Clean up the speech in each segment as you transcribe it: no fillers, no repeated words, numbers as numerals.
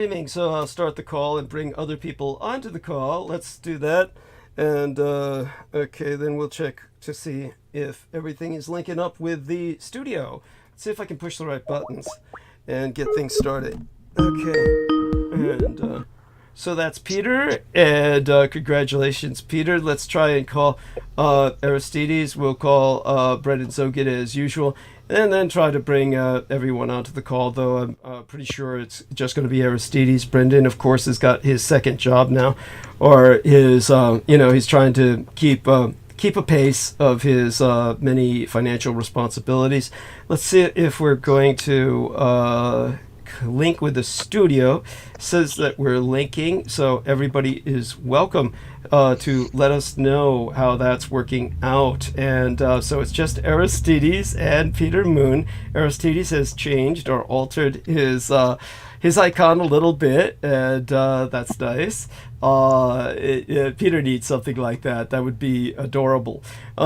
Streaming, so I'll start the call and bring other people onto the call. Let's do that. And, okay, then we'll check to see if everything is linking up with the studio. Let's see if I can push the right buttons and get things started. Okay, and, so that's Peter, and congratulations, Peter. Let's try and call Aristides. We'll call Brendan Zogit as usual, and then try to bring everyone onto the call, though I'm pretty sure it's just going to be Aristides. Brendan, of course, has got his second job now, or his, he's trying to keep a pace of his many financial responsibilities. Let's see if we're going to link with the studio. It says that we're linking, so everybody is welcome to let us know how that's working out. And so it's just Aristides and Peter Moon. Aristides has changed or altered his icon a little bit, and that's nice. Peter needs something like that. That would be adorable. T.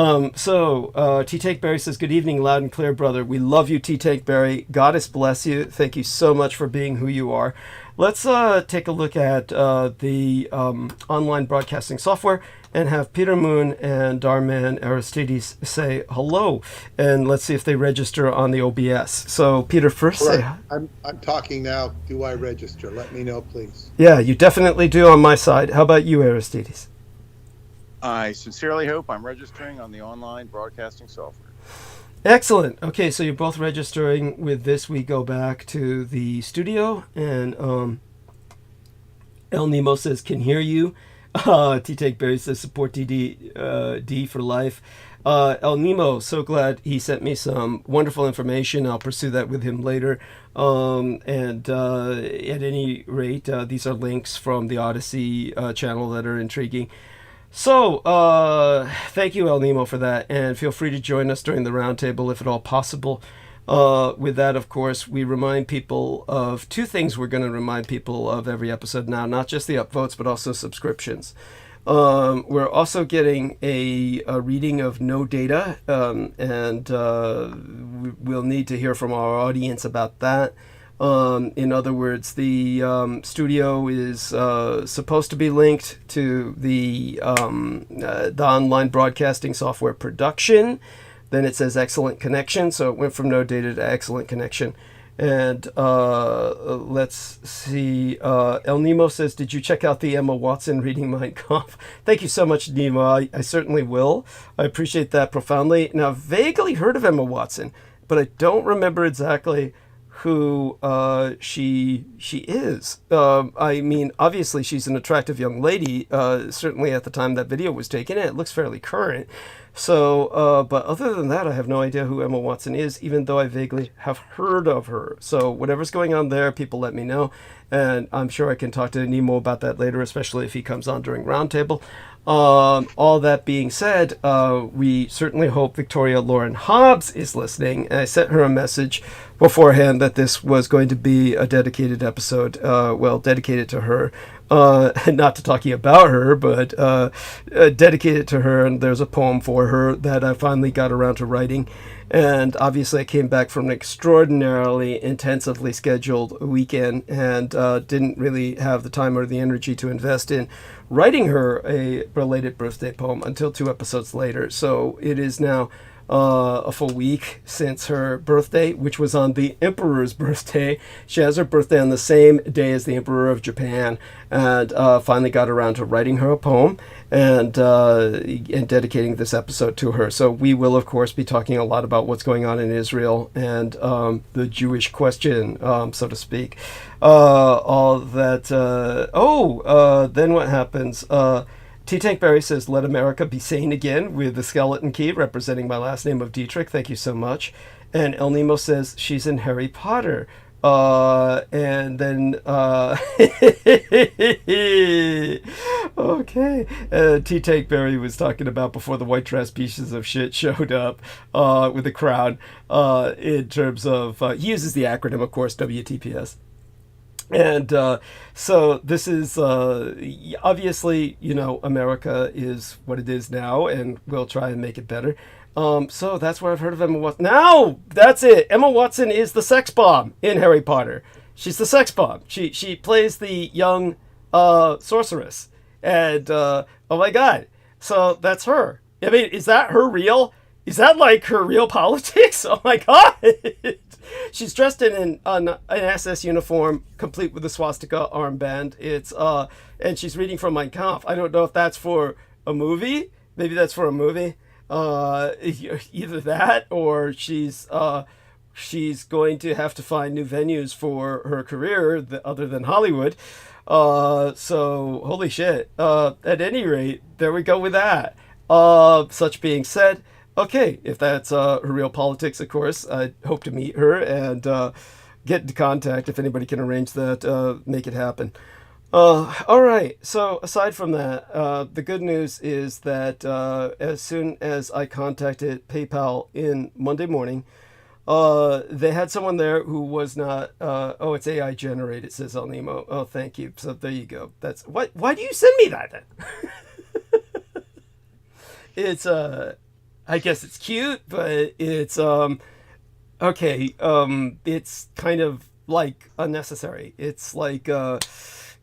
Takeberry says, good evening, loud and clear, brother. We love you, T. Takeberry. Goddess bless you. Thank you so much for being who you are. Let's take a look at the online broadcasting software and have Peter Moon and our man Aristides say hello, and let's see if they register on the OBS. So Peter, first say hi. I'm talking now. Do I register? Let me know, please. Yeah, you definitely do on my side. How about you, Aristides? I sincerely hope I'm registering on the online broadcasting software. Excellent. Okay, so you're both registering with this. We go back to the studio, and El Nemo says, can hear you. T. Takeberry says, support D for life. El Nemo, so glad he sent me some wonderful information. I'll pursue that with him later. At any rate, these are links from the Odyssey channel that are intriguing. So, thank you, El Nemo, for that, and feel free to join us during the roundtable if at all possible. With that, of course, we remind people of two things we're going to remind people of every episode now, not just the upvotes, but also subscriptions. We're also getting a reading of no data, and we'll need to hear from our audience about that. In other words, the studio is supposed to be linked to the online broadcasting software production. Then it says excellent connection, so it went from no data to excellent connection. And let's see, El Nemo says, did you check out the Emma Watson reading Mein Kampf? Thank you so much, Nemo. I certainly will. I appreciate that profoundly. Now, I've vaguely heard of Emma Watson, but I don't remember exactly who she is. I mean, obviously she's an attractive young lady, certainly at the time that video was taken, and it looks fairly current. So, but other than that, I have no idea who Emma Watson is, even though I vaguely have heard of her. So whatever's going on there, people let me know, and I'm sure I can talk to Nemo about that later, especially if he comes on during Roundtable. All that being said, we certainly hope Victoria-Loren Hobbs is listening. And I sent her a message beforehand that this was going to be a dedicated episode, dedicated to her. Not to talking about her, but dedicated to her, and there's a poem for her that I finally got around to writing. And obviously I came back from an extraordinarily intensively scheduled weekend and didn't really have the time or the energy to invest in writing her a related birthday poem until 2 episodes later. So it is now a full week since her birthday, which was on the Emperor's birthday. She has her birthday on the same day as the Emperor of Japan, and finally got around to writing her a poem and dedicating this episode to her. So we will, of course, be talking a lot about what's going on in Israel and the Jewish question, so to speak. All that. Then what happens? T. Tankberry says, let America be sane again, with the skeleton key representing my last name of Dietrich. Thank you so much. And El Nemo says, she's in Harry Potter. And then, okay. T. Tankberry was talking about before the white trash pieces of shit showed up with the crowd, in terms of, he uses the acronym, of course, WTPS. And so this is obviously, America is what it is now, and we'll try and make it better. So that's where I've heard of Emma Watson. Now, that's it. Emma Watson is the sex bomb in Harry Potter. She's the sex bomb. She plays the young sorceress. And, oh my God. So that's her. I mean, is that her real? Is that like her real politics? Oh my God. She's dressed in an SS uniform, complete with a swastika armband. And she's reading from Mein Kampf. I don't know if that's for a movie. Maybe that's for a movie. Either that, or she's going to have to find new venues for her career other than Hollywood. So holy shit. At any rate, there we go with that. Such being said, okay, if that's her real politics, of course, I hope to meet her and get into contact if anybody can arrange that, make it happen. All right, so aside from that, the good news is that as soon as I contacted PayPal in Monday morning, they had someone there who was not, oh, it's AI generated, says El Nemo. Oh, thank you. So there you go. That's why do you send me that then? It's, I guess it's cute, but it's, okay. It's kind of like unnecessary. It's like,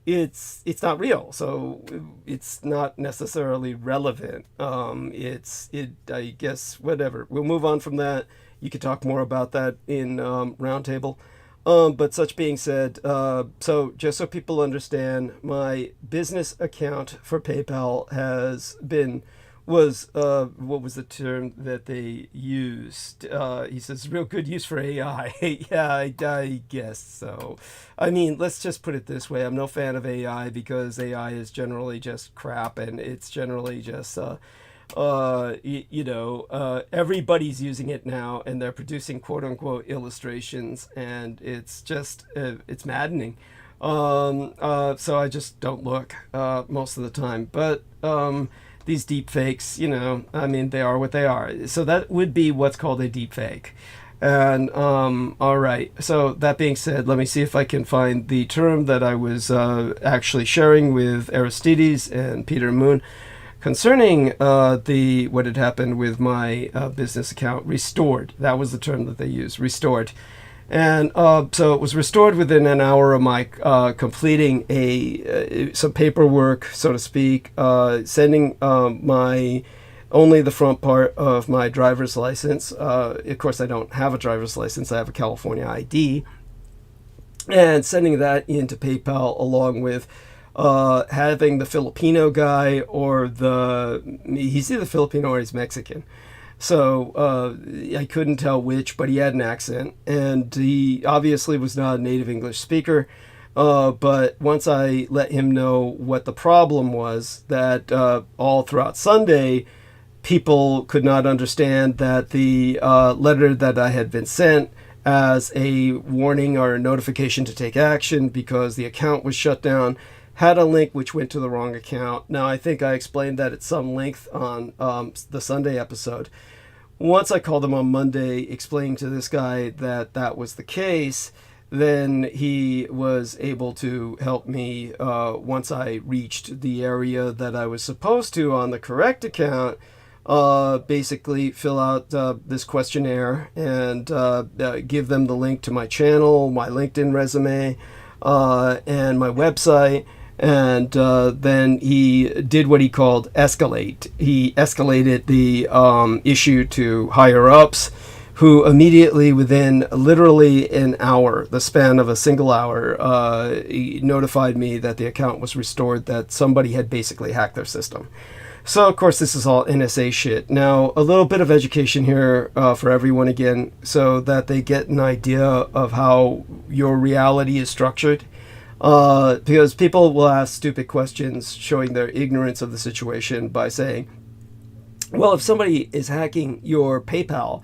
it's not real. So it's not necessarily relevant. I guess, whatever. We'll move on from that. You could talk more about that in Roundtable. But such being said, so just so people understand, my business account for PayPal was what was the term that they used? He says, real good use for AI. Yeah, I guess so. I mean, let's just put it this way. I'm no fan of AI because AI is generally just crap, and it's generally just... everybody's using it now, and they're producing quote-unquote illustrations, and it's just it's maddening. So I just don't look most of the time. But these deep fakes, I mean, they are what they are. So that would be what's called a deep fake. And all right, so that being said, let me see if I can find the term that I was actually sharing with Aristides and Peter Moon concerning what had happened with my business account. Restored. That was the term that they used. Restored. And so it was restored within an hour of my completing some paperwork, so to speak, sending only the front part of my driver's license. Of course, I don't have a driver's license. I have a California ID. And sending that into PayPal along with having the Filipino guy he's either Filipino or he's Mexican. So I couldn't tell which, but he had an accent, and he obviously was not a native English speaker. But once I let him know what the problem was, that all throughout Sunday, people could not understand that the letter that I had been sent as a warning or a notification to take action because the account was shut down had a link which went to the wrong account. Now, I think I explained that at some length on the Sunday episode. Once I called him on Monday explaining to this guy that that was the case, then he was able to help me once I reached the area that I was supposed to on the correct account, basically fill out this questionnaire and give them the link to my channel, my LinkedIn resume, and my website. And then he did what he called escalate. He escalated the issue to higher ups, who immediately, within literally an hour, the span of a single hour, notified me that the account was restored, that somebody had basically hacked their system. So, of course, this is all NSA shit. Now, a little bit of education here for everyone again, so that they get an idea of how your reality is structured. Because people will ask stupid questions showing their ignorance of the situation by saying, well, if somebody is hacking your PayPal,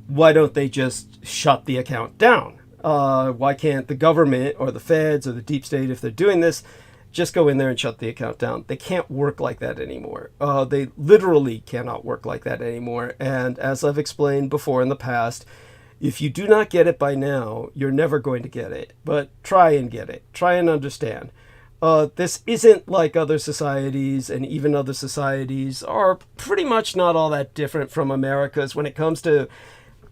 why don't they just shut the account down? Why can't the government or the feds or the deep state, if they're doing this, just go in there and shut the account down? They can't work like that anymore. They literally cannot work like that anymore. And as I've explained before in the past, if you do not get it by now, you're never going to get it. But try and get it. Try and understand. This isn't like other societies, and even other societies are pretty much not all that different from America's when it comes to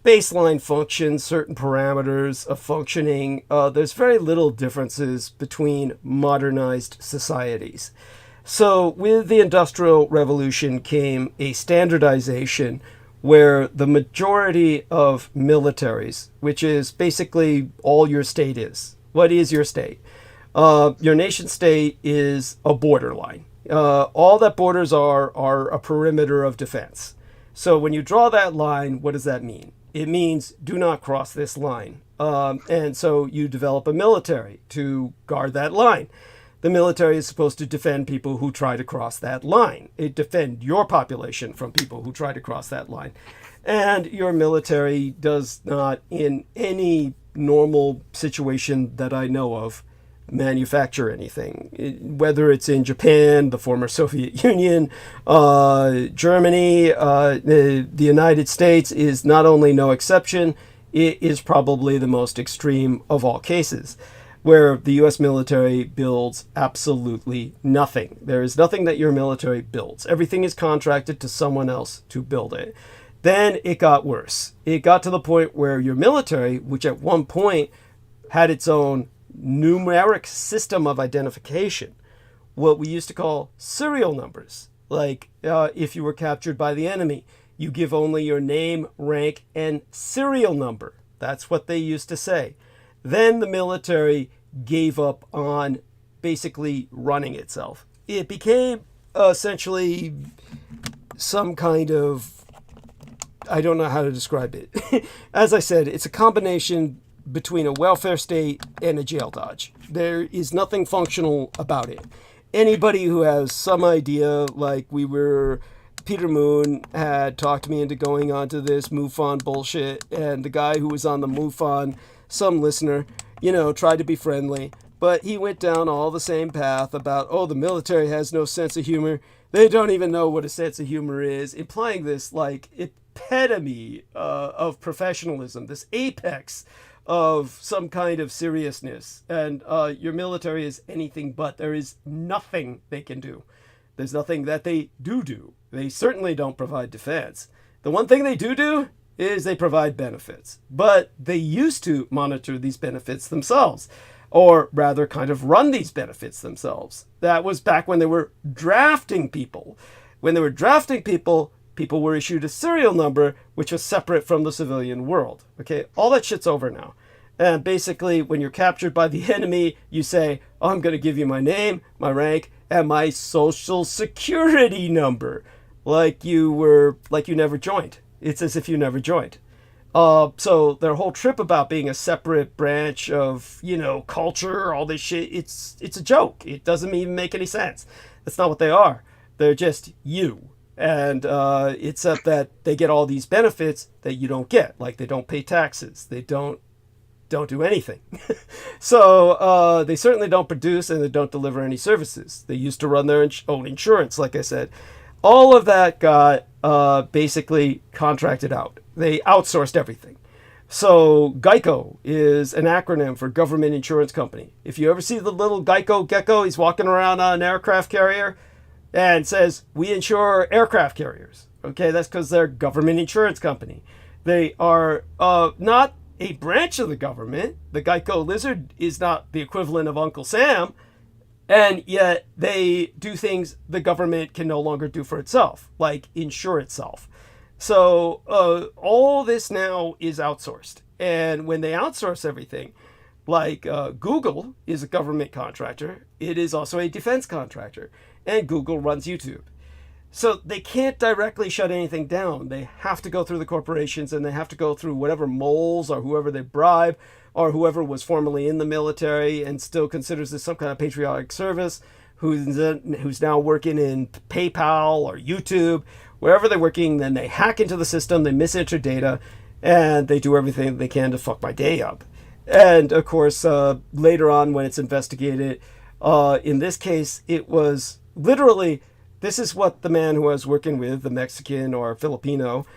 baseline functions, certain parameters of functioning. There's very little differences between modernized societies. So with the Industrial Revolution came a standardization where the majority of militaries, which is basically all your state is. What is your state? Your nation state is a borderline. All that borders are a perimeter of defense. So when you draw that line, what does that mean? It means do not cross this line. And so you develop a military to guard that line. The military is supposed to defend people who try to cross that line. It defend your population from people who try to cross that line. And your military does not, in any normal situation that I know of, manufacture anything. Whether it's in Japan, the former Soviet Union, Germany, the United States is not only no exception, it is probably the most extreme of all cases, where the U.S. military builds absolutely nothing. There is nothing that your military builds. Everything is contracted to someone else to build it. Then it got worse. It got to the point where your military, which at one point had its own numeric system of identification, what we used to call serial numbers. Like if you were captured by the enemy, you give only your name, rank, and serial number. That's what they used to say. Then the military gave up on basically running itself. It became essentially some kind of, I don't know how to describe it. As I said, it's a combination between a welfare state and a jail dodge. There is nothing functional about it. Anybody who has some idea, like Peter Moon had talked me into going onto this MUFON bullshit, and the guy who was on the MUFON, some listener, tried to be friendly, but he went down all the same path about, the military has no sense of humor. They don't even know what a sense of humor is, implying this like epitome of professionalism, this apex of some kind of seriousness. And your military is anything but. There is nothing they can do. There's nothing that they do. They certainly don't provide defense. The one thing they do is they provide benefits. But they used to monitor these benefits themselves, or rather kind of run these benefits themselves. That was back when they were drafting people. When they were drafting people, people were issued a serial number, which was separate from the civilian world. Okay, all that shit's over now. And basically, when you're captured by the enemy, you say, I'm going to give you my name, my rank, and my social security number. Like you never joined. It's as if you never joined. So their whole trip about being a separate branch of, culture, all this shit, it's a joke. It doesn't even make any sense. That's not what they are. They're just you. And except that they get all these benefits that you don't get. Like they don't pay taxes. They don't do anything. So they certainly don't produce, and they don't deliver any services. They used to run their own insurance, like I said. All of that got basically contracted out. They outsourced everything. So GEICO is an acronym for Government Insurance Company. If you ever see the little GEICO gecko, he's walking around on an aircraft carrier and says, we insure aircraft carriers. Okay, that's because they're government insurance company. They are not a branch of the government. The GEICO lizard is not the equivalent of Uncle Sam. And yet they do things the government can no longer do for itself, like insure itself. So all this now is outsourced. And when they outsource everything, like Google is a government contractor, it is also a defense contractor. And Google runs YouTube. So they can't directly shut anything down. They have to go through the corporations, and they have to go through whatever moles or whoever they bribe, or whoever was formerly in the military and still considers this some kind of patriotic service, who's now working in PayPal or YouTube, wherever they're working. Then they hack into the system, they misenter data, and they do everything they can to fuck my day up. And of course, later on when it's investigated, in this case, it was literally, this is what the man who I was working with, the Mexican or Filipino,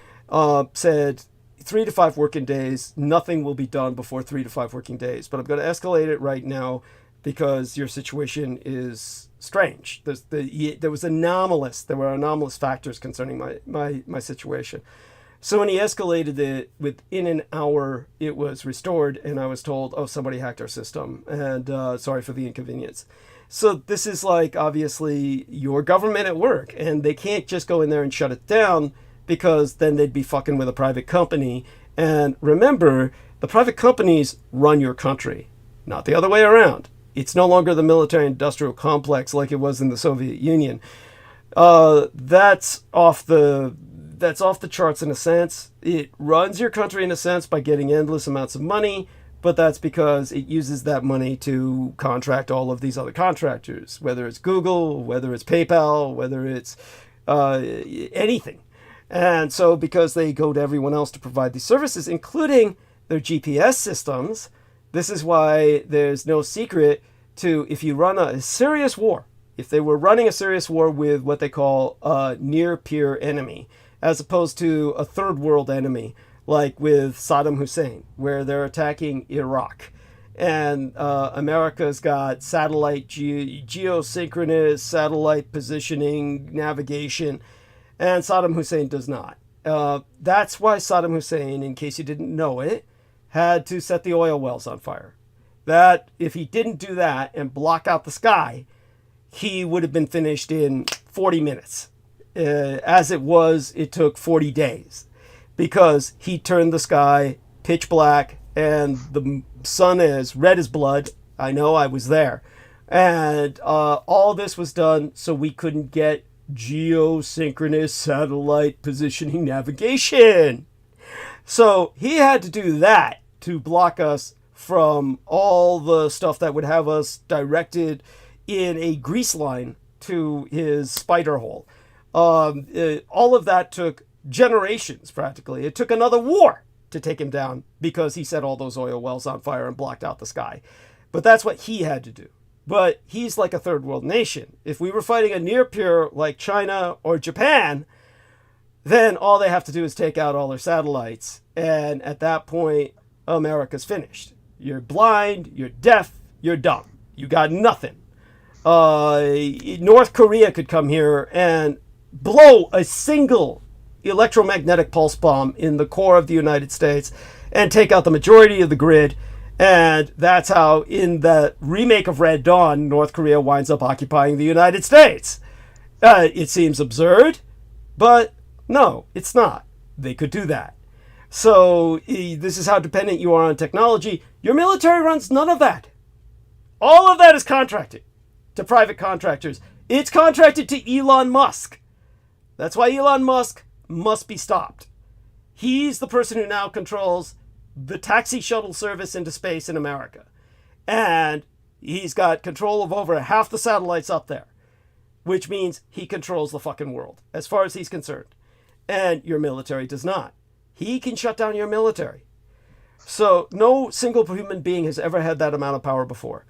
said, 3 to 5 working days, nothing will be done before 3 to 5 working days. But I'm going to escalate it right now because your situation is strange. There were anomalous factors concerning my situation. So when he escalated it, within an hour, it was restored, and I was told, oh, somebody hacked our system, and sorry for the inconvenience. So this is like, obviously, your government at work, and they can't just go in there and shut it down, because then they'd be fucking with a private company. And remember, the private companies run your country, not the other way around. It's no longer the military-industrial complex like it was in the Soviet Union. That's off the charts in a sense. It runs your country in a sense by getting endless amounts of money, but that's because it uses that money to contract all of these other contractors, whether it's Google, whether it's PayPal, whether it's anything. And so because they go to everyone else to provide these services, including their GPS systems, this is why there's no secret to, if you run a serious war, if they were running a serious war with what they call a near-peer enemy, as opposed to a third world enemy, like with Saddam Hussein, where they're attacking Iraq. And America's got satellite, geosynchronous satellite positioning, navigation, and Saddam Hussein does not. That's why Saddam Hussein, in case you didn't know it, had to set the oil wells on fire. That, if he didn't do that and block out the sky, he would have been finished in 40 minutes. As it was, it took 40 days because he turned the sky pitch black and the sun as red as blood. I know, I was there. And all this was done so we couldn't get geosynchronous satellite positioning navigation. So he had to do that to block us from all the stuff that would have us directed in a grease line to his spider hole. All of that took generations, practically. It took another war to take him down because he set all those oil wells on fire and blocked out the sky. But that's what he had to do. But he's like a third world nation. If we were fighting a near peer like China or Japan, then all they have to do is take out all their satellites. And at that point, America's finished. You're blind, you're deaf, you're dumb. You got nothing. North Korea could come here and blow a single electromagnetic pulse bomb in the core of the United States and take out the majority of the grid. And that's how, in the remake of Red Dawn, North Korea winds up occupying the United States. It seems absurd, but no, it's not. They could do that. So this is how dependent you are on technology. Your military runs none of that. All of that is contracted to private contractors. It's contracted to Elon Musk. That's why Elon Musk must be stopped. He's the person who now controls the taxi shuttle service into space in America. And he's got control of over half the satellites up there, which means he controls the fucking world, as far as he's concerned. And your military does not. He can shut down your military. So no single human being has ever had that amount of power before.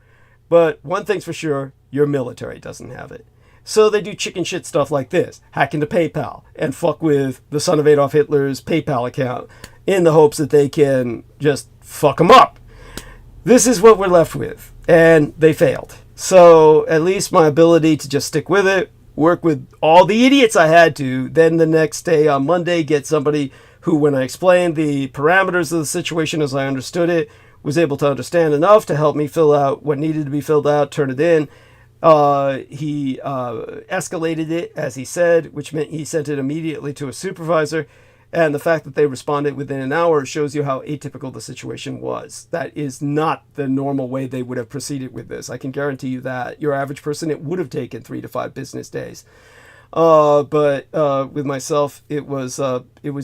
But one thing's for sure, your military doesn't have it. So they do chicken shit stuff like this, hack into PayPal and fuck with the son of Adolf Hitler's PayPal account in the hopes that they can just fuck him up. This is what we're left with, and they failed. So at least my ability to just stick with it, work with all the idiots I had to, then the next day on Monday get somebody who, when I explained the parameters of the situation as I understood it, was able to understand enough to help me fill out what needed to be filled out, turn it in. He escalated it, as he said, which meant he sent it immediately to a supervisor. And the fact that they responded within an hour shows you how atypical the situation was. That is not the normal way they would have proceeded with this. I can guarantee you that. Your average person, it would have taken 3 to 5 business days. But with myself, it was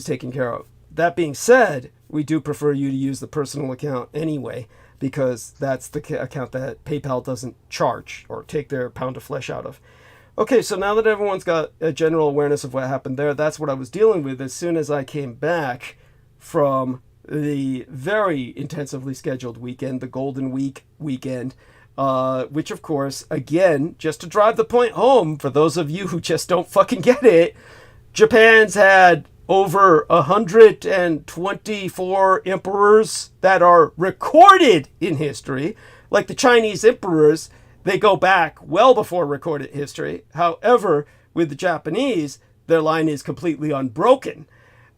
taken care of. That being said, we do prefer you to use the personal account anyway, because that's the account that PayPal doesn't charge or take their pound of flesh out of. Okay, so now that everyone's got a general awareness of what happened there, that's what I was dealing with as soon as I came back from the very intensively scheduled weekend, the Golden Week weekend, which, of course, again, just to drive the point home, for those of you who just don't fucking get it, Japan's had over 124 emperors that are recorded in history. Like the Chinese emperors, they go back well before recorded history. However, with the Japanese, their line is completely unbroken.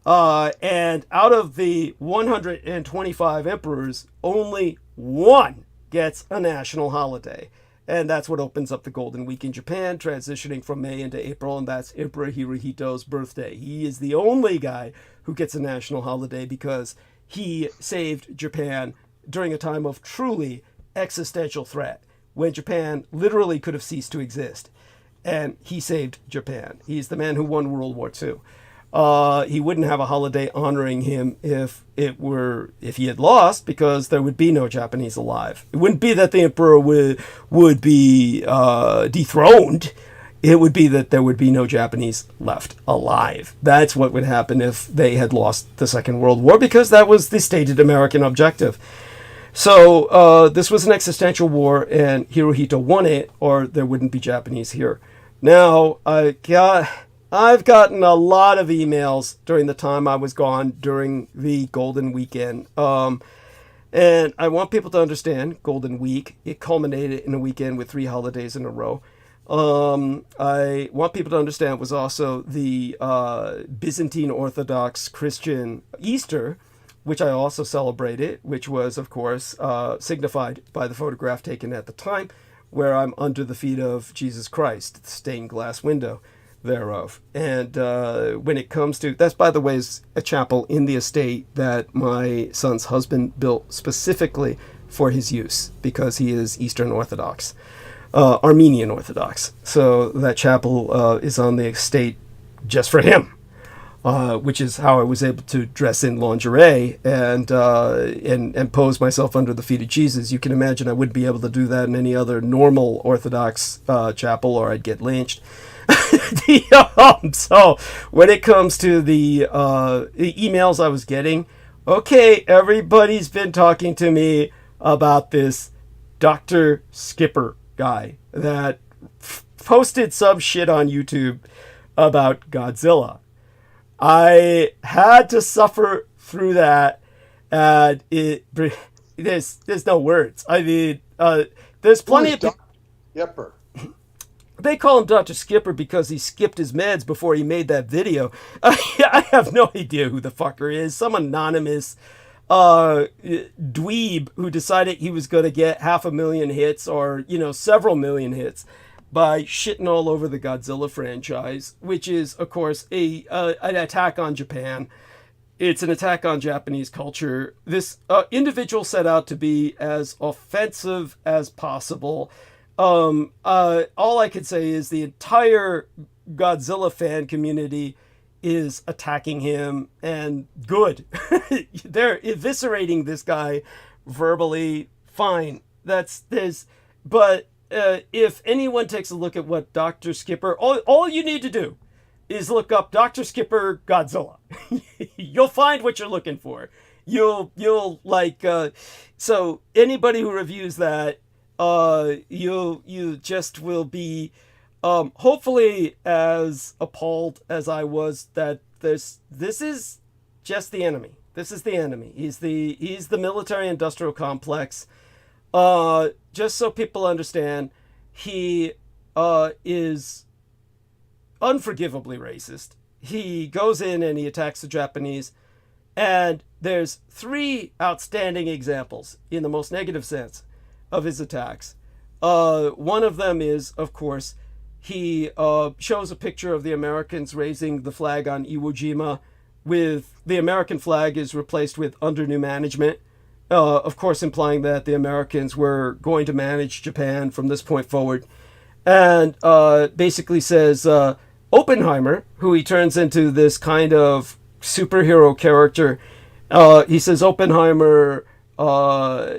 And out of the 125 emperors, only one gets a national holiday. And that's what opens up the Golden Week in Japan, transitioning from May into April, and that's Emperor Hirohito's birthday. He is the only guy who gets a national holiday because he saved Japan during a time of truly existential threat, when Japan literally could have ceased to exist. And he saved Japan. He's the man who won World War II. He wouldn't have a holiday honoring him if he had lost, because there would be no Japanese alive. It wouldn't be that the emperor would be dethroned. It would be that there would be no Japanese left alive. That's what would happen if they had lost the Second World War, because that was the stated American objective. So this was an existential war, and Hirohito won it, or there wouldn't be Japanese here. Now, I've gotten a lot of emails during the time I was gone during the Golden Weekend. And I want people to understand Golden Week. It culminated in a weekend with 3 holidays in a row. I want people to understand it was also the Byzantine Orthodox Christian Easter, which I also celebrated, which was, of course, signified by the photograph taken at the time, where I'm under the feet of Jesus Christ, the stained glass window thereof. And when it comes to, that's, by the way, is a chapel in the estate that my son's husband built specifically for his use, because he is Eastern Orthodox, Armenian Orthodox. So that chapel is on the estate just for him, which is how I was able to dress in lingerie and pose myself under the feet of Jesus. You can imagine I wouldn't be able to do that in any other normal Orthodox chapel, or I'd get lynched. So when it comes to the emails I was getting, okay, everybody's been talking to me about this Dr. Skipper guy that posted some shit on YouTube about Godzilla. I had to suffer through that, and there's no words. I mean, there's plenty of people. Skipper. They call him Dr. Skipper because he skipped his meds before he made that video. I have no idea who the fucker is. Some anonymous dweeb who decided he was going to get 500,000 hits, or, several million hits, by shitting all over the Godzilla franchise, which is, of course, an attack on Japan. It's an attack on Japanese culture. This individual set out to be as offensive as possible. All I could say is the entire Godzilla fan community is attacking him, and good. They're eviscerating this guy verbally. Fine. But if anyone takes a look at what Dr. Skipper, all you need to do is look up Dr. Skipper Godzilla. You'll find what you're looking for. You'll like, so anybody who reviews that, you just will be hopefully as appalled as I was that this is just the enemy. This is the enemy. He's the military industrial complex. Just so people understand, he is unforgivably racist. He goes in and he attacks the Japanese, and there's 3 outstanding examples in the most negative sense of his attacks. One of them is, of course, he shows a picture of the Americans raising the flag on Iwo Jima, with the American flag is replaced with under new management, of course implying that the Americans were going to manage Japan from this point forward. And basically says Oppenheimer, who he turns into this kind of superhero character, he says Oppenheimer,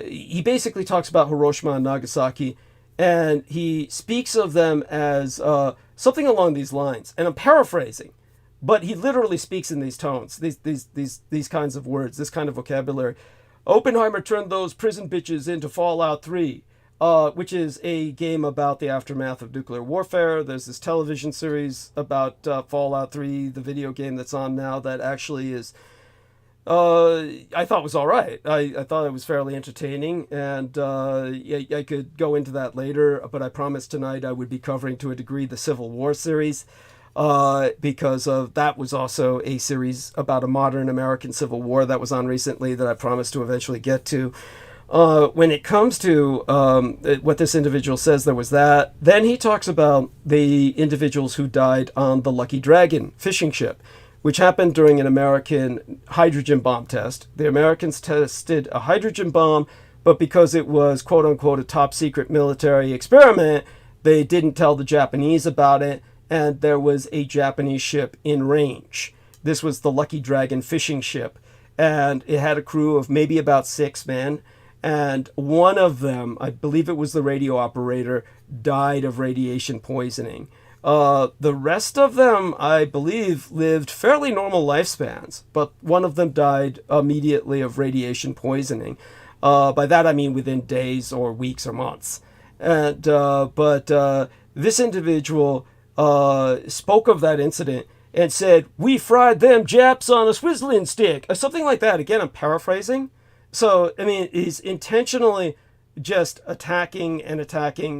he basically talks about Hiroshima and Nagasaki, and he speaks of them as something along these lines. And I'm paraphrasing, but he literally speaks in these tones, these kinds of words, this kind of vocabulary. Oppenheimer turned those prison bitches into Fallout 3, which is a game about the aftermath of nuclear warfare. There's this television series about Fallout 3, the video game that's on now, that actually is, I thought was all right. I thought it was fairly entertaining, and I could go into that later, but I promised tonight I would be covering to a degree the Civil War series. because of that was also a series about a modern American Civil War that was on recently that I promised to eventually get to. When it comes to what this individual says, there was that. Then he talks about the individuals who died on the Lucky Dragon fishing ship, which happened during an American hydrogen bomb test. The Americans tested a hydrogen bomb, but because it was, quote unquote, a top secret military experiment, they didn't tell the Japanese about it, and there was a Japanese ship in range. This was the Lucky Dragon fishing ship, and it had a crew of maybe about 6 men. And one of them, I believe it was the radio operator, died of radiation poisoning. The rest of them, I believe, lived fairly normal lifespans, but one of them died immediately of radiation poisoning. By that I mean within days or weeks or months. And but this individual spoke of that incident and said, "We fried them Japs on a swizzling stick," or something like that. Again, I'm paraphrasing. So, I mean, he's intentionally just attacking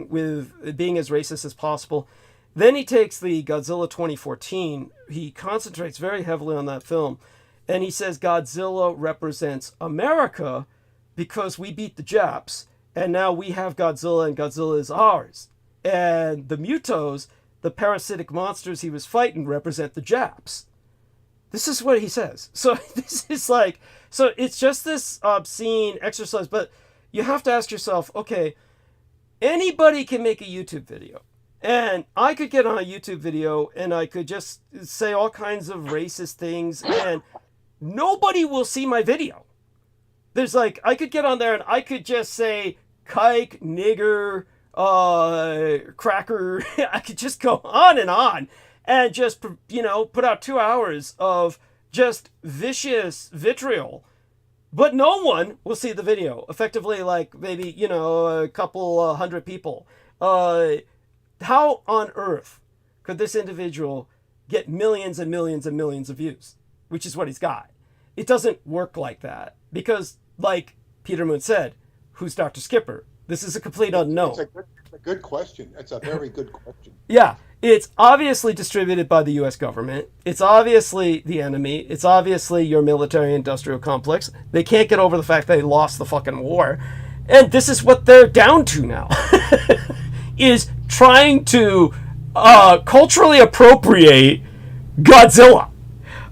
with being as racist as possible. Then he takes the Godzilla 2014. He concentrates very heavily on that film. And he says Godzilla represents America because we beat the Japs. And now we have Godzilla and Godzilla is ours. And the Mutos, the parasitic monsters he was fighting, represent the Japs. This is what he says. So this is like, so it's just this obscene exercise, but you have to ask yourself, okay, anybody can make a YouTube video. And I could get on a YouTube video and I could just say all kinds of racist things and nobody will see my video. There's like, I could get on there and I could just say kike, nigger, cracker. I could just go on and just, you know, put out 2 hours of just vicious vitriol. But no one will see the video. Effectively, like maybe, you know, a couple hundred people. How on earth could this individual get millions and millions and millions of views? Which is what he's got. It doesn't work like that. Because, like Peter Moon said, who's Dr. Skipper? This is a complete unknown. It's a good question. It's a very good question. Yeah. It's obviously distributed by the U.S. government. It's obviously the enemy. It's obviously your military-industrial complex. They can't get over the fact they lost the fucking war. And this is what they're down to now. Is trying to culturally appropriate Godzilla.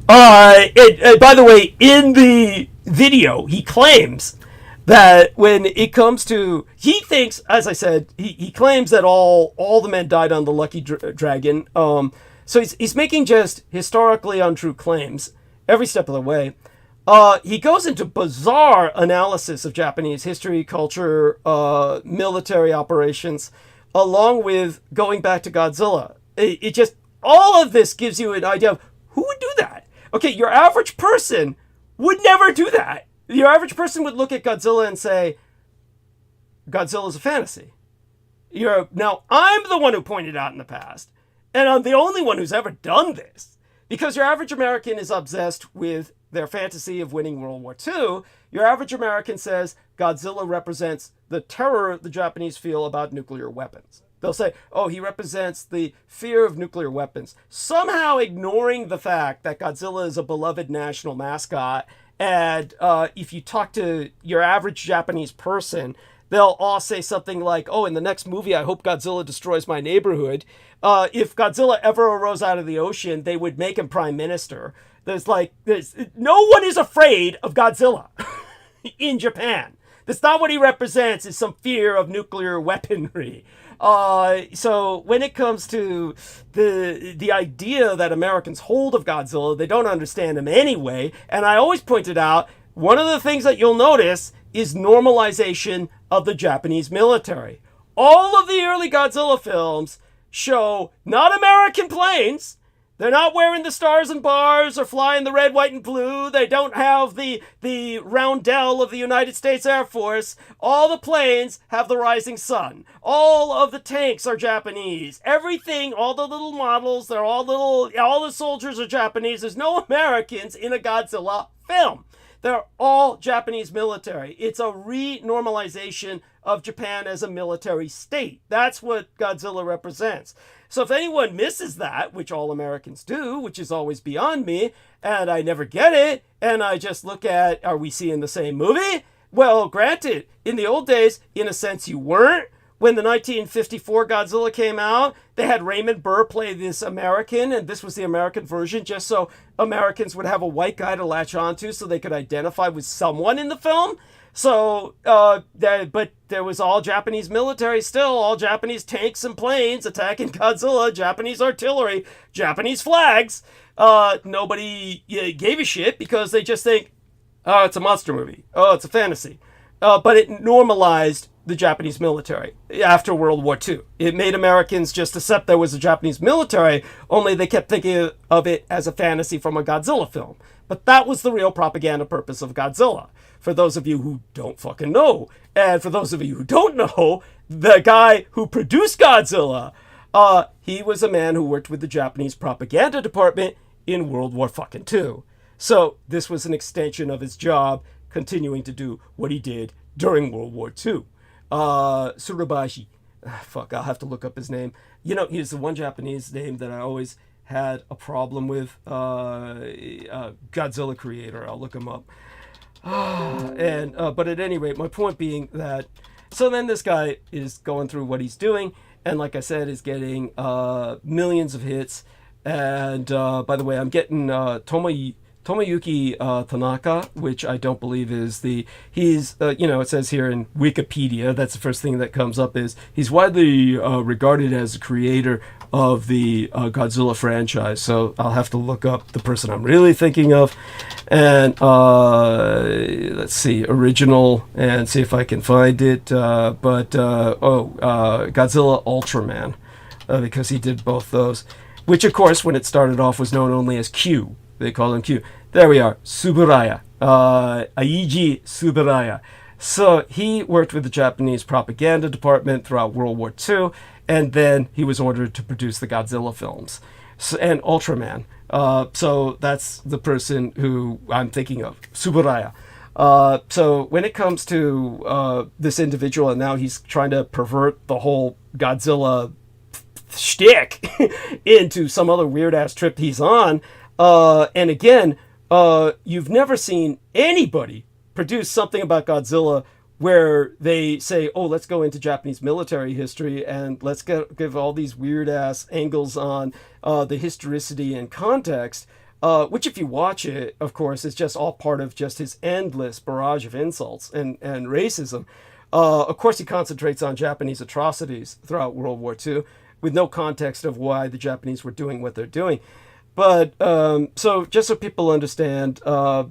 By the way, in the video, he claims that when it comes to, he thinks, as I said, he claims that all the men died on the Lucky Dragon. So he's making just historically untrue claims every step of the way. He goes into bizarre analysis of Japanese history, culture, military operations, along with going back to Godzilla. It just, all of this gives you an idea of who would do that. Okay, your average person would never do that. Your average person would look at Godzilla and say, Godzilla's a fantasy. Now, I'm the one who pointed out in the past, and I'm the only one who's ever done this, because your average American is obsessed with their fantasy of winning World War II. Your average American says Godzilla represents the terror the Japanese feel about nuclear weapons. They'll say, oh, he represents the fear of nuclear weapons, somehow ignoring the fact that Godzilla is a beloved national mascot. And if you talk to your average Japanese person, they'll all say something like, oh, in the next movie, I hope Godzilla destroys my neighborhood. If Godzilla ever arose out of the ocean, they would make him prime minister. There's no one is afraid of Godzilla in Japan. That's not what he represents, is some fear of nuclear weaponry. So when it comes to the idea that Americans hold of Godzilla, they don't understand him anyway. And I always pointed out, one of the things that you'll notice is normalization of the Japanese military. All of the early Godzilla films show not American planes. They're not wearing the stars and bars or flying the red, white, and blue. They don't have the roundel of the United States Air Force. All the planes have the rising sun. All of the tanks are Japanese. Everything, all the little models, they're all the soldiers are Japanese. There's no Americans in a Godzilla film. They're all Japanese military. It's a re-normalization of Japan as a military state. That's what Godzilla represents. So if anyone misses that, which all Americans do, which is always beyond me, and I never get it, and I just look at, are we seeing the same movie? Well, granted, in the old days, in a sense, you weren't. When the 1954 Godzilla came out, they had Raymond Burr play this American, and this was the American version, just so Americans would have a white guy to latch onto so they could identify with someone in the film. So, but there was all Japanese military still, all Japanese tanks and planes attacking Godzilla, Japanese artillery, Japanese flags. Nobody gave a shit because they just think, oh, it's a monster movie. Oh, it's a fantasy. But it normalized the Japanese military after World War II. It made Americans just accept there was a Japanese military, only they kept thinking of it as a fantasy from a Godzilla film. But that was the real propaganda purpose of Godzilla. For those of you who don't fucking know, and for those of you who don't know, the guy who produced Godzilla, he was a man who worked with the Japanese propaganda department in World War fucking II. So this was an extension of his job, continuing to do what he did during World War II. Tsurubashi. Fuck, I'll have to look up his name. You know, he's the one Japanese name that I always had a problem with. Godzilla creator. I'll look him up. But at any rate, my point being that, so then this guy is going through what he's doing, and like I said, is getting millions of hits. And by the way, I'm getting Tomoyuki Tanaka, which I don't believe is he's, it says here in Wikipedia, that's the first thing that comes up, is he's widely regarded as the creator of the Godzilla franchise. So I'll have to look up the person I'm really thinking of. And let's see, original, and see if I can find it. Godzilla Ultraman, because he did both those. Which, of course, when it started off was known only as Q. They call him Q. There we are. Tsuburaya. Eiji Tsuburaya. So he worked with the Japanese propaganda department throughout World War II, and then he was ordered to produce the Godzilla films. And Ultraman. So that's the person who I'm thinking of. Tsuburaya. So when it comes to this individual, and now he's trying to pervert the whole Godzilla shtick into some other weird-ass trip he's on. And again, you've never seen anybody produce something about Godzilla where they say, oh, let's go into Japanese military history and let's give all these weird-ass angles on the historicity and context, which if you watch it, of course, is just all part of just his endless barrage of insults and racism. Of course, he concentrates on Japanese atrocities throughout World War II, with no context of why the Japanese were doing what they're doing. But so just so people understand,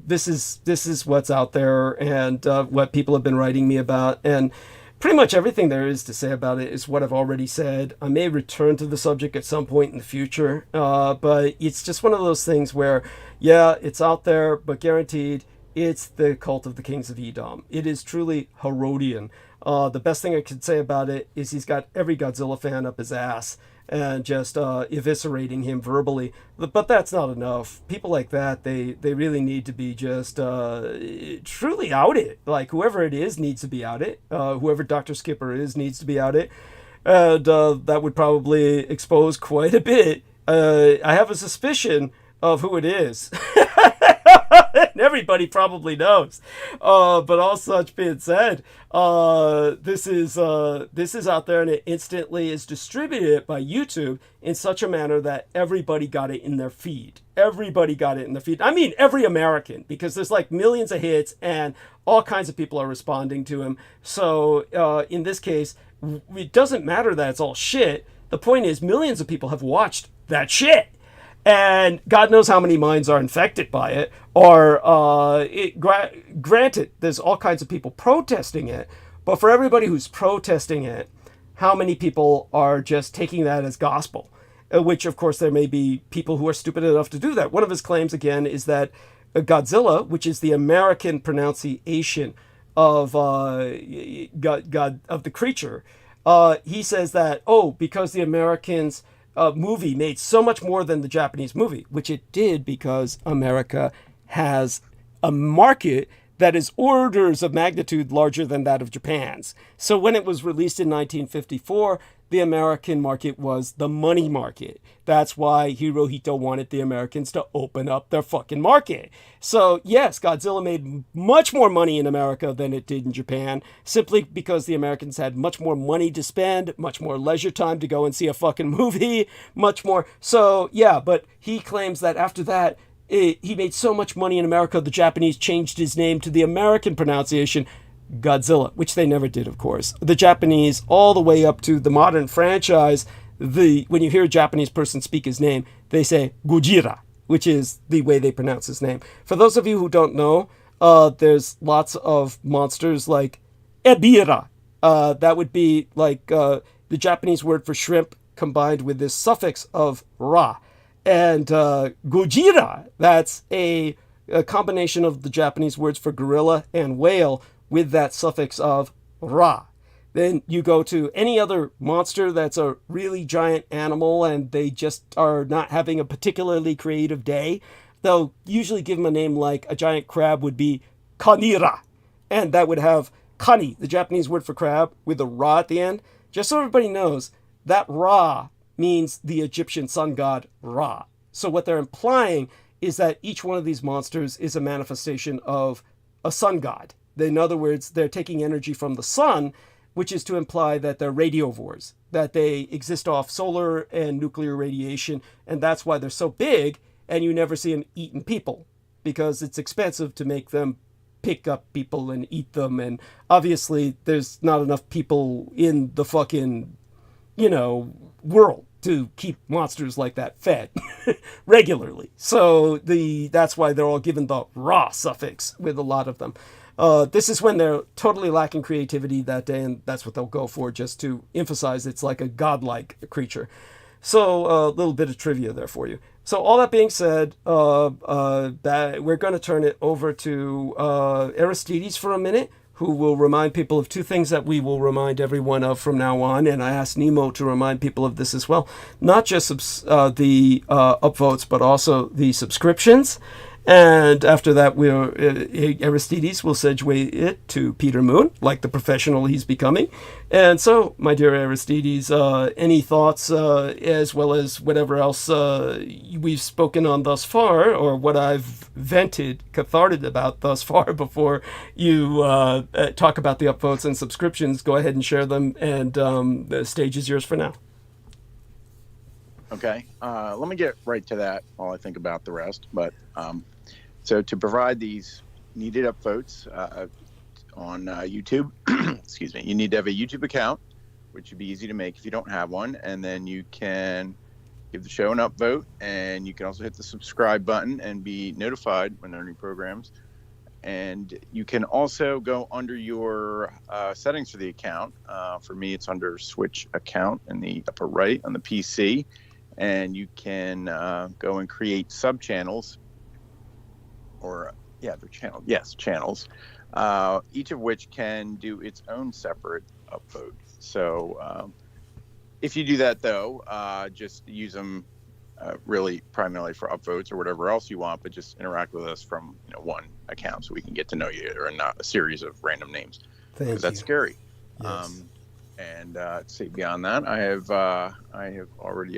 this is what's out there and what people have been writing me about. And pretty much everything there is to say about it is what I've already said. I may return to the subject at some point in the future, but it's just one of those things where, yeah, it's out there, but guaranteed it's the cult of the kings of Edom. It is truly Herodian. The best thing I could say about it is he's got every Godzilla fan up his ass and just eviscerating him verbally. But that's not enough. People like that, they really need to be just truly outed. Like, whoever it is needs to be outed. Whoever Dr. Skipper is needs to be outed. And that would probably expose quite a bit. I have a suspicion of who it is. And everybody probably knows. But all such being said, this is out there, and it instantly is distributed by YouTube in such a manner that everybody got it in their feed. Everybody got it in their feed. I mean, every American, because there's like millions of hits and all kinds of people are responding to him. So in this case, it doesn't matter that it's all shit. The point is, millions of people have watched that shit. And God knows how many minds are infected by it. Or, granted, there's all kinds of people protesting it. But for everybody who's protesting it, how many people are just taking that as gospel? Which, of course, there may be people who are stupid enough to do that. One of his claims, again, is that Godzilla, which is the American pronunciation of God, of the creature, he says that, because the Americans... movie made so much more than the Japanese movie, which it did because America has a market that is orders of magnitude larger than that of Japan's. So when it was released in 1954, the American market was the money market. That's why Hirohito wanted the Americans to open up their fucking market. So yes, Godzilla made much more money in America than it did in Japan, simply because the Americans had much more money to spend, much more leisure time to go and see a fucking movie, much more. So yeah, but he claims that after that, he made so much money in America, the Japanese changed his name to the American pronunciation, Godzilla, which they never did, of course. The Japanese, all the way up to the modern franchise, when you hear a Japanese person speak his name, they say Gojira, which is the way they pronounce his name. For those of you who don't know, there's lots of monsters like Ebira. That would be like the Japanese word for shrimp combined with this suffix of ra. And Gojira, that's a combination of the Japanese words for gorilla and whale with that suffix of ra. Then you go to any other monster that's a really giant animal and they just are not having a particularly creative day. They'll usually give them a name like a giant crab would be Kanira. And that would have kani, the Japanese word for crab, with a ra at the end. Just so everybody knows, that ra means the Egyptian sun god Ra. So what they're implying is that each one of these monsters is a manifestation of a sun god. In other words, they're taking energy from the sun, which is to imply that they're radiovores, that they exist off solar and nuclear radiation, and that's why they're so big, and you never see them eating people, because it's expensive to make them pick up people and eat them, and obviously there's not enough people in the fucking, world to keep monsters like that fed regularly. So that's why they're all given the Ra suffix with a lot of them. This is when they're totally lacking creativity that day, and that's what they'll go for, just to emphasize it's like a godlike creature. So a little bit of trivia there for you. So all that being said, we're going to turn it over to Aristides for a minute, who will remind people of two things that we will remind everyone of from now on. And I asked Nemo to remind people of this as well. Not just the upvotes, but also the subscriptions. And after that, Aristides will segue it to Peter Moon, like the professional he's becoming. And so, my dear Aristides, any thoughts as well as whatever else we've spoken on thus far, or what I've catharted about thus far before you talk about the upvotes and subscriptions? Go ahead and share them, and the stage is yours for now. Okay, let me get right to that while I think about the rest. But so to provide these needed upvotes on YouTube, excuse me, you need to have a YouTube account, which would be easy to make if you don't have one, and then you can give the show an upvote, and you can also hit the subscribe button and be notified when there are new programs. And you can also go under your settings for the account. For me, it's under Switch Account in the upper right on the PC. And you can go and create sub-channels, channels, each of which can do its own separate upvote. So if you do that, though, just use them really primarily for upvotes or whatever else you want, but just interact with us from one account so we can get to know you, or not a series of random names, because that's scary. Yes. And let's see, beyond that, I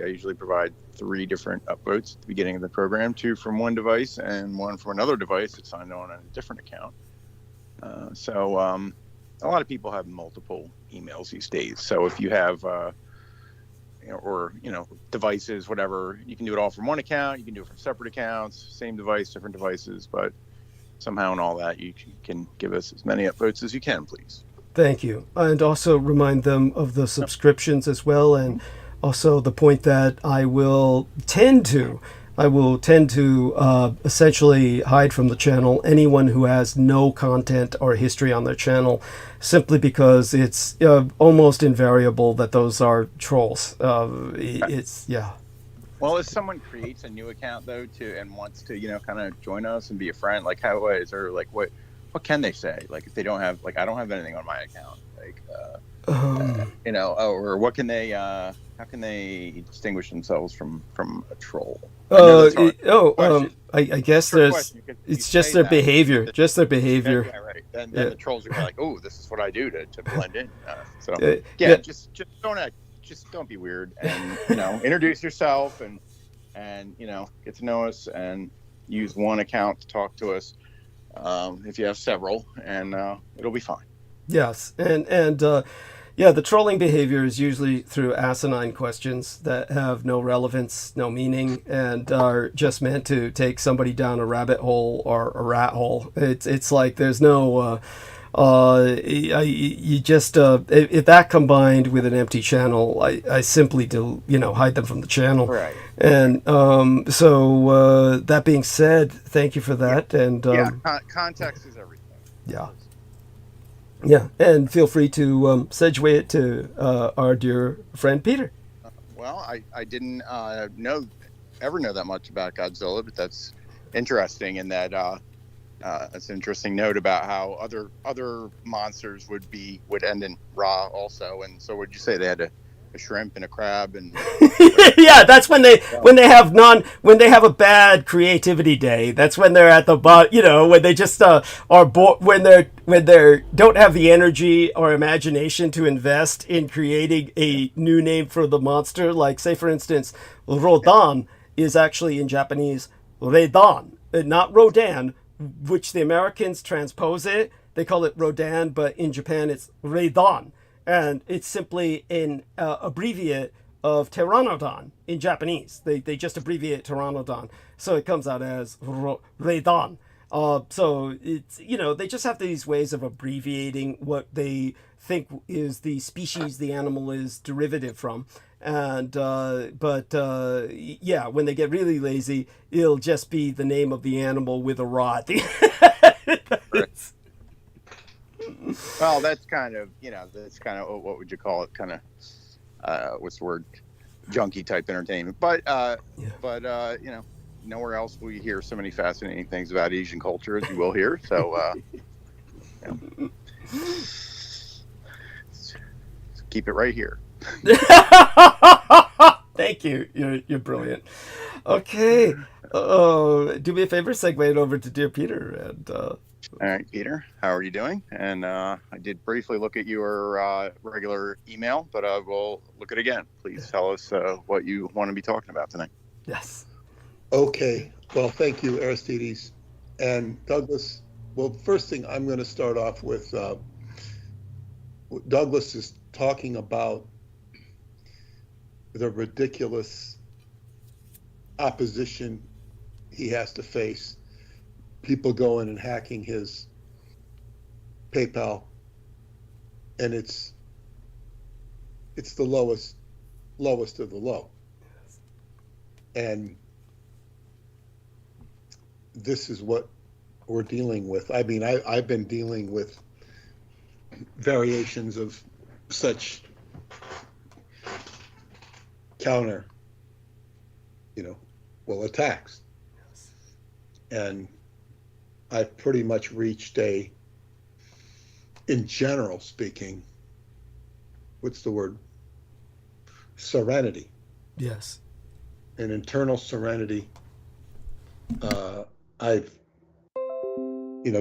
usually provide 3 different upvotes at the beginning of the program, 2 from one device and 1 from another device that's signed on a different account. So a lot of people have multiple emails these days. So if you have, devices, whatever, you can do it all from one account. You can do it from separate accounts, same device, different devices, but somehow in all that, you can give us as many upvotes as you can, please. Thank you. And also remind them of the subscriptions as well, and also the point that I will tend to essentially hide from the channel anyone who has no content or history on their channel, simply because it's almost invariable that those are trolls. Well, if someone creates a new account though and wants to kind of join us and be a friend, like how is there, like what can they say? Like if they don't have, like I don't have anything on my account, like or what can they how can they distinguish themselves from a troll? I guess it's just their behavior. Just their behavior. Yeah, right. Then the trolls are like, oh, this is what I do to blend in. Just don't be weird, and introduce yourself and get to know us, and use one account to talk to us if you have several, and it'll be fine. Yes, and the trolling behavior is usually through asinine questions that have no relevance, no meaning, and are just meant to take somebody down a rabbit hole or a rat hole. It's like there's no you just if that combined with an empty channel, I simply do hide them from the channel. Right. And so that being said, thank you for that. And context is everything. Yeah. Yeah, and feel free to segue it to our dear friend Peter. Well, I didn't ever know that much about Godzilla, but that's interesting. In that that's an interesting note about how other monsters would end in Ra also. And so, would you say they had a shrimp and a crab and? Yeah, that's when they have a bad creativity day. That's when they're at the bottom. When they just are bored, when they don't have the energy or imagination to invest in creating a new name for the monster. Like, say for instance, Rodan is actually in Japanese Redan, not Rodan, which the Americans transpose it. They call it Rodan, but in Japan it's Redan. And it's simply an abbreviate of Pteranodon in Japanese. They just abbreviate Pteranodon. So it comes out as Redan. So it's, they just have these ways of abbreviating what they think is the species the animal is derivative from. And, when they get really lazy, it'll just be the name of the animal with a ra at the end. Well, that's kind of what would you call it? Kind of, what's the word? Junkie type entertainment. But nowhere else will you hear so many fascinating things about Asian culture as you will here. So, keep it right here. Thank you. You're brilliant. Okay. Do me a favor, segue it over to dear Peter. And all right, Peter, how are you doing? And I did briefly look at your regular email, but we'll look at it again. Please tell us what you want to be talking about tonight. Yes. Okay. Well, thank you, Aristides. And Douglas, well, first thing I'm going to start off with, Douglas is talking about the ridiculous opposition he has to face. People going and hacking his PayPal, and it's the lowest of the low. And this is what we're dealing with. I mean, I've been dealing with variations of such counter, attacks. And I've pretty much reached in general speaking, what's the word? Serenity. Yes. An internal serenity. I've,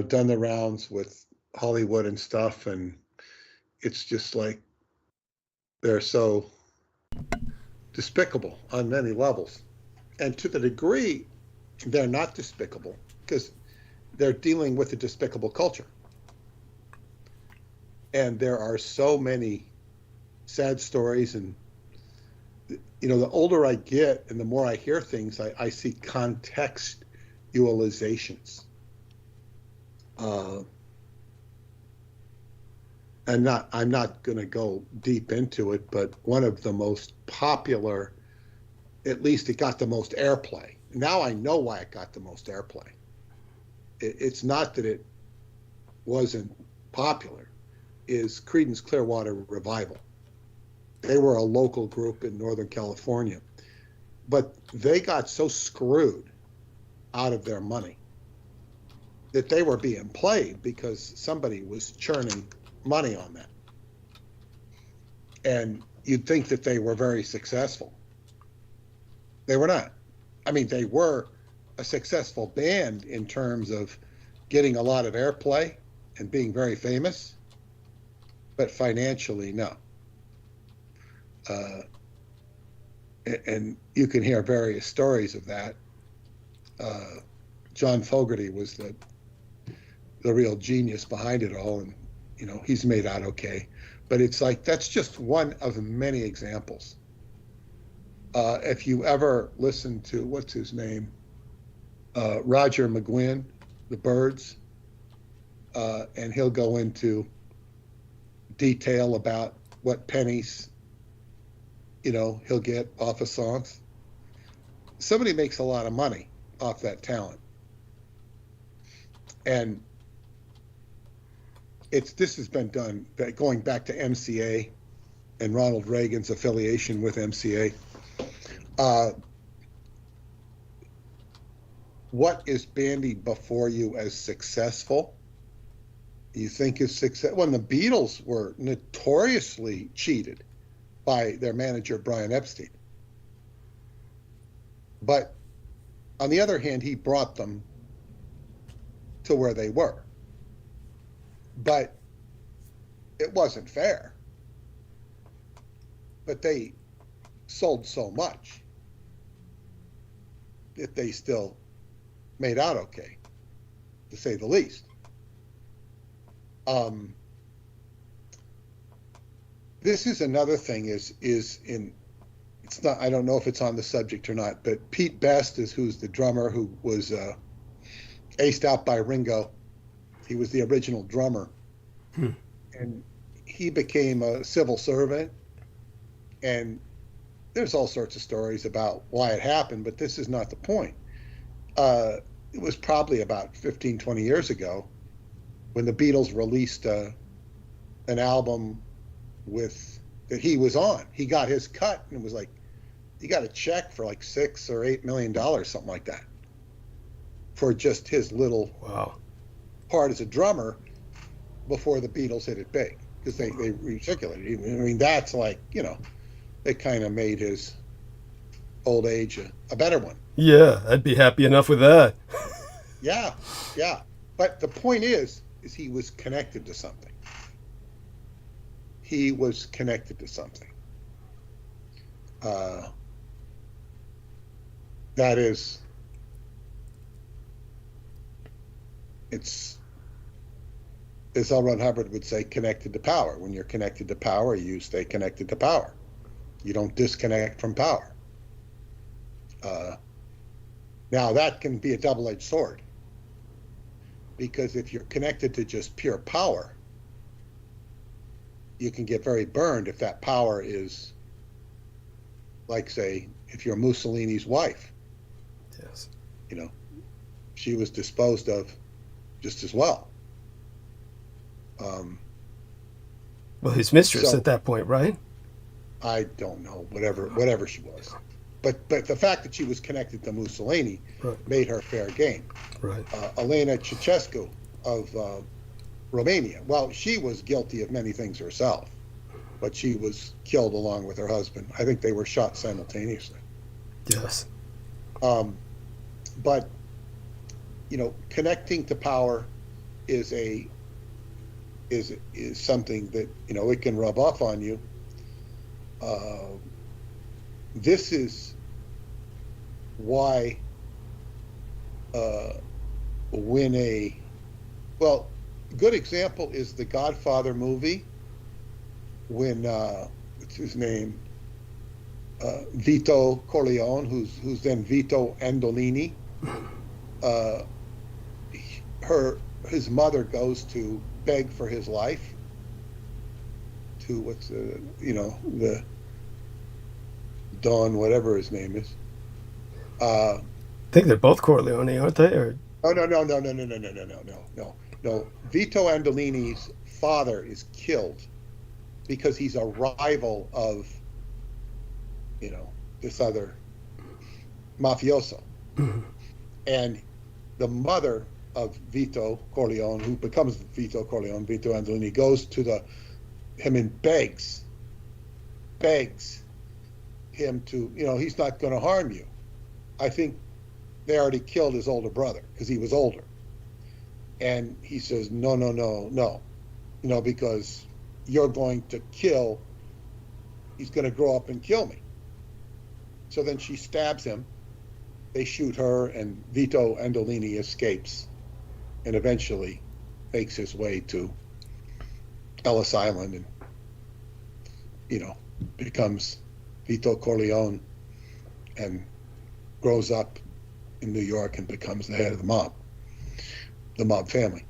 done the rounds with Hollywood and stuff, and it's just like they're so despicable on many levels. And to the degree they're not despicable, because they're dealing with a despicable culture. And there are so many sad stories, and the older I get and the more I hear things, I see contextualizations. I'm not going to go deep into it, but one of the most popular, at least it got the most airplay. Now I know why it got the most airplay. It's not that it wasn't popular, is Creedence Clearwater Revival. They were a local group in Northern California, but they got so screwed out of their money that they were being played because somebody was churning money on that. And you'd think that they were very successful. They were not. I mean, they were a successful band in terms of getting a lot of airplay and being very famous, but financially, no. And you can hear various stories of that. John Fogerty was the real genius behind it all, and he's made out okay. But it's like, that's just one of many examples. If you ever listen to, what's his name, Roger McGuinn, the Byrds, and he'll go into detail about what pennies, he'll get off of songs. Somebody makes a lot of money off that talent. And this has been done going back to MCA and Ronald Reagan's affiliation with MCA. What is bandied before you as successful, you think is success? When the Beatles were notoriously cheated by their manager, Brian Epstein. But on the other hand, he brought them to where they were. But it wasn't fair. But they sold so much that they still made out okay, to say the least. This is another thing it's not, I don't know if it's on the subject or not, but Pete Best who's the drummer who was aced out by Ringo. He was the original drummer. And he became a civil servant, and there's all sorts of stories about why it happened, but this is not the point. It was probably about 15, 20 years ago when the Beatles released an album that he was on. He got his cut, and it was like, he got a check for like $6 or $8 million, something like that, for just his little part as a drummer before the Beatles hit it big, because they recirculated. I mean, that's like, they kind of made his old age a better one. Yeah, I'd be happy enough with that. Yeah. But the point is he was connected to something. He was connected to something. That is, it's, as L. Ron Hubbard would say, connected to power. When you're connected to power, you stay connected to power. You don't disconnect from power. Now, that can be a double-edged sword, because if you're connected to just pure power, you can get very burned if that power is, like, say, if you're Mussolini's wife. Yes. She was disposed of just as well. Well, his mistress at that point, right? I don't know, whatever she was. But the fact that she was connected to Mussolini made her fair game. Right. Elena Ceausescu of Romania. Well, she was guilty of many things herself, but she was killed along with her husband. I think they were shot simultaneously. Yes. But connecting to power is something that it can rub off on you. This is why when a good example is the Godfather movie, when what's his name, Vito Corleone, who's then Vito Andolini, his mother goes to beg for his life to the Don, whatever his name is. I think they're both Corleone, aren't they? Or no. Vito Andolini's father is killed because he's a rival of this other mafioso. And the mother of Vito Corleone, who becomes Vito Corleone, Vito Andolini, goes to him and begs begs him to, he's not going to harm you. I think they already killed his older brother because he was older. And he says, no, because you're going to kill, he's going to grow up and kill me. So then she stabs him. They shoot her, and Vito Andolini escapes and eventually makes his way to Ellis Island and, becomes Vito Corleone and grows up in New York and becomes the head of the mob family.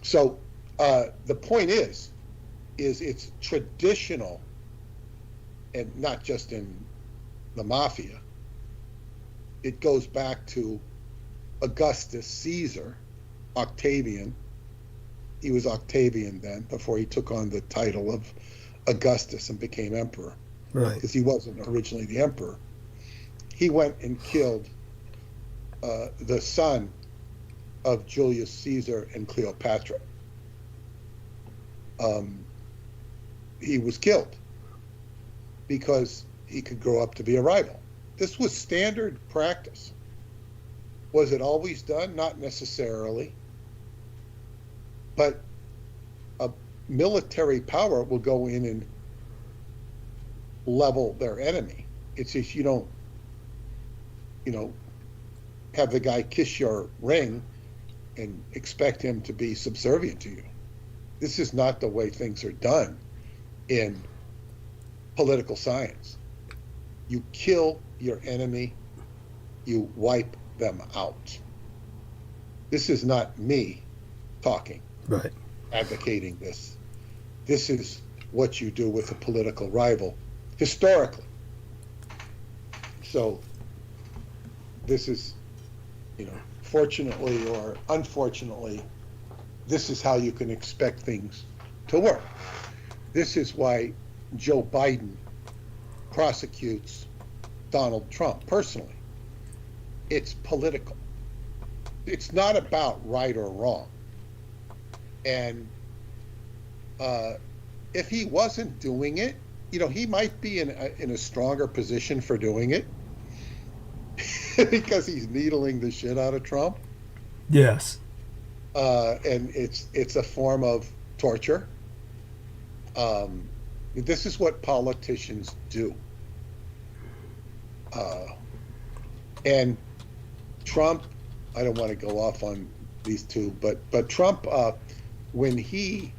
So the point is it's traditional, and not just in the mafia. It goes back to Augustus Caesar, Octavian. He was Octavian then, before he took on the title of Augustus and became emperor. Right. Because he wasn't originally the emperor. He went and killed the son of Julius Caesar and Cleopatra. He was killed because he could grow up to be a rival. This was standard practice. Was it always done? Not necessarily. But a military power will go in and level their enemy. It's just you don't, have the guy kiss your ring and expect him to be subservient to you. This is not the way things are done in political science. You kill your enemy, you wipe them out. This is not me talking, Right. advocating this. This is what you do with a political rival historically. So this is, fortunately or unfortunately, this is how you can expect things to work. This is why Joe Biden prosecutes Donald Trump personally. It's political. It's not about right or wrong. And if he wasn't doing it, he might be in a stronger position for doing it because he's needling the shit out of Trump. Yes. And it's a form of torture. This is what politicians do. And Trump, I don't want to go off on these two, but Trump, when he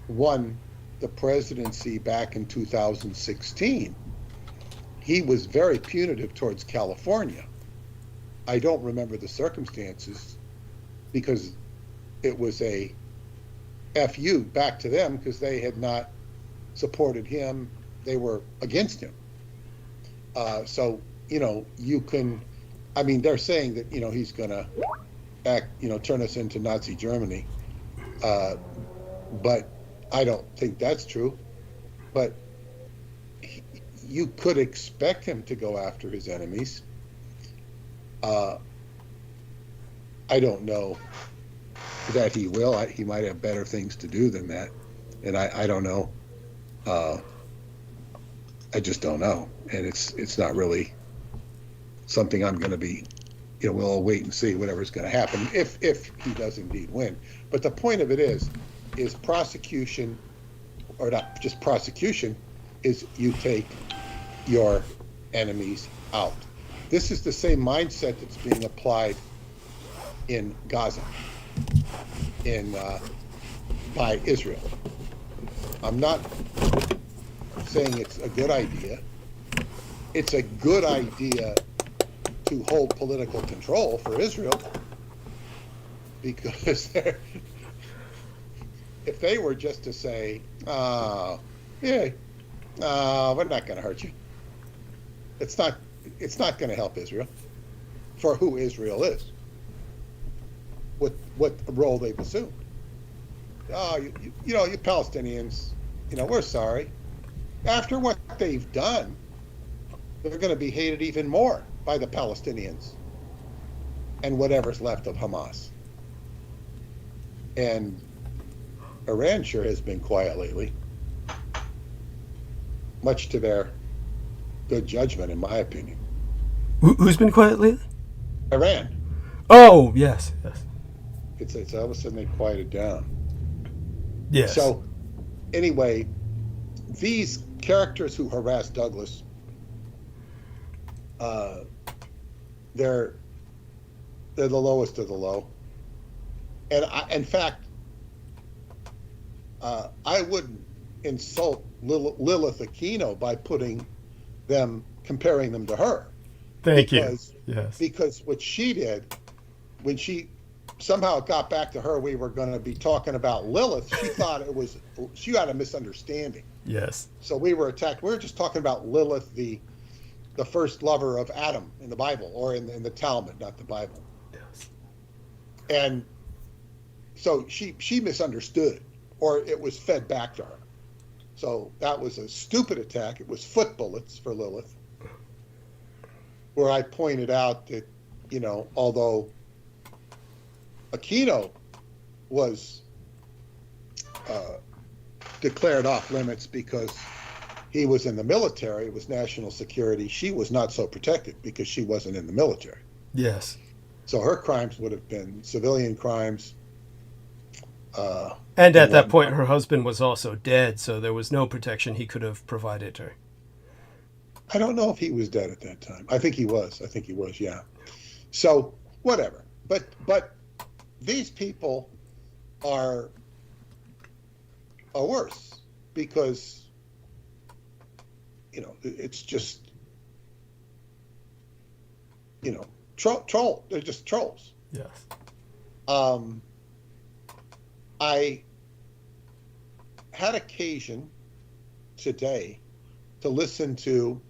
won the presidency back in 2016, he was very punitive towards California. I don't remember the circumstances because it was a FU back to them because they had not supported him. They were against him. So, you can, they're saying that, he's going to act, turn us into Nazi Germany. But I don't think that's true. But you could expect him to go after his enemies. I don't know that he will. He might have better things to do than that. And I don't know. I just don't know. And it's not really something I'm going to be, we'll all wait and see whatever's going to happen if he does indeed win. But the point of it is prosecution, or not just prosecution, is you take your enemies out. This is the same mindset that's being applied in Gaza, by Israel. I'm not saying it's a good idea. It's a good idea to hold political control for Israel, because if they were just to say, we're not going to hurt you, it's not going to help Israel for who Israel is, what role they've assumed. You Palestinians, we're sorry. After what they've done, they're going to be hated even more by the Palestinians and whatever's left of Hamas. And Iran sure has been quiet lately. much to their good judgment, in my opinion. Who's been quiet lately? Iran. Oh, yes. It's all of a sudden they quieted down. Yes. So, anyway, these characters who harass Douglas, they're the lowest of the low. And in fact, I wouldn't insult Lilith Aquino by comparing them to her. Thank you. Yes. Because what she did, when she somehow it got back to her, we were going to be talking about Lilith. She thought she had a misunderstanding. Yes. So we were attacked. We were just talking about Lilith, the first lover of Adam in the Bible, or in the Talmud, not the Bible. Yes. And so she misunderstood, or it was fed back to her. So that was a stupid attack. It was foot bullets for Lilith, where I pointed out that, although Aquino was declared off limits because he was in the military, it was national security, she was not so protected because she wasn't in the military. Yes. So her crimes would have been civilian crimes. And at that point, her husband was also dead, so there was no protection he could have provided her. I don't know if he was dead at that time. I think he was, yeah. So, whatever. But these people are worse because, it's just, troll. They're just trolls. Yes. I had occasion today to listen to,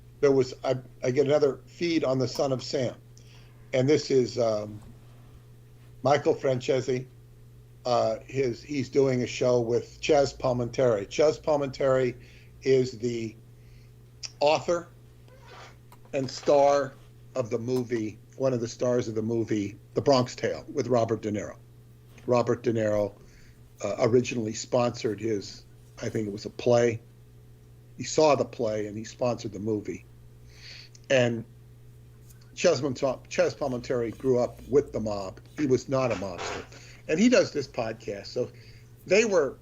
I get another feed on the Son of Sam, and this is Michael Francesi. He's doing a show with Chaz Palminteri. Chaz Palminteri is the author and star of the movie, one of the stars of the movie The Bronx Tale with Robert De Niro. Robert De Niro originally sponsored I think it was a play. He saw the play and he sponsored the movie. And Chaz Palminteri grew up with the mob. He was not a mobster. And he does this podcast. So they were,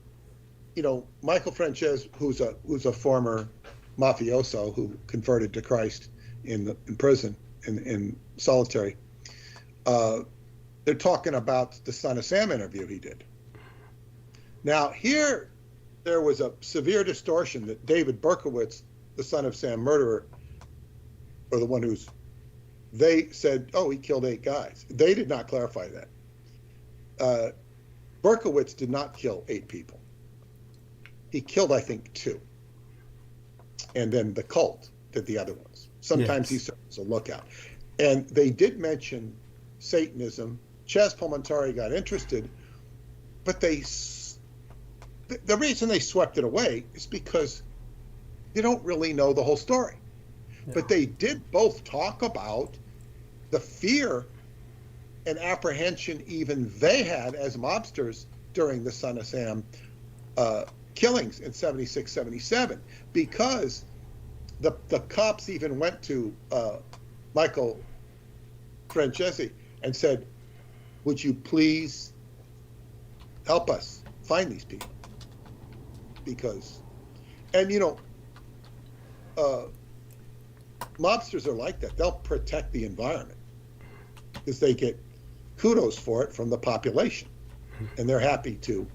Michael Frances, who's a former mafioso who converted to Christ in prison, in solitary. They're talking about the Son of Sam interview he did. Now, here, there was a severe distortion that David Berkowitz, the Son of Sam murderer, or the one they said, he killed 8 guys. They did not clarify that. Berkowitz did not kill 8 people. He killed, I think, 2. And then the cult did the other ones. Sometimes he serves a lookout. And they did mention Satanism. Chaz Palminteri got interested, but the reason they swept it away is because they don't really know the whole story. Yeah. But they did both talk about the fear and apprehension even they had as mobsters during the Son of Sam killings in 76, 77, because the cops even went to Michael Francesi and said, would you please help us find these people? Because, and mobsters are like that. They'll protect the environment because they get kudos for it from the population, and they're happy to,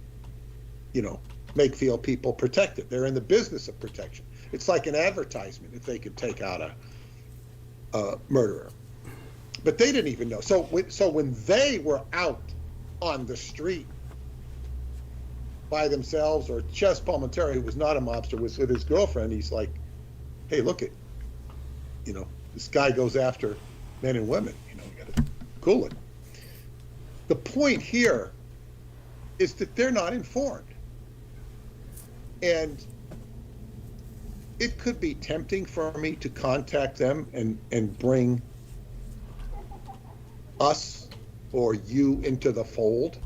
make feel people protected. They're in the business of protection. It's like an advertisement if they could take out a murderer. But they didn't even know. So when they were out on the street by themselves, or Chaz Palminteri, who was not a mobster, was with his girlfriend, he's like, hey, look at, this guy goes after men and women, we got to cool it. The point here is that they're not informed. And it could be tempting for me to contact them and bring us or you into the fold,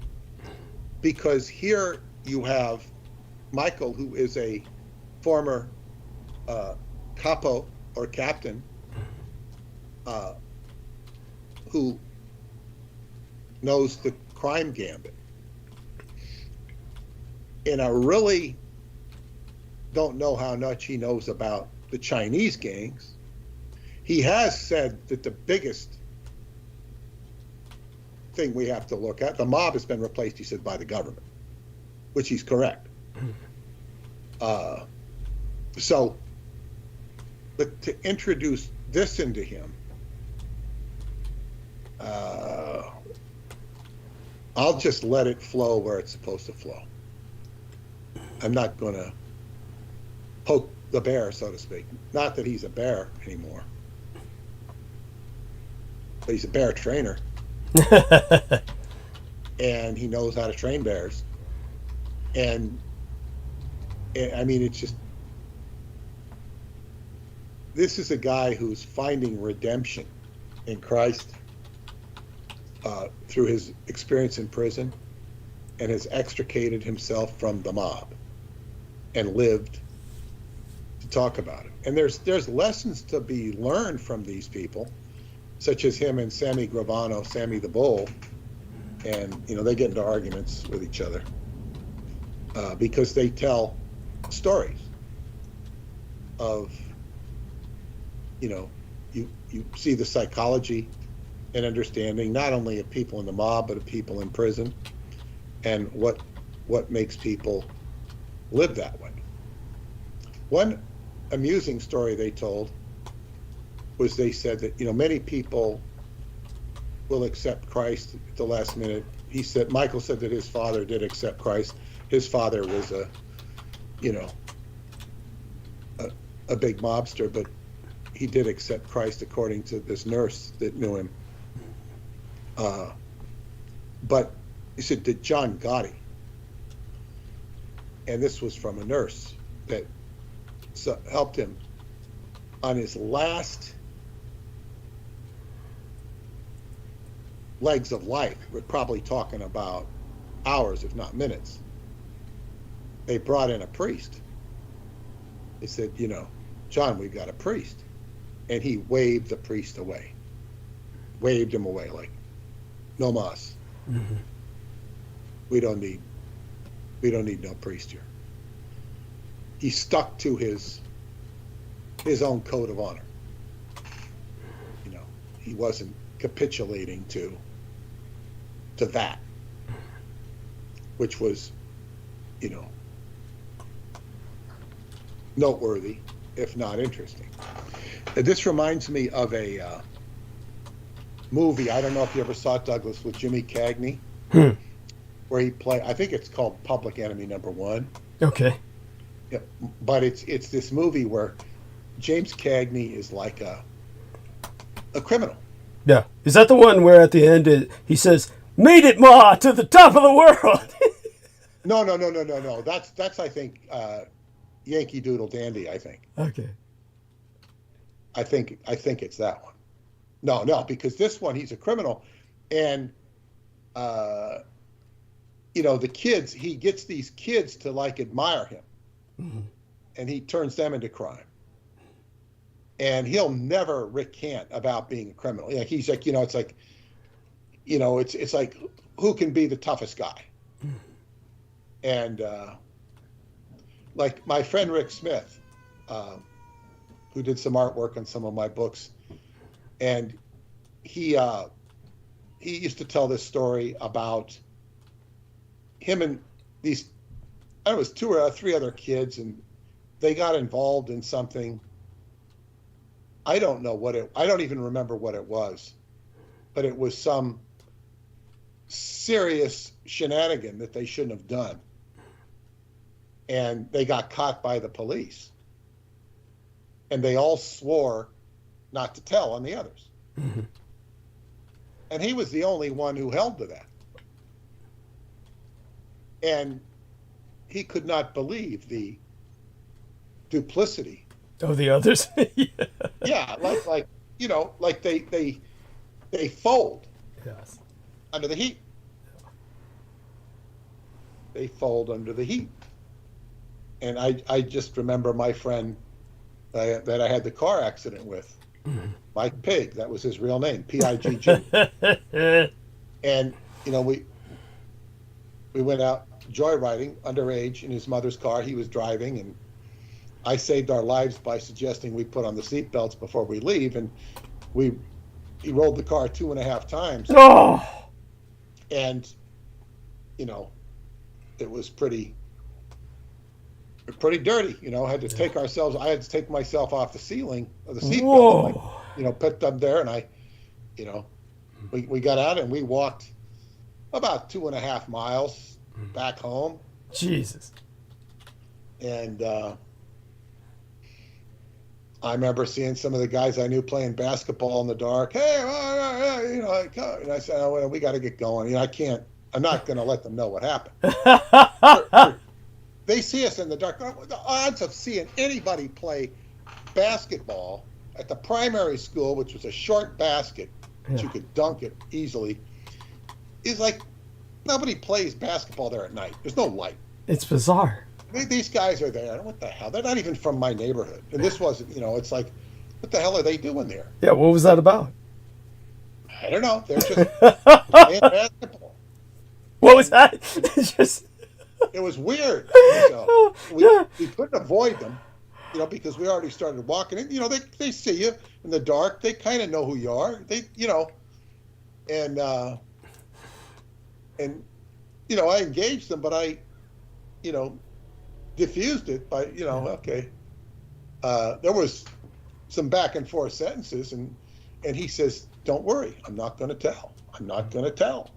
because here you have Michael, who is a former capo or captain who knows the crime gambit. And I really don't know how much he knows about the Chinese gangs. He has said that the biggest thing we have to look at, the mob has been replaced, he said, by the government, which he's correct. But to introduce this into him, I'll just let it flow where it's supposed to flow. I'm not going to poke the bear, so to speak. Not that he's a bear anymore, but he's a bear trainer. And he knows how to train bears. And I mean, it's just, this is a guy who's finding redemption in Christ through his experience in prison, and has extricated himself from the mob and lived to talk about it. And there's lessons to be learned from these people, such as him and Sammy Gravano, Sammy the Bull, and they get into arguments with each other because they tell stories of you see the psychology and understanding not only of people in the mob but of people in prison, and what makes people live that way. One amusing story they told was, they said that many people will accept Christ at the last minute. He said, Michael said that his father did accept Christ. His father was a big mobster, but he did accept Christ according to this nurse that knew him. But he said that John Gotti, and this was from a nurse that helped him on his last legs of life. We're probably talking about hours, if not minutes. They brought in a priest. They said, John, we've got a priest. And he waved the priest away. Waved him away, like, no mas. Mm-hmm. We don't need no priest here. He stuck to his own code of honor. He wasn't capitulating to that, which was, noteworthy, if not interesting. This reminds me of a movie. I don't know if you ever saw it, Douglas, with Jimmy Cagney, where he played, I think it's called Public Enemy #1. Okay. Yeah, but it's this movie where James Cagney is like a criminal. Yeah. Is that the one where at the end he says, "Made it, Ma, to the top of the world"? No. That's I think Yankee Doodle Dandy, I think. Okay. I think it's that one. No, because this one, he's a criminal, and the kids, he gets these kids to like admire him, mm-hmm. and he turns them into crime. And he'll never recant about being a criminal. He's like, it's like, it's like, who can be the toughest guy? Mm-hmm. And like my friend Rick Smith, who did some artwork on some of my books, and he used to tell this story about him and these, I don't know, it was 2 or 3 other kids, and they got involved in something. I don't even remember what it was, but it was some serious shenanigan that they shouldn't have done. And they got caught by the police. And they all swore not to tell on the others. Mm-hmm. And he was the only one who held to that. And he could not believe the duplicity of the others. Yeah, like they fold. Yes. Under the heat. They fold under the heat. And I just remember my friend that I had the car accident with. Mike Pig, that was his real name, P-I-G-G. And, you know, we went out joyriding underage in his mother's car. He was driving, and I saved our lives by suggesting we put on the seatbelts before we leave. And he rolled the car 2.5 times. Oh. And, you know, it was pretty dirty. You know, I had to take myself off the ceiling of the seatbelt. You know, put them there, and you know, we got out and we walked about 2.5 miles back home. Jesus. And I remember seeing some of the guys I knew playing basketball in the dark. Hey, you know, and I said, oh, well, we got to get going. You know, I'm not going to let them know what happened. They see us in the dark. The odds of seeing anybody play basketball at the primary school, which was a short basket that you could dunk it easily, is like nobody plays basketball there at night. There's no light. It's bizarre. These guys are there. What the hell? They're not even from my neighborhood. And this wasn't, you know, it's like, what the hell are they doing there? Yeah, what was that about? I don't know. They're just playing basketball. What was that? It was weird. So we couldn't avoid them, you know, because we already started walking in. You know, they see you in the dark. They kind of know who you are. They, you know, and you know, I engaged them, but I, you know, diffused it by, you know, okay. There was some back and forth sentences, and he says, "Don't worry, I'm not going to tell. I'm not going to tell.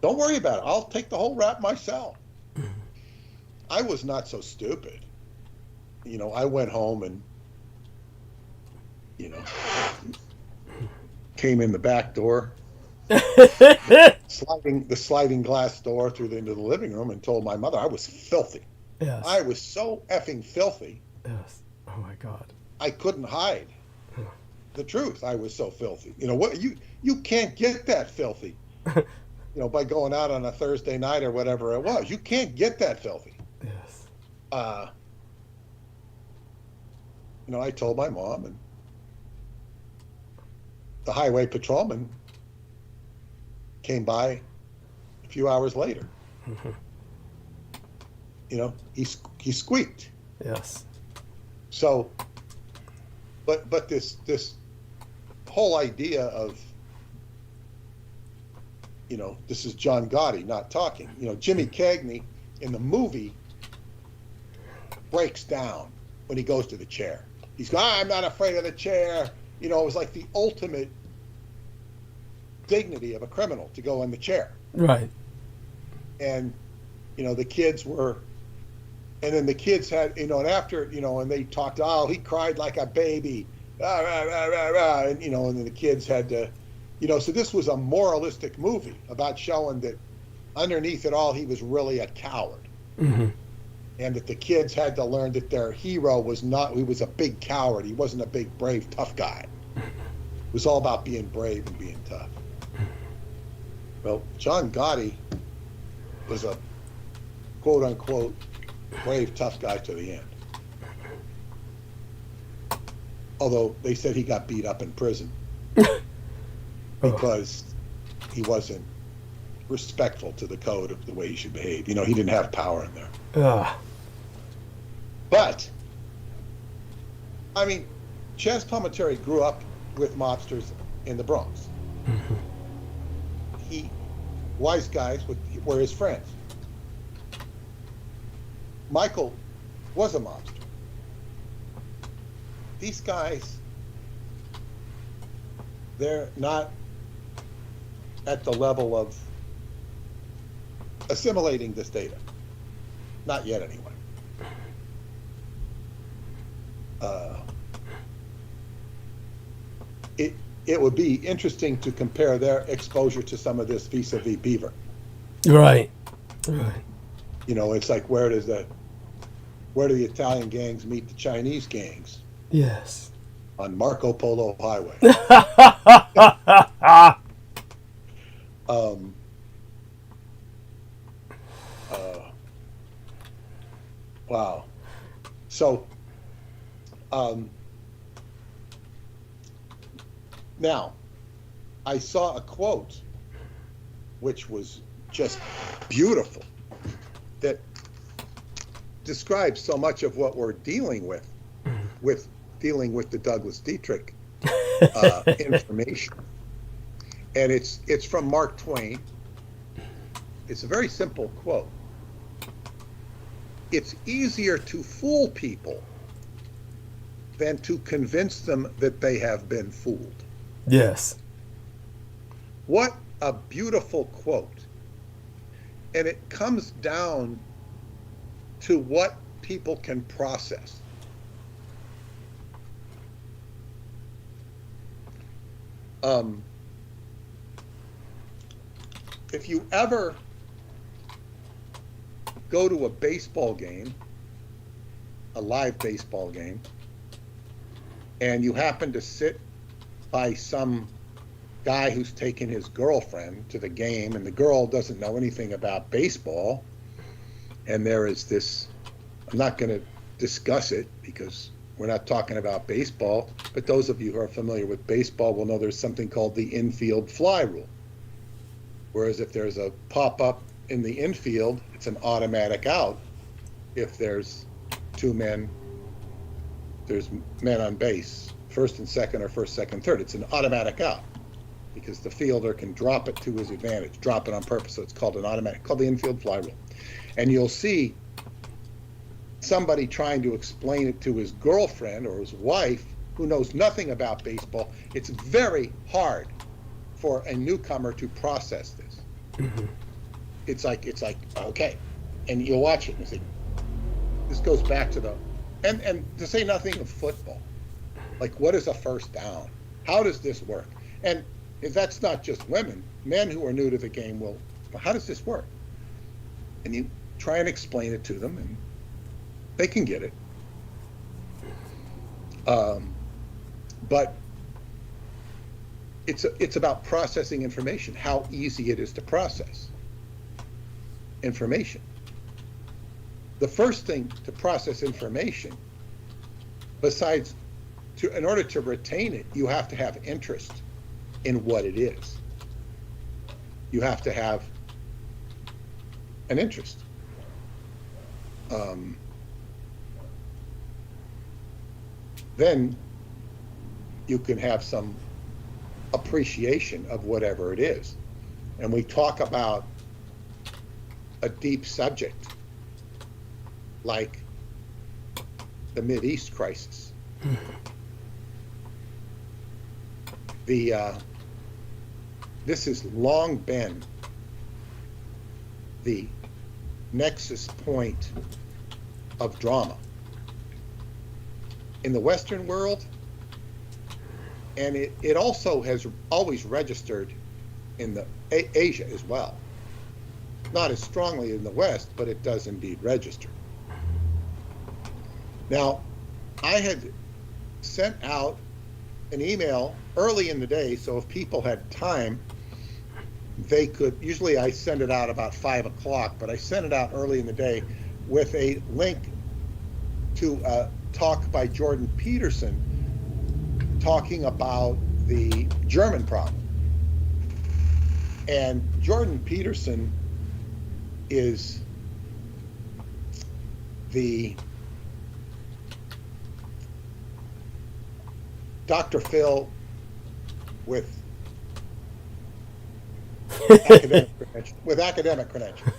Don't worry about it. I'll take the whole rap myself." I was not so stupid. You know, I went home and, you know, came in the back door, the sliding glass door into the living room, and told my mother I was filthy. Yes. I was so effing filthy. Yes. Oh my God. I couldn't hide the truth. I was so filthy. You know what? You can't get that filthy. You know, by going out on a Thursday night or whatever it was. You can't get that filthy. Yes. You know, I told my mom, and the highway patrolman came by a few hours later. You know, he squeaked. Yes. So, but this whole idea of, you know, this is John Gotti not talking. You know, Jimmy Cagney in the movie breaks down when he goes to the chair. He's going, I'm not afraid of the chair. You know, it was like the ultimate dignity of a criminal to go in the chair. Right. And, you know, the kids were, and then the kids had, you know, and after, you know, and they talked, oh, he cried like a baby. And, you know, and then the kids had to, you know, so this was a moralistic movie about showing that underneath it all, he was really a coward. And that the kids had to learn that their hero was not, he was a big coward. He wasn't a big, brave, tough guy. It was all about being brave and being tough. Well, John Gotti was a quote unquote brave, tough guy to the end. Although they said he got beat up in prison because he wasn't respectful to the code of the way he should behave. You know, he didn't have power in there. But, I mean, Chaz Palminteri grew up with mobsters in the Bronx. Wise guys were his friends. Michael was a mobster. These guys, they're not at the level of assimilating this data. Not yet, anyway. It would be interesting to compare their exposure to some of this vis-a-vis Beaver. Right. You know, it's like where do the Italian gangs meet the Chinese gangs? Yes. On Marco Polo Highway. Wow. So, Now, I saw a quote which was just beautiful that describes so much of what we're dealing with dealing with the Douglas Dietrich information. And it's from Mark Twain. It's a very simple quote. It's easier to fool people than to convince them that they have been fooled. Yes. What a beautiful quote. And it comes down to what people can process. If you ever go to a baseball game, a live baseball game, and you happen to sit by some guy who's taken his girlfriend to the game, and the girl doesn't know anything about baseball, and there is this, I'm not going to discuss it because we're not talking about baseball, but those of you who are familiar with baseball will know there's something called the infield fly rule. Whereas if there's a pop-up in the infield, it's an automatic out. If there's two men, there's men on base, first and second or first, second, third. It's an automatic out because the fielder can drop it to his advantage, drop it on purpose. So it's called an automatic, called the infield fly rule. And you'll see somebody trying to explain it to his girlfriend or his wife who knows nothing about baseball. It's very hard for a newcomer to process this. Mm-hmm. It's like, okay. And you'll watch it and you think, this goes back to the, and to say nothing of football. Like, what is a first down? How does this work? And if that's not just women, men who are new to the game will, well, how does this work? And you try and explain it to them and they can get it. But it's about processing information, how easy it is to process information. The first thing to process information, besides in order to retain it, you have to have interest in what it is. You have to have an interest. Then you can have some appreciation of whatever it is. And we talk about a deep subject like the Mideast crisis. This has long been the nexus point of drama in the Western world, and it also has always registered in the Asia as well. Not as strongly in the West, but it does indeed register. Now, I had sent out an email early in the day, so if people had time, they could, usually I send it out about 5 o'clock, but I sent it out early in the day with a link to a talk by Jordan Peterson talking about the German problem. And Jordan Peterson is the Dr. Phil with academic credentials.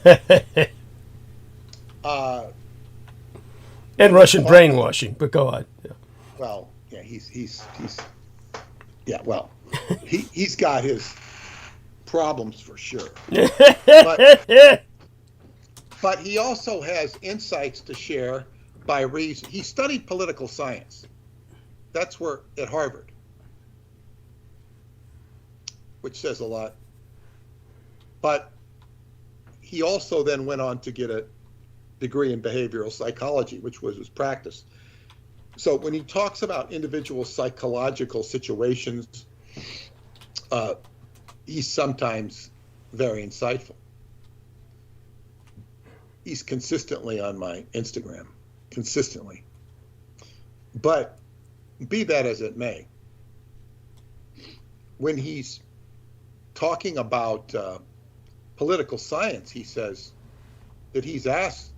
And Russian brainwashing, but go on. Yeah. Well, yeah, he's well, he's got his problems for sure. But he also has insights to share by reason. He studied political science. That's where at Harvard, which says a lot. But he also then went on to get a degree in behavioral psychology, which was his practice. So when he talks about individual psychological situations, he's sometimes very insightful. He's consistently on my Instagram, consistently. But be that as it may, when he's talking about political science, he says that he's asked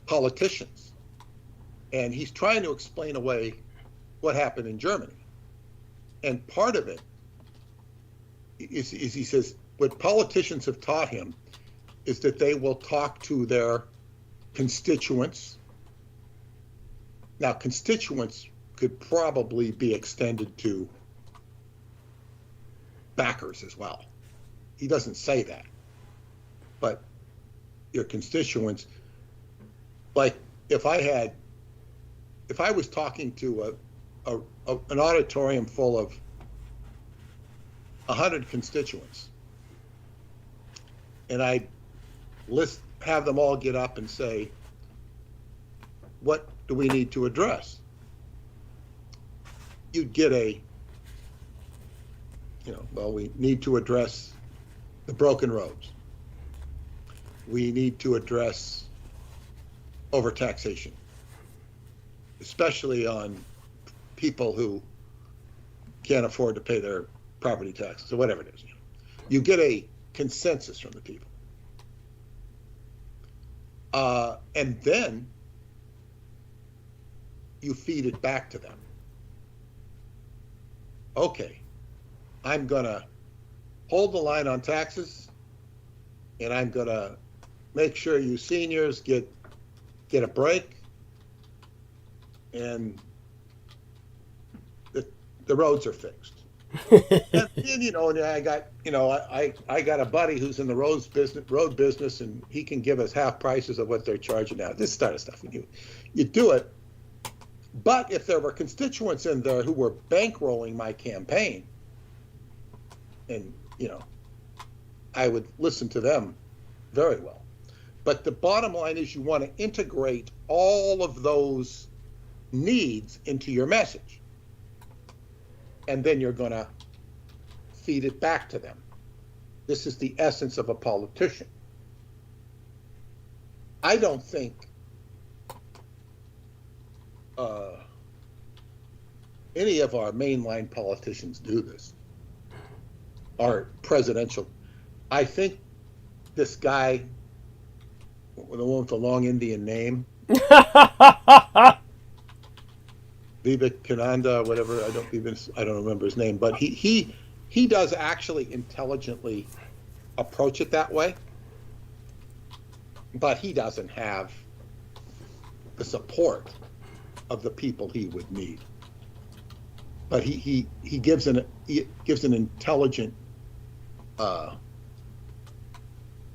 politicians, and he's trying to explain away what happened in Germany. And part of it is he says, what politicians have taught him is that they will talk to their constituents. Now, constituents could probably be extended to backers as well. He doesn't say that, but your constituents, like if I was talking to an auditorium full of 100 constituents, and I have them all get up and say, what do we need to address? You'd get well, we need to address the broken roads. We need to address overtaxation, especially on people who can't afford to pay their property taxes or whatever it is. You get a consensus from the people. And then you feed it back to them. Okay, I'm going to hold the line on taxes, and I'm going to make sure you seniors get a break, and the roads are fixed. and I got a buddy who's in the road business, and he can give us half prices of what they're charging now. This sort of stuff. You do it. But if there were constituents in there who were bankrolling my campaign, and I would listen to them very well. But the bottom line is you want to integrate all of those needs into your message. And then you're going to feed it back to them. This is the essence of a politician. I don't think any of our mainline politicians do this. Our presidential. I think this guy, the one with the long Indian name, Vivekananda, whatever, I don't remember his name, but he does actually intelligently approach it that way, but he doesn't have the support of the people he would need. But he gives an intelligent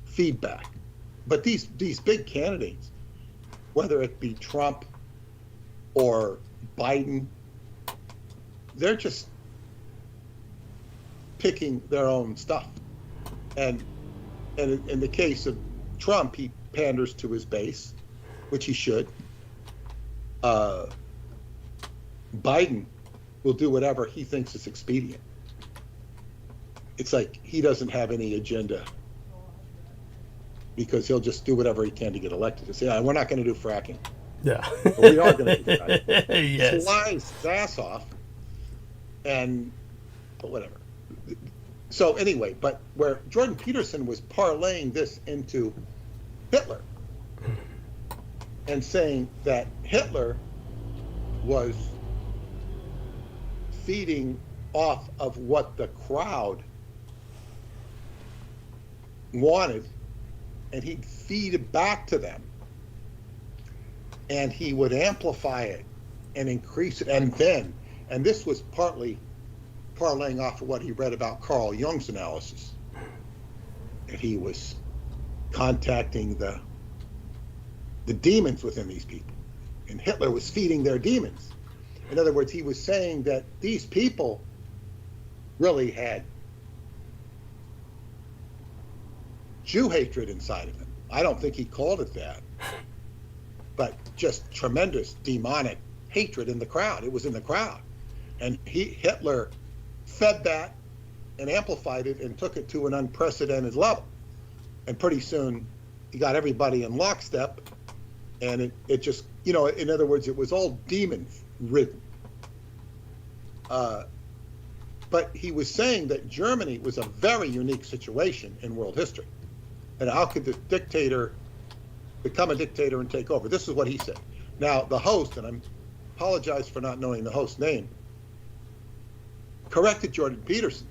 feedback. But these big candidates, whether it be Trump or Biden, they're just picking their own stuff. And in the case of Trump, he panders to his base, which he should. Biden will do whatever he thinks is expedient. It's like he doesn't have any agenda because he'll just do whatever he can to get elected. To say, we're not going to do fracking. Yeah. But we are going to do fracking. Yes. Flies his ass off, but whatever. So anyway, but where Jordan Peterson was parlaying this into Hitler and saying that Hitler was feeding off of what the crowd wanted, and he'd feed it back to them, and he would amplify it and increase it, and this was partly parlaying off of what he read about Carl Jung's analysis, that he was contacting the demons within these people, and Hitler was feeding their demons. In other words, he was saying that these people really had Jew hatred inside of them. I don't think he called it that, but just tremendous demonic hatred in the crowd. It was in the crowd. And Hitler fed that and amplified it and took it to an unprecedented level. And pretty soon he got everybody in lockstep, and it just, in other words, it was all demon ridden. But he was saying that Germany was a very unique situation in world history. And how could the dictator become a dictator and take over? This is what he said. Now, the host, and I apologize for not knowing the host's name, corrected Jordan Peterson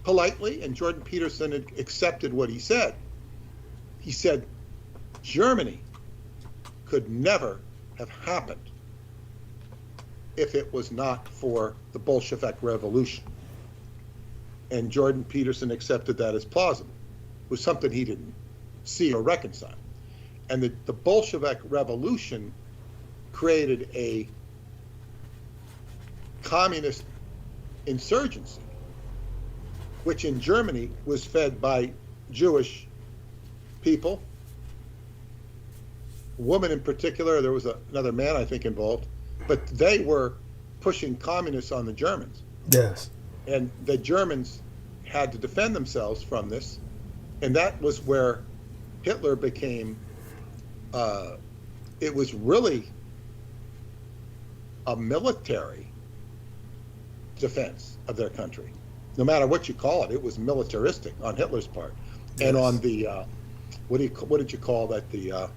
politely, and Jordan Peterson had accepted what he said. He said, Germany could never have happened if it was not for the Bolshevik Revolution. And Jordan Peterson accepted that as plausible. It was something he didn't see or reconcile. And the Bolshevik Revolution created a communist insurgency, which in Germany was fed by Jewish people, women in particular. There was another man, I think, involved, but they were pushing communists on the Germans. Yes. And the Germans had to defend themselves from this. And that was where Hitler became, it was really a military defense of their country. No matter what you call it, it was militaristic on Hitler's part. Yes. And on the, what did you call that? The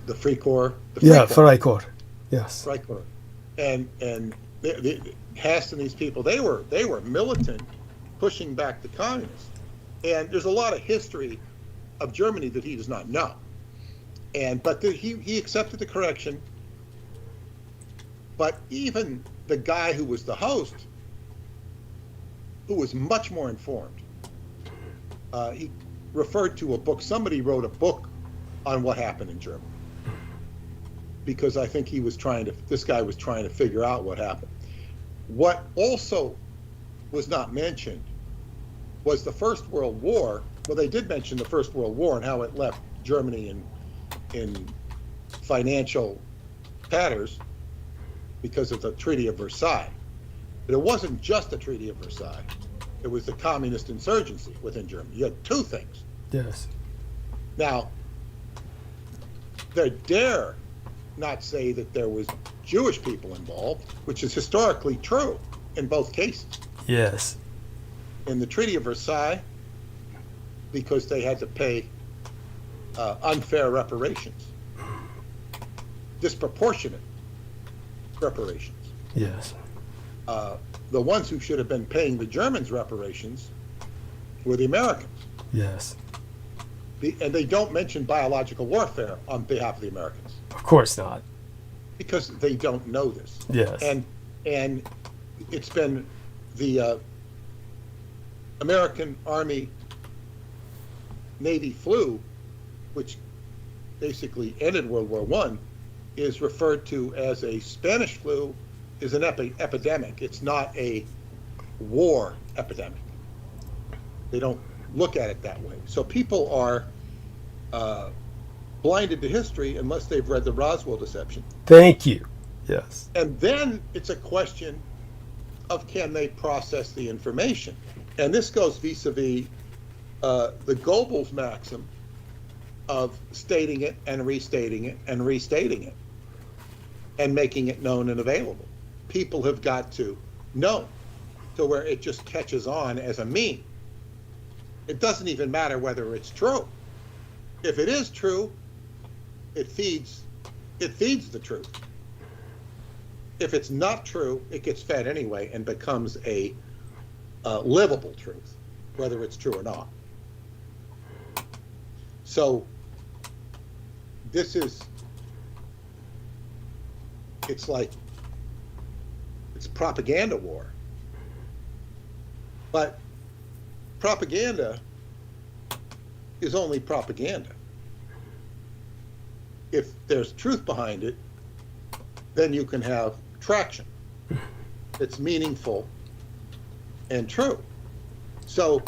Freikorps? Freikorps. Yes. Freikorps. And the Hess and these people, they were militant, pushing back the communists. And there's a lot of history of Germany that he does not know. But he accepted the correction. But even the guy who was the host, who was much more informed, he referred to a book. Somebody wrote a book on what happened in Germany, because I think this guy was trying to figure out what happened. What also was not mentioned was the First World War. Well, they did mention the First World War and how it left Germany in financial tatters because of the Treaty of Versailles. But it wasn't just the Treaty of Versailles. It was the communist insurgency within Germany. You had two things. Yes. Now, they dare not say that there was Jewish people involved, which is historically true in both cases. Yes. In the Treaty of Versailles, because they had to pay unfair reparations, disproportionate reparations. Yes. The ones who should have been paying the Germans reparations were the Americans. Yes. And they don't mention biological warfare on behalf of the Americans. Of course not. Because they don't know this. Yes. And it's been the American Army Navy flu, which basically ended World War I, is referred to as a Spanish flu, is an epidemic. It's not a war epidemic. They don't look at it that way. So people are blinded to history unless they've read the Roswell deception. Thank you. Yes. And then it's a question of, can they process the information? And this goes vis-a-vis the Goebbels maxim of stating it and restating it and restating it and making it known and available. People have got to know to where it just catches on as a meme. It doesn't even matter whether it's true. If it is true, it feeds the truth. If it's not true, it gets fed anyway and becomes a livable truth, whether it's true or not. So it's propaganda war. But propaganda is only propaganda. If there's truth behind it, then you can have traction. It's meaningful and true. So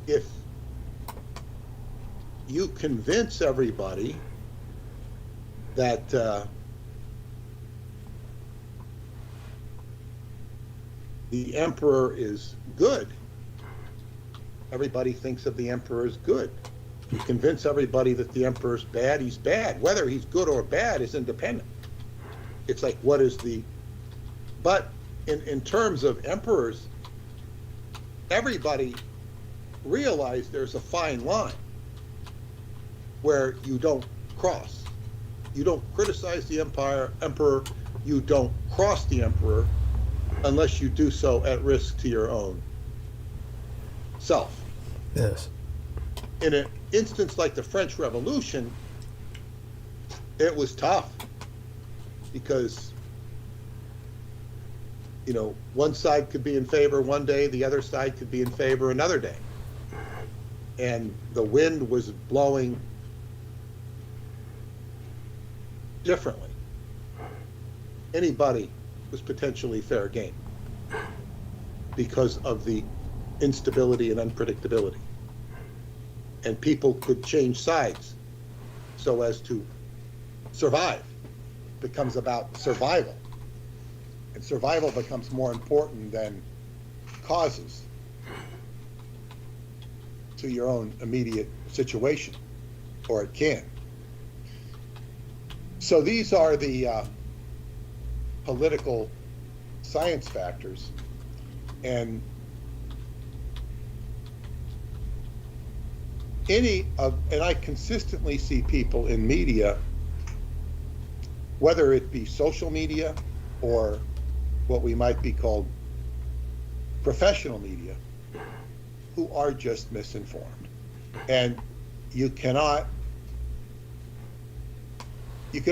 if you convince everybody that the emperor is good, everybody thinks of the emperor as good. You convince everybody that the emperor's bad, he's bad. Whether he's good or bad is independent. It's like, what is the But in terms of emperors, everybody realized there's a fine line where you don't cross. You don't criticize the emperor, you don't cross the emperor unless you do so at risk to your own self. Yes. In an instance like the French Revolution, it was tough because, you know, one side could be in favor one day, the other side could be in favor another day. And the wind was blowing differently. Anybody was potentially fair game because of the instability and unpredictability. And people could change sides so as to survive. It becomes about survival. And survival becomes more important than causes to your own immediate situation, or it can. So these are the political science factors, and I consistently see people in media, whether it be social media or what we might be called professional media, who are just misinformed. And you can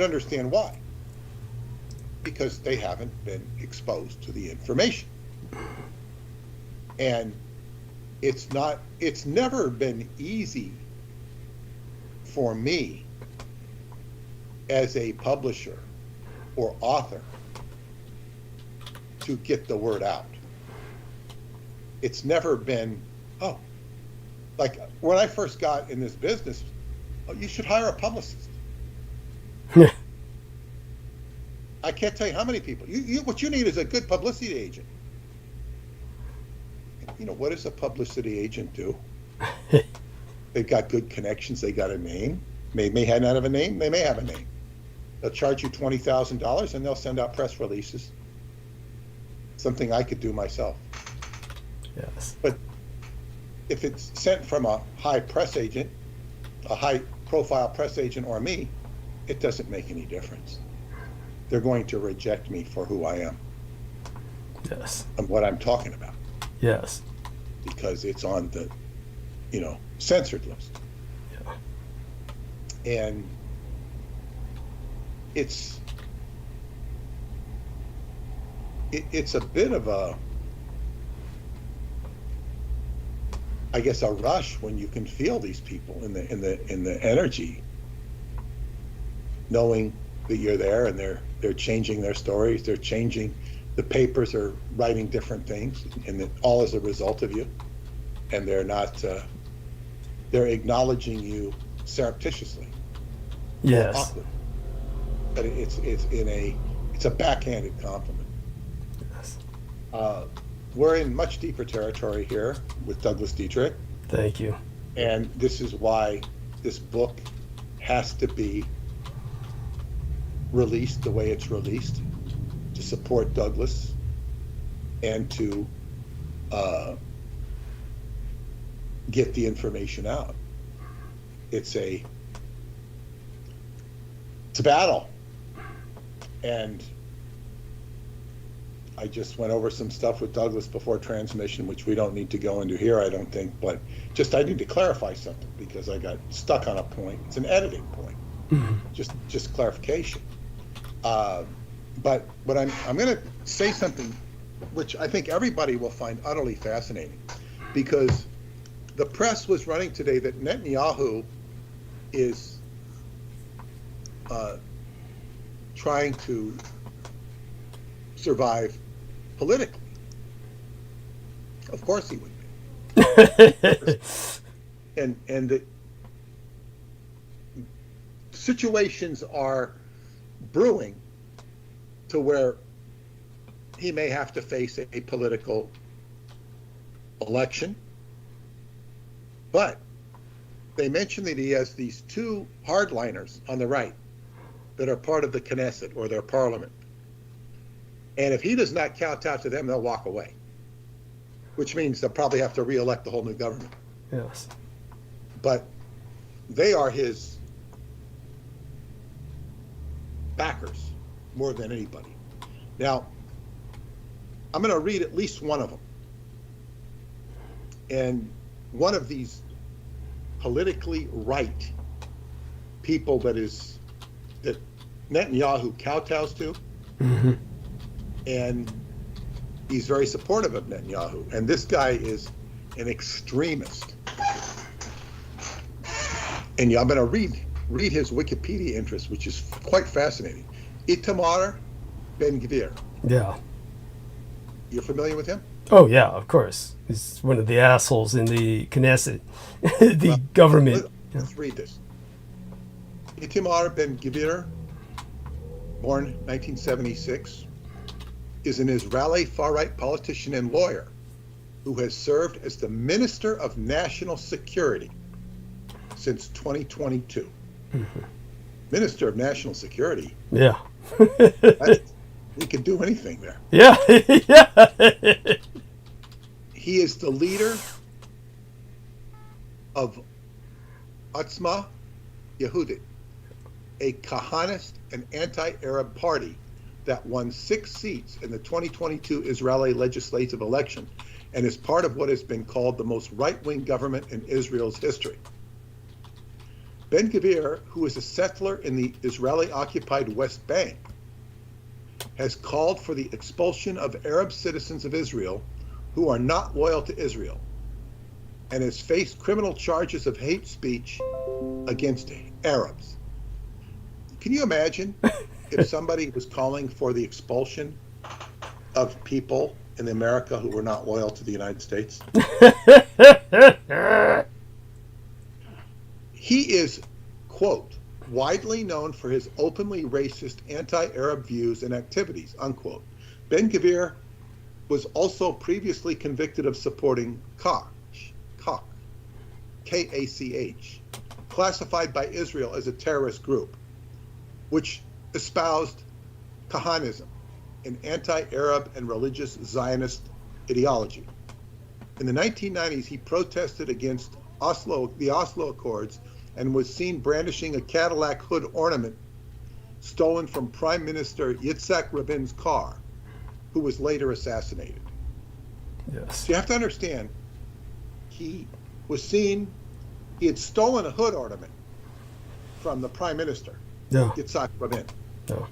understand why. Because they haven't been exposed to the information. And it's never been easy for me as a publisher or author to get the word out. It's never been, like when I first got in this business, you should hire a publicist. I can't tell you how many people. What you need is a good publicity agent. You know, what does a publicity agent do? They've got good connections. They got a name. May not have a name. They may have a name. They'll charge you $20,000 and they'll send out press releases. Something I could do myself. Yes. But if it's sent from a high press agent, a high profile press agent, or me, it doesn't make any difference. They're going to reject me for who I am. Yes. And what I'm talking about. Yes. Because it's on the, censored list. Yeah. And it's a bit of a, I guess, a rush when you can feel these people in the energy, knowing that you're there and they're changing their stories, they're changing, the papers are writing different things, and that all as a result of you, and they're not, they're acknowledging you surreptitiously. Yes. Awkward. But it's a backhanded compliment. Yes. We're in much deeper territory here with Douglas Dietrich. Thank you. And this is why this book has to be released the way it's released, to support Douglas and to get the information out. It's a battle. And I just went over some stuff with Douglas before transmission, which we don't need to go into here, I don't think, but just I need to clarify something because I got stuck on a point. It's an editing point. Just clarification. But what I'm going to say something which I think everybody will find utterly fascinating, because the press was running today that Netanyahu is trying to survive politically. Of course he would be. And the situations are brewing to where he may have to face a political election. But they mentioned that he has these two hardliners on the right that are part of the Knesset, or their parliament. And if he does not kowtow to them, they'll walk away, which means they'll probably have to re-elect the whole new government. Yes. But they are his backers more than anybody. Now, I'm going to read at least one of them. And one of these politically right people that Netanyahu kowtows to, Mm-hmm. and he's very supportive of Netanyahu. And this guy is an extremist. And I'm going to read his Wikipedia interest, which is quite fascinating. Itamar Ben-Gvir. Yeah. You're familiar with him? Oh, yeah, of course. He's one of the assholes in the Knesset, the government. Let's read this. Itamar Ben-Gvir, born 1976, is an Israeli far-right politician and lawyer who has served as the Minister of National Security since 2022. Mm-hmm. Minister of National Security? Yeah. We can do anything there. Yeah. Yeah. He is the leader of Otzma Yehudit, a Kahanist and anti-Arab party that won 6 seats in the 2022 Israeli legislative election and is part of what has been called the most right-wing government in Israel's history. Ben-Gvir, who is a settler in the Israeli-occupied West Bank, has called for the expulsion of Arab citizens of Israel who are not loyal to Israel, and has faced criminal charges of hate speech against Arabs. Can you imagine if somebody was calling for the expulsion of people in America who were not loyal to the United States? He is, quote, widely known for his openly racist anti-Arab views and activities, unquote. Ben-Gvir was also previously convicted of supporting KACH, K-A-C-H, classified by Israel as a terrorist group, which espoused Kahanism, an anti-Arab and religious Zionist ideology. In the 1990s, he protested against the Oslo Accords and was seen brandishing a Cadillac hood ornament stolen from Prime Minister Yitzhak Rabin's car, who was later assassinated. Yes. So you have to understand, he had stolen a hood ornament from the Prime Minister, Yeah. Yitzhak Rabin, Yeah.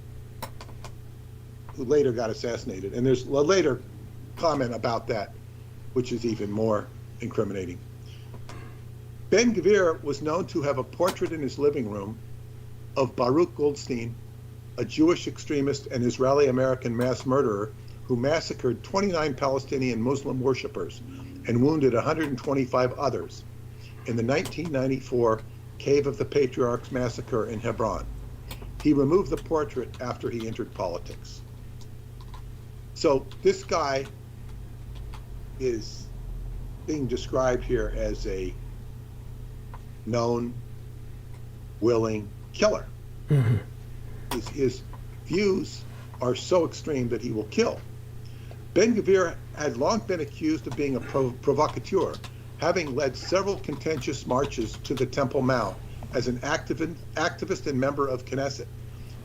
who later got assassinated. And there's a later comment about that, which is even more incriminating. Ben-Gvir was known to have a portrait in his living room of Baruch Goldstein, a Jewish extremist and Israeli-American mass murderer who massacred 29 Palestinian Muslim worshippers and wounded 125 others in the 1994 Cave of the Patriarchs massacre in Hebron. He removed the portrait after he entered politics. So this guy is being described here as a known, willing killer. Mm-hmm. His views are so extreme that he will kill. Ben-Gvir had long been accused of being a provocateur, having led several contentious marches to the Temple Mount as an activist and member of Knesset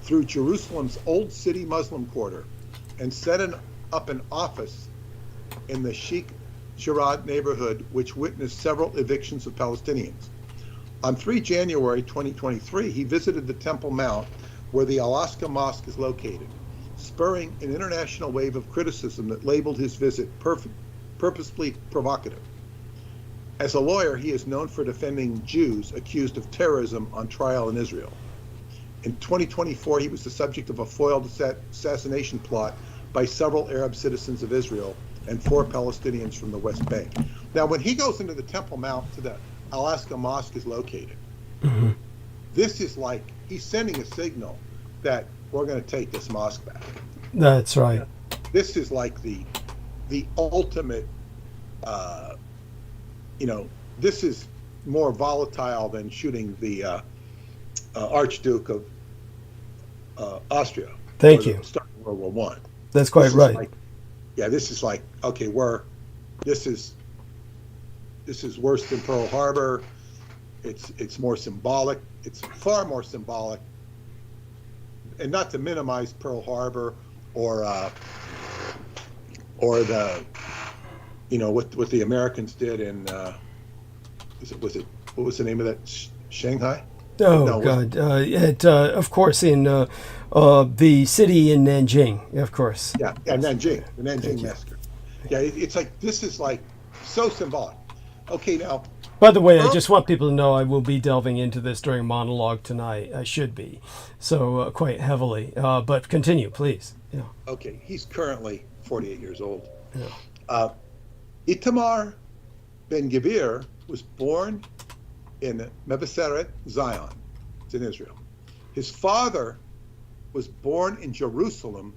through Jerusalem's Old City Muslim Quarter, and set up an office in the Sheikh Jarrah neighborhood, which witnessed several evictions of Palestinians. On 3 January 2023, he visited the Temple Mount, where the Al-Aqsa Mosque is located, spurring an international wave of criticism that labeled his visit purposefully provocative. As a lawyer, he is known for defending Jews accused of terrorism on trial in Israel. In 2024, he was the subject of a foiled assassination plot by several Arab citizens of Israel and 4 Palestinians from the West Bank. Now, when he goes into the Temple Mount to the Al-Aqsa Mosque is located, Mm-hmm. this is like he's sending a signal that we're going to take this mosque back. That's right. This is like the ultimate, this is more volatile than shooting the Archduke of Austria. Thank you. Starting World War I. That's quite right. This is like, okay, this is worse than Pearl Harbor. It's more symbolic. It's far more symbolic. And not to minimize Pearl Harbor or the, what the Americans did in, what was the name of that? Shanghai? Oh, No, God. Of course, in the city in Nanjing, of course. Yeah, Nanjing, the Nanjing massacre. Yeah, it's like, this is like so symbolic. Okay, now. By the way, I just want people to know I will be delving into this during monologue tonight. I should be, so quite heavily. But continue, please. Yeah. Okay, he's currently 48 years old. Yeah. Itamar Ben-Gvir was born in Meditèrranean Zion. It's in Israel. His father was born in Jerusalem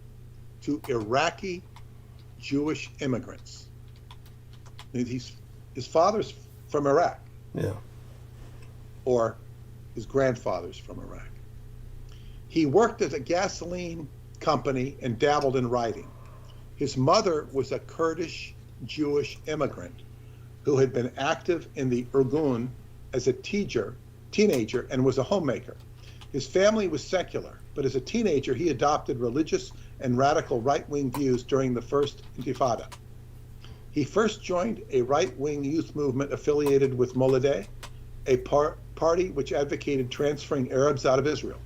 to Iraqi Jewish immigrants. His father's from Iraq. Yeah. Or his grandfather's from Iraq. He worked at a gasoline company and dabbled in writing. His mother was a Kurdish Jewish immigrant who had been active in the Irgun as a teenager and was a homemaker. His family was secular, but as a teenager he adopted religious and radical right-wing views during the First Intifada. He first joined a right-wing youth movement affiliated with Moladeh, a party which advocated transferring Arabs out of Israel,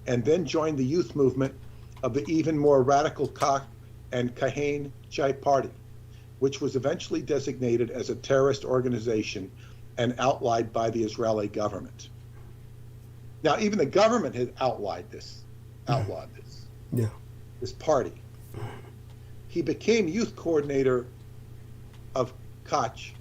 and then joined the youth movement of the even more radical KHAČAR and KHANG party, which was eventually designated as a terrorist organization and outlawed by the Israeli government. Now, even the government had outlawed this, Yeah. this party. He became youth coordinator of KHAČ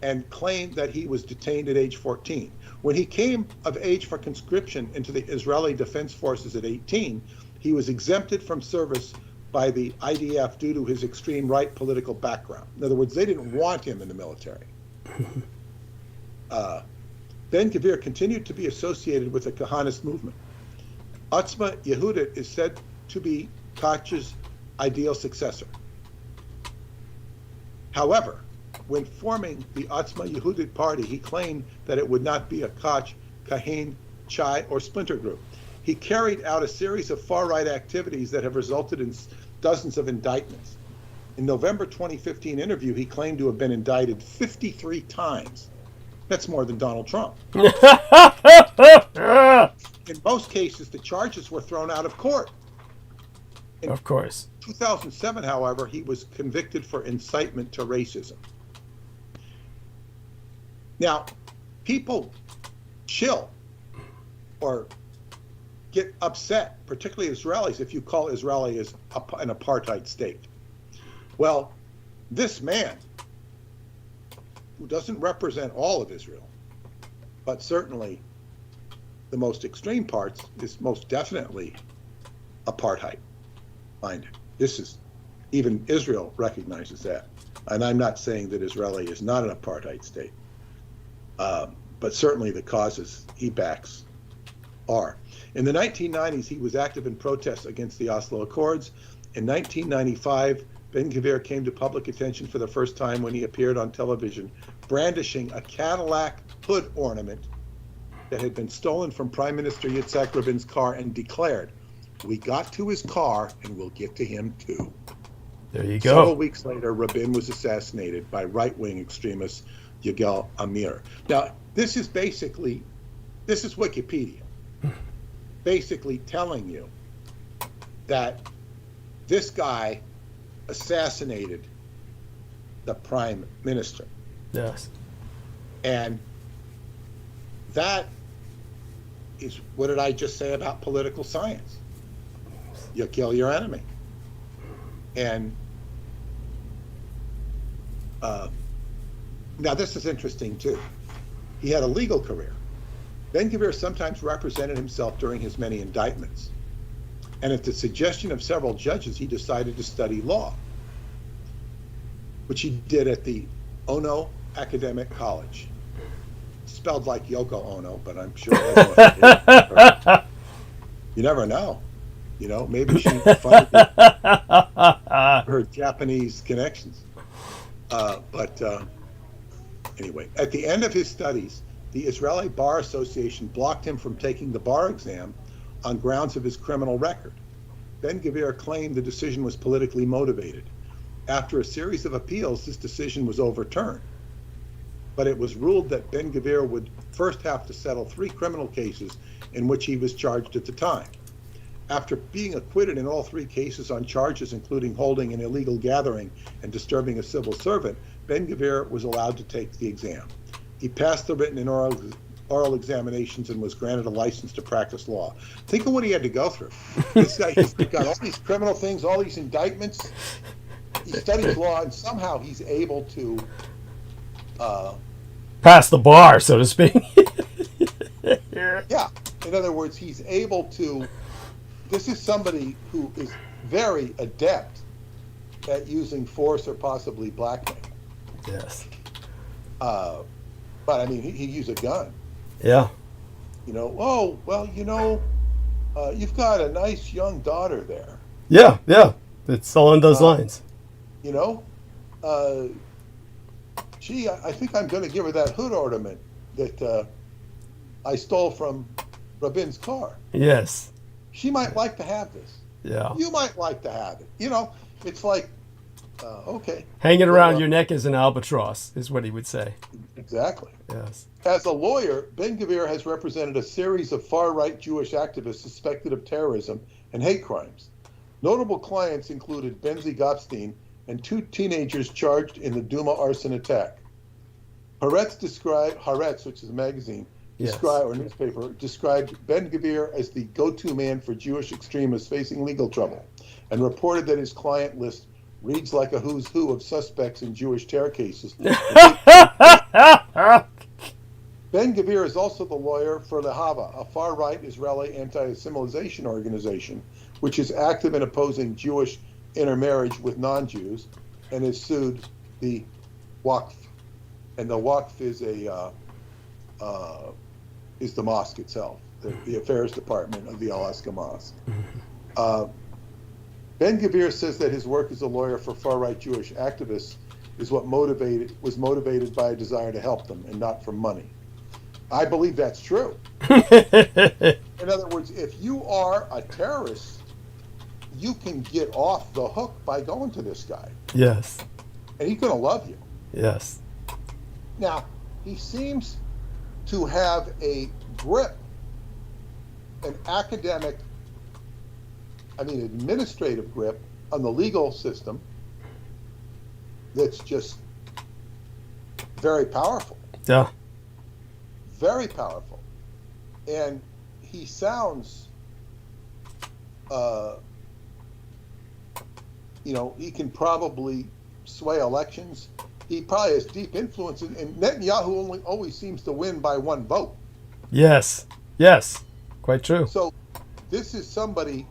and claimed that he was detained at age 14. When he came of age for conscription into the Israeli Defense Forces at 18, he was exempted from service by the IDF due to his extreme right political background. In other words, they didn't want him in the military. Ben-Gvir continued to be associated with the Kahanist movement. Otzma Yehudit is said to be KHAČ's ideal successor. However, when forming the Otzma Yehudit party, he claimed that it would not be a KHAČ, Kahin, Chai, or splinter group. He carried out a series of far-right activities that have resulted in dozens of indictments. In November 2015 interview, he claimed to have been indicted 53 times. That's more than Donald Trump. In most cases, the charges were thrown out of court. Of course. 2007, however, he was convicted for incitement to racism. Now, people chill or get upset, particularly Israelis, if you call Israel as an apartheid state. Well, this man, who doesn't represent all of Israel, but certainly the most extreme parts, is most definitely apartheid. Mind you, this is, even Israel recognizes that. And I'm not saying that Israel is not an apartheid state, but certainly the causes he backs are. In the 1990s, he was active in protests against the Oslo Accords. In 1995, Ben-Gvir came to public attention for the first time when he appeared on television brandishing a Cadillac hood ornament that had been stolen from Prime Minister Yitzhak Rabin's car and declared, "We got to his car and we'll get to him too." There you go. Several weeks later, Rabin was assassinated by right-wing extremist Yigal Amir. Now, this is Wikipedia, basically telling you that this guy assassinated the prime minister. Yes. And that is, what did I just say about political science? You kill your enemy. And now this is interesting too. He had a legal career. Ben-Gvir sometimes represented himself during his many indictments. And at the suggestion of several judges, he decided to study law, which he did at the Ono Academic College. Spelled like Yoko Ono, but I'm sure that's what it is. You never know. You know, maybe she funded her Japanese connections. Anyway, at the end of his studies, the Israeli Bar Association blocked him from taking the bar exam on grounds of his criminal record. Ben-Gvir claimed the decision was politically motivated. After a series of appeals, this decision was overturned. But it was ruled that Ben-Gvir would first have to settle 3 criminal cases in which he was charged at the time. After being acquitted in all 3 cases on charges including holding an illegal gathering and disturbing a civil servant, Ben-Gvir was allowed to take the exam. He passed the written and oral examinations and was granted a license to practice law. Think of what he had to go through. This guy, he's got all these criminal things, all these indictments. He studies law, and somehow he's able to pass the bar, so to speak. Yeah. In other words, he's able to. This is somebody who is very adept at using force or possibly blackmail. Yes. But I mean, he used a gun. Yeah. You know, oh, well, you know, you've got a nice young daughter there. Yeah, yeah. It's along those lines. You know, gee, I think I'm going to give her that hood ornament that I stole from Rabin's car. Yes. She might like to have this. Yeah. You might like to have it. You know, it's like, okay. Hang it around your neck as an albatross, is what he would say. Exactly. Yes. As a lawyer, Ben-Gvir has represented a series of far-right Jewish activists suspected of terrorism and hate crimes. Notable clients included Benzi Gottstein and 2 teenagers charged in the Duma arson attack. Haaretz, which is a magazine, or newspaper, described Ben-Gvir as the go-to man for Jewish extremists facing legal trouble, and reported that his client list reads like a who's who of suspects in Jewish terror cases. Ben-Gvir is also the lawyer for Lehava, a far-right Israeli anti-assimilation organization, which is active in opposing Jewish intermarriage with non-Jews, and has sued the Waqf. And the Waqf is the mosque itself, the affairs department of the Al-Aqsa Mosque. Ben-Gvir says that his work as a lawyer for far-right Jewish activists was motivated by a desire to help them and not from money. I believe that's true. In other words, if you are a terrorist, you can get off the hook by going to this guy. Yes. And he's going to love you. Yes. Now, he seems to have a grip, an administrative grip on the legal system that's just very powerful. Yeah. Very powerful. And he sounds, he can probably sway elections. He probably has deep influence, and Netanyahu always seems to win by 1 vote. Yes. Yes. Quite true. So this is somebody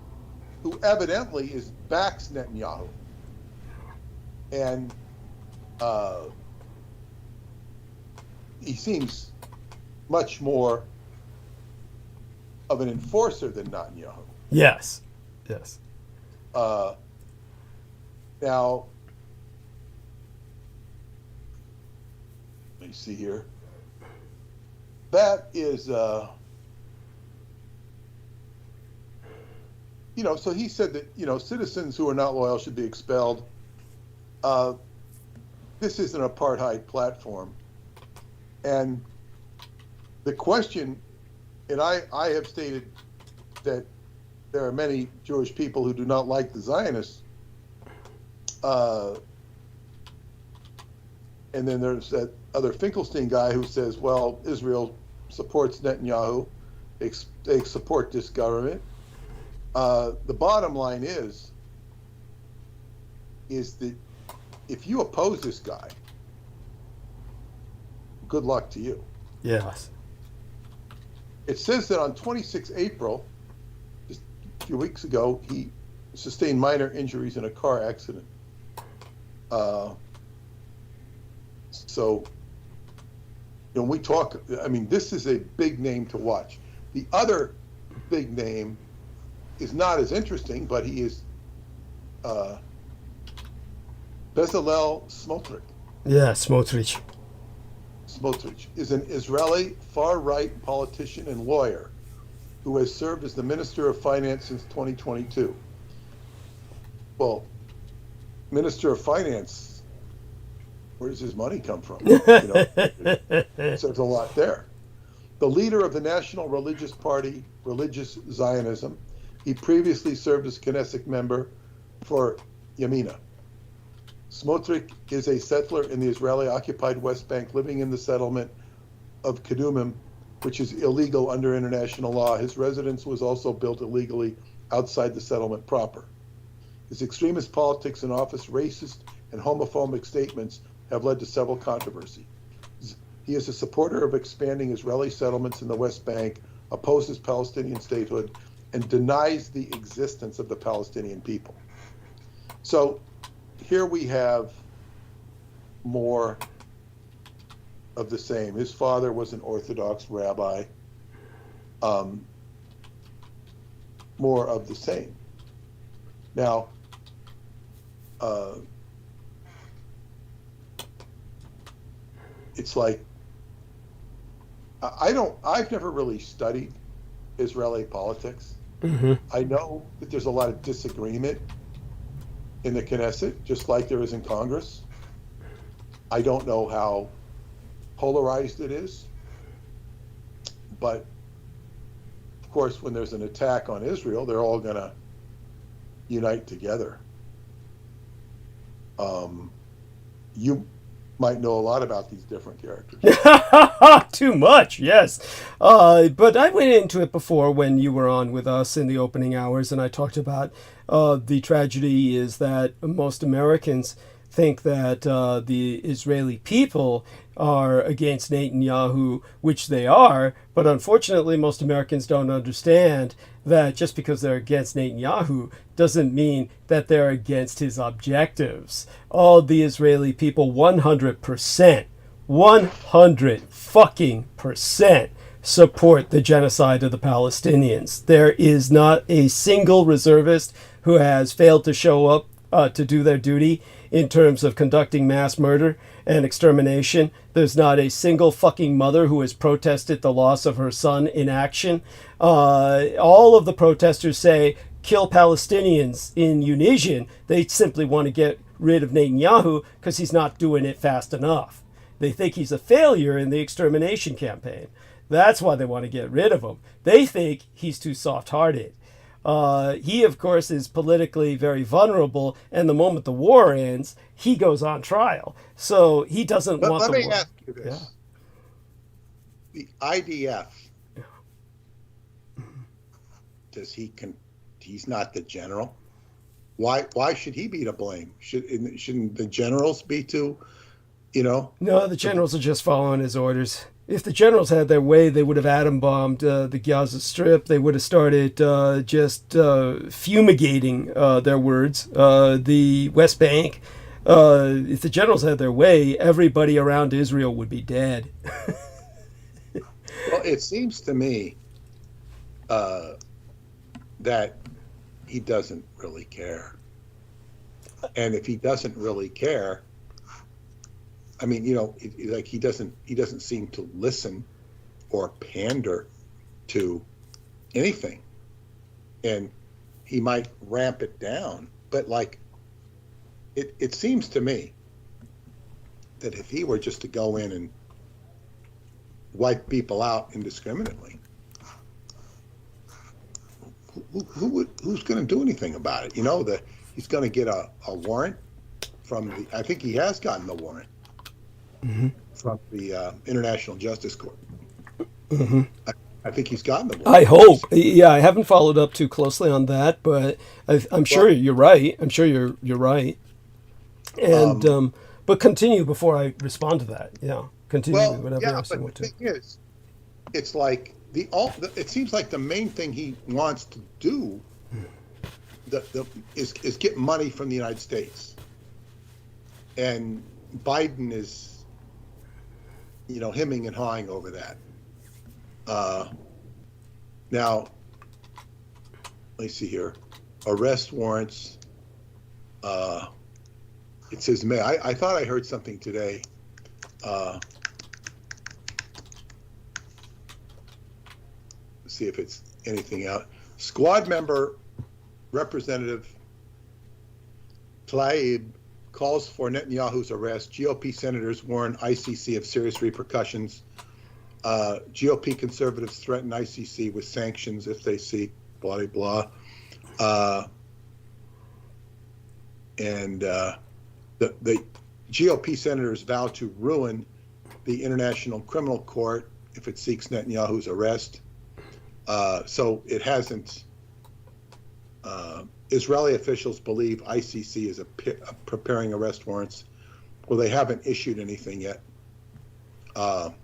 who evidently backs Netanyahu. And he seems much more of an enforcer than Netanyahu. Yes. Yes. Now, let me see here. That is, so he said that, citizens who are not loyal should be expelled. This is an apartheid platform. And the question, and I have stated that there are many Jewish people who do not like the Zionists. And then there's that other Finkelstein guy who says, well, Israel supports Netanyahu. They support this government. The bottom line is that if you oppose this guy, good luck to you. Yes. It says that on 26 April, just a few weeks ago, he sustained minor injuries in a car accident. So, when we talk, this is a big name to watch. The other big name is not as interesting, but he is Bezalel Smotrich. Yeah, Smotrich. Smotrich is an Israeli far-right politician and lawyer who has served as the Minister of Finance since 2022. Well, Minister of Finance, where does his money come from? There's a lot there. The leader of the National Religious Party, Religious Zionism, he previously served as Knesset member for Yamina. Smotrich is a settler in the Israeli-occupied West Bank, living in the settlement of Kedumim, which is illegal under international law. His residence was also built illegally outside the settlement proper. His extremist politics and office, racist and homophobic statements have led to several controversies. He is a supporter of expanding Israeli settlements in the West Bank, opposes Palestinian statehood, and denies the existence of the Palestinian people. So here we have more of the same. His father was an Orthodox rabbi. More of the same. Now, it's like, I've never really studied Israeli politics. Mm-hmm. I know that there's a lot of disagreement in the Knesset, just like there is in Congress. I don't know how polarized it is, but of course, when there's an attack on Israel, they're all going to unite together. You might know a lot about these different characters. Too much, yes. But I went into it before when you were on with us in the opening hours, and I talked about the tragedy is that most Americans think that the Israeli people are against Netanyahu, which they are, but unfortunately most Americans don't understand that just because they're against Netanyahu doesn't mean that they're against his objectives. All the Israeli people, 100%, 100% support the genocide of the Palestinians. There is not a single reservist who has failed to show up to do their duty in terms of conducting mass murder and extermination. There's not a single fucking mother who has protested the loss of her son in action. All of the protesters say, kill Palestinians in unison. They simply want to get rid of Netanyahu because he's not doing it fast enough. They think he's a failure in the extermination campaign. That's why they want to get rid of him. They think he's too soft-hearted. He, of course, is politically very vulnerable, and the moment the war ends, he goes on trial. So he doesn't want the war. Let me ask you this. Yeah. The IDF, he's not the general. Why should he be to blame? Shouldn't the generals be to, No, the generals are just following his orders. If the generals had their way, they would have atom bombed the Gaza Strip. They would have started just fumigating, their words, the West Bank. If the generals had their way, everybody around Israel would be dead. Well, it seems to me that he doesn't really care. And if he doesn't really care, I mean, like he doesn't seem to listen or pander to anything. And he might ramp it down, but like it seems to me that if he were just to go in and wipe people out indiscriminately, who's going to do anything about it? He's going to get a warrant from I think he has gotten the warrant. Mm-hmm. From the International Justice Court. Mm-hmm. I think he's gotten the warrant. I hope. Yeah, I haven't followed up too closely on that, but I'm sure you're right. I'm sure you're right. And but continue before I respond to that. Yeah, continue with whatever else you want to. The thing is, it's like it seems like the main thing he wants to do is get money from the United States, and Biden is hemming and hawing over that. Now, let me see here. Arrest warrants. It says May. I thought I heard something today. Let's see if it's anything out. Squad member Representative Tlaib calls for Netanyahu's arrest. GOP senators warn ICC of serious repercussions. GOP conservatives threaten ICC with sanctions if they see blah, blah, blah. And the GOP senators vow to ruin the International Criminal Court if it seeks Netanyahu's arrest. So it hasn't. Israeli officials believe ICC is preparing arrest warrants. Well, they haven't issued anything yet. And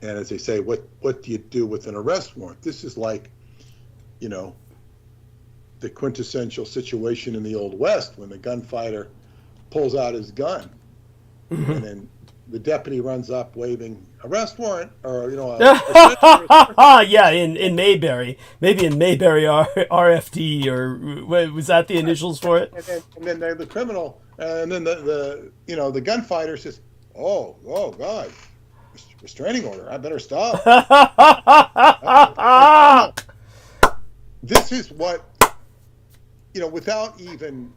as they say, what do you do with an arrest warrant? This is like, you know, the quintessential situation in the Old West when the gunfighter pulls out his gun, and then the deputy runs up waving arrest warrant, or you know, yeah, in Mayberry, maybe in Mayberry RFD, or was that the initials for it? And then the criminal, and then the you know, the gunfighter says, oh God, restraining order, I better stop. This is what, you know, without even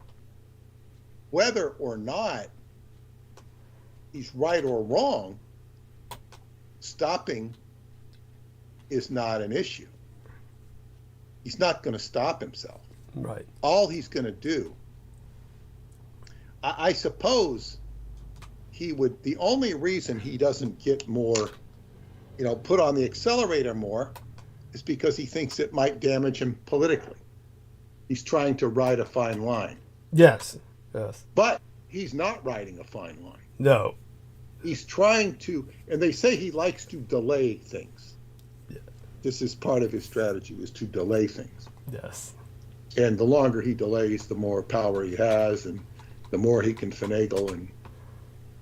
whether or not he's right or wrong, stopping is not an issue. He's not going to stop himself. Right. All he's going to do, I suppose he would, the only reason he doesn't get more, you know, put on the accelerator more is because he thinks it might damage him politically. He's trying to ride a fine line. Yes. But he's not riding a fine line. No. He's trying to, and they say he likes to delay things. Yeah. This is part of his strategy, is to delay things. Yes. And the longer he delays, the more power he has, and the more he can finagle and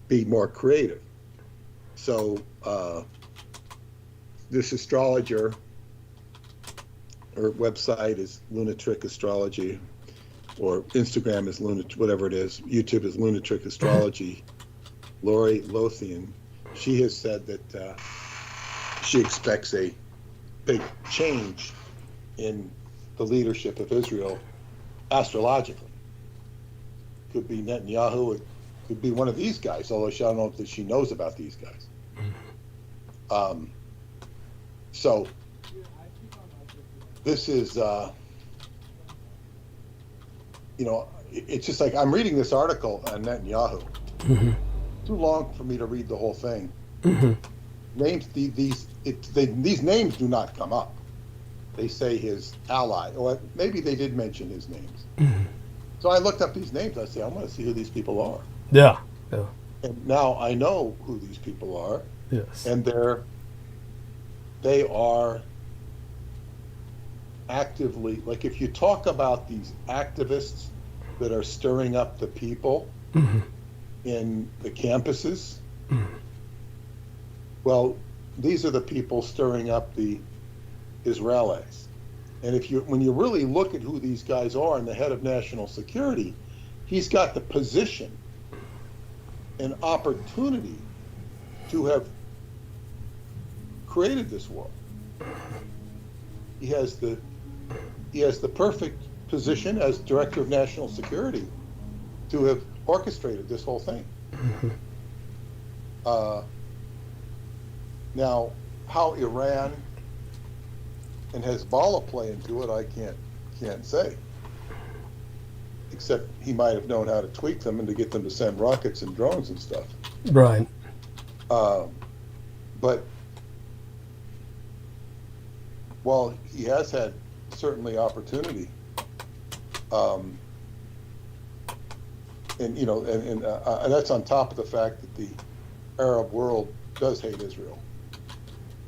be more creative. So this astrologer, her website is Lunatic Astrology, or Instagram is Lunatic, whatever it is. YouTube is Lunatic Astrology. Lori Lothian, she has said that she expects a big change in the leadership of Israel astrologically. Could be Netanyahu, it could be one of these guys, although I don't know if she knows about these guys. So this is, you know, it's just like I'm reading this article on Netanyahu. Mm-hmm. Too long for me to read the whole thing. Mm-hmm. Names, these names do not come up. They say his ally, or maybe they did mention his names. Mm-hmm. So I looked up these names. I say, I want to see who these people are. Yeah. And now I know who these people are. Yes. And they are actively, like if you talk about these activists that are stirring up the people, mm-hmm. in the campuses, mm-hmm. well, these are the people stirring up the Israelis. And when you really look at who these guys are, and the head of national security, he's got the position and opportunity to have created this world. He has the perfect position as director of national security to have orchestrated this whole thing. Mm-hmm. Now, how Iran and Hezbollah play into it, I can't say. Except he might have known how to tweak them and to get them to send rockets and drones and stuff. Right. But while he has had certainly opportunity, and you know, and that's on top of the fact that the Arab world does hate Israel.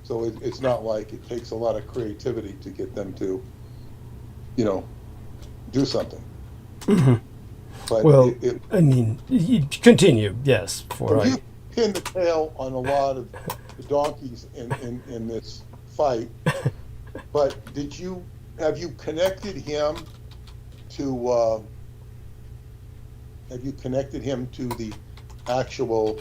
So it's not like it takes a lot of creativity to get them to, you know, do something. Mm-hmm. But well, I mean, you continue, yes. You pin the tail on a lot of the donkeys in this fight, But have you connected him to the actual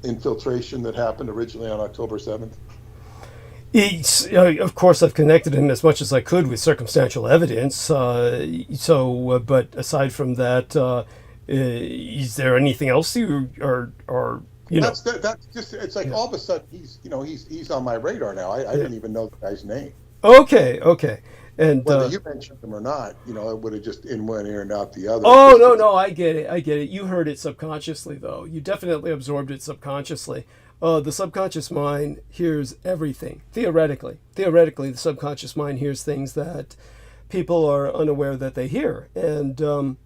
infiltration that happened originally on October 7th? Of course, I've connected him as much as I could with circumstantial evidence. But aside from that, is there anything else you are That's just, it's like all of a sudden he's on my radar now. I didn't even know the guy's name. Okay. And whether you mentioned him or not, it would have just in one ear and out the other. Oh, no, I get it. You heard it subconsciously, though. You definitely absorbed it subconsciously. The subconscious mind hears everything. Theoretically, the subconscious mind hears things that people are unaware that they hear. And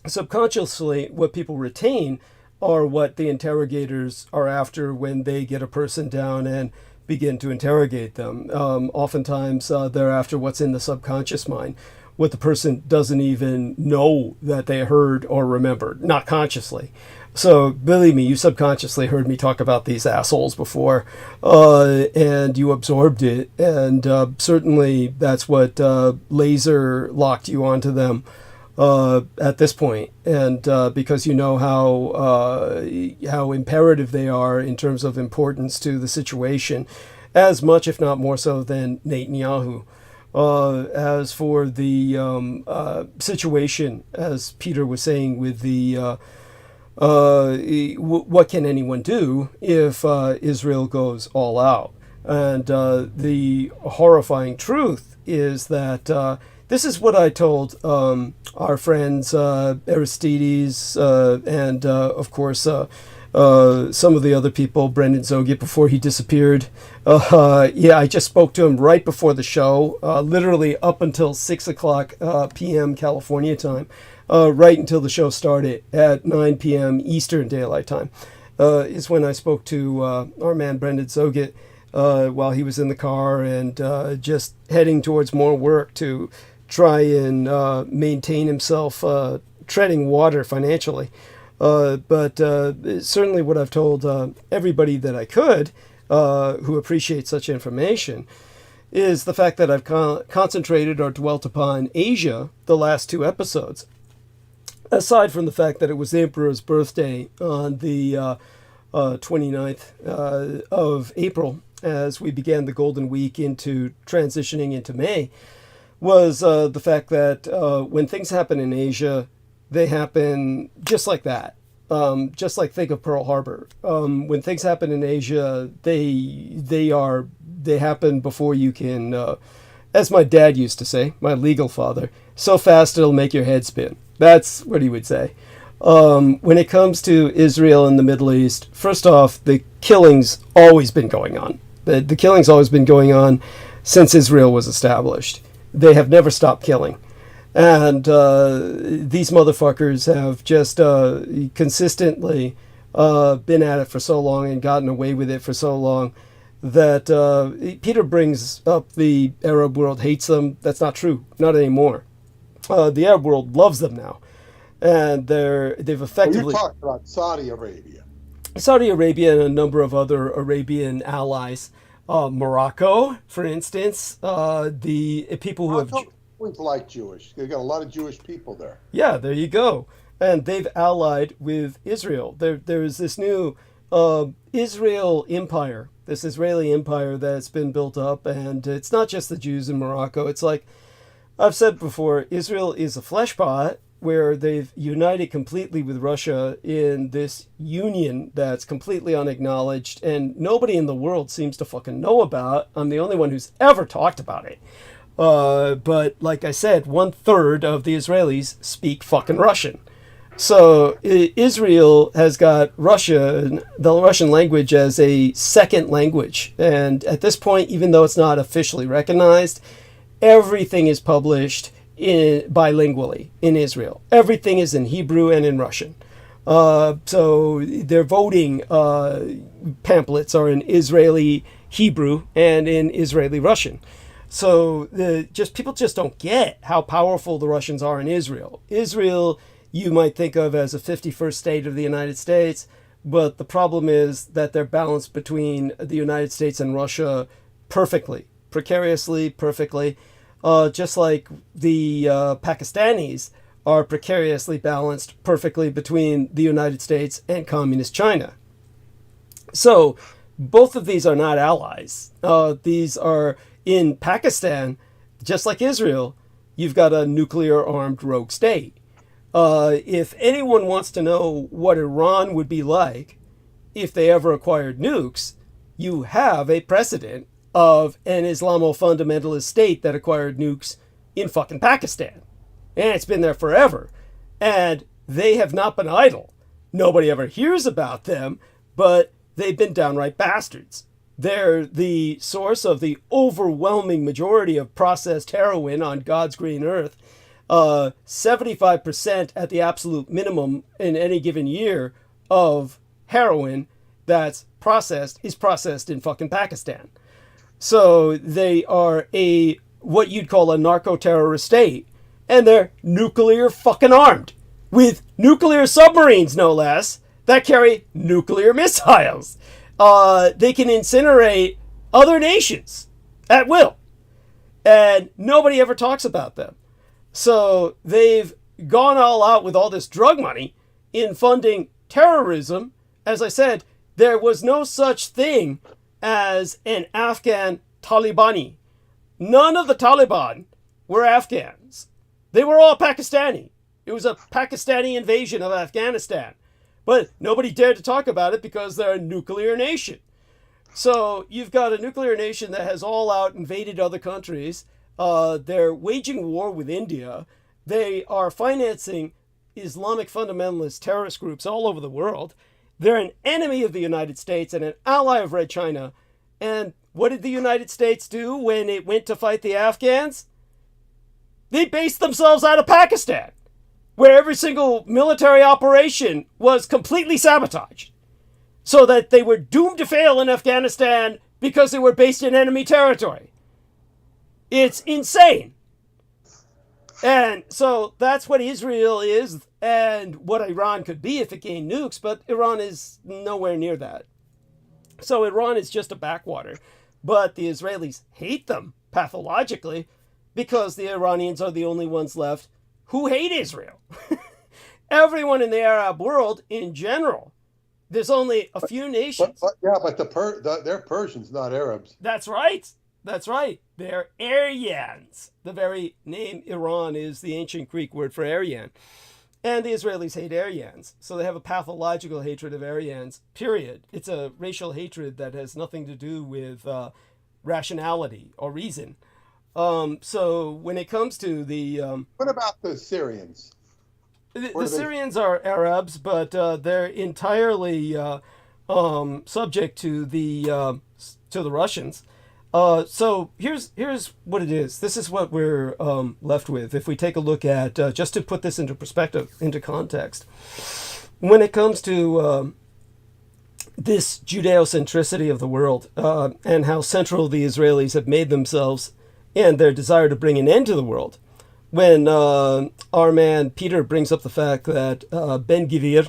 subconsciously, what people retain are what the interrogators are after when they get a person down and begin to interrogate them. Oftentimes, they're after what's in the subconscious mind, what the person doesn't even know that they heard or remembered, not consciously. So, believe me, you subconsciously heard me talk about these assholes before, and you absorbed it, and certainly that's what laser locked you onto them at this point, and because you know how imperative they are in terms of importance to the situation, as much if not more so than Netanyahu. As for the situation, as Peter was saying, with the what can anyone do if Israel goes all out? And the horrifying truth is that this is what I told our friends Aristides and of course some of the other people, Brendan Zogit, before he disappeared. I just spoke to him right before the show, literally up until 6 o'clock p.m. California time, right until the show started at 9 p.m. Eastern Daylight Time, is when I spoke to our man Brendan Zogit while he was in the car and just heading towards more work to try and maintain himself treading water financially. But certainly what I've told everybody that I could who appreciates such information is the fact that I've concentrated or dwelt upon Asia the last two episodes. Aside from the fact that it was the Emperor's birthday on the 29th of April, as we began the Golden Week into transitioning into May, was the fact that when things happen in Asia, they happen just like that. Just like think of Pearl Harbor. When things happen in Asia, they happen before you can, as my dad used to say, my legal father, so fast it'll make your head spin. That's what he would say. When it comes to Israel and the Middle East, first off, the killing's always been going on. The killing's always been going on since Israel was established. They have never stopped killing. And these motherfuckers have just consistently been at it for so long and gotten away with it for so long that Peter brings up the Arab world hates them. That's not true. Not anymore. The Arab world loves them now. And they've effectively... You're talking about Saudi Arabia. Saudi Arabia and a number of other Arabian allies. Morocco, for instance, the people who have... Always like Jewish. They've got a lot of Jewish people there. Yeah, there you go. And they've allied with Israel. There's this new Israel empire, this Israeli empire that's been built up. And it's not just the Jews in Morocco. It's like I've said before, Israel is a fleshpot where they've united completely with Russia in this union that's completely unacknowledged and nobody in the world seems to fucking know about. I'm the only one who's ever talked about it. But like I said, 1/3 of the Israelis speak fucking Russian. So Israel has got the Russian language as a second language. And at this point, even though it's not officially recognized, everything is published bilingually in Israel. Everything is in Hebrew and in Russian. So their voting pamphlets are in Israeli Hebrew and in Israeli Russian. So people just don't get how powerful the Russians are in Israel. Israel, you might think of as a 51st state of the United States. but the problem is that they're balanced between the United States and Russia perfectly, precariously, perfectly, just like the Pakistanis are precariously balanced perfectly between the United States and Communist China. So both of these are not allies. These are, in Pakistan, just like Israel, you've got a nuclear-armed rogue state. If anyone wants to know what Iran would be like if they ever acquired nukes, you have a precedent of an Islamo-fundamentalist state that acquired nukes in fucking Pakistan. And it's been there forever. And they have not been idle. Nobody ever hears about them, but they've been downright bastards. They're the source of the overwhelming majority of processed heroin on God's green earth. 75% at the absolute minimum in any given year of heroin that's processed is processed in fucking Pakistan. So they are what you'd call a narco-terrorist state, and they're nuclear fucking armed with nuclear submarines, no less, that carry nuclear missiles. They can incinerate other nations at will, and nobody ever talks about them. So they've gone all out with all this drug money in funding terrorism. As I said, there was no such thing as an Afghan Talibani. None of the Taliban were Afghans. They were all Pakistani. It was a Pakistani invasion of Afghanistan. But nobody dared to talk about it because they're a nuclear nation. So you've got a nuclear nation that has all out invaded other countries. They're waging war with India. They are financing Islamic fundamentalist terrorist groups all over the world. They're an enemy of the United States and an ally of Red China. And what did the United States do when it went to fight the Afghans? They based themselves out of Pakistan, where every single military operation was completely sabotaged, so that they were doomed to fail in Afghanistan because they were based in enemy territory. It's insane. And so that's what Israel is and what Iran could be if it gained nukes, but Iran is nowhere near that. So Iran is just a backwater, but the Israelis hate them pathologically because the Iranians are the only ones left who hate Israel. Everyone in the Arab world in general. There's only a few nations. But they're Persians, not Arabs. That's right. That's right. They're Aryans. The very name Iran is the ancient Greek word for Aryan. And the Israelis hate Aryans. So they have a pathological hatred of Aryans, period. It's a racial hatred that has nothing to do with rationality or reason. So when it comes to the... what about the Syrians? The Syrians are Arabs, but they're entirely subject to the Russians. So here's what it is. This is what we're left with. If we take a look at, just to put this into perspective, into context, when it comes to this Judeo-centricity of the world and how central the Israelis have made themselves and their desire to bring an end to the world. When our man Peter brings up the fact that Ben-Gvir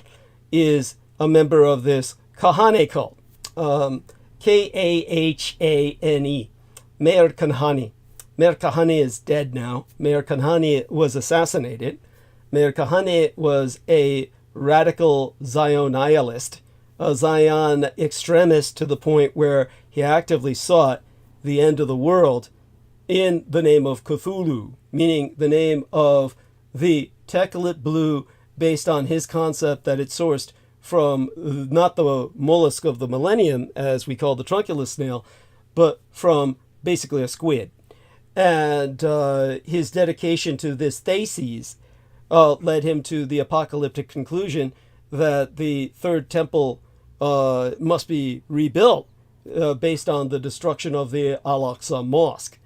is a member of this Kahane cult, Kahane, Meir Kahane. Meir Kahane is dead now. Meir Kahane was assassinated. Meir Kahane was a radical Zionist, a Zion extremist to the point where he actively sought the end of the world in the name of Cthulhu, meaning the name of the Teklit blue, based on his concept that it's sourced from not the mollusk of the millennium, as we call the trunculus snail, but from basically a squid. And his dedication to this thesis led him to the apocalyptic conclusion that the third temple must be rebuilt based on the destruction of the Al-Aqsa Mosque.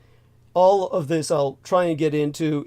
All of this I'll try and get into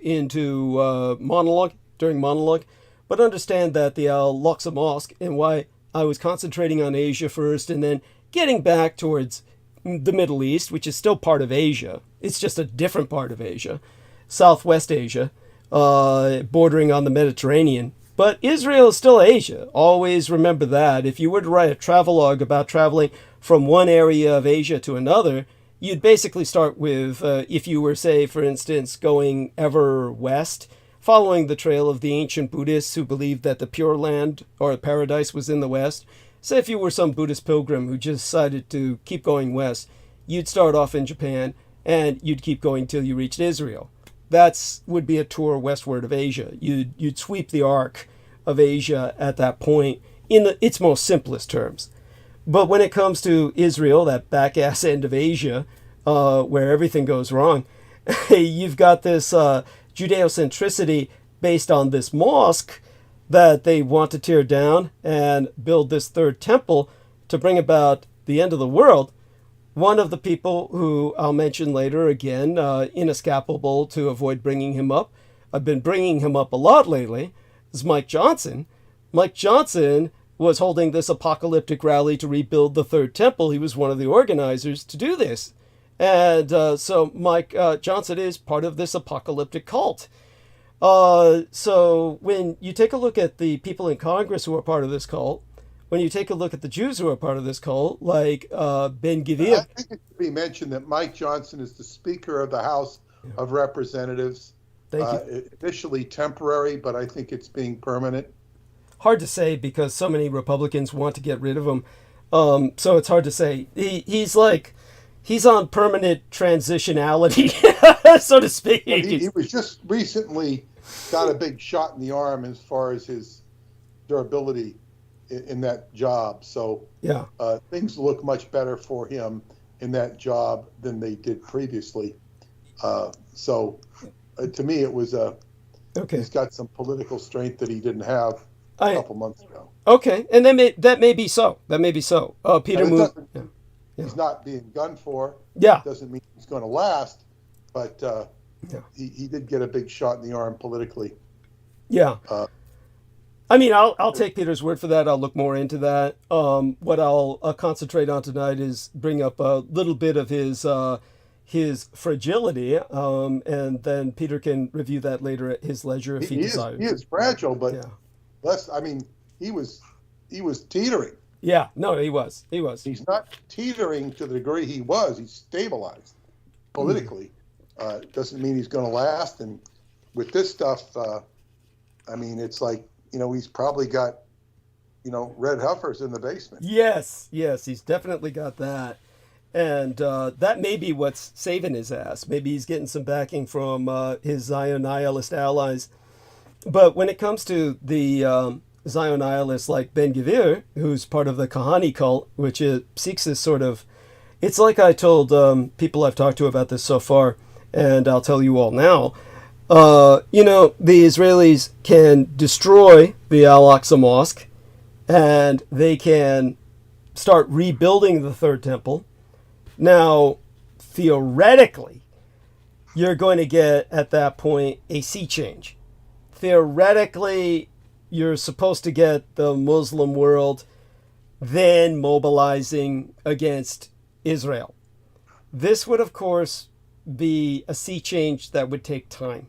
during monologue, but understand that the Al-Aqsa Mosque, and why I was concentrating on Asia first and then getting back towards the Middle East, which is still part of Asia. It's just a different part of Asia, Southwest Asia, bordering on the Mediterranean, But Israel is still Asia. Always remember that. If you were to write a travelogue about traveling from one area of Asia to another, you'd basically start with, if you were, say, for instance, going ever west, following the trail of the ancient Buddhists who believed that the Pure Land or paradise was in the west. Say if you were some Buddhist pilgrim who just decided to keep going west, you'd start off in Japan and you'd keep going till you reached Israel. That would be a tour westward of Asia. You'd sweep the arc of Asia at that point in its most simplest terms. But when it comes to Israel, that back-ass end of Asia, where everything goes wrong, you've got this Judeo-centricity based on this mosque that they want to tear down and build this third temple to bring about the end of the world. One of the people who I'll mention later, again, inescapable to avoid bringing him up, I've been bringing him up a lot lately, is Mike Johnson. Mike Johnson was holding this apocalyptic rally to rebuild the third temple. He was one of the organizers to do this. And so Mike Johnson is part of this apocalyptic cult. So when you take a look at the people in Congress who are part of this cult, when you take a look at the Jews who are part of this cult, like Ben-Gvir. I think it should be mentioned that Mike Johnson is the Speaker of the House of Representatives. Thank you. Initially temporary, but I think it's being permanent. Hard to say because so many Republicans want to get rid of him. So it's hard to say. He's on permanent transitionality, so to speak. He was just recently got a big shot in the arm as far as his durability in that job. So yeah, things look much better for him in that job than they did previously. So to me, it was okay. He's got some political strength that he didn't have a couple months ago. Okay, and that may be so. That may be so. Peter Moon. Yeah. He's not being gunned for. Yeah. Doesn't mean he's going to last, but he did get a big shot in the arm politically. Yeah. I mean, I'll take Peter's word for that. I'll look more into that. What I'll concentrate on tonight is bring up a little bit of his fragility, and then Peter can review that later at his leisure if he desires. He is fragile, but he was teetering. Yeah, no, he was. He's not teetering to the degree he was. He's stabilized politically. Doesn't mean he's going to last. And with this stuff, I mean, it's like, he's probably got, red heifers in the basement. Yes, he's definitely got that. And that may be what's saving his ass. Maybe he's getting some backing from his Zion-nihilist allies. But when it comes to the Zion-nihilists like Ben-Gvir, who's part of the Kahani cult, which seeks this sort of... It's like I told people I've talked to about this so far, and I'll tell you all now. The Israelis can destroy the Al-Aqsa Mosque, and they can start rebuilding the Third Temple. Now, theoretically, you're going to get, at that point, a sea change. Theoretically, you're supposed to get the Muslim world then mobilizing against Israel. This would, of course, be a sea change that would take time.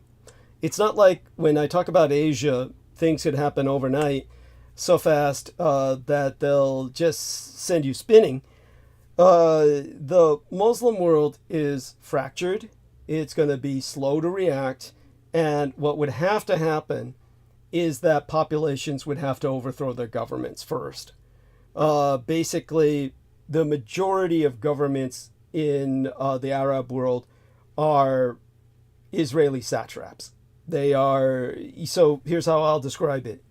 It's not like when I talk about Asia, things could happen overnight so fast that they'll just send you spinning. The Muslim world is fractured. It's going to be slow to react. And what would have to happen is that populations would have to overthrow their governments first. Basically, the majority of governments in the Arab world are Israeli satraps. They are, so here's how I'll describe it.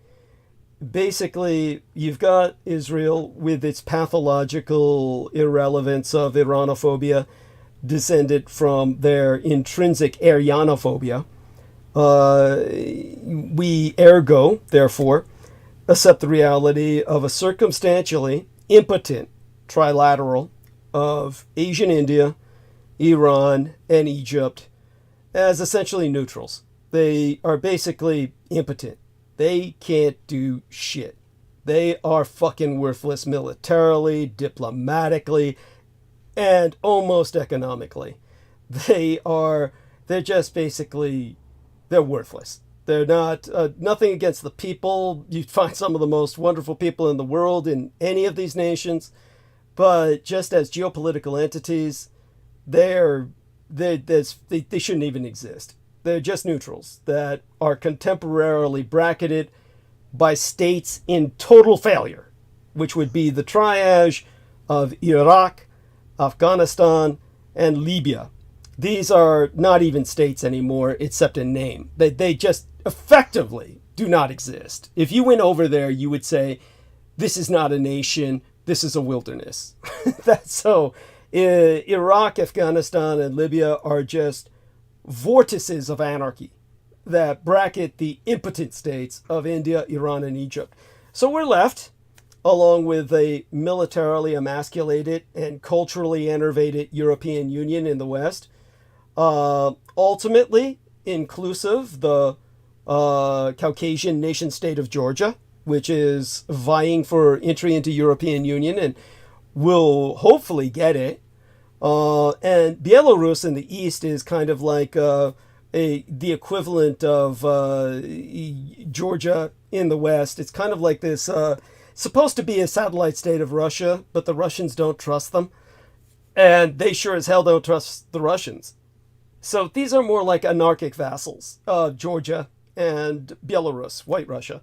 Basically, you've got Israel with its pathological irrelevance of Iranophobia, descended from their intrinsic Aryanophobia. We ergo, therefore, accept the reality of a circumstantially impotent trilateral of Asian India, Iran, and Egypt as essentially neutrals. They are basically impotent. They can't do shit. They are fucking worthless militarily, diplomatically, and almost economically. They're just basically, they're worthless. They're not, nothing against the people. You find some of the most wonderful people in the world in any of these nations. But just as geopolitical entities, they shouldn't even exist. They're just neutrals that are contemporarily bracketed by states in total failure, which would be the triage of Iraq, Afghanistan, and Libya. These are not even states anymore, except in name. They just effectively do not exist. If you went over there, you would say, this is not a nation, this is a wilderness. That's so. Iraq, Afghanistan, and Libya are just vortices of anarchy that bracket the impotent states of India, Iran, and Egypt. So we're left, along with a militarily emasculated and culturally enervated European Union in the West, ultimately inclusive the Caucasian nation state of Georgia, which is vying for entry into European Union and will hopefully get it. And Belarus in the east is kind of like the equivalent of Georgia in the west. It's kind of like this, supposed to be a satellite state of Russia, but the Russians don't trust them. And they sure as hell don't trust the Russians. So these are more like anarchic vassals, Georgia and Belarus, White Russia.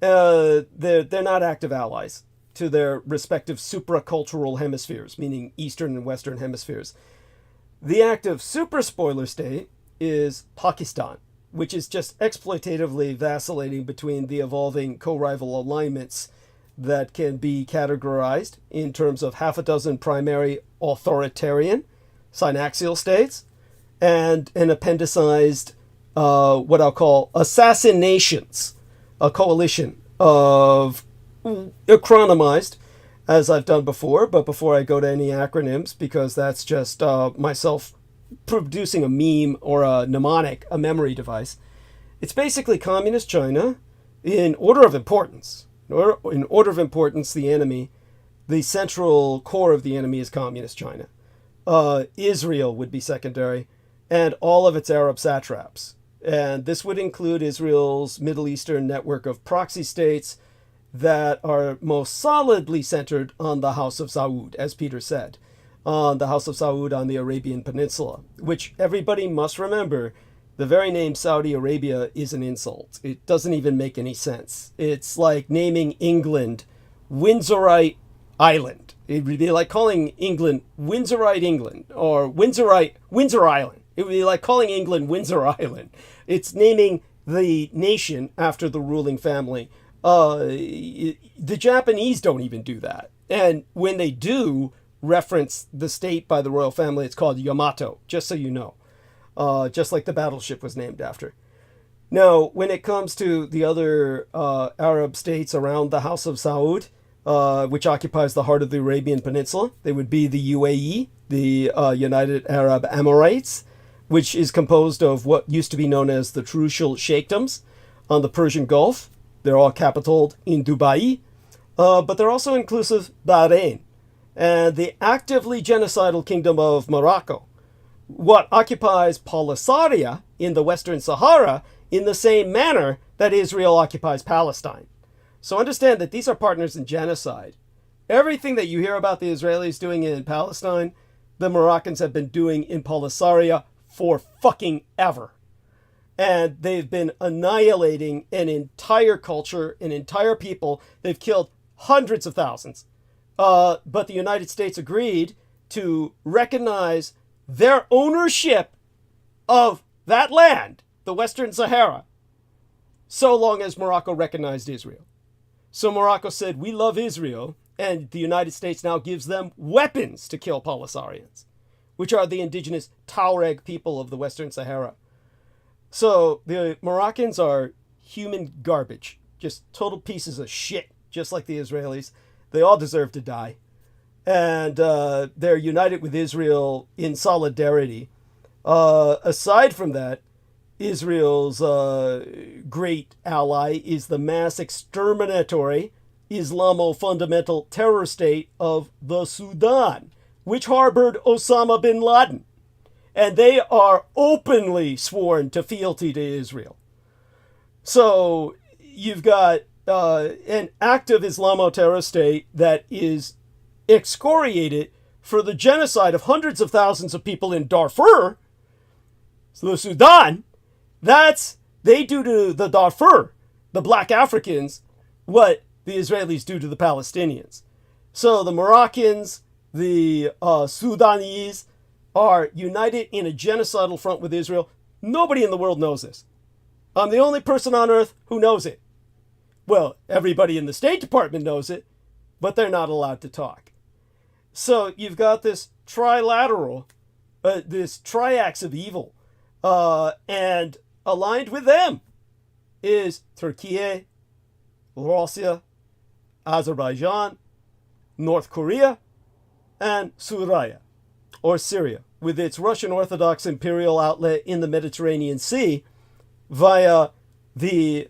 They're not active allies to their respective supracultural hemispheres, meaning Eastern and Western hemispheres. The active super-spoiler state is Pakistan, which is just exploitatively vacillating between the evolving co-rival alignments that can be categorized in terms of half a dozen primary authoritarian synaxial states and an appendicized, what I'll call assassinations, a coalition of acronymized, as I've done before, but before I go to any acronyms, because that's just myself producing a meme or a mnemonic, a memory device. It's basically communist China in order of importance. In order of importance, the enemy, the central core of the enemy is communist China. Israel would be secondary, and all of its Arab satraps. And this would include Israel's Middle Eastern network of proxy states that are most solidly centered on the House of Saûd, as Peter said, on the House of Saûd on the Arabian Peninsula, which everybody must remember, the very name Saudi Arabia is an insult. It doesn't even make any sense. It's like naming England Windsorite Island. It would be like calling England Windsorite England or Windsor Island. It would be like calling England Windsor Island. It's naming the nation after the ruling family. The Japanese don't even do that. And when they do reference the state by the royal family, it's called Yamato, just so you know. Just like the battleship was named after. Now, when it comes to the other Arab states around the House of Saûd, which occupies the heart of the Arabian Peninsula, they would be the UAE, the United Arab Emirates, which is composed of what used to be known as the Trucial Sheikhdoms on the Persian Gulf. They're all capitaled in Dubai, but they're also inclusive Bahrain, and the actively genocidal Kingdom of Morocco, what occupies Polisario in the Western Sahara in the same manner that Israel occupies Palestine. So understand that these are partners in genocide. Everything that you hear about the Israelis doing in Palestine, the Moroccans have been doing in Polisario for fucking ever. And they've been annihilating an entire culture, an entire people. They've killed hundreds of thousands. But the United States agreed to recognize their ownership of that land, the Western Sahara, so long as Morocco recognized Israel. So Morocco said, we love Israel, and the United States now gives them weapons to kill Polisarians, which are the indigenous Tuareg people of the Western Sahara. So the Moroccans are human garbage, just total pieces of shit, just like the Israelis. They all deserve to die. And they're united with Israel in solidarity. Aside from that, Israel's great ally is the mass-exterminatory Islamo-fundamental terror state of the Sudan, which harbored Osama bin Laden. And they are openly sworn to fealty to Israel. So you've got an active Islamo-terrorist state that is excoriated for the genocide of hundreds of thousands of people in Darfur, so the Sudan. They do to the Darfur, the black Africans, what the Israelis do to the Palestinians. So the Moroccans, the Sudanese are united in a genocidal front with Israel. Nobody in the world knows this. I'm the only person on earth who knows it. Well, everybody in the State Department knows it, but they're not allowed to talk. So you've got this trilateral, this triax of evil, and aligned with them is Turkey, Russia, Azerbaijan, North Korea, and Syria, or Syria, with its Russian-Orthodox Imperial Outlet in the Mediterranean Sea via the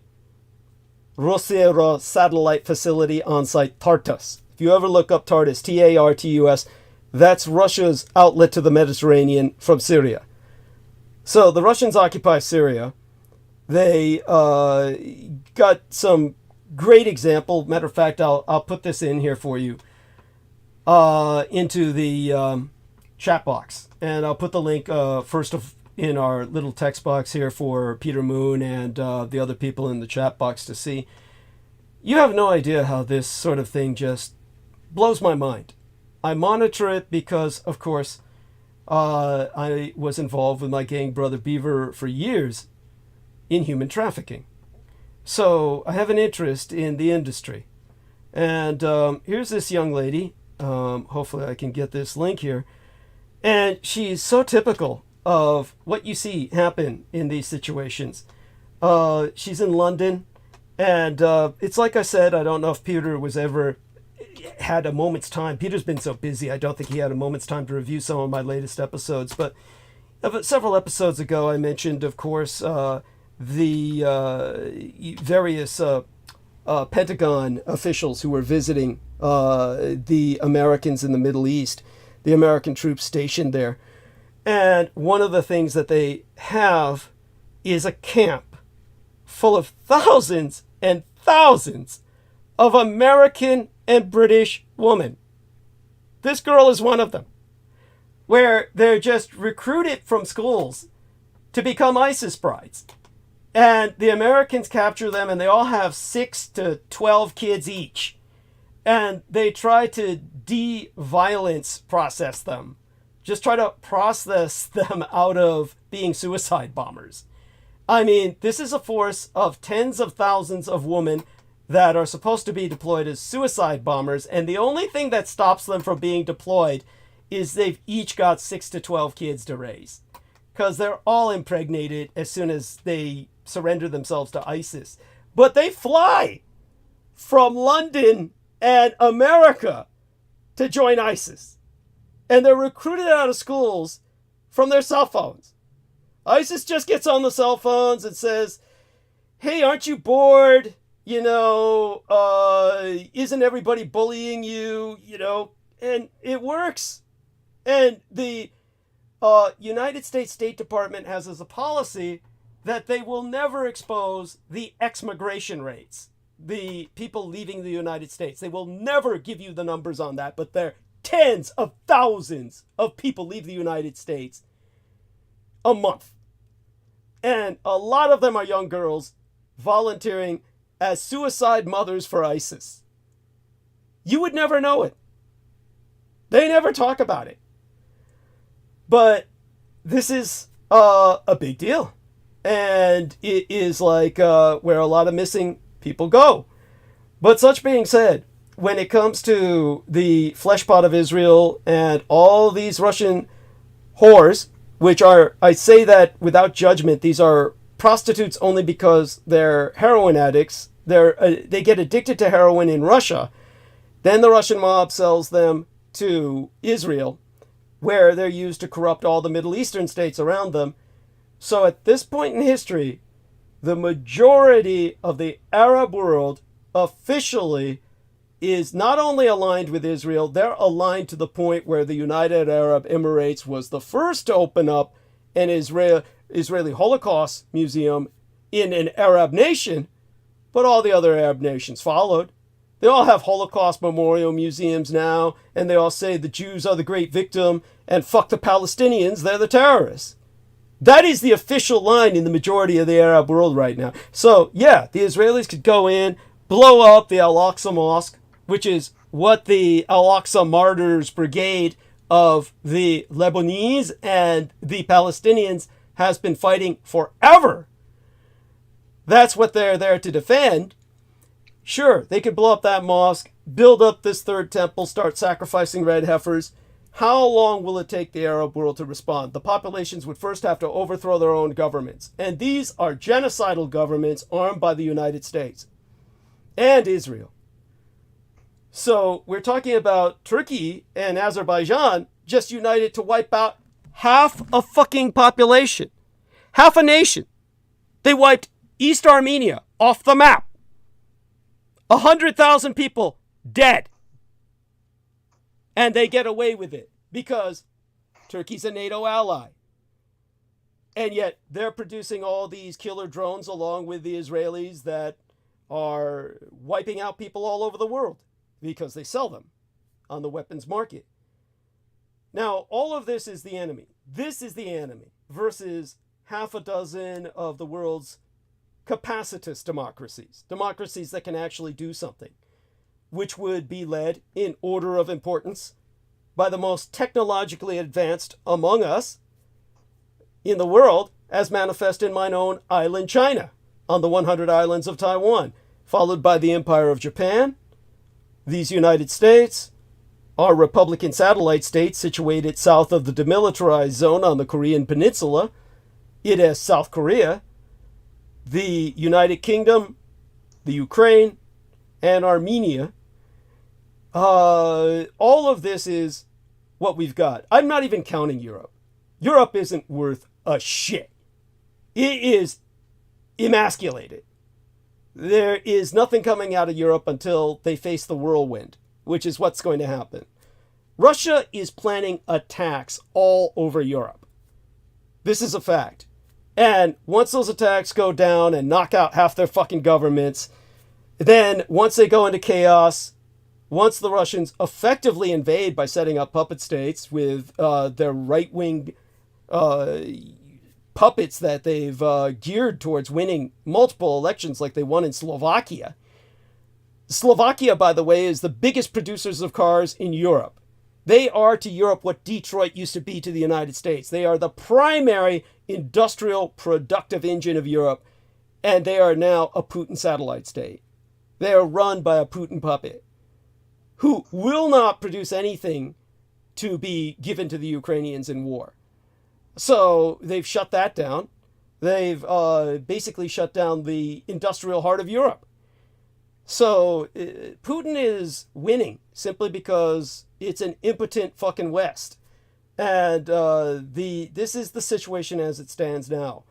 Rossiya Satellite Facility Onsite Ṭarṭūs. If you ever look up Tartus, Tartus, that's Russia's outlet to the Mediterranean from Syria. So the Russians occupy Syria. They got some great example. Matter of fact, I'll put this in here for you into the chat box. And I'll put the link in our little text box here for Peter Moon and the other people in the chat box to see. You have no idea how this sort of thing just blows my mind. I monitor it because, of course, I was involved with my gang brother Beaver for years in human trafficking. So I have an interest in the industry. And here's this young lady. Hopefully I can get this link here. And she's so typical of what you see happen in these situations. She's in London. And it's like I said, I don't know if Peter was ever had a moment's time. Peter's been so busy, I don't think he had a moment's time to review some of my latest episodes. But several episodes ago, I mentioned, of course, the various Pentagon officials who were visiting the Americans in the Middle East, the American troops stationed there. And one of the things that they have is a camp full of thousands and thousands of American and British women. This girl is one of them, where they're just recruited from schools to become ISIS brides. And the Americans capture them, and they all have 6 to 12 kids each. And they try to de-violence process them. Just try to process them out of being suicide bombers. I mean, this is a force of tens of thousands of women that are supposed to be deployed as suicide bombers, and the only thing that stops them from being deployed is they've each got 6 to 12 kids to raise. Because they're all impregnated as soon as they surrender themselves to ISIS. But they fly from London and America to join ISIS. And they're recruited out of schools from their cell phones. ISIS just gets on the cell phones and says, hey, aren't you bored? You know, isn't everybody bullying you? You know, and it works. And the United States State Department has as a policy that they will never expose the ex-migration rates, the people leaving the United States. They will never give you the numbers on that, but there are tens of thousands of people leave the United States a month. And a lot of them are young girls volunteering as suicide mothers for ISIS. You would never know it. They never talk about it. But this is a big deal. And it is like where a lot of missing people go. But such being said, when it comes to the flesh pot of Israel and all these Russian whores, which are, I say that without judgment, these are prostitutes only because they're heroin addicts. They get addicted to heroin in Russia. Then the Russian mob sells them to Israel, where they're used to corrupt all the Middle Eastern states around them. So at this point in history, the majority of the Arab world officially is not only aligned with Israel, they're aligned to the point where the United Arab Emirates was the first to open up an Israeli Holocaust museum in an Arab nation, but all the other Arab nations followed. They all have Holocaust memorial museums now, and they all say the Jews are the great victim, and fuck the Palestinians, they're the terrorists. That is the official line in the majority of the Arab world right now. So, yeah, the Israelis could go in, blow up the Al-Aqsa Mosque, which is what the Al-Aqsa Martyrs Brigade of the Lebanese and the Palestinians has been fighting forever. That's what they're there to defend. Sure, they could blow up that mosque, build up this third temple, start sacrificing red heifers. How long will it take the Arab world to respond? The populations would first have to overthrow their own governments. And these are genocidal governments armed by the United States and Israel. So we're talking about Turkey and Azerbaijan just united to wipe out half a fucking population. Half a nation. They wiped East Armenia off the map. 100,000 people dead. And they get away with it because Turkey's a NATO ally. And yet they're producing all these killer drones along with the Israelis that are wiping out people all over the world because they sell them on the weapons market. Now, all of this is the enemy. This is the enemy versus half a dozen of the world's capacitous democracies. Democracies that can actually do something, which would be led in order of importance by the most technologically advanced among us in the world, as manifest in mine own island, China, on the 100 islands of Taiwan, followed by the Empire of Japan, these United States, our Republican satellite states situated south of the Demilitarized Zone on the Korean Peninsula, it as South Korea, the United Kingdom, the Ukraine, and Armenia. All of this is what we've got. I'm not even counting Europe. Europe isn't worth a shit. It is emasculated. There is nothing coming out of Europe until they face the whirlwind, which is what's going to happen. Russia is planning attacks all over Europe. This is a fact. And once those attacks go down and knock out half their fucking governments, then once they go into chaos, once the Russians effectively invade by setting up puppet states with their right-wing puppets that they've geared towards winning multiple elections like they won in Slovakia. Slovakia, by the way, is the biggest producers of cars in Europe. They are to Europe what Detroit used to be to the United States. They are the primary industrial productive engine of Europe, and they are now a Putin satellite state. They are run by a Putin puppet who will not produce anything to be given to the Ukrainians in war. So they've shut that down. They've basically shut down the industrial heart of Europe. So Putin is winning simply because it's an impotent fucking West. And this is the situation as it stands now.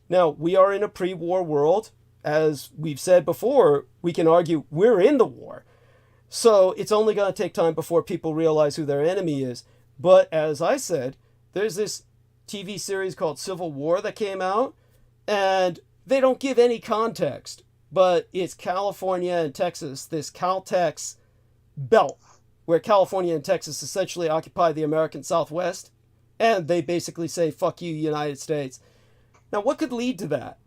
Now, we are in a pre-war world. As we've said before, we can argue we're in the war. So it's only going to take time before people realize who their enemy is. But as I said, there's this TV series called Civil War that came out, and they don't give any context. But it's California and Texas, this Caltex belt, where California and Texas essentially occupy the American Southwest, and they basically say, fuck you, United States. Now, what could lead to that?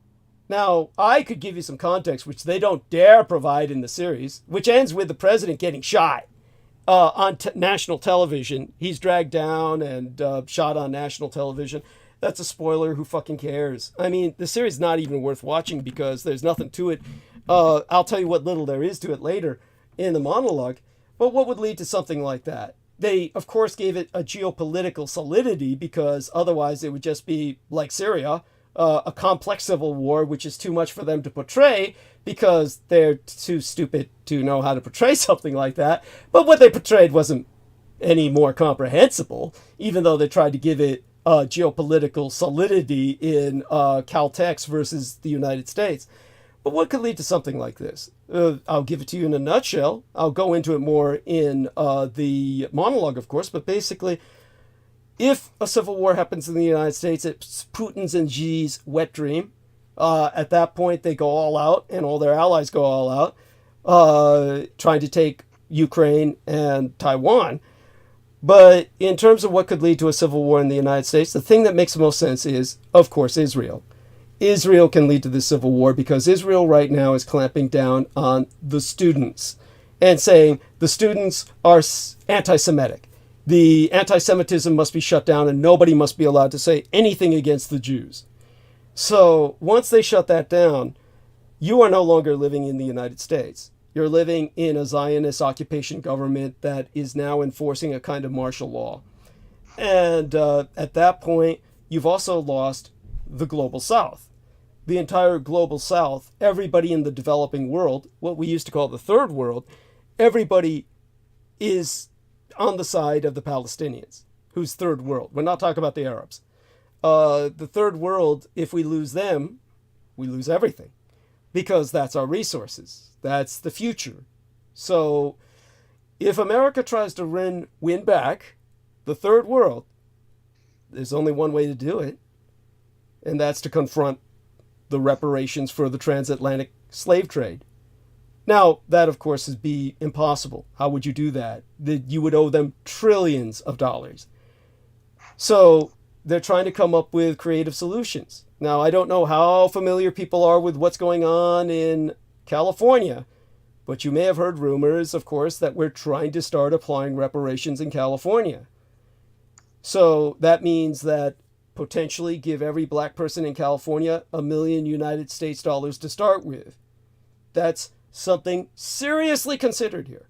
Now, I could give you some context, which they don't dare provide in the series, which ends with the president getting shot on national television. He's dragged down and shot on national television. That's a spoiler. Who fucking cares? I mean, the series is not even worth watching because there's nothing to it. I'll tell you what little there is to it later in the monologue. But what would lead to something like that? They, of course, gave it a geopolitical solidity because otherwise it would just be like Syria, a complex civil war, which is too much for them to portray because they're too stupid to know how to portray something like that. But what they portrayed wasn't any more comprehensible, even though they tried to give it geopolitical solidity in Caltex versus the United States. But what could lead to something like this? I'll give it to you in a nutshell. I'll go into it more in the monologue, of course, but basically, if a civil war happens in the United States, it's Putin's and Xi's wet dream. At that point, they go all out, and all their allies go all out, trying to take Ukraine and Taiwan. But in terms of what could lead to a civil war in the United States, the thing that makes the most sense is, of course, Israel. Israel can lead to the civil war because Israel right now is clamping down on the students and saying the students are anti-Semitic. The anti-Semitism must be shut down and nobody must be allowed to say anything against the Jews. So once they shut that down, you are no longer living in the United States. You're living in a Zionist occupation government that is now enforcing a kind of martial law. And at that point, you've also lost the global South. The entire global South, everybody in the developing world, what we used to call the third world, everybody is on the side of the Palestinians, who's third world. We're not talking about the Arabs. The third world, if we lose them, we lose everything, because that's our resources. That's the future. So if America tries to win back the third world, there's only one way to do it, and that's to confront the reparations for the transatlantic slave trade. Now, that, of course, would be impossible. How would you do that? You would owe them trillions of dollars. So they're trying to come up with creative solutions. Now, I don't know how familiar people are with what's going on in California, but you may have heard rumors, of course, that we're trying to start applying reparations in California. So that means that potentially give every black person in California $1 million United States dollars to start with. That's something seriously considered here.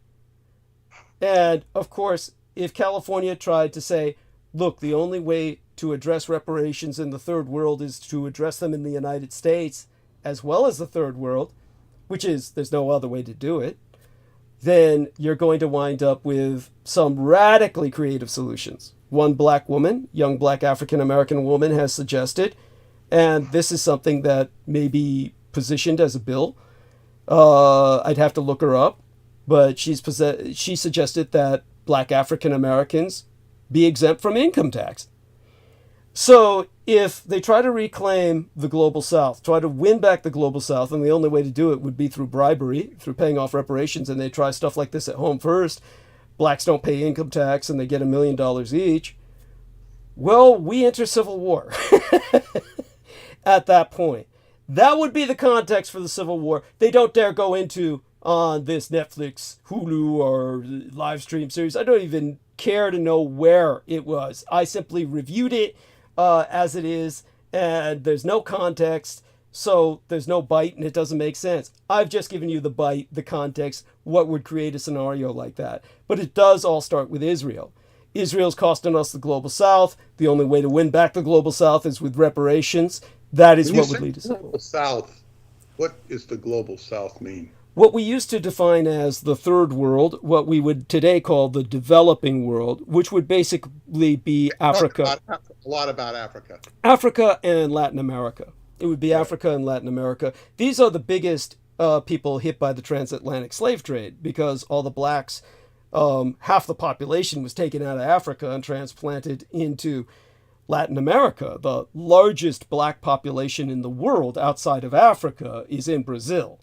And of course, if California tried to say, look, the only way to address reparations in the third world is to address them in the United States as well as the third world, which is, there's no other way to do it, then you're going to wind up with some radically creative solutions. One black woman, young black African-American woman, has suggested, and this is something that may be positioned as a bill. I'd have to look her up, but she suggested that black African-Americans be exempt from income tax. So if they try to reclaim the global South, try to win back the global South, and the only way to do it would be through bribery, through paying off reparations, and they try stuff like this at home first, blacks don't pay income tax and they get $1 million each, well, we enter civil war at that point. That would be the context for the civil war. They don't dare go into on this Netflix, Hulu, or live stream series. I don't even care to know where it was. I simply reviewed it as it is, and there's no context, so there's no bite, and it doesn't make sense. I've just given you the bite, the context, what would create a scenario like that. But it does all start with Israel. Israel's costing us the global South. The only way to win back the global South is with reparations. That is what would lead to civil South. What does the global South mean? What we used to define as the third world, what we would today call the developing world, which would basically be Africa. A lot about Africa. Africa and Latin America. It would be Africa and Latin America. These are the biggest people hit by the transatlantic slave trade, because all the blacks, half the population was taken out of Africa and transplanted into Latin America. The largest black population in the world outside of Africa is in Brazil.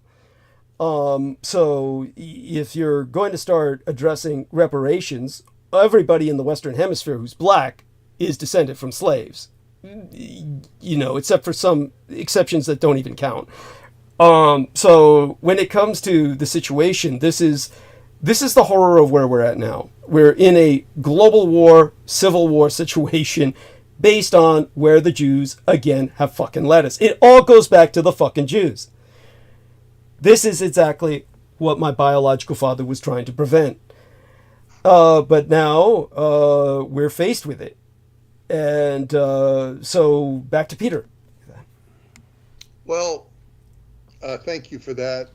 So if you're going to start addressing reparations, everybody in the Western Hemisphere who's black is descended from slaves, you know, except for some exceptions that don't even count. So when it comes to the situation, this is the horror of where we're at now. We're in a global war, civil war situation based on where the Jews, again, have fucking led us. It all goes back to the fucking Jews. This is exactly what my biological father was trying to prevent. But now we're faced with it. And so back to Peter. Well, thank you for that.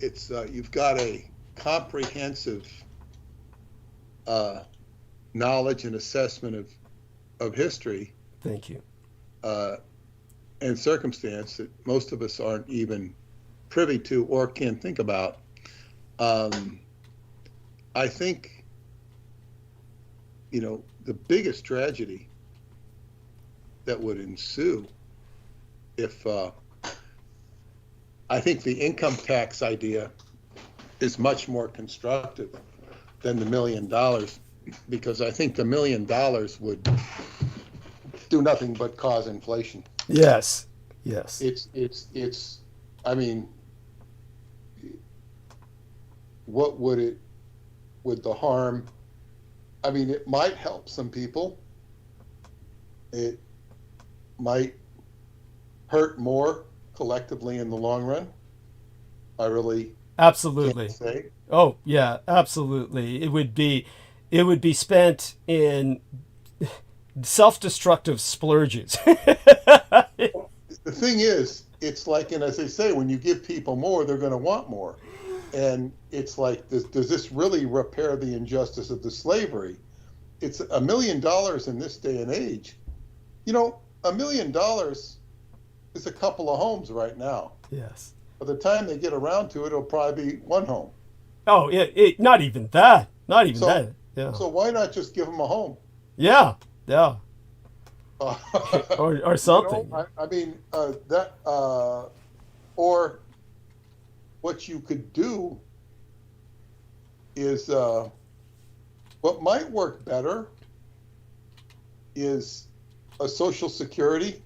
It's you've got a comprehensive knowledge and assessment of history. Thank you. And circumstance that most of us aren't even privy to or can think about. I think, you know, the biggest tragedy that would ensue if I think the income tax idea is much more constructive than the $1 million, because I think the $1 million would do nothing but cause inflation. Yes. Yes. It's I mean, what would the harm? I mean, it might help some people. It might hurt more collectively in the long run. I really Absolutely. can't say. Oh, yeah, absolutely. It would be spent in self-destructive splurges. The thing is, it's like, and as they say, when you give people more, they're going to want more. And it's like, does this really repair the injustice of the slavery? It's $1 million in this day and age. You know, $1 million is a couple of homes right now. Yes. By the time they get around to it, it'll probably be one home. Oh, not even that. Not even that. Yeah. So why not just give them a home? Yeah. Yeah. or something. You know, I mean, or what you could do is, what might work better is a Social Security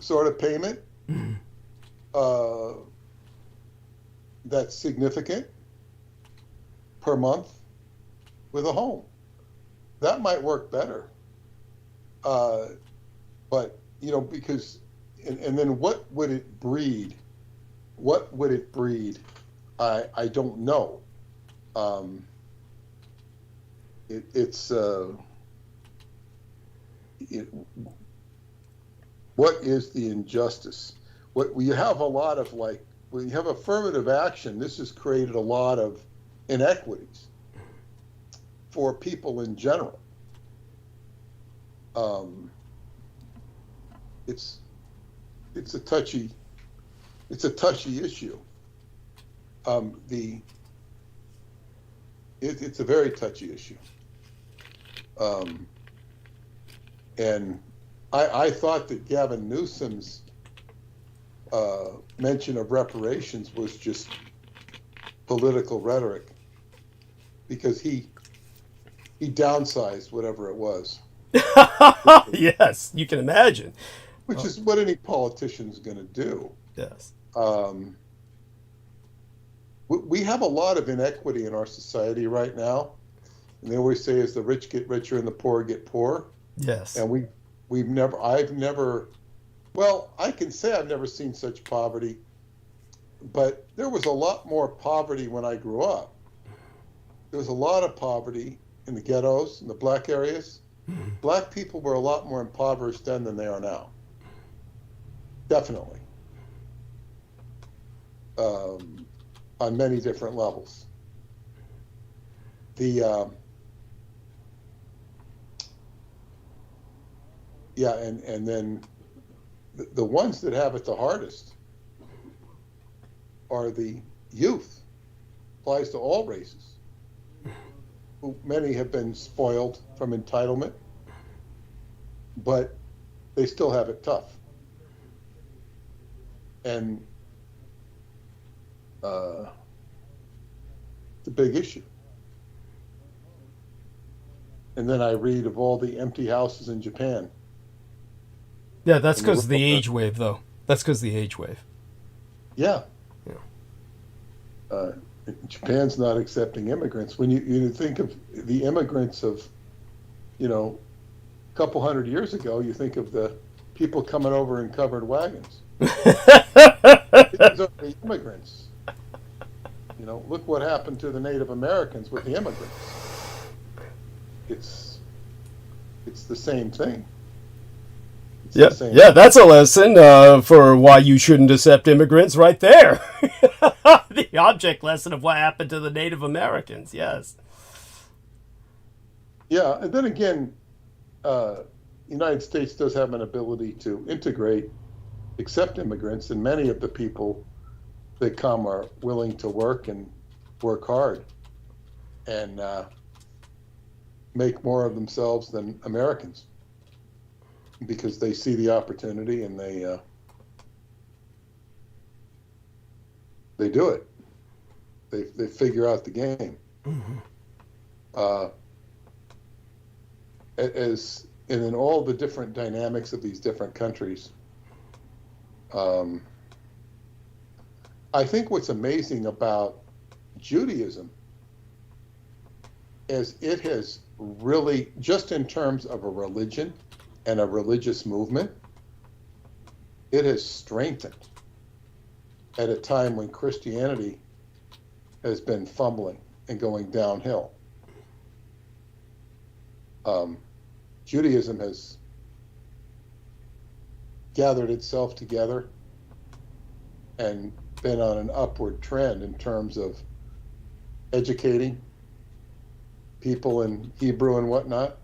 sort of payment that's significant per month with a home. That might work better. But, you know, because, and then what would it breed? What would it breed? I don't know. What is the injustice? We have a lot of, like, when you have affirmative action, this has created a lot of inequities for people in general. It's a touchy issue. It's a very touchy issue. And I thought that Gavin Newsom's mention of reparations was just political rhetoric, because he downsized whatever it was. Yes, you can imagine. Which is what any politician's going to do. Yes. We have a lot of inequity in our society right now, and they always say, as the rich get richer and the poor get poorer. Yes. And I've never, well, I can say I've never seen such poverty, but there was a lot more poverty when I grew up. There was a lot of poverty in the ghettos, in the black areas. Black people were a lot more impoverished then than they are now. Definitely. On many different levels. And then the ones that have it the hardest are the youth. Applies to all races. Many have been spoiled from entitlement, but they still have it tough. And it's a big issue. And then I read of all the empty houses in Japan. Yeah, that's because of the age wave, though. That's because of the age wave. Yeah. Yeah. Japan's not accepting immigrants. When you think of the immigrants of, you know, a couple hundred years ago, you think of the people coming over in covered wagons. These are the immigrants. You know, look what happened to the Native Americans with the immigrants. It's the same thing. Yeah, that's a lesson for why you shouldn't accept immigrants right there. The object lesson of what happened to the Native Americans, yes. Yeah, and then again, the United States does have an ability to accept immigrants, and many of the people that come are willing to work and work hard and make more of themselves than Americans, because they see the opportunity and they do it. They figure out the game. As and in all the different dynamics of these different countries, I think what's amazing about Judaism is it has really, just in terms of a religion and a religious movement, it has strengthened at a time when Christianity has been fumbling and going downhill. Judaism has gathered itself together and been on an upward trend in terms of educating people in Hebrew and whatnot,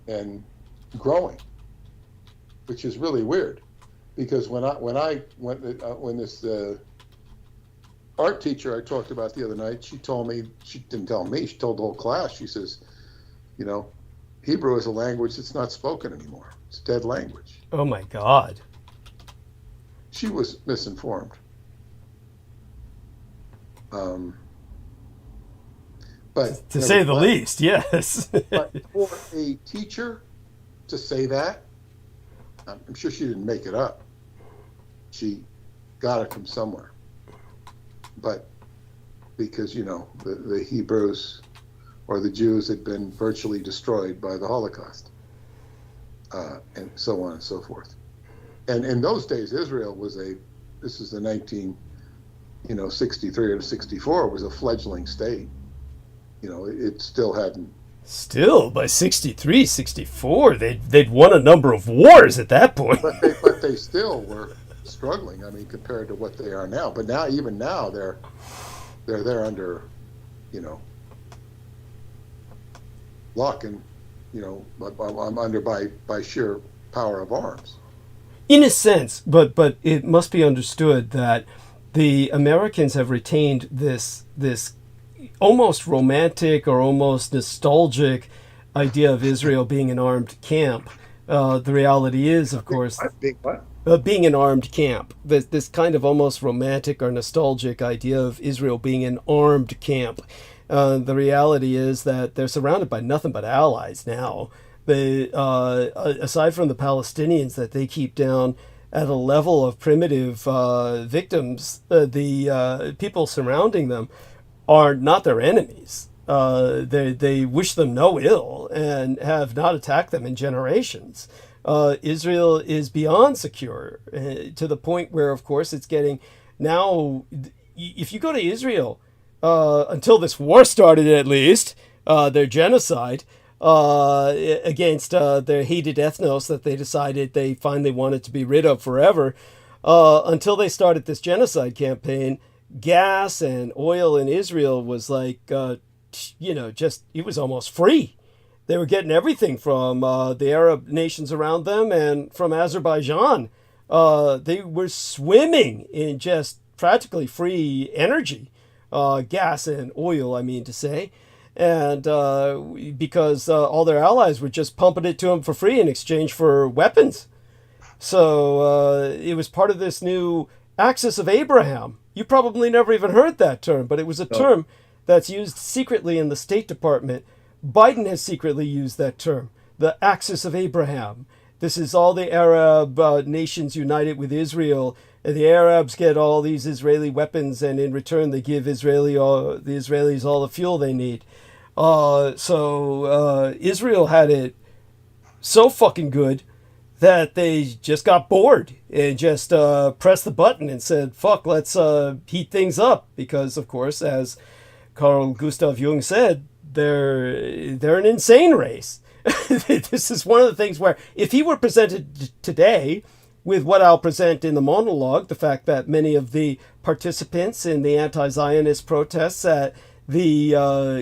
and growing, which is really weird, because when this art teacher I talked about the other night, she told me, she didn't tell me, she told the whole class, she says, you know, Hebrew is a language that's not spoken anymore. It's a dead language. Oh my God. She was misinformed. But to say the least, yes. But for a teacher to say that, I'm sure she didn't make it up. She got it from somewhere. But because, you know, the Hebrews or the Jews had been virtually destroyed by the Holocaust, and so on and so forth. And in those days, Israel was this is the 63 or 64, was a fledgling state. You know, it still hadn't. Still, by 63, 64, they'd won a number of wars at that point. But they still were struggling. I mean, compared to what they are now. But now, even now, they're under, you know, lock and, you know, I'm under by sheer power of arms. In a sense, but it must be understood that the Americans have retained this almost romantic or almost nostalgic idea of Israel being an armed camp. The reality is, of course, being an armed camp. This kind of almost romantic or nostalgic idea of Israel being an armed camp. The reality is that they're surrounded by nothing but allies now. They, aside from the Palestinians that they keep down at a level of primitive victims, the people surrounding them are not their enemies. They wish them no ill and have not attacked them in generations. Israel is beyond secure, to the point where, of course, it's getting now. If you go to Israel, until this war started, at least their genocide against their hated ethnos that they decided they finally wanted to be rid of forever, until they started this genocide campaign, gas and oil in Israel was like, just, it was almost free. They were getting everything from the Arab nations around them and from Azerbaijan. They were swimming in just practically free energy, gas and oil, I mean to say. And because all their allies were just pumping it to them for free in exchange for weapons. So it was part of this new Axis of Abraham. You probably never even heard that term, but it was a term that's used secretly in the State Department. Biden has secretly used that term, the Axis of Abraham. This is all the Arab nations united with Israel, and the Arabs get all these Israeli weapons, and in return they give the Israelis all the fuel they need. So Israel had it so fucking good that they just got bored and just pressed the button and said, fuck, let's heat things up. Because, of course, as Carl Gustav Jung said, they're an insane race. This is one of the things where if he were presented today with what I'll present in the monologue, the fact that many of the participants in the anti-Zionist protests at the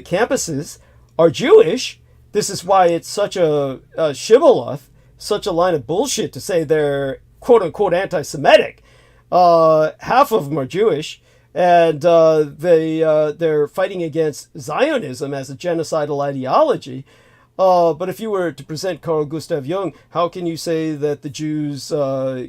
campuses are Jewish, this is why it's such a shibboleth, such a line of bullshit to say they're quote-unquote anti-Semitic. Half of them are Jewish, and they're fighting against Zionism as a genocidal ideology. But if you were to present Carl Gustav Jung, how can you say that the Jews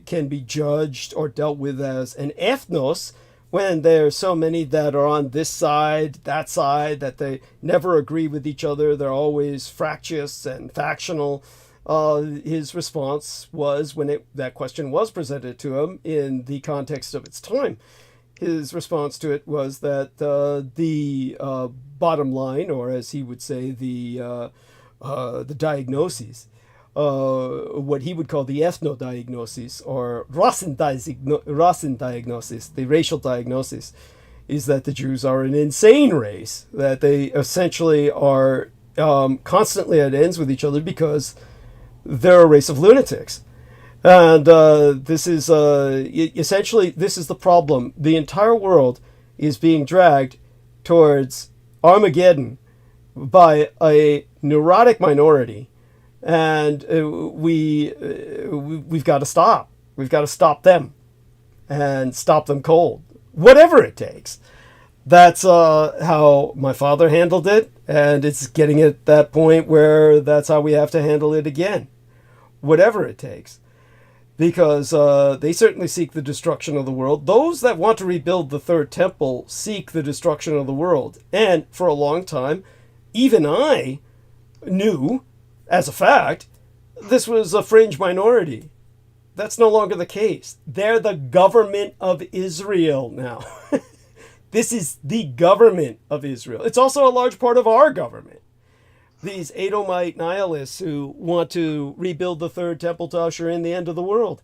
can be judged or dealt with as an ethnos when there's so many that are on this side, that they never agree with each other. They're always fractious and factional. His response was, when that question was presented to him in the context of its time, his response to it was that the bottom line, or as he would say, the diagnoses, what he would call the ethno-diagnosis or Rassendiagnosis, the racial diagnosis, is that the Jews are an insane race, that they essentially are constantly at ends with each other because they're a race of lunatics. And this is essentially, this is the problem. The entire world is being dragged towards Armageddon by a neurotic minority, and we've got to stop. We've got to stop them, and stop them cold, whatever it takes. That's how my father handled it, and it's getting at that point where that's how we have to handle it again, whatever it takes. Because they certainly seek the destruction of the world. Those that want to rebuild the third temple seek the destruction of the world. And for a long time, even I knew, as a fact, this was a fringe minority. That's no longer the case. They're the government of Israel now. This is the government of Israel. It's also a large part of our government. These Edomite nihilists who want to rebuild the third temple to usher in the end of the world.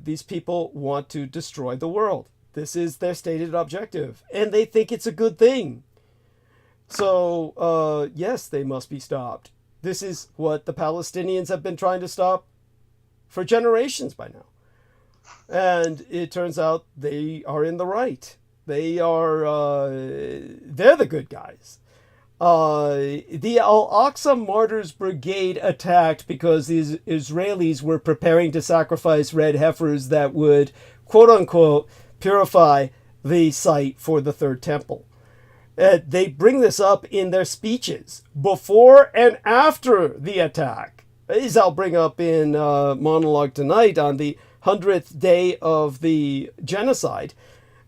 These people want to destroy the world. This is their stated objective. And they think it's a good thing. So, yes, they must be stopped. This is what the Palestinians have been trying to stop for generations by now. And it turns out they are in the right. They're the good guys. The Al-Aqsa Martyrs Brigade attacked because these Israelis were preparing to sacrifice red heifers that would, quote-unquote, purify the site for the third temple. They bring this up in their speeches before and after the attack. As I'll bring up in monologue tonight, on the 100th day of the genocide,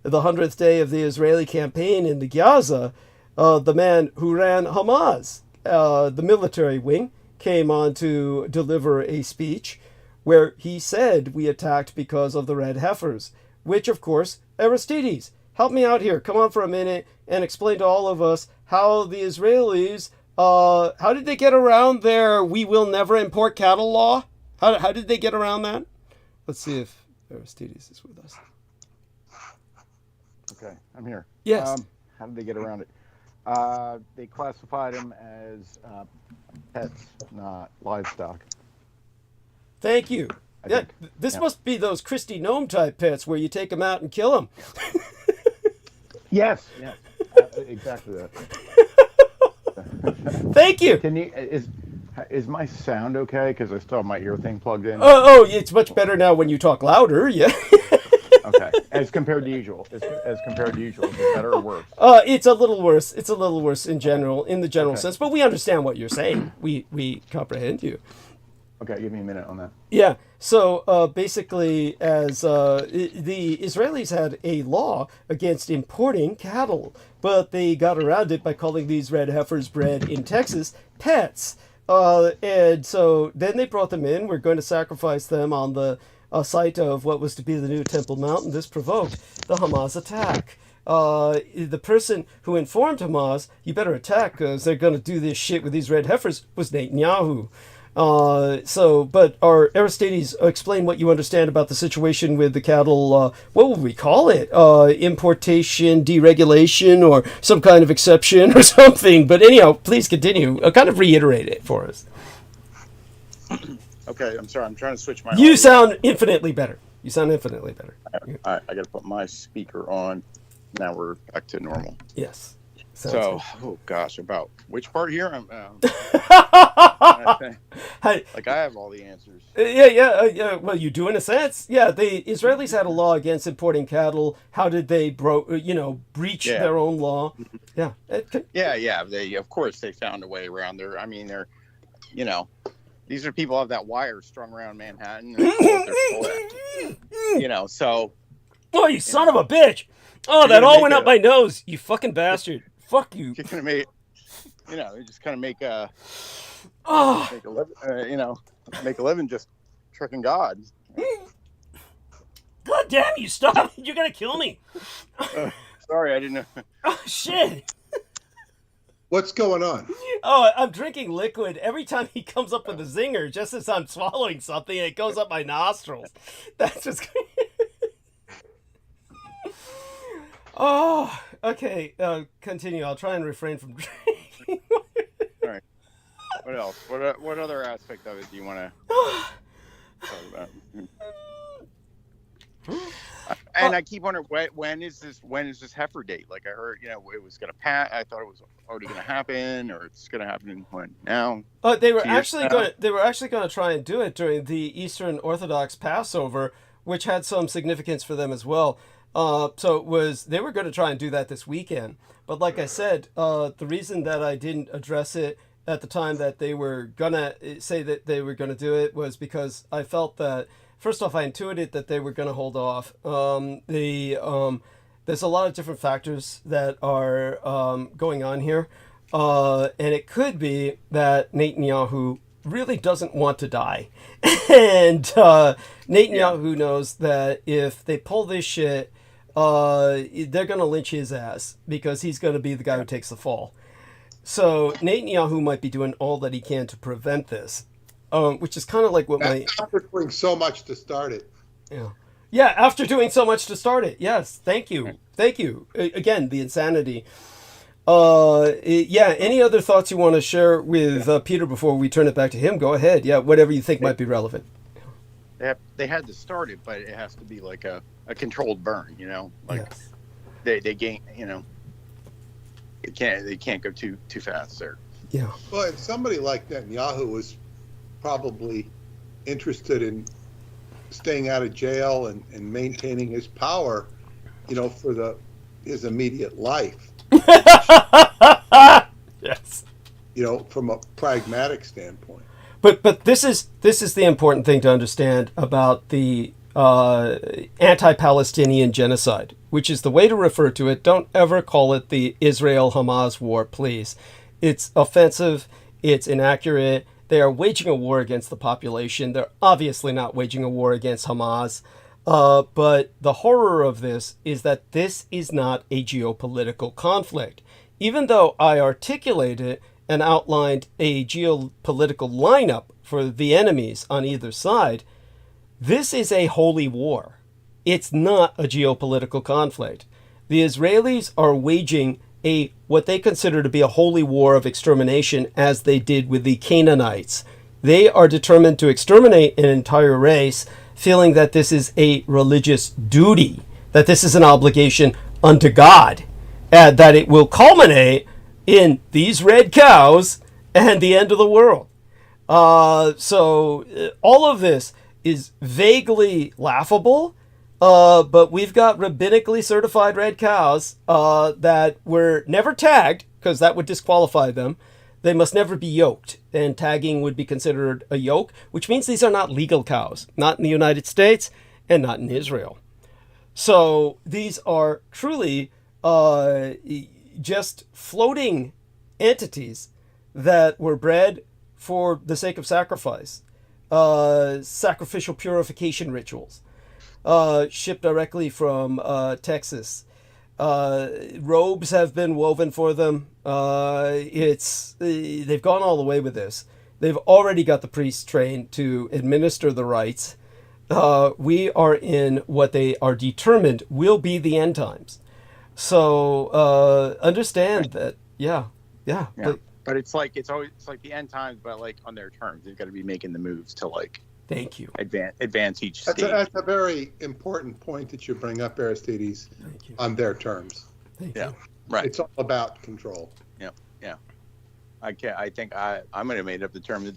the 100th day of the Israeli campaign in the Gaza, the man who ran Hamas, the military wing, came on to deliver a speech where he said we attacked because of the red heifers, which, of course, Aristides, help me out here. Come on for a minute and explain to all of us how the Israelis, how did they get around their we will never import cattle law? How did they get around that? Let's see if Aristides is with us. Okay, I'm here. Yes. How did they get around it? They classified them as pets, not livestock. Thank you. This must be those Christy Gnome type pets where you take them out and kill them. Yes, exactly that. Thank you. Can you is my sound okay? Because I still have my ear thing plugged in. Oh, it's much better now when you talk louder. Yeah. Okay. As compared to usual. As compared to usual. Is it better or worse? It's a little worse. It's a little worse in the general sense. But we understand what you're saying. We comprehend you. Okay, give me a minute on that. Yeah. So basically, as the Israelis had a law against importing cattle, but they got around it by calling these red heifers bred in Texas pets. And so then they brought them in. We're going to sacrifice them on the site of what was to be the new Temple Mountain. This provoked the Hamas attack. The person who informed Hamas, you better attack because they're going to do this shit with these red heifers, was Netanyahu. But Aristides, explain what you understand about the situation with the cattle, what would we call it? Importation, deregulation, or some kind of exception or something. But anyhow, please continue. Kind of reiterate it for us. Okay, I'm sorry. I'm trying to switch my You sound infinitely better. You sound infinitely better. I got to put my speaker on. Now we're back to normal. Yes. So, oh gosh, about which part here? Like I have all the answers. Yeah. Well, you do in a sense. Yeah, the Israelis had a law against importing cattle. How did they breach their own law? Yeah. Yeah. They, of course, they found a way around there. I mean, they're, these are people who have that wire strung around Manhattan. So Oh, you son of a bitch! Oh, that all went up my nose. You fucking bastard! Fuck you! You're gonna make, you just kind of make a make a living just tricking God. God damn you! Stop! You're gonna kill me. Sorry, I didn't know. Oh shit! What's going on? Oh, I'm drinking liquid. Every time he comes up with a zinger, just as I'm swallowing something, it goes up my nostrils. That's just. Oh, okay. Continue. I'll try and refrain from drinking. All right. What else? What other aspect of it do you want to talk about? And I keep wondering when is this heifer date? Like I heard, it was gonna pass. I thought it was already gonna happen, or it's gonna happen when now. They were actually going to try and do it during the Eastern Orthodox Passover, which had some significance for them as well. So they were going to try and do that this weekend. But like I said, the reason that I didn't address it at the time that they were gonna say that they were going to do it was because I felt that. First off, I intuited that they were going to hold off. There's a lot of different factors that are going on here. And it could be that Netanyahu really doesn't want to die. And Netanyahu knows that if they pull this shit, they're going to lynch his ass because he's going to be the guy who takes the fall. So Netanyahu might be doing all that he can to prevent this. Which is kind of like what after doing so much to start it. Yeah, after doing so much to start it. Yes, thank you. Again, the insanity. Any other thoughts you want to share with Peter before we turn it back to him? Go ahead. Yeah, whatever you think might be relevant. They had to start it, but it has to be like a controlled burn. Like yes. they gain. They can't go too fast there. Yeah. Well, and somebody like Netanyahu was probably interested in staying out of jail and maintaining his power, for his immediate life. Yes. From a pragmatic standpoint. But this is the important thing to understand about the anti-Palestinian genocide, which is the way to refer to it. Don't ever call it the Israel-Hamas war, please. It's offensive. It's inaccurate. They are waging a war against the population. They're obviously not waging a war against Hamas. But the horror of this is that this is not a geopolitical conflict. Even though I articulated and outlined a geopolitical lineup for the enemies on either side, this is a holy war. It's not a geopolitical conflict. The Israelis are waging what they consider to be a holy war of extermination, as they did with the Canaanites. They are determined to exterminate an entire race, feeling that this is a religious duty, that this is an obligation unto God, and that it will culminate in these red cows and the end of the world. So all of this is vaguely laughable. But we've got rabbinically certified red cows that were never tagged, because that would disqualify them. They must never be yoked, and tagging would be considered a yoke, which means these are not legal cows, not in the United States and not in Israel. So these are truly just floating entities that were bred for the sake of sacrifice, sacrificial purification rituals. Shipped directly from Texas. Robes have been woven for them. They've gone all the way with this. They've already got the priests trained to administer the rites. We are in what they are determined will be the end times. So understand that, yeah. But it's like the end times, but like on their terms. They've got to be making the moves to like. Thank you. Advance each stage. That's a very important point that you bring up, Aristides, on their terms. Thank you. Right. It's all about control. Yeah. I'm going to make up the term that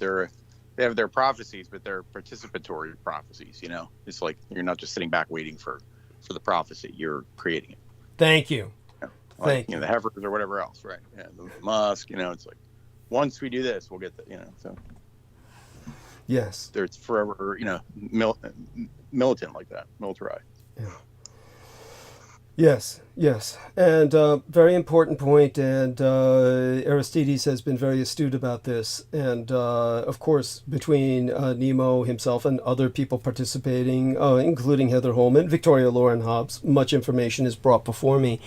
they have their prophecies, but they're participatory prophecies. It's like you're not just sitting back waiting for the prophecy. You're creating it. Thank you. Thank you. The heifers or whatever else, right? Yeah, the Musk. It's like once we do this, we'll get the. So. Yes. They're forever, militant like that, militarized. Yeah. Yes, yes. And very important point, and Aristides has been very astute about this. And of course, between Nemo himself and other people participating, including Heather Holman, Victoria-Loren Hobbs, much information is brought before me.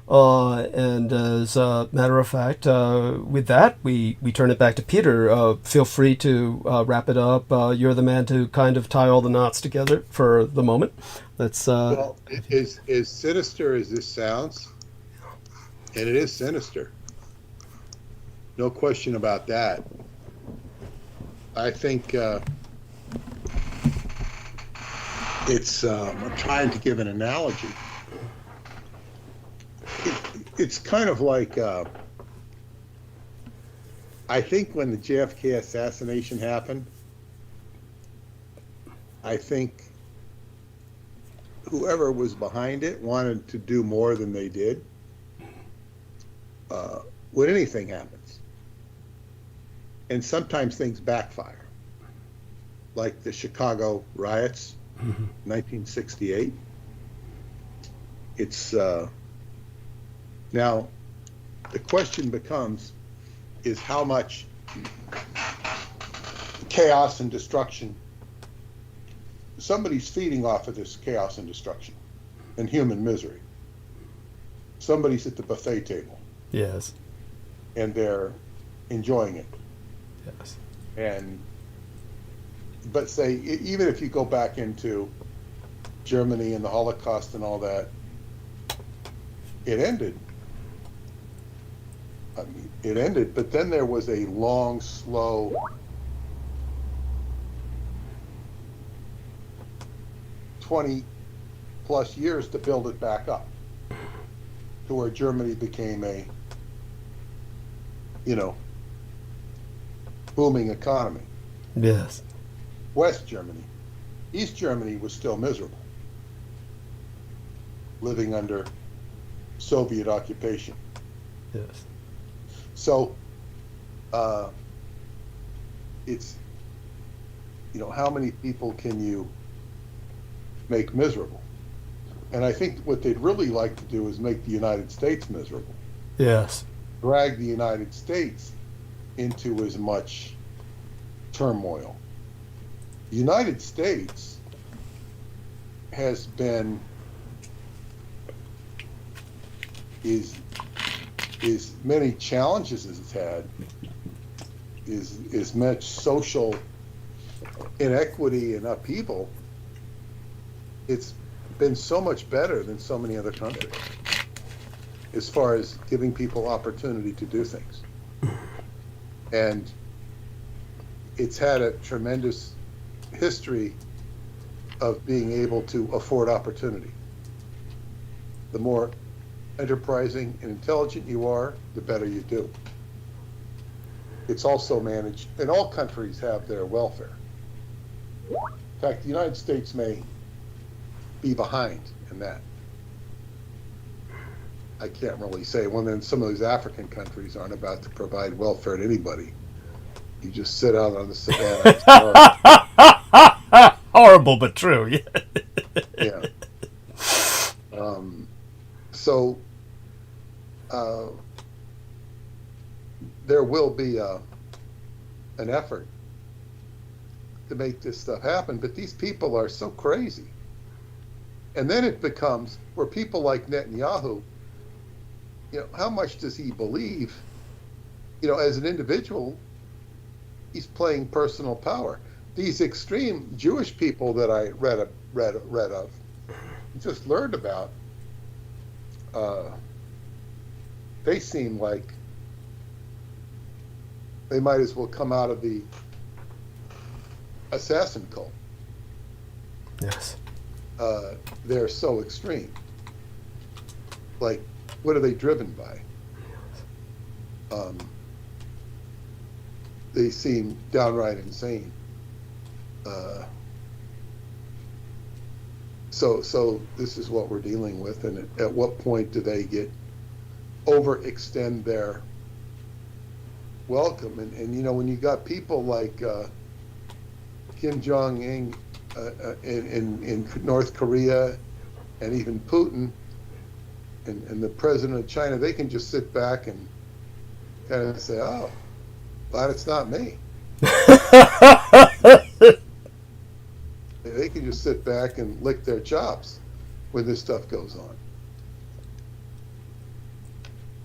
And as a matter of fact, with that, we turn it back to Peter. Feel free to wrap it up. You're the man to kind of tie all the knots together for the moment. Let's. Well, as sinister as this sounds, and it is sinister, no question about that. I think it's. I'm trying to give an analogy. It's kind of like, I think when the JFK assassination happened, I think whoever was behind it wanted to do more than they did. When anything happens. And sometimes things backfire. Like the Chicago riots, 1968. It's, now, the question becomes, is how much chaos and destruction, somebody's feeding off of this chaos and destruction and human misery. Somebody's at the buffet table. Yes. And they're enjoying it. Yes. But say, even if you go back into Germany and the Holocaust and all that, it ended. I mean, it ended, but then there was a long, slow, +20 years to build it back up to where Germany became a, booming economy. Yes. West Germany. East Germany was still miserable, living under Soviet occupation. Yes. So, it's, how many people can you make miserable? And I think what they'd really like to do is make the United States miserable. Yes. Drag the United States into as much turmoil. The United States has been, is many challenges as it's had, is much social inequity and upheaval. It's been so much better than so many other countries as far as giving people opportunity to do things. And it's had a tremendous history of being able to afford opportunity. The more enterprising and intelligent you are, the better you do. It's also managed, and all countries have their welfare. In fact, the United States may be behind in that. I can't really say. Well, then some of these African countries aren't about to provide welfare to anybody. You just sit out on the savannah. Horrible, but true. Yeah. So there will be an effort to make this stuff happen, but these people are so crazy. And then it becomes where people like Netanyahu, how much does he believe? As an individual, he's playing personal power. These extreme Jewish people that I read of, just learned about, they seem like they might as well come out of the assassin cult. Yes. They're so extreme. Like, what are they driven by? They seem downright insane. So this is what we're dealing with, and at what point do they overextend their welcome? And when you got people like Kim Jong-un in North Korea, and even Putin, and the president of China, they can just sit back and kind of say, oh, glad it's not me. They can just sit back and lick their chops when this stuff goes on.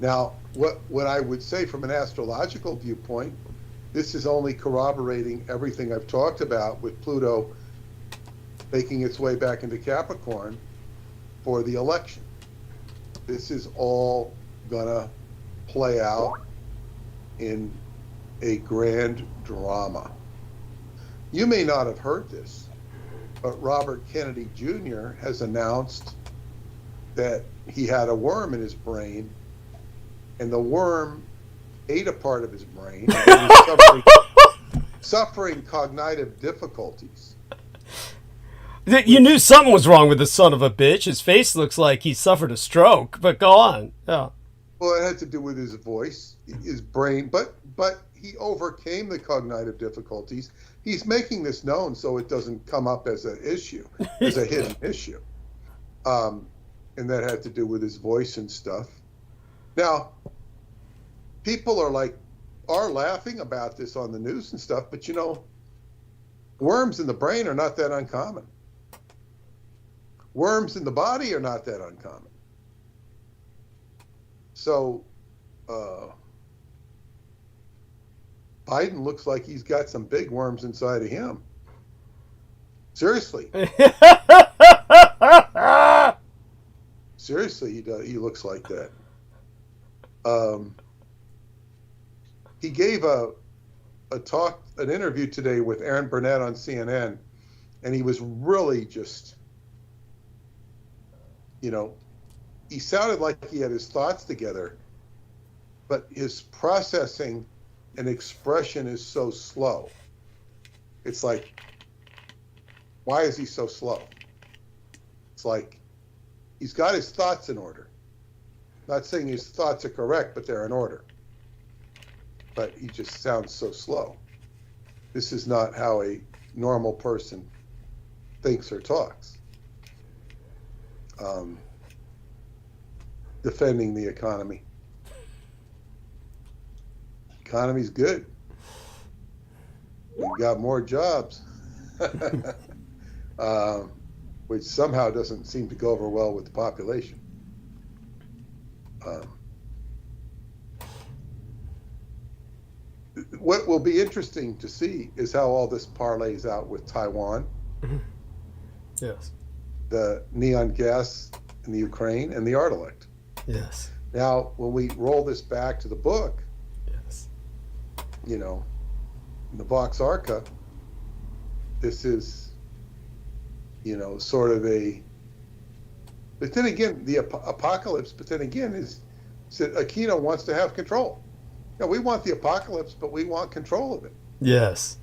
Now, what I would say from an astrological viewpoint, this is only corroborating everything I've talked about with Pluto making its way back into Capricorn for the election. This is all gonna play out in a grand drama. You may not have heard this, but Robert Kennedy Jr. has announced that he had a worm in his brain, and the worm ate a part of his brain, and he was suffering cognitive difficulties. You knew something was wrong with the son of a bitch. His face looks like he suffered a stroke, but go on. Yeah. Well, it had to do with his voice, his brain, but he overcame the cognitive difficulties. He's making this known so it doesn't come up as an issue, as a hidden issue. And that had to do with his voice and stuff. Now, people are laughing about this on the news and stuff, but you know, worms in the brain are not that uncommon. Worms in the body are not that uncommon. So, Biden looks like he's got some big worms inside of him. Seriously. Seriously, he does. He looks like that. He gave an interview today with Aaron Burnett on CNN, and he was really just, you know, he sounded like he had his thoughts together, but his processing and expression is so slow. It's like, why is he so slow? It's like, he's got his thoughts in order. Not saying his thoughts are correct, but they're in order. But he just sounds so slow. This is not how a normal person thinks or talks. Defending the economy. Economy's good. We've got more jobs, which somehow doesn't seem to go over well with the population. What will be interesting to see is how all this parlays out with Taiwan. Yes. The neon gas in the Ukraine and the art elect. Yes. Now, when we roll this back to the book, Yes. you know, in the Vox Arca, this is, you know, sort of a, but then again, the apocalypse, but then again, is that Aquino wants to have control. You know, we want the apocalypse, but we want control of it. Yes.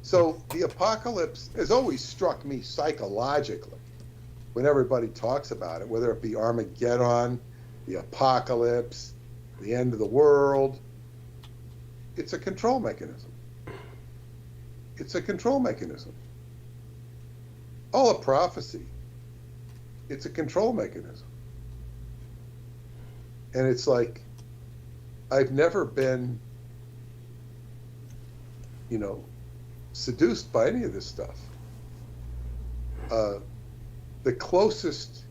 So the apocalypse has always struck me psychologically when everybody talks about it, whether it be Armageddon, the apocalypse, the end of the world. It's a control mechanism. It's a control mechanism. All a prophecy. It's a control mechanism. And it's like, I've never been, you know, seduced by any of this stuff. The closest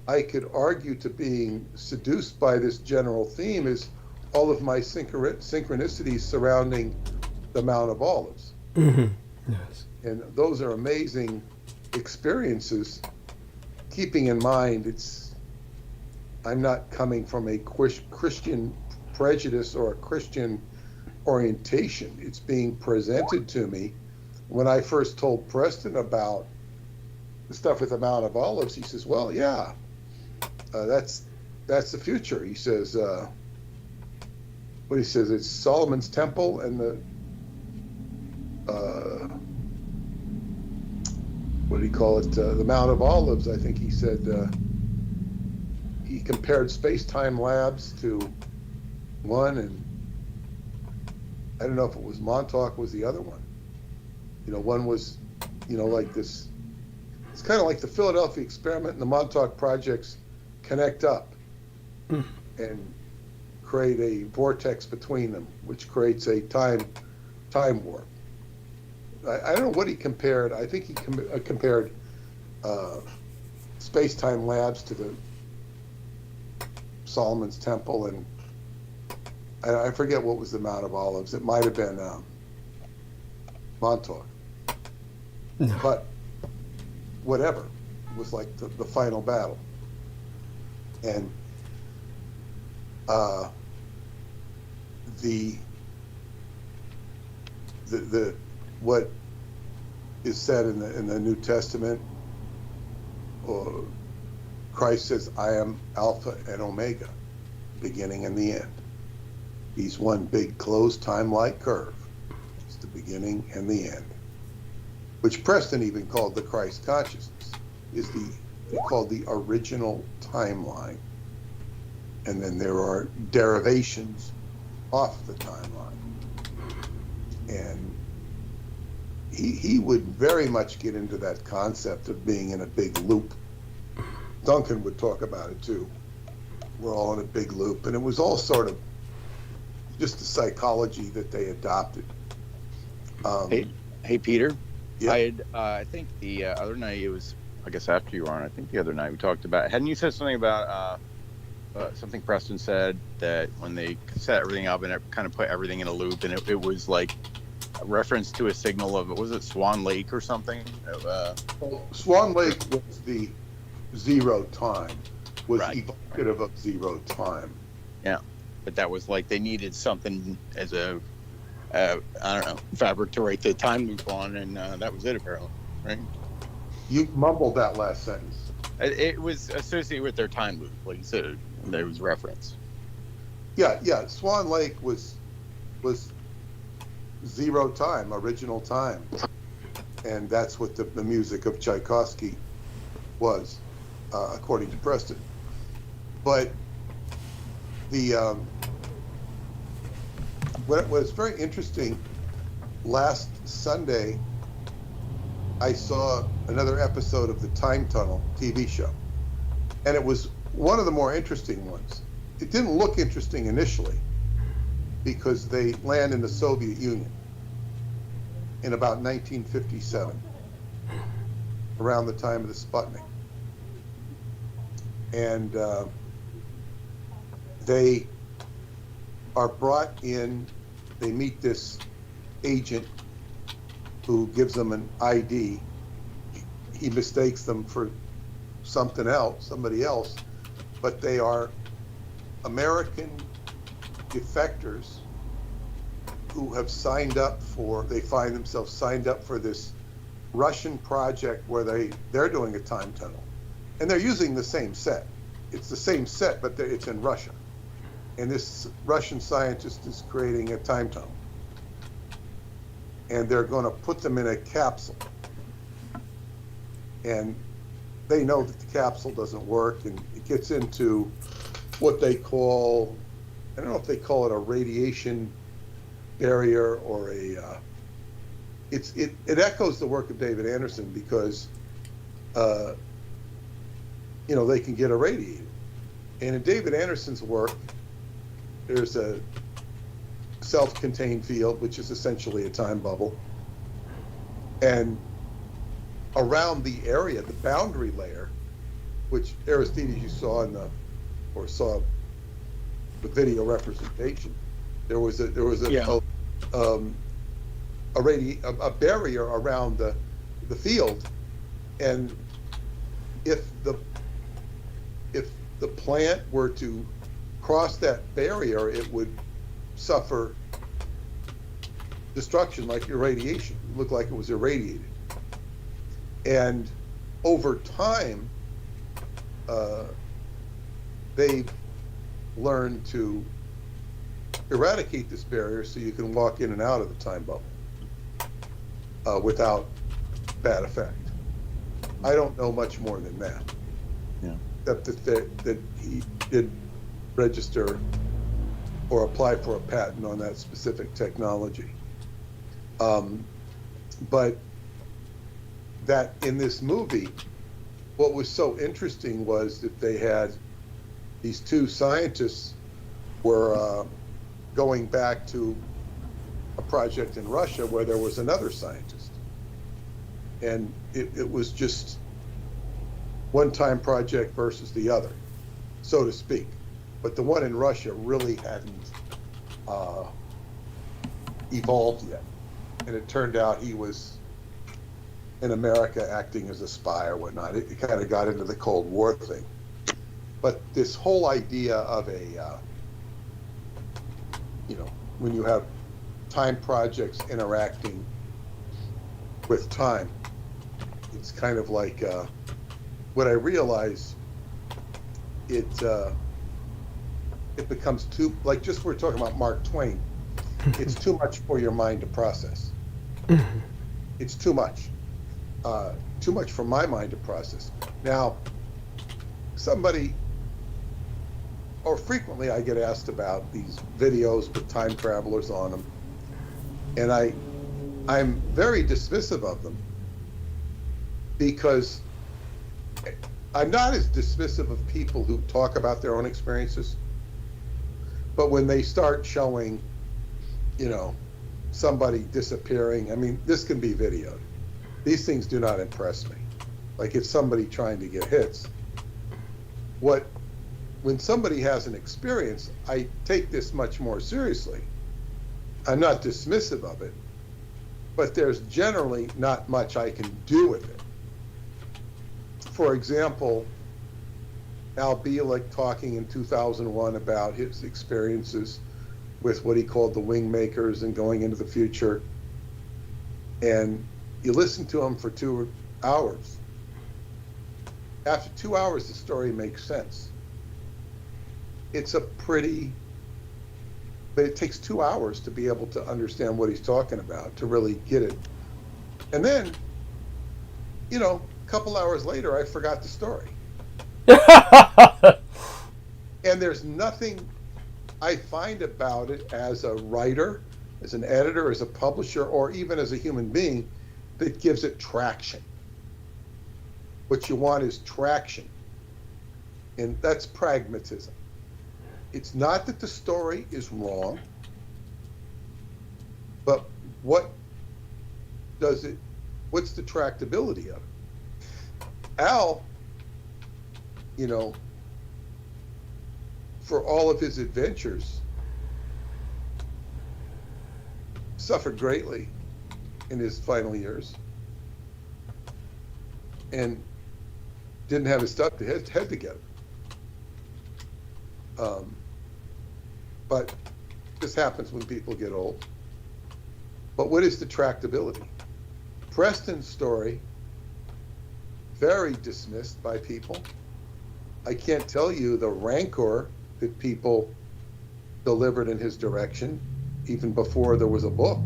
I could argue to being seduced by this general theme is all of my synchronicities surrounding the Mount of Olives. Mm-hmm. Yes. And those are amazing experiences, keeping in mind I'm not coming from a Christian prejudice or a Christian orientation. It's being presented to me. When I first told Preston about the stuff with the Mount of Olives, he says, well, yeah, that's the future. He says, it's Solomon's Temple and the, what do you call it? The Mount of Olives, I think he said, he compared space-time labs to one, and I don't know if it was Montauk was the other one. You know, one was, you know, like this, it's kind of like the Philadelphia experiment and the Montauk projects connect up and create a vortex between them, which creates a time warp. I don't know what he compared. I think he compared space-time labs to the Solomon's Temple, and I forget what was the Mount of Olives. It might have been Montauk. No. But whatever, it was like the final battle. And the what is said in the New Testament, Christ says, "I am Alpha and Omega, beginning and the end." He's one big closed time-like curve. It's the beginning and the end, which Preston even called the Christ consciousness. Called the original timeline, and then there are derivations off the timeline. And he would very much get into that concept of being in a big loop. Duncan would talk about it too. We're all in a big loop, and it was all sort of just the psychology that they adopted. Hey, Peter. Yeah. I think the other night, it was, I guess after you were on, I think the other night we talked about, hadn't you said something about something Preston said, that when they set everything up and it kind of put everything in a loop, and it was like a reference to a signal of, was it Swan Lake or something? Swan Lake was the zero time, was Right. evocative of zero time. Yeah, but that was like they needed something as a, I don't know, fabric to write the time loop on, and that was it apparently, right? You mumbled that last sentence. It was associated with their time loop, like you said, there was reference. Yeah. Swan Lake was zero time, original time, and that's what the music of Tchaikovsky was, according to Preston. But the what was very interesting, last Sunday I saw another episode of the Time Tunnel TV show, and it was one of the more interesting ones. It didn't look interesting initially because they land in the Soviet Union in about 1957, around the time of the Sputnik. And they are brought in, they meet this agent who gives them an ID. He mistakes them for something else, somebody else, but they are American defectors who have signed up for, they find themselves signed up for this Russian project where they're doing a time tunnel. And they're using the same set. It's the same set, but it's in Russia. And this Russian scientist is creating a time tunnel. And they're going to put them in a capsule. And they know that the capsule doesn't work, and it gets into what they call, I don't know if they call it a radiation barrier or a, it echoes the work of David Anderson because, they can get irradiated. And in David Anderson's work, there's a self-contained field, which is essentially a time bubble. And around the area, the boundary layer, which Aristides you saw saw the video representation, there was a barrier around the field, and if the plant were to cross that barrier, it would suffer destruction, like irradiation. It looked like it was irradiated. And over time, they've learned to eradicate this barrier so you can walk in and out of the time bubble without bad effect. I don't know much more than that. Yeah. Except that he did register or apply for a patent on that specific technology. But that in this movie, what was so interesting was that they had these two scientists were going back to a project in Russia where there was another scientist. And it was just one-time project versus the other, so to speak. But the one in Russia really hadn't evolved yet. And it turned out he was in America acting as a spy or whatnot. It kind of got into the Cold War thing. But this whole idea of a, when you have time projects interacting with time, it's kind of like what I realize, it becomes too, like just we're talking about Mark Twain, it's too much for your mind to process. It's too much for my mind to process. Now, somebody, or frequently I get asked about these videos with time travelers on them, and I'm very dismissive of them, because I'm not as dismissive of people who talk about their own experiences, but when they start showing, somebody disappearing, I mean, this can be videoed. These things do not impress me. Like, it's somebody trying to get hits. When somebody has an experience, I take this much more seriously. I'm not dismissive of it, but there's generally not much I can do with it. For example, Al Bielek talking in 2001 about his experiences with what he called the wing makers and going into the future. And you listen to him for 2 hours. After 2 hours, the story makes sense. It's but it takes 2 hours to be able to understand what he's talking about, to really get it. And then, a couple hours later, I forgot the story. And there's nothing I find about it as a writer, as an editor, as a publisher, or even as a human being that gives it traction. What you want is traction. And that's pragmatism. It's not that the story is wrong, but what's the tractability of it? Al, for all of his adventures, suffered greatly in his final years and didn't have his head together. But this happens when people get old. But what is the tractability? Preston's story, very dismissed by people. I can't tell you the rancor that people delivered in his direction, even before there was a book.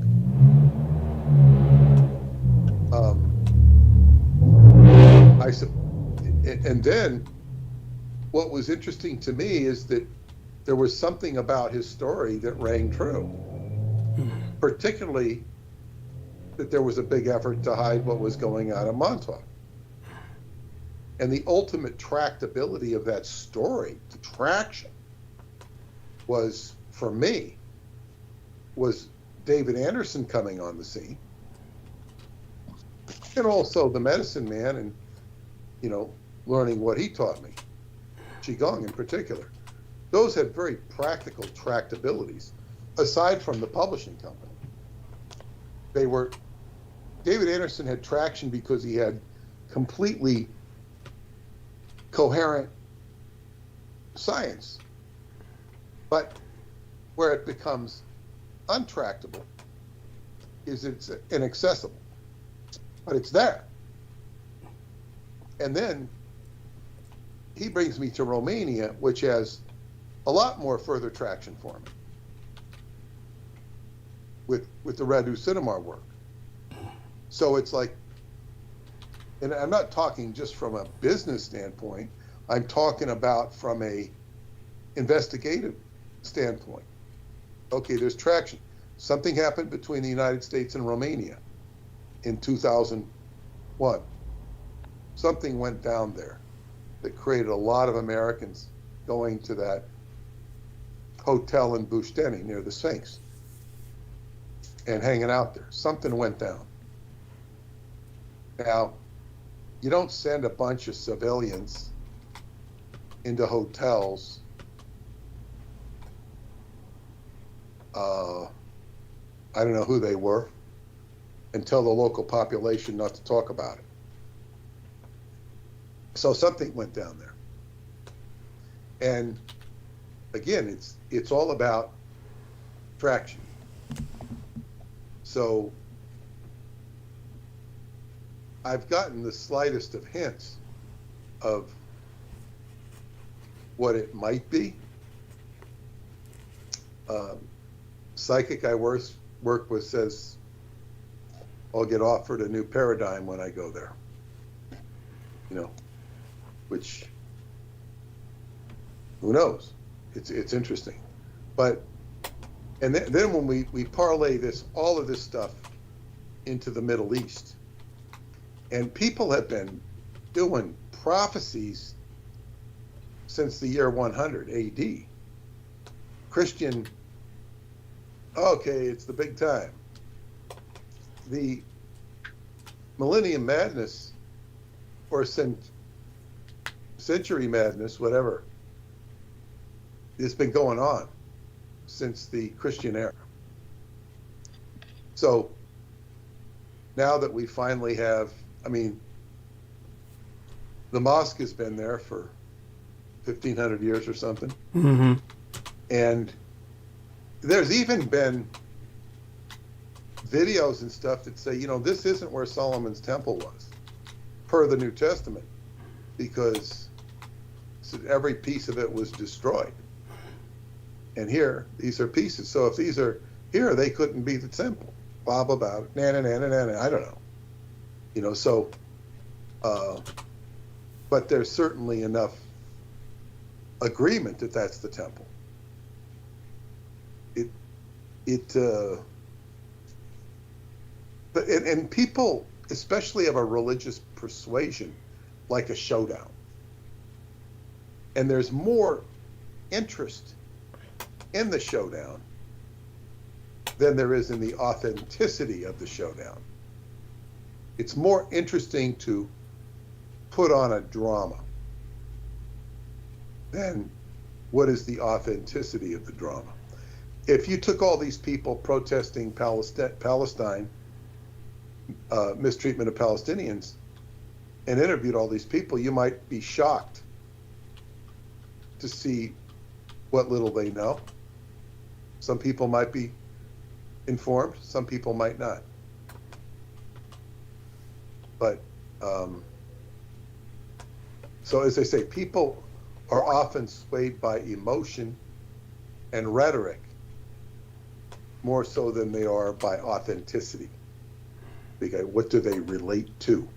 And then what was interesting to me is that there was something about his story that rang true, particularly that there was a big effort to hide what was going on in Montauk. And the ultimate tractability of that story, the traction, was, for me, was David Anderson coming on the scene, and also the medicine man, and learning what he taught me, Qigong in particular. Those had very practical tractabilities, aside from the publishing company. David Anderson had traction because he had completely coherent science. But where it becomes untractable is it's inaccessible. But it's there. And then he brings me to Romania, which has a lot more further traction for me with the Radu Sinamar work. So it's like, and I'm not talking just from a business standpoint, I'm talking about from a investigative standpoint. Okay, there's traction. Something happened between the United States and Romania in 2001. Something went down there that created a lot of Americans going to that hotel in Bushteni near the Sphinx and hanging out there. Something went down. Now, you don't send a bunch of civilians into hotels I don't know who they were, and tell the local population not to talk about it. So something went down there. And again, it's all about traction. So I've gotten the slightest of hints of what it might be. Psychic I work with says I'll get offered a new paradigm when I go there. You know, which, who knows? It's interesting. But, and then when we parlay all of this stuff into the Middle East, and people have been doing prophecies since the year 100 AD. Christian, okay, it's the big time. The Millennium Madness, or Century Madness, whatever, it's been going on since the Christian era. So now that we finally have, I mean, the mosque has been there for 1,500 years or something. Mm-hmm. And there's even been videos and stuff that say, you know, this isn't where Solomon's temple was, per the New Testament, because every piece of it was destroyed. And here, these are pieces. So if these are here, they couldn't be the temple. Bob about it. I don't know. You know, so, but there's certainly enough agreement that that's the temple. And people, especially of a religious persuasion, like a showdown. And there's more interest in the showdown than there is in the authenticity of the showdown. It's more interesting to put on a drama than what is the authenticity of the drama. If you took all these people protesting Palestine, mistreatment of Palestinians, and interviewed all these people, you might be shocked to see what little they know. Some people might be informed, some people might not. But, so as I say, people are often swayed by emotion and rhetoric more so than they are by authenticity. Because what do they relate to?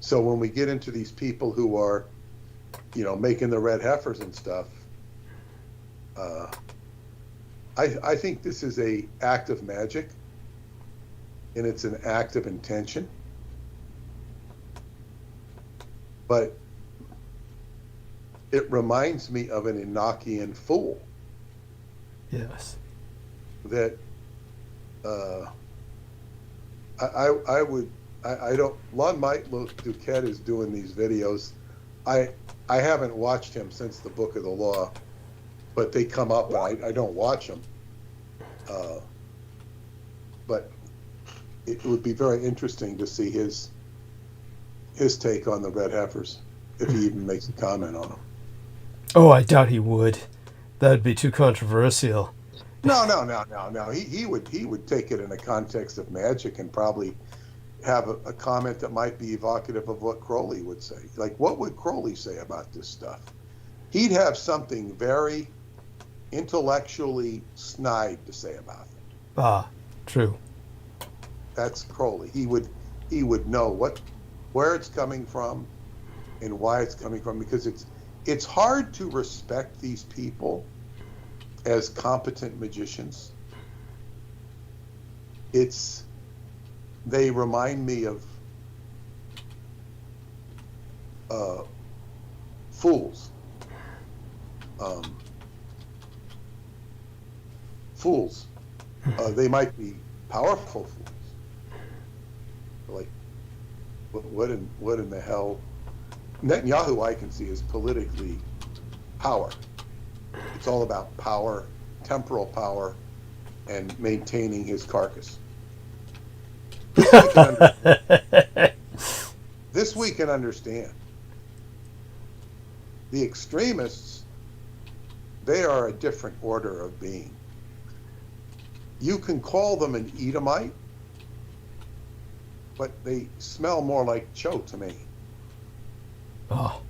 So when we get into these people who are, you know, making the red heifers and stuff, I think this is an act of magic, and it's an act of intention. But it reminds me of an Enochian fool. Yes. That I don't, Lon Michael Duquette is doing these videos. I haven't watched him since the Book of the Law, but they come up and I don't watch them. But it would be very interesting to see his take on the red heifers, if he even makes a comment on them. Oh, I doubt he would. That'd be too controversial. No. He would take it in a context of magic and probably have a comment that might be evocative of what Crowley would say. Like, what would Crowley say about this stuff? He'd have something very intellectually snide to say about it. Ah, true. That's Crowley. He would know where it's coming from and why it's coming from, because it's hard to respect these people as competent magicians. They remind me of fools. fools. They might be powerful fools. Like, what in the hell? Netanyahu, I can see, is politically power. It's all about power, temporal power, and maintaining his carcass. This we can understand. The extremists, they are a different order of being. You can call them an Edomite, but they smell more like Cho to me. Oh.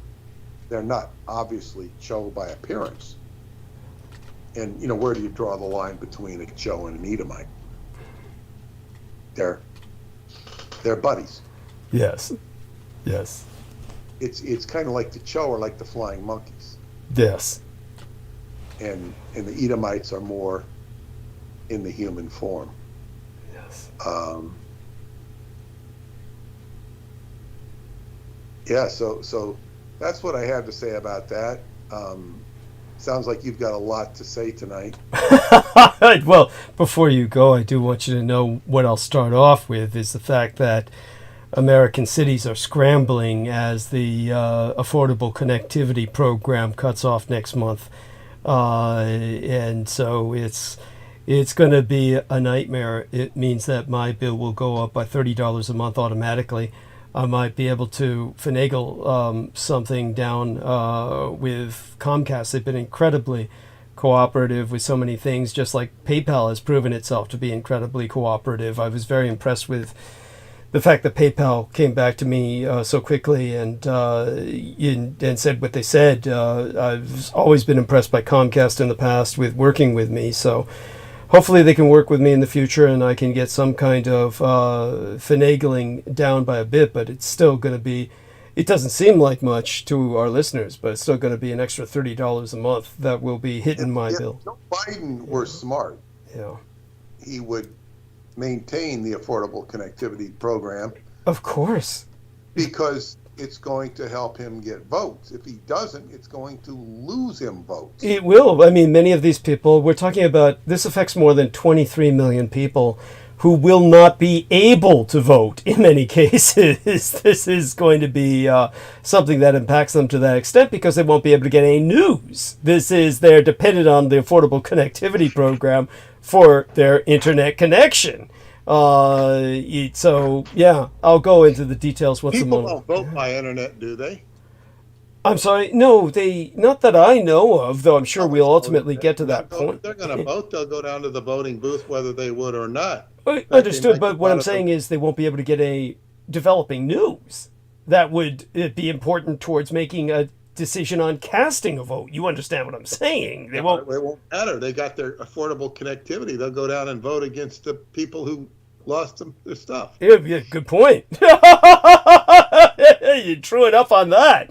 They're not obviously Cho by appearance. And, you know, where do you draw the line between a Cho and an Edomite? They're buddies. Yes. Yes. It's kind of like the Cho are like the flying monkeys. Yes. And the Edomites are more in the human form. Yes. Yeah, so that's what I have to say about that. Sounds like you've got a lot to say tonight. Well, before you go, I do want you to know what I'll start off with is the fact that American cities are scrambling as the Affordable Connectivity Program cuts off next month. And so it's going to be a nightmare. It means that my bill will go up by $30 a month automatically. I might be able to finagle something down with Comcast. They've been incredibly cooperative with so many things, just like PayPal has proven itself to be incredibly cooperative. I was very impressed with the fact that PayPal came back to me so quickly and said what they said. I've always been impressed by Comcast in the past with working with me, so hopefully they can work with me in the future and I can get some kind of finagling down by a bit, but it's still going to be, it doesn't seem like much to our listeners, but it's still going to be an extra $30 a month that will be hitting my bill. If Joe Biden were smart, he would maintain the Affordable Connectivity Program. Of course. Because it's going to help him get votes. If he doesn't, it's going to lose him votes. It will. I mean, many of these people, we're talking about, this affects more than 23 million people who will not be able to vote in many cases. This is going to be something that impacts them to that extent because they won't be able to get any news. They're dependent on the Affordable Connectivity Program for their internet connection. So, yeah, I'll go into the details once a month. People don't vote by internet, do they? I'm sorry. No, not that I know of, though I'm sure we'll ultimately get to that point. If they're going to vote, they'll go down to the voting booth whether they would or not. Understood, but what I'm saying is they won't be able to get any developing news that would be important towards making a decision on casting a vote. You understand what I'm saying? It won't matter. They got their affordable connectivity. They'll go down and vote against the people who lost their stuff. Yeah, good point. You drew it up on that.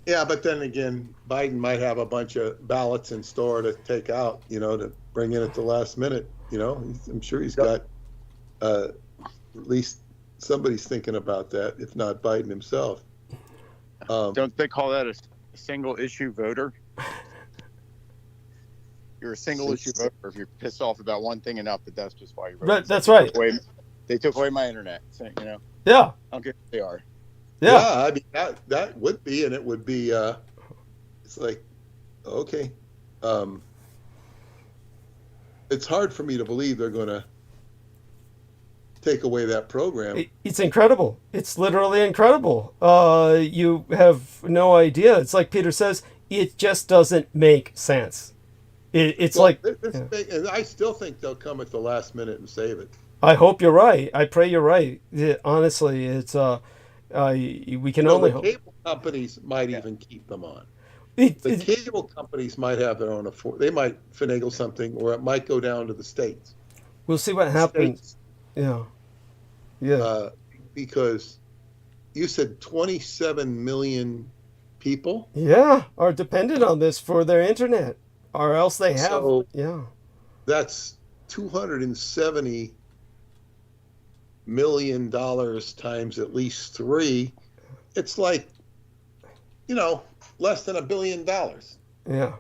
Yeah, but then again, Biden might have a bunch of ballots in store to take out, to bring in at the last minute. I'm sure he's got at least somebody's thinking about that, if not Biden himself. Don't they call that a single issue voter? You're a single issue voter if you're pissed off about one thing enough that's just why you're voting. Right, that's right. They took away my internet, Yeah. I don't care who they are. Yeah, I mean that would be, and it would be. It's like, okay, it's hard for me to believe they're going to take away that program. It's incredible. It's literally incredible. You have no idea. It's like Peter says, it just doesn't make sense. And I still think they'll come at the last minute and save it. I hope you're right. I pray you're right. Honestly, it's we can only hope. The cable companies might even keep them on. The cable companies might have their own they might finagle something, or it might go down to the states. We'll see what happens. Yeah. Because you said 27 million people. Yeah, are dependent on this for their internet, or else they have. So, yeah. That's $270 million times at least 3. It's like, less than $1 billion. Yeah.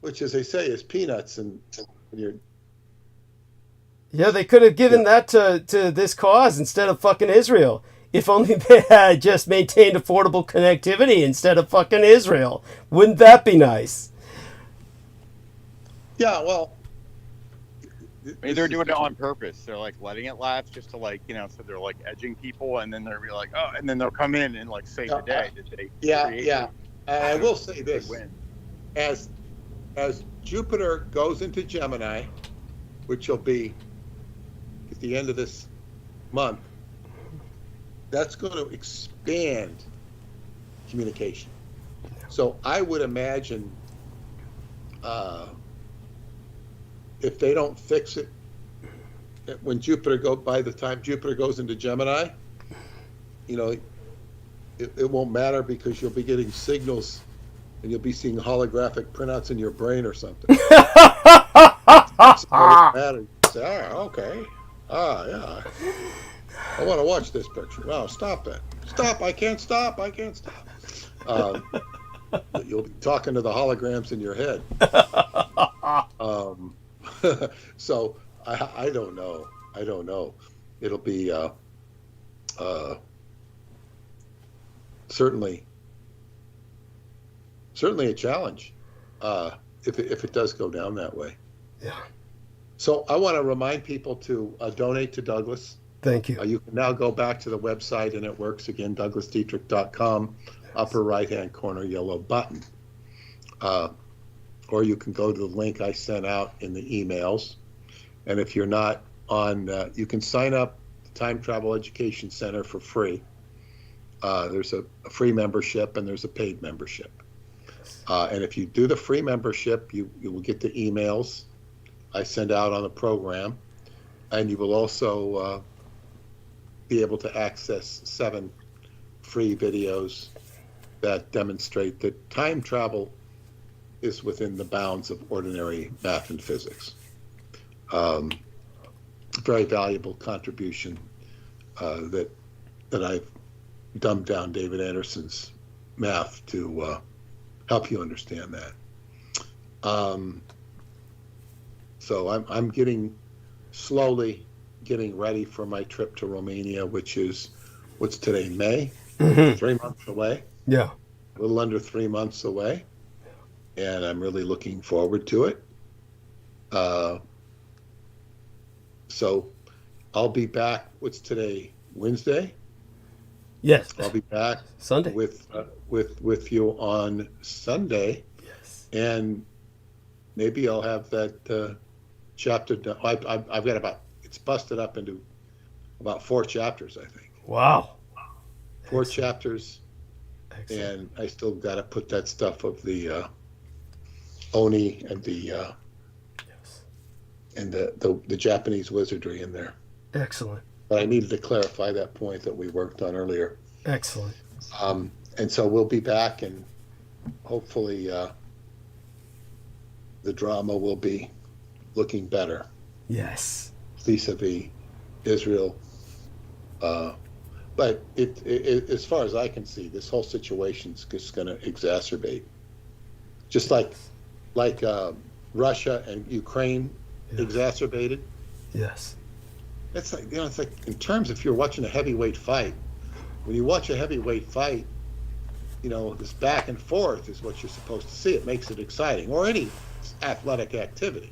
Which, as they say, is peanuts. And you're. Yeah, they could have given that to this cause instead of fucking Israel. If only they had just maintained affordable connectivity instead of fucking Israel. Wouldn't that be nice? Yeah, well. Maybe they're doing it on purpose. They're like letting it lapse just to so they're like edging people, and then they're like, oh, and then they'll come in and like save the day. Yeah. I will say this: as Jupiter goes into Gemini, which will be at the end of this month, that's going to expand communication. So I would imagine if they don't fix it when by the time Jupiter goes into Gemini, it won't matter, because you'll be getting signals and you'll be seeing holographic printouts in your brain or something. So it won't matter. You say, okay. Yeah. I want to watch this picture. No, stop it. Stop. I can't stop. You'll be talking to the holograms in your head. So I don't know. It'll be certainly a challenge if it does go down that way. Yeah. So I want to remind people to donate to Douglas. Thank you. You can now go back to the website and it works again, douglasdietrich.com, upper right-hand corner yellow button. Or you can go to the link I sent out in the emails. And if you're not on, you can sign up the Time Travel Education Center for free. There's a free membership and there's a paid membership. And if you do the free membership, you will get the emails I send out on the program. And you will also be able to access 7 free videos that demonstrate that time travel is within the bounds of ordinary math and physics. Very valuable contribution that I've dumbed down David Anderson's math to help you understand that. So I'm slowly getting ready for my trip to Romania, which is, what's today, May? 3 months away. Yeah. A little under 3 months away. And I'm really looking forward to it. So I'll be back. What's today? Wednesday? Yes. I'll be back Sunday with you on Sunday. Yes. And maybe I'll have that chapter done. I've got it's busted up into about 4 chapters, I think. Wow. 4 chapters. Excellent. And I still got to put that stuff of the Oni and the and the Japanese wizardry in there. Excellent. But I needed to clarify that point that we worked on earlier. Excellent. And so we'll be back, and hopefully the drama will be looking better. Yes. Vis-a-vis Israel. But it as far as I can see, this whole situation's just going to exacerbate. Just like Russia and Ukraine exacerbated. Yes. It's like, it's like in terms, if you're watching a heavyweight fight, when you watch a heavyweight fight, this back and forth is what you're supposed to see. It makes it exciting, or any athletic activity,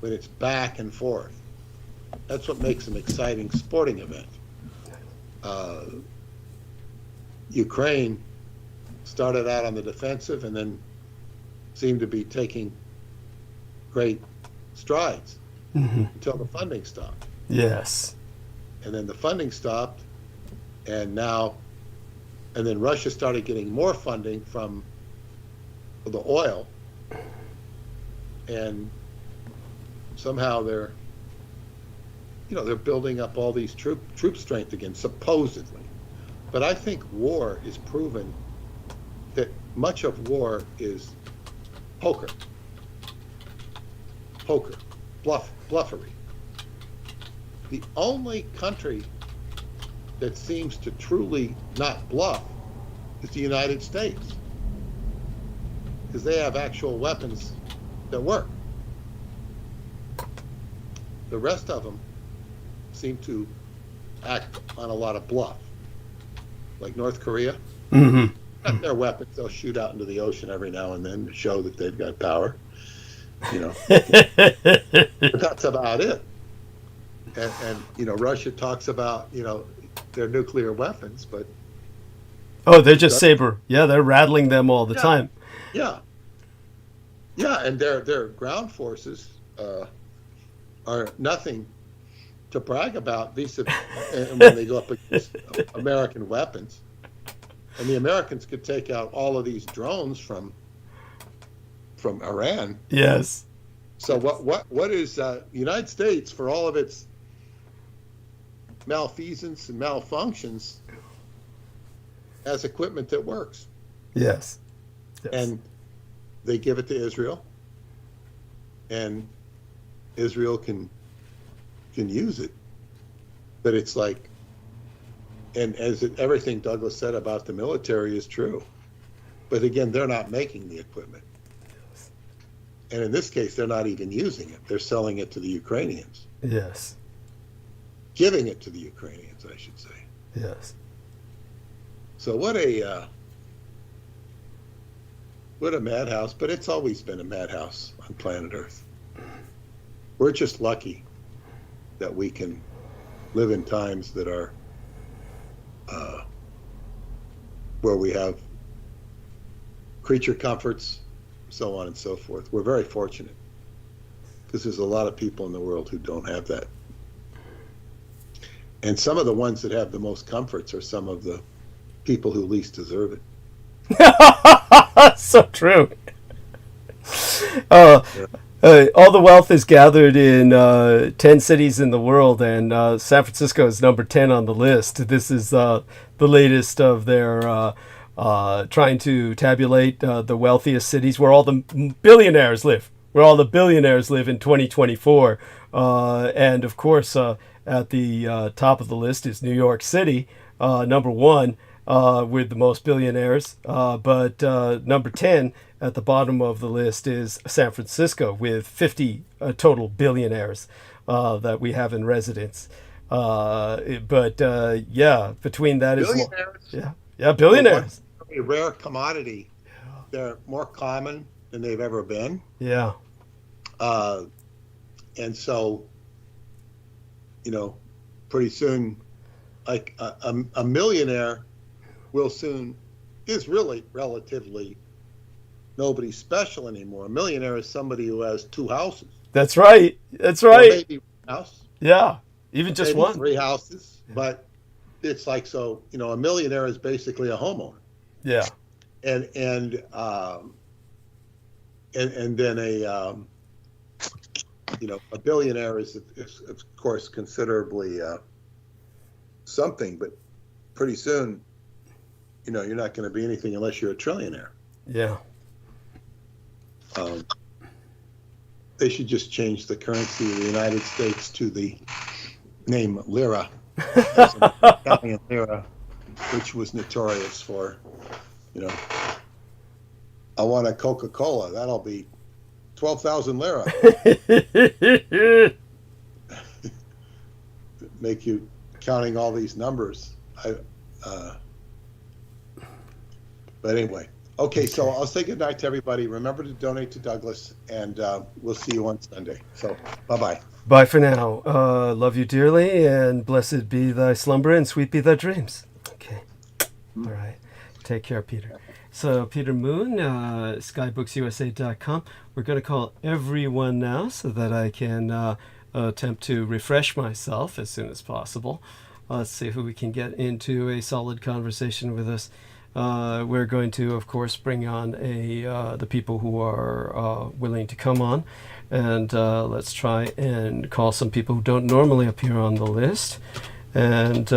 when it's back and forth. That's what makes an exciting sporting event. Ukraine started out on the defensive and then seemed to be taking great strides until the funding stopped. Yes. And then the funding stopped, and then Russia started getting more funding from the oil, and somehow they're building up all these troop strength again, supposedly. But I think war is proven that much of war is poker, bluffery. The only country that seems to truly not bluff is the United States, because they have actual weapons that work. The rest of them seem to act on a lot of bluff, like North Korea. Mm-hmm. Their weapons, they'll shoot out into the ocean every now and then to show that they've got power, you know. But that's about it. And you know, Russia talks about, you know, their nuclear weapons, but they're just saber. Yeah, they're rattling them all the time. Yeah, and their ground forces are nothing to brag about and when they go up against American weapons. And the Americans could take out all of these drones from Iran. Yes. So what is the United States, for all of its malfeasance and malfunctions, has equipment that works? Yes. And they give it to Israel, and Israel can use it. But it's like, and everything Douglas said about the military is true. But again, they're not making the equipment. Yes. And in this case, they're not even using it. They're selling it to the Ukrainians. Yes. Giving it to the Ukrainians, I should say. Yes. So what a madhouse, but it's always been a madhouse on planet Earth. We're just lucky that we can live in times that are where we have creature comforts, so on and so forth. We're very fortunate, because there's a lot of people in the world who don't have that. And some of the ones that have the most comforts are some of the people who least deserve it. So true. All the wealth is gathered in 10 cities in the world, and San Francisco is number 10 on the list. This is the latest of their trying to tabulate the wealthiest cities, where all the billionaires live, in 2024. And of course, at the top of the list is New York City, number 1, with the most billionaires. But number 10 at the bottom of the list is San Francisco, with 50 total billionaires that we have in residence. But between that Billionaires? Billionaires. A rare commodity. They're more common than they've ever been. Yeah. And so, you know, pretty soon, like a millionaire is really relatively nobody special anymore. A millionaire is somebody who has 2 houses. That's right. Or maybe 1 house. Yeah. Even just maybe 1. 3 houses. Yeah. But it's like, so, you know, a millionaire is basically a homeowner. Yeah. And then a billionaire is of course considerably something, but pretty soon, you know, you're not going to be anything unless you're a trillionaire. Yeah. They should just change the currency of the United States to the name lira, Italian lira, which was notorious for, you know, I want a Coca-Cola. That'll be 12,000 lira. Make you counting all these numbers. But anyway, okay, so I'll say good night to everybody. Remember to donate to Douglas, and we'll see you on Sunday. So bye-bye. Bye for now. Love you dearly, and blessed be thy slumber, and sweet be thy dreams. Okay. All right. Take care, Peter. So Peter Moon, skybooks.usa.com. We're going to call everyone now so that I can attempt to refresh myself as soon as possible. Let's see who we can get into a solid conversation with us. We're going to, of course, bring on the people who are willing to come on. And let's try and call some people who don't normally appear on the list. And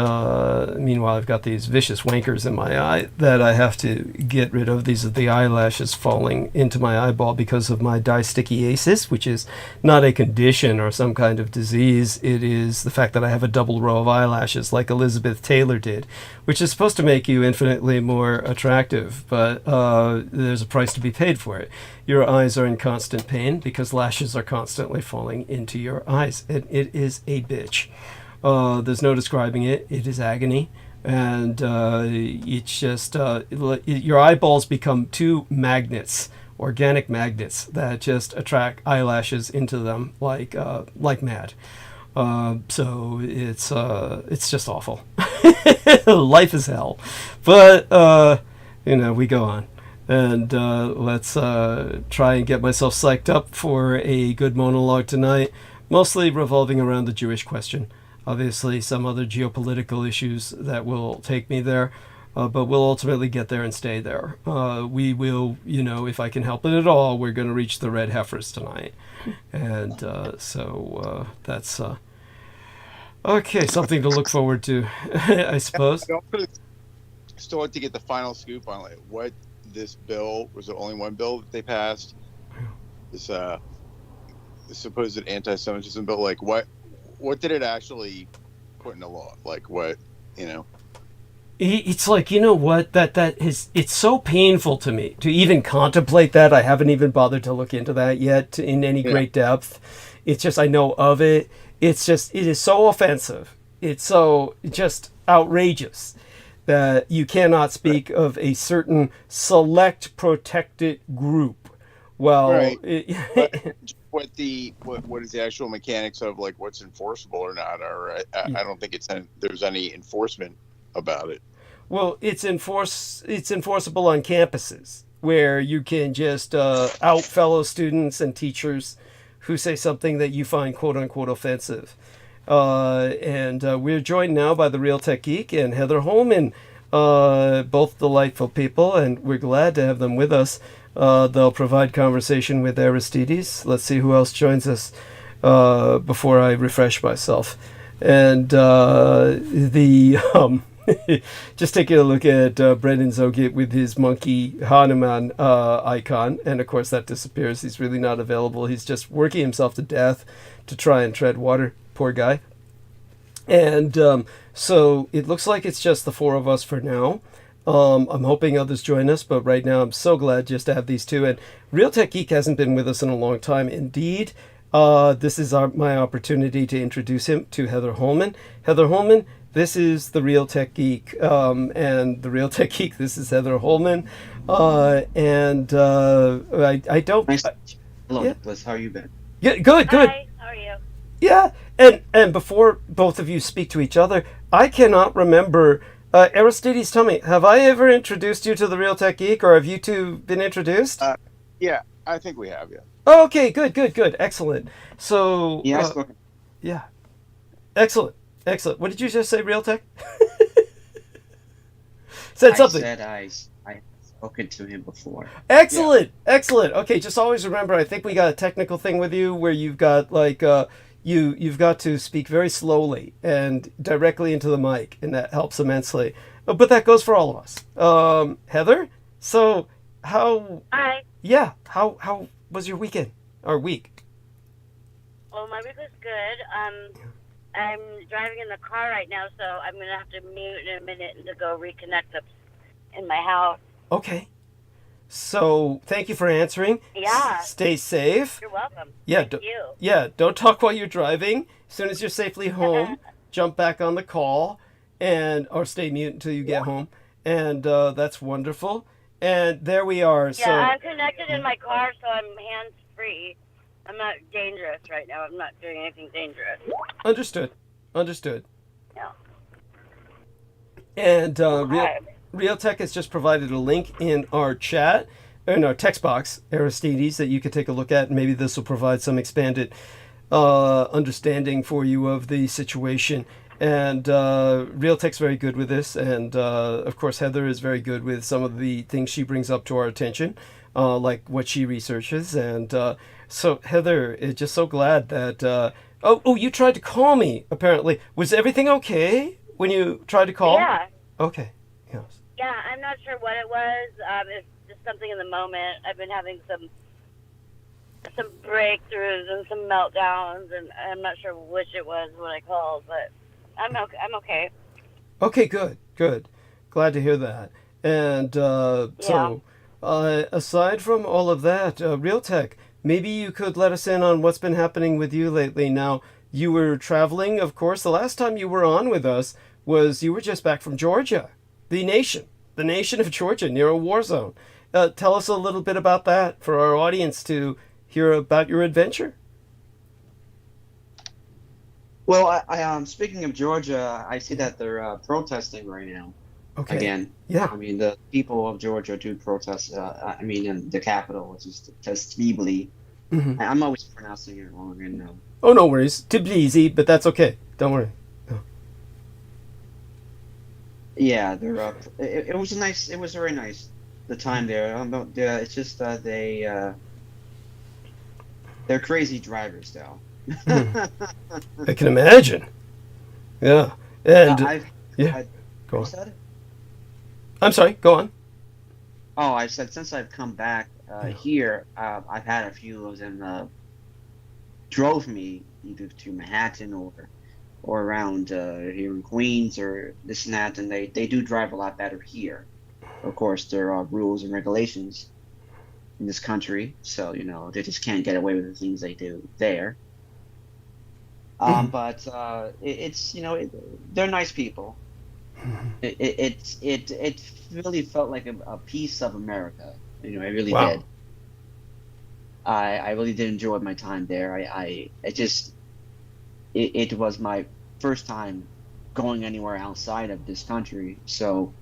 meanwhile, I've got these vicious wankers in my eye that I have to get rid of. These are the eyelashes falling into my eyeball because of my distichiasis, which is not a condition or some kind of disease. It is the fact that I have a double row of eyelashes like Elizabeth Taylor did, which is supposed to make you infinitely more attractive, but there's a price to be paid for it. Your eyes are in constant pain because lashes are constantly falling into your eyes, and it is a bitch. There's no describing it. It is agony. And it's just, your eyeballs become two magnets, organic magnets, that just attract eyelashes into them like mad. So it's just awful. Life is hell. But, we go on. And let's try and get myself psyched up for a good monologue tonight, mostly revolving around the Jewish question. Obviously, some other geopolitical issues that will take me there, but we'll ultimately get there and stay there. We will, if I can help it at all, we're going to reach the red heifers tonight. And so that's, okay, something to look forward to, I suppose. Still like to get the final scoop on what this bill, was the only one bill that they passed? This supposed anti-Semitism bill, what did it actually put into law? It's like, it's so painful to me to even contemplate that. I haven't even bothered to look into that yet in any great depth. It's just, I know of it. It is so offensive. It's so just outrageous that you cannot speak of a certain select protected group. Well, right. What is the actual mechanics of what's enforceable or not? Or I don't think there's any enforcement about it. Well, it's enforceable on campuses where you can just out fellow students and teachers who say something that you find quote unquote offensive. And we're joined now by the Real Tech Geek and Heather Holman, both delightful people, and we're glad to have them with us. They'll provide conversation with Aristides. Let's see who else joins us before I refresh myself. And just taking a look at Brendan Zogit with his monkey Hanuman icon. And of course that disappears. He's really not available. He's just working himself to death to try and tread water. Poor guy. And so it looks like it's just the four of us for now. I'm hoping others join us, but right now I'm so glad just to have these two. And Real Tech Geek hasn't been with us in a long time. Indeed, this is my opportunity to introduce him to Heather Holman. Heather Holman, this is the Real Tech Geek, and the Real Tech Geek, this is Heather Holman. I don't... Hello, Nicholas. How are you been? Yeah, good. Hi, how are you? Yeah, and before both of you speak to each other, I cannot remember... Aristides, tell me, have I ever introduced you to the Real Tech Geek, or have you two been introduced? Yeah, I think we have, yeah. Oh, okay, good, excellent. So, Yeah, excellent. What did you just say, Real Tech? Said something. I said I've spoken to him before. Excellent. Okay, just always remember, I think we got a technical thing with you where you've got you've got to speak very slowly and directly into the mic, and that helps immensely. But that goes for all of us. Heather, so how... Hi. Yeah, how was your weekend, or week? Well, my week was good. I'm driving in the car right now, so I'm going to have to mute in a minute to go reconnect up in my house. Okay. So, thank you for answering. Yeah. Stay safe. You're welcome. Yeah, Thank you. Yeah, don't talk while you're driving. As soon as you're safely home, jump back on the call, or stay mute until you get home. And that's wonderful. And there we are. Yeah, so I'm connected in my car, so I'm hands-free. I'm not dangerous right now. I'm not doing anything dangerous. Understood. Yeah. And Realtek has just provided a link in our chat, in our text box, Aristides, that you could take a look at. Maybe this will provide some expanded understanding for you of the situation. And Realtek's very good with this, and of course Heather is very good with some of the things she brings up to our attention, like what she researches. And so Heather is just so glad that Oh, you tried to call me, apparently. Was everything okay when you tried to call? Yeah. Okay. Yes. Yeah, I'm not sure what it was. It's just something in the moment. I've been having some breakthroughs and some meltdowns, and I'm not sure which it was when I called, but I'm okay. Okay, good. Glad to hear that. And so, aside from all of that, Real Tech, maybe you could let us in on what's been happening with you lately. Now, you were traveling, of course. The last time you were on with us was you were just back from Georgia, the nation of Georgia, near a war zone. Tell us a little bit about that for our audience to hear about your adventure. Well, speaking of Georgia, I see that they're protesting right now. Okay. Again. Yeah. I mean, the people of Georgia do protest. In the capital, which is Tbilisi. Mm-hmm. I'm always pronouncing it wrong. And Oh, no worries. Tbilisi, but that's okay. Don't worry. No. yeah, they're. It was nice. It was very nice. The time there. It's just they're crazy drivers, though. I can imagine. Yeah. And go on. Said? I'm sorry, go on. Oh, I said since I've come back here, I've had a few of them drove me either to Manhattan or around here in Queens or this and that, and they do drive a lot better here. Of course, there are rules and regulations in this country, so they just can't get away with the things they do there. But they're nice people. It really felt like a piece of America. It really did. I really did enjoy my time there. It was my first time going anywhere outside of this country, so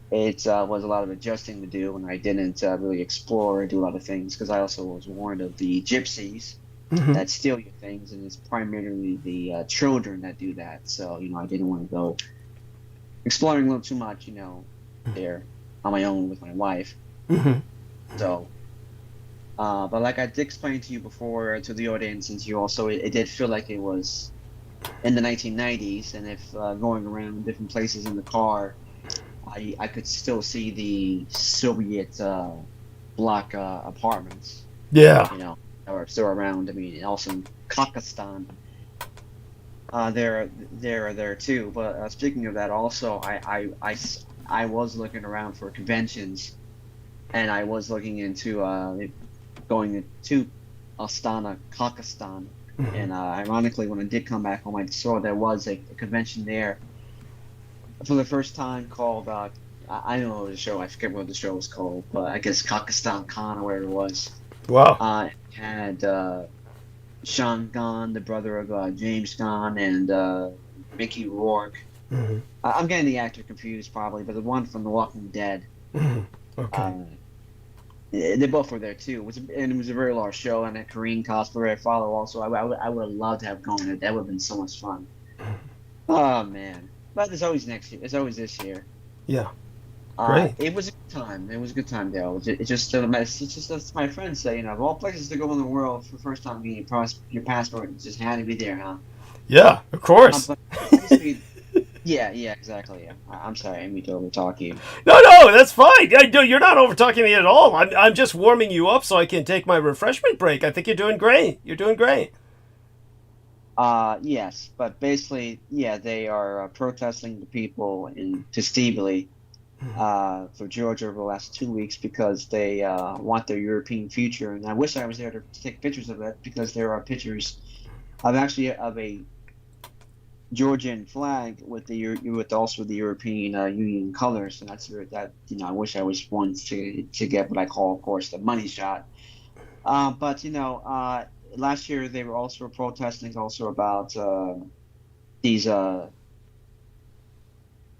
it was a lot of adjusting to do, and I didn't really explore or do a lot of things because I also was warned of the gypsies that steal your things, and it's primarily the children that do that. So I didn't want to go exploring a little too much, there on my own with my wife. So, but like I did explain to you before, to the audience, and to you also, it did feel like it was in the 1990s, and if going around different places in the car, I could still see the Soviet block apartments. Yeah. That were still around. I mean, also in Kazakhstan. They're there too. But speaking of that, also I was looking around for conventions, and I was looking into going to Astana, Kazakhstan. And ironically, when I did come back home, I saw there was a convention there for the first time called I don't know the show. I forget what the show was called, but I guess Kazakhstan Con or whatever it was. Wow. It had Sean Gunn, the brother of James Gunn, and Mickey Rourke. I'm getting the actor confused probably, but the one from The Walking Dead. Okay. They both were there too. It was a very large show, and a Korean cosplayer I follow also. I would have loved to have gone there. That would have been so much fun. Oh man. But there's always next year. There's always this year. Yeah. Great. It was a good time. It was a good time, though. It's just as my friends say, of all places to go in the world for the first time getting your passport, it just had to be there, huh? Yeah, of course. Yeah, exactly. Yeah. I'm sorry, I didn't mean to overtalk you. No, that's fine. You're not overtalking me at all. I'm just warming you up so I can take my refreshment break. I think you're doing great. You're doing great. Yes, but basically, yeah, they are protesting the people in Tbilisi for Georgia over the last 2 weeks because they want their European future. And I wish I was there to take pictures of it because there are pictures of a Georgian flag with also the European Union colors, and I wish I was one to get what I call, of course, the money shot. But last year they were also protesting also about these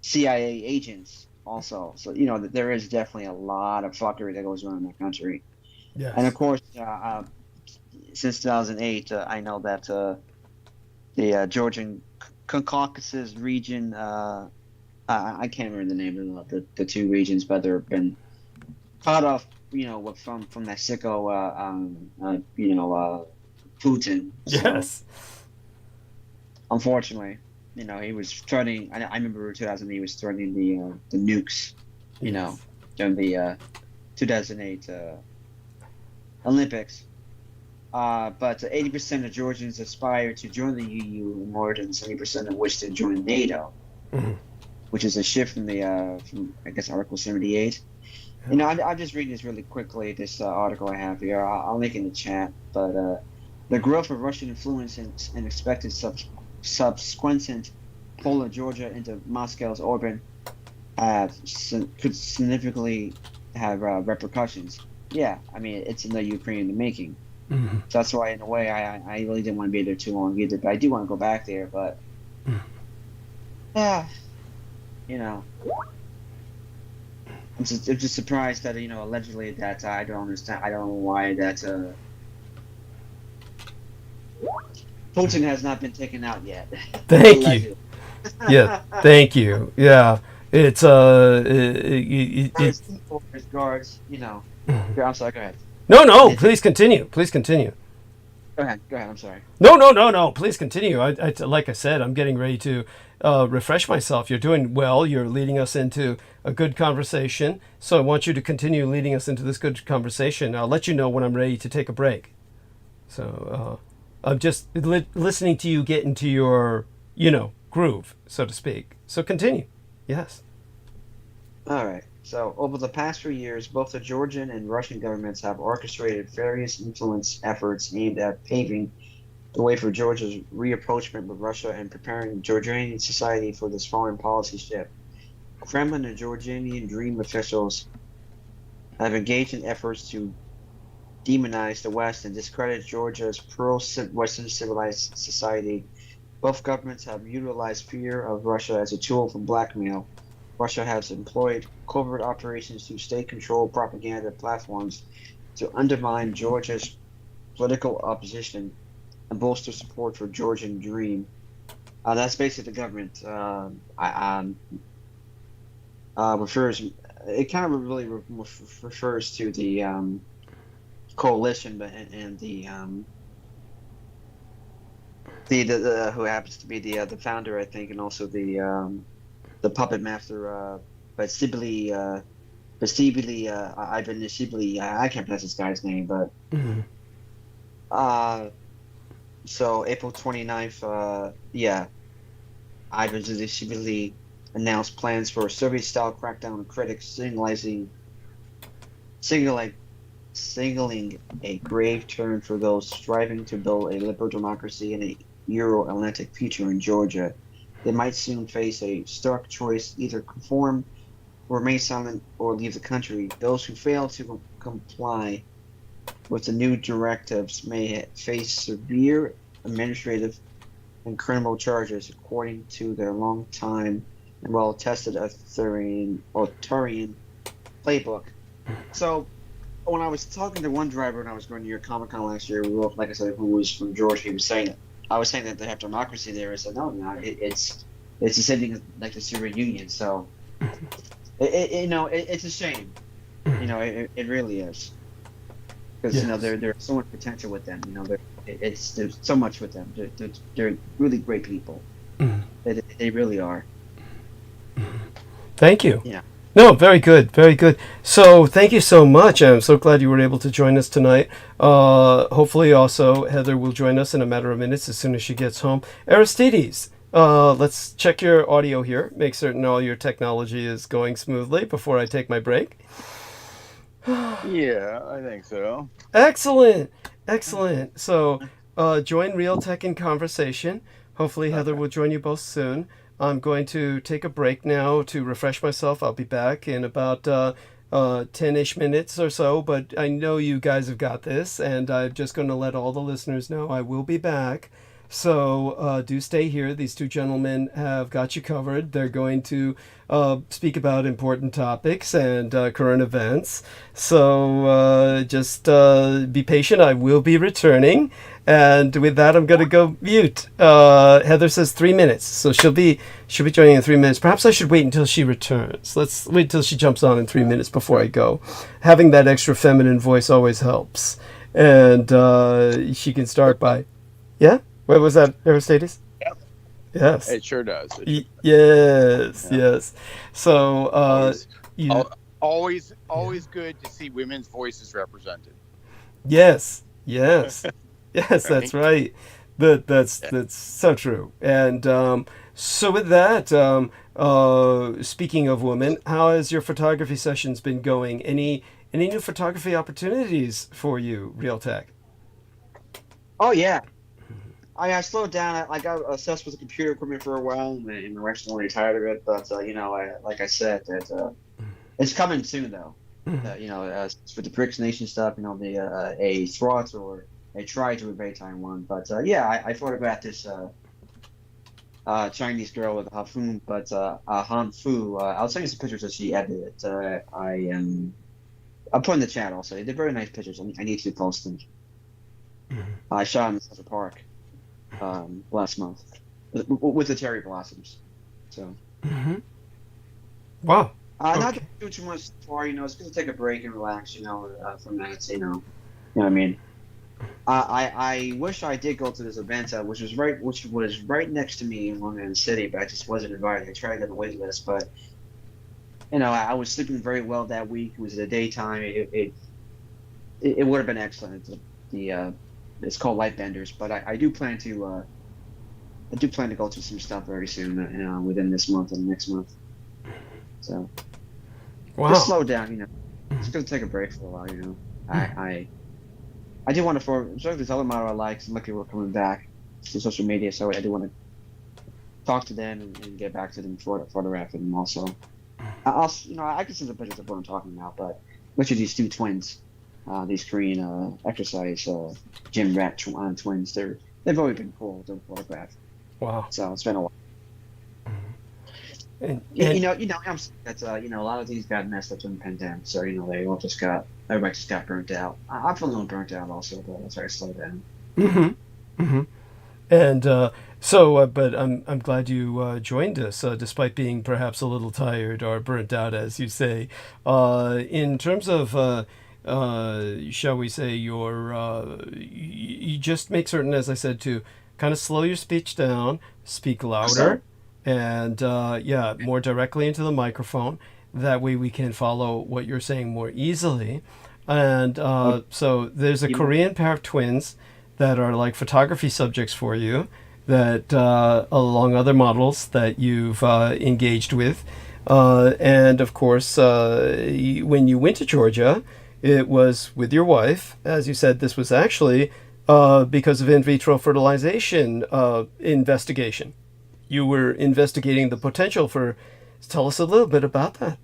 CIA agents also. So there is definitely a lot of fuckery that goes on in that country. Yes. And of course, since 2008, I know that the Georgian Caucasus region, I can't remember the name of the two regions, but they've been cut off, from Mexico, Putin. So, yes. unfortunately, he was threatening. I remember 2000. He was threatening the nukes, during the 2008 Olympics. But 80% of Georgians aspire to join the EU, and more than 70% of wish to join NATO, which is a shift from from I guess Article 78. I'm just reading this really quickly. This article I have here, I'll link in the chat. But the growth of Russian influence and expected subsequent pull of Georgia into Moscow's orbit could significantly have repercussions. Yeah, I mean, it's in the Ukraine in the making. So that's why, in a way, I really didn't want to be there too long either. But I do want to go back there. But I'm just surprised that allegedly that I don't understand. I don't know why that Putin has not been taken out yet. Thank you. Yeah, thank you. Yeah, it's his guards. I'm sorry. Go ahead. No. Please continue. Please continue. Go ahead. I'm sorry. No. Please continue. I like I said, I'm getting ready to refresh myself. You're doing well. You're leading us into a good conversation. So I want you to continue leading us into this good conversation. I'll let you know when I'm ready to take a break. So I'm just listening to you get into your, groove, so to speak. So continue. Yes. All right. So over the past few years, both the Georgian and Russian governments have orchestrated various influence efforts aimed at paving the way for Georgia's reapproachment with Russia and preparing Georgian society for this foreign policy shift. Kremlin and Georgian Dream officials have engaged in efforts to demonize the West and discredit Georgia's pro-Western civilized society. Both governments have utilized fear of Russia as a tool for blackmail. Russia has employed covert operations to state-controlled propaganda platforms to undermine Georgia's political opposition and bolster support for Georgian Dream. That's basically the government refers. It kind of really refers to the coalition and the who happens to be the founder, I think, and also the puppet master, Vasily Ivanishvili. I can't pronounce this guy's name, but so April 29th, Ivanishvili announced plans for a Soviet-style crackdown on critics, signaling a grave turn for those striving to build a liberal democracy and a Euro-Atlantic future in Georgia. They might soon face a stark choice: either conform, remain silent, or leave the country. Those who fail to comply with the new directives may face severe administrative and criminal charges, according to their long-time and well-tested authoritarian playbook. So, when I was talking to one driver when I was going to your Comic-Con last year, like I said, who was from Georgia, he was saying that I was saying that they have democracy there. I said, no, it's the same thing as like the Soviet Union. So, it's a shame. It really is. Because there's so much potential with them. There's so much with them. They're really great people. They really are. Thank you. Yeah. No, very good, very good. So thank you so much. I'm so glad you were able to join us tonight. Hopefully also Heather will join us in a matter of minutes as soon as she gets home. Aristides, let's check your audio here. Make certain all your technology is going smoothly before I take my break. Yeah, I think so. Excellent. So join Real Tech in Conversation. Hopefully Heather will join you both soon. I'm going to take a break now to refresh myself. I'll be back in about 10-ish minutes or so, but I know you guys have got this, and I'm just going to let all the listeners know I will be back. So do stay here. These two gentlemen have got you covered. They're going to speak about important topics and current events. So just be patient. I will be returning. And with that, I'm going to go mute. Heather says 3 minutes. So she'll be joining in 3 minutes. Perhaps I should wait until she returns. Let's wait till she jumps on in 3 minutes before I go. Having that extra feminine voice always helps. And she can start by... Yeah? What was that, Aristides? Yep. Yes. It sure does. Yes. Yeah. Yes. So always good to see women's voices represented. Yes. Yes. Yes. Right? That's right. That's so true. And so with that, speaking of women, how has your photography sessions been going? Any new photography opportunities for you, Realtek? Oh yeah, I slowed down. I got obsessed with the computer equipment for a while, and I recently retired of it. But like I said, that it's coming soon though. For the BRICS nation stuff, a thought or a try to invade Taiwan. But I photographed this Chinese girl with Han Fu. I'll send you some pictures that she edited. I'll put in the chat also. They're very nice pictures. I need to post them. I shot in Central Park last month with the cherry blossoms. So. Wow. Not to do too much far, it's going to take a break and relax, from that, you know what I mean. I wish I did go to this event, which was right next to me in Long Island City, but I just wasn't invited. I tried to get a wait list, but I was sleeping very well that week. It was the daytime. It would have been excellent. It's called Lightbenders, but I do plan to go to some stuff very soon, within this month and next month. So just slow down, Just gonna take a break for a while, I do want to show this other model I like. Some lucky we're coming back to social media, so I do want to talk to them and get back to them for photographing them also. I can send some pictures of what I'm talking about, but which are these two twins, these Korean exercise gym rat twins? They've always been cool to photograph. Wow. So it's been a while. And I'm that's a lot of these got messed up during the pandemic, so everybody just got burnt out. I feel a little burnt out also, but that's why I slowed down. And but I'm glad you joined us, despite being perhaps a little tired or burnt out, as you say. In terms of shall we say, you just make certain, as I said, to kind of slow your speech down, speak louder. And more directly into the microphone. That way we can follow what you're saying more easily. And so there's a Korean pair of twins that are like photography subjects for you, that along other models that you've engaged with. And of course, when you went to Georgia, it was with your wife. As you said, this was actually because of in vitro fertilization investigation. You were investigating the potential for. Tell us a little bit about that.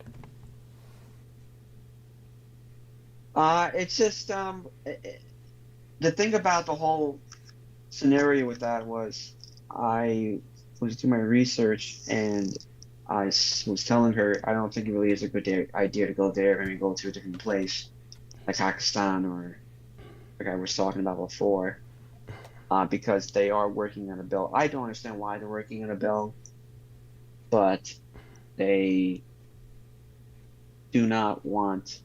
It's just the thing about the whole scenario with that was I was doing my research and I was telling her I don't think it really is a good idea to go there and go to a different place like Pakistan or like I was talking about before. Because they are working on a bill. I don't understand why they're working on a bill, but they do not want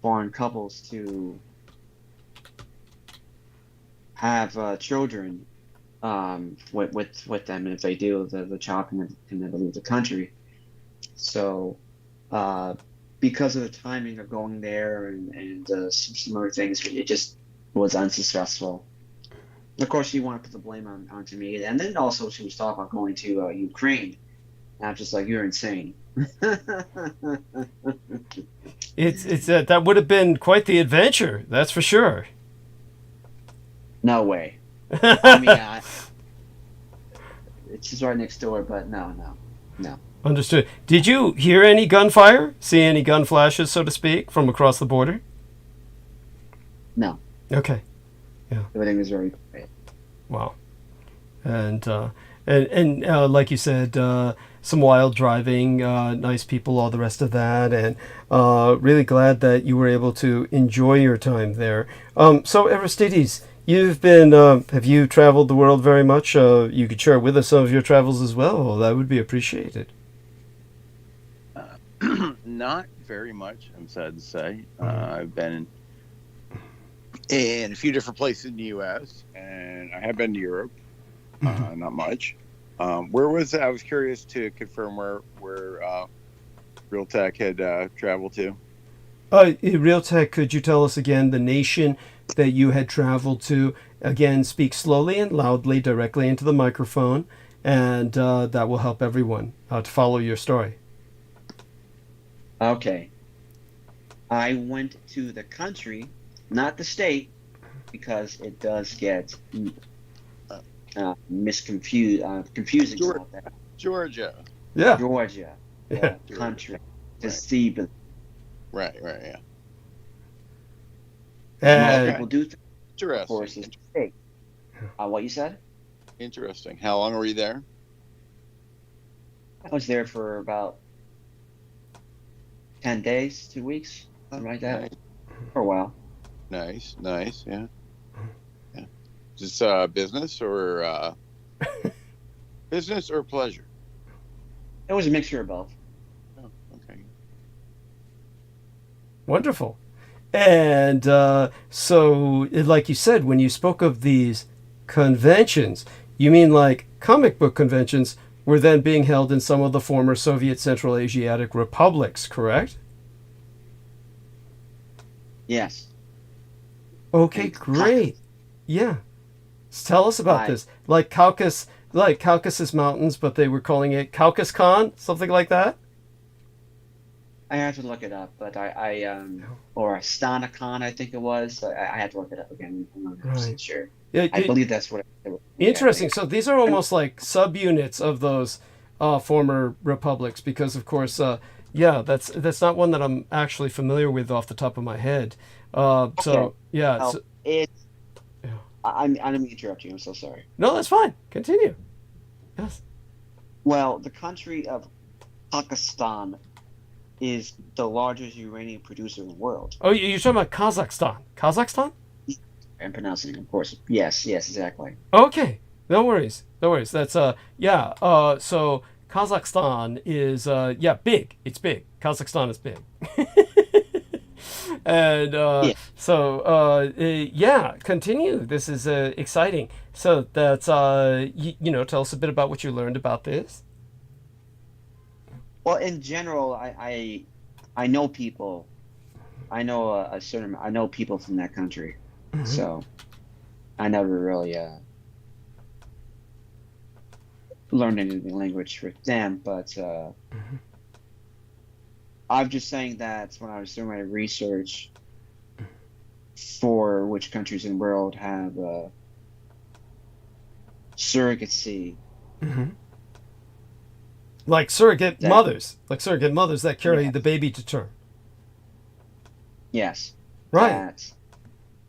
foreign couples to have children with them, and if they do, the child can never leave the country. So, because of the timing of going there and some other things, it just was unsuccessful. Of course, she wanted to put the blame onto me, and then also she was talking about going to Ukraine. And I'm just like, you're insane. It's that would have been quite the adventure, that's for sure. No way. I mean, it's just right next door, but no. Understood. Did you hear any gunfire? See any gun flashes, so to speak, from across the border? No. Okay. Yeah. Everything was very quiet. Wow. And like you said, some wild driving, nice people, all the rest of that, and really glad that you were able to enjoy your time there. So Aristides, you've been, have you traveled the world very much? You could share with us some of your travels as well. That would be appreciated. Not very much, I'm sad to say. I've been in a few different places in the U.S., and I have been to Europe. Not much. Where was I was curious to confirm where Realtek had traveled to. Realtek, could you tell us again the nation that you had traveled to? Again, speak slowly and loudly directly into the microphone, and that will help everyone to follow your story. Okay. I went to the country, not the state, because it does get confusing. Georgia. Yeah. Georgia. Yeah. Country. To Right. see. Right, yeah. And People do think, Interesting. of course, it's the state. What you said? Interesting. How long were you there? I was there for about 10 days, 2 weeks, something like that, Nice, for a while. nice, yeah. Is this business or business or pleasure? It was a mixture of both. Oh, okay. wonderful. And so, like you said, when you spoke of these conventions, you mean like comic book conventions were then being held in some of the former Soviet Central Asiatic republics, correct? Yes. Okay, great. Yeah. Tell us about this. Like Caucasus Mountains, but they were calling it Caucasus-Con, something like that? I had to look it up, but or Astana-Con, I think it was. I had to look it up again. I'm not 100% sure. Yeah, I believe that's what it was. Interesting. So these are almost like subunits of those former republics, because, of course, that's not one that I'm actually familiar with off the top of my head. So yeah, Well, it's. I didn't mean to interrupt you. I'm so sorry. no, that's fine. Continue. Yes. Well, the country of Pakistan is the largest uranium producer in the world. Oh, you're talking about Kazakhstan. Kazakhstan? I'm pronouncing it, of course. Yes, exactly. Okay. No worries. That's so Kazakhstan is big. It's big. Kazakhstan is big. And continue. This is exciting. So that's tell us a bit about what you learned about this. Well, in general, I know people. I know I know people from that country. Mm-hmm. So I never really learned any language with them, but I'm just saying that when I was doing my research for which countries in the world have surrogacy. Mm-hmm. Like surrogate mothers that carry the baby to term. Yes. Right. That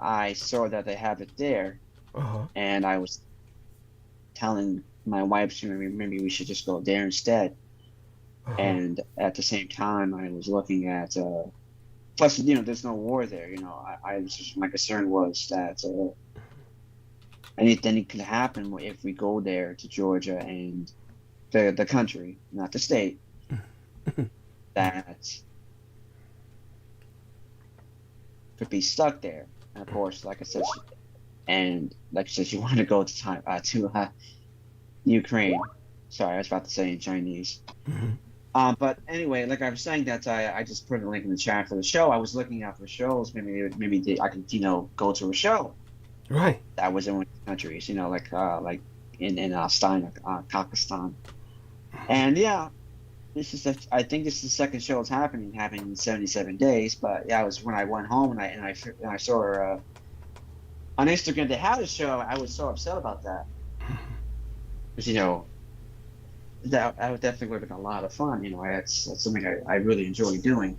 I saw that they have it there, and I was telling my wife, maybe we should just go there instead. And at the same time, I was looking at, plus, there's no war there. I was just, my concern was that anything could happen if we go there to Georgia and the country, not the state, that could be stuck there. And of course, like I said, you want to go to Ukraine. Sorry, I was about to say in Chinese. But anyway, like I was saying, that I just put a link in the chat for the show. I was looking out for shows. Maybe I could go to a show. Right. That was in one of the countries, like in Astana, Pakistan. And yeah, I think this is the second show it's happening in 77 days. But yeah, it was when I went home and I saw her on Instagram. They had a show. I was so upset about that because that definitely would have been a lot of fun. That's something I really enjoy doing.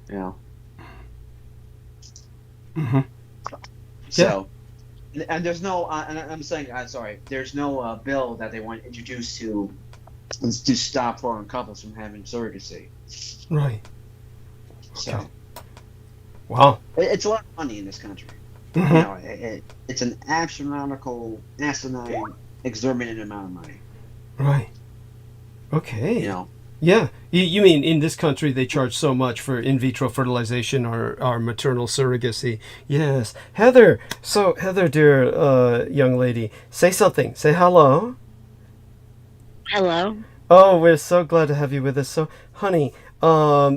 Mm-hmm. So, and there's no, and I'm saying, sorry, there's no bill that they want introduced to stop foreign couples from having surrogacy. Right. So, okay. Wow. It's a lot of money in this country. Mm-hmm. It's an asinine, exorbitant amount of money. Right. Okay. Yeah. You mean in this country they charge so much for in vitro fertilization or maternal surrogacy? Yes. Heather. So Heather, dear young lady, say something. Say hello. Hello. Oh, we're so glad to have you with us. So, honey,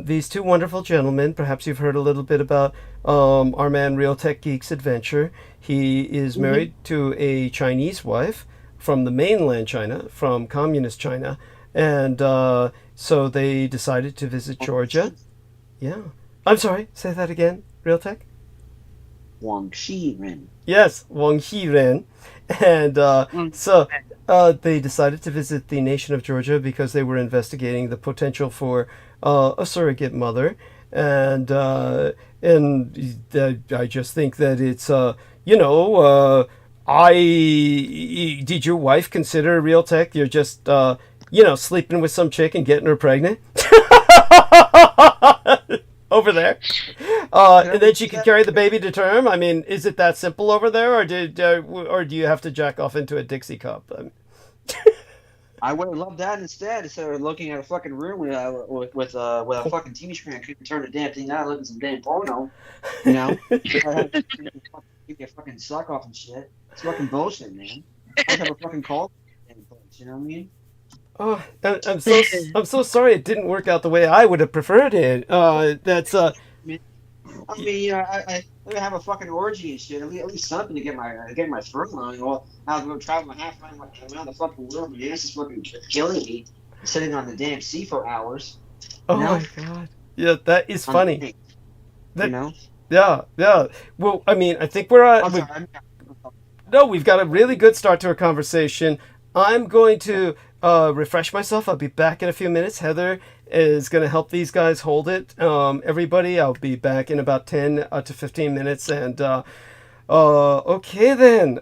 these two wonderful gentlemen, perhaps you've heard a little bit about our man Real Tech Geek's adventure. He is Mhm. married to a Chinese wife from the mainland China, from communist China, and so they decided to visit Georgia. Yeah. I'm sorry, say that again, Real Tech? Guangxi Yes, Wang Xiren. And Mm. so they decided to visit the nation of Georgia because they were investigating the potential for a surrogate mother. And I just think that it's, you know, did your wife consider Real Tech? You're just, sleeping with some chick and getting her pregnant? Over there. And then she could carry the baby to term. I mean, is it that simple over there, or do you have to jack off into a Dixie cup? I would have loved that instead of looking at a fucking room with a fucking TV screen. I couldn't turn the damn thing on, looking at some damn porno. You know, I had to give you a fucking suck off and shit. It's fucking bullshit, man. I have a fucking call. You know what I mean? Oh, I'm so sorry it didn't work out the way I would have preferred it. That's I mean, I have a fucking orgy and shit. At least something to get my throat on. Well, I'll go travel around the fucking world. My ass is fucking killing me. Sitting on the damn sea for hours. oh You know? my god. Yeah, that is On the funny. thing, That you know? yeah. Well, I mean, I think I'm sorry. no, we've got a really good start to our conversation. I'm going to refresh myself. I'll be back in a few minutes. Heather is going to help these guys hold it. Everybody, I'll be back in about 10 to 15 minutes. And okay, then.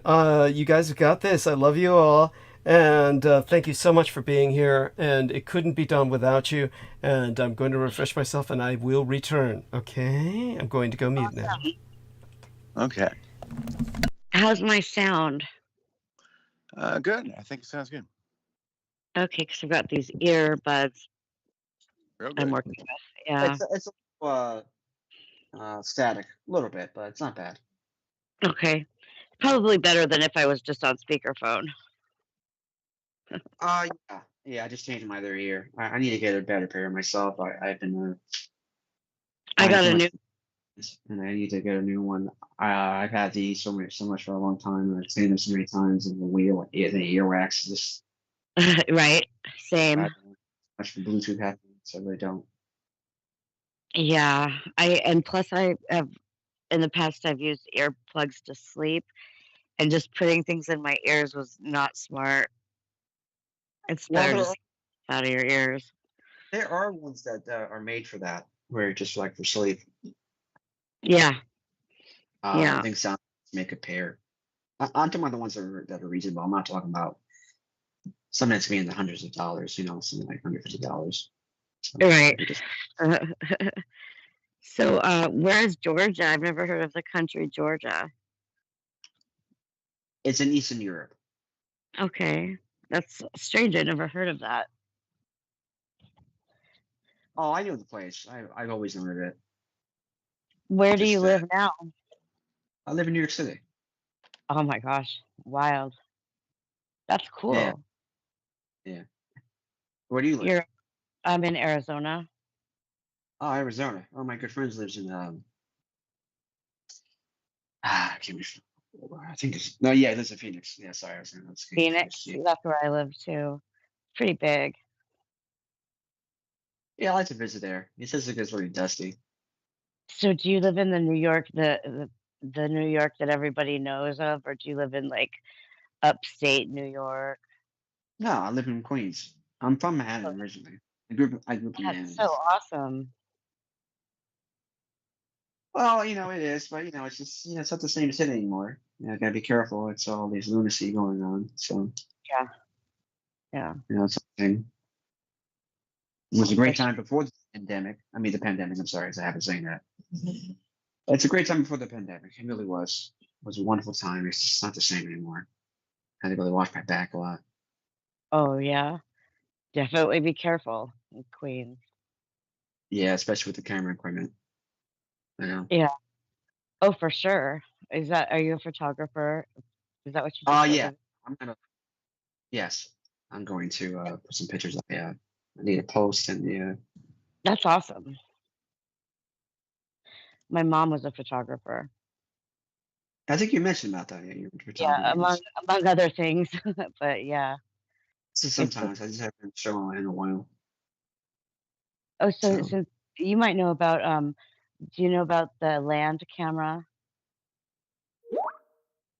You guys have got this. I love you all. And thank you so much for being here. And it couldn't be done without you. And I'm going to refresh myself and I will return. Okay? I'm going to go mute now. Okay. How's my sound? Good. I think it sounds good. Okay, because I've got these earbuds Real I'm good. working with. Yeah. It's static a little bit, but it's not bad. Okay. Probably better than if I was just on speakerphone. Yeah. I just changed my other ear. I need to get a better pair myself. I've been I buying got too a much, new. and I need to get a new one. I've had these so much for a long time, and I've seen them so many times, and the earwax just Right. Same. I don't know much for Bluetooth happening, so I really don't. Yeah. And plus I have in the past I've used earplugs to sleep, and just putting things in my ears was not smart. It's Well, better to sleep out of your ears. there are ones that are made for that, where just like for sleep. Yeah. I Yeah. think sound make a pair. I'm talking about the ones that are reasonable. I'm not talking about something that's in the hundreds of dollars. Something like $150. So, Right. just, So, where is Georgia? I've never heard of the country Georgia. it's in Eastern Europe. Okay. That's strange. I never heard of that. Oh, I know the place. I've always known of it. Where do you Just live now? I live in New York City. Oh my gosh. Wild. That's Yeah, cool. yeah. Where do you live? I'm in Arizona. Oh, Arizona. Oh, my good friend lives in I can't remember. I think it's no, yeah, he lives in Phoenix. Yeah, sorry, I was saying that's Phoenix. Yeah. That's where I live too. Pretty big. Yeah, I like to visit there. He says it gets really dusty. So do you live in the New York the New York that everybody knows of, or do you live in like upstate New York? No, I live in Queens. I'm from Oh, Manhattan originally. I grew up in that's Manhattan. so awesome. Well, it is, but it's just it's not the same city anymore. Gotta be careful. It's all these lunacy going on. So Yeah. Yeah. it's something. It was a great For sure. time before the pandemic. I mean, the pandemic. I'm sorry, as I haven't saying that. It's a great time before the pandemic. It really was. It was a wonderful time. It's just not the same anymore. I had to really watch my back a lot. Oh yeah. Definitely be careful in Queens. Yeah, especially with the camera equipment. Yeah. Oh, for sure. Are you a photographer? Is that what you do for a Yeah. living? I'm gonna. Yes. I'm going to put some pictures up. Yeah, I need to post and yeah. That's awesome. My mom was a photographer. I think you mentioned about that. Yeah, your Yeah, photography. among other things, but yeah. So sometimes I just haven't shown in a while. Oh, so So since you might know about, do you know about the land camera?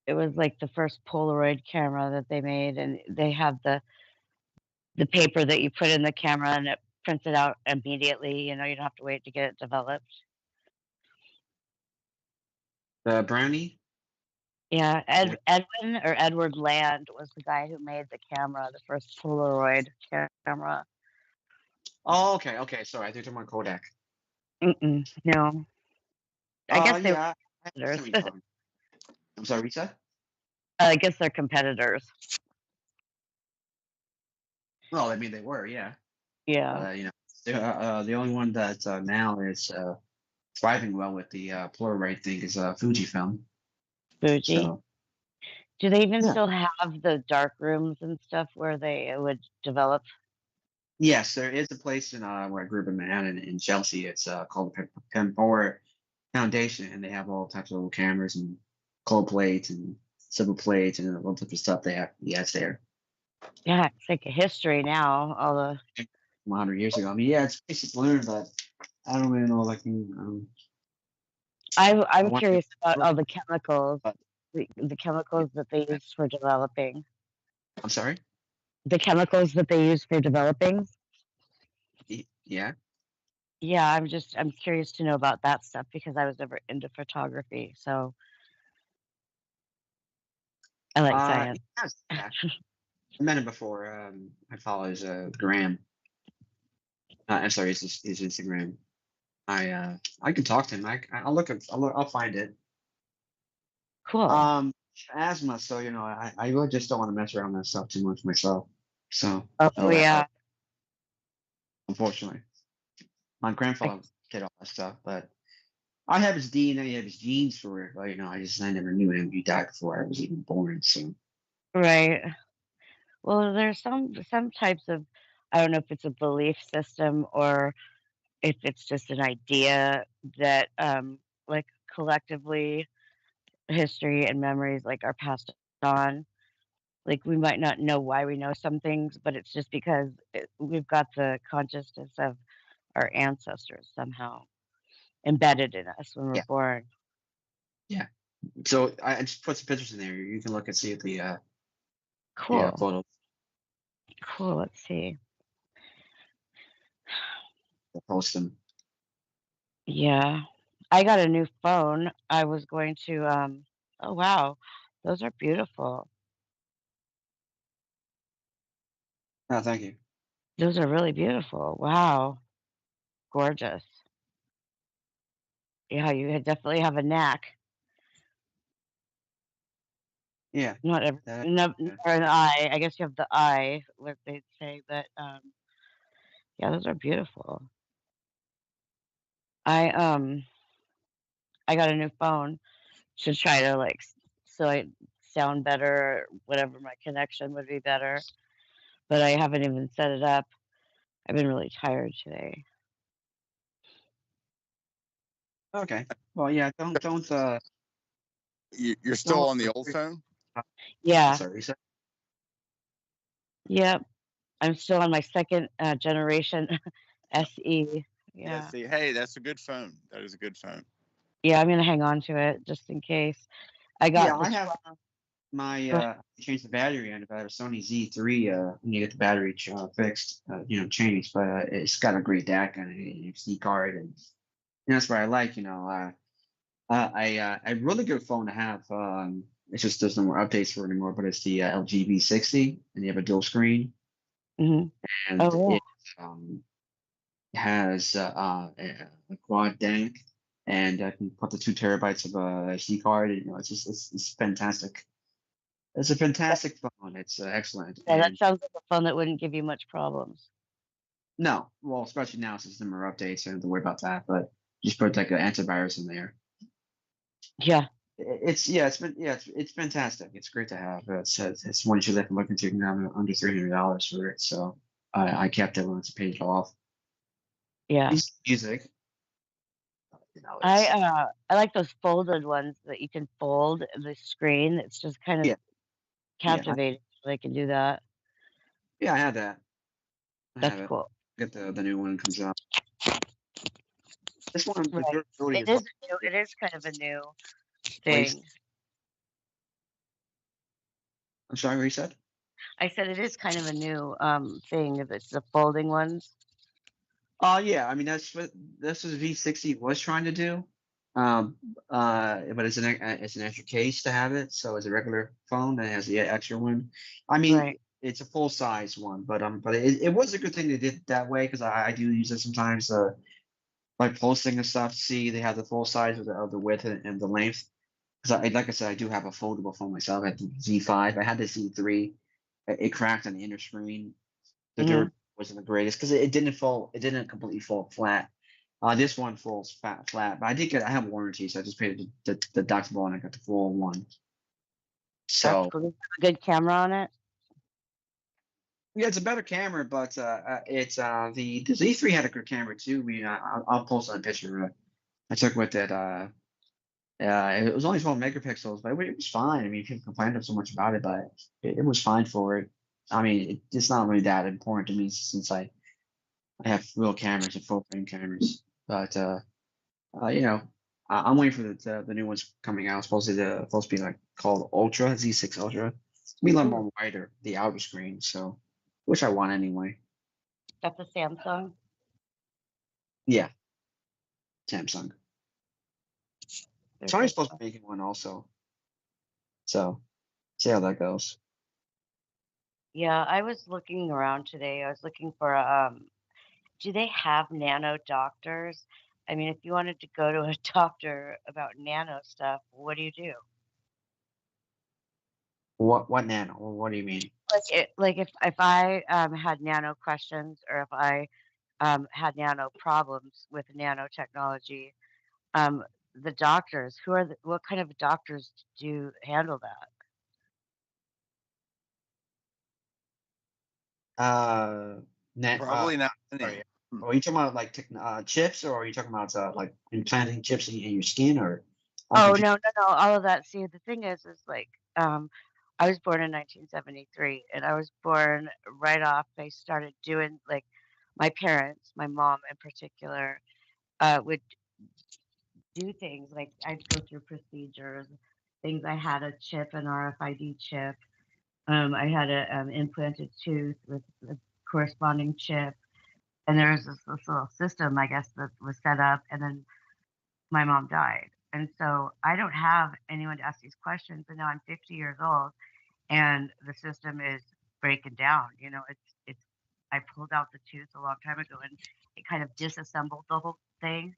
It was like the first Polaroid camera that they made, and they have the paper that you put in the camera and it prints it out immediately. You don't have to wait to get it developed. the brownie. Yeah, Yeah. Edwin or Edward Land was the guy who made the camera, the first Polaroid camera. Oh, okay, okay. Sorry, I think I'm on Kodak. No, I guess they were Yeah. competitors. I'm sorry, Rita. I guess they're competitors. Well, I mean they were, yeah. Yeah. The only one that now is thriving well with the Polaroid thing is Fujifilm. Fuji. So Do they even Yeah. still have the dark rooms and stuff where they would develop? yes, there is a place in where I grew up in Manhattan in Chelsea. It's called the Pembroke Foundation, and they have all types of little cameras and cold plates and silver plates and all types of stuff they have. Yes, there. Yeah, it's like a history now. All the 100 years ago. I mean, yeah, it's basic learn, but I don't really know. Like, I'm I want curious about to- all the chemicals, but- the chemicals that they use for developing. I'm sorry. The chemicals that they use for developing. Yeah. Yeah, I'm curious to know about that stuff because I was never into photography, so I like science. Yes, yeah. I met him before. I follow his gram. I'm sorry, his Instagram. I can talk to him. I'll look at. I'll find it. Cool. Asthma. So I really just don't want to mess around with that stuff too much myself. So Oh yeah. unfortunately, my grandfather did all that stuff, but I have his DNA, I have his genes for it. But I never knew him. He died before I was even born. So Right. Well, there's some types of, I don't know if it's a belief system or if it's just an idea that like collectively history and memories like are passed on. Like we might not know why we know some things, but it's just because we've got the consciousness of our ancestors somehow embedded in us when we're yeah, born. yeah. So I just put some pictures in there. You can look and see the Cool. photos. Cool. Let's see. I'll post them. Yeah. I got a new phone. I was going to oh wow. Those are beautiful. Oh, thank you. Those are really beautiful. Wow. Gorgeous. Yeah, you definitely have a knack. Yeah. Not every, no, or an eye. I guess you have the eye, what they'd say, but yeah, those are beautiful. I I got a new phone to try to so I sound better, whatever my connection would be better. But I haven't even set it up. I've been really tired today. Okay. Well, yeah. Don't. You're still don't- on the old phone? Yeah. Sorry. Yep. I'm still on my second generation SE. Yeah. See, hey, that's a good phone. That is a good phone. Yeah, I'm gonna hang on to it just in case. I got Yeah, the I have my changed the battery on it. I have a Sony Z3. When you get the battery fixed, changed, but it's got a great DAC on it, SD card, and that's what I like. A really good phone to have. It's just there's no more updates for it anymore, but it's the LG V60, and you have a dual screen, hmm and Oh, yeah. it has a quad DAC, and I can put the 2 terabytes of SD card. And, it's fantastic. It's a fantastic phone. It's excellent. Yeah, that And sounds like a phone that wouldn't give you much problems. no, well, especially now since there are updates, I don't have to worry about that. But just put like an antivirus in there. Yeah. it's fantastic. It's great to have. It's one you should look into. You can have it under $300 for it. So I kept it when it's paid off. Yeah. Music. I like those folded ones that you can fold the screen. It's just kind of captivating. They can do that. Yeah, I had that. That's cool. Get the new one comes out. This one, right. It is kind of a new thing. I'm sorry, what you said? I said it is kind of a new thing. If it's the folding ones. Oh yeah, I mean that's what V60 was trying to do, but it's an extra case to have it. So it's a regular phone that has the extra one. I mean, it's a full size one, but it was a good thing they did it that way because I do use it sometimes, like posting and stuff. See, they have the full size of the width and the length. Because like I said, I do have a foldable phone myself. I had the Z5. I had the Z3. It cracked on the inner screen. The dirt wasn't the greatest because it didn't completely fall flat. This one falls flat, but I have warranty, so I just paid the deductible and I got the full one. So that's cool. A good camera on it. Yeah, it's a better camera, but it's the Z3 had a good camera too. I'll post a picture I took with it. It was only 12 megapixels, but it was fine. I mean, people complained so much about it, but it was fine for it. I mean, it's not really that important to me since I have real cameras and full frame cameras. But I'm waiting for the new ones coming out. It's supposed to be like called Ultra Z6 Ultra. It's gonna be a lot more wider, the outer screen. So, which I want anyway. That's a Samsung. Yeah, Samsung. Sony's supposed to be making one also. So, see how that goes. Yeah, I was looking around today. I was looking for do they have nano doctors? I mean, if you wanted to go to a doctor about nano stuff, what do you do? What nano? What do you mean? Like if I had nano questions or if I had nano problems with nanotechnology, the doctors, what kind of doctors do handle that? Probably not. Sorry. Are you talking about like chips, or are you talking about like implanting chips in your skin, or? Oh no, all of that. See, the thing is like I was born in 1973, and I was born right off. They started doing like my parents, my mom in particular, would do things like I'd go through procedures, things. I had a chip, an RFID chip. I had a implanted tooth with a corresponding chip, and there was this little system, I guess, that was set up, and then my mom died. And so I don't have anyone to ask these questions, and now I'm 50 years old, and the system is breaking down. It's I pulled out the tooth a long time ago, and it kind of disassembled the whole thing.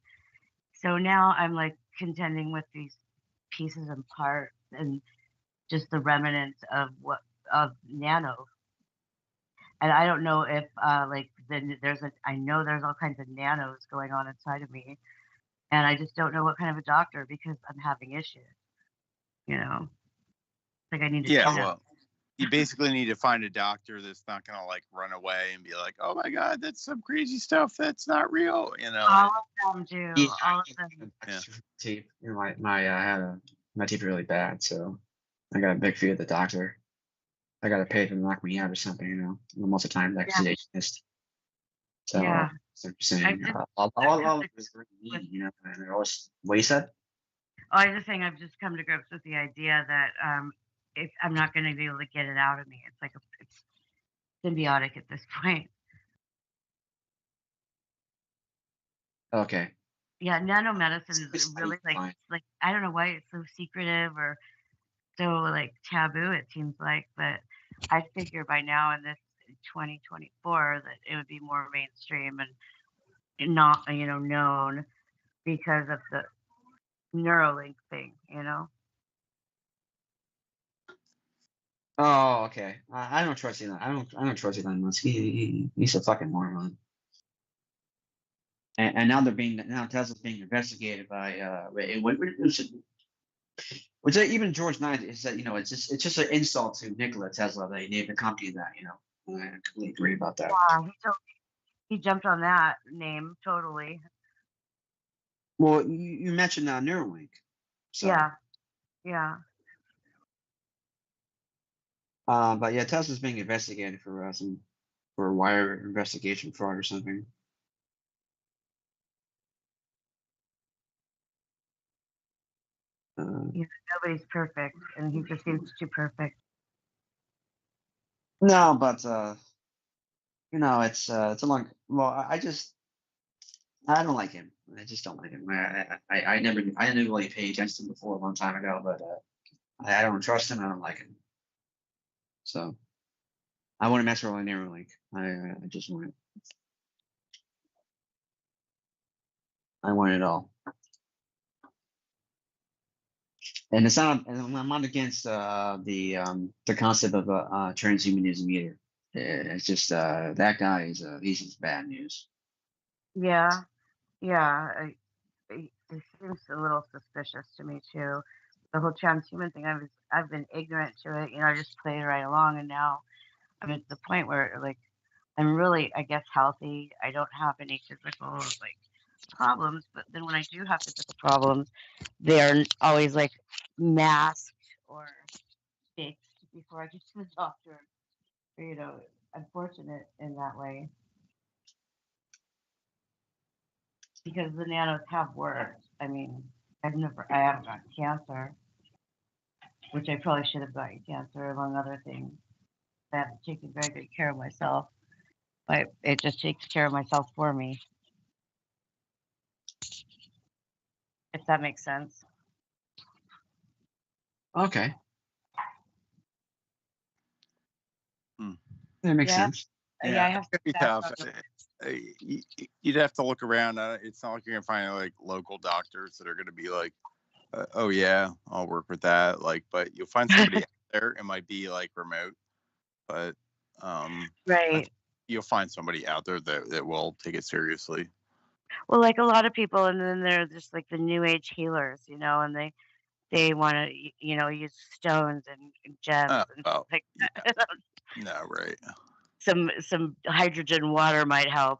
So now I'm like contending with these pieces and parts and just the remnants of nano. And I don't know if I know there's all kinds of nanos going on inside of me, and I just don't know what kind of a doctor because I'm having issues. Like I need to. Yeah, well, you basically need to find a doctor that's not gonna like run away and be like, "Oh my God, that's some crazy stuff that's not real." All of them do. Yeah, all of them. Yeah. Teeth. My teeth are really bad, so I got a big fee at the doctor. I got to pay to knock me out or something. Most of the time, that's the dentist. So, yeah. So I'm saying, all is really mean, and they're always. What you said? I just saying I've just come to grips with the idea that if I'm not going to be able to get it out of me, it's like it's symbiotic at this point. Okay. Yeah, nanomedicine is really like I don't know why it's so secretive or so like taboo. It seems like, but I figure by now in this 2024 that it would be more mainstream and not known because of the Neuralink thing. Oh, okay. I don't trust Elon. I don't trust Elon Musk. He's a fucking moron. And now Tesla's being investigated by Which even George Knight is that, it's just an insult to Nikola Tesla that he named the company that, I completely agree about that. Yeah, he jumped on that name totally. Well, you mentioned Neuralink. So, Yeah. But yeah, Tesla's being investigated for wire investigation fraud or something. Yeah, nobody's perfect, and he just seems too perfect. No, but it's a long. Well, I don't like him. I just don't like him. I didn't really pay attention to him before a long time ago, but I don't trust him. I don't like him. So I want to mess around with Neuralink. I just want it. I want it all. And it's not. I'm not against the concept of transhumanism either. It's just that guy he's just bad news. Yeah. It seems a little suspicious to me too. The whole transhuman thing, I've been ignorant to it. I just played right along, and now I'm at the point where like I'm really, I guess, healthy. I don't have any physical like problems, but then when I do have physical problems, they are always like masked or fixed before I get to the doctor. Unfortunate in that way because the nanos have worked. I mean, I haven't gotten cancer, which I probably should have gotten cancer among other things. I haven't taken very good care of myself, but it just takes care of myself for me. If that makes sense. Okay. That makes sense. Yeah, I have It'd be tough. You'd have to look around. It's not like you're gonna find like local doctors that are gonna be like, "Oh yeah, I'll work with that." Like, but you'll find somebody out there. It might be like remote, but right. You'll find somebody out there that will take it seriously. Well, like a lot of people, and then they're just like the new age healers, and they want to, use stones and gems and stuff like that. No, right. Some hydrogen water might help.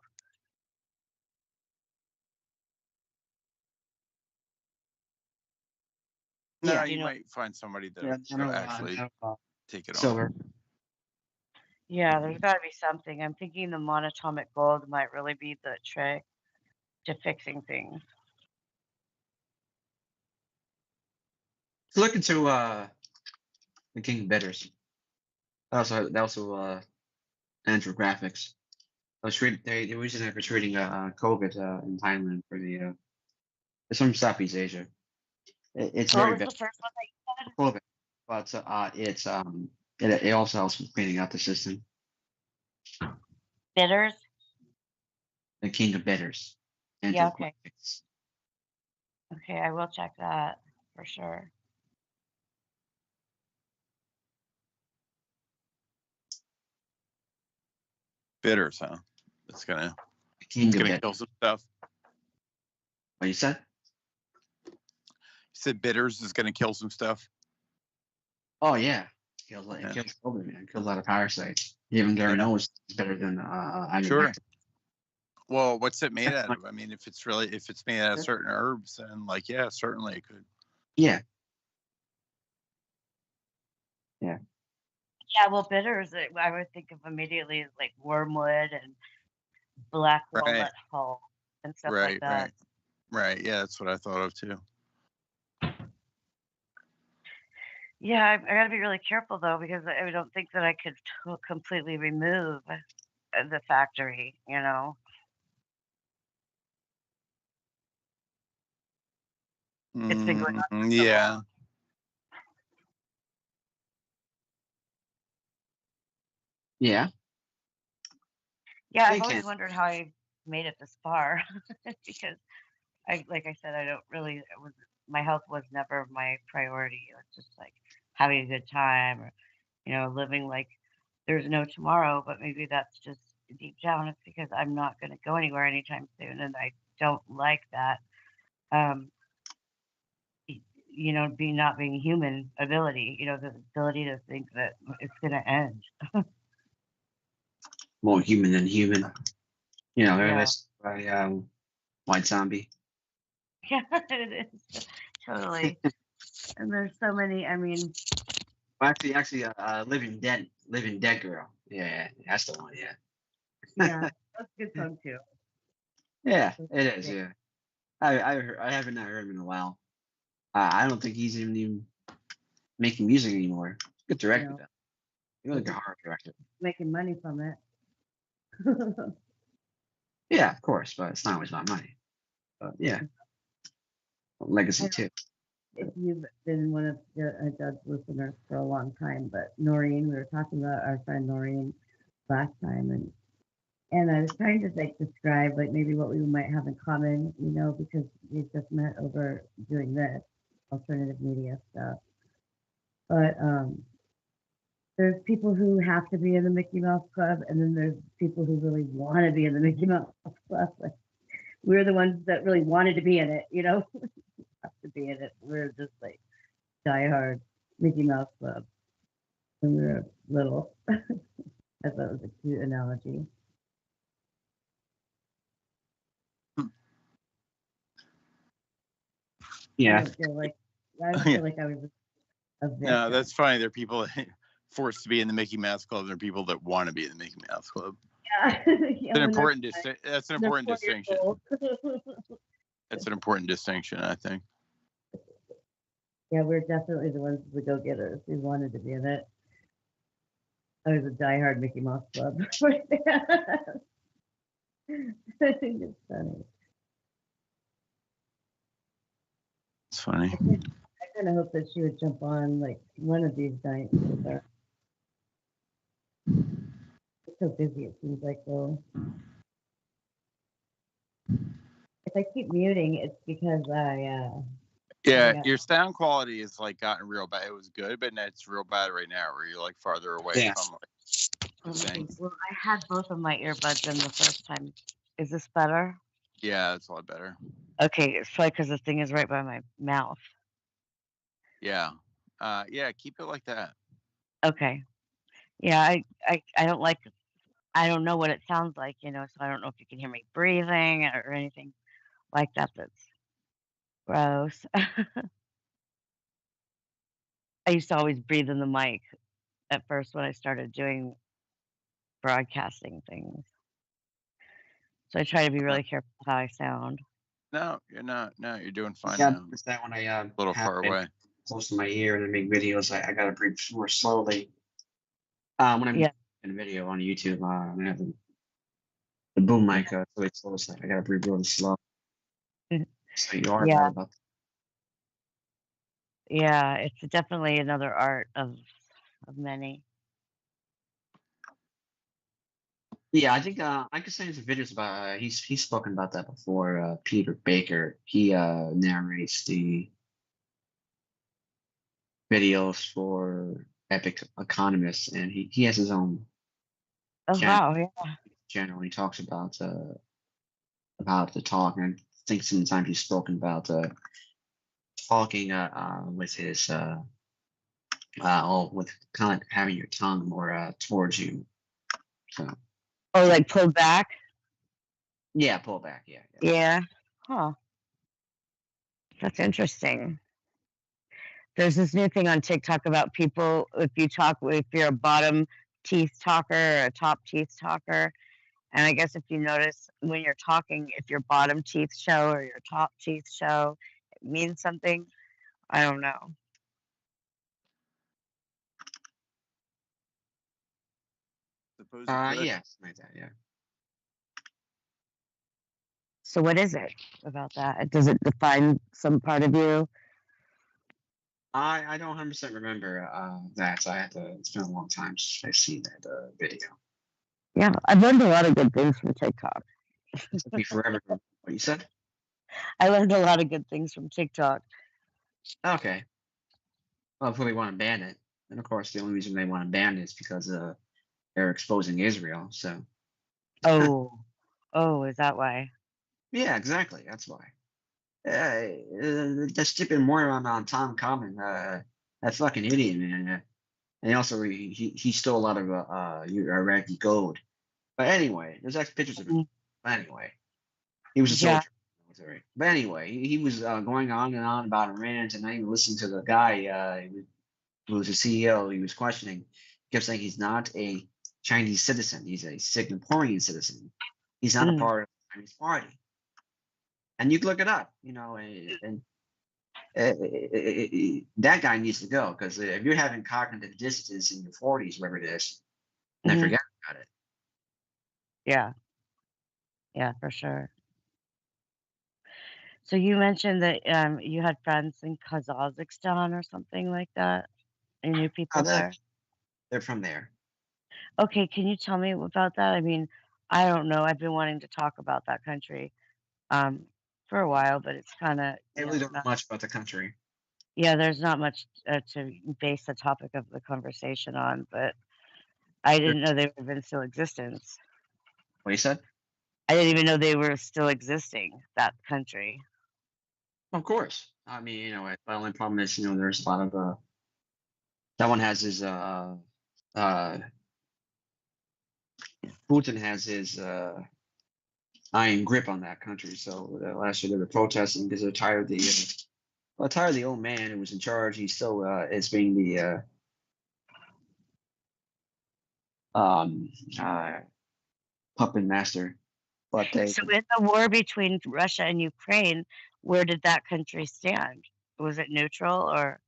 No, you might find somebody that actually take it on. Yeah, there's got to be something. I'm thinking the monatomic gold might really be the trick to fixing things. Look into the King Bidders. Also Andrew Graphics. They were using it for treating COVID in Thailand for it's from Southeast Asia. It's What very was the bad. first one that you said? COVID, but it also helps with cleaning out the system. Bitters? The King of Bidders. Yeah, okay. Okay, I will check that for sure. Bitters, huh? It's gonna kill some stuff. What you said? You said bitters is gonna kill some stuff. Oh yeah, it kills COVID, man. It kills a lot of parasites. Even Gary knows it's better than sure. Well, what's it made out of? I mean, if it's made out of certain herbs, then certainly it could. Yeah. Yeah, well, bitters, I would think of immediately as like wormwood and black walnut hull and stuff like that. Right. Yeah, that's what I thought of too. Yeah, I got to be really careful though, because I don't think that I could completely remove the factory, It's been going on. Yeah. Yeah. Yeah, I've always wondered how I made it this far because like I said, my health was never my priority. It was just like having a good time or, living like there's no tomorrow, but maybe that's just deep down. It's because I'm not going to go anywhere anytime soon. And I don't like that. not being human ability, the ability to think that it's going to end. More human than human. Yeah. That's by White Zombie. Yeah, it is. Totally. And there's so many, Actually, Living Dead Girl. Yeah, that's the one. Yeah. yeah, that's a good song too. Yeah, it is. Yeah, I haven't heard him in a while. I don't think he's even making music anymore. Good director though. Really good horror director. Making money from it. Yeah, of course, but it's not always about money. But yeah, legacy too. If you've been one of Doug's listeners for a long time, but Noreen, we were talking about our friend Noreen last time, and I was trying to describe maybe what we might have in common, because we just met over doing this alternative media stuff. But there's people who have to be in the Mickey Mouse Club, and then there's people who really want to be in the Mickey Mouse Club. We're the ones that really wanted to be in it, have to be in it. We're just diehard Mickey Mouse Club when we were little. I thought it was a cute analogy. Yeah. I feel like I was a victim. No, that's funny. There are people forced to be in the Mickey Mouse Club. There are people that want to be in the Mickey Mouse Club. Yeah. That's an important distinction. That's an important distinction, I think. Yeah, we're definitely the ones, the go-getters who wanted to be in it. I was a diehard Mickey Mouse Club. I think it's funny. It's funny. I kind of hope that she would jump on one of these nights with her. It's so busy, it seems like, though. If I keep muting, it's because your sound quality is gotten real bad. It was good, but now it's real bad right now. Where you're farther away from the thing. Well, I had both of my earbuds in the first time. Is this better? Yeah, it's a lot better. Okay, it's probably because the thing is right by my mouth. Yeah, keep it like that. Okay. Yeah, I don't like. I don't know what it sounds like, so I don't know if you can hear me breathing or anything like that. That's gross. I used to always breathe in the mic at first when I started doing broadcasting things. So I try to be really careful how I sound. No, you're not. No, you're doing fine Yeah, now. it's that when I A little far away. close to my ear and I make videos, I gotta breathe more slowly. When I'm in a video on YouTube, I have the boom mic really close. I gotta breathe really slow. So you are right about that. Yeah, it's definitely another art of many. Yeah, I think I could send some videos about. He's spoken about that before. Peter Baker. He narrates the videos for Epic Economists, and he has his own. Oh wow! Yeah. Channel. He talks about the talk, and I think sometimes he's spoken about talking with his with kind of having your tongue more towards you. So. Oh, pulled back? Yeah, pull back. Yeah. Yeah. Huh. That's interesting. There's this new thing on TikTok about people, if you're a bottom teeth talker or a top teeth talker. And I guess if you notice when you're talking, if your bottom teeth show or your top teeth show, it means something. I don't know. Yes, like that, yeah. So what is it about that? Does it define some part of you? I don't 100% remember that. So I had to. It's been a long time since I've seen that video. Yeah, I've learned a lot of good things from TikTok. It took me forever. What you said? I learned a lot of good things from TikTok. Okay. Well, if they want to ban it, and of course the only reason they want to ban it is because they're exposing Israel. So. Oh, is that why? Yeah, exactly. That's why. That stupid moron on Tom Common, that fucking idiot, man. And also, he stole a lot of Iraqi gold. But anyway, there's actually pictures of him. But anyway, he was a soldier. Yeah. But anyway, he was going on and on about Iran, and I even listened to the guy who was the CEO. He was questioning. He kept saying he's not a Chinese citizen. He's a Singaporean citizen. He's not a part of the Chinese party. And you can look it up, and that guy needs to go, because if you're having cognitive dissonance in your 40s, whatever it is, then forget about it. Yeah. Yeah, for sure. So you mentioned that you had friends in Kazakhstan or something like that? And knew people there? They're from there. Okay, can you tell me about that? I mean, I don't know. I've been wanting to talk about that country for a while, but it's kind of They really don't know much about the country. Yeah, there's not much to base the topic of the conversation on, but I didn't know they were even still existence. What you said? I didn't even know they were still existing, that country. Of course. I mean, the only problem is, there's a lot of that one has his Putin has his iron grip on that country. So last year they were protesting because they're tired of the old man who was in charge. He still is being the puppet master. But So in the war between Russia and Ukraine, where did that country stand? Was it neutral or?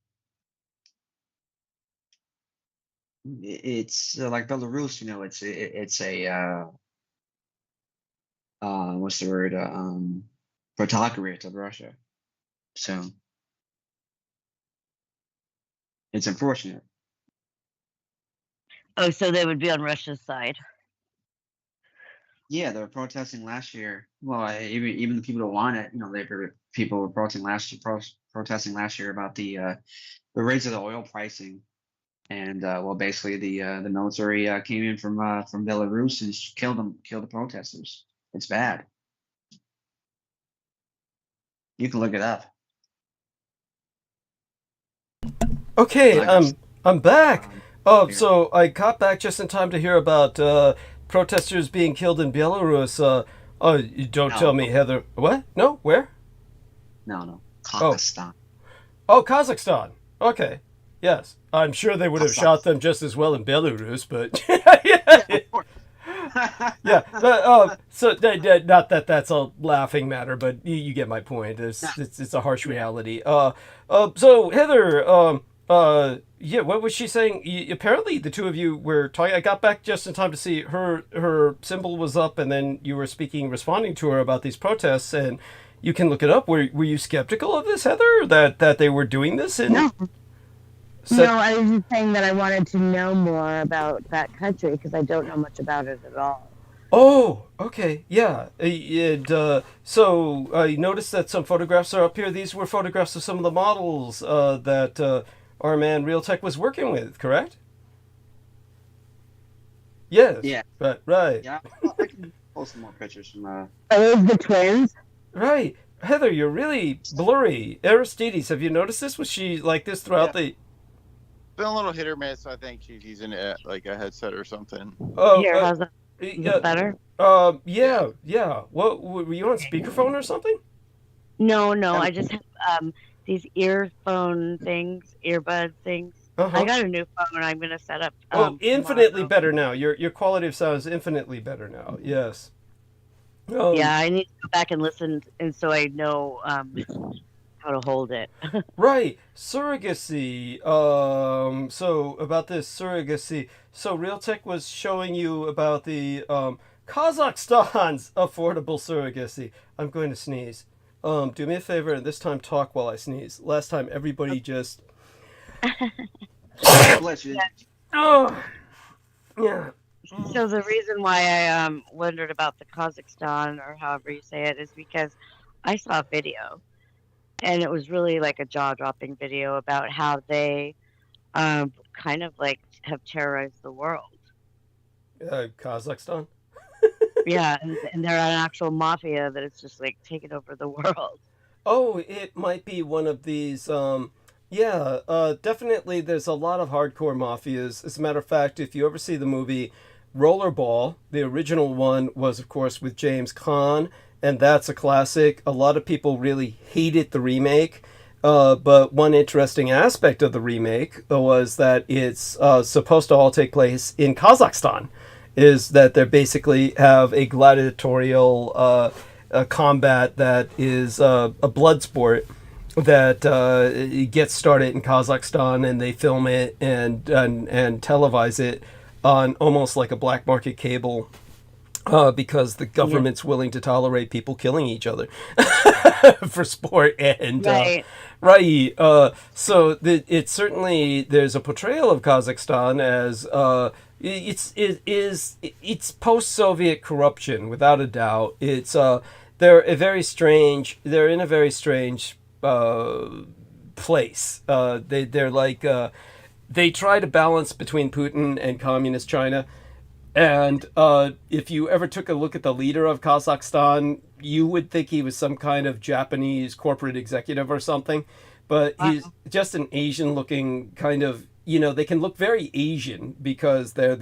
It's like Belarus, it's a what's the word? Protectorate of Russia. So it's unfortunate. Oh, so they would be on Russia's side. Yeah, they were protesting last year. Well, even the people who want it, people were protesting last year about the raise of the oil pricing, and basically the military came in from Belarus and killed the protesters. It's bad. You can look it up. Okay, I'm back. So I got back just in time to hear about protesters being killed in Belarus. Don't tell me, Heather. What? No? Where? No. Kazakhstan. Oh, Kazakhstan. Okay. Yes. I'm sure they would have shot them just as well in Belarus, but... yeah. So not that that's a laughing matter, but you get my point. It's a harsh reality. So Heather, yeah, what was she saying? Apparently the two of you were talking. I got back just in time to see her symbol was up, and then you were responding to her about these protests, and you can look it up. Were you skeptical of this, Heather, that they were doing this? No. No, I was just saying that I wanted to know more about that country because I don't know much about it at all. Oh, okay, yeah. So I noticed that some photographs are up here. These were photographs of some of the models that our man Realtek was working with, correct? Yes. Yeah. Right. Yeah, I can post some more pictures from. Are those the twins? Right. Heather, you're really blurry. Aristides, have you noticed this? Was she like this throughout the... Been a little hit or miss. I think she's using like a headset or something. Here, how's that? Is that better? Yeah. What were you on speakerphone or something? No. I just have these earbud things. I got a new phone. I'm gonna set up. Infinitely better now. Your quality of sound is infinitely better now. Yes. Yeah, I need to go back and listen, and so I know how to hold it. Right. Surrogacy. So about this surrogacy. So Realtek was showing you about the Kazakhstan's affordable surrogacy. I'm going to sneeze. Do me a favor and this time talk while I sneeze. Last time everybody just... Bless you. Oh. Yeah. So the reason why I wondered about the Kazakhstan, or however you say it, is because I saw a video, and it was really like a jaw-dropping video about how they kind of like have terrorized the world. Kazakhstan? Yeah, and they're an actual mafia that is just like taking over the world. Oh, it might be one of these. Yeah, definitely. There's a lot of hardcore mafias. As a matter of fact, if you ever see the movie Rollerball, the original one was, of course, with James Caan, and that's a classic. A lot of people really hated the remake. But one interesting aspect of the remake was that it's supposed to all take place in Kazakhstan. Is that they basically have a gladiatorial combat that is a blood sport that gets started in Kazakhstan, and they film it and televise it on almost like a black market cable. Because the government's willing to tolerate people killing each other for sport, and right. So it certainly, there's a portrayal of Kazakhstan as it's post-Soviet corruption without a doubt. It's they're in a very strange place. They're like they try to balance between Putin and communist China. And if you ever took a look at the leader of Kazakhstan, you would think he was some kind of Japanese corporate executive or something. But he's just an Asian-looking kind of, they can look very Asian because they're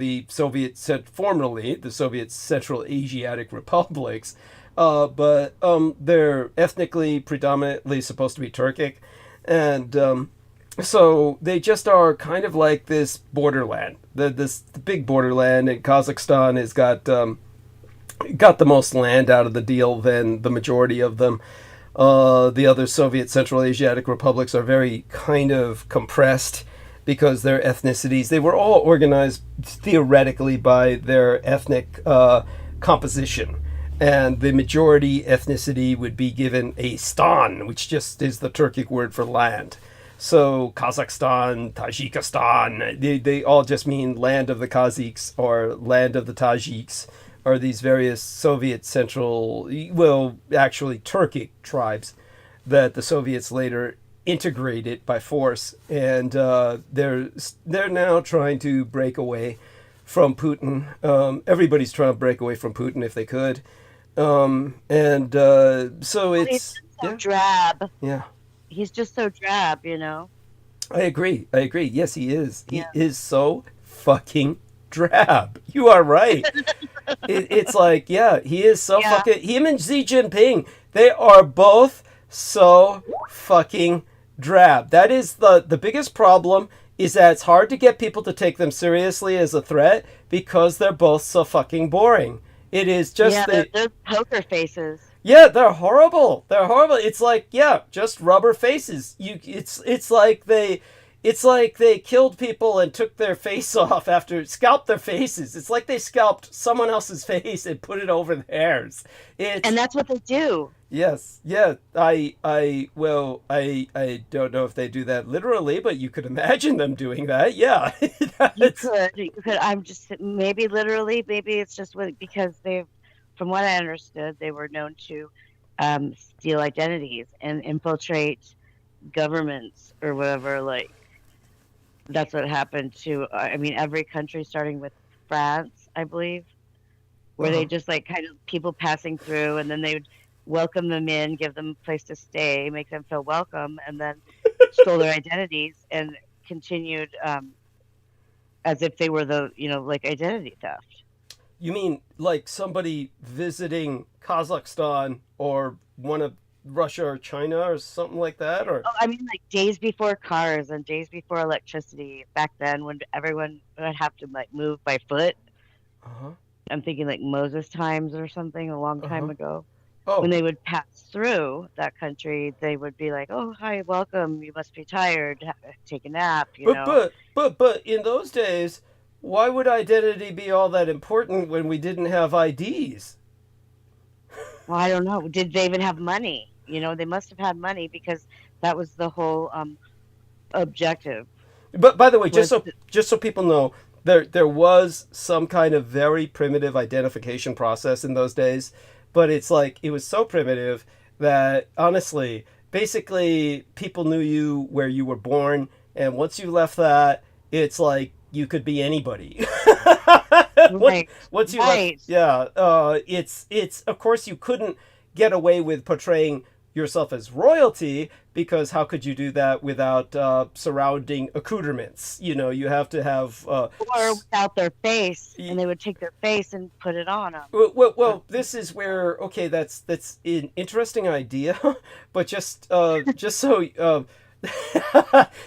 formerly the Soviet Central Asiatic Republics. But they're ethnically predominantly supposed to be Turkic. And so they just are kind of like this borderland, the big borderland, and Kazakhstan has got the most land out of the deal than the majority of them. The other Soviet Central Asiatic republics are very kind of compressed because their ethnicities, they were all organized theoretically by their ethnic composition. And the majority ethnicity would be given a stan, which just is the Turkic word for land. So Kazakhstan, Tajikistan, they all just mean land of the Kazakhs or land of the Tajiks, or these various Soviet central, well, actually Turkic tribes that the Soviets later integrated by force. And they're now trying to break away from Putin. Everybody's trying to break away from Putin if they could. So it's so drab. Yeah. He's just so drab, I agree. Yes, he is. He is so fucking drab. You are right. It's like, he is so fucking... Him and Xi Jinping, they are both so fucking drab. That is the biggest problem, is that it's hard to get people to take them seriously as a threat because they're both so fucking boring. It is just... they're poker faces. Yeah, they're horrible. It's like, just rubber faces. It's like they killed people and took their face off scalped their faces. It's like they scalped someone else's face and put it over theirs. And that's what they do. Yes. Yeah. I don't know if they do that literally, but you could imagine them doing that. Yeah. You could. I'm just, maybe literally, maybe it's just because from what I understood, they were known to steal identities and infiltrate governments or whatever. Like, that's what happened to, every country, starting with France, I believe, where they just kind of people passing through, and then they would welcome them in, give them a place to stay, make them feel welcome, and then stole their identities and continued as if they were identity theft. You mean like somebody visiting Kazakhstan or one of Russia or China or something like that? Or days before cars and days before electricity back then, when everyone would have to move by foot. I'm thinking Moses times or something a long time ago. When they would pass through that country, they would be like, "Oh, hi, welcome. You must be tired. Take a nap." But in those days, why would identity be all that important when we didn't have IDs? Well, I don't know. Did they even have money? They must have had money because that was the whole objective. But by the way, just so people know, there was some kind of very primitive identification process in those days, but it's like it was so primitive that honestly, basically people knew you where you were born, and once you left that, it's like you could be anybody. Once you left, it's of course you couldn't get away with portraying yourself as royalty, because how could you do that without surrounding accoutrements? You know, you have to have... or without their face, and they would take their face and put it on them. Well, this is where, okay, that's an interesting idea, but just so...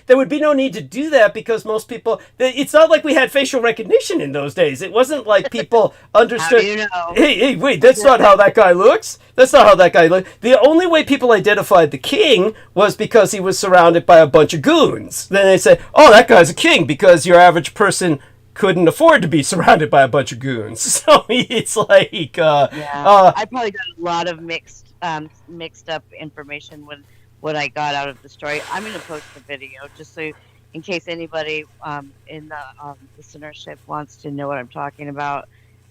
there would be no need to do that, because most people, it's not like we had facial recognition in those days. It wasn't like people understood. How do you know? Hey, wait, that's not how that guy looks. That's not how that guy looks. The only way people identified the king was because he was surrounded by a bunch of goons. Then they say, oh, that guy's a king, because your average person couldn't afford to be surrounded by a bunch of goons. So it's like, I probably got a lot of mixed up information when what I got out of the story. I'm going to post the video just so, in case anybody in the listenership wants to know what I'm talking about,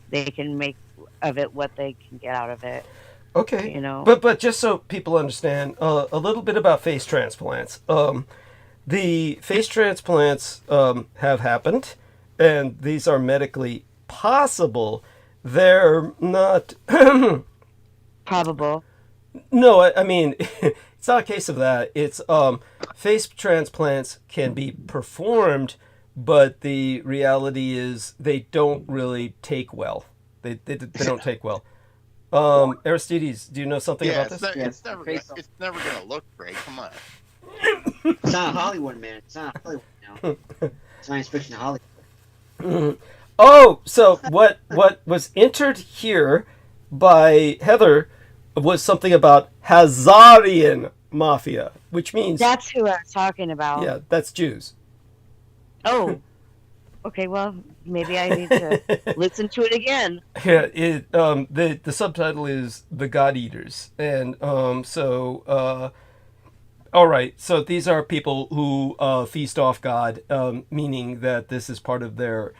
they can make of it what they can get out of it. Okay. You know. But just so people understand a little bit about face transplants. The face transplants have happened, and these are medically possible. They're not probable. No, I mean, it's not a case of that. It's face transplants can be performed, but the reality is they don't really take well. They don't take well. Aristides, do you know something about this? It's never going to look great. Come on. It's not Hollywood, man. It's not Hollywood now. Science fiction Hollywood. Oh, so what was entered here by Heather was something about Khazarian mafia, which means... That's who I was talking about. Yeah, that's Jews. Oh, okay, well, maybe I need to listen to it again. Yeah, the subtitle is The God Eaters. And all right, so these are people who feast off God, meaning that this is part of their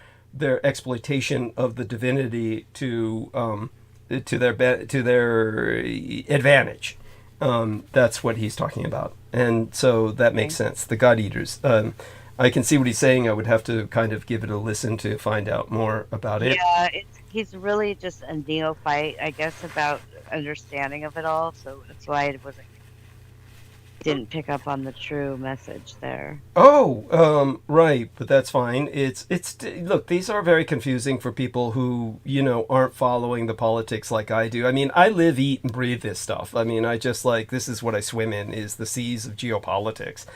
exploitation of the divinity to their advantage. That's what he's talking about, and so that makes sense. The God Eaters. I can see what he's saying. I would have to kind of give it a listen to find out more about it. Yeah, he's really just a neophyte, I guess, about understanding of it all. So that's why it didn't pick up on the true message there. Oh, right, but that's fine. It's look, these are very confusing for people who, aren't following the politics like I do. I mean, I live, eat, and breathe this stuff. I mean, this is what I swim in, is the seas of geopolitics.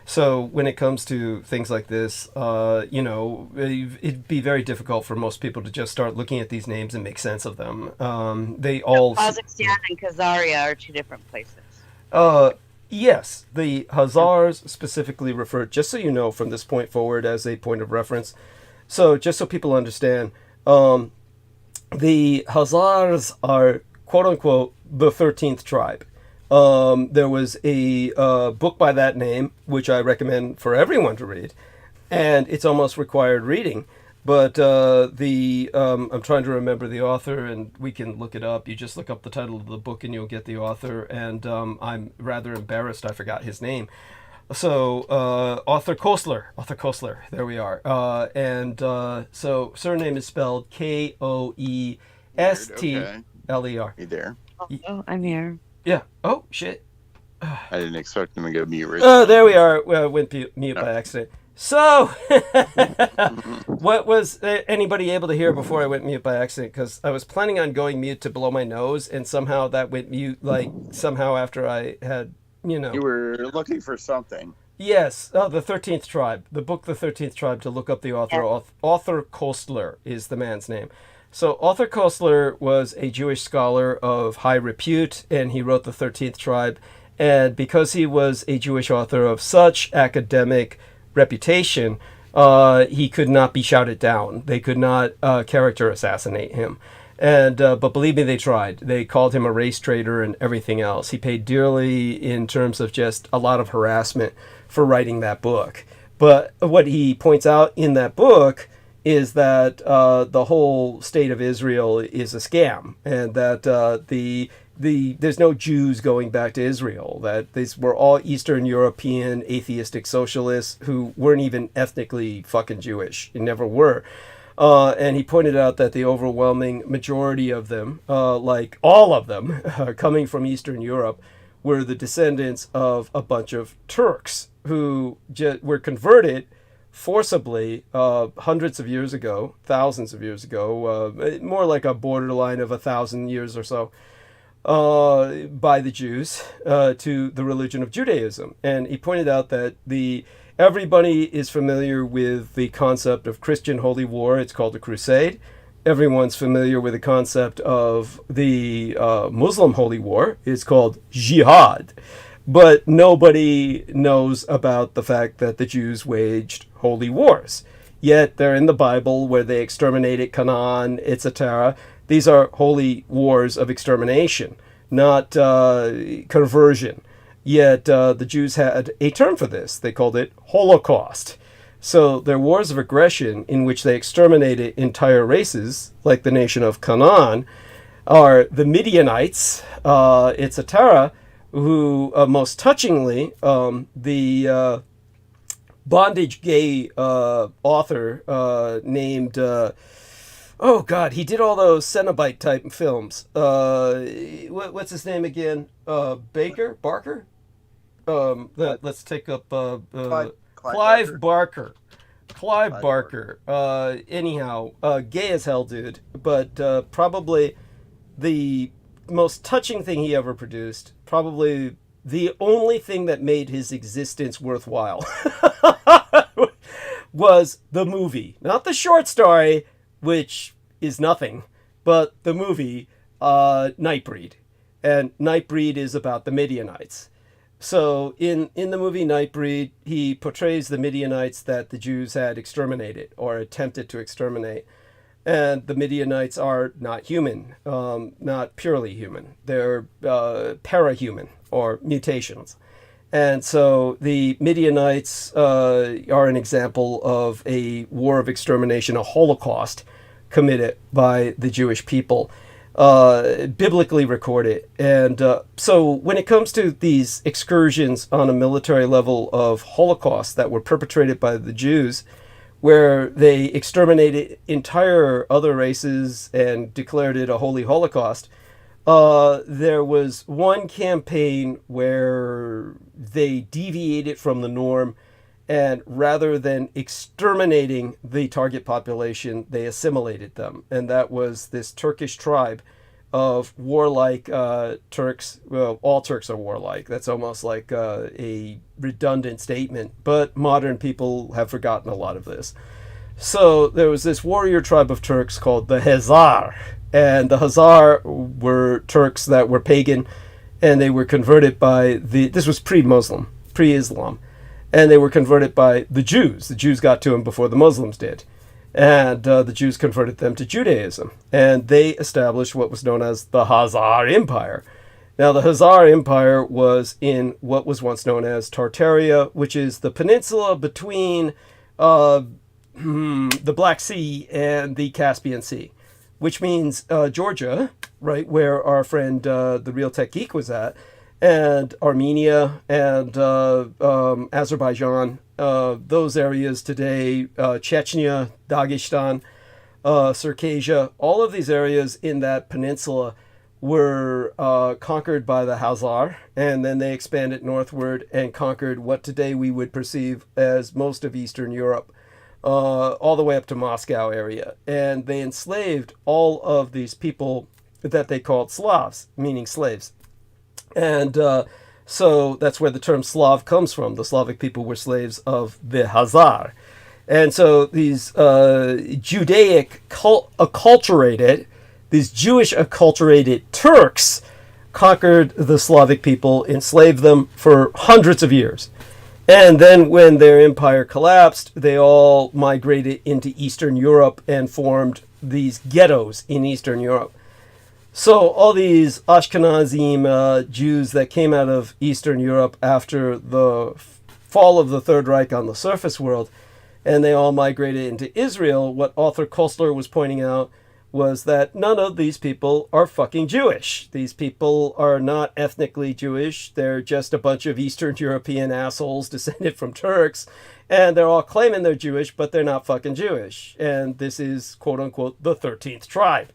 So when it comes to things like this, it'd be very difficult for most people to just start looking at these names and make sense of them. Kazakhstan and Khazaria are two different places. Yes, the Khazars specifically refer, just so you know, from this point forward as a point of reference. So just so people understand, the Khazars are, quote unquote, the 13th tribe. There was a book by that name, which I recommend for everyone to read, and it's almost required reading. But I'm trying to remember the author, and we can look it up. You just look up the title of the book, and you'll get the author. And I'm rather embarrassed I forgot his name. So Arthur Koestler. There we are. So surname is spelled Koestler. You there? Oh, I'm here. Yeah. Oh shit. I didn't expect them to go mute. There we are. Went mute by accident. So, what was anybody able to hear before I went mute by accident? Because I was planning on going mute to blow my nose, and somehow that went mute, somehow after I had, You were looking for something. Yes, the 13th Tribe. The book, The 13th Tribe, to look up the author. Yeah. Arthur Koestler is the man's name. So Arthur Koestler was a Jewish scholar of high repute, and he wrote The 13th Tribe. And because he was a Jewish author of such academic reputation, he could not be shouted down. They could not character assassinate him. And but believe me, they tried. They called him a race traitor and everything else. He paid dearly in terms of just a lot of harassment for writing that book. But what he points out in that book is that the whole state of Israel is a scam, and that there's no Jews going back to Israel, that these were all Eastern European atheistic socialists who weren't even ethnically fucking Jewish. They never were. And he pointed out that the overwhelming majority of them, like all of them, coming from Eastern Europe, were the descendants of a bunch of Turks who were converted forcibly hundreds of years ago, thousands of years ago, more like a borderline of 1,000 years or so, by the Jews to the religion of Judaism. And he pointed out that everybody is familiar with the concept of Christian holy war. It's called a crusade. Everyone's familiar with the concept of the Muslim holy war. It's called jihad. But nobody knows about the fact that the Jews waged holy wars. Yet they're in the Bible where they exterminated Canaan, etc. These are holy wars of extermination, not conversion. Yet the Jews had a term for this. They called it Holocaust. So their wars of aggression in which they exterminated entire races, like the nation of Canaan, are the Midianites, etc., who most touchingly, the bondage gay author named, oh God, he did all those Cenobite type films. What's his name again? Barker? Let's take up Clive Barker. Clive Barker. Anyhow, gay as hell dude, but probably the most touching thing he ever produced, probably the only thing that made his existence worthwhile, was the movie. Not the short story, which is nothing, but the movie, Nightbreed. And Nightbreed is about the Midianites. So in the movie Nightbreed, he portrays the Midianites that the Jews had exterminated or attempted to exterminate. And the Midianites are not human, not purely human. They're parahuman or mutations. And so the Midianites are an example of a war of extermination, a Holocaust committed by the Jewish people, biblically recorded. And so when it comes to these excursions on a military level of Holocaust that were perpetrated by the Jews, where they exterminated entire other races and declared it a holy Holocaust, there was one campaign where they deviated from the norm, and rather than exterminating the target population, they assimilated them. And that was this Turkish tribe of warlike Turks. Well, all Turks are warlike. That's almost like a redundant statement, but modern people have forgotten a lot of this. So there was this warrior tribe of Turks called the Khazar, and the Khazar were Turks that were pagan, and they were converted by this was pre-Muslim, pre-Islam, and they were converted by the Jews. The Jews got to them before the Muslims did. And the Jews converted them to Judaism. And they established what was known as the Khazar Empire. Now, the Khazar Empire was in what was once known as Tartaria, which is the peninsula between the Black Sea and the Caspian Sea, which means Georgia, right, where our friend the real Tech Geek was at, and Armenia and Azerbaijan, those areas today, Chechnya, Dagestan, Circassia, all of these areas in that peninsula were conquered by the Khazar, and then they expanded northward and conquered what today we would perceive as most of Eastern Europe, all the way up to Moscow area. And they enslaved all of these people that they called Slavs, meaning slaves. And so that's where the term Slav comes from. The Slavic people were slaves of the Khazar. And so these Judaic acculturated, these Jewish acculturated Turks conquered the Slavic people, enslaved them for hundreds of years. And then when their empire collapsed, they all migrated into Eastern Europe and formed these ghettos in Eastern Europe. So all these Ashkenazim Jews that came out of Eastern Europe after the fall of the Third Reich on the surface world, and they all migrated into Israel, what author Koestler was pointing out was that none of these people are fucking Jewish. These people are not ethnically Jewish. They're just a bunch of Eastern European assholes descended from Turks, and they're all claiming they're Jewish, but they're not fucking Jewish. And this is, quote unquote, the 13th tribe.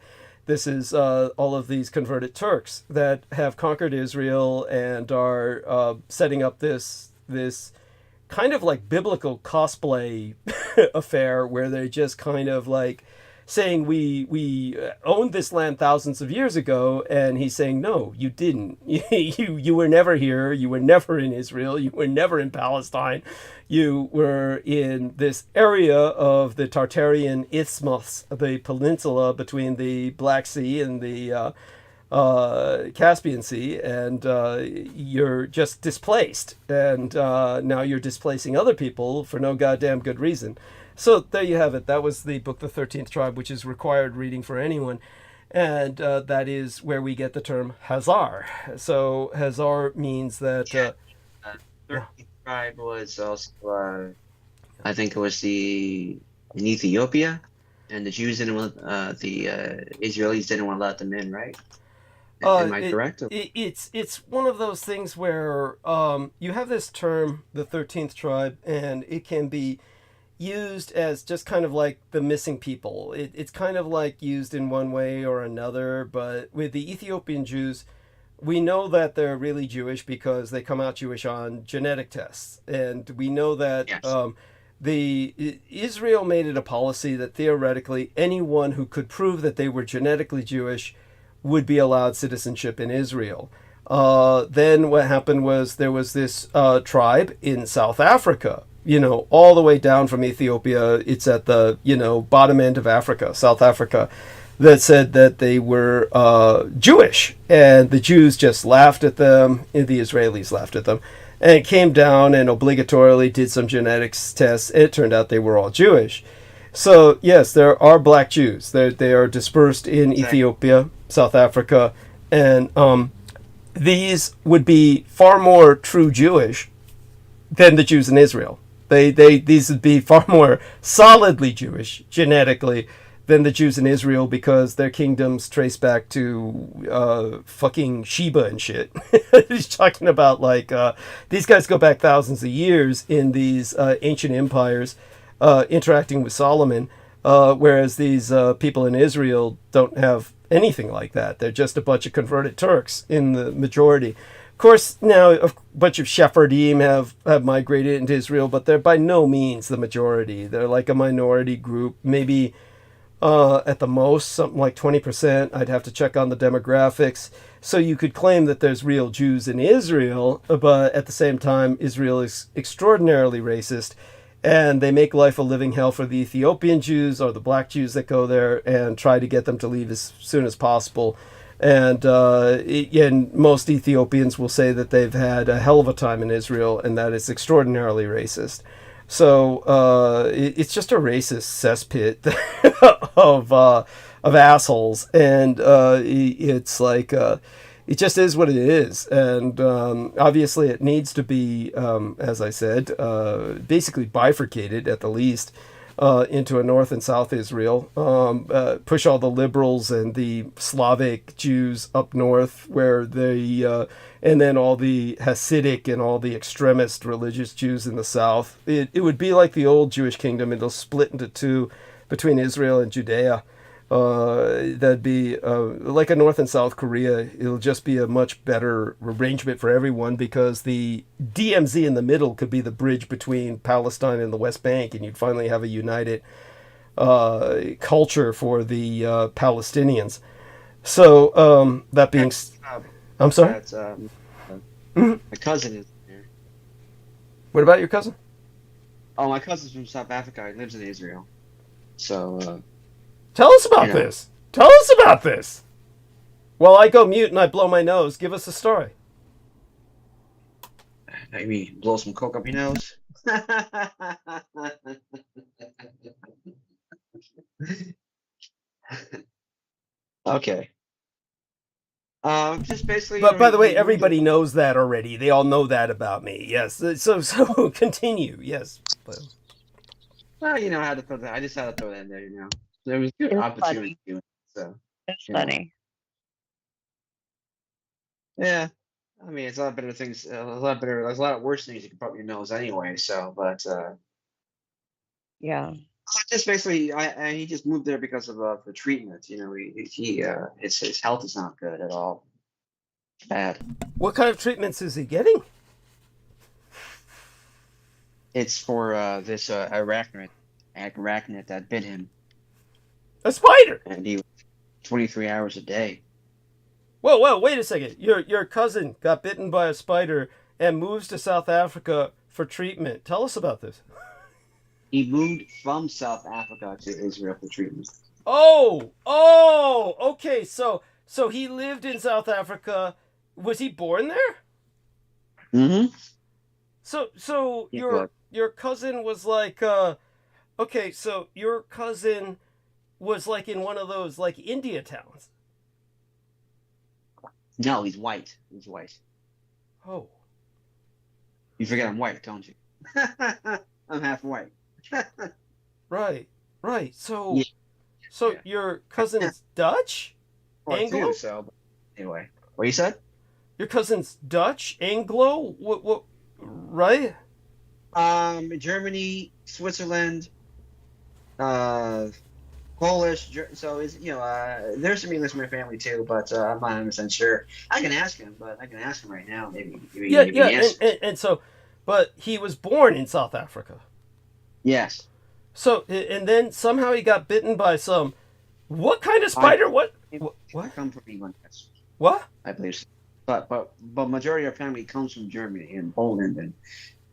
This is all of these converted Turks that have conquered Israel and are setting up this kind of like biblical cosplay affair where they just kind of like saying we owned this land thousands of years ago, and he's saying no, you didn't. You were never here. You were never in Israel. You were never in Palestine. You were in this area of the Tartarian Isthmus, the peninsula between the Black Sea and the Caspian Sea, and you're just displaced, and now you're displacing other people for no goddamn good reason. So there you have it. That was the book, The 13th Tribe, which is required reading for anyone. And that is where we get the term Khazar. So Khazar means that... 13th tribe was also, I think it was in Ethiopia, and the Jews didn't want, the Israelis didn't want to let them in, right? Am I correct? It's one of those things where you have this term, the 13th tribe, and it can be used as just kind of like the missing people. It's kind of like used in one way or another, but with the Ethiopian Jews, we know that they're really Jewish because they come out Jewish on genetic tests. And we know that yes. Israel made it a policy that theoretically anyone who could prove that they were genetically Jewish would be allowed citizenship in Israel. Then what happened was there was this tribe in South Africa, all the way down from Ethiopia. It's at the, bottom end of Africa, South Africa, that said that they were Jewish. And the Jews just laughed at them, and the Israelis laughed at them. And it came down and obligatorily did some genetics tests. And it turned out they were all Jewish. So, yes, there are black Jews. They are dispersed in Ethiopia, South Africa, and these would be far more true Jewish than the Jews in Israel. These would be far more solidly Jewish genetically than the Jews in Israel because their kingdoms trace back to fucking Sheba and shit. He's talking about like these guys go back thousands of years in these ancient empires interacting with Solomon, whereas these people in Israel don't have anything like that. They're just a bunch of converted Turks in the majority. Of course, now a bunch of Sephardim have migrated into Israel, but they're by no means the majority. They're like a minority group, maybe at the most, something like 20%. I'd have to check on the demographics. So you could claim that there's real Jews in Israel, but at the same time, Israel is extraordinarily racist, and they make life a living hell for the Ethiopian Jews or the black Jews that go there and try to get them to leave as soon as possible. And most Ethiopians will say that they've had a hell of a time in Israel and that it's extraordinarily racist. So it's just a racist cesspit of assholes, and it's like it just is what it is. And obviously it needs to be, as I said, basically bifurcated at the least. Into a North and South Israel, push all the liberals and the Slavic Jews up north, where and then all the Hasidic and all the extremist religious Jews in the south. It would be like the old Jewish kingdom. It'll split into two between Israel and Judea. That'd be like a North and South Korea. It'll just be a much better arrangement for everyone because the DMZ in the middle could be the bridge between Palestine and the West Bank, and you'd finally have a united culture for the Palestinians. So that being, I'm sorry. My cousin is there. What about your cousin? Oh, my cousin's from South Africa. He lives in Israel. So. Tell us about this. Tell us about this. While I go mute and I blow my nose, give us a story. Maybe blow some coke up your nose. Okay. Just basically. But by the way, everybody knows that already. They all know that about me. Yes. So continue. Yes. Well, I had to throw that. I just had to throw that in there. There was good opportunity doing it, so it's funny. Yeah, I mean, it's a lot better things. A lot better. There's a lot worse things you can put up your nose anyway. So, but yeah, Just basically, he just moved there because of the treatment. You know, his health is not good at all. Bad. What kind of treatments is he getting? It's for this arachnid that bit him, A spider. and he 23 hours a day. Whoa, wait a second. Your cousin got bitten by a spider and moves to South Africa for treatment. Tell us about this. He moved from South Africa to Israel for treatment. Oh, okay. So he lived in South Africa. Was he born there? Mm-hmm. So He your was. your cousin was like okay, so your cousin was like in one of those like India towns. No, he's white. He's white. Oh. You forget I'm white, don't you? I'm half white. Right. So Yeah. Yeah. your cousin's Dutch? Well, Anglo? too, so anyway, what you said? Your cousin's Dutch? Anglo? What right? Germany, Switzerland, Polish. So is there's some English in my family too, but I'm not 100% sure. I can ask him, right now. Maybe. Yeah, Yes. and so, but he was born in South Africa. Yes. So, and then somehow he got bitten by some, what kind of spider? What? I come from England. Yes, What? I believe so. But majority of our family comes from Germany and Poland and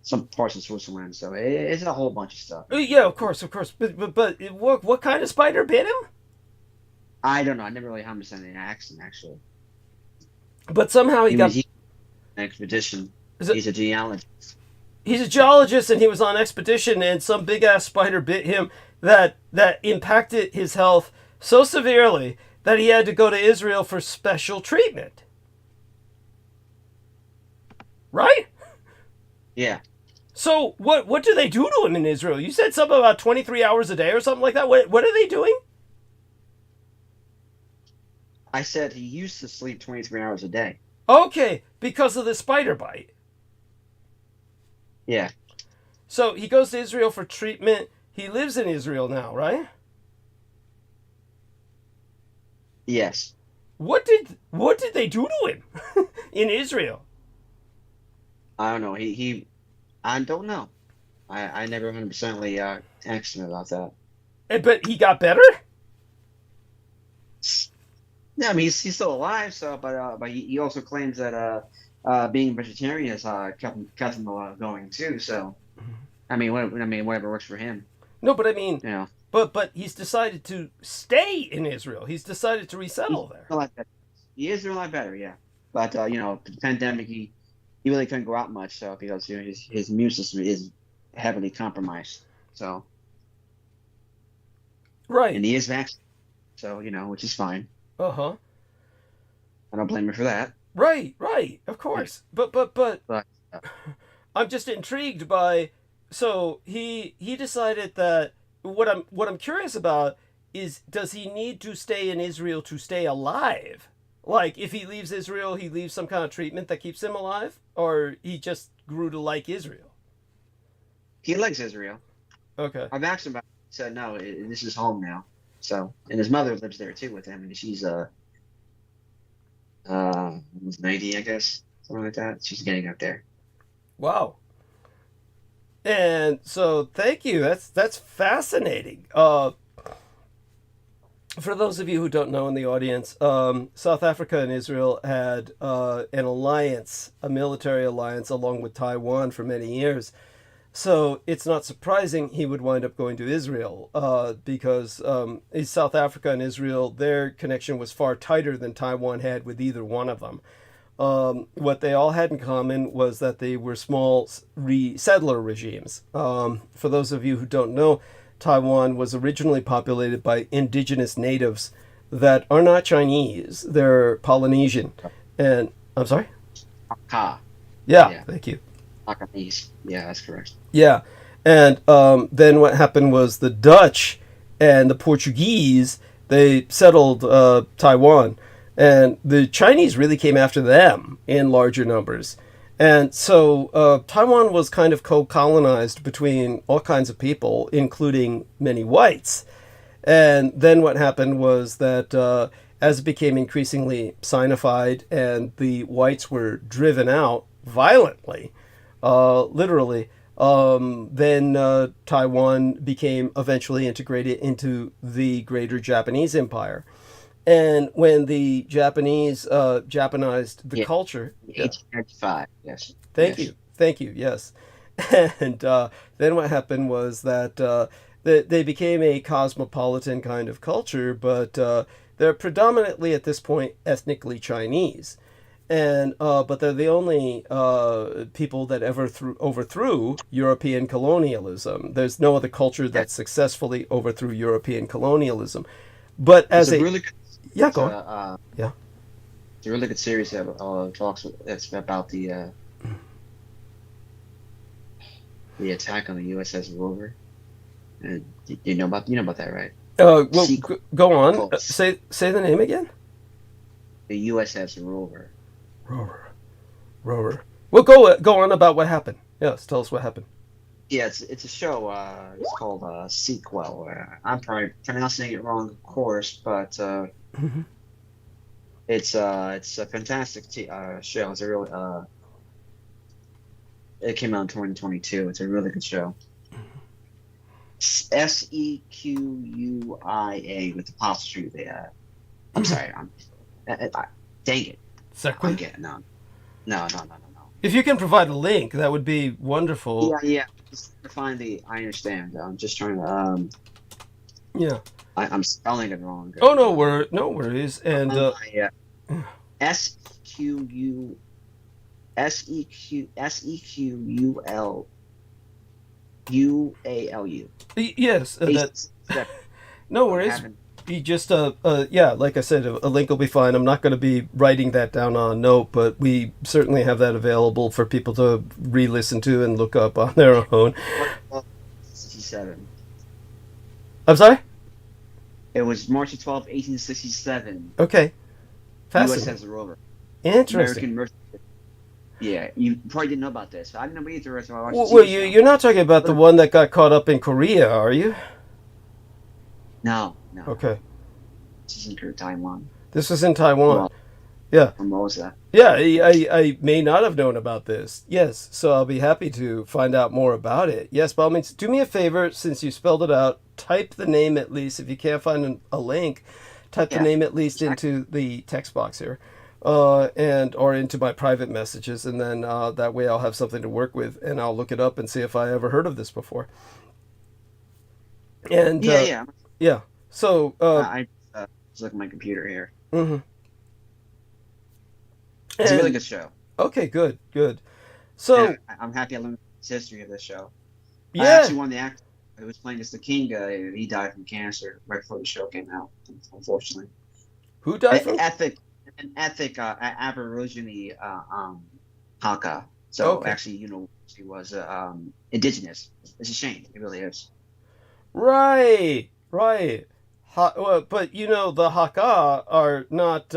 some parts of Switzerland. So it's a whole bunch of stuff. Yeah, of course. But what kind of spider bit him? I don't know. I never really 100% asked him actually. But somehow he got. Was an expedition. Is it- He's a geologist. He's a geologist, and he was on expedition, and some big ass spider bit him that impacted his health so severely that he had to go to Israel for special treatment. Right? Yeah. So what do they do to him in Israel? You said something about 23 hours a day or something like that. What are they doing? I said he used to sleep 23 hours a day. Okay, because of the spider bite. Yeah. So he goes to Israel for treatment. He lives in Israel now, right? Yes. What did they do to him in Israel? I don't know. I don't know. I never 100% asked him about that. But he got better? Yeah, I mean he's still alive. So, but he also claims that being vegetarian has kept him going too. So, I mean whatever works for him. No, but I mean, You know. but he's decided to stay in Israel. He's decided to resettle there. A lot better. He is doing a lot better, yeah. But the pandemic, he really couldn't go out much, so because his immune system is heavily compromised. So, Right. and he is vaccinated, so which is fine. Uh-huh. I don't blame him for that. Right. Of course. But But I'm just intrigued by. So he decided that what I'm curious about is, does he need to stay in Israel to stay alive? Like, if he leaves Israel, he leaves some kind of treatment that keeps him alive, or he just grew to like Israel? he likes Israel. Okay. I've asked him about it. He said no, this is home now. So, and his mother lives there too with him, and she's almost 90, I guess, something like that. She's getting up there. Wow. And so, thank you. That's fascinating. For those of you who don't know in the audience, South Africa and Israel had an alliance, a military alliance, along with Taiwan for many years. So it's not surprising he would wind up going to Israel because in South Africa and Israel, their connection was far tighter than Taiwan had with either one of them. What they all had in common was that they were small settler regimes. For those of you who don't know, Taiwan was originally populated by indigenous natives that are not Chinese. They're Polynesian. And I'm sorry? Ha. Yeah. Thank you. Japanese. Yeah, that's correct. Yeah. And then what happened was the Dutch and the Portuguese, they settled Taiwan. And the Chinese really came after them in larger numbers. And so Taiwan was kind of co-colonized between all kinds of people, including many whites. And then what happened was that as it became increasingly Sinified and the whites were driven out violently, literally, then Taiwan became eventually integrated into the greater Japanese empire. And when the Japanese Japanized the culture... 1895, yes. Thank you, yes. And then what happened was that they became a cosmopolitan kind of culture, but they're predominantly at this point ethnically Chinese. And but they're the only people that ever overthrew European colonialism. There's no other culture that successfully overthrew European colonialism. But as it's a really good, go on. It's a really good series that talks. It's about the attack on the USS Rover. And you know about that, right? Well, go on. Say the name again. The USS Rover. Rover. Well, go on about what happened. Yes, tell us what happened. Yeah, it's a show. It's called Sequel. I'm probably pronouncing it wrong, of course, but it's a fantastic show. It's a real. It came out in 2022. It's a really good show. Sequia with apostrophe there. I'm sorry. Dang it. No. If you can provide a link, that would be wonderful. Yeah. Just find I understand. I'm just trying to. Yeah. I'm spelling it wrong. Oh, no worries. And SEQUULUALU. Yes. No worries. You just like I said, a link will be fine. I'm not going to be writing that down on a note, but we certainly have that available for people to re-listen to and look up on their own. 67. I'm sorry? It was March 12, 1867. Okay. Fascinating. USS Rover. Interesting. American merchant. Yeah, you probably didn't know about this. I didn't know either. So I well, you're not talking about the one that got caught up in Korea, are you? No. Okay. This is in Taiwan. This was in Taiwan. Yeah. Formosa. Yeah, I may not have known about this. Yes, so I'll be happy to find out more about it. Yes, by all means, do me a favor, since you spelled it out, type the name at least. If you can't find a link, type the name at least into the text box here, or into my private messages, and then that way I'll have something to work with, and I'll look it up and see if I ever heard of this before. And yeah. So I just look at my computer here. Mm-hmm. It's a really good show. Okay, good. So I'm happy I learned the history of this show. Yeah. I actually won the actor who was playing as the king. He died from cancer right before the show came out, unfortunately. Who died from? An ethnic Aborigine Hakka. So actually, she was indigenous. It's a shame. It really is. Right. But the Hakka are not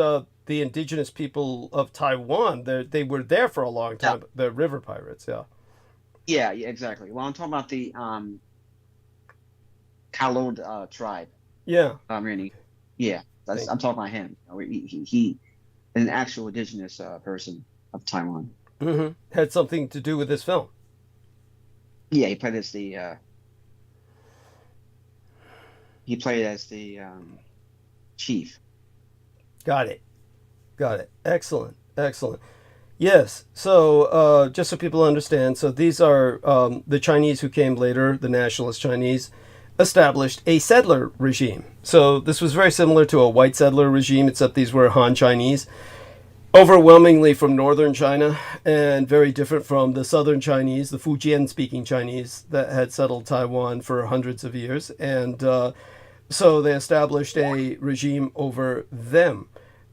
the indigenous people of Taiwan. They were there for a long time. Yeah. The river pirates, yeah. Yeah, exactly. Well, I'm talking about the Khalod tribe. Yeah. Yeah. I'm talking about him. He an actual indigenous person of Taiwan. Mm-hmm. Had something to do with this film. Yeah, he played as the. He played as the chief. Got it. Excellent. Yes. So just so people understand, so these are the Chinese who came later, the nationalist Chinese, established a settler regime. So this was very similar to a white settler regime, except these were Han Chinese, overwhelmingly from northern China, and very different from the southern Chinese, the Fujian-speaking Chinese that had settled Taiwan for hundreds of years. And so they established a regime over them.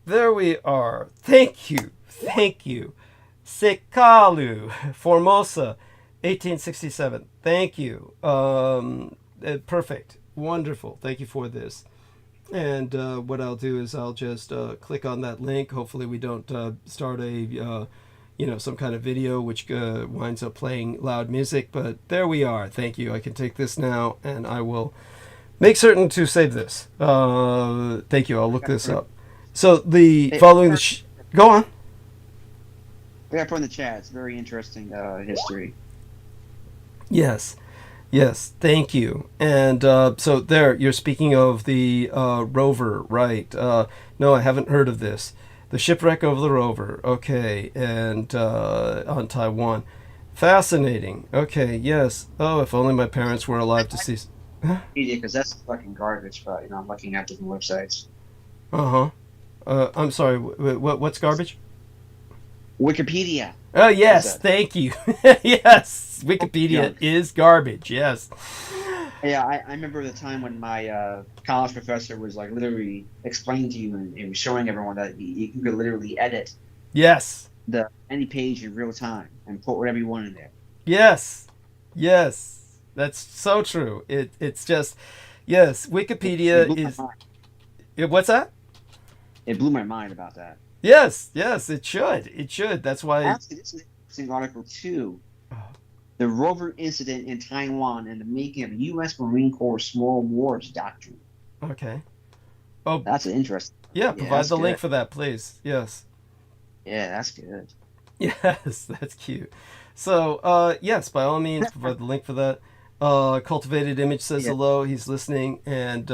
There we are. Thank you. Sekalu, Formosa, 1867. Thank you. Perfect. Wonderful. Thank you for this. And what I'll do is I'll just click on that link. Hopefully we don't start a some kind of video which winds up playing loud music. But there we are. Thank you. I can take this now, and I will make certain to save this. Thank you. I'll look this up. So the following go on. Yeah, put in the chat. It's very interesting history. Yes, thank you. And so there, you're speaking of the rover, right? No, I haven't heard of this. The shipwreck of the rover, okay, and on Taiwan. Fascinating. Okay, yes. Oh, if only my parents were alive to see. Because that's fucking garbage, but I'm looking at different websites. I'm sorry, what's garbage? Wikipedia. Oh, yes, thank you. Yes, Wikipedia is garbage, yes. Yeah, I remember the time when my college professor was like literally explaining to you and was showing everyone that you could literally edit any page in real time and put whatever you want in there. Yes, that's so true. It's just, yes, Wikipedia is... What's that? It blew my mind about that. Yes, it should. That's why... Actually, this is an interesting article, too. The rover incident in Taiwan and the making of U.S. Marine Corps small wars doctrine. Okay. Oh, that's interesting. Yeah, provide the link for that, please. Yes. Yeah, that's good. Yes, that's cute. So, yes, by all means, provide the link for that. Cultivated Image says hello. He's listening. And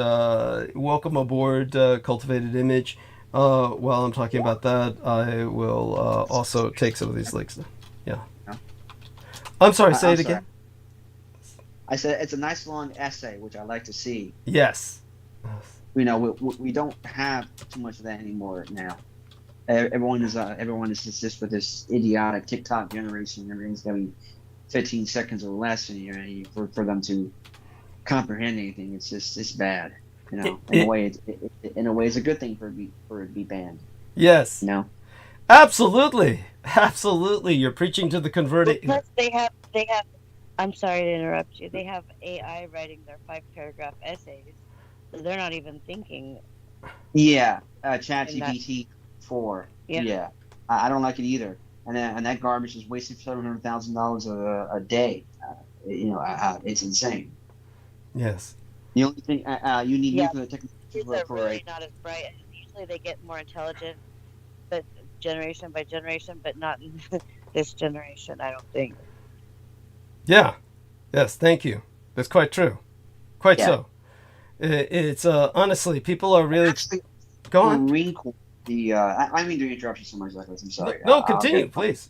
welcome aboard, Cultivated Image. While I'm talking about that, I will also take some of these links. Yeah. I'm sorry, say it again. I said it's a nice long essay, which I like to see. Yes. We don't have too much of that anymore now. Everyone is just with this idiotic TikTok generation. Everything's going to be 15 seconds or less, and for them to comprehend anything, it's bad. In a way, it's a good thing for it to be banned. Yes. Absolutely. You're preaching to the converted. Plus, they have. I'm sorry to interrupt you. They have AI writing their 5-paragraph essays, so they're not even thinking. Yeah, ChatGPT 4. Yeah, I don't like it either. And that garbage is wasting $700,000 a day. It's insane. Yes. The only thing you need for the technical they're really not as bright. Usually they get more intelligent, but generation by generation, but not in this generation, I don't think. Yeah. Yes, thank you. That's quite true. Quite so. It's honestly, people are really... Actually, go on. Marine Corps, I mean to interrupt you so much, Douglas. I'm sorry. No, continue, please.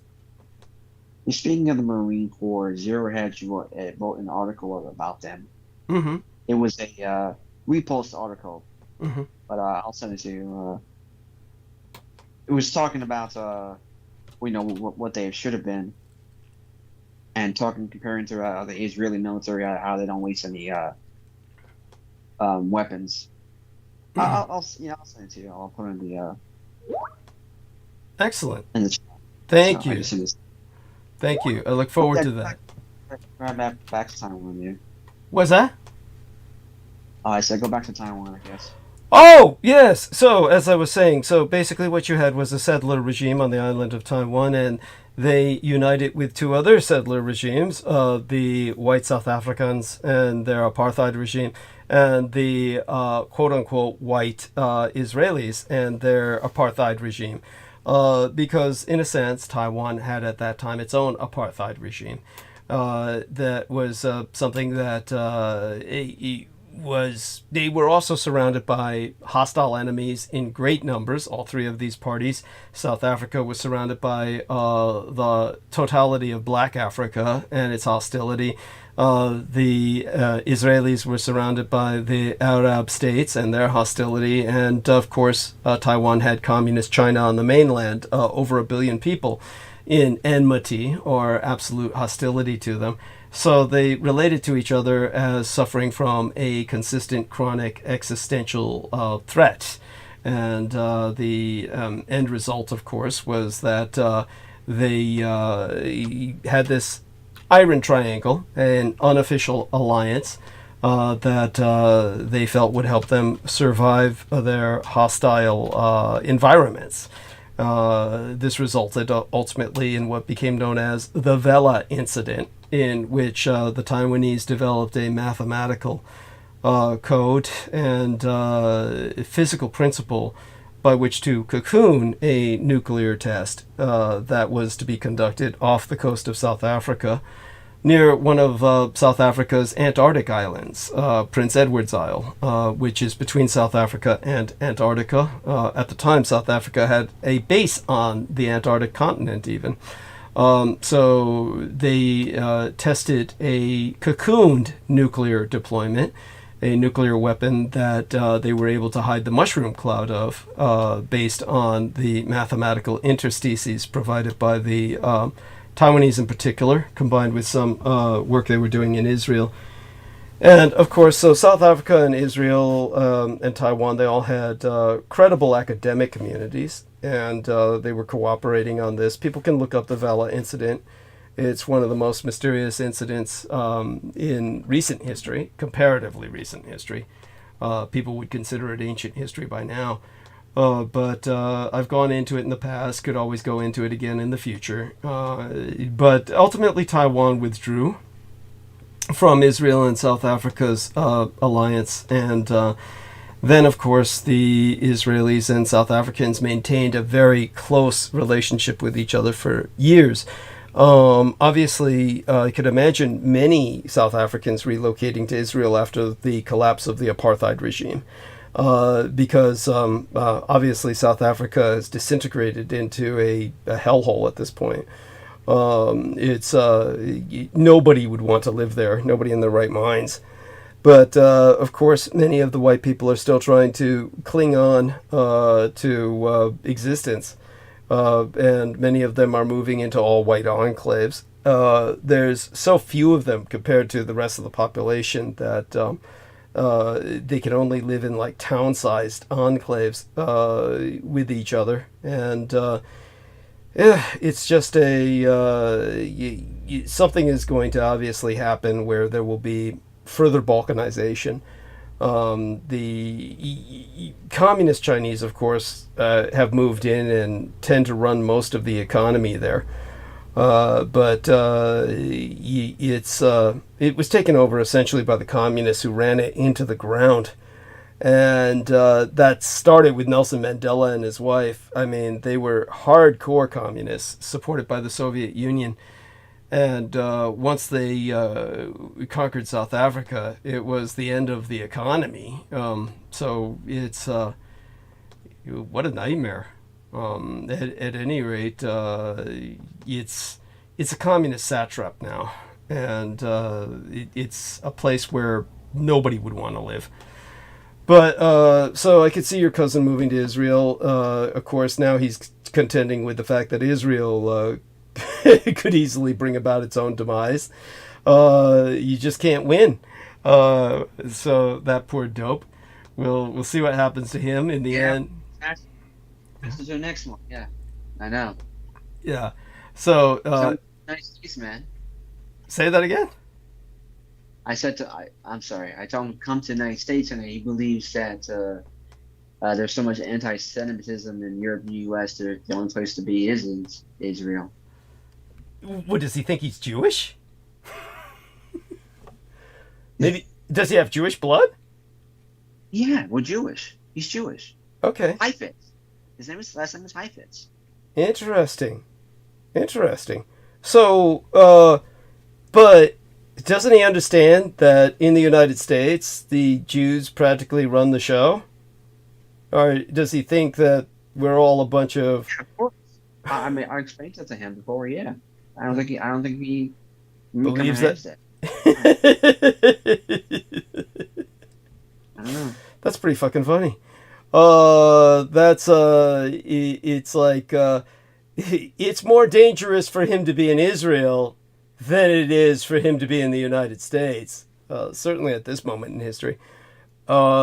Speaking of the Marine Corps, Zero Hedge wrote an article about them. Mm-hmm. It was a repost article, mm-hmm. but I'll send it to you. It was talking about what they should have been, and comparing to the Israeli military, how they don't waste any weapons. Mm-hmm. I'll send it to you. I'll put it in the excellent. In the chat. Thank you. Thank you. I look forward to that. Back to Taiwan, yeah. What's that? I said go back to Taiwan, I guess. Oh, yes. So, as I was saying, basically what you had was a settler regime on the island of Taiwan, and they united with two other settler regimes, the white South Africans and their apartheid regime, and the quote-unquote white Israelis and their apartheid regime. Because, in a sense, Taiwan had at that time its own apartheid regime. That was something that they were also surrounded by hostile enemies in great numbers, all three of these parties. South Africa was surrounded by the totality of Black Africa and its hostility. The Israelis were surrounded by the Arab states and their hostility. And, of course, Taiwan had communist China on the mainland, over 1 billion people in enmity or absolute hostility to them. So they related to each other as suffering from a consistent chronic existential threat. And the end result, of course, was that they had this Iron Triangle, an unofficial alliance that they felt would help them survive their hostile environments. This resulted ultimately in what became known as the Vela Incident, in which the Taiwanese developed a mathematical code and physical principle by which to cocoon a nuclear test that was to be conducted off the coast of South Africa, near one of South Africa's Antarctic islands, Prince Edward's Isle, which is between South Africa and Antarctica. At the time, South Africa had a base on the Antarctic continent even. So they tested a cocooned nuclear deployment, a nuclear weapon that they were able to hide the mushroom cloud of, based on the mathematical interstices provided by the Taiwanese in particular, combined with some work they were doing in Israel. And of course, so South Africa and Israel and Taiwan, they all had credible academic communities, and they were cooperating on this. People can look up the Vela incident. It's one of the most mysterious incidents in recent history, comparatively recent history. People would consider it ancient history by now. But I've gone into it in the past, could always go into it again in the future. But ultimately, Taiwan withdrew from Israel and South Africa's alliance. And then, of course, the Israelis and South Africans maintained a very close relationship with each other for years. Obviously, I could imagine many South Africans relocating to Israel after the collapse of the apartheid regime. Because obviously South Africa has disintegrated into a hellhole at this point. It's nobody would want to live there, nobody in their right minds. But of course, many of the white people are still trying to cling on to existence, and many of them are moving into all-white enclaves. There's so few of them compared to the rest of the population that they can only live in like town-sized enclaves with each other, and it's just something is going to obviously happen where there will be further balkanization. The communist Chinese, of course, have moved in and tend to run most of the economy there. But it was taken over essentially by the communists, who ran it into the ground. And that started with Nelson Mandela and his wife. I mean, they were hardcore communists supported by the Soviet Union. And once they conquered South Africa, it was the end of the economy. So it's what a nightmare. At any rate, it's a communist satrap now, and it's a place where nobody would want to live. But so I could see your cousin moving to Israel. Of course, now he's contending with the fact that Israel could easily bring about its own demise. You just can't win. So that poor dope. We'll see what happens to him in the end. This is your next one. Yeah, I know. Yeah. So nice piece, man. Say that again. I said I'm sorry. I told him come to the United States, and he believes that there's so much anti-Semitism in Europe and the U.S. that the only place to be is Israel. What, does he think he's Jewish? Maybe. Does he have Jewish blood? Yeah, we're Jewish. He's Jewish. Okay. Heifetz. His last name is Heifetz. Interesting. So, but doesn't he understand that in the United States, the Jews practically run the show? Or does he think that we're all a bunch of... Of course. I mean, I explained that to him before, yeah. I don't think he believes that. I don't know. That's pretty fucking funny. It's like, it's more dangerous for him to be in Israel than it is for him to be in the United States. Certainly at this moment in history. Well,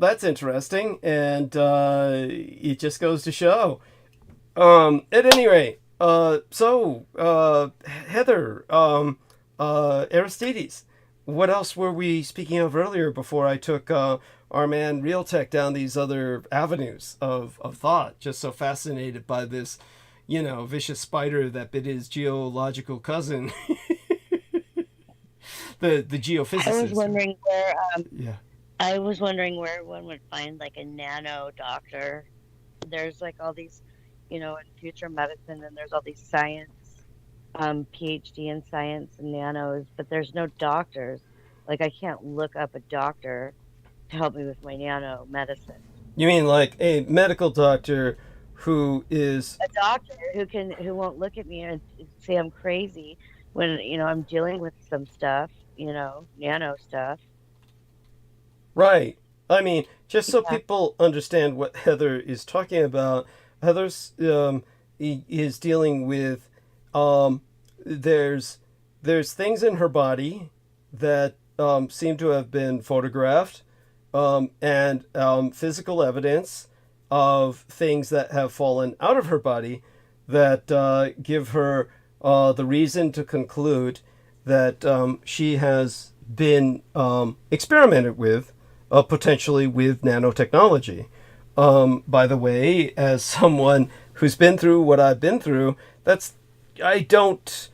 that's interesting, and it just goes to show. At any rate, so Heather, Aristides, what else were we speaking of earlier before I took our man Realtek down these other avenues of thought? Just so fascinated by this, vicious spider that bit his geological cousin, the geophysicist. I was wondering where. Yeah. I was wondering where one would find like a nano doctor. There's like all these, in future medicine, and there's all these science, PhD in science and nanos, but there's no doctors. Like I can't look up a doctor to help me with my nano medicine. You mean like a medical doctor who is a doctor who won't look at me and say I'm crazy when I'm dealing with some stuff, nano stuff. Right. I mean, just so people understand what Heather is talking about, Heather's is dealing with there's things in her body that seem to have been photographed, and physical evidence of things that have fallen out of her body that give her the reason to conclude that she has been experimented with, potentially with nanotechnology. By the way, as someone who's been through what I've been through, I don't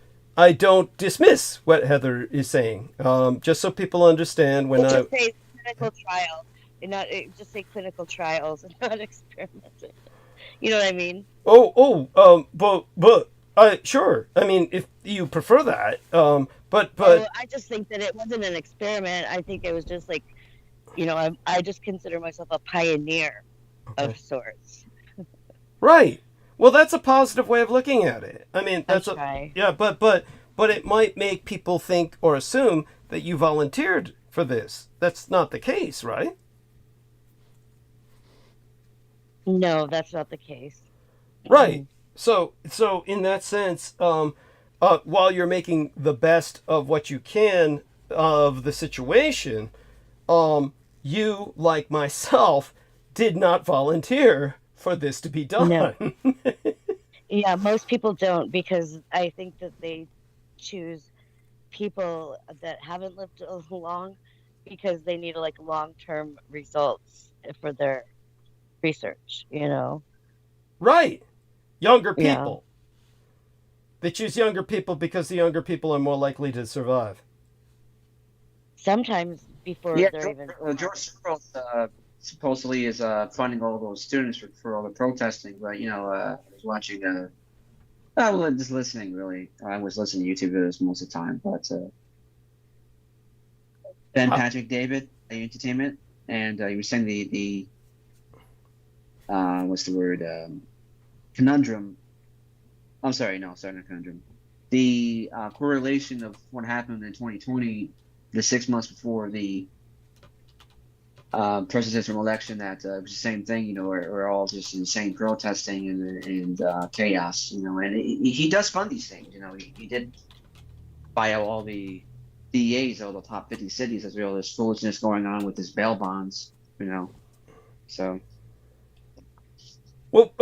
dismiss what Heather is saying. Just so people understand when just say clinical trials, and not just say clinical trials and not experimental. You know what I mean? But sure. I mean, if you prefer that, but I just think that it wasn't an experiment. I think it was just like, I just consider myself a pioneer of sorts. Right. Well, that's a positive way of looking at it. I mean, that's but it might make people think or assume that you volunteered for this. That's not the case, right? No, that's not the case. Right. So in that sense, while you're making the best of what you can of the situation, you, like myself, did not volunteer for this to be done. No. Yeah, most people don't, because I think that they choose people that haven't lived long because they need like long-term results for their research, Right. Younger people. Yeah. They choose younger people because the younger people are more likely to survive. Sometimes before they're even... George Soros supposedly is funding all those students for all the protesting, but, I was watching... I was just listening, really. I was listening to YouTube videos most of the time, but... Ben Patrick David, Entertainment, and he was saying the what's the word? Conundrum. I'm sorry, not conundrum. The correlation of what happened in 2020, the 6 months before the presidential election, that it was the same thing, we're all just insane protesting and chaos, and he does fund these things, he did buy out all the DEAs, all the top 50 cities, as well as foolishness going on with his bail bonds, so. Well,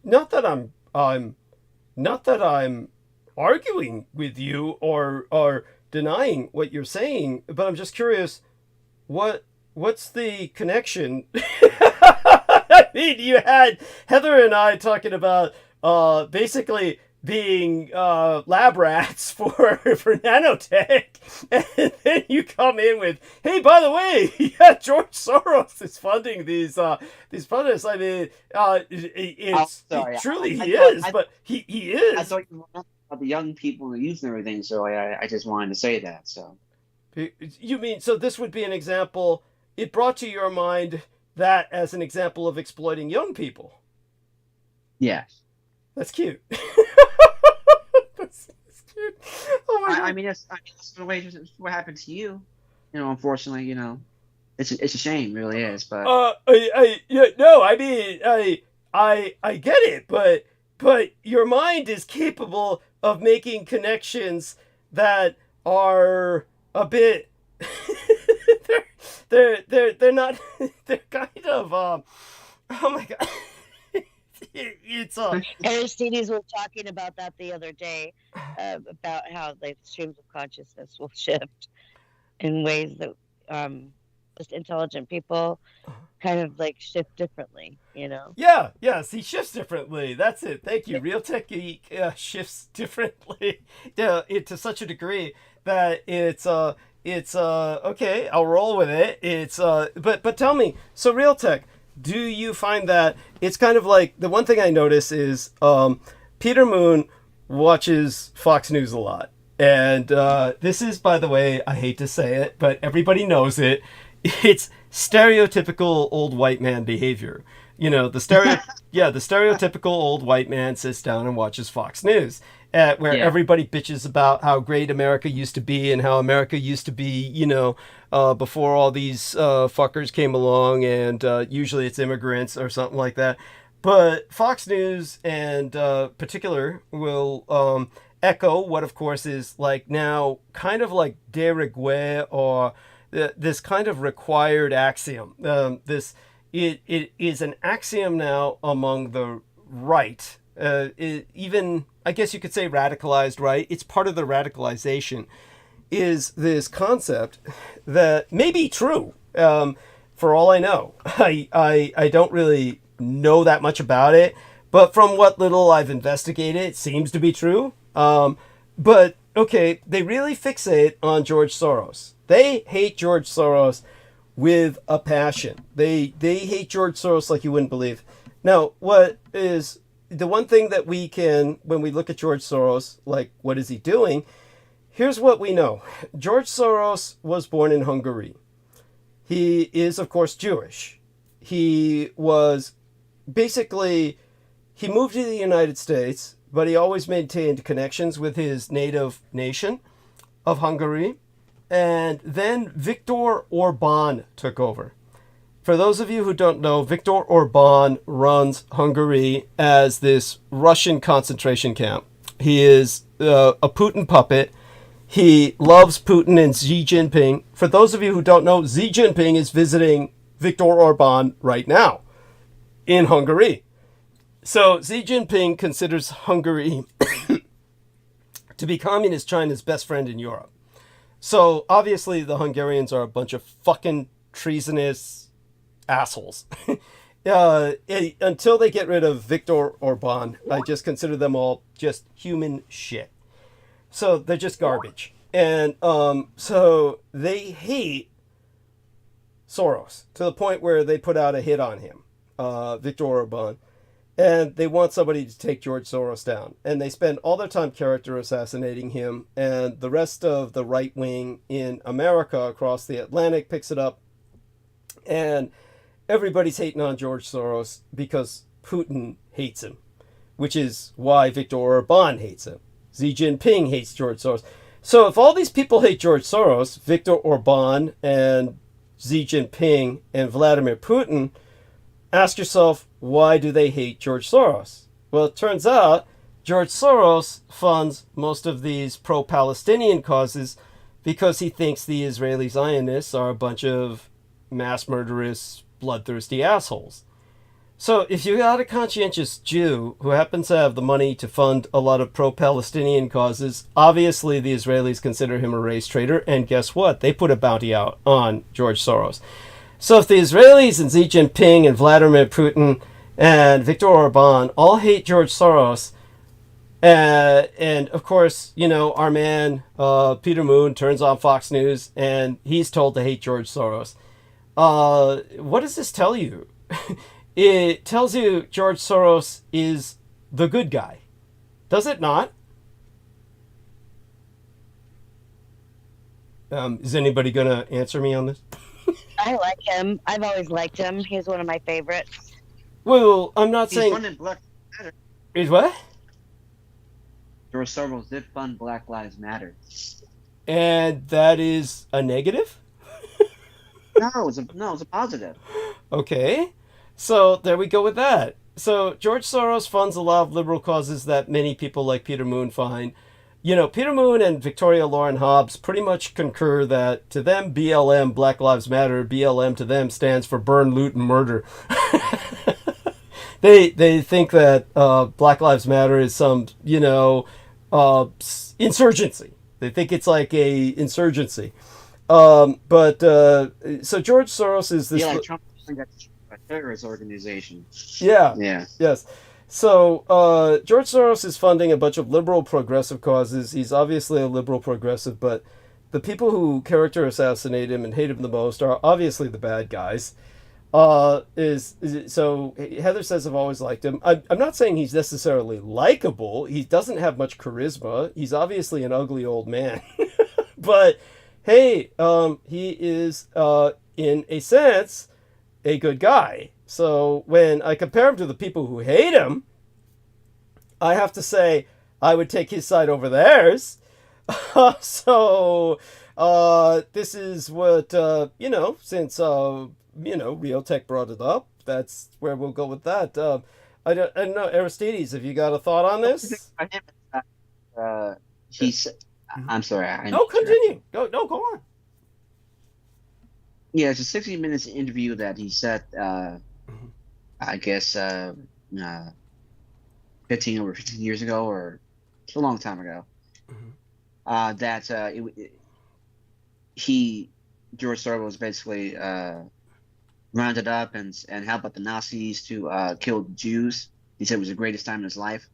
not that I'm arguing with you or denying what you're saying, but I'm just curious, what's the connection? I mean, you had Heather and I talking about basically being lab rats for nanotech, and then you come in with, hey, by the way, George Soros is funding these protests. I mean, truly he is. I thought you were about the young people and the youth and everything, so I just wanted to say that. So you mean, so this would be an example? It brought to your mind that as an example of exploiting young people? Yes. That's cute. That's cute. Oh my God. I mean, that's the way what happened to you. Unfortunately, it's a shame, it really is. But I get it, but your mind is capable of making connections that are a bit. They're not. They're kind of. Oh my God. It's Aristides was talking about that the other day, about how the streams of consciousness will shift. in ways that just intelligent people kind of like shift differently, you know? Yeah, yes, he shifts differently. That's it. Thank you. Real Tech Geek shifts differently to such a degree that it's okay, I'll roll with it. But tell me, so Real Tech, do you find that it's kind of like, the one thing I notice is Peter Moon watches Fox News a lot. And this is, by the way, I hate to say it, but everybody knows it. It's stereotypical old white man behavior. You know, the stereotypical old white man sits down and watches Fox News, where everybody bitches about how great America used to be and how America used to be, you know, before all these fuckers came along, and usually it's immigrants or something like that. But Fox News and particular will echo what, of course, is like now kind of like de rigueur, or this kind of required axiom. It is an axiom now among the right, even, I guess you could say radicalized right. It's part of the radicalization, is this concept that may be true. For all I know, I don't really know that much about it, but from what little I've investigated, it seems to be true. But okay, they really fixate on George Soros. They hate George Soros with a passion. They hate George Soros like you wouldn't believe. Now, what is the one thing that we can, when we look at George Soros, like, what is he doing? Here's what we know. George Soros was born in Hungary. He is, of course, Jewish. He was basically, he moved to the United States, but he always maintained connections with his native nation of Hungary. And then Viktor Orbán took over. For those of you who don't know, Viktor Orbán runs Hungary as this Russian concentration camp. He is a Putin puppet. He loves Putin and Xi Jinping. For those of you who don't know, Xi Jinping is visiting Viktor Orbán right now in Hungary. So Xi Jinping considers Hungary to be Communist China's best friend in Europe. So obviously the Hungarians are a bunch of fucking treasonous assholes. Until they get rid of Viktor Orbán, I just consider them all just human shit. So they're just garbage. And so they hate Soros to the point where they put out a hit on him, Viktor Orbán. And they want somebody to take George Soros down. And they spend all their time character assassinating him. And the rest of the right wing in America across the Atlantic picks it up. And everybody's hating on George Soros because Putin hates him, which is why Viktor Orbán hates him. Xi Jinping hates George Soros. So if all these people hate George Soros, Viktor Orbán and Xi Jinping and Vladimir Putin, ask yourself, why do they hate George Soros? Well, it turns out George Soros funds most of these pro-Palestinian causes because he thinks the Israeli Zionists are a bunch of mass murderous, bloodthirsty assholes. So if you got a conscientious Jew who happens to have the money to fund a lot of pro-Palestinian causes, obviously the Israelis consider him a race traitor, and guess what? They put a bounty out on George Soros. So if the Israelis and Xi Jinping and Vladimir Putin and Viktor Orbán all hate George Soros, and of course, you know, our man Peter Moon turns on Fox News and he's told to hate George Soros. What does this tell you? It tells you George Soros is the good guy. Does it not? Is anybody going to answer me on this? I like him. I've always liked him. He's one of my favorites. Well, I'm not saying... He's funded Black Lives Matter. Is what? George Soros did fund Black Lives Matter. And that is a negative? No, it's a positive. Okay. So there we go with that. So George Soros funds a lot of liberal causes that many people like Peter Moon find. You know, Peter Moon and Victoria-Lauren Hobbs pretty much concur that to them, BLM, Black Lives Matter, BLM to them stands for burn, loot, and murder. They think that Black Lives Matter is some, you know, insurgency. They think it's like a insurgency. But so George Soros is this. Yeah, like Trump got a terrorist organization. Yeah. Yeah. Yes. So George Soros is funding a bunch of liberal progressive causes. He's obviously a liberal progressive, but the people who character assassinate him and hate him the most are obviously the bad guys. So Heather says I've always liked him. I'm not saying he's necessarily likable. He doesn't have much charisma. He's obviously an ugly old man. But hey, he is in a sense a good guy. So when I compare him to the people who hate him, I have to say I would take his side over theirs. This is what, since, Realtek brought it up, that's where we'll go with that. I don't know, Aristides, have you got a thought on this? I'm sorry. No, continue. Go on. Yeah, it's a 60 minutes interview that he said, I guess, 15 years ago, or a long time ago, George Soros was basically rounded up and helped out the Nazis to kill Jews. He said it was the greatest time in his life.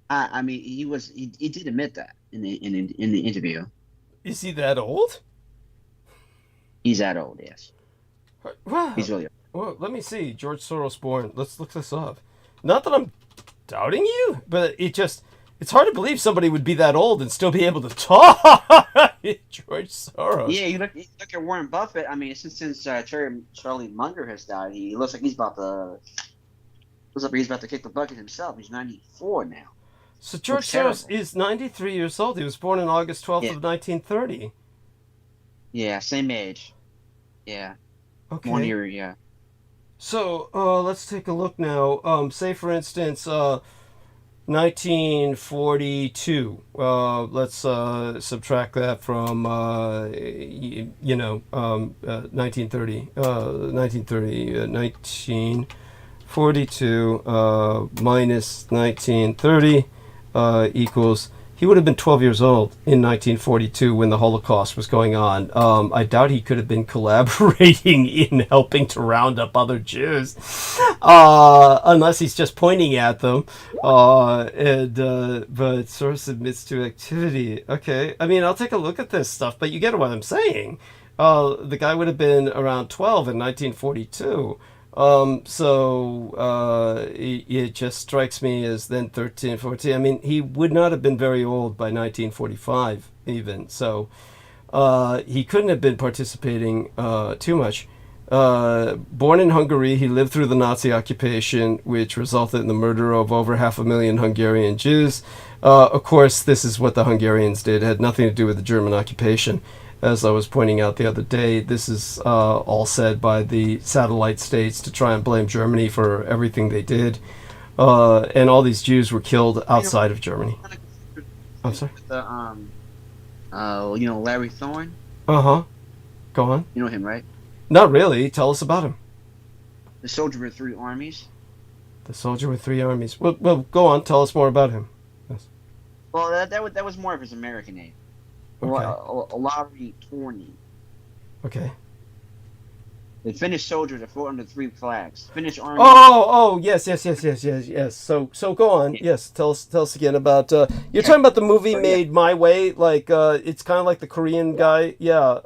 I mean, he did admit that in the interview. Is he that old? He's that old, yes. Wow. He's really old. Well, let me see. George Soros born. Let's look this up. Not that I'm doubting you, but it's hard to believe somebody would be that old and still be able to talk. George Soros. Yeah, you look at Warren Buffett. I mean, since Charlie Munger has died, he looks like he's about to kick the bucket himself. He's 94 now. So George Soros is 93 years old. He was born on August 12th of 1930. Yeah, same age. Yeah. Okay. 1 year, yeah. So let's take a look now. Say, for instance, 1942. Let's subtract that from 1930. 1942 minus 1930 equals. He would have been 12 years old in 1942 when the Holocaust was going on. I doubt he could have been collaborating in helping to round up other Jews, unless he's just pointing at them. But Soros admits to activity. Okay, I mean, I'll take a look at this stuff, but you get what I'm saying. The guy would have been around 12 in 1942. It just strikes me as then 13, 14. I mean, he would not have been very old by 1945 even. So he couldn't have been participating too much. Born in Hungary, he lived through the Nazi occupation, which resulted in the murder of over 500,000 Hungarian Jews. Of course, this is what the Hungarians did. It had nothing to do with the German occupation. As I was pointing out the other day, this is all said by the satellite states to try and blame Germany for everything they did. And all these Jews were killed outside of Germany. I'm sorry? Larry Thorne? Uh-huh. Go on. You know him, right? Not really. Tell us about him. The soldier with 3 armies. The soldier with 3 armies. Well, go on. Tell us more about him. Yes. Well, that was more of his American name. Okay. Larry Thorne. Okay. The Finnish soldiers that fought under 3 flags. Finnish army. Oh, yes. So go on. Yes, tell us again about. You're talking about the movie made My Way, like it's kind of like the Korean guy. Yeah.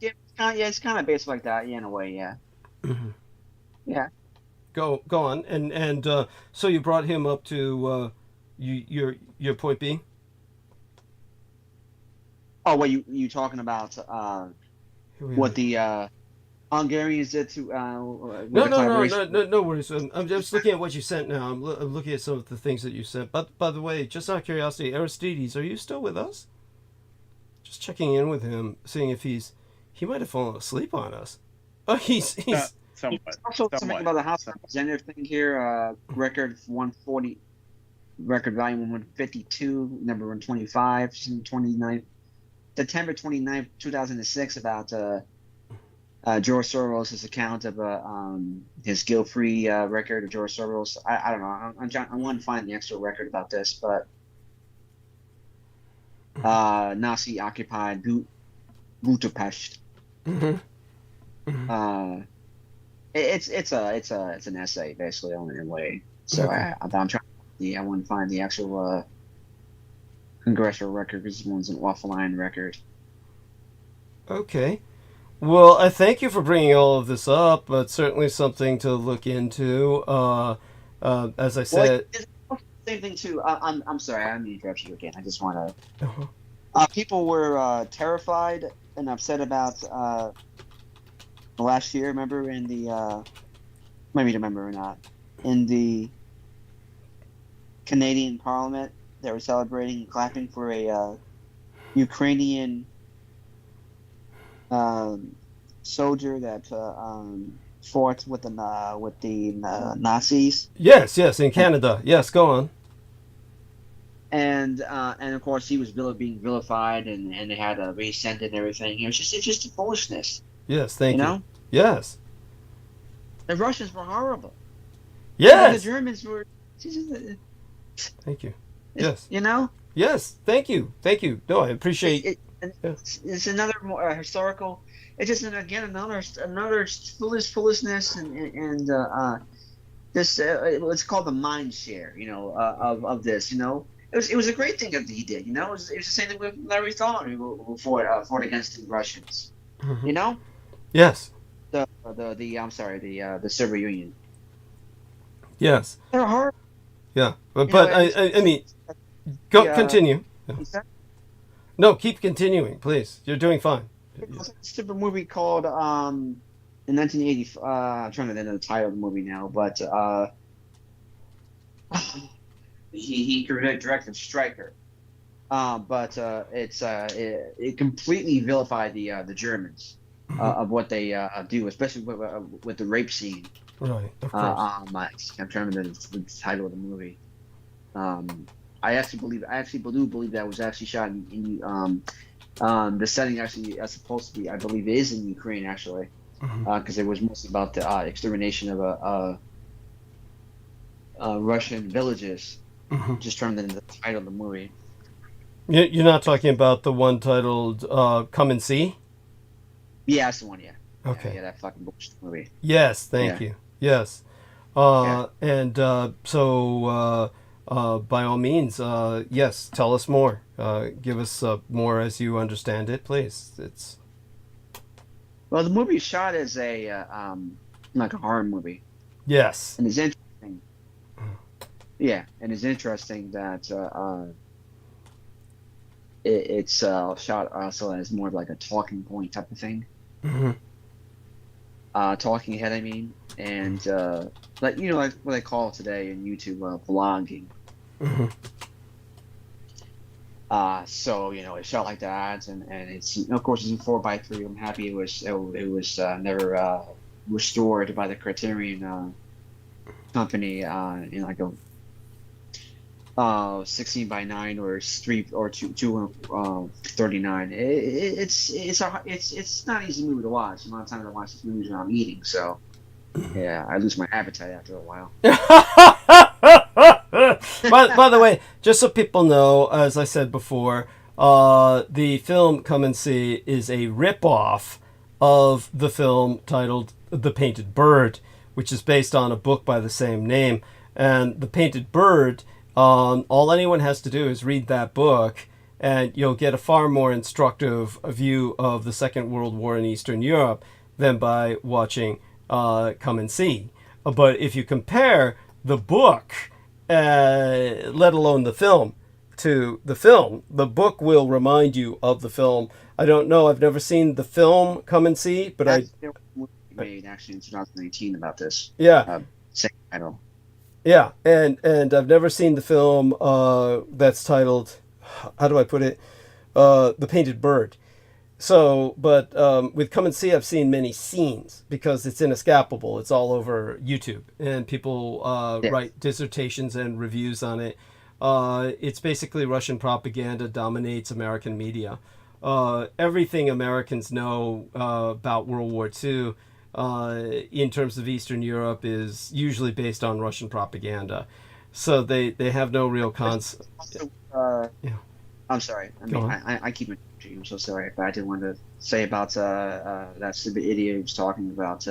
It's kind of based like that. Yeah, in a way. Yeah. Mm-hmm. Yeah. Go on, and so you brought him up to your point being. Oh, what you talking about? What the Hungarians did to? No worries. I'm just looking at what you sent now. I'm looking at some of the things that you sent. But by the way, just out of curiosity, Aristides, are you still with us? Just checking in with him, seeing if he might have fallen asleep on us. Oh, he's somewhat. Also, something about the House-of-Hāšhim thing here. Record 140, record volume 152, number 125, 29. September 29th, 2006, about George Soros' account of his guilt-free record of George Soros. I don't know. I want to find the extra record about this, but Nazi-occupied Budapest. Mm-hmm. Mm-hmm. It's an essay basically on it in a way. So Okay. I'm trying. I want to find the actual congressional record because this one's an offline record. Okay. Well, I thank you for bringing all of this up, but certainly something to look into. As I said, It's the same thing too. I'm sorry, I didn't interrupt you again. I just want to. uh-huh. People were terrified and upset about last year. Remember in the maybe you remember or not, in the Canadian Parliament, they were celebrating and clapping for a Ukrainian soldier that fought with the Nazis. Yes, in Canada. Yes, go on. And of course he was being vilified, and they had to resend it and everything. It's just a foolishness. Yes, thank You you. know, Yes. the Russians were horrible. Yes. The Germans were. Thank you. Yes. You know. Yes. Thank you. No, I appreciate. It's another more historical. It's just another foolishness and this. It's called the mind share. You know, of this. You know, it was a great thing that he did. You know, it was the same thing with Larry Thon who fought against the Russians. Mm-hmm. You know. Yes. The Soviet Union. Yes. They're hard. Yeah. But know, I mean, continue. Yeah. No, keep continuing, please. You're doing fine. There's a stupid movie called in 1980. I'm trying to remember the title of the movie now, but he directed Striker. But it completely vilified the Germans of what they do, especially with the rape scene. Right, of course. I'm trying to remember the title of the movie. I actually believe that was actually shot in the setting actually is supposed to be, I believe, is in Ukraine actually, because it was mostly about the extermination of Russian villages. Just turned into the title of the movie. You're not talking about the one titled "Come and See"? Yeah, that's the one. Yeah. Okay. Yeah, that fucking bullshit movie. Yes, thank you. Yes. And so, by all means, yes, tell us more. Give us more as you understand it, please. Well, the movie is shot as a like a horror movie. Yes. And it's interesting. Yeah, and it's interesting that it's shot also as more of like a talking point type of thing. Talking head, I mean, and like like what they call today in YouTube blogging. So it's shot like that, and it's of course it's in 4:3. I'm happy it was never restored by the Criterion company in like a 16:9 or 2:39. It's not an easy movie to watch. A lot of times I watch these movies when I'm eating, so yeah, I lose my appetite after a while. By the way, just so people know, as I said before, the film Come and See is a rip-off of the film titled The Painted Bird, which is based on a book by the same name. And The Painted Bird, all anyone has to do is read that book, and you'll get a far more instructive view of the Second World War in Eastern Europe than by watching Come and See. But if you compare the book, let alone the film, to the film, the book will remind you of the film. I don't know. I've never seen the film Come and See, but made actually in 2019 about this. Yeah. Same title. Yeah, and I've never seen the film that's titled, how do I put it, The Painted Bird. So, but with Come and See, I've seen many scenes because it's inescapable. It's all over YouTube, and people write dissertations and reviews on it. It's basically Russian propaganda dominates American media. Everything Americans know about World War II in terms of Eastern Europe is usually based on Russian propaganda. So they have no real concept. I'm sorry. I mean, I keep interrupting. I'm so sorry, but I did want to say about that stupid idiot who was talking about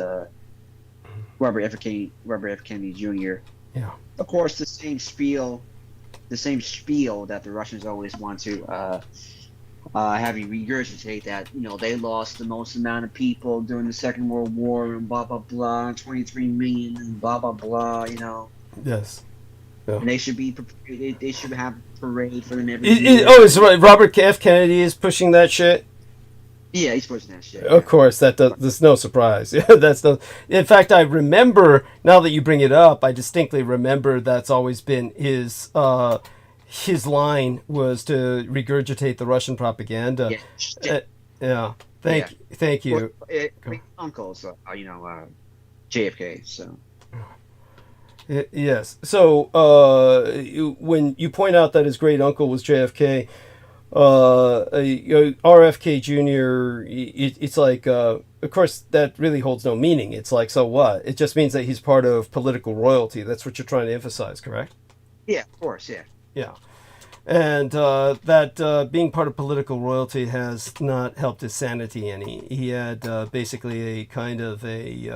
Robert F. Kennedy Jr. Yeah. Of course, the same spiel that the Russians always want to have you regurgitate, that they lost the most amount of people during the Second World War and blah blah blah, 23 million and blah blah blah. Yes. Yeah. And they should have a parade for them every year. It's right. Robert F. Kennedy is pushing that shit. Yeah, he's pushing that shit. Of course, there's no surprise. Yeah, in fact, I remember, now that you bring it up, I distinctly remember that's always been his line was to regurgitate the Russian propaganda. Yeah. Thank you. My uncle's, JFK. So. Yes. So when you point out that his great uncle was JFK, RFK Jr., it's like, of course, that really holds no meaning. It's like, so what? It just means that he's part of political royalty. That's what you're trying to emphasize, correct? Yeah, of course, yeah. Yeah. And that being part of political royalty has not helped his sanity any. He had basically a kind of a...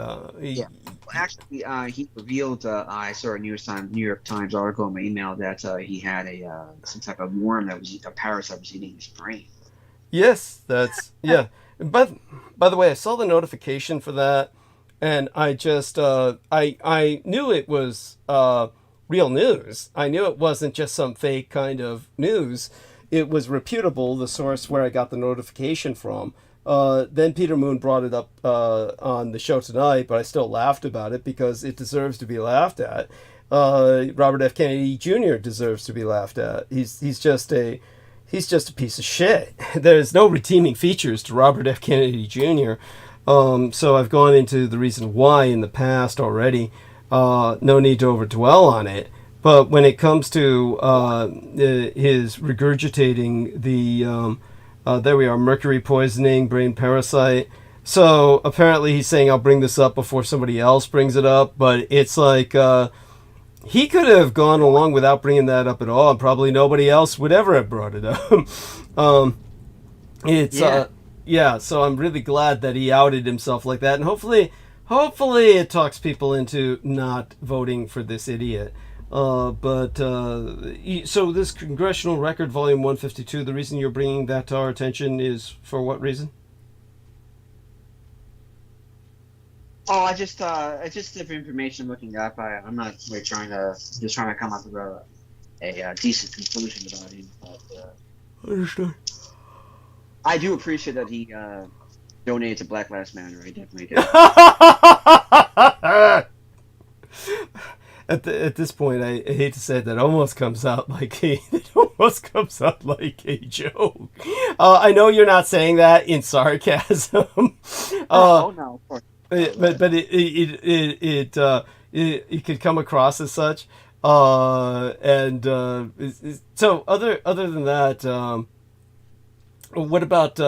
Actually, he revealed, I saw a New York Times article in my email that he had some type of worm a parasite that was eating his brain. Yes, that's... yeah. But by the way, I saw the notification for that, and I just... I knew it was... real news. I knew it wasn't just some fake kind of news. It was reputable, the source where I got the notification from. Then Peter Moon brought it up on the show tonight, but I still laughed about it because it deserves to be laughed at. Robert F. Kennedy Jr. deserves to be laughed at. He's just a piece of shit. There's no redeeming features to Robert F. Kennedy Jr. So I've gone into the reason why in the past already. No need to overdwell on it. But when it comes to his regurgitating the, there we are, mercury poisoning, brain parasite. So apparently he's saying, I'll bring this up before somebody else brings it up. But it's like, he could have gone along without bringing that up at all. And probably nobody else would ever have brought it up. So I'm really glad that he outed himself like that. And hopefully it talks people into not voting for this idiot. So this Congressional Record, Volume 152, the reason you're bringing that to our attention is for what reason? Oh, it's just different information looking up. I'm not really trying to come up with a decent conclusion about him. But, Understood. I do appreciate that he donated to Black Lives Matter. I definitely do. At this point, I hate to say it, that almost comes out like a joke. I know you're not saying that in sarcasm. No, of course. But it could come across as such. So other than that, what about?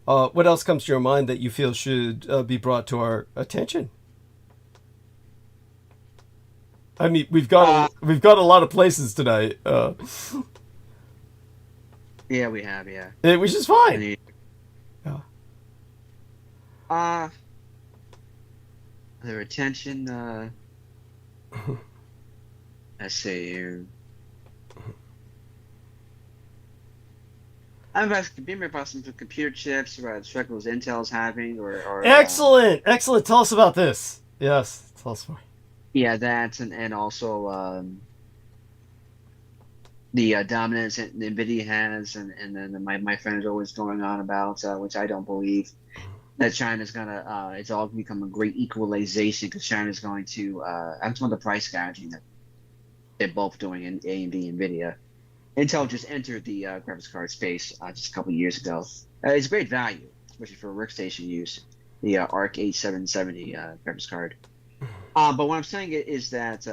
What else comes to your mind that you feel should be brought to our attention? I mean, we've got a lot of places tonight. Yeah, we have, yeah. Which is fine. Yeah. Their attention. Let's see here. I'm asking about some computer chips, about struggles Intel's having, or excellent. Tell us about this. Yes, tell us more. Yeah, that and also the dominance that NVIDIA has, and then my friend is always going on about, which I don't believe, that China's gonna it's all become a great equalization because China's going to I'm talking about the price gouging that they're both doing in AMD and NVIDIA. Intel just entered the graphics card space just a couple of years ago. It's great value, especially for workstation use. The ARC 8770 graphics card. But what I'm saying is that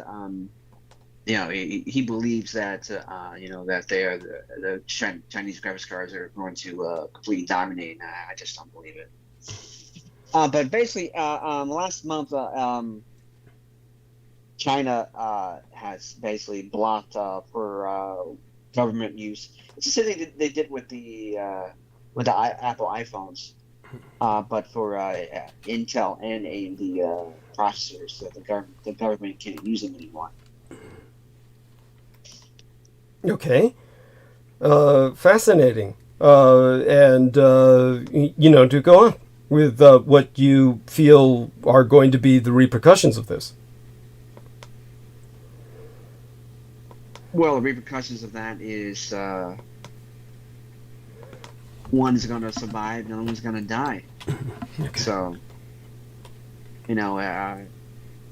he believes that that they are the Chinese graphics cards are going to completely dominate. And I just don't believe it. But basically, last month, China has basically blocked for government use. It's the same thing they did with the Apple iPhones, but for Intel and AMD processors, so the government can't use them anymore. Okay. Fascinating. And to go on with what you feel are going to be the repercussions of this. Well, the repercussions of that is one's going to survive, the other one's going to die. Okay. So,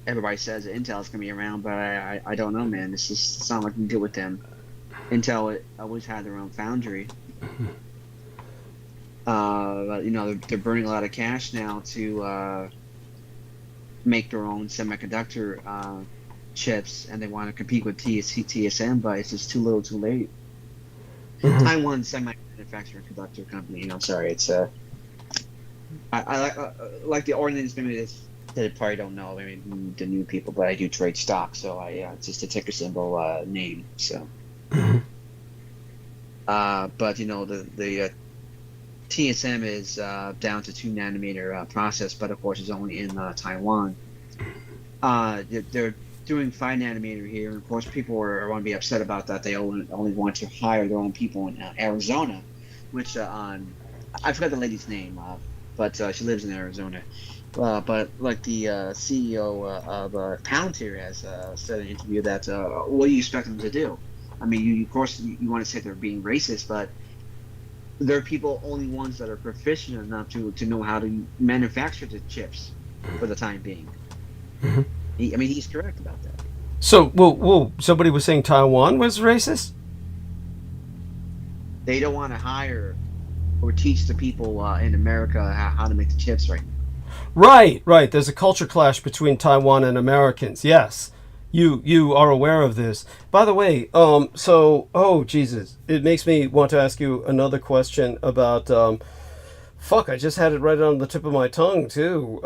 everybody says that Intel's going to be around, but I don't know, man. It's not looking good with them. Intel always had their own foundry. But, they're burning a lot of cash now to make their own semiconductor chips, and they want to compete with TSM, but it's just too little, too late. Taiwan Semiconductor Conductor Company. I'm sorry, it's I like the ordinance. Maybe they probably don't know. Maybe the new people, but I do trade stock, so it's just a ticker symbol name. So, but the TSM is down to 2 nanometer process, but of course it's only in Taiwan. They're doing 5 nanometer here. Of course, people are going to be upset about that. They only want to hire their own people in Arizona, which I forgot the lady's name, but she lives in Arizona. But like the CEO of Palantir has said in an interview that what do you expect them to do? I mean, of course you want to say they're being racist, but they're people only ones that are proficient enough to know how to manufacture the chips for the time being. He's correct about that. So, whoa, somebody was saying Taiwan was racist? They don't want to hire or teach the people in America how to make the chips right now. Right. There's a culture clash between Taiwan and Americans. Yes, you are aware of this. By the way, Jesus, it makes me want to ask you another question about. I just had it right on the tip of my tongue too.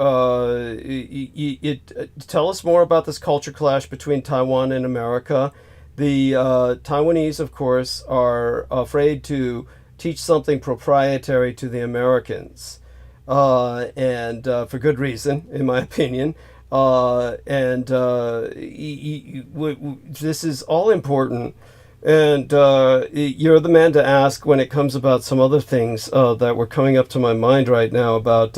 Tell us more about this culture clash between Taiwan and America. The Taiwanese, of course, are afraid to teach something proprietary to the Americans. And for good reason, in my opinion. This is all important, and you're the man to ask when it comes about some other things that were coming up to my mind right now about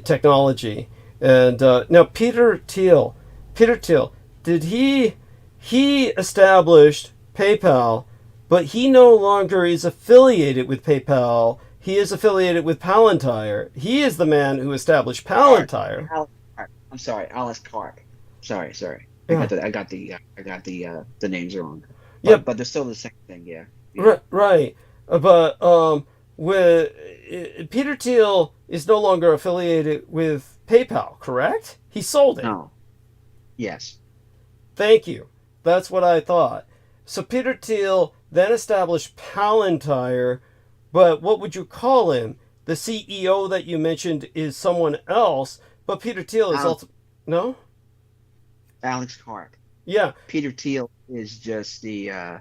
technology. And now Peter Thiel, did he established PayPal, but he no longer is affiliated with PayPal. He is affiliated with Palantir. He is the man who established Palantir. I'm sorry, Alice Clark. Sorry. Yeah. I got the names wrong. But they're still the same thing. Yeah. Right. But Peter Thiel is no longer affiliated with PayPal, correct? He sold it. No. Yes. Thank you. That's what I thought. So Peter Thiel then established Palantir. But what would you call him? The CEO that you mentioned is someone else, but Peter Thiel is also... No? Alex Clark. Yeah. Peter Thiel is just the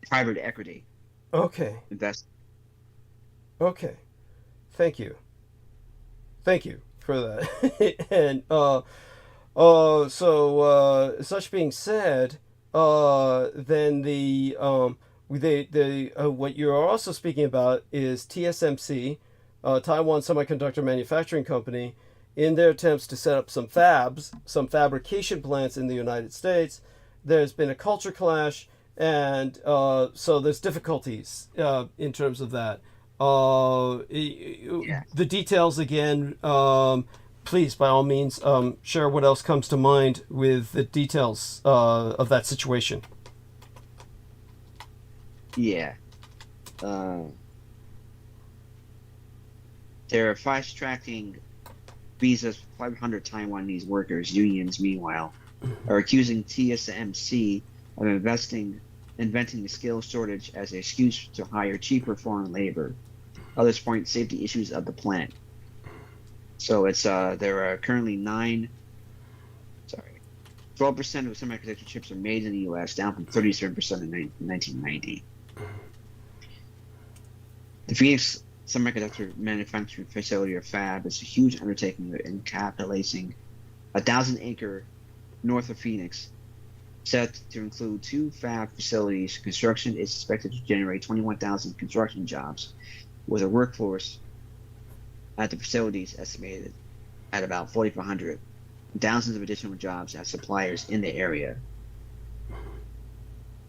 private equity. Okay. Investor. Okay. Thank you for that. And such being said, then the... what you're also speaking about is TSMC, Taiwan Semiconductor Manufacturing Company, in their attempts to set up some fabrication plants in the United States. There's been a culture clash, and so there's difficulties in terms of that. The details again, please, by all means, share what else comes to mind with the details of that situation. Yeah. They're fast-tracking visas for 500 Taiwanese workers. Unions, meanwhile, are accusing TSMC of inventing the skills shortage as an excuse to hire cheaper foreign labor. Others point safety issues of the plant. So it's there are currently 12% of semiconductor chips are made in the U.S., down from 37% in 1990. The Phoenix Semiconductor Manufacturing Facility, or Fab, is a huge undertaking encapsulating a 1,000-acre north of Phoenix, set to include 2 fab facilities. Construction is expected to generate 21,000 construction jobs, with a workforce at the facilities estimated at about 4,400. Thousands of additional jobs at suppliers in the area.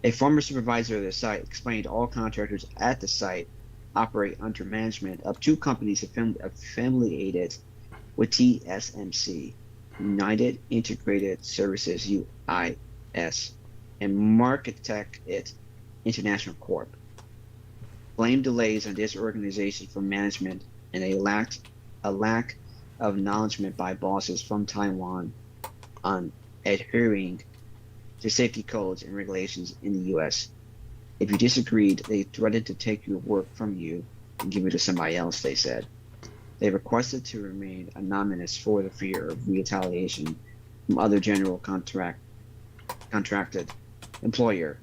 A former supervisor of the site explained all contractors at the site operate under management of 2 companies affiliated with TSMC, United Integrated Services UIS, and Market International Corp. Blamed delays on this organization from management and a lack of acknowledgement by bosses from Taiwan on adhering to safety codes and regulations in the U.S. If you disagreed, they threatened to take your work from you and give it to somebody else, they said. They requested to remain anonymous for the fear of retaliation from other general contracted employer.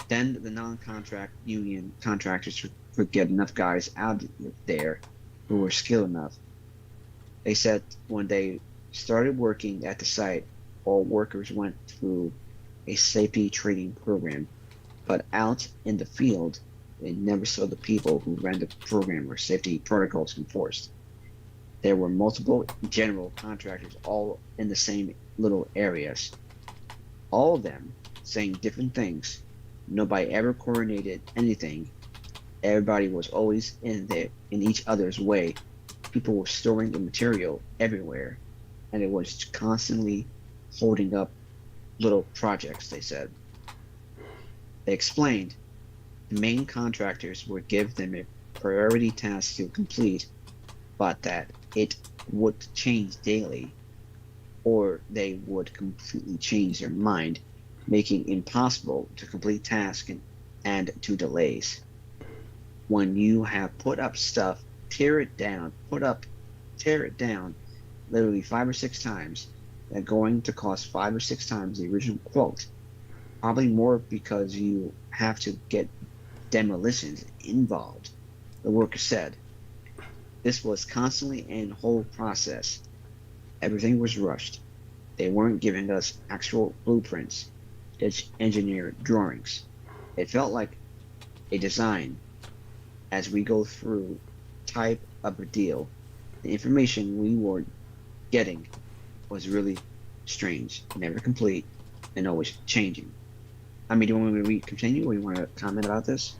Then the non-contract union contractors could get enough guys out there who were skilled enough. They said when they started working at the site, all workers went through a safety training program, but out in the field, they never saw the people who ran the program or safety protocols enforced. There were multiple general contractors all in the same little areas, all of them saying different things. Nobody ever coordinated anything. Everybody was always in each other's way. People were storing the material everywhere, and it was constantly holding up little projects, they said. They explained the main contractors would give them a priority task to complete, but that it would change daily, or they would completely change their mind, making it impossible to complete tasks and to delays. When you have put up stuff, tear it down, literally 5 or 6 times, they're going to cost 5 or 6 times the original quote. Probably more because you have to get demolitions involved, the worker said. This was constantly a whole process. Everything was rushed. They weren't giving us actual blueprints, engineer drawings. It felt like a design. As we go through type of a deal, the information we were getting was really strange, never complete, and always changing. I mean, do you want me to continue, or you want to comment about this?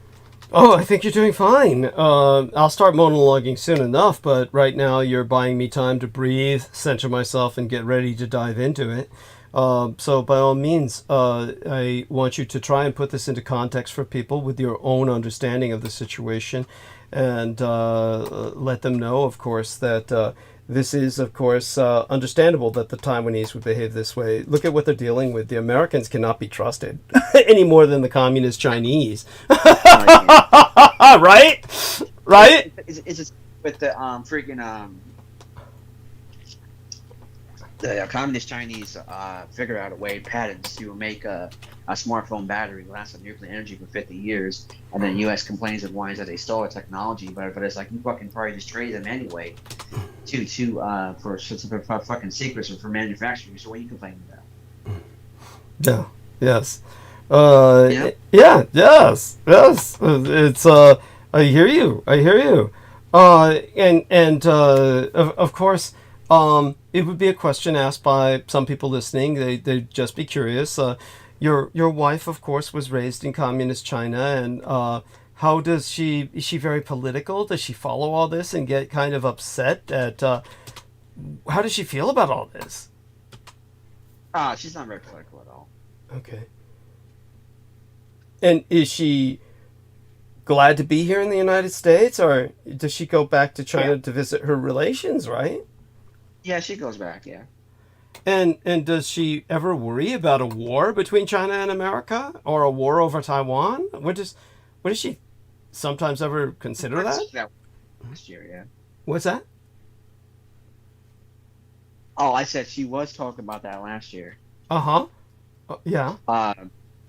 Oh, I think you're doing fine. I'll start monologuing soon enough, but right now you're buying me time to breathe, center myself, and get ready to dive into it. So by all means, I want you to try and put this into context for people with your own understanding of the situation, and let them know, of course, that this is, of course, understandable that the Taiwanese would behave this way. Look at what they're dealing with. The Americans cannot be trusted any more than the communist Chinese. Right? Right? Is it with the the communist Chinese figured out a way, patents to make a smartphone battery last on nuclear energy for 50 years, and then the U.S. complains and whines that they stole our technology, but it's like, you fucking probably just traded them anyway for fucking secrets or for manufacturing, so what are you complaining about? Yeah, yes. Yeah? Yeah, yes. It's, I hear you. Of course, it would be a question asked by some people listening. They'd just be curious. Your wife, of course, was raised in communist China, and how is she very political? Does she follow all this and get kind of upset at, how does she feel about all this? She's not very political at all. Okay. And is she glad to be here in the United States, or does she go back to China to visit her relations, right? Yeah, she goes back, yeah. And does she ever worry about a war between China and America, or a war over Taiwan? What does she sometimes ever consider that? Last year, yeah. What's that? Oh, I said she was talking about that last year. Uh-huh. Yeah.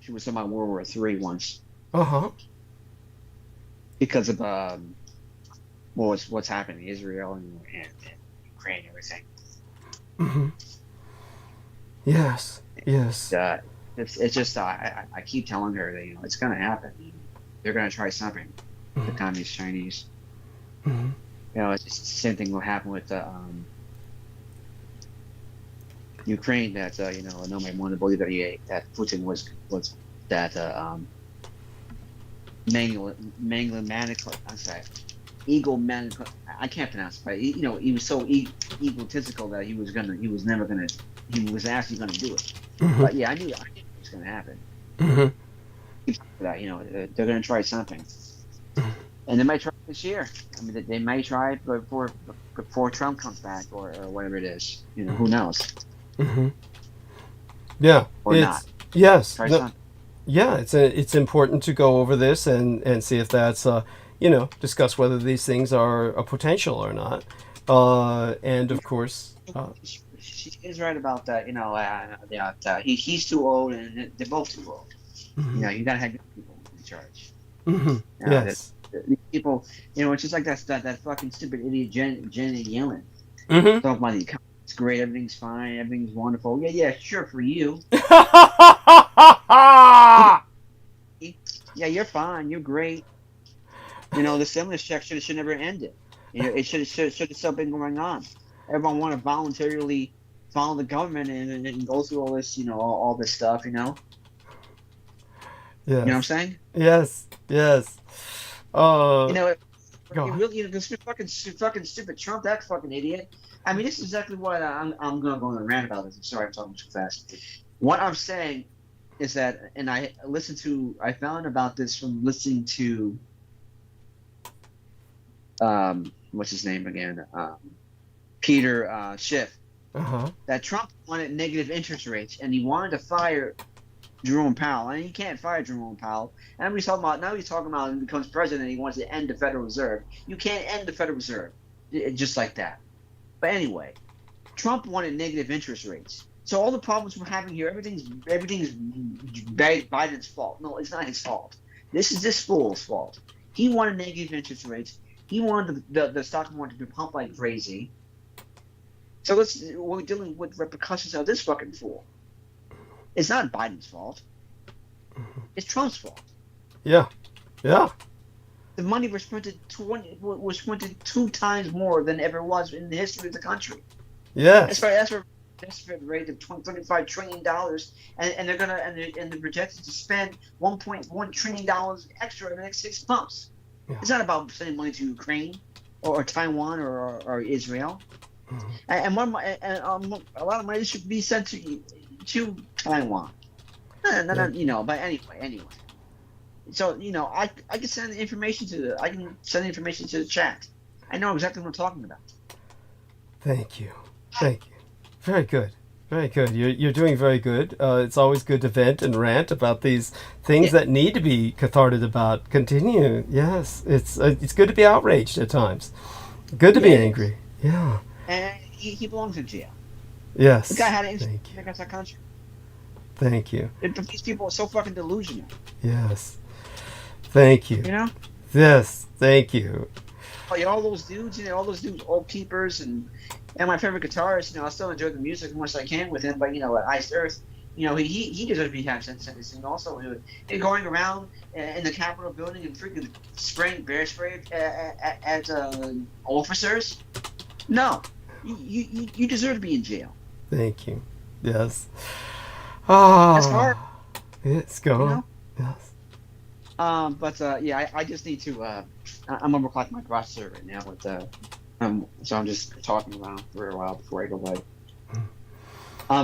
She was talking about World War III once Uh-huh. because of what's happening in Israel and Ukraine and everything. Mm-hmm. Yes. Yes. It's just I keep telling her that it's going to happen. They're going to try something. The communist Chinese. Mm-hmm. It's just the same thing will happen with Ukraine. That nobody wanted to believe that Putin was that I can't pronounce it, but he was so egotistical that he was actually gonna do it. Mm-hmm. But yeah, I knew it was gonna happen. Mm-hmm. That they're gonna try something, and they might try this year. I mean, they might try it before Trump comes back or whatever it is. Who knows? Mm-hmm. Yeah. Or not. Yes. Try No, something. yeah. It's important to go over this and see if that's discuss whether these things are a potential or not. And of course. She is right about that. He's too old and they're both too old. Mm-hmm. You gotta have young people in charge. Mm-hmm. Yes. These people, it's just like that fucking stupid idiot Janet Yellen. Mm-hmm. Talking about the economy. It's great, everything's fine, everything's wonderful. Yeah, sure for you. Yeah, you're fine, you're great. The stimulus check should never ended. It should have still been going on. Everyone want to voluntarily follow the government and go through all this, all this stuff, Yes. You know what I'm saying? Yes. Yes. Really, this fucking stupid Trump, that fucking idiot. I mean, this is exactly what I'm going to go on a rant about this. I'm sorry I'm talking too fast. What I'm saying is that, and I found about this from listening to, what's his name again? Peter Schiff. Uh-huh. That Trump wanted negative interest rates and he wanted to fire Jerome Powell. And he can't fire Jerome Powell. And he's talking about when he becomes president, he wants to end the Federal Reserve. You can't end the Federal Reserve just like that. But anyway, Trump wanted negative interest rates. So all the problems we're having here, everything's Biden's fault. No, it's not his fault. This is this fool's fault. He wanted negative interest rates. He wanted the stock market to be pumped like crazy. So we're dealing with repercussions of this fucking fool. It's not Biden's fault. It's Trump's fault. Yeah. Yeah. The money was printed 2 times more than ever was in the history of the country. Yes. That's for the rate of $25 trillion, and they're projected to spend $1.1 trillion extra in the next 6 months. Yeah. It's not about sending money to Ukraine or Taiwan or Israel. And a lot of money should be sent to Taiwan. No, but anyway. So I can send the information to the chat. I know exactly what I'm talking about. Thank you. Very good. Very good. You're doing very good. It's always good to vent and rant about these things that need to be cathartic about. Continue. Yes, it's good to be outraged at times. Good to be angry. Yeah. And he belongs in jail. Yes. The guy had an Thank instinct against our country. Thank you. These people are so fucking delusional. Yes. Thank you. Yes. Thank you. All those dudes, old keepers, and my favorite guitarist. I still enjoy the music as much as I can with him. But Iced Earth, he deserves to be had sentencing also. Going around in the Capitol building and freaking spraying bear spray at officers. No, you deserve to be in jail. Thank you. Yes. That's hard. It's going. Yes. I just need to. I'm gonna clock my processor right now, but so I'm just talking around for a while before I go back.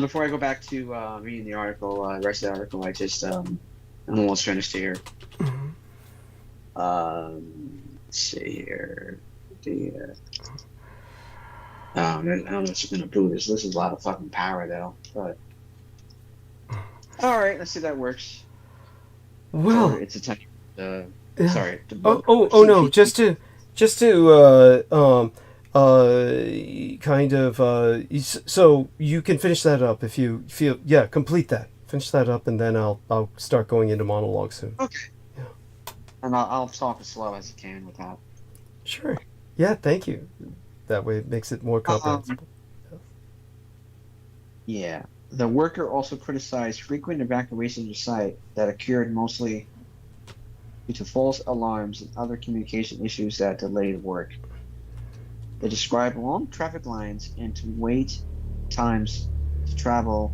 Before I go back to reading the article, the rest of the article, I just I'm almost finished here. Let's see here. I'm just gonna do this. This is a lot of fucking power, though. But all right, let's see if that works. Well, it's a tiny. Yeah. Sorry. Oh no! Just to kind of so you can finish that up if you feel. Yeah, complete that. Finish that up, and then I'll start going into monologue soon. Okay. Yeah. And I'll talk as slow as I can with that. Sure. Yeah. Thank you. That way it makes it more comprehensible. Yeah. The worker also criticized frequent evacuations of site that occurred mostly due to false alarms and other communication issues that delayed work. They described long traffic lines and to wait times to travel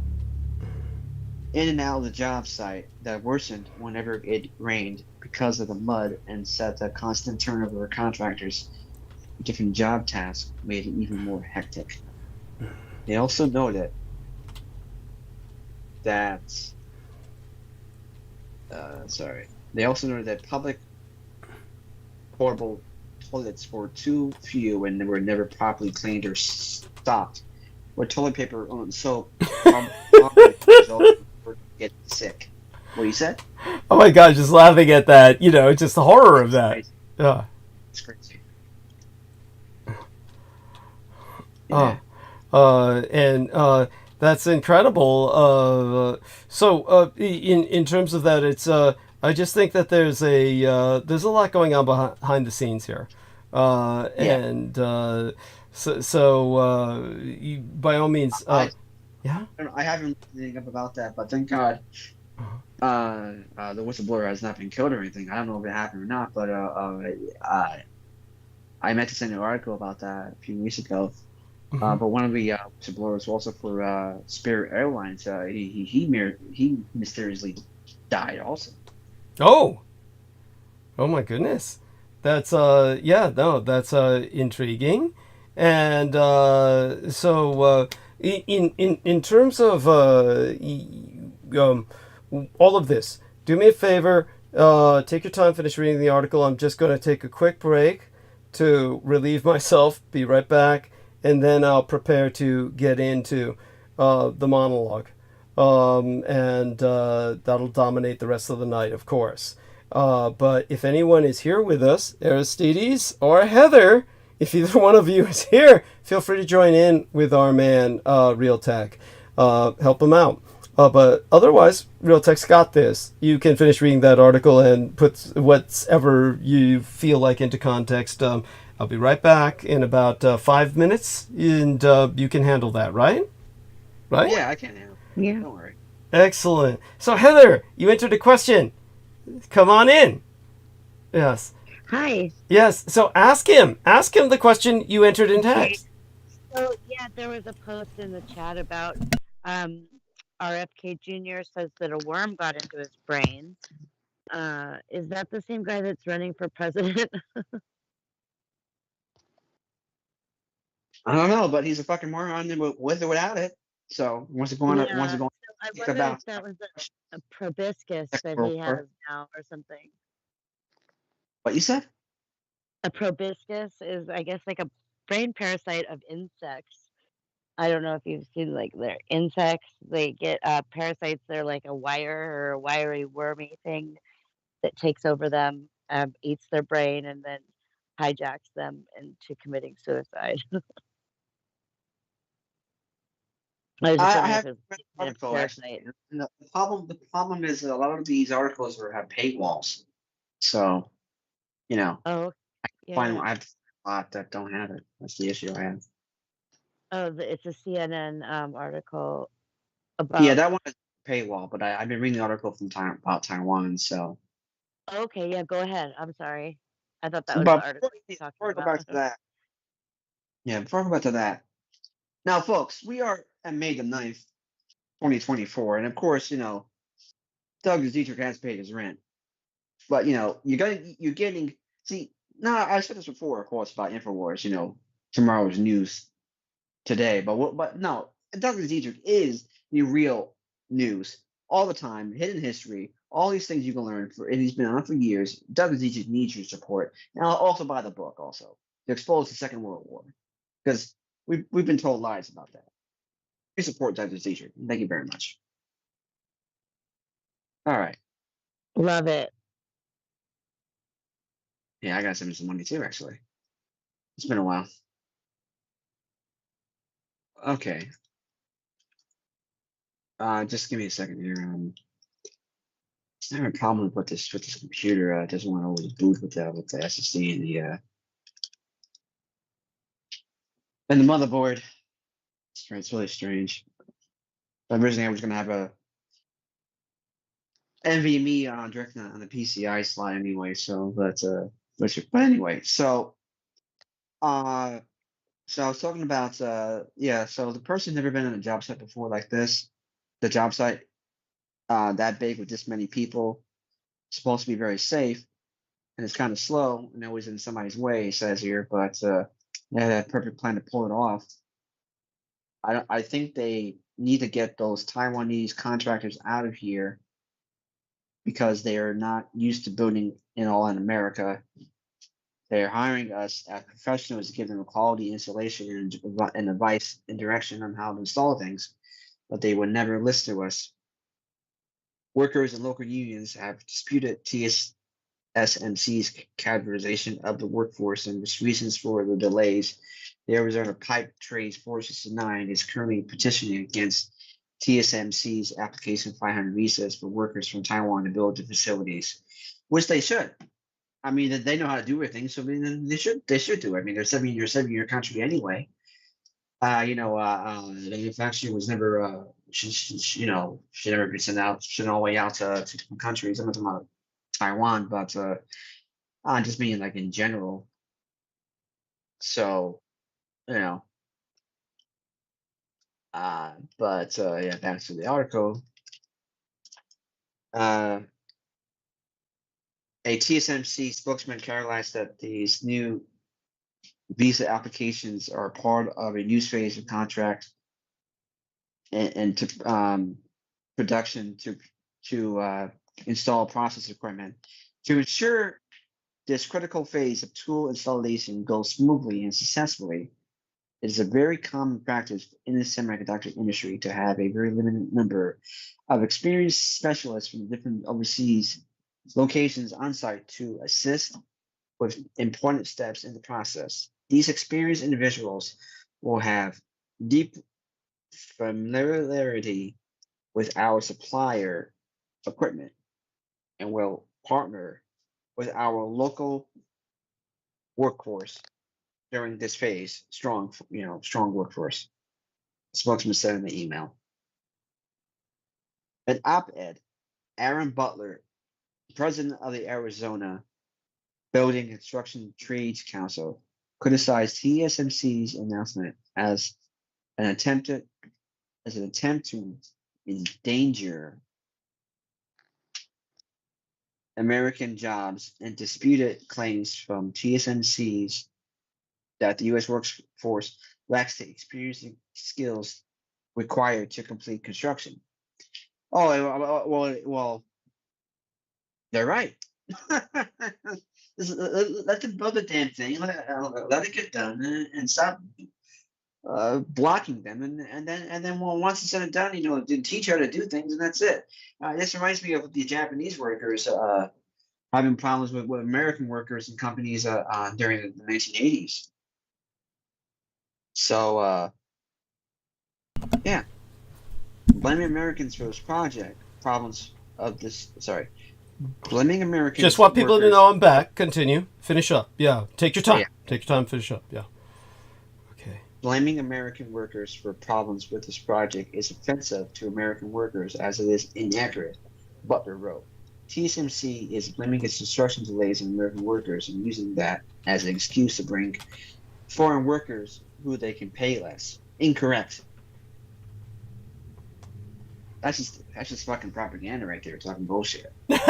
in and out of the job site that worsened whenever it rained because of the mud, and said the constant turnover of contractors for different job tasks made it even more hectic. They also noted that public portable toilets were too few and they were never properly cleaned or stocked with toilet paper and soap. Get sick. What you said? Oh my God, just laughing at that. You know, just the horror of that. Yeah. It's crazy. Yeah. And that's incredible. So in terms of that, it's I just think that there's a lot going on behind the scenes here, and so you, by all means, yeah. I haven't read anything up about that, but thank God, the whistleblower has not been killed or anything. I don't know if it happened or not, but I meant to send an article about that a few weeks ago. But one of the whistleblowers, also for Spirit Airlines, he mysteriously died also. Oh my goodness, that's that's intriguing, and so in terms of all of this, do me a favor, take your time, finish reading the article. I'm just going to take a quick break to relieve myself. Be right back. And then I'll prepare to get into the monologue. And that'll dominate the rest of the night, of course. But if anyone is here with us, Aristides or Heather, if either one of you is here, feel free to join in with our man, Real Tech. Help him out. But otherwise, Real Tech's got this. You can finish reading that article and put whatever you feel like into context. I'll be right back in about 5 minutes, and you can handle that, right? Right? Yeah, I can handle it. Yeah. Don't worry. Excellent. So, Heather, you entered a question. Come on in. Yes. Hi. Yes. So, ask him. Ask him the question you entered in text. So, yeah, there was a post in the chat about RFK Jr. says that a worm got into his brain. Is that the same guy that's running for president? I don't know, but he's a fucking moron with or without it. So once it going, So I wonder about if that was a proboscis that he has now or something. what you said? A proboscis is, I guess, like a brain parasite of insects. I don't know if you've seen, like, their insects. They get parasites. They're like a wire or a wiry, wormy thing that takes over them, eats their brain, and then hijacks them into committing suicide. I have read the article actually. And the problem is that a lot of these articles have paywalls. So, you know, Oh, I yeah. have a lot that don't have it. That's the issue I have. Oh, it's a CNN article Yeah, about. that one is paywall, but I've been reading the article from about Taiwan. So, Okay, yeah, go ahead. I'm sorry. I thought that was but the article you were before I talking go about. back to that, before I go back to that, now, folks, we are at May the 9th, 2024, and of course, Doug Dietrich has paid his rent. But you're getting. See, now I said this before, of course, about Infowars. Tomorrow's news today, but no, Douglas Dietrich is the real news all the time. Hidden history, all these things you can learn and he's been on for years. Douglas Dietrich needs your support, and I'll also buy the book also to expose the Second World War, because we've been told lies about that. We support Douglas Dietrich. Thank you very much. All right. Love it. Yeah, I gotta send him some money too. Actually, it's been a while. Okay. Just give me a second here. I have a problem with this computer. It doesn't want to always boot with the SSD and the motherboard. It's really strange. Originally, I was going to have a NVMe directly on the PCI slide anyway. So, but anyway, so I was talking about yeah. So the person never been on a job site before like this. The job site that big with this many people, supposed to be very safe, and it's kind of slow and always in somebody's way. It says here, but they had a perfect plan to pull it off. I think they need to get those Taiwanese contractors out of here because they are not used to building in America. They're hiring us as professionals to give them a quality installation and advice and direction on how to install things, but they would never listen to us. Workers and local unions have disputed TSMC's categorization of the workforce and the reasons for the delays. The Arizona Pipe Trades 469 is currently petitioning against TSMC's application 500 visas for workers from Taiwan to build the facilities, which they should. I mean, they know how to do everything, so I mean, they should do it. I mean, they're 7-year country anyway. The manufacturer was never, she never been sent out, all the way out to different countries. I'm not talking about Taiwan, but just meaning like in general. So, yeah, back to the article. A TSMC spokesman characterized that these new visa applications are part of a new phase of contract and to production to install process equipment. To ensure this critical phase of tool installation goes smoothly and successfully, it is a very common practice in the semiconductor industry to have a very limited number of experienced specialists from different overseas locations on site to assist with important steps in the process. These experienced individuals will have deep familiarity with our supplier equipment and will partner with our local workforce during this phase. Strong workforce. The spokesman said in the email. An op-ed, Aaron Butler, president of the Arizona Building Construction Trades Council, criticized TSMC's announcement as an attempt to endanger American jobs and disputed claims from TSMC's that the U.S. workforce lacks the experience and skills required to complete construction. Oh, well, they're right. Let them build the damn thing. Let it get done, and stop blocking them. And then once it's done, teach how to do things, and that's it. This reminds me of the Japanese workers having problems with American workers and companies during the 1980s. So yeah, blaming Americans for this blaming Americans. Just want people to know I'm back. Continue. Finish up. Yeah. Take your time. Yeah. Take your time. Finish up. Yeah. Okay. Blaming American workers for problems with this project is offensive to American workers as it is inaccurate, Butler wrote. TSMC is blaming its construction delays on American workers and using that as an excuse to bring foreign workers who they can pay less. Incorrect. That's just fucking propaganda right there, talking bullshit. Fuck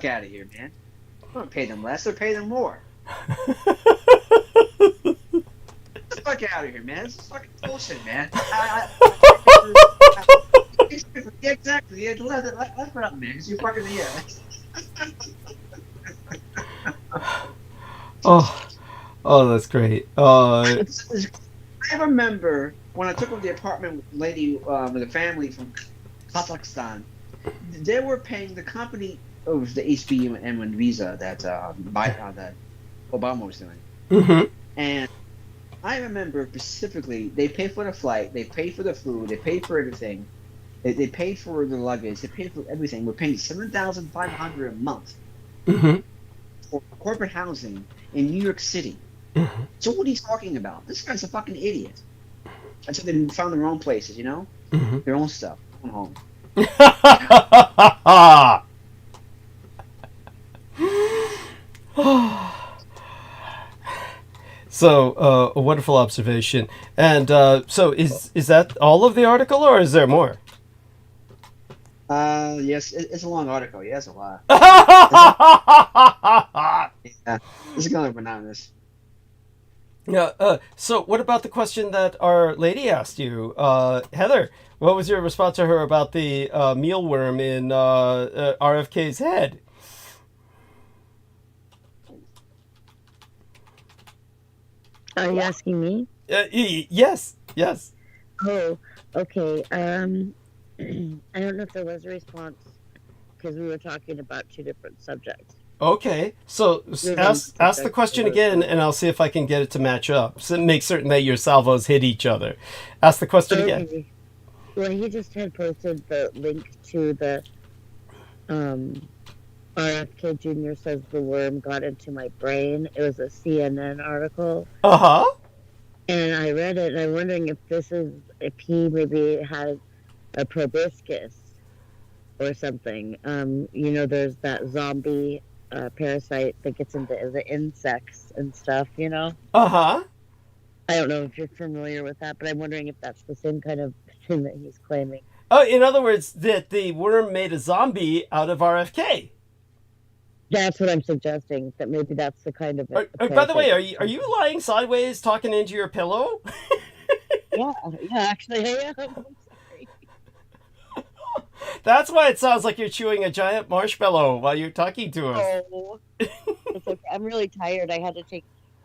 out of here, man. Don't pay them less, or pay them more. Fuck out of here, man. This is fucking bullshit, man. Yeah, exactly. Yeah, let it up, man. Cause you're fucking Oh, that's great. I remember when I took over the apartment with a lady with a family from Kazakhstan. They were paying the company of the H-1B visa that that Obama was doing, Mm-hmm. and I remember specifically, they paid for the flight, they paid for the food, they paid for everything. They paid for the luggage, they paid for everything. We're paying $7,500 a month Mm-hmm. for corporate housing in New York City. Mm-hmm. So what are you talking about? This guy's a fucking idiot. That's why they found their own places, you know? Mm-hmm. Their own stuff. Own home. So, a wonderful observation. And so, is that all of the article, or is there more? Yes, it's a long article. Yeah, it's a lot. Yeah, this is kind of bananas. Yeah. So, what about the question that our lady asked you, Heather? What was your response to her about the mealworm in RFK's head? Are you asking me? Yes. Yes. Oh, okay. I don't know if there was a response because we were talking about two different subjects. Okay, so ask the question again, and I'll see if I can get it to match up. So make certain that your salvos hit each other. Ask the question again. Okay. Well, he just had posted the link to the RFK Jr. says the worm got into my brain. It was a CNN article, Uh-huh. and I read it, and I'm wondering if he maybe had a proboscis or something. You know, there's that zombie parasite that gets into the insects and stuff, you know? Uh-huh. I don't know if you're familiar with that, but I'm wondering if that's the same kind of thing that he's claiming. Oh, in other words, that the worm made a zombie out of RFK. That's what I'm suggesting, that maybe that's the kind of... By the way, are you lying sideways talking into your pillow? Yeah, actually I am. I'm sorry. That's why it sounds like you're chewing a giant marshmallow while you're talking to us. Oh, it's okay. I'm really tired. I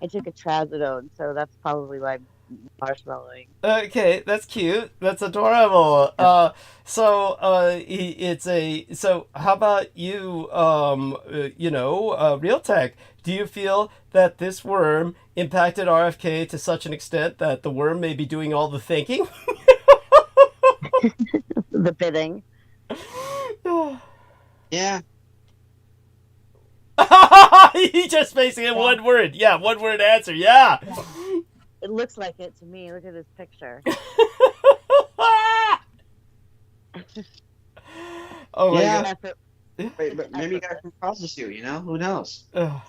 took a trazodone, so that's probably why I'm marshmallowing. Okay, that's cute. That's adorable. So how about you? Real Tech. Do you feel that this worm impacted RFK to such an extent that the worm may be doing all the thinking? The bidding. Yeah. He just basically one word. Yeah, one word answer. Yeah. It looks like it to me. Look at this picture. Oh my Yeah. God. Wait, but maybe you got some process you, you know? Who knows? Or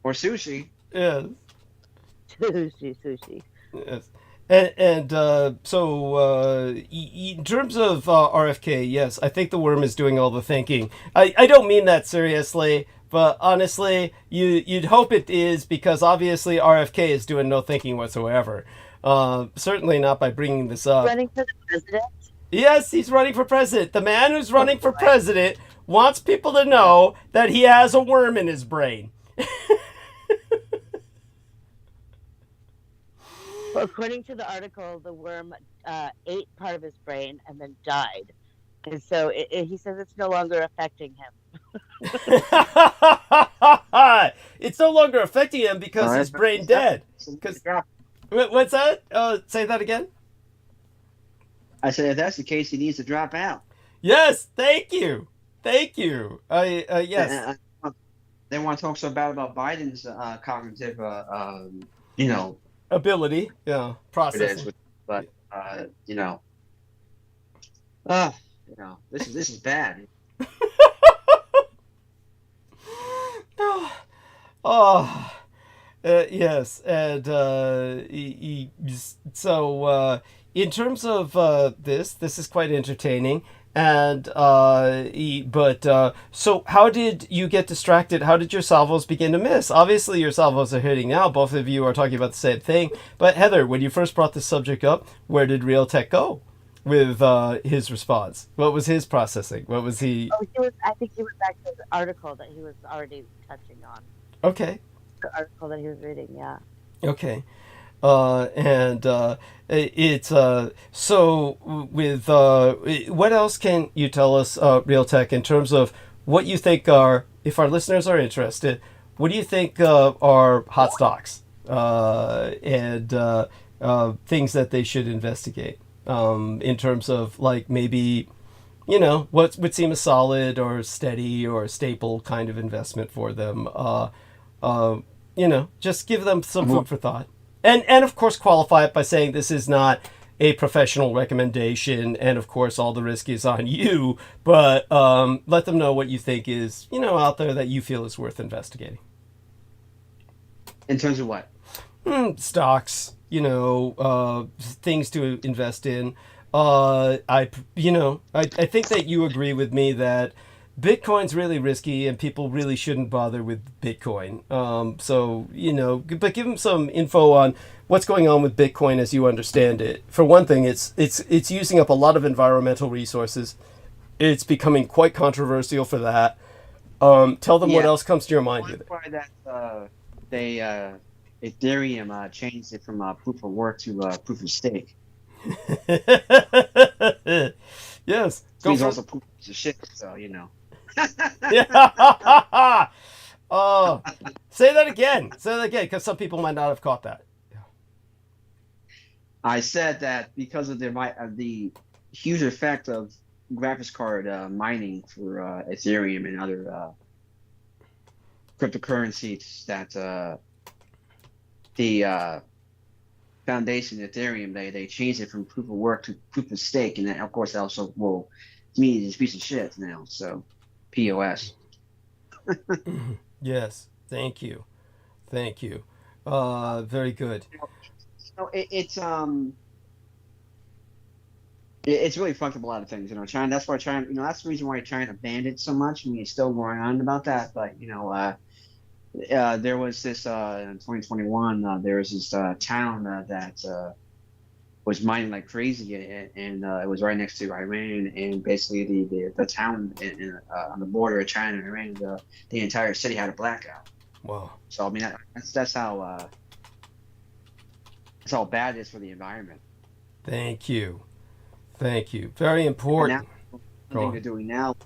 sushi. Yes. Sushi. Yes. So in terms of RFK, yes, I think the worm is doing all the thinking. I don't mean that seriously, but honestly, you'd hope it is, because obviously RFK is doing no thinking whatsoever. Certainly not by bringing this up. Running for the president? Yes, he's running for president. The man who's running for president wants people to know that he has a worm in his brain. Well, according to the article, the worm ate part of his brain and then died. And so he says it's no longer affecting him. It's no longer affecting him because his brain dead. What's that? Say that again. I said, if that's the case, he needs to drop out. Yes, thank you. Yes. They want to talk so bad about Biden's cognitive, ability, processing. But this is bad. Yes, and so in terms of this is quite entertaining. And so how did you get distracted? How did your salvos begin to miss? Obviously your salvos are hitting now. Both of you are talking about the same thing. But Heather, when you first brought this subject up, where did Real Tech go with his response? What was his processing? What was he? I think he went back to the article that he was already touching on. Okay. The article that he was reading, yeah. Okay. It's so with what else can you tell us, Real Tech, in terms of what you think are, if our listeners are interested, what do you think are hot stocks and things that they should investigate in terms of like maybe, you know, what would seem a solid or steady or staple kind of investment for them? You know, just give them some food for thought. And of course, qualify it by saying this is not a professional recommendation, and of course, all the risk is on you. But let them know what you think is, you know, out there that you feel is worth investigating. In terms of what? Stocks, you know, things to invest in. I think that you agree with me that Bitcoin's really risky and people really shouldn't bother with Bitcoin. So, you know, but give them some info on what's going on with Bitcoin as you understand it. For one thing, it's using up a lot of environmental resources. It's becoming quite controversial for that. Tell them what else comes to your mind with it. Why that Ethereum changed it from proof of work to proof of stake. Yes. He's also proof of shit, so you know. Yeah. Oh, say that again, because some people might not have caught that. I said that because of the huge effect of graphics card mining for Ethereum and other cryptocurrencies, that the foundation Ethereum, they changed it from proof of work to proof of stake, and then of course also will mean it's a piece of shit now. So POS. Yes, thank you. Very good. So it's really fucked up a lot of things, you know. China. That's why China. You know, that's the reason why China banned it so much. I mean, it's still going on about that, but you know, there was this in 2021. There was this town that was mining like crazy, and it was right next to Iran. And basically, the town on the border of China and Iran, the entire city had a blackout. Wow. So I mean, that's how bad it is for the environment. Thank you. Very important. Now, the thing they're doing now is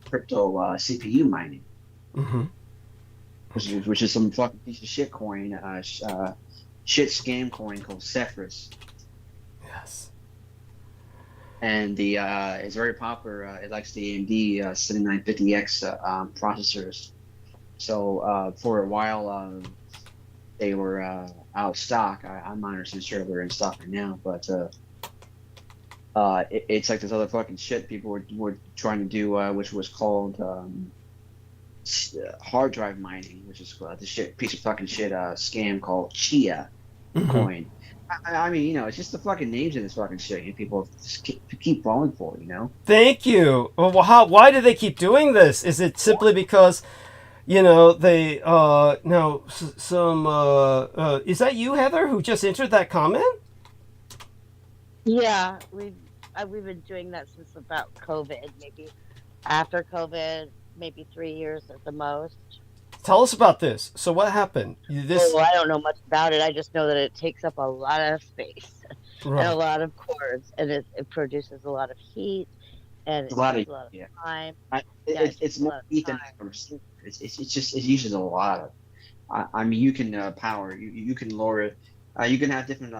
crypto CPU mining. Mm-hmm. Which is some fucking piece of shit coin, shit scam coin called Cephras. Yes. And it's very popular. It likes the AMD 7950X processors. So for a while, they were out of stock. I'm not 100% sure they're in stock right now, but it's like this other fucking shit people were trying to do, which was called hard drive mining, which is the piece of fucking shit scam called Chia coin. I mean, you know, it's just the fucking names of this fucking shit, and people just keep falling for it, you know. Thank you. Well, why do they keep doing this? Is it simply because, you know, they no some is that you, Heather, who just entered that comment? Yeah, we've been doing that since about COVID, maybe after COVID, maybe 3 years at the most. Tell us about this. So what happened? Oh, I don't know much about it. I just know that it takes up a lot of space and a lot of cords, and it produces a lot of heat, and it takes a lot of time. It's more heat than it uses a lot of. I mean, you can power. You can lower it. You can have different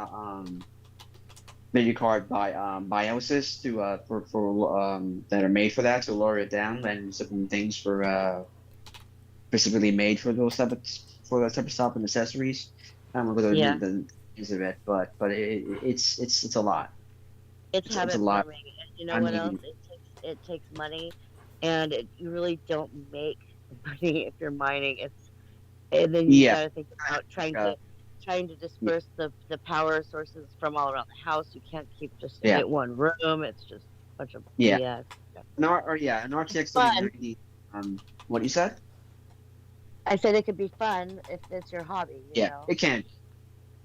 video card BIOSes for that are made for that to lower it down, and certain things for specifically made for those type of stuff and accessories. I don't know the use of it, but it's a lot. It's habit forming, and you know what else? It takes money, and you really don't make money if you're mining. And then you gotta think about trying to disperse the power sources from all around the house. You can't keep just in one room. It's just a bunch of BS. An RTX 3090. What you said? I said it could be fun if it's your hobby. You know? It can,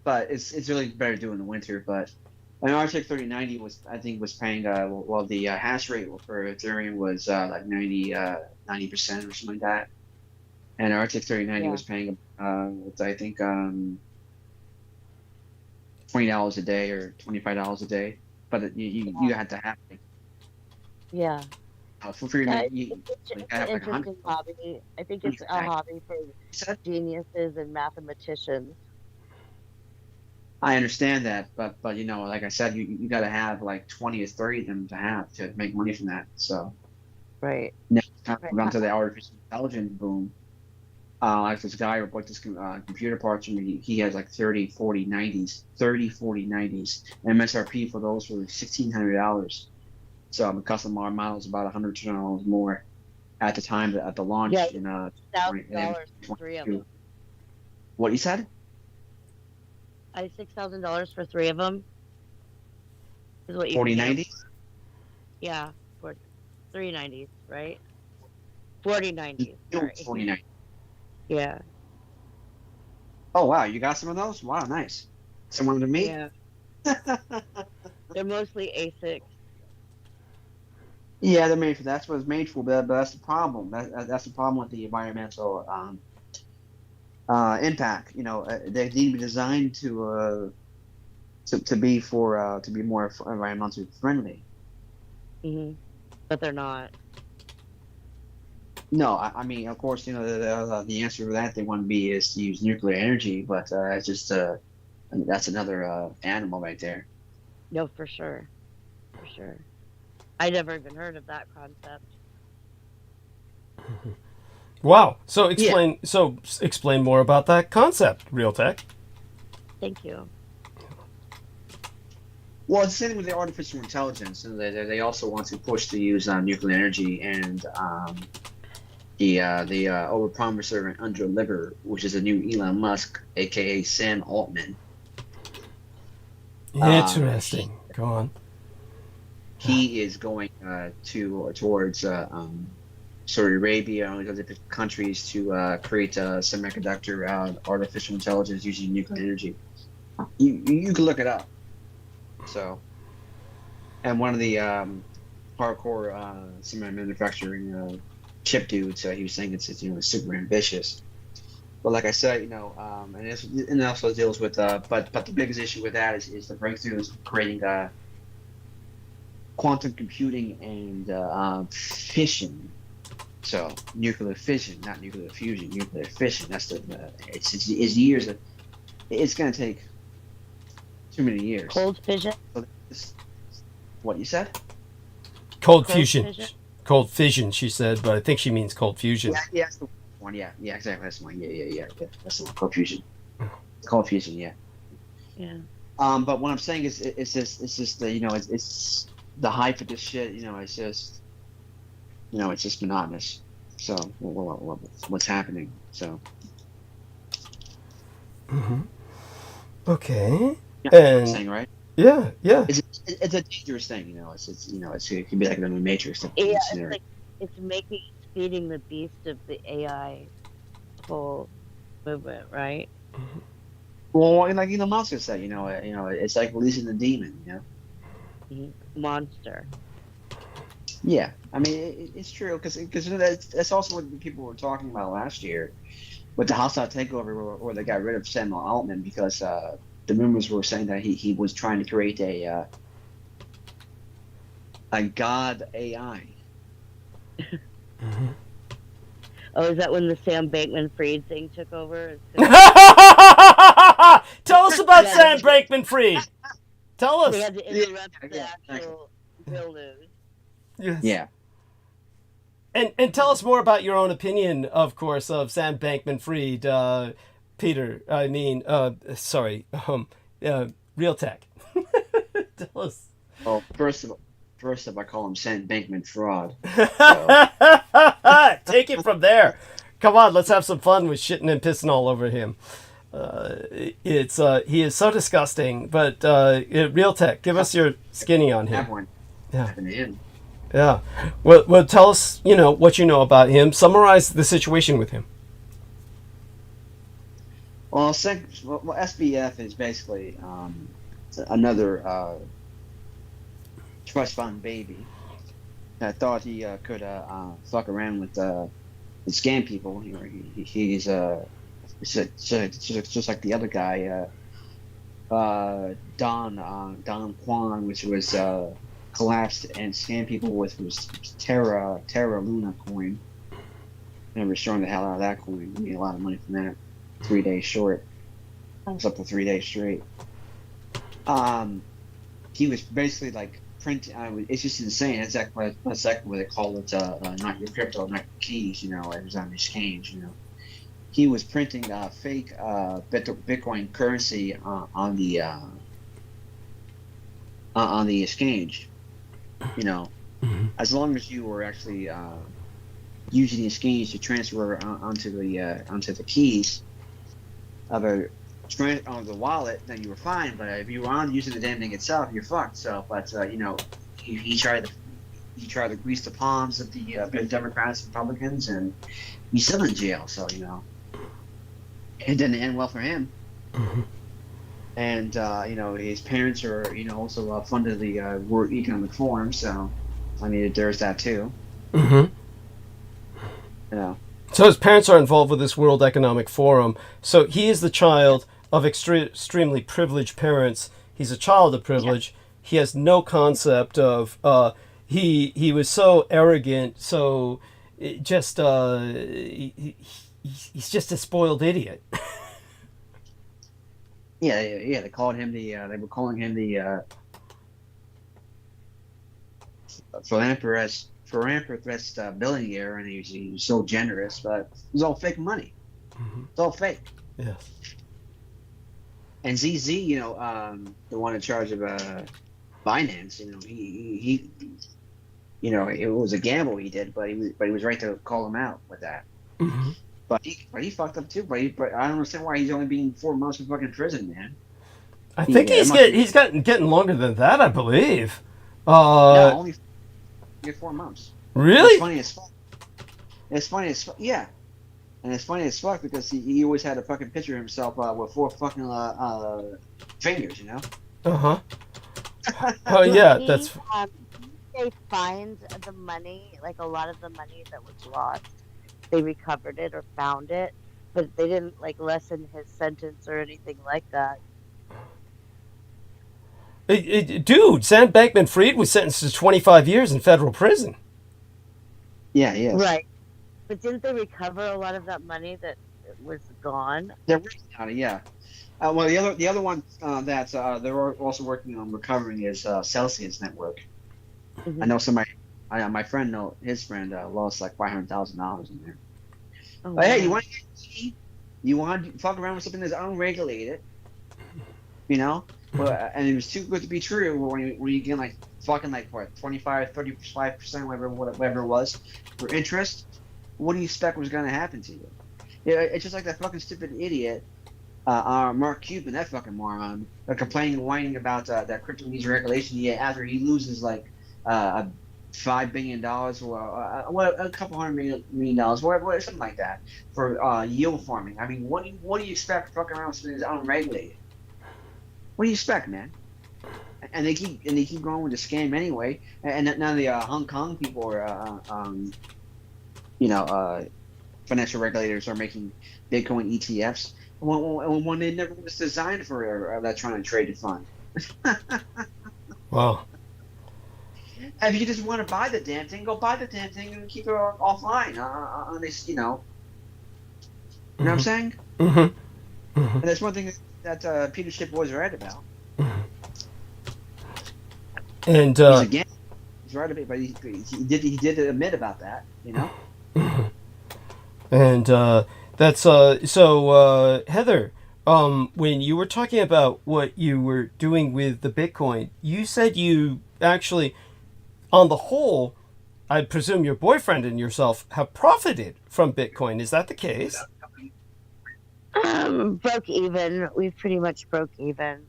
but it's really better to do in the winter. But an RTX 3090 was paying the hash rate for Ethereum was like 90% or something like that, and RTX 3090 was paying I think $20 a day or $25 a day, but you had to have it. Yeah. For free, Yeah, you it's gotta an have like interesting 100. hobby. I think it's a hobby for Said- geniuses and mathematicians. I understand that, but like I said, you got to have like 20 or 30 of them to make money from that. So Right. now it's kind Right. of gone to the artificial intelligence boom. Like this guy who bought this computer parts from me, he has like 30, 40, 90s, MSRP for those were $1,600. So the custom model is about $100 more at the time at the launch Yeah, in $6,000 for 3 of 22. them. What you said? $6,000 for 3 of them is what you 4090? can get. Yeah, for 390s, right? 4090s. Sorry. 4090. Yeah. Oh wow, you got some of those? Wow, nice. Someone to me? Yeah. They're mostly ASICs. Yeah, they're made for that's what it's made for, but that's the problem. That's the problem with the environmental impact. They need to be designed to be more environmentally friendly. But they're not. No, I mean, of course, the answer to that they want to be is to use nuclear energy, but it's just that's another animal right there. No, for sure. For sure. I never even heard of that concept. Wow. So explain more about that concept, Real Tech. Thank you. Well, it's the same with the artificial intelligence, and they also want to push to use nuclear energy and the overpromiser and underdeliver, which is a new Elon Musk, aka Sam Altman. Interesting. Go on. He is going towards Saudi Arabia and other countries to create semiconductor artificial intelligence using nuclear energy. You can look it up. So, and one of the hardcore semi manufacturing chip dudes, he was saying it's super ambitious. But like I said, and it also deals with but the biggest issue with that is the breakthroughs creating quantum computing and fission. So nuclear fission, not nuclear fusion, nuclear fission. That's it's years. It's going to take too many years. Cold fission? What you said? Cold fusion. Cold fission, she said, but I think she means cold fusion. Yeah, that's the one. Yeah, exactly. That's the one. Yeah. That's the one. Cold fusion. Cold fusion. Yeah. Yeah. But what I'm saying is, it's just it's the hype of this shit. It's just monotonous. So what's happening? So. Okay. Yeah, and I'm saying, right? Yeah. It's a dangerous thing. It can be like a matrix. Yeah, it's feeding the beast of the AI whole movement, right? Well, like Elon Musk said, it's like releasing the demon, Monster. Yeah, I mean it's true because that's also what people were talking about last year with the hostile takeover, where they got rid of Sam Altman because the rumors were saying that he was trying to create a god AI. Oh, is that when the Sam Bankman-Fried thing took over? Tell us about Sam Bankman-Fried. Tell us. We had to interrupt the actual real news. Yes. Yeah. And tell us more about your own opinion, of course, of Sam Bankman-Fried, Peter. I mean, Real Tech. Tell us. Well, first of all, I call him Sam Bankman fraud. Take it from there. Come on, let's have some fun with shitting and pissing all over him. He is so disgusting. But Real Tech, give us your skinny on him. Yeah. Well, tell us, what you know about him. Summarize the situation with him. Well, SBF is basically another trust fund baby that thought he could fuck around with scam people. He's just like the other guy, Don Juan, which was collapsed and scammed people with was Terra Luna coin. I remember showing the hell out of that coin. We made a lot of money from that. 3 days short. I was up for 3 days straight. He was basically like print. It's just insane. That's exactly what they call it. Not your crypto, not your keys. You know, it was on the exchange. You know, he was printing fake Bitcoin currency on the exchange. You know, as long as you were actually using the exchange to transfer onto the keys of the wallet, then you were fine. But if you were on using the damn thing itself, you're fucked. So, but you know, he tried to grease the palms of the Democrats and Republicans, and he's still in jail. So you know, it didn't end well for him. And you know, his parents are also funded the World Economic Forum. So I mean, there's that too. You know. So his parents are involved with this World Economic Forum. So he is the child of extremely privileged parents. He's a child of privilege. Yeah. He has no concept of he was so arrogant, so he's just a spoiled idiot. Yeah. They were calling him the philanthropist billionaire, and he was so generous, but it was all fake money. It's all fake. Yes. And ZZ, you know, the one in charge of Binance, you know, he you know, it was a gamble he did, but he was right to call him out with that. But he fucked up too. But I don't understand why he's only being 4 months in fucking prison, man. I think he's getting longer than that, I believe. No, only 4 months. Really? It's funny as fuck. It's funny as fuck. Yeah. And it's funny as fuck because he always had a fucking picture of himself with 4 fucking fingers, you know? Oh, yeah, that's... They find the money, like a lot of the money that was lost. They recovered it or found it, but they didn't, like, lessen his sentence or anything like that. Dude, Sam Bankman-Fried was sentenced to 25 years in federal prison. Yeah, he is. Right. But didn't they recover a lot of that money that was gone? They're working on it, yeah. Well, the other one that they're also working on recovering is Celsius Network. I know somebody, my friend, his friend lost like $500,000 in there. Oh, but hey, you want to fuck around with something that's unregulated, you know? Well, and it was too good to be true. When you get like fucking like what 25, 35%, whatever it was, for interest, what do you expect was going to happen to you? Yeah, it's just like that fucking stupid idiot, Mark Cuban, that fucking moron, complaining and whining about that crypto needs regulation. Yeah, after he loses like $5 billion or a couple $100 million, whatever, something like that, for yield farming. I mean, what do you expect fucking around something that's unregulated? What do you expect, man? And they keep going with the scam anyway. And none of the Hong Kong people are, financial regulators are making Bitcoin ETFs when they never was designed for an electronic traded fund. Wow. If you just want to buy the damn thing, go buy the damn thing and keep it offline on this, you know. You know what I'm saying? And that's one thing that Peter Schiff was right about. And he's right about, but he did admit about that, you know. And that's so Heather, when you were talking about what you were doing with the Bitcoin, you said you actually, on the whole, I presume your boyfriend and yourself have profited from Bitcoin. Is that the case? Broke even. We pretty much broke even.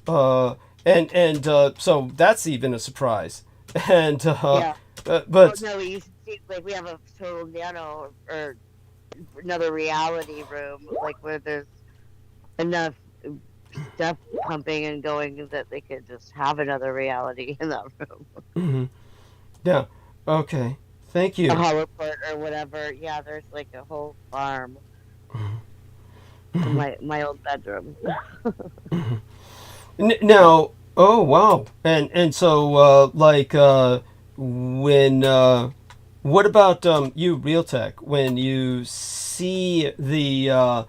Okay. And so that's even a surprise. And yeah. But no, you should see, like, we have a total nano or another reality room, like, where there's enough stuff pumping and going that they could just have another reality in that room. Yeah. Okay. Thank you. A heliport or whatever. Yeah, there's like a whole farm. In my old bedroom. Now, Oh wow! And so when what about you, Realtek? When you see the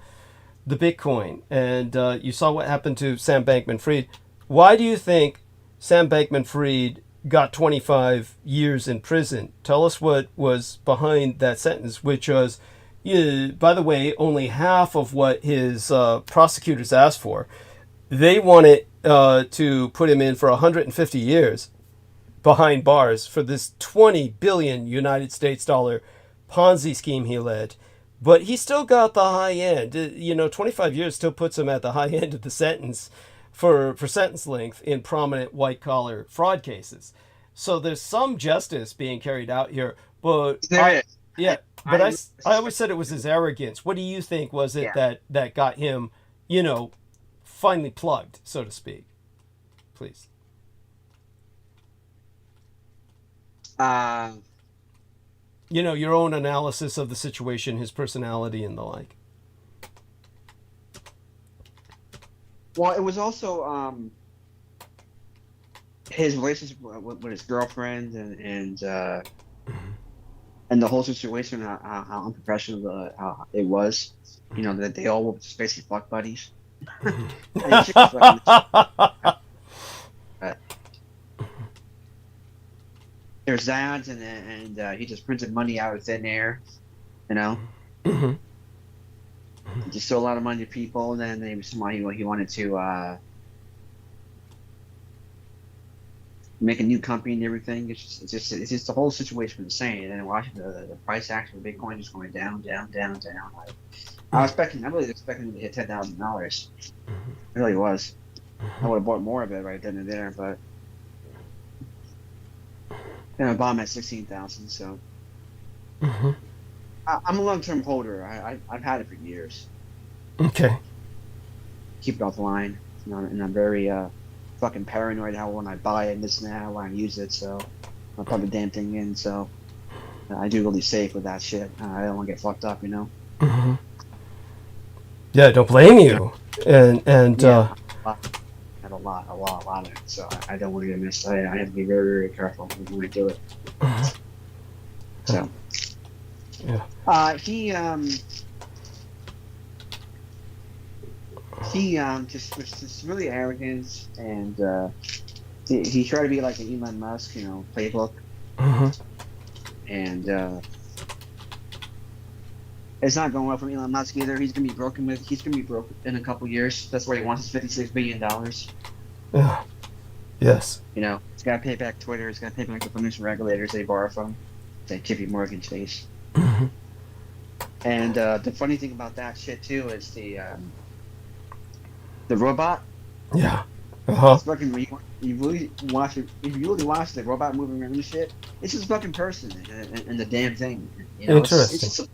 Bitcoin and you saw what happened to Sam Bankman-Fried, why do you think Sam Bankman-Fried got 25 years in prison? Tell us what was behind that sentence, which was, by the way, only half of what his prosecutors asked for. They wanted to put him in for 150 years behind bars for this 20 billion United States dollar Ponzi scheme he led. But he still got the high end. 25 years still puts him at the high end of the sentence for sentence length in prominent white collar fraud cases. So there's some justice being carried out here. But I always said it was his arrogance. What do you think was it that got him, finally plugged, so to speak? Please. Your own analysis of the situation, his personality, and the like. Well, it was also his relationship with his girlfriend and the whole situation, how unprofessional how it was. That they all were just basically fuck buddies. There's that, and he just printed money out of thin air, Mm-hmm. He just stole a lot of money to people, and then there was some money he wanted to make a new company and everything. It's just the whole situation was insane. And then watching the price action of Bitcoin just going down. I really expecting to hit $10,000. It really was. I would have bought more of it right then and there, but I bought them at 16,000. So I'm a long-term holder. I've had it for years. Okay. Keep it offline, and I'm very fucking paranoid how when I buy it and this and that, when I use it. So I'll plug the damn thing in. So I do really safe with that shit. I don't want to get fucked up, Mm-hmm. Yeah, don't blame you. And yeah, I have a lot of it. So I don't want to get missed. I have to be very, very careful when I do it. So. Yeah. He just was just really arrogant, and he tried to be like an Elon Musk, playbook. And it's not going well for Elon Musk either. He's gonna be broke in a couple years. That's where he wants his $56 billion. Yeah. Yes. He's got to pay back Twitter. He's got to pay back the financial regulators they borrow from, the JP Morgan Chase. And the funny thing about that shit too is the robot. Yeah. It's fucking, if you really watch the robot moving around and shit, it's just fucking person and the damn thing. Interesting.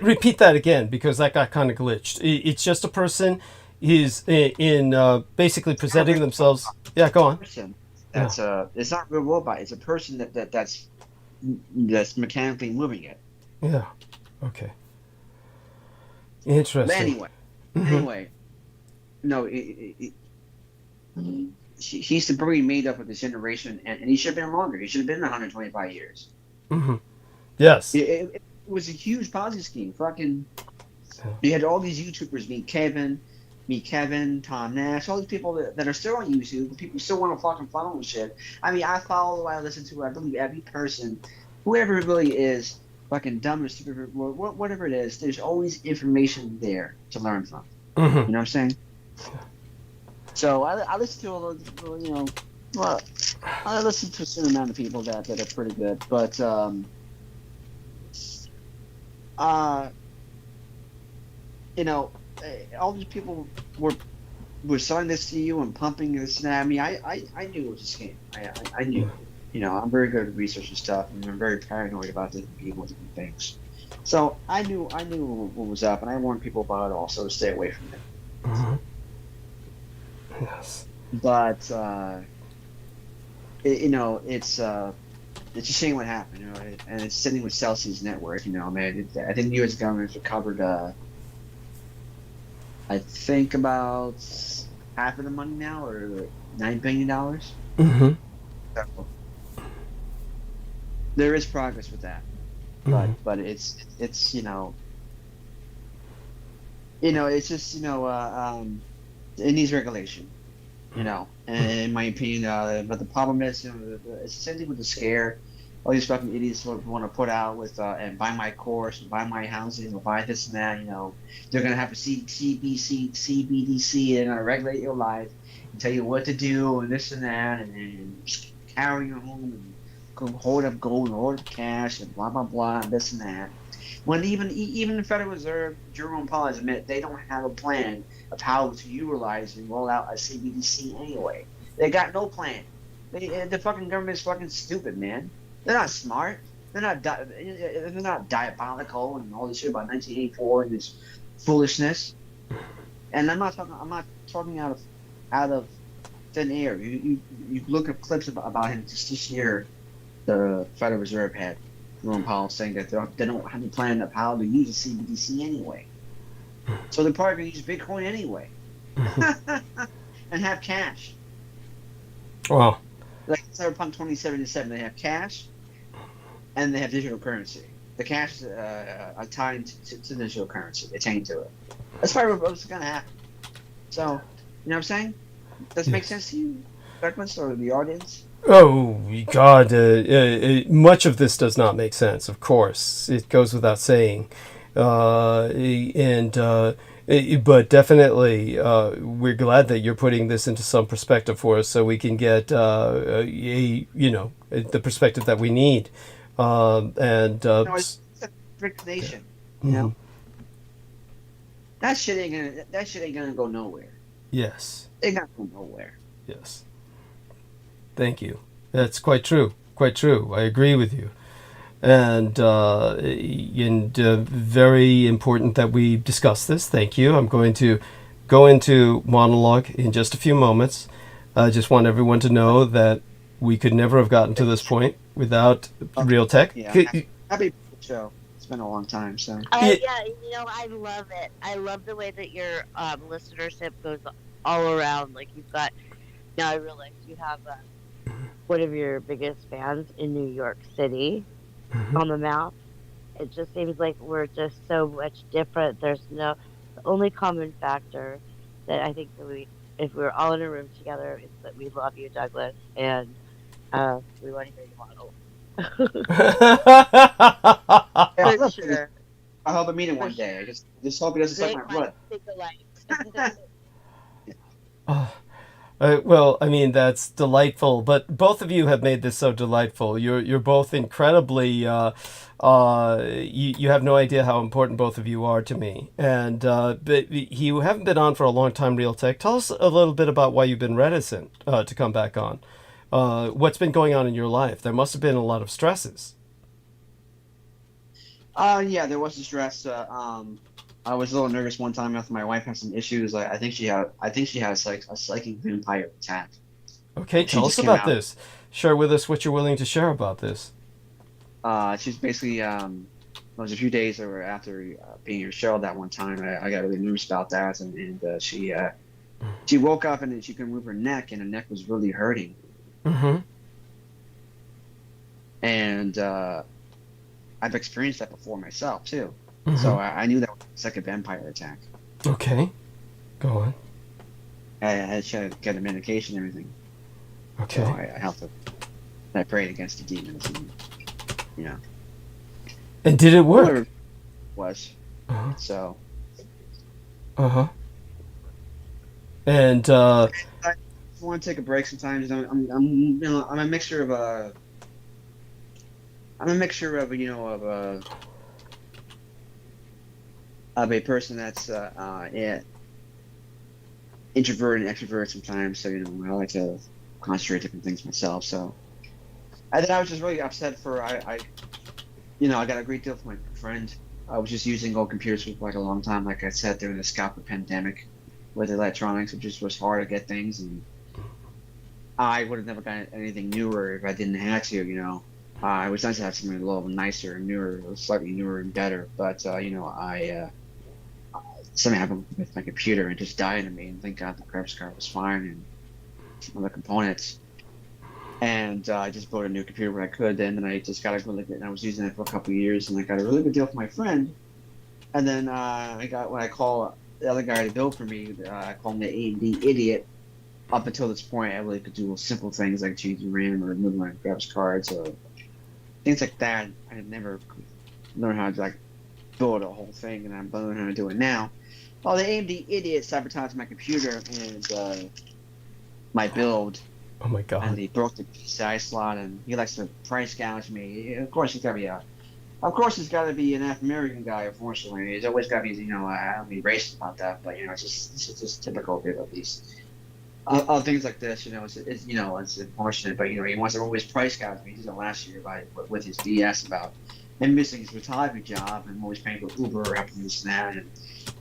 Repeat that again, because that got kind of glitched. It's just a person. He's in basically presenting themselves. Yeah, go on. That's it's not a real robot. It's a person that's mechanically moving it. Yeah. Okay. Interesting. But anyway, no, he's probably made up with this generation, and he should have been longer. He should have been 125 years. Yes. It was a huge Ponzi scheme. Fucking, you had all these YouTubers, meet Kevin, Tom Nash, all these people that are still on YouTube. People still want to fucking follow and shit. I mean, I follow, I listen to, I believe every person, whoever it really is, fucking dumb or stupid, whatever it is, there's always information there to learn from. You know what I'm saying? So I listen to all those, I listen to a certain amount of people that are pretty good, but all these people were selling this to you and pumping this and that. I mean, I knew it was a scam. I knew. I'm very good at researching stuff, and I'm very paranoid about different people and different things. So I knew what was up, and I warned people about it also to stay away from it. Yes. But it's a shame what happened, and it's sitting with Celsius Network. Man, I think the U.S. government recovered. I think about half of the money now, or $9 billion. Mm-hmm. So there is progress with that, but it's it's just it needs regulation, and in my opinion. But the problem is, it's the same thing with the scare. All these fucking idiots want to put out with and buy my course, and buy my housing, or buy this and that. They're gonna have a CBDC, and gonna regulate your life and tell you what to do and this and that, and carry you home and go hold up gold and hold up cash and blah blah blah and this and that. When even the Federal Reserve, Jerome Powell has admitted they don't have a plan of how to utilize and roll out a CBDC anyway. They got no plan. The fucking government is fucking stupid, man. They're not smart. They're not diabolical and all this shit about 1984 and this foolishness. And I'm not talking out of thin air. You look at clips about him just this year. The Federal Reserve had Jerome Powell saying that they don't have a plan of how to use a CBDC anyway. So they're probably going to use Bitcoin anyway. And have cash. Wow. Like Cyberpunk 2077, they have cash and they have digital currency. The cash is tied to digital currency. They chain to it. That's probably what's going to happen. So, you know what I'm saying? Does it make sense to you, Douglas, or the audience? Oh, God. Much of this does not make sense, of course. It goes without saying. But definitely, we're glad that you're putting this into some perspective for us so we can get, the perspective that we need. It's a strict nation, That shit ain't gonna go nowhere. Yes. It ain't gonna go nowhere. Yes. Thank you. That's quite true. Quite true. I agree with you. And very important that we discuss this. Thank you. I'm going to go into monologue in just a few moments. I just want everyone to know that we could never have gotten to this point without Real Tech. Yeah. Happy show. It's been a long time, so. I love it. I love the way that your listenership goes all around. Like you've got. Now I realize you have one of your biggest fans in New York City. On the map. It just seems like we're just so much different. The only common factor that I think that if we're all in a room together, is that we love you, Douglas, and we want to hear you model. For sure. I hope I meet him one day. I just hope he doesn't suck my blood. Well, I mean, that's delightful, but both of you have made this so delightful. You're both incredibly, you have no idea how important both of you are to me. And but you haven't been on for a long time, Real Tech. Tell us a little bit about why you've been reticent to come back on. What's been going on in your life? There must have been a lot of stresses. Yeah, there was a stress. I was a little nervous one time after my wife had some issues. I think she had a psychic vampire attack. Okay, tell us about this. Share with us what you're willing to share about this. She's basically it was a few days after being in your show that one time. I got really nervous about that, and she woke up and she couldn't move her neck, and her neck was really hurting. Mm-hmm. And I've experienced that before myself too. Mm-hmm. So I knew that was a second vampire attack. Okay, go on. I had to get a medication and everything. Okay. So I helped her. I prayed against the demons, and And did it work? Was. Uh-huh. So. Uh-huh. And I want to take a break sometimes. I'm a mixture of of a person that's introvert and extrovert sometimes, so I like to concentrate different things myself. So I was just really upset I got a great deal from my friend. I was just using old computers for like a long time, like I said, during the scalper pandemic with electronics. It just was hard to get things, and I would have never gotten anything newer if I didn't have to. It was nice to have something a little nicer and newer, slightly newer and better, but something happened with my computer and just died on me. And thank God the graphics card was fine and some other components. And I just bought a new computer when I could. And then I just got a really good. And I was using it for a couple of years, and I got a really good deal from my friend. And then I got when I call the other guy to build for me, I call him the AMD idiot. Up until this point, I really could do simple things like changing RAM or removing my graphics cards or things like that. I had never learned how to like build a whole thing, and I'm learning how to do it now. Well, the AMD idiot sabotaged my computer and my build. Oh my God. And he broke the PCI slot, and he likes to price gouge me. Of course, he's got to be an African guy. Unfortunately, he's always got to be. I don't be racist about that, but it's just typical of these things like this. It's unfortunate, but he wants to always price gouge me. He did it last year with his BS about him missing his retirement job and always paying for Uber, helping this and that, and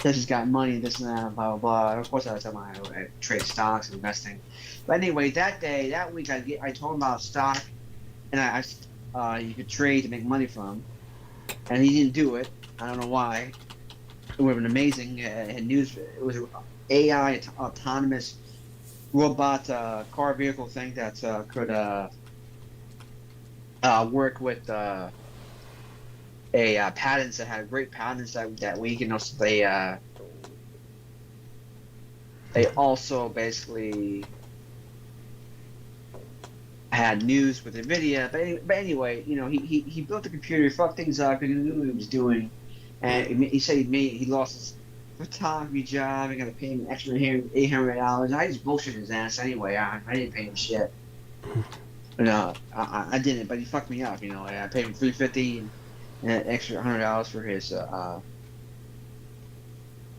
says he's got money, this and that, blah blah blah. Of course, I was talking about I trade stocks and investing. But anyway, that week I told him about stock, and you could trade to make money from, and he didn't do it. I don't know why. It would have been amazing. News. It was an AI autonomous robot car vehicle thing that could work with patents that had great patents that week, and also they also basically had news with NVIDIA, but anyway, he built the computer, he fucked things up, he knew what he was doing, and he said he lost his photography job, he got to pay him an extra $800. I just bullshit his ass anyway. I didn't pay him shit. No, I didn't, but he fucked me up. I paid him $350 and an extra $100 for his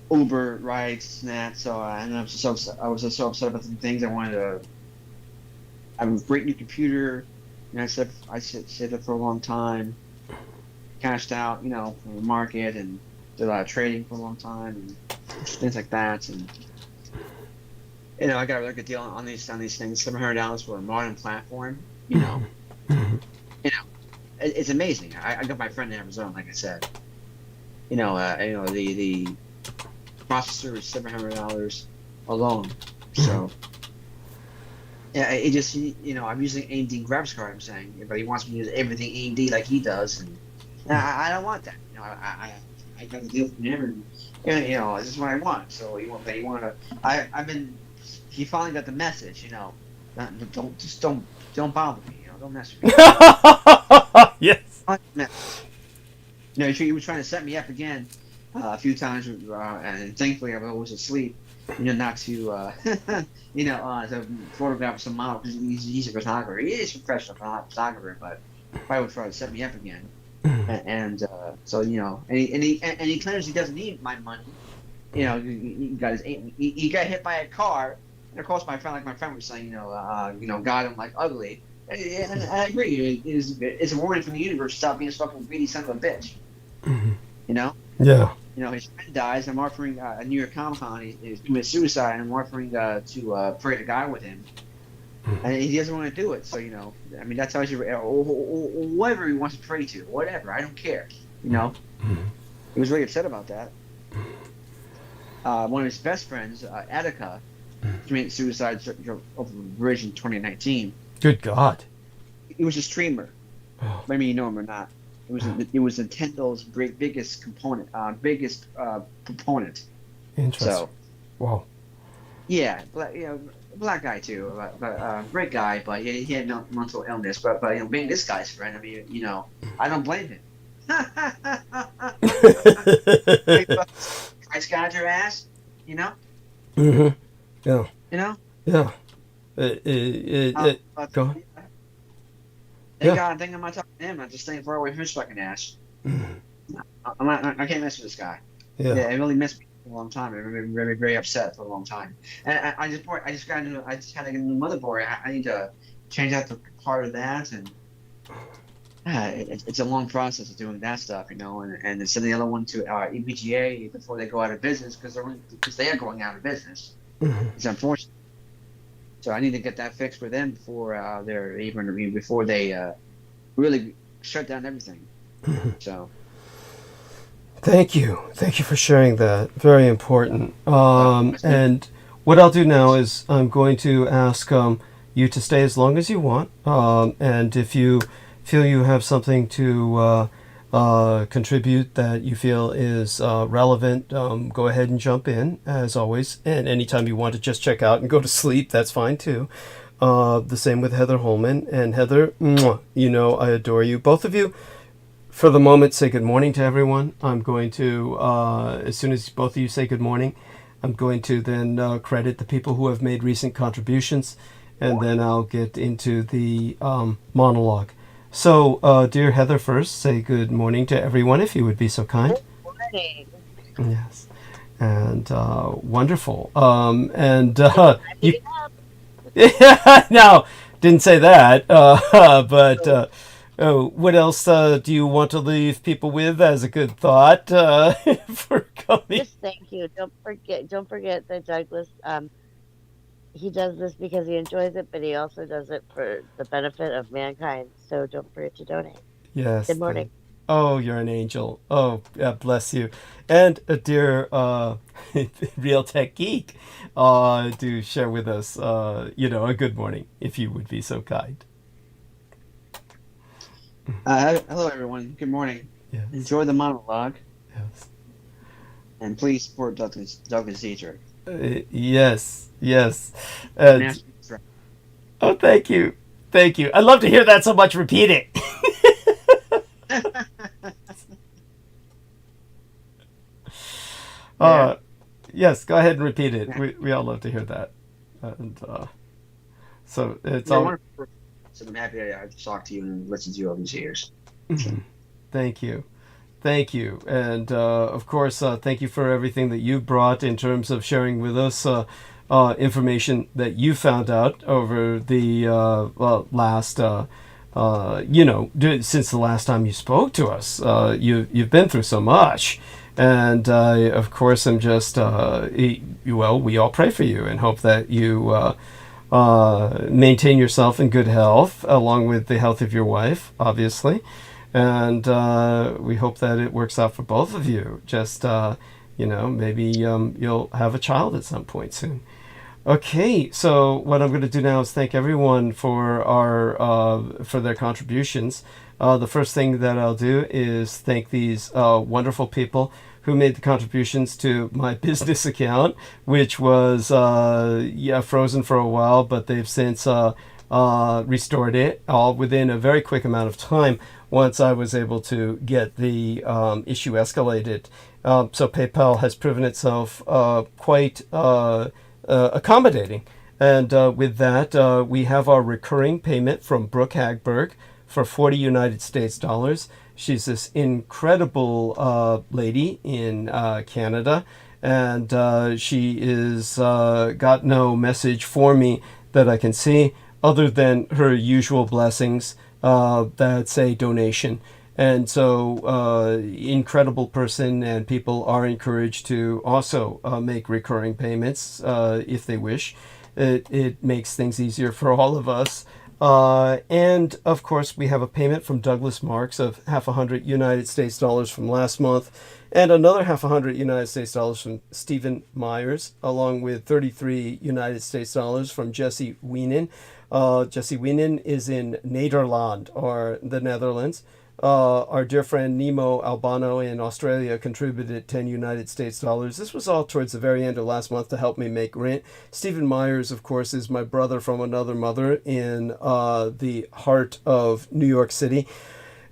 Uber rides and that. So and I was so upset about some things. I wanted to. I have a great new computer, and I saved it for a long time. Cashed out, from the market, and did a lot of trading for a long time, and things like that. And I got a really good deal on these things. $700 for a modern platform. It's amazing. I got my friend in Arizona, like I said. The processor is $700 alone. So. Yeah, it just I'm using AMD graphics card. I'm saying, but he wants me to use everything AMD like he does, and I don't want that. I got the deal from him, and this is what I want. So he wanted to. He finally got the message. Don't bother me. Don't mess with me. Yes. He was trying to set me up again a few times, and thankfully I was always asleep. Not to, to photograph some model because he's a photographer. He is a professional photographer, but probably would try to set me up again. So and he claims he doesn't need my money. He got hit by a car, and of course my friend was saying, got him like ugly. And I agree. It's a warning from the universe to stop being a fucking greedy son of a bitch. Yeah. His friend dies. I'm offering a New York Comic-Con. He commits suicide, and I'm offering to pray to God with him. And he doesn't want to do it. So, that tells you, whatever he wants to pray to, whatever. I don't care. He was really upset about that. One of his best friends, Attica, committed suicide over the bridge in 2019. Good God. He was a streamer. Oh. Maybe you know him or not. It was Nintendo's biggest proponent. Interesting. So, wow. Yeah, black guy too, but great guy. But he had no mental illness. But being this guy's friend, I mean, I don't blame him. Price gouge your ass, Mm-hmm. Yeah. Yeah. Go on. Thank God, I think I'm not talking to him. I'm just staying far away from his fucking ass. I can't mess with this guy. Yeah, it really missed me for a long time. I've been very, very upset for a long time. And I just had to get a new motherboard. I need to change out the part of that, and it's a long process of doing that stuff, and then send the other one to EVGA before they go out of business because they are going out of business. It's unfortunate. So I need to get that fixed for them before before they really shut down everything. So Thank you. Thank you for sharing that. Very important. And what I'll do now is I'm going to ask you to stay as long as you want. And if you feel you have something to contribute that you feel is relevant, go ahead and jump in, as always. And anytime you want to just check out and go to sleep, that's fine too. The same with Heather Holman. And Heather, mwah, you know I adore you. Both of you, for the moment, say good morning to everyone. I'm going to, as soon as both of you say good morning, I'm going to then credit the people who have made recent contributions, and then I'll get into the monologue. So, dear Heather, first, say good morning to everyone, if you would be so kind. Good morning. Yes. And wonderful. You, no, didn't say that, but... Oh, what else do you want to leave people with as a good thought for coming? Just thank you. Don't forget that Douglas, he does this because he enjoys it, but he also does it for the benefit of mankind. So don't forget to donate. Yes. Good morning. Oh, you're an angel. Oh, bless you. And a dear real Tech Geek, do share with us, a good morning, if you would be so kind. Hello, everyone. Good morning. Yes. Enjoy the monologue, Yes. and please support Douglas Dietrich. Yes. National Threat. Oh, thank you. Thank you. I'd love to hear that so much. Repeat it. Yes, go ahead and repeat it. We all love to hear that. And so it's all. Wonderful. So I'm happy I've talked to you and listened to you all these years. Thank you. And of course, thank you for everything that you've brought in terms of sharing with us information that you found out over the last, since the last time you spoke to us. You've been through so much. And of course, I'm just, we all pray for you and hope that you maintain yourself in good health, along with the health of your wife, obviously. And we hope that it works out for both of you. Just, maybe you'll have a child at some point soon. Okay, so what I'm going to do now is thank everyone for for their contributions. The first thing that I'll do is thank these wonderful people who made the contributions to my business account, which was frozen for a while, but they've since restored it, all within a very quick amount of time once I was able to get the issue escalated. So PayPal has proven itself quite accommodating. And with that, we have our recurring payment from Brooke Hagberg for 40 United States dollars. She's this incredible lady in Canada, and she is got no message for me that I can see other than her usual blessings that say donation. And so incredible person, and people are encouraged to also make recurring payments if they wish. It makes things easier for all of us. And of course, we have a payment from Douglas Marks of $50 United States dollars from last month, and another $50 United States dollars from Stephen Myers, along with 33 United States dollars from Jesse Wienen. Jesse Wienen is in Nederland, or the Netherlands. Our dear friend Nemo Albano in Australia contributed 10 United States dollars. This was all towards the very end of last month to help me make rent. Stephen Myers, of course, is my brother from another mother in the heart of New York City.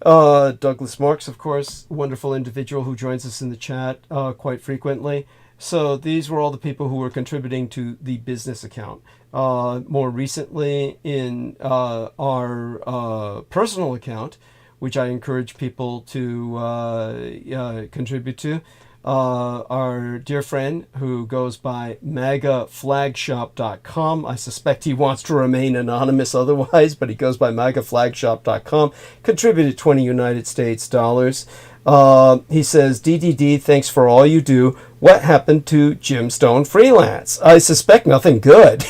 Douglas Marks, of course, wonderful individual who joins us in the chat quite frequently. So these were all the people who were contributing to the business account. More recently, in our personal account, which I encourage people to contribute to, our dear friend who goes by MAGAflagshop.com. I suspect he wants to remain anonymous otherwise, but he goes by MAGAflagshop.com, contributed 20 United States dollars. He says, DDD, thanks for all you do. What happened to Jim Stone Freelance? I suspect nothing good.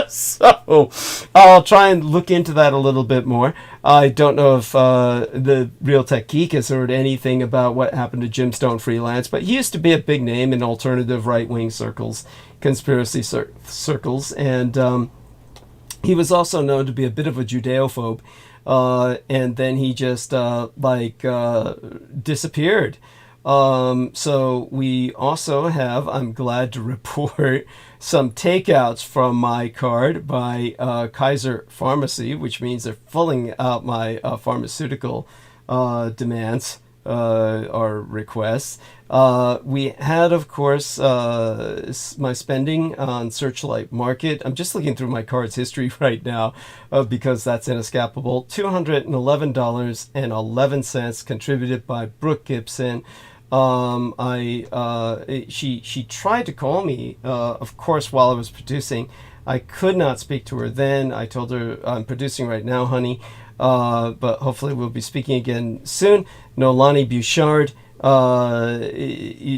So I'll try and look into that a little bit more. I don't know if the real Tech Geek has heard anything about what happened to Jim Stone Freelance, but he used to be a big name in alternative right-wing circles, conspiracy circles, and he was also known to be a bit of a Judeophobe, and then he just disappeared. So we also have, I'm glad to report, some takeouts from my card by Kaiser Pharmacy, which means they're filling out my pharmaceutical demands or requests. We had, of course, my spending on Searchlight Market. I'm just looking through my card's history right now because that's inescapable. $211.11 contributed by Brooke Gibson. She tried to call me, of course, while I was producing. I could not speak to her then. I told her, I'm producing right now, honey, but hopefully we'll be speaking again soon. Nolani Bouchard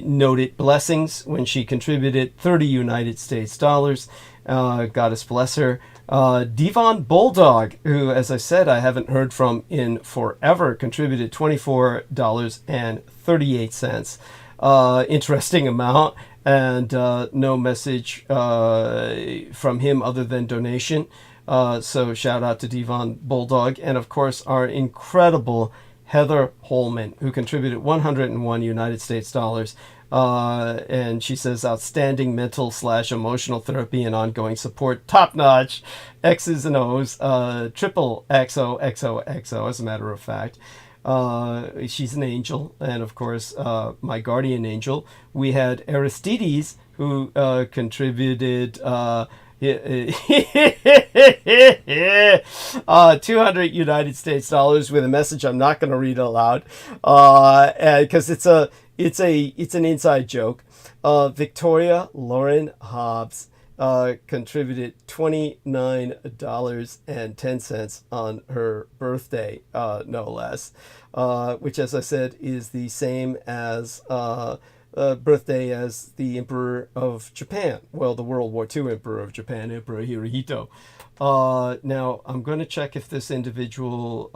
noted blessings when she contributed 30 United States dollars. Goddess bless her. Devon Bulldog, who, as I said, I haven't heard from in forever, contributed $24.38. Interesting amount, and no message from him other than donation. So shout out to Devon Bulldog. And of course, our incredible Heather Holman, who contributed 101 United States dollars. And she says, outstanding mental/emotional therapy and ongoing support, top notch, X's and O's, triple XOXOXO, as a matter of fact. She's an angel, and of course, my guardian angel. We had Aristides, who contributed 200 United States dollars with a message I'm not going to read aloud, because it's an inside joke. Victoria-Lorénh Hobbs contributed $29.10 on her birthday, no less, which, as I said, is the same as birthday as the Emperor of Japan. Well, the World War II Emperor of Japan, Emperor Hirohito. Now, I'm going to check if this individual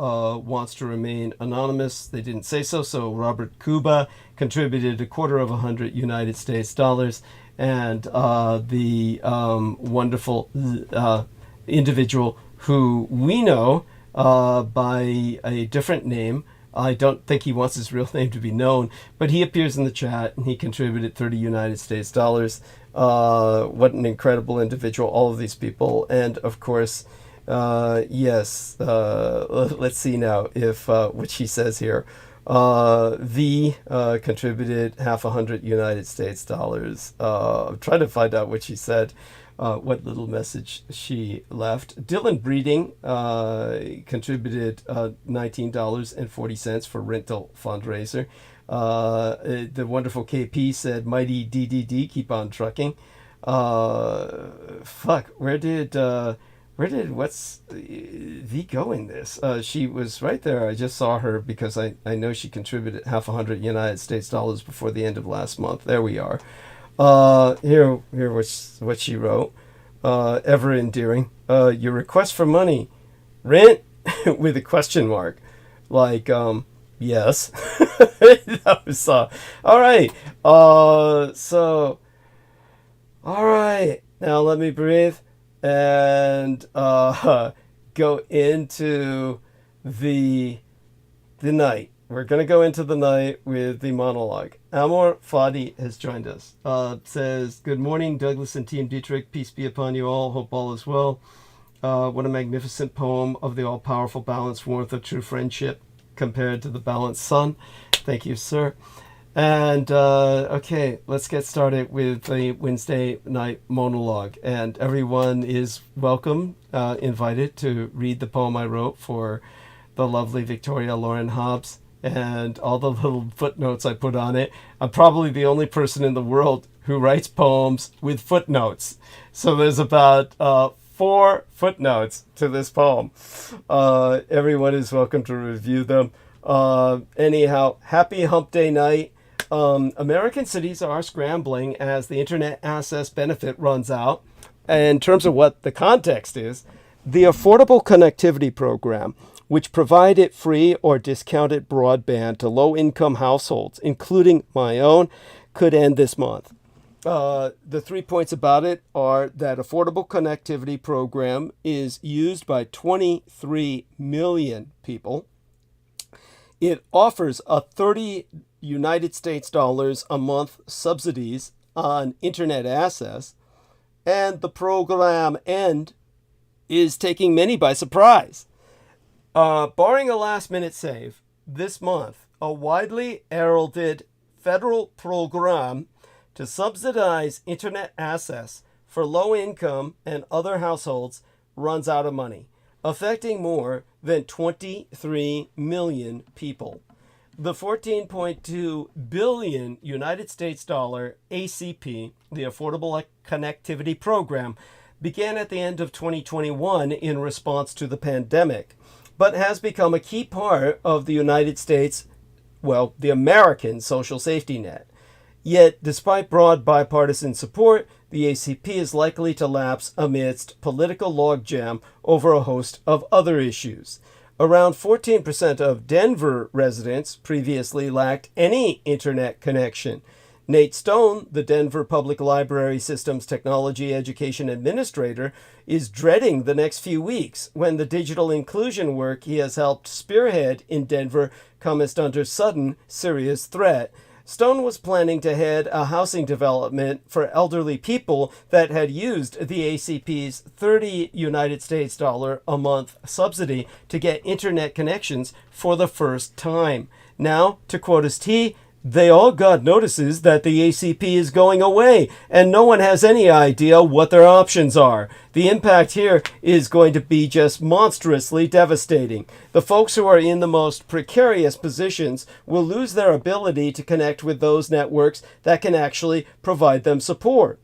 wants to remain anonymous. They didn't say so. So Robert Kuba contributed $250 United States dollars, and the wonderful individual who we know by a different name. I don't think he wants his real name to be known, but he appears in the chat and he contributed 30 United States dollars. What an incredible individual, all of these people. And of course, yes, let's see now if what she says here. V contributed $50 United States dollars. I'm trying to find out what she said. What little message she left. Dylan Breeding contributed $19.40 for rental fundraiser. The wonderful KP said, "Mighty DDD, keep on trucking." Where did what's V go in this? She was right there. I just saw her because I know she contributed $50 United States dollars before the end of last month. There we are. Here was what she wrote. Ever endearing. Your request for money, rent, with a question mark. Like, yes. That was, all right. So, all right. Now let me breathe and go into the night. We're going to go into the night with the monologue. Amor Fadi has joined us. Says, good morning, Douglas and Team Dietrich. Peace be upon you all. Hope all is well. What a magnificent poem of the all-powerful balanced warmth of true friendship compared to the balanced sun. Thank you, sir. And, okay, let's get started with the Wednesday night monologue. And everyone is welcome, invited to read the poem I wrote for the lovely Victoria-Lorénh Hobbs, and all the little footnotes I put on it. I'm probably the only person in the world who writes poems with footnotes. So there's about 4 footnotes to this poem. Everyone is welcome to review them. Anyhow, happy hump day night. American cities are scrambling as the internet access benefit runs out. in terms of what the context is, the Affordable Connectivity Program, which provided free or discounted broadband to low-income households, including my own, could end this month. The 3 points about it are that Affordable Connectivity Program is used by 23 million people. It offers a $30 United States dollars a month subsidies on internet access, and the program end is taking many by surprise. Barring a last-minute save, this month, a widely heralded federal program to subsidize internet access for low-income and other households runs out of money, affecting more than 23 million people. The $14.2 billion United States dollar ACP, the Affordable Connectivity Program, began at the end of 2021 in response to the pandemic, but has become a key part of the United States, well, the American social safety net. Yet, despite broad bipartisan support, the ACP is likely to lapse amidst political logjam over a host of other issues. Around 14% of Denver residents previously lacked any internet connection. Nate Stone, the Denver Public Library System's Technology Education Administrator, is dreading the next few weeks when the digital inclusion work he has helped spearhead in Denver comes under sudden, serious threat. Stone was planning to head a housing development for elderly people that had used the ACP's $30 United States dollar a month subsidy to get internet connections for the first time. Now, to quote his T, they all got notices that the ACP is going away, and no one has any idea what their options are. The impact here is going to be just monstrously devastating. The folks who are in the most precarious positions will lose their ability to connect with those networks that can actually provide them support.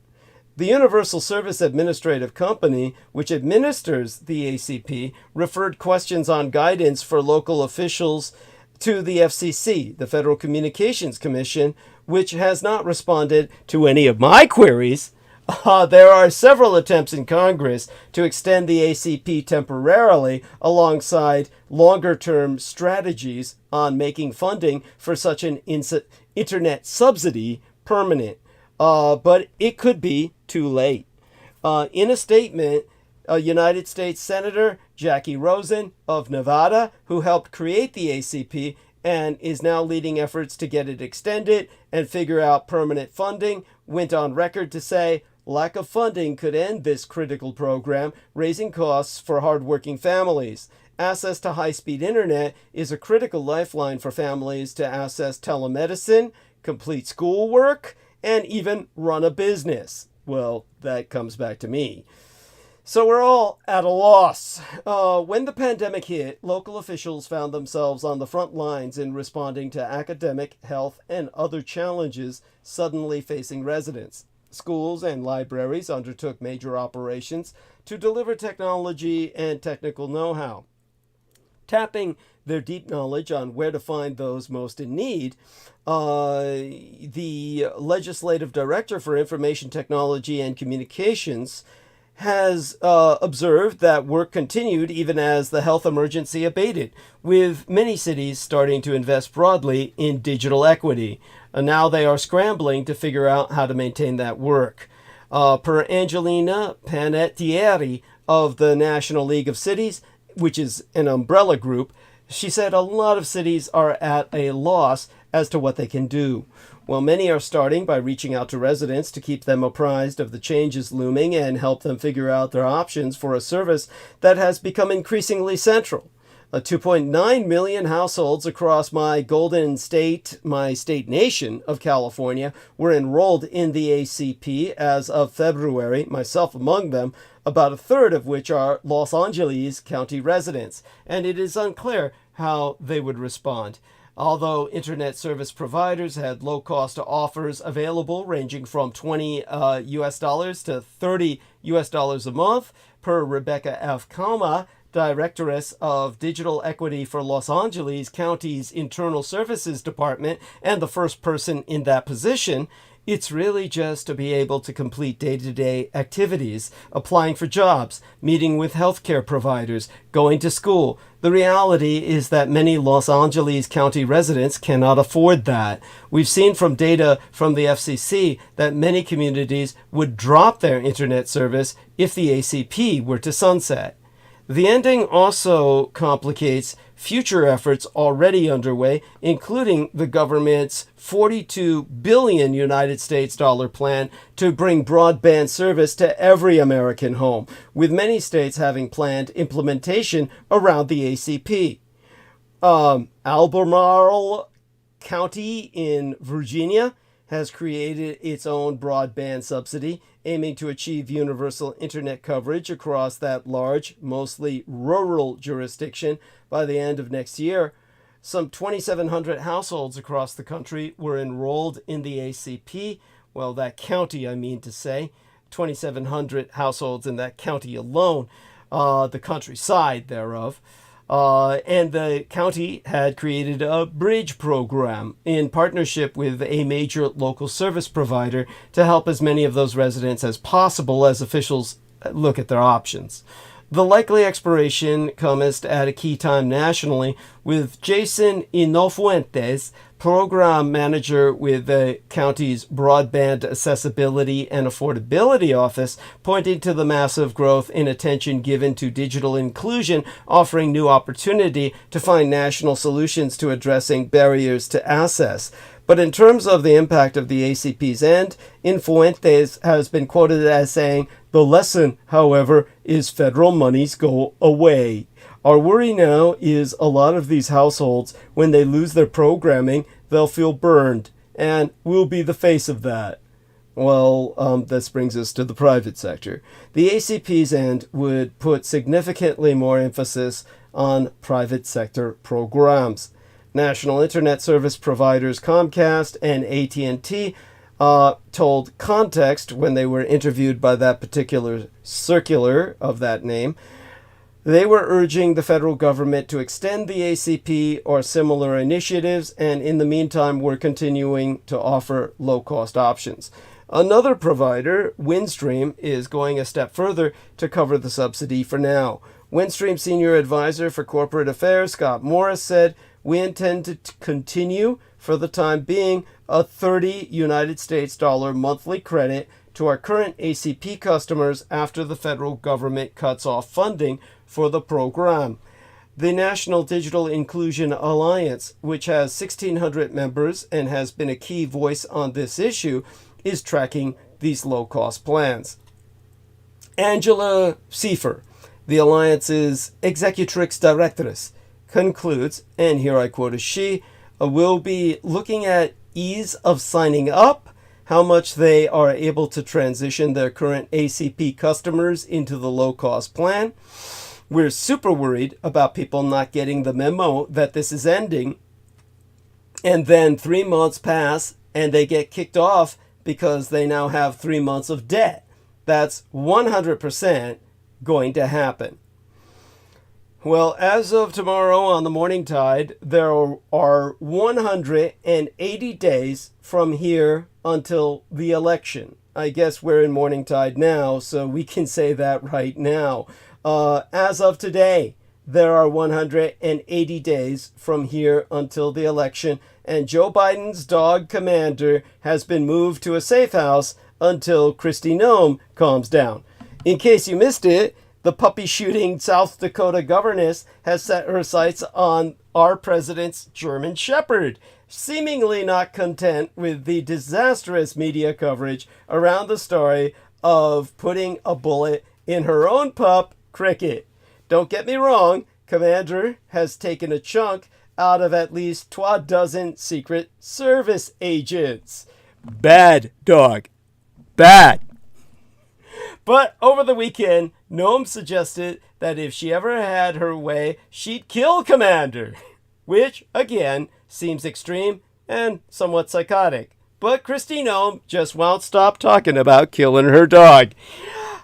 The Universal Service Administrative Company, which administers the ACP, referred questions on guidance for local officials to the FCC, the Federal Communications Commission, which has not responded to any of my queries. There are several attempts in Congress to extend the ACP temporarily alongside longer-term strategies on making funding for such an internet subsidy permanent. But it could be too late. In a statement, a United States Senator, Jackie Rosen of Nevada, who helped create the ACP and is now leading efforts to get it extended and figure out permanent funding, went on record to say, lack of funding could end this critical program, raising costs for hardworking families. Access to high-speed internet is a critical lifeline for families to access telemedicine, complete schoolwork, and even run a business. Well, that comes back to me. So we're all at a loss. When the pandemic hit, local officials found themselves on the front lines in responding to academic, health, and other challenges suddenly facing residents. Schools and libraries undertook major operations to deliver technology and technical know-how. Tapping their deep knowledge on where to find those most in need, the Legislative Director for Information Technology and Communications has observed that work continued even as the health emergency abated, with many cities starting to invest broadly in digital equity. And now they are scrambling to figure out how to maintain that work. Per Angelina Panettiere of the National League of Cities, which is an umbrella group, she said a lot of cities are at a loss as to what they can do. While many are starting by reaching out to residents to keep them apprised of the changes looming and help them figure out their options for a service that has become increasingly central. 2.9 million households across my state nation of California, were enrolled in the ACP as of February, myself among them, about a third of which are Los Angeles County residents, and it is unclear how they would respond. Although internet service providers had low-cost offers available ranging from $20 US to $30 US a month, per Rebecca F. Kalma, Directoress of Digital Equity for Los Angeles County's Internal Services Department and the first person in that position, It's really just to be able to complete day-to-day activities, applying for jobs, meeting with healthcare providers, going to school. The reality is that many Los Angeles County residents cannot afford that. We've seen from data from the FCC that many communities would drop their internet service if the ACP were to sunset. The ending also complicates future efforts already underway, including the government's $42 billion United States dollar plan to bring broadband service to every American home, with many states having planned implementation around the ACP. Albemarle County in Virginia has created its own broadband subsidy, aiming to achieve universal internet coverage across that large, mostly rural jurisdiction by the end of next year. Some 2,700 households across the country were enrolled in the ACP. Well, that county, I mean to say. 2,700 households in that county alone, the countryside thereof. And the county had created a bridge program in partnership with a major local service provider to help as many of those residents as possible as officials look at their options. The likely expiration comes at a key time nationally, with Jason Inofuentes, program manager with the county's Broadband Accessibility and Affordability Office, pointing to the massive growth in attention given to digital inclusion, offering new opportunity to find national solutions to addressing barriers to access. But in terms of the impact of the ACP's end, Infuentes has been quoted as saying, "The lesson, however, is federal monies go away. Our worry now is a lot of these households, when they lose their programming, they'll feel burned, and we'll be the face of that." Well, this brings us to the private sector. The ACP's end would put significantly more emphasis on private sector programs. National internet service providers Comcast and AT&T told Context, when they were interviewed by that particular circular of that name, they were urging the federal government to extend the ACP or similar initiatives, and in the meantime were continuing to offer low-cost options. Another provider, Windstream, is going a step further to cover the subsidy for now. Windstream Senior Advisor for Corporate Affairs Scott Morris said, "We intend to continue, for the time being, a $30 United States dollar monthly credit to our current ACP customers after the federal government cuts off funding for the program." The National Digital Inclusion Alliance, which has 1,600 members and has been a key voice on this issue, is tracking these low-cost plans. Angela Seifer, the Alliance's Executrix Directress, concludes, and here I quote a she, "Will be looking at ease of signing up, how much they are able to transition their current ACP customers into the low-cost plan. We're super worried about people not getting the memo that this is ending, and then 3 months pass and they get kicked off because they now have 3 months of debt. That's 100% going to happen." Well, as of tomorrow on the Morning Tide, there are 180 days from here until the election. I guess we're in Morning Tide now, so we can say that right now. As of today, there are 180 days from here until the election, and Joe Biden's dog Commander has been moved to a safe house until Kristi Noem calms down. In case you missed it, the puppy-shooting South Dakota governess has set her sights on our president's German Shepherd, seemingly not content with the disastrous media coverage around the story of putting a bullet in her own pup, Cricket. Don't get me wrong, Commander has taken a chunk out of at least 12 Secret Service agents. Bad dog. Bad. But over the weekend, Noem suggested that if she ever had her way, she'd kill Commander, which, again, seems extreme and somewhat psychotic. But Kristi Noem just won't stop talking about killing her dog.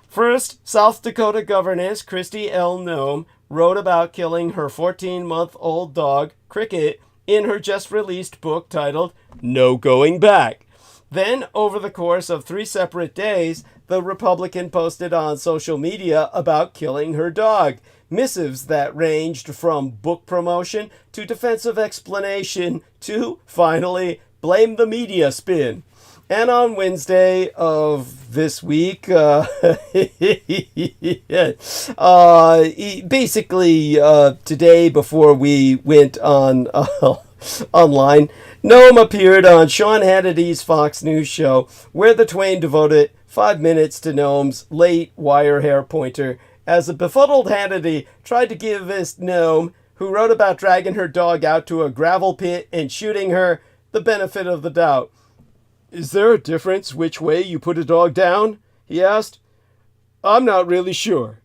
First, South Dakota governess Kristi L. Noem wrote about killing her 14-month-old dog, Cricket, in her just-released book titled No Going Back. Then, over the course of 3 separate days, the Republican posted on social media about killing her dog. Missives that ranged from book promotion to defensive explanation to, finally, blame the media spin. And on Wednesday of this week, basically today before we went on online, Noam appeared on Sean Hannity's Fox News show, where the twain devoted 5 minutes to Noam's late wire hair pointer, as a befuddled Hannity tried to give this Noam, who wrote about dragging her dog out to a gravel pit and shooting her, the benefit of the doubt. "Is there a difference which way you put a dog down?" he asked. "I'm not really sure."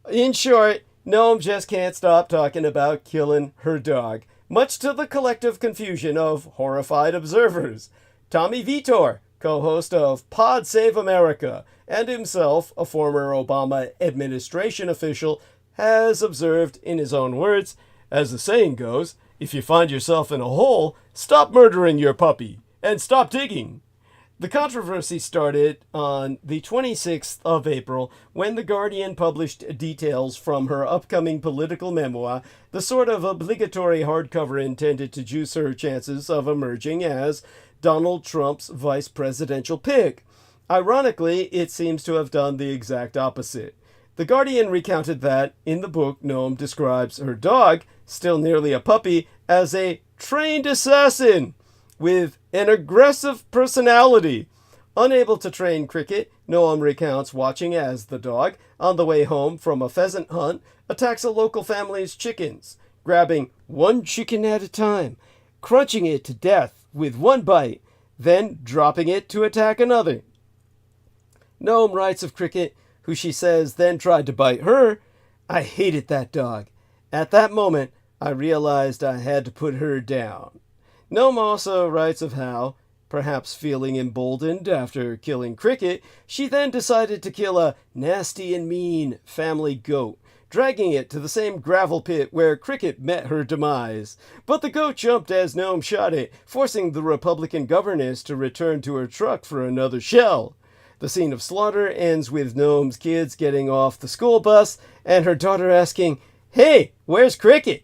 In short, Noam just can't stop talking about killing her dog, much to the collective confusion of horrified observers. Tommy Vitor, co-host of Pod Save America, and himself a former Obama administration official, has observed in his own words, "As the saying goes, if you find yourself in a hole, stop murdering your puppy and stop digging." The controversy started on the 26th of April when The Guardian published details from her upcoming political memoir, the sort of obligatory hardcover intended to juice her chances of emerging as Donald Trump's vice presidential pick. Ironically, it seems to have done the exact opposite. The Guardian recounted that, in the book, Noam describes her dog, still nearly a puppy, as a trained assassin with an aggressive personality. Unable to train Cricket, Noam recounts watching as the dog, on the way home from a pheasant hunt, attacks a local family's chickens, grabbing one chicken at a time, crunching it to death with one bite, then dropping it to attack another. Noam writes of Cricket, who she says then tried to bite her, "I hated that dog. At that moment, I realized I had to put her down." Noam also writes of how, perhaps feeling emboldened after killing Cricket, she then decided to kill a nasty and mean family goat, dragging it to the same gravel pit where Cricket met her demise. But the goat jumped as Noam shot it, forcing the Republican governess to return to her truck for another shell. The scene of slaughter ends with Noam's kids getting off the school bus and her daughter asking, "Hey, where's Cricket?"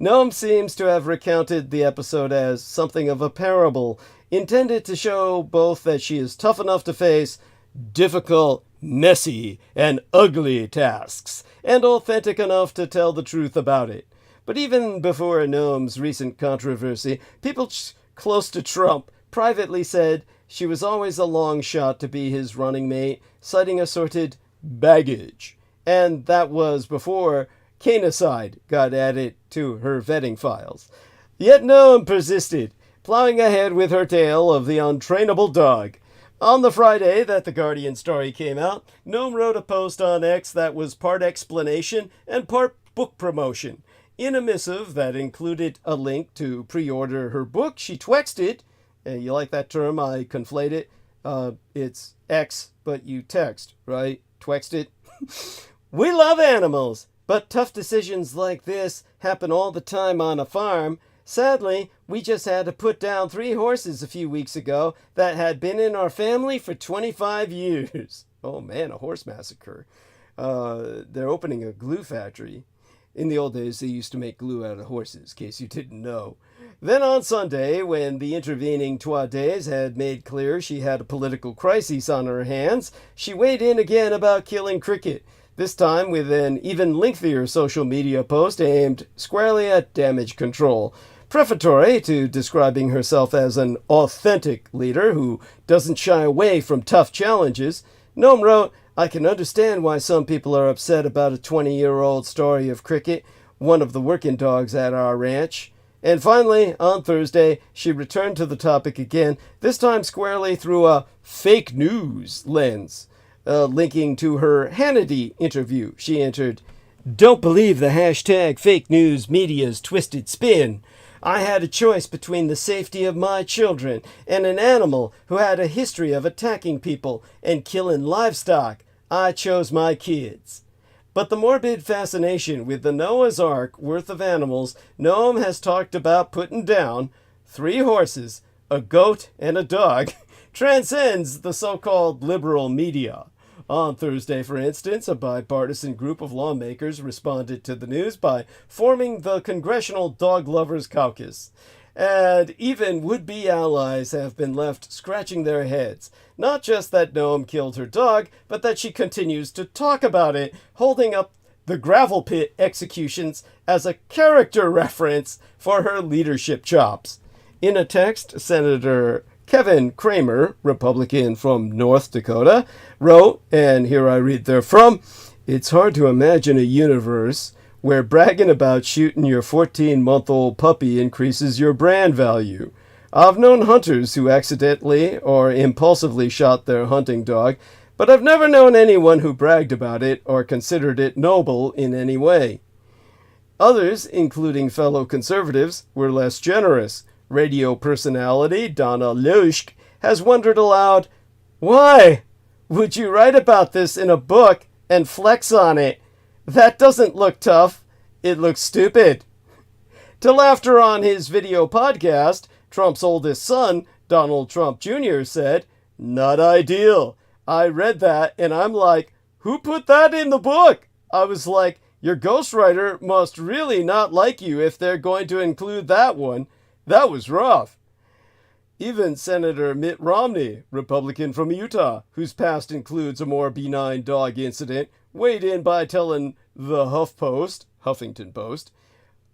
Noam seems to have recounted the episode as something of a parable, intended to show both that she is tough enough to face difficult, messy, and ugly tasks, and authentic enough to tell the truth about it. But even before Noam's recent controversy, people close to Trump privately said she was always a long shot to be his running mate, citing assorted baggage. And that was before Canacide got added to her vetting files. Yet Noam persisted, plowing ahead with her tale of the untrainable dog. On the Friday that the Guardian story came out, Noam wrote a post on X that was part explanation and part book promotion. In a missive that included a link to pre-order her book, she twexted, and you like that term, I conflate it, it's X, but you text, right? Twexted. "We love animals, but tough decisions like this happen all the time on a farm. Sadly, we just had to put down 3 horses a few weeks ago that had been in our family for 25 years. Oh man, a horse massacre. They're opening a glue factory. In the old days, they used to make glue out of horses, in case you didn't know. Then on Sunday, when the intervening 2 days had made clear she had a political crisis on her hands, she weighed in again about killing Cricket, this time with an even lengthier social media post aimed squarely at damage control. Prefatory to describing herself as an authentic leader who doesn't shy away from tough challenges, Noam wrote, "I can understand why some people are upset about a 20-year-old story of Cricket, one of the working dogs at our ranch." And finally, on Thursday, she returned to the topic again, this time squarely through a fake news lens. Linking to her Hannity interview, she entered, "Don't believe the hashtag fake news media's twisted spin. I had a choice between the safety of my children and an animal who had a history of attacking people and killing livestock. I chose my kids." But the morbid fascination with the Noah's Ark worth of animals Noam has talked about putting down, 3 horses, a goat and a dog transcends the so-called liberal media. On Thursday, for instance, a bipartisan group of lawmakers responded to the news by forming the Congressional Dog Lovers Caucus. And even would-be allies have been left scratching their heads. Not just that Noam killed her dog, but that she continues to talk about it, holding up the gravel pit executions as a character reference for her leadership chops. In a text, Senator Kevin Cramer, Republican from North Dakota, wrote, and here I read therefrom, "It's hard to imagine a universe where bragging about shooting your 14-month-old puppy increases your brand value. I've known hunters who accidentally or impulsively shot their hunting dog, but I've never known anyone who bragged about it or considered it noble in any way." Others, including fellow conservatives, were less generous. Radio personality Donna Lushk has wondered aloud, "Why would you write about this in a book and flex on it? That doesn't look tough. It looks stupid." To laughter on his video podcast, Trump's oldest son, Donald Trump Jr., said, "Not ideal. I read that and I'm like, who put that in the book? I was like, your ghostwriter must really not like you if they're going to include that one. That was rough." Even Senator Mitt Romney, Republican from Utah, whose past includes a more benign dog incident, weighed in by telling the Huffington Post,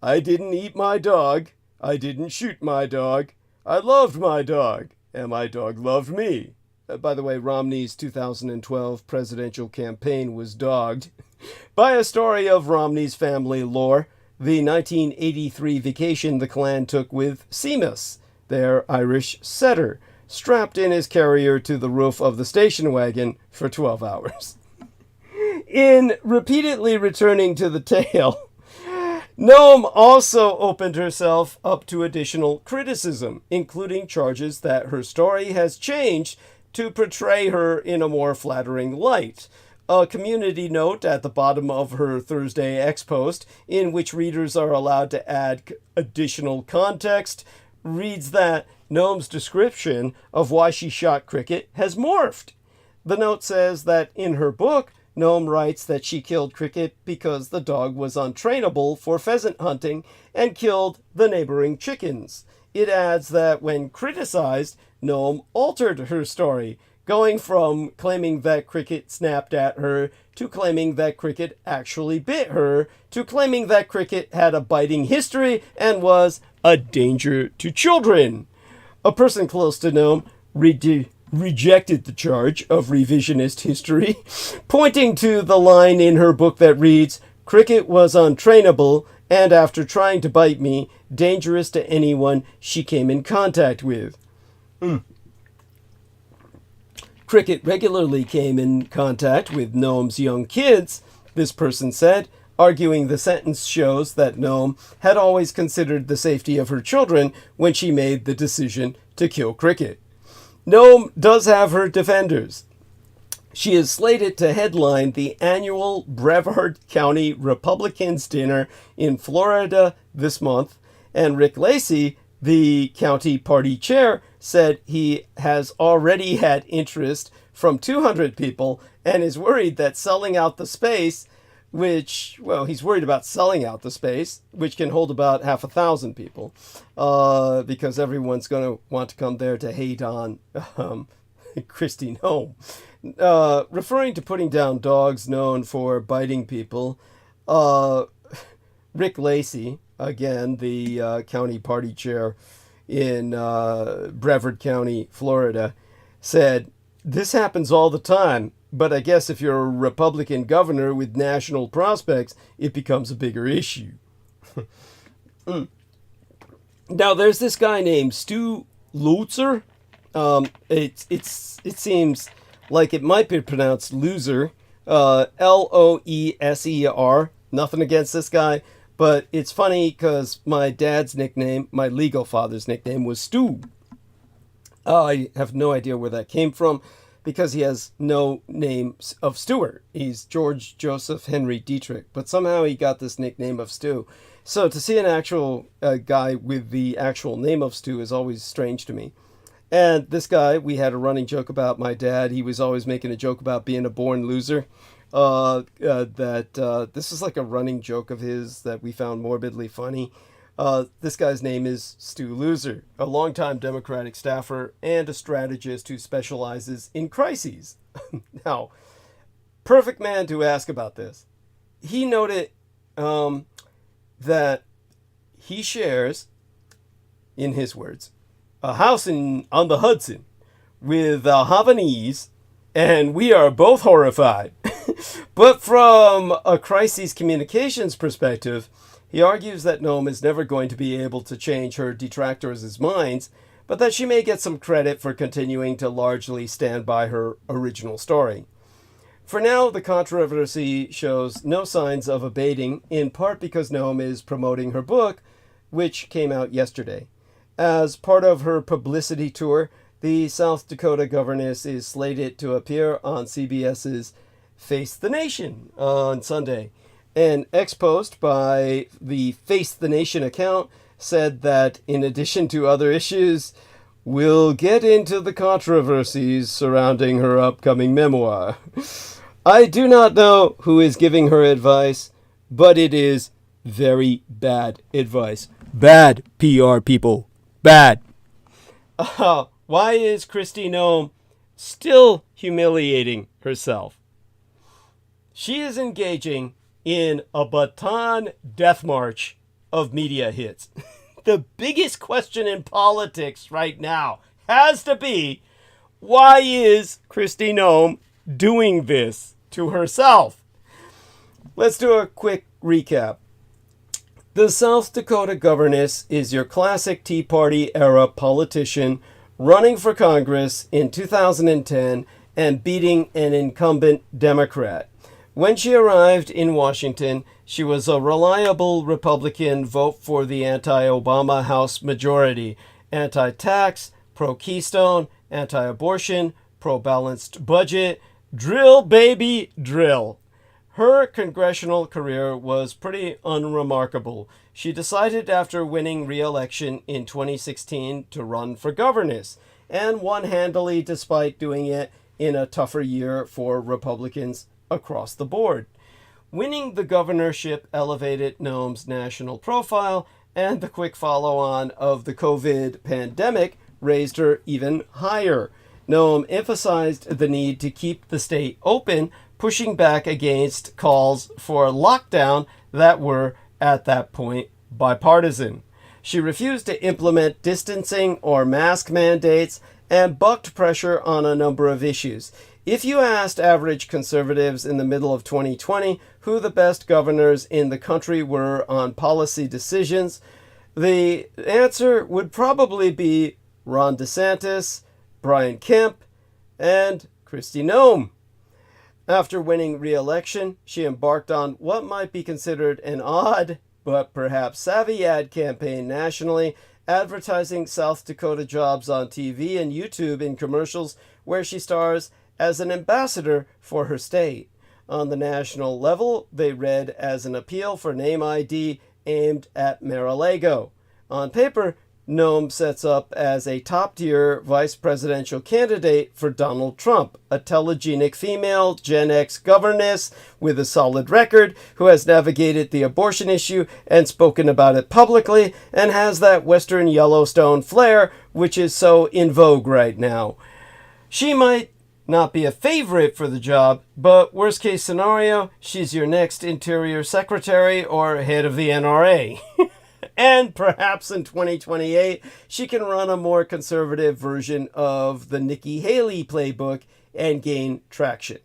"I didn't eat my dog. I didn't shoot my dog. I loved my dog, and my dog loved me." By the way, Romney's 2012 presidential campaign was dogged by a story of Romney's family lore, the 1983 vacation the clan took with Seamus, their Irish setter, strapped in his carrier to the roof of the station wagon for 12 hours. In repeatedly returning to the tale, Noam also opened herself up to additional criticism, including charges that her story has changed to portray her in a more flattering light. A community note at the bottom of her Thursday X post, in which readers are allowed to add additional context, reads that Noam's description of why she shot Cricket has morphed. The note says that in her book, Noam writes that she killed Cricket because the dog was untrainable for pheasant hunting and killed the neighboring chickens. It adds that when criticized, Noam altered her story, going from claiming that Cricket snapped at her to claiming that Cricket actually bit her to claiming that Cricket had a biting history and was a danger to children. A person close to Noam rejected the charge of revisionist history, pointing to the line in her book that reads, "Cricket was untrainable and after trying to bite me, dangerous to anyone she came in contact with." Cricket regularly came in contact with Noam's young kids, this person said, arguing the sentence shows that Noam had always considered the safety of her children when she made the decision to kill Cricket. Noam does have her defenders. She is slated to headline the annual Brevard County Republicans dinner in Florida this month, and Rick Lacey, the county party chair, said he has already had interest from 200 people and is worried that selling out the space, he's worried about selling out the space, which can hold about 1,000 people, because everyone's going to want to come there to hate on Kristi Noem. Referring to putting down dogs known for biting people, Rick Lacey, again, the county party chair in Brevard County, Florida, said, "This happens all the time, but I guess if you're a Republican governor with national prospects, it becomes a bigger issue." Now, there's this guy named Stu Loetser. It seems like it might be pronounced loser. Loeser. Nothing against this guy. But it's funny because my dad's nickname, my legal father's nickname, was Stu. I have no idea where that came from because he has no name of Stewart. He's George Joseph Henry Dietrich, but somehow he got this nickname of Stu. So to see an actual guy with the actual name of Stu is always strange to me. And this guy, we had a running joke about my dad. He was always making a joke about being a born loser. This is like a running joke of his that we found morbidly funny. This guy's name is Stu Loser, a longtime Democratic staffer and a strategist who specializes in crises. Now, perfect man to ask about this. He noted that he shares, in his words, a house on the Hudson with a Havanese, and we are both horrified. But from a crisis communications perspective, he argues that Noam is never going to be able to change her detractors' minds, but that she may get some credit for continuing to largely stand by her original story. For now, the controversy shows no signs of abating, in part because Noam is promoting her book, which came out yesterday. As part of her publicity tour, the South Dakota governess is slated to appear on CBS's Face the Nation on Sunday. An ex-post by the Face the Nation account said that in addition to other issues, we'll get into the controversies surrounding her upcoming memoir. I do not know who is giving her advice, but it is very bad advice. Bad PR, people. Bad. Why is Kristi Noem still humiliating herself? She is engaging in a baton death march of media hits. The biggest question in politics right now has to be, why is Kristi Noem doing this to herself? Let's do a quick recap. The South Dakota governess is your classic Tea Party era politician running for Congress in 2010 and beating an incumbent Democrat. When she arrived in Washington, she was a reliable Republican vote for the anti-Obama House majority, anti-tax, pro-Keystone, anti-abortion, pro-balanced budget, drill baby drill. Her congressional career was pretty unremarkable. She decided after winning re-election in 2016 to run for governess, and won handily despite doing it in a tougher year for Republicans across the board. Winning the governorship elevated Noem's national profile, and the quick follow-on of the COVID pandemic raised her even higher. Noem emphasized the need to keep the state open, pushing back against calls for lockdown that were, at that point, bipartisan. She refused to implement distancing or mask mandates and bucked pressure on a number of issues. If you asked average conservatives in the middle of 2020 who the best governors in the country were on policy decisions, the answer would probably be Ron DeSantis, Brian Kemp, and Kristi Noem. After winning re-election, she embarked on what might be considered an odd, but perhaps savvy ad campaign nationally, advertising South Dakota jobs on TV and YouTube in commercials where she stars as an ambassador for her state. On the national level, they read as an appeal for name ID aimed at Mar-a-Lago. On paper, Noem sets up as a top-tier vice presidential candidate for Donald Trump, a telegenic female Gen X governess with a solid record who has navigated the abortion issue and spoken about it publicly and has that Western Yellowstone flair which is so in vogue right now. She might not be a favorite for the job, but worst case scenario, she's your next Interior Secretary or head of the NRA. And perhaps in 2028, she can run a more conservative version of the Nikki Haley playbook and gain traction.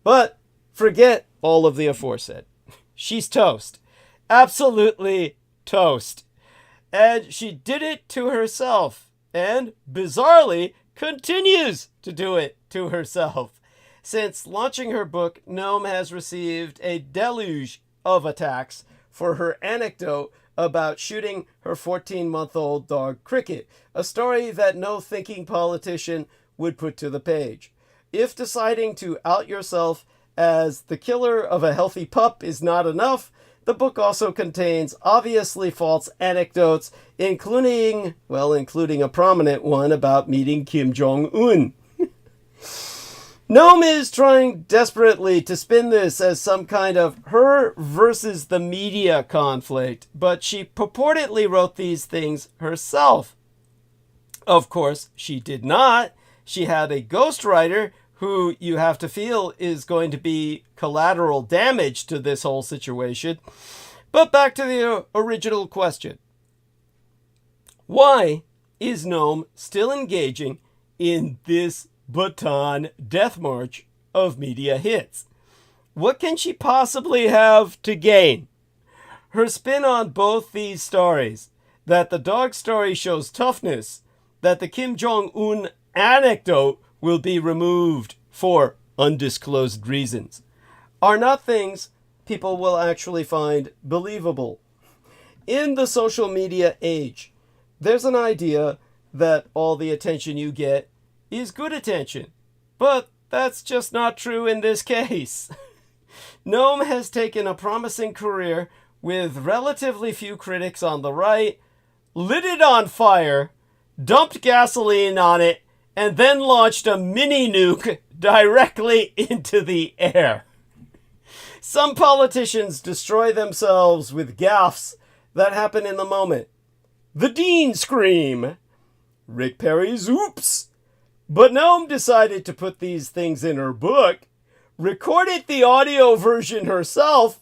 But forget all of the aforesaid. She's toast. Absolutely toast. And she did it to herself. And bizarrely, continues to do it to herself. Since launching her book, Noem has received a deluge of attacks for her anecdote about shooting her 14-month-old dog Cricket, a story that no thinking politician would put to the page. If deciding to out yourself as the killer of a healthy pup is not enough, The book also contains obviously false anecdotes, including a prominent one about meeting Kim Jong-un. Noam is trying desperately to spin this as some kind of her versus the media conflict, but she purportedly wrote these things herself. Of course, she did not. She had a ghostwriter who you have to feel is going to be collateral damage to this whole situation. But back to the original question. Why is Noam still engaging in this baton death march of media hits? What can she possibly have to gain? Her spin on both these stories, that the dog story shows toughness, that the Kim Jong-un anecdote will be removed for undisclosed reasons, are not things people will actually find believable. In the social media age, there's an idea that all the attention you get is good attention, but that's just not true in this case. Noam has taken a promising career with relatively few critics on the right, lit it on fire, dumped gasoline on it, and then launched a mini nuke directly into the air. Some politicians destroy themselves with gaffes that happen in the moment. The Dean scream, Rick Perry's oops. But Noam decided to put these things in her book, recorded the audio version herself,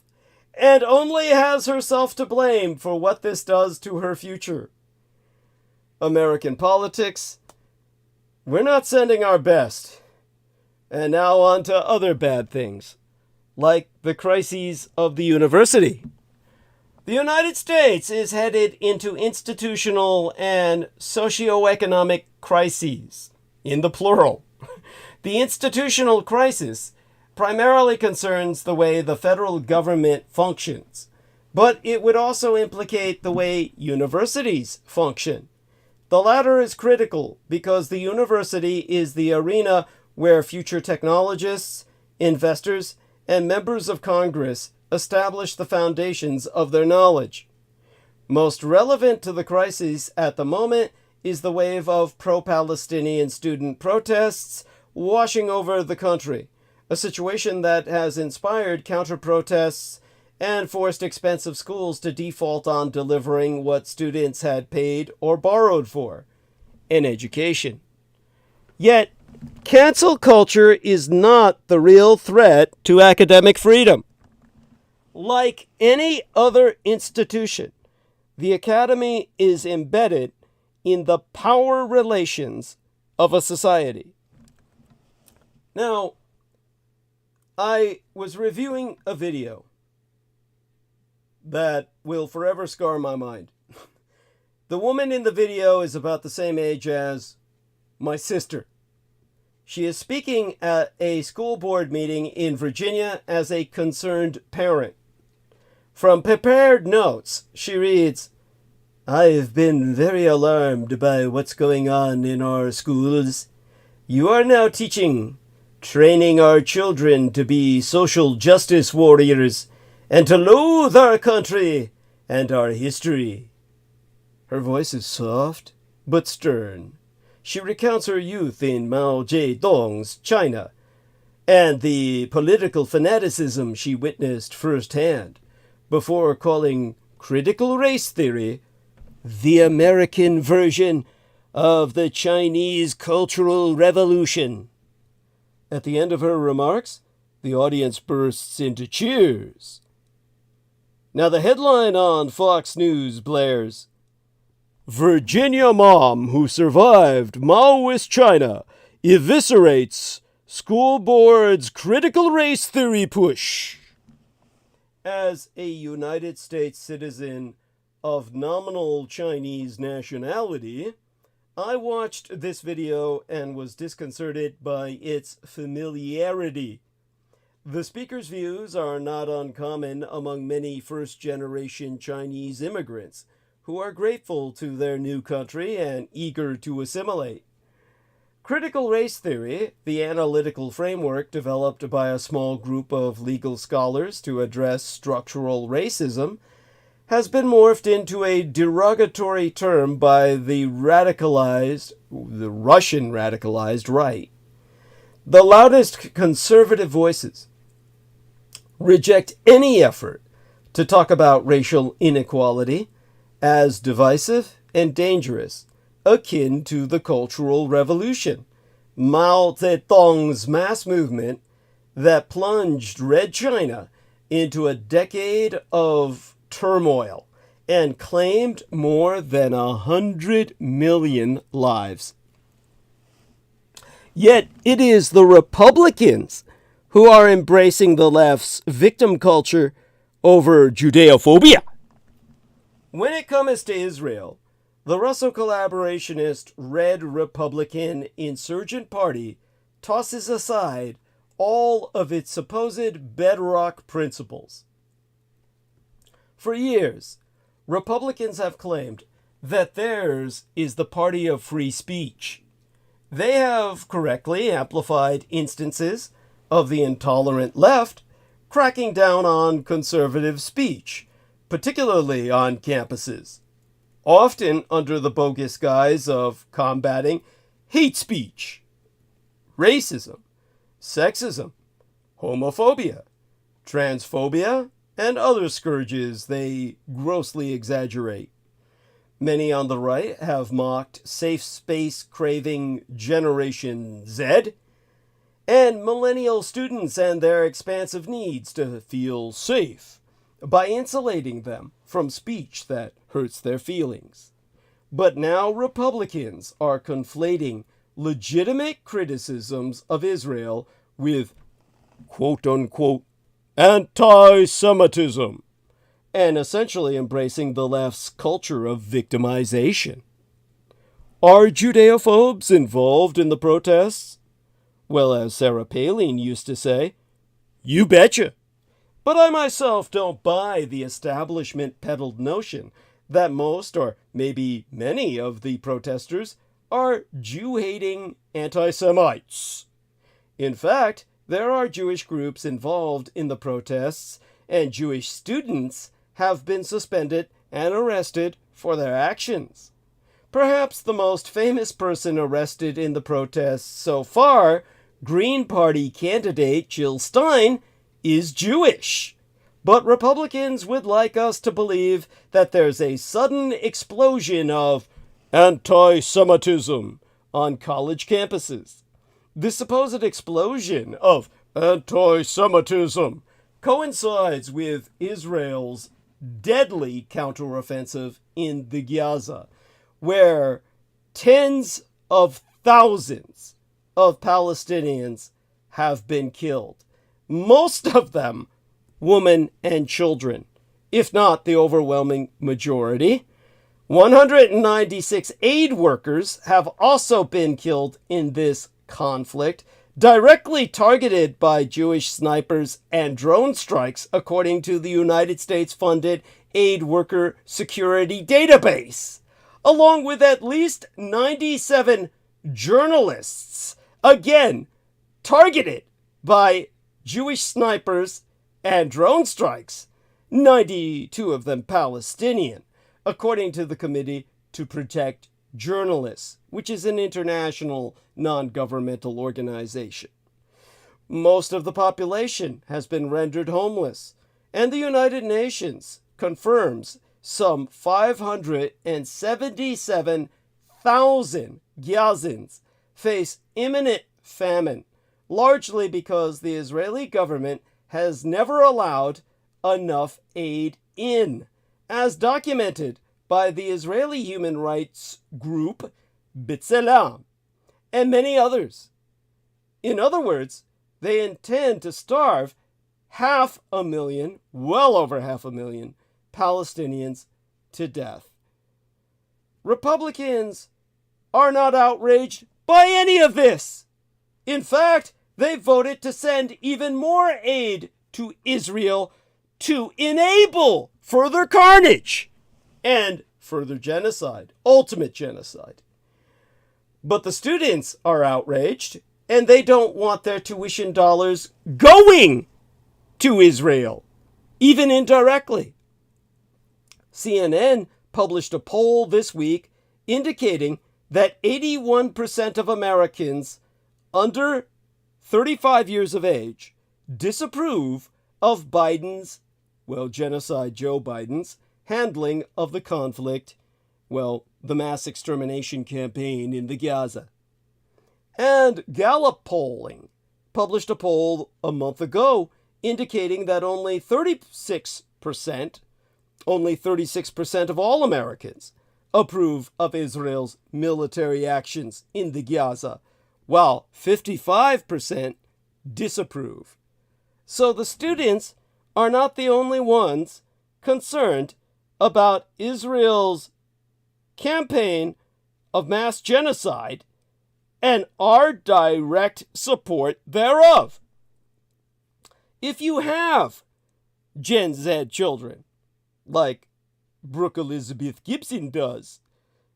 and only has herself to blame for what this does to her future. American politics, we're not sending our best. And now on to other bad things, like the crises of the university. The United States is headed into institutional and socioeconomic crises, in the plural. The institutional crisis primarily concerns the way the federal government functions, but it would also implicate the way universities function. The latter is critical because the university is the arena where future technologists, investors, and members of Congress establish the foundations of their knowledge. Most relevant to the crisis at the moment is the wave of pro-Palestinian student protests washing over the country, a situation that has inspired counter-protests and forced expensive schools to default on delivering what students had paid or borrowed for, an education. Yet, cancel culture is not the real threat to academic freedom. Like any other institution, the academy is embedded in the power relations of a society. Now, I was reviewing a video that will forever scar my mind. The woman in the video is about the same age as my sister. She is speaking at a school board meeting in Virginia as a concerned parent. From prepared notes, she reads, "I've been very alarmed by what's going on in our schools. You are now training our children to be social justice warriors and to loathe our country and our history." Her voice is soft but stern. She recounts her youth in Mao Zedong's China and the political fanaticism she witnessed firsthand before calling critical race theory the American version of the Chinese Cultural Revolution. At the end of her remarks, the audience bursts into cheers. Now the headline on Fox News blares, "Virginia mom who survived Maoist China eviscerates school board's critical race theory push." As a United States citizen of nominal Chinese nationality, I watched this video and was disconcerted by its familiarity. The speaker's views are not uncommon among many first-generation Chinese immigrants who are grateful to their new country and eager to assimilate. Critical race theory, the analytical framework developed by a small group of legal scholars to address structural racism, has been morphed into a derogatory term by the Russian radicalized right. The loudest conservative voices reject any effort to talk about racial inequality as divisive and dangerous, akin to the Cultural Revolution, Mao Zedong's mass movement that plunged Red China into a decade of turmoil and claimed more than 100 million lives. Yet it is the Republicans who are embracing the left's victim culture over Judeophobia. When it comes to Israel, the Russo-collaborationist Red Republican Insurgent Party tosses aside all of its supposed bedrock principles. For years, Republicans have claimed that theirs is the party of free speech. They have correctly amplified instances of the intolerant left cracking down on conservative speech, particularly on campuses, often under the bogus guise of combating hate speech, racism, sexism, homophobia, transphobia, and other scourges they grossly exaggerate. Many on the right have mocked safe space craving Generation Z and millennial students and their expansive needs to feel safe by insulating them from speech that hurts their feelings. But now Republicans are conflating legitimate criticisms of Israel with quote-unquote anti-Semitism and essentially embracing the left's culture of victimization. Are Judeophobes involved in the protests? Well, as Sarah Palin used to say, you betcha. But I myself don't buy the establishment-peddled notion that most, or maybe many, of the protesters are Jew-hating anti-Semites. In fact, there are Jewish groups involved in the protests, and Jewish students have been suspended and arrested for their actions. Perhaps the most famous person arrested in the protests so far, Green Party candidate Jill Stein, is Jewish. But Republicans would like us to believe that there's a sudden explosion of anti-Semitism on college campuses. This supposed explosion of anti-Semitism coincides with Israel's deadly counteroffensive in the Gaza, where tens of thousands of Palestinians have been killed. Most of them women and children, if not the overwhelming majority. 196 aid workers have also been killed in this conflict, directly targeted by Jewish snipers and drone strikes, according to the United States-funded Aid Worker Security Database, along with at least 97 journalists, again, targeted by Jewish snipers and drone strikes, 92 of them Palestinian, according to the Committee to Protect Journalists, which is an international non-governmental organization. Most of the population has been rendered homeless, and the United Nations confirms some 577,000 Gazans face imminent famine, largely because the Israeli government has never allowed enough aid in, as documented by the Israeli human rights group B'Tselem and many others. In other words, they intend to starve 500,000, well over 500,000 Palestinians to death. Republicans are not outraged by any of this. In fact, they voted to send even more aid to Israel to enable further carnage and further genocide, ultimate genocide. But the students are outraged, and they don't want their tuition dollars going to Israel, even indirectly. CNN published a poll this week indicating that 81% of Americans under 35 years of age disapprove of Biden's, genocide Joe Biden's, handling of the conflict, the mass extermination campaign in the Gaza. And Gallup polling published a poll a month ago indicating that only 36% of all Americans approve of Israel's military actions in the Gaza, while 55% disapprove. So the students are not the only ones concerned about Israel's campaign of mass genocide and our direct support thereof. If you have Gen Z children, like Brooke Elizabeth Gibson does,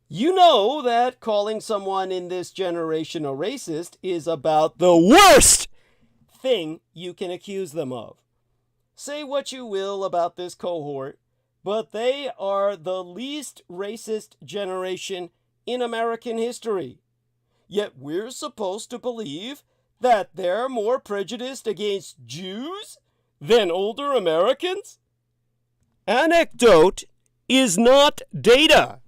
you know that calling someone in this generation a racist is about the worst thing you can accuse them of. Say what you will about this cohort, but they are the least racist generation in American history. Yet we're supposed to believe that they're more prejudiced against Jews than older Americans? Anecdote is not data.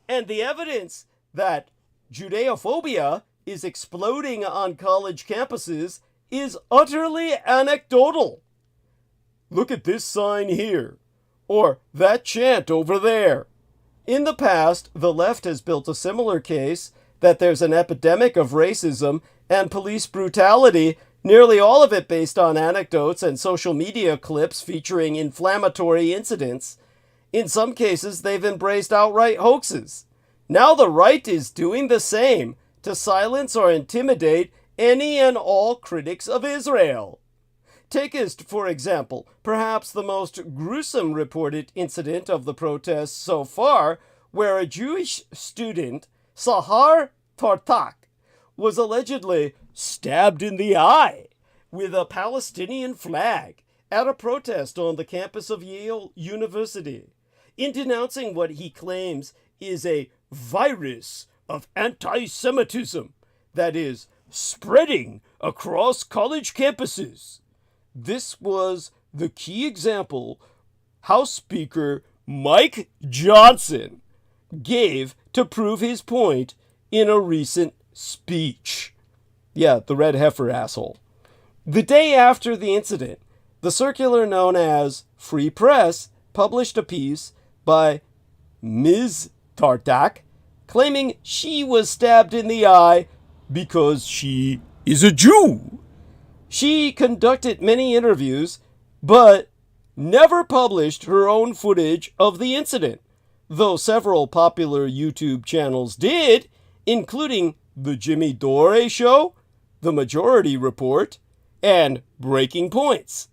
And the evidence that Judeophobia is exploding on college campuses is utterly anecdotal. Look at this sign here, or that chant over there. In the past, the left has built a similar case that there's an epidemic of racism and police brutality, nearly all of it based on anecdotes and social media clips featuring inflammatory incidents. In some cases, they've embraced outright hoaxes. Now the right is doing the same to silence or intimidate any and all critics of Israel. Take as, for example, perhaps the most gruesome reported incident of the protests so far, where a Jewish student, Sahar Tartak, was allegedly stabbed in the eye with a Palestinian flag at a protest on the campus of Yale University, in denouncing what he claims is a virus of anti-Semitism that is spreading across college campuses. This was the key example House Speaker Mike Johnson gave to prove his point in a recent speech. Yeah, the red heifer asshole. The day after the incident, the circular known as Free Press published a piece by Ms. Tartak claiming she was stabbed in the eye because she is a Jew. She conducted many interviews, but never published her own footage of the incident, though several popular YouTube channels did, including The Jimmy Dore Show, The Majority Report, and Breaking Points.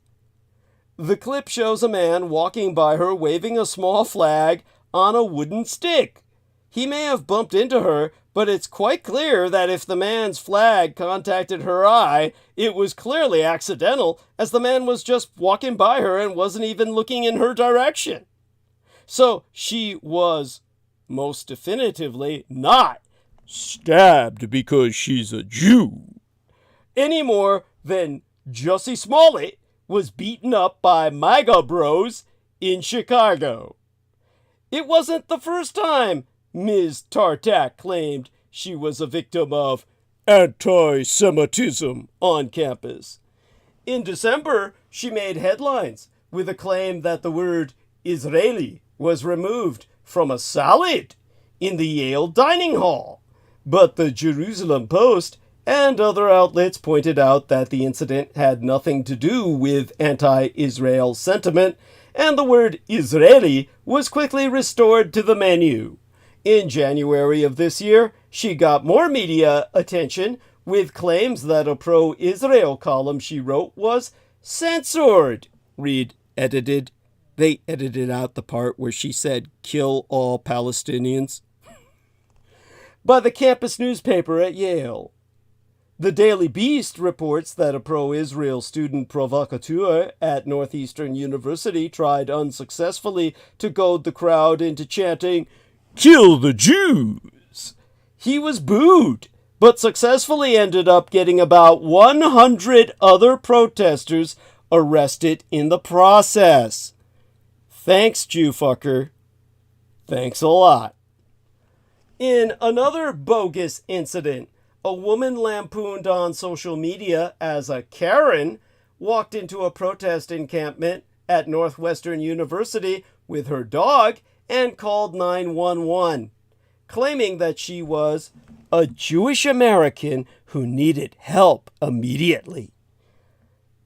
The clip shows a man walking by her waving a small flag on a wooden stick. He may have bumped into her, but it's quite clear that if the man's flag contacted her eye, it was clearly accidental, as the man was just walking by her and wasn't even looking in her direction. So she was most definitively not stabbed because she's a Jew, any more than Jussie Smollett was beaten up by MAGA bros in Chicago. It wasn't the first time Ms. Tartak claimed she was a victim of anti-Semitism on campus. In December, she made headlines with a claim that the word Israeli was removed from a salad in the Yale dining hall. But the Jerusalem Post and other outlets pointed out that the incident had nothing to do with anti-Israel sentiment, and the word Israeli was quickly restored to the menu. In January of this year, she got more media attention with claims that a pro-Israel column she wrote was censored. Read edited. They edited out the part where she said, "kill all Palestinians." by the campus newspaper at Yale. The Daily Beast reports that a pro-Israel student provocateur at Northeastern University tried unsuccessfully to goad the crowd into chanting, "Kill the Jews!" He was booed, but successfully ended up getting about 100 other protesters arrested in the process. Thanks, Jew fucker. Thanks a lot. In another bogus incident, a woman lampooned on social media as a Karen walked into a protest encampment at Northwestern University with her dog and called 911, claiming that she was a Jewish American who needed help immediately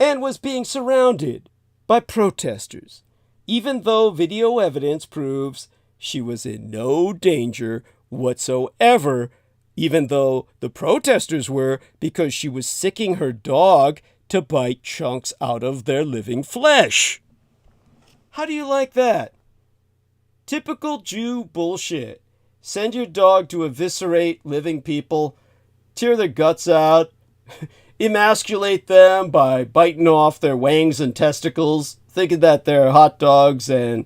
and was being surrounded by protesters, even though video evidence proves she was in no danger whatsoever, even though the protesters were, because she was sicking her dog to bite chunks out of their living flesh. How do you like that? Typical Jew bullshit. Send your dog to eviscerate living people, tear their guts out, emasculate them by biting off their wangs and testicles, thinking that they're hot dogs and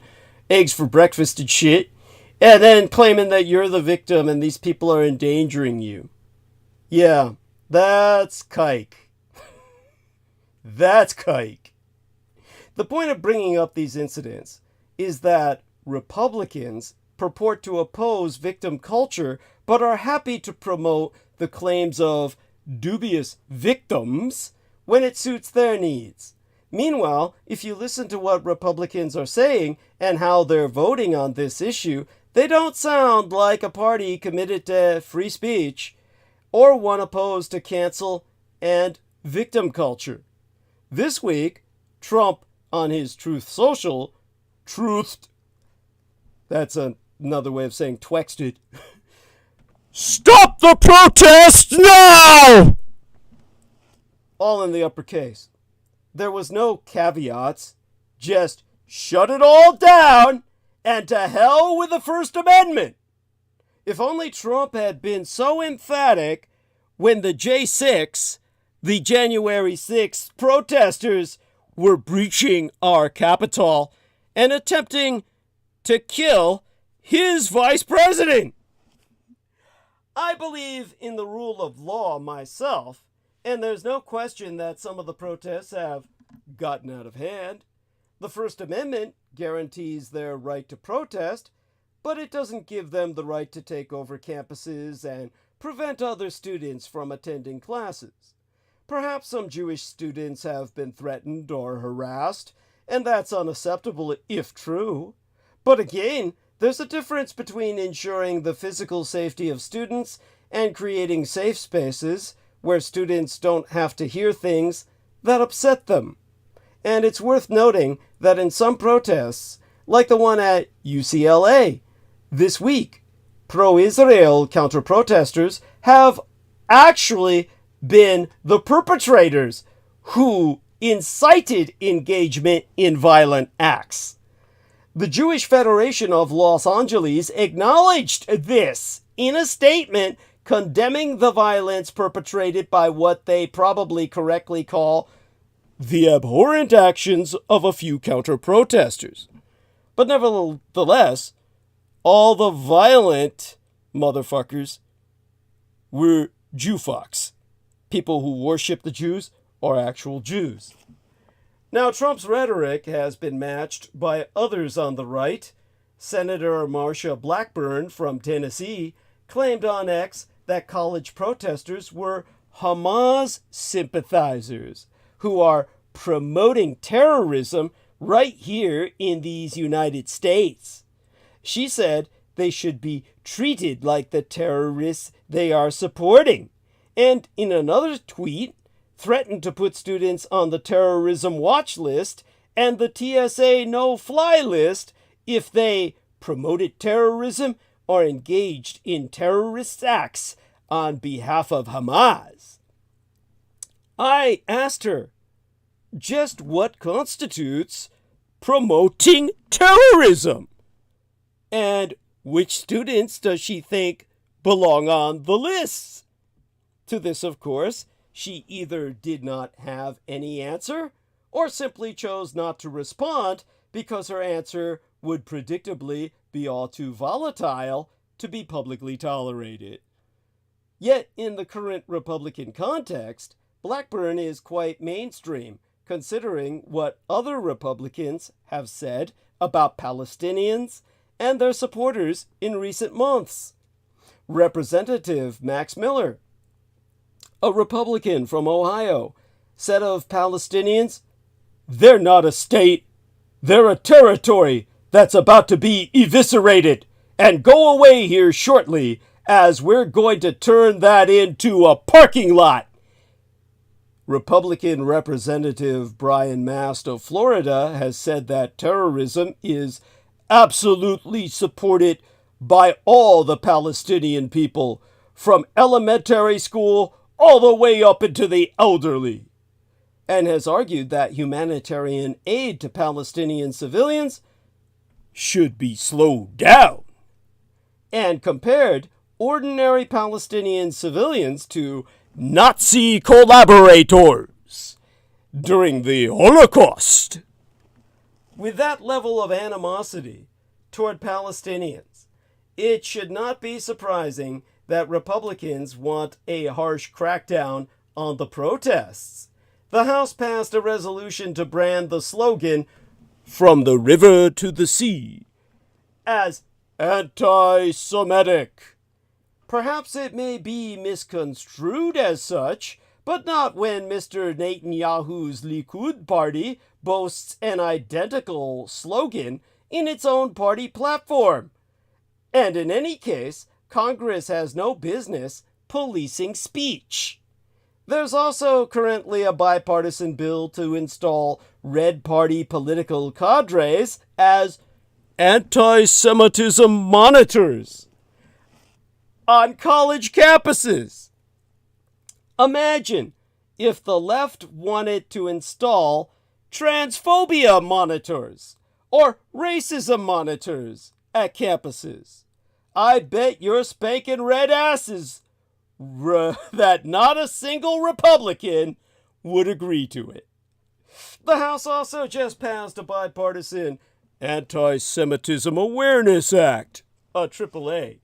eggs for breakfast and shit, and then claiming that you're the victim and these people are endangering you. Yeah, that's kike. That's kike. The point of bringing up these incidents is that Republicans purport to oppose victim culture, but are happy to promote the claims of dubious victims when it suits their needs. Meanwhile, if you listen to what Republicans are saying and how they're voting on this issue, they don't sound like a party committed to free speech or one opposed to cancel and victim culture. This week, Trump on his Truth Social, truthed, that's another way of saying twexted, "Stop the protests now!" All in the uppercase. There was no caveats, just shut it all down and to hell with the First Amendment. If only Trump had been so emphatic when the J6, the January 6th protesters, were breaching our Capitol and attempting to kill his vice president. I believe in the rule of law myself, and there's no question that some of the protests have gotten out of hand. The First Amendment guarantees their right to protest, but it doesn't give them the right to take over campuses and prevent other students from attending classes. Perhaps some Jewish students have been threatened or harassed, and that's unacceptable if true. But again, there's a difference between ensuring the physical safety of students and creating safe spaces where students don't have to hear things that upset them. And it's worth noting that in some protests, like the one at UCLA this week, pro-Israel counter-protesters have actually been the perpetrators who incited engagement in violent acts. The Jewish Federation of Los Angeles acknowledged this in a statement condemning the violence perpetrated by what they probably correctly call the abhorrent actions of a few counter-protesters. But nevertheless, all the violent motherfuckers were Jew fucks. People who worship the Jews are actual Jews. Now, Trump's rhetoric has been matched by others on the right. Senator Marsha Blackburn from Tennessee claimed on X that college protesters were Hamas sympathizers who are promoting terrorism right here in these United States. She said they should be treated like the terrorists they are supporting, and in another tweet, threatened to put students on the terrorism watch list and the TSA no-fly list if they promoted terrorism or engaged in terrorist acts on behalf of Hamas. I asked her just what constitutes promoting terrorism, and which students does she think belong on the list? To this, of course, she either did not have any answer or simply chose not to respond because her answer would predictably be all too volatile to be publicly tolerated. Yet, in the current Republican context, Blackburn is quite mainstream, considering what other Republicans have said about Palestinians and their supporters in recent months. Representative Max Miller, a Republican from Ohio, said of Palestinians, "They're not a state, they're a territory that's about to be eviscerated and go away here shortly, as we're going to turn that into a parking lot." Republican Representative Brian Mast of Florida has said that terrorism is absolutely supported by all the Palestinian people, from elementary school all the way up into the elderly, and has argued that humanitarian aid to Palestinian civilians should be slowed down, and compared ordinary Palestinian civilians to Nazi collaborators during the Holocaust. With that level of animosity toward Palestinians, it should not be surprising that Republicans want a harsh crackdown on the protests. The House passed a resolution to brand the slogan, "From the river to the sea," as anti-Semitic. Perhaps it may be misconstrued as such, but not when Mr. Netanyahu's Likud party boasts an identical slogan in its own party platform. And in any case, Congress has no business policing speech. There's also currently a bipartisan bill to install Red Party political cadres as anti-Semitism monitors on college campuses. Imagine if the left wanted to install transphobia monitors or racism monitors at campuses. I bet your spanking red asses that not a single Republican would agree to it. The House also just passed a bipartisan Anti-Semitism Awareness Act, a AAA,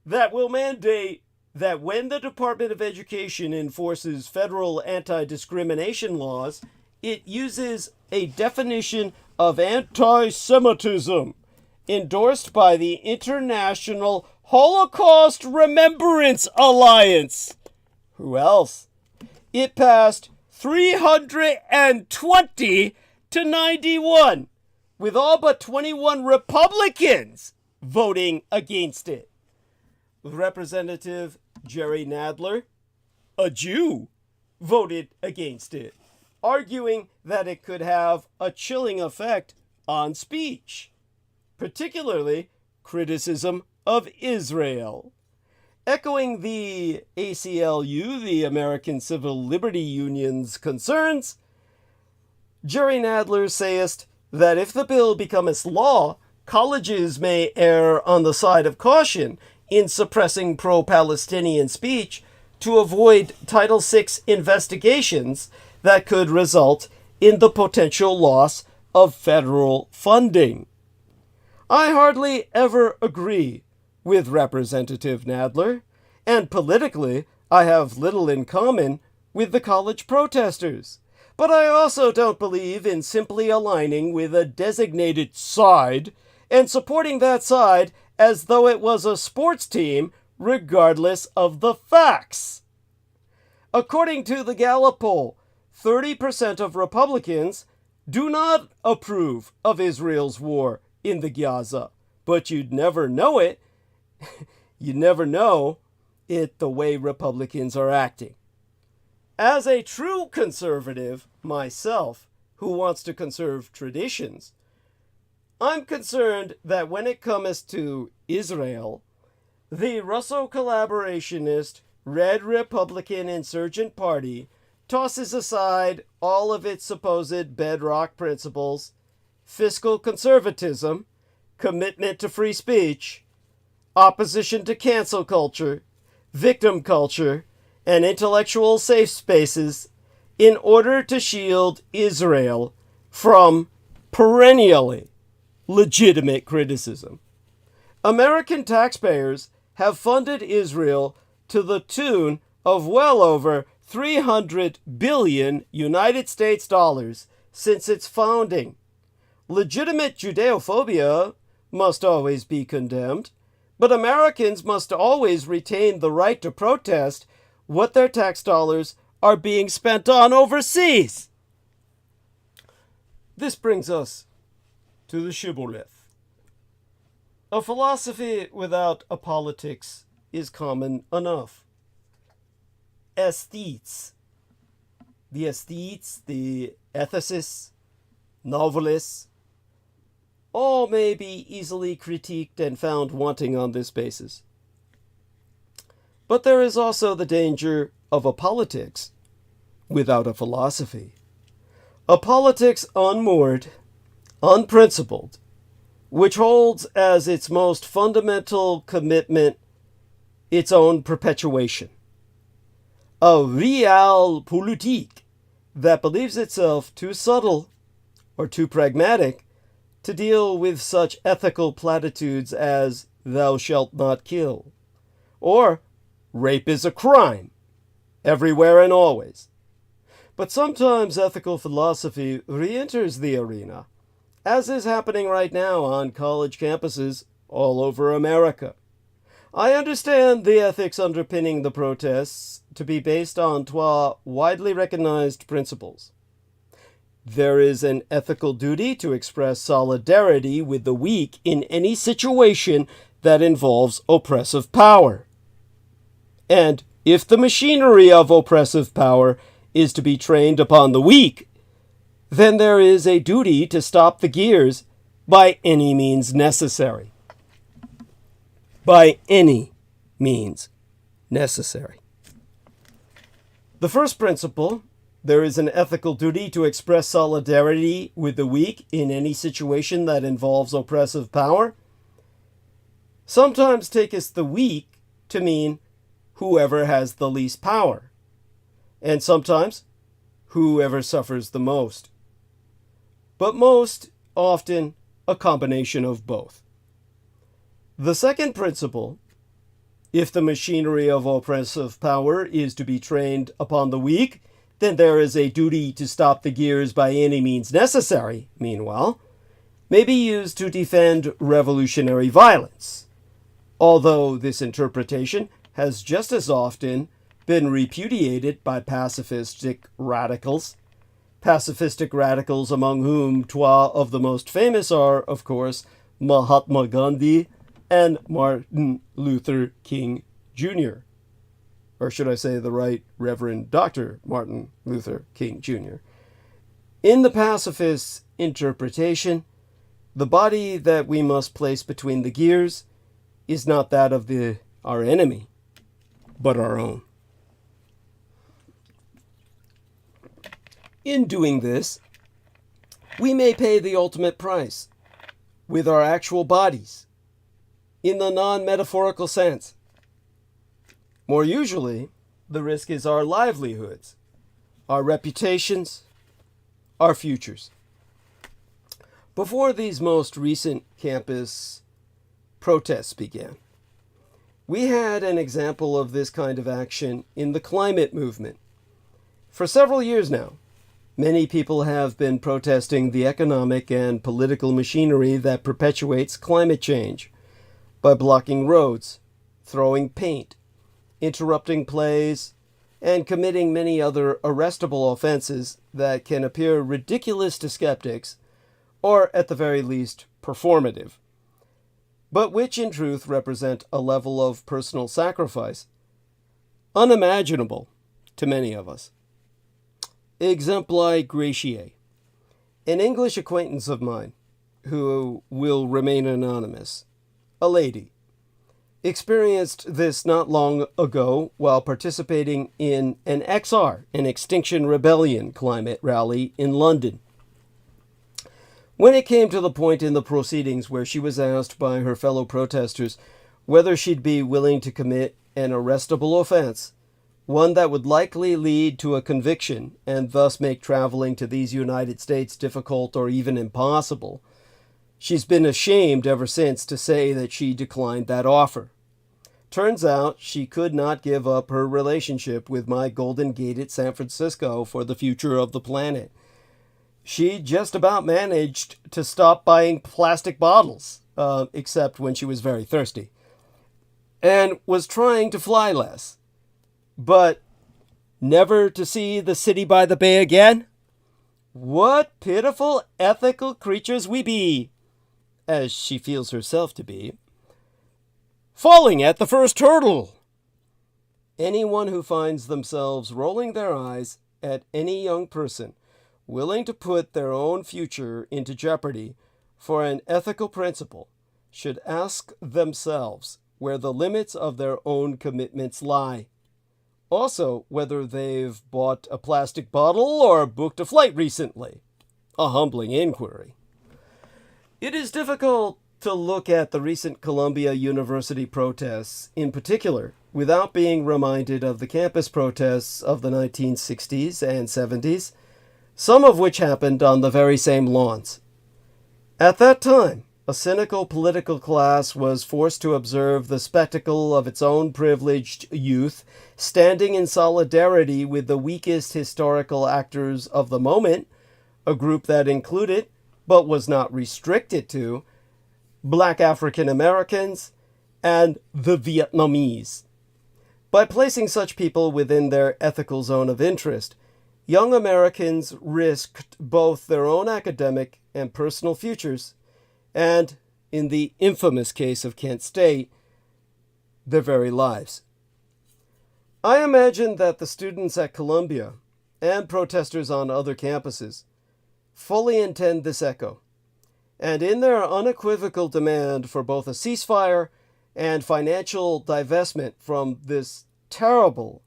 that will mandate that when the Department of Education enforces federal anti-discrimination laws, it uses a definition of anti-Semitism endorsed by the International Holocaust Remembrance Alliance. Who else? It passed 320 to 91, with all but 21 Republicans voting against it. Representative Jerry Nadler, a Jew, voted against it, arguing that it could have a chilling effect on speech, particularly criticism of Israel. Echoing the ACLU, the American Civil Liberty Union's concerns, Jerry Nadler saith that if the bill becometh law, colleges may err on the side of caution in suppressing pro-Palestinian speech to avoid Title VI investigations that could result in the potential loss of federal funding. I hardly ever agree with Representative Nadler, and politically I have little in common with the college protesters. But I also don't believe in simply aligning with a designated side and supporting that side as though it was a sports team, regardless of the facts. According to the Gallup poll, 30% of Republicans do not approve of Israel's war in the Gaza, but you'd never know it. You never know it the way Republicans are acting. As a true conservative myself, who wants to conserve traditions, I'm concerned that when it comes to Israel, the Russo-collaborationist Red Republican Insurgent Party tosses aside all of its supposed bedrock principles, fiscal conservatism, commitment to free speech, opposition to cancel culture, victim culture, and intellectual safe spaces in order to shield Israel from perennially legitimate criticism. American taxpayers have funded Israel to the tune of well over 300 billion United States dollars since its founding. Legitimate Judeophobia must always be condemned, but Americans must always retain the right to protest what their tax dollars are being spent on overseas. This brings us to the shibboleth. A philosophy without a politics is common enough. Aesthetes, the ethicists, novelists, all may be easily critiqued and found wanting on this basis. But there is also the danger of a politics without a philosophy. A politics unmoored, unprincipled, which holds as its most fundamental commitment its own perpetuation. A realpolitik that believes itself too subtle or too pragmatic to deal with such ethical platitudes as "thou shalt not kill," or "rape is a crime," everywhere and always. But sometimes ethical philosophy re-enters the arena, as is happening right now on college campuses all over America. I understand the ethics underpinning the protests to be based on two widely recognized principles. There is an ethical duty to express solidarity with the weak in any situation that involves oppressive power. And if the machinery of oppressive power is to be trained upon the weak, then there is a duty to stop the gears by any means necessary. By any means necessary. The first principle, there is an ethical duty to express solidarity with the weak in any situation that involves oppressive power, sometimes taketh the weak to mean whoever has the least power, and sometimes whoever suffers the most, but most often a combination of both. The second principle, if the machinery of oppressive power is to be trained upon the weak, then there is a duty to stop the gears by any means necessary, meanwhile, may be used to defend revolutionary violence, although this interpretation has just as often been repudiated by pacifistic radicals among whom two of the most famous are, of course, Mahatma Gandhi and Martin Luther King Jr., or should I say the Right Reverend Dr. Martin Luther King Jr. In the pacifist interpretation, the body that we must place between the gears is not that of our enemy, but our own. In doing this, we may pay the ultimate price with our actual bodies, in the non-metaphorical sense. More usually, the risk is our livelihoods, our reputations, our futures. Before these most recent campus protests began, we had an example of this kind of action in the climate movement. For several years now, many people have been protesting the economic and political machinery that perpetuates climate change by blocking roads, throwing paint, interrupting plays, and committing many other arrestable offenses that can appear ridiculous to skeptics, or at the very least performative, but which in truth represent a level of personal sacrifice unimaginable to many of us. Exempli gratiae. An English acquaintance of mine, who will remain anonymous, a lady, experienced this not long ago while participating in an XR, an Extinction Rebellion climate rally in London. When it came to the point in the proceedings where she was asked by her fellow protesters whether she'd be willing to commit an arrestable offense, one that would likely lead to a conviction and thus make traveling to these United States difficult or even impossible. She's been ashamed ever since to say that she declined that offer. Turns out she could not give up her relationship with my Golden Gate at San Francisco for the future of the planet. She just about managed to stop buying plastic bottles, except when she was very thirsty, and was trying to fly less. But never to see the city by the bay again? What pitiful ethical creatures we be, as she feels herself to be. Falling at the first hurdle. Anyone who finds themselves rolling their eyes at any young person willing to put their own future into jeopardy for an ethical principle should ask themselves where the limits of their own commitments lie. Also, whether they've bought a plastic bottle or booked a flight recently. A humbling inquiry. It is difficult to look at the recent Columbia University protests in particular without being reminded of the campus protests of the 1960s and 70s, some of which happened on the very same lawns. At that time, a cynical political class was forced to observe the spectacle of its own privileged youth standing in solidarity with the weakest historical actors of the moment, a group that included, but was not restricted to, Black African Americans and the Vietnamese. By placing such people within their ethical zone of interest, young Americans risked both their own academic and personal futures, and, in the infamous case of Kent State, their very lives. I imagine that the students at Columbia and protesters on other campuses fully intend this echo, and in their unequivocal demand for both a ceasefire and financial divestment from this terrible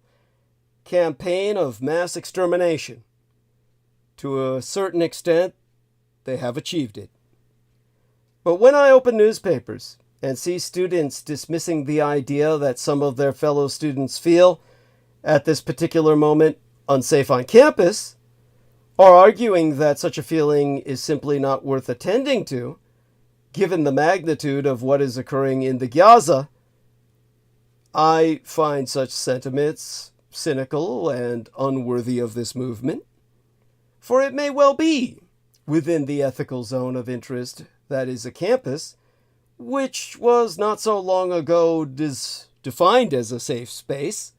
campaign of mass extermination, to a certain extent, they have achieved it. But when I open newspapers and see students dismissing the idea that some of their fellow students feel, at this particular moment, unsafe on campus, or arguing that such a feeling is simply not worth attending to, given the magnitude of what is occurring in the Gaza, I find such sentiments cynical and unworthy of this movement. For it may well be within the ethical zone of interest that is a campus, which was not so long ago defined as a safe space,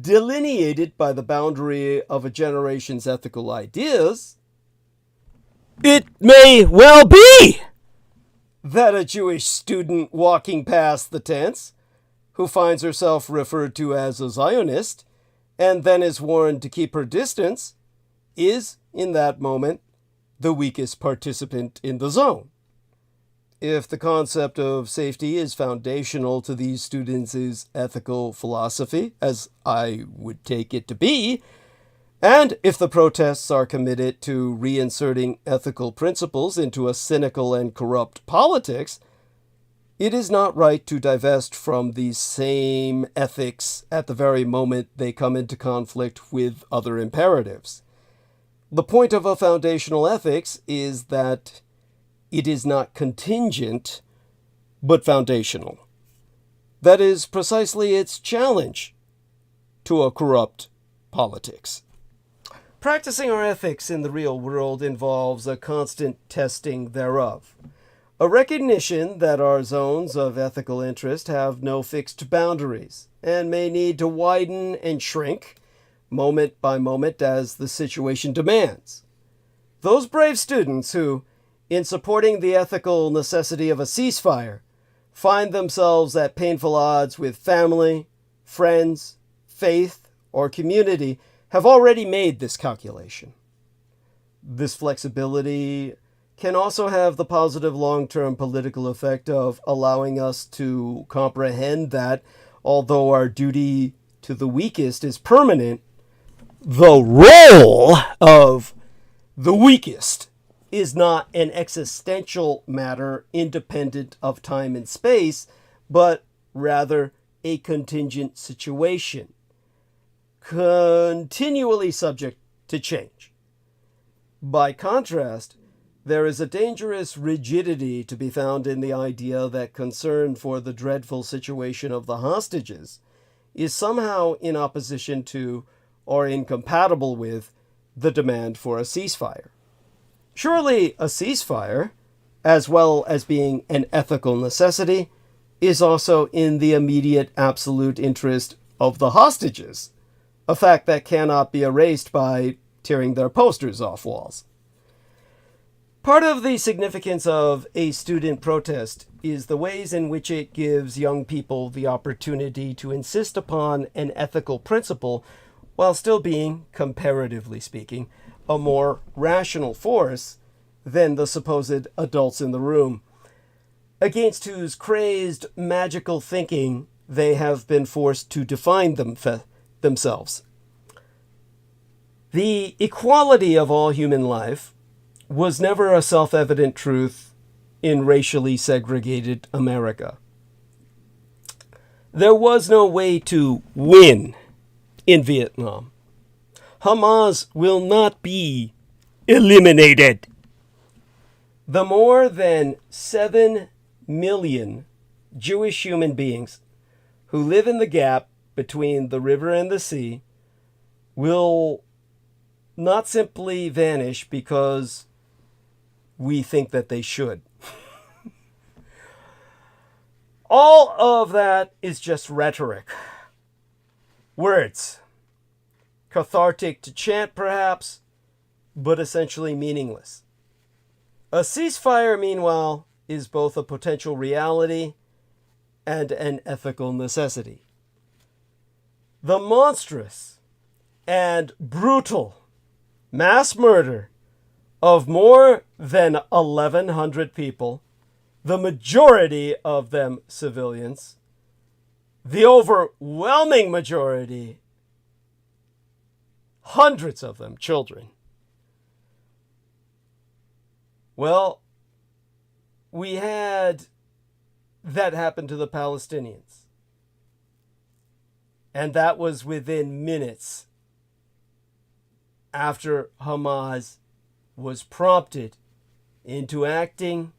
delineated by the boundary of a generation's ethical ideas, it may well be that a Jewish student walking past the tents, who finds herself referred to as a Zionist, and then is warned to keep her distance, is, in that moment, the weakest participant in the zone. If the concept of safety is foundational to these students' ethical philosophy, as I would take it to be, and if the protests are committed to reinserting ethical principles into a cynical and corrupt politics, it is not right to divest from these same ethics at the very moment they come into conflict with other imperatives. The point of a foundational ethics is that it is not contingent, but foundational. That is precisely its challenge to a corrupt politics. Practicing our ethics in the real world involves a constant testing thereof, a recognition that our zones of ethical interest have no fixed boundaries and may need to widen and shrink moment by moment as the situation demands. Those brave students who, in supporting the ethical necessity of a ceasefire, find themselves at painful odds with family, friends, faith, or community have already made this calculation. This flexibility can also have the positive long-term political effect of allowing us to comprehend that, although our duty to the weakest is permanent, the role of the weakest is not an existential matter independent of time and space, but rather a contingent situation, continually subject to change. By contrast, there is a dangerous rigidity to be found in the idea that concern for the dreadful situation of the hostages is somehow in opposition to or incompatible with the demand for a ceasefire. Surely a ceasefire, as well as being an ethical necessity, is also in the immediate absolute interest of the hostages, a fact that cannot be erased by tearing their posters off walls. Part of the significance of a student protest is the ways in which it gives young people the opportunity to insist upon an ethical principle while still being, comparatively speaking, a more rational force than the supposed adults in the room, against whose crazed, magical thinking they have been forced to define themselves. The equality of all human life was never a self-evident truth in racially segregated America. There was no way to win in Vietnam. Hamas will not be eliminated. The more than 7 million Jewish human beings who live in the gap between the river and the sea will not simply vanish because we think that they should. All of that is just rhetoric. Words. Cathartic to chant, perhaps, but essentially meaningless. A ceasefire, meanwhile, is both a potential reality and an ethical necessity. The monstrous and brutal mass murder of more than 1,100 people, the majority of them civilians, the overwhelming majority, hundreds of them children. Well, we had that happen to the Palestinians. And that was within minutes after Hamas was prompted into acting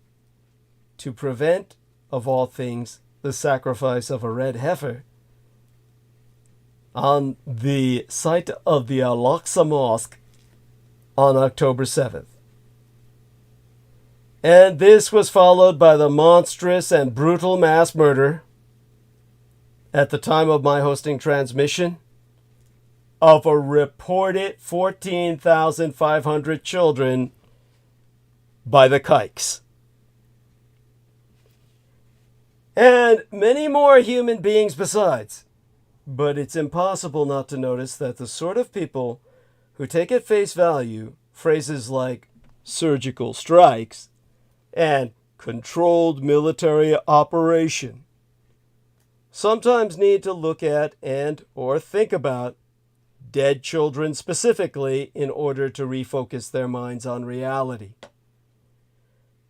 to prevent, of all things, the sacrifice of a red heifer on the site of the Al-Aqsa Mosque on October 7th. And this was followed by the monstrous and brutal mass murder, at the time of my hosting transmission, of a reported 14,500 children by the kikes. And many more human beings besides. But it's impossible not to notice that the sort of people who take at face value phrases like surgical strikes and controlled military operation sometimes need to look at and or think about dead children specifically in order to refocus their minds on reality.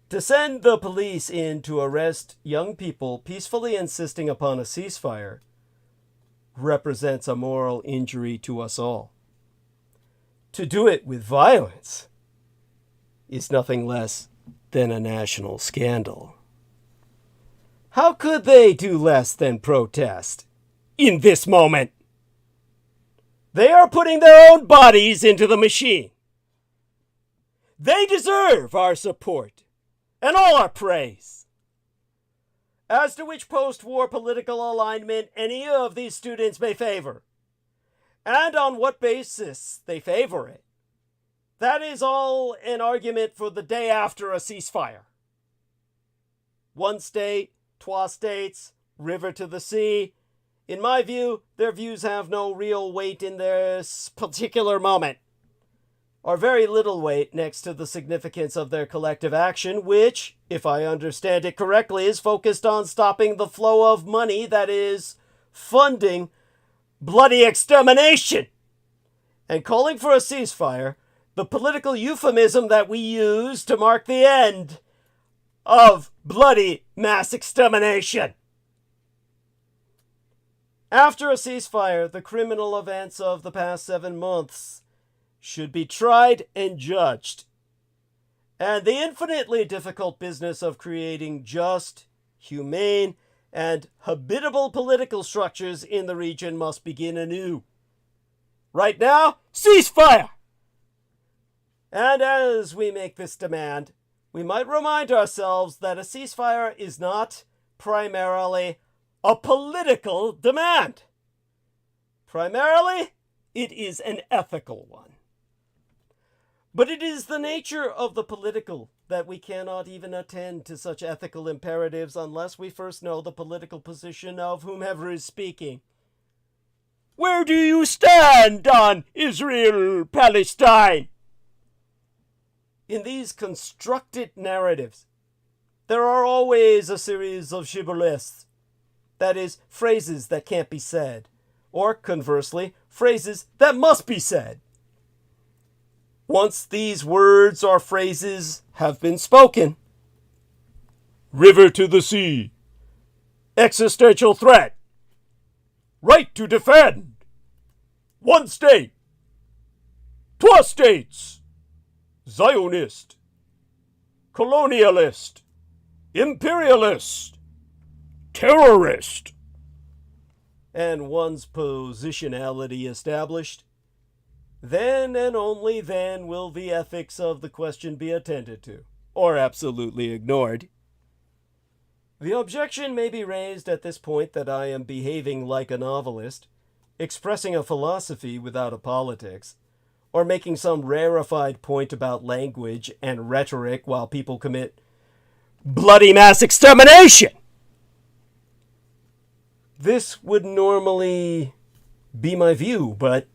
To send the police in to arrest young people peacefully insisting upon a ceasefire represents a moral injury to us all. To do it with violence is nothing less than a national scandal. How could they do less than protest in this moment? They are putting their own bodies into the machine. They deserve our support and all our praise. As to which post-war political alignment any of these students may favor, and on what basis they favor it, that is all an argument for the day after a ceasefire. One state, twa states, river to the sea. In my view, their views have no real weight in this particular moment, or very little weight next to the significance of their collective action, which, if I understand it correctly, is focused on stopping the flow of money that is funding bloody extermination, and calling for a ceasefire, the political euphemism that we use to mark the end of bloody mass extermination. After a ceasefire, the criminal events of the past 7 months should be tried and judged. And the infinitely difficult business of creating just, humane, and habitable political structures in the region must begin anew. Right now, ceasefire! And as we make this demand, we might remind ourselves that a ceasefire is not primarily a political demand. Primarily, it is an ethical one. But it is the nature of the political that we cannot even attend to such ethical imperatives unless we first know the political position of whomever is speaking. Where do you stand on Israel-Palestine? In these constructed narratives, there are always a series of shibboleths, that is, phrases that can't be said, or conversely, phrases that must be said. Once these words or phrases have been spoken, river to the sea, existential threat, right to defend, one state, two states, Zionist, colonialist, imperialist, terrorist, and one's positionality established, then and only then will the ethics of the question be attended to, or absolutely ignored. The objection may be raised at this point that I am behaving like a novelist, expressing a philosophy without a politics, or making some rarefied point about language and rhetoric while people commit bloody mass extermination. This would normally be my view, but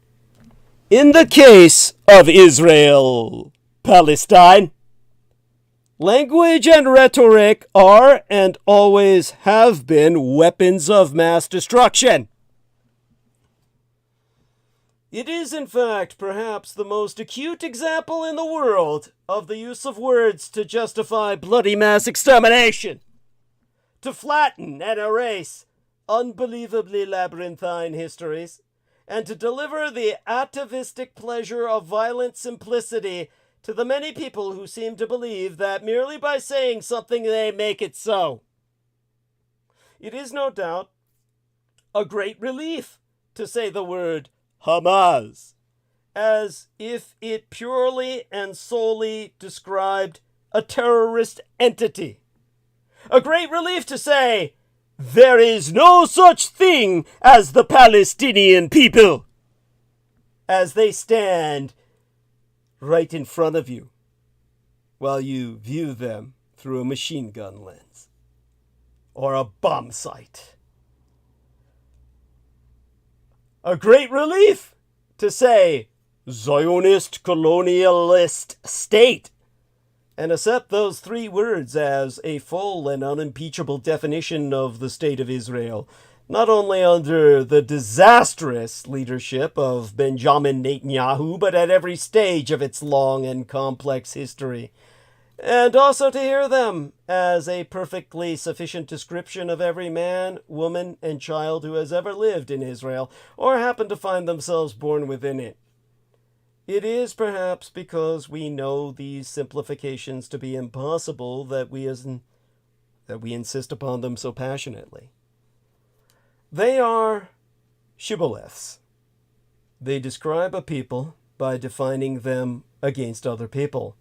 in the case of Israel-Palestine, language and rhetoric are and always have been weapons of mass destruction. It is, in fact, perhaps the most acute example in the world of the use of words to justify bloody mass extermination, to flatten and erase unbelievably labyrinthine histories, and to deliver the atavistic pleasure of violent simplicity to the many people who seem to believe that merely by saying something they make it so. It is no doubt a great relief to say the word Hamas, as if it purely and solely described a terrorist entity. A great relief to say, there is no such thing as the Palestinian people, as they stand right in front of you while you view them through a machine gun lens or a bomb sight. A great relief to say Zionist colonialist state and accept those 3 words as a full and unimpeachable definition of the state of Israel, not only under the disastrous leadership of Benjamin Netanyahu, but at every stage of its long and complex history. And also to hear them as a perfectly sufficient description of every man, woman, and child who has ever lived in Israel, or happened to find themselves born within it. It is perhaps because we know these simplifications to be impossible that we insist upon them so passionately. They are shibboleths. They describe a people by defining them against other people.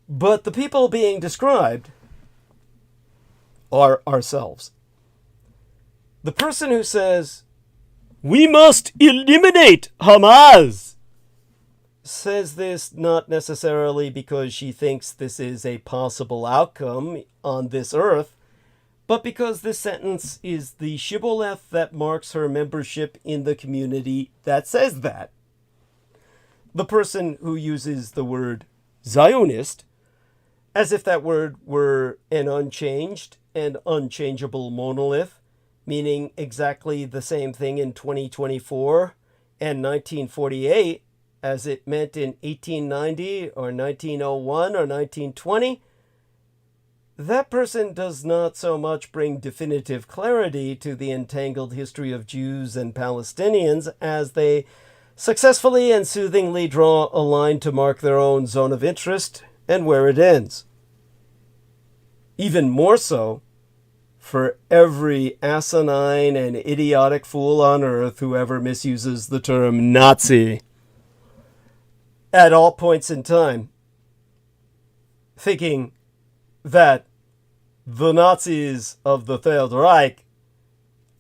But the people being described are ourselves. The person who says, "We must eliminate Hamas," says this not necessarily because she thinks this is a possible outcome on this earth, but because this sentence is the shibboleth that marks her membership in the community that says that. The person who uses the word Zionist, as if that word were an unchanged and unchangeable monolith, meaning exactly the same thing in 2024 and 1948 as it meant in 1890 or 1901 or 1920, that person does not so much bring definitive clarity to the entangled history of Jews and Palestinians as they successfully and soothingly draw a line to mark their own zone of interest and where it ends. Even more so, for every asinine and idiotic fool on earth who ever misuses the term Nazi at all points in time, thinking that the Nazis of the Third Reich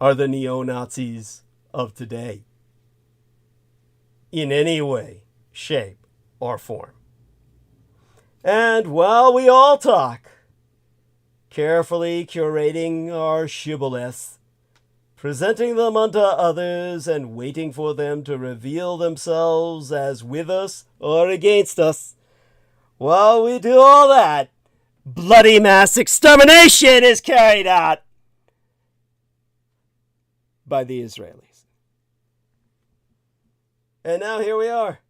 are the neo-Nazis of today, in any way, shape, or form. And while we all talk, carefully curating our shibboleths, presenting them unto others, and waiting for them to reveal themselves as with us or against us, while we do all that, bloody mass extermination is carried out by the Israelis. And now here we are,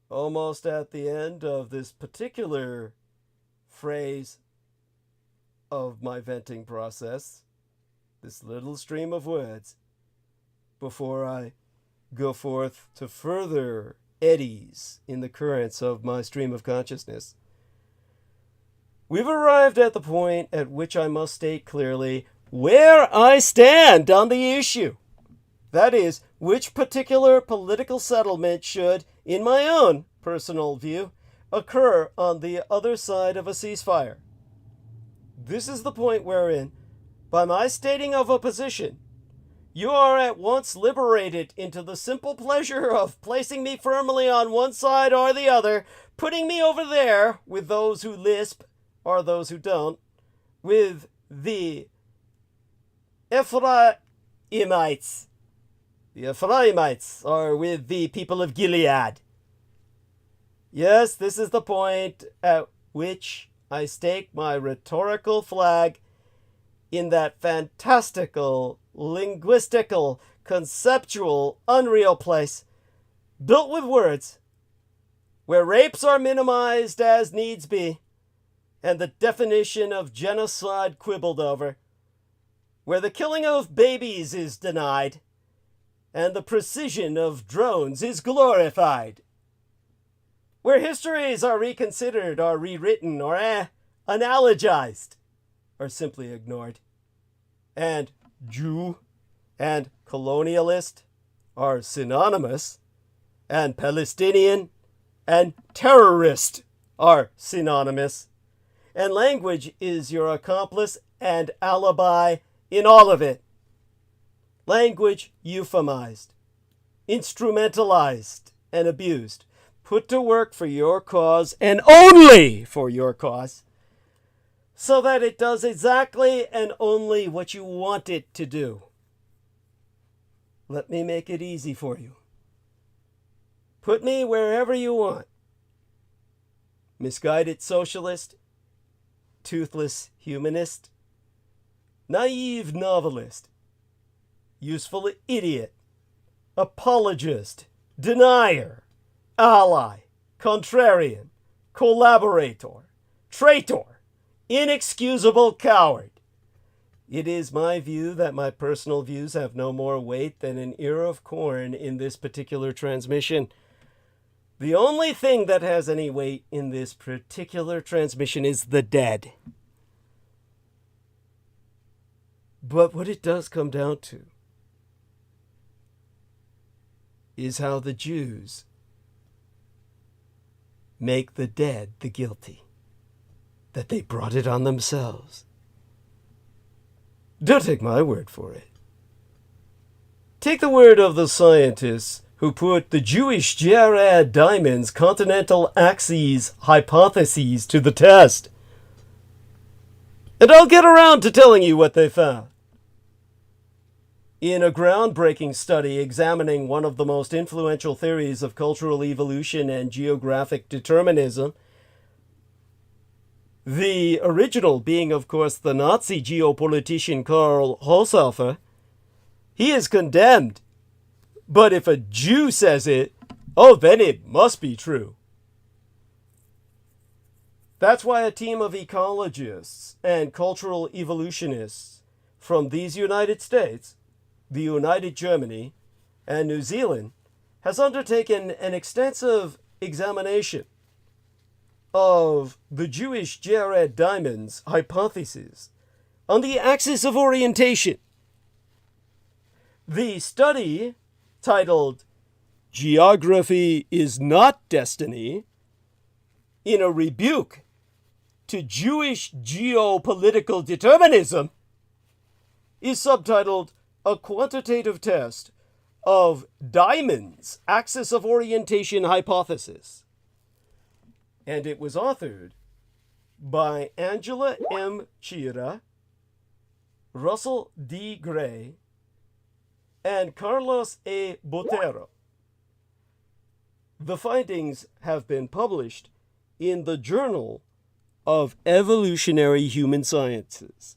almost at the end of this particular phrase of my venting process, this little stream of words, before I go forth to further eddies in the currents of my stream of consciousness. We've arrived at the point at which I must state clearly where I stand on the issue. That is, which particular political settlement should, in my own personal view, occur on the other side of a ceasefire. This is the point wherein, by my stating of a position, you are at once liberated into the simple pleasure of placing me firmly on one side or the other, putting me over there with those who lisp, or those who don't, with the Ephraimites. The Ephraimites are with the people of Gilead. Yes, this is the point at which I stake my rhetorical flag in that fantastical, linguistical, conceptual, unreal place, built with words, where rapes are minimized as needs be, and the definition of genocide quibbled over, where the killing of babies is denied, and the precision of drones is glorified, where histories are reconsidered or rewritten or analogized or simply ignored, and Jew and colonialist are synonymous, and Palestinian and terrorist are synonymous, and language is your accomplice and alibi in all of it. Language euphemized, instrumentalized, and abused, put to work for your cause and only for your cause, so that it does exactly and only what you want it to do. Let me make it easy for you. Put me wherever you want. Misguided socialist, toothless humanist, naive novelist, useful idiot, apologist, denier, ally, contrarian, collaborator, traitor, inexcusable coward. It is my view that my personal views have no more weight than an ear of corn in this particular transmission. The only thing that has any weight in this particular transmission is the dead. But what it does come down to is how the Jews make the dead the guilty, that they brought it on themselves. Don't take my word for it. Take the word of the scientists who put the Jewish Jared Diamond's continental axes hypotheses to the test. And I'll get around to telling you what they found. In a groundbreaking study examining one of the most influential theories of cultural evolution and geographic determinism, the original being, of course, the Nazi geopolitician Karl Haushofer, he is condemned. But if a Jew says it, oh, then it must be true. That's why a team of ecologists and cultural evolutionists from these United States, the United Germany, and New Zealand has undertaken an extensive examination of the Jewish Jared Diamond's hypothesis on the axis of orientation. The study, titled "Geography is Not Destiny," in a rebuke to Jewish geopolitical determinism, is subtitled "A Quantitative Test of Diamond's Axis of Orientation Hypothesis." And it was authored by Angela M. Chiera, Russell D. Gray, and Carlos A. Botero. The findings have been published in the Journal of Evolutionary Human Sciences.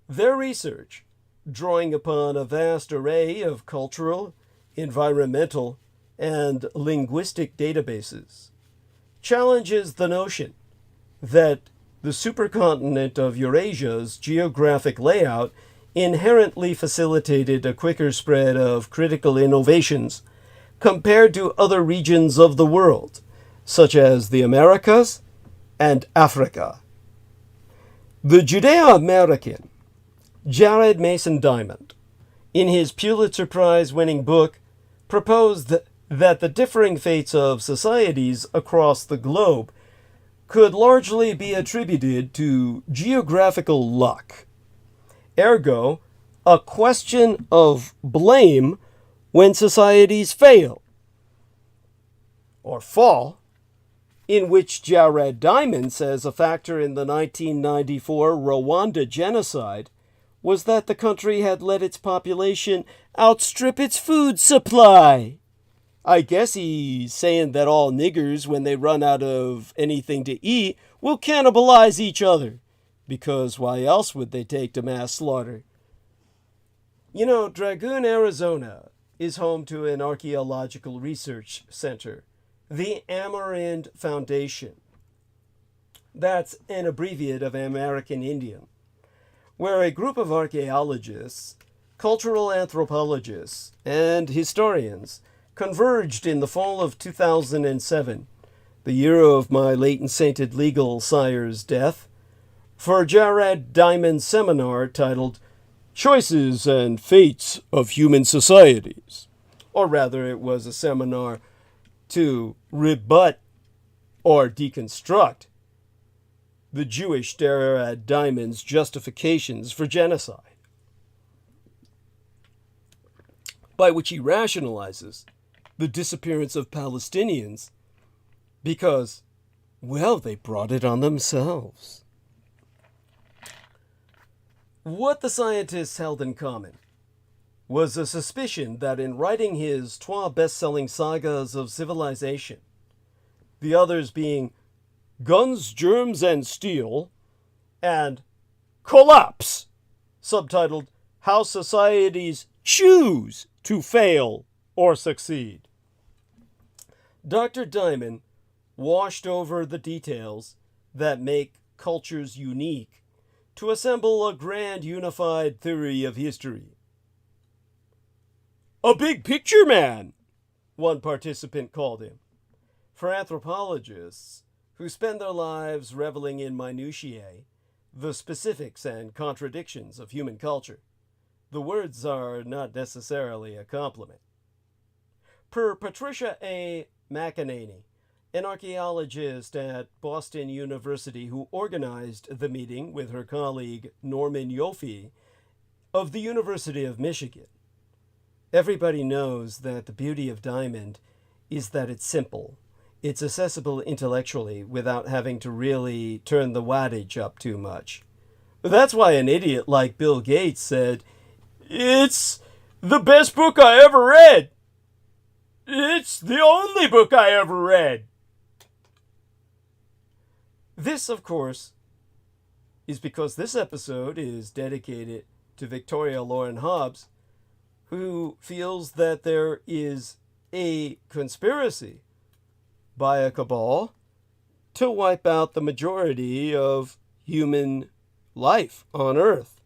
Their research, drawing upon a vast array of cultural, environmental, and linguistic databases, challenges the notion that the supercontinent of Eurasia's geographic layout inherently facilitated a quicker spread of critical innovations compared to other regions of the world, such as the Americas and Africa. The Judeo-American Jared Mason Diamond, in his Pulitzer Prize-winning book, proposed that the differing fates of societies across the globe could largely be attributed to geographical luck. Ergo, a question of blame when societies fail or fall, in which Jared Diamond says a factor in the 1994 Rwanda genocide was that the country had let its population outstrip its food supply. I guess he's saying that all niggers, when they run out of anything to eat, will cannibalize each other, because why else would they take to mass slaughter? You know, Dragoon, Arizona is home to an archaeological research center, the Amerind Foundation. That's an abbreviate of American Indian, where a group of archaeologists, cultural anthropologists, and historians converged in the fall of 2007, the year of my late and sainted legal sire's death, for Jared Diamond's seminar titled "Choices and Fates of Human Societies." Or rather, it was a seminar to rebut or deconstruct the Jewish Jared Diamond's justifications for genocide, by which he rationalizes the disappearance of Palestinians because, well, they brought it on themselves. What the scientists held in common was a suspicion that in writing his 12 best-selling sagas of civilization, the others being Guns, Germs, and Steel, and Collapse, subtitled How Societies Choose to Fail or Succeed, Dr. Diamond washed over the details that make cultures unique to assemble a grand unified theory of history. A big picture man, one participant called him. For anthropologists who spend their lives reveling in minutiae, the specifics and contradictions of human culture, the words are not necessarily a compliment. Per Patricia A. McEnany, an archaeologist at Boston University who organized the meeting with her colleague Norman Yoffie of the University of Michigan, everybody knows that the beauty of Diamond is that it's simple. It's accessible intellectually without having to really turn the wattage up too much. That's why an idiot like Bill Gates said, "It's the best book I ever read. It's the only book I ever read." This, of course, is because this episode is dedicated to Victoria-Loren Hobbs, who feels that there is a conspiracy by a cabal to wipe out the majority of human life on Earth,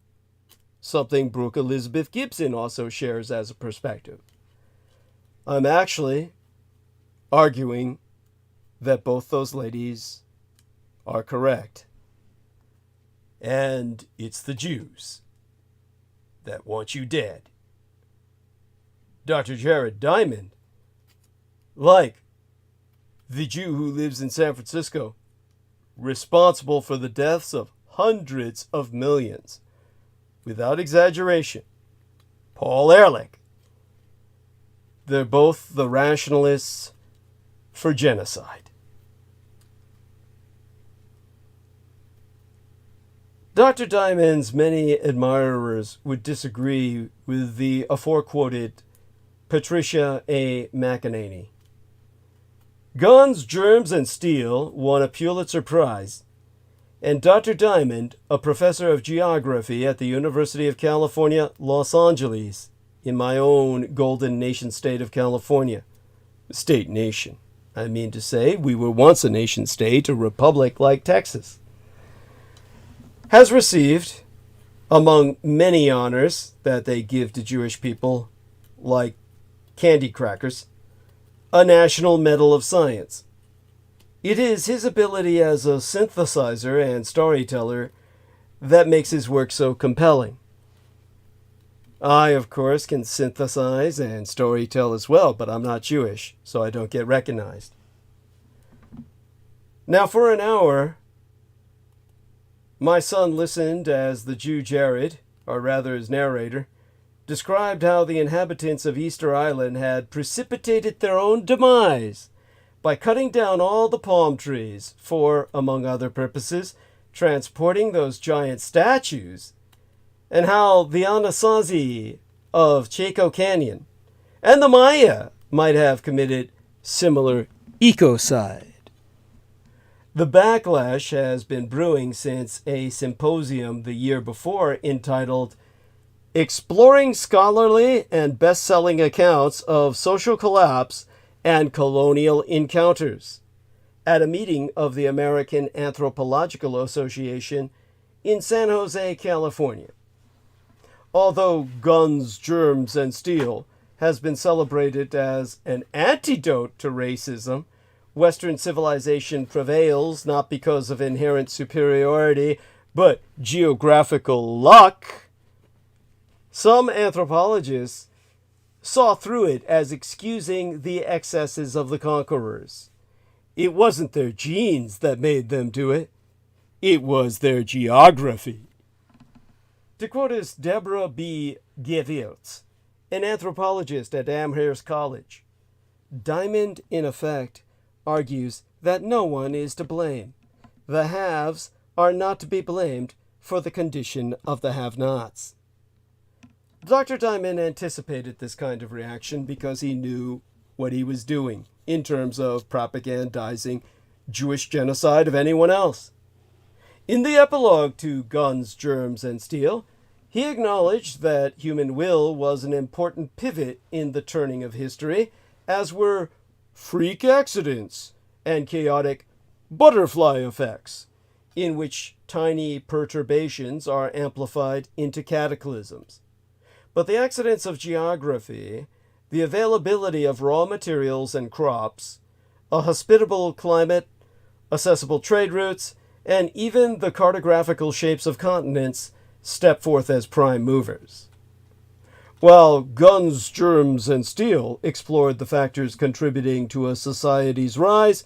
something Brooke Elizabeth Gibson also shares as a perspective. I'm actually arguing that both those ladies are correct. And it's the Jews that want you dead. Dr. Jared Diamond, like the Jew who lives in San Francisco, responsible for the deaths of hundreds of millions, without exaggeration, Paul Ehrlich, they're both the rationalists for genocide. Dr. Diamond's many admirers would disagree with the aforequoted Patricia A. McEnany. Guns, Germs, and Steel won a Pulitzer Prize, and Dr. Diamond, a professor of geography at the University of California, Los Angeles, in my own golden nation state of California. State nation. I mean to say, we were once a nation state, a republic like Texas. Has received, among many honors that they give to Jewish people, like candy crackers, a National Medal of Science. It is his ability as a synthesizer and storyteller that makes his work so compelling. I, of course, can synthesize and storytell as well, but I'm not Jewish, so I don't get recognized. Now, for an hour, my son listened as the Jew Jared, or rather his narrator, described how the inhabitants of Easter Island had precipitated their own demise by cutting down all the palm trees for, among other purposes, transporting those giant statues, and how the Anasazi of Chaco Canyon and the Maya might have committed similar ecocide. The backlash has been brewing since a symposium the year before entitled Exploring Scholarly and Best-Selling Accounts of Social Collapse and Colonial Encounters at a meeting of the American Anthropological Association in San Jose, California. Although Guns, Germs, and Steel has been celebrated as an antidote to racism, Western civilization prevails not because of inherent superiority, but geographical luck. Some anthropologists saw through it as excusing the excesses of the conquerors. It wasn't their genes that made them do it. It was their geography. To quote as Deborah B. Gevitz, an anthropologist at Amherst College, Diamond, in effect, argues that no one is to blame. The haves are not to be blamed for the condition of the have-nots. Dr. Diamond anticipated this kind of reaction because he knew what he was doing in terms of propagandizing Jewish genocide of anyone else. In the epilogue to Guns, Germs, and Steel, he acknowledged that human will was an important pivot in the turning of history, as were freak accidents and chaotic butterfly effects, in which tiny perturbations are amplified into cataclysms. But the accidents of geography, the availability of raw materials and crops, a hospitable climate, accessible trade routes, and even the cartographical shapes of continents step forth as prime movers. While Guns, Germs, and Steel explored the factors contributing to a society's rise,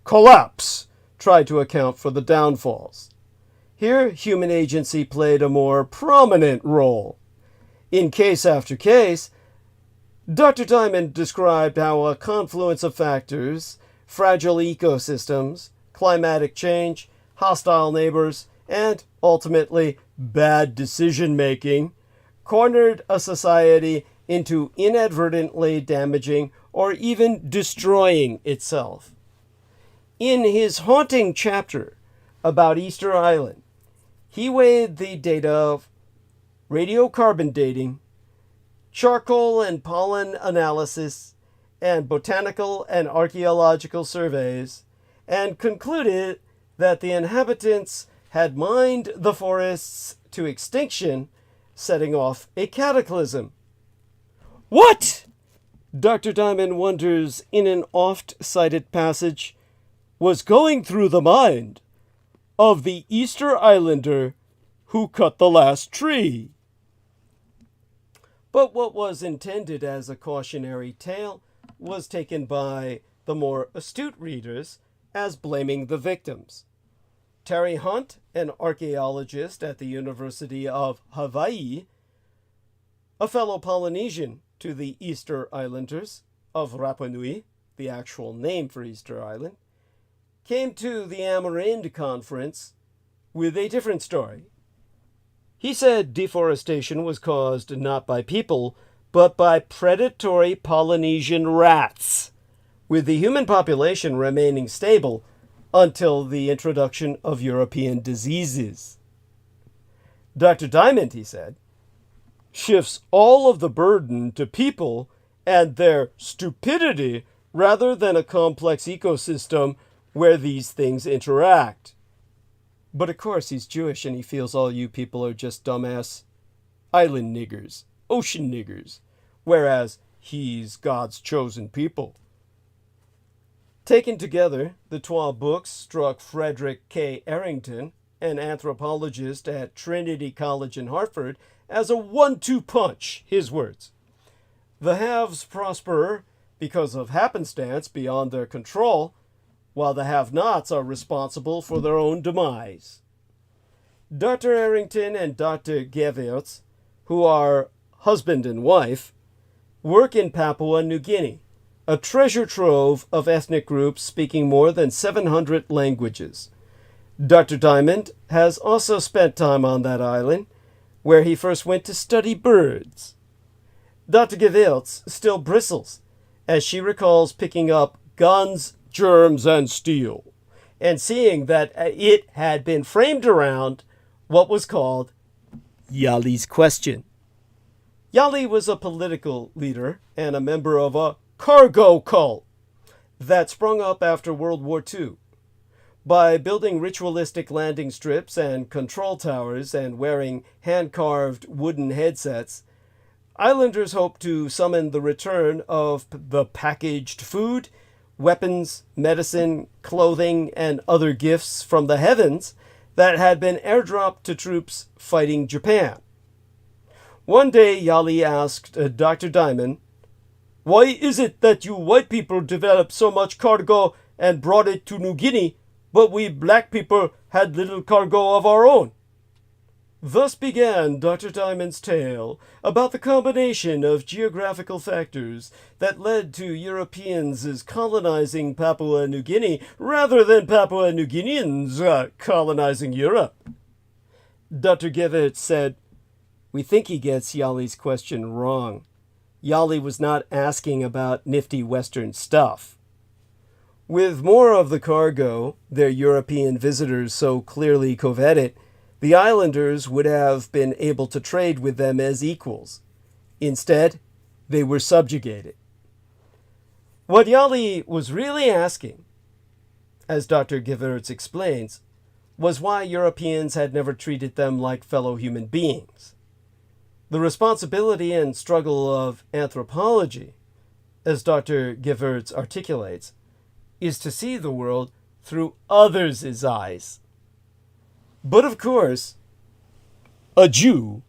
collapse tried to account for the downfalls. Here, human agency played a more prominent role. In Case After Case, Dr. Diamond described how a confluence of factors, fragile ecosystems, climatic change, hostile neighbors, and, ultimately, bad decision-making, cornered a society into inadvertently damaging or even destroying itself. In his haunting chapter about Easter Island, he weighed the data of radiocarbon dating, charcoal and pollen analysis, and botanical and archaeological surveys, and concluded that the inhabitants had mined the forests to extinction, setting off a cataclysm. What? Dr. Diamond wonders in an oft-cited passage, was going through the mind of the Easter Islander who cut the last tree. But what was intended as a cautionary tale was taken by the more astute readers as blaming the victims. Terry Hunt, an archaeologist at the University of Hawaii, a fellow Polynesian to the Easter Islanders of Rapa Nui, the actual name for Easter Island, came to the Amerinda Conference with a different story. He said deforestation was caused not by people, but by predatory Polynesian rats, with the human population remaining stable until the introduction of European diseases. Dr. Diamond, he said, shifts all of the burden to people and their stupidity rather than a complex ecosystem where these things interact. But of course he's Jewish and he feels all you people are just dumbass island niggers, ocean niggers, whereas he's God's chosen people. Taken together, the 12 books struck Frederick K. Arrington, an anthropologist at Trinity College in Hartford, as a 1-2 punch, his words. The haves prosper because of happenstance beyond their control, while the have-nots are responsible for their own demise. Dr. Arrington and Dr. Gevirtz, who are husband and wife, work in Papua New Guinea, a treasure trove of ethnic groups speaking more than 700 languages. Dr. Diamond has also spent time on that island, where he first went to study birds. Dr. Gevirtz still bristles as she recalls picking up guns, germs, and steel, and seeing that it had been framed around what was called Yali's question. Yali was a political leader and a member of a cargo cult that sprung up after World War II. By building ritualistic landing strips and control towers and wearing hand-carved wooden headsets, islanders hoped to summon the return of the packaged food, weapons, medicine, clothing, and other gifts from the heavens that had been airdropped to troops fighting Japan. One day, Yali asked Dr. Diamond, "Why is it that you white people developed so much cargo and brought it to New Guinea, but we black people had little cargo of our own?" Thus began Dr. Diamond's tale about the combination of geographical factors that led to Europeans colonizing Papua New Guinea rather than Papua New Guineans colonizing Europe. Dr. Gevirtz said, "We think he gets Yali's question wrong. Yali was not asking about nifty Western stuff." With more of the cargo their European visitors so clearly coveted, the islanders would have been able to trade with them as equals. Instead, they were subjugated. What Yali was really asking, as Dr. Gevirtz explains, was why Europeans had never treated them like fellow human beings. The responsibility and struggle of anthropology, as Dr. Gevirtz articulates, is to see the world through others' eyes. But of course, a Jew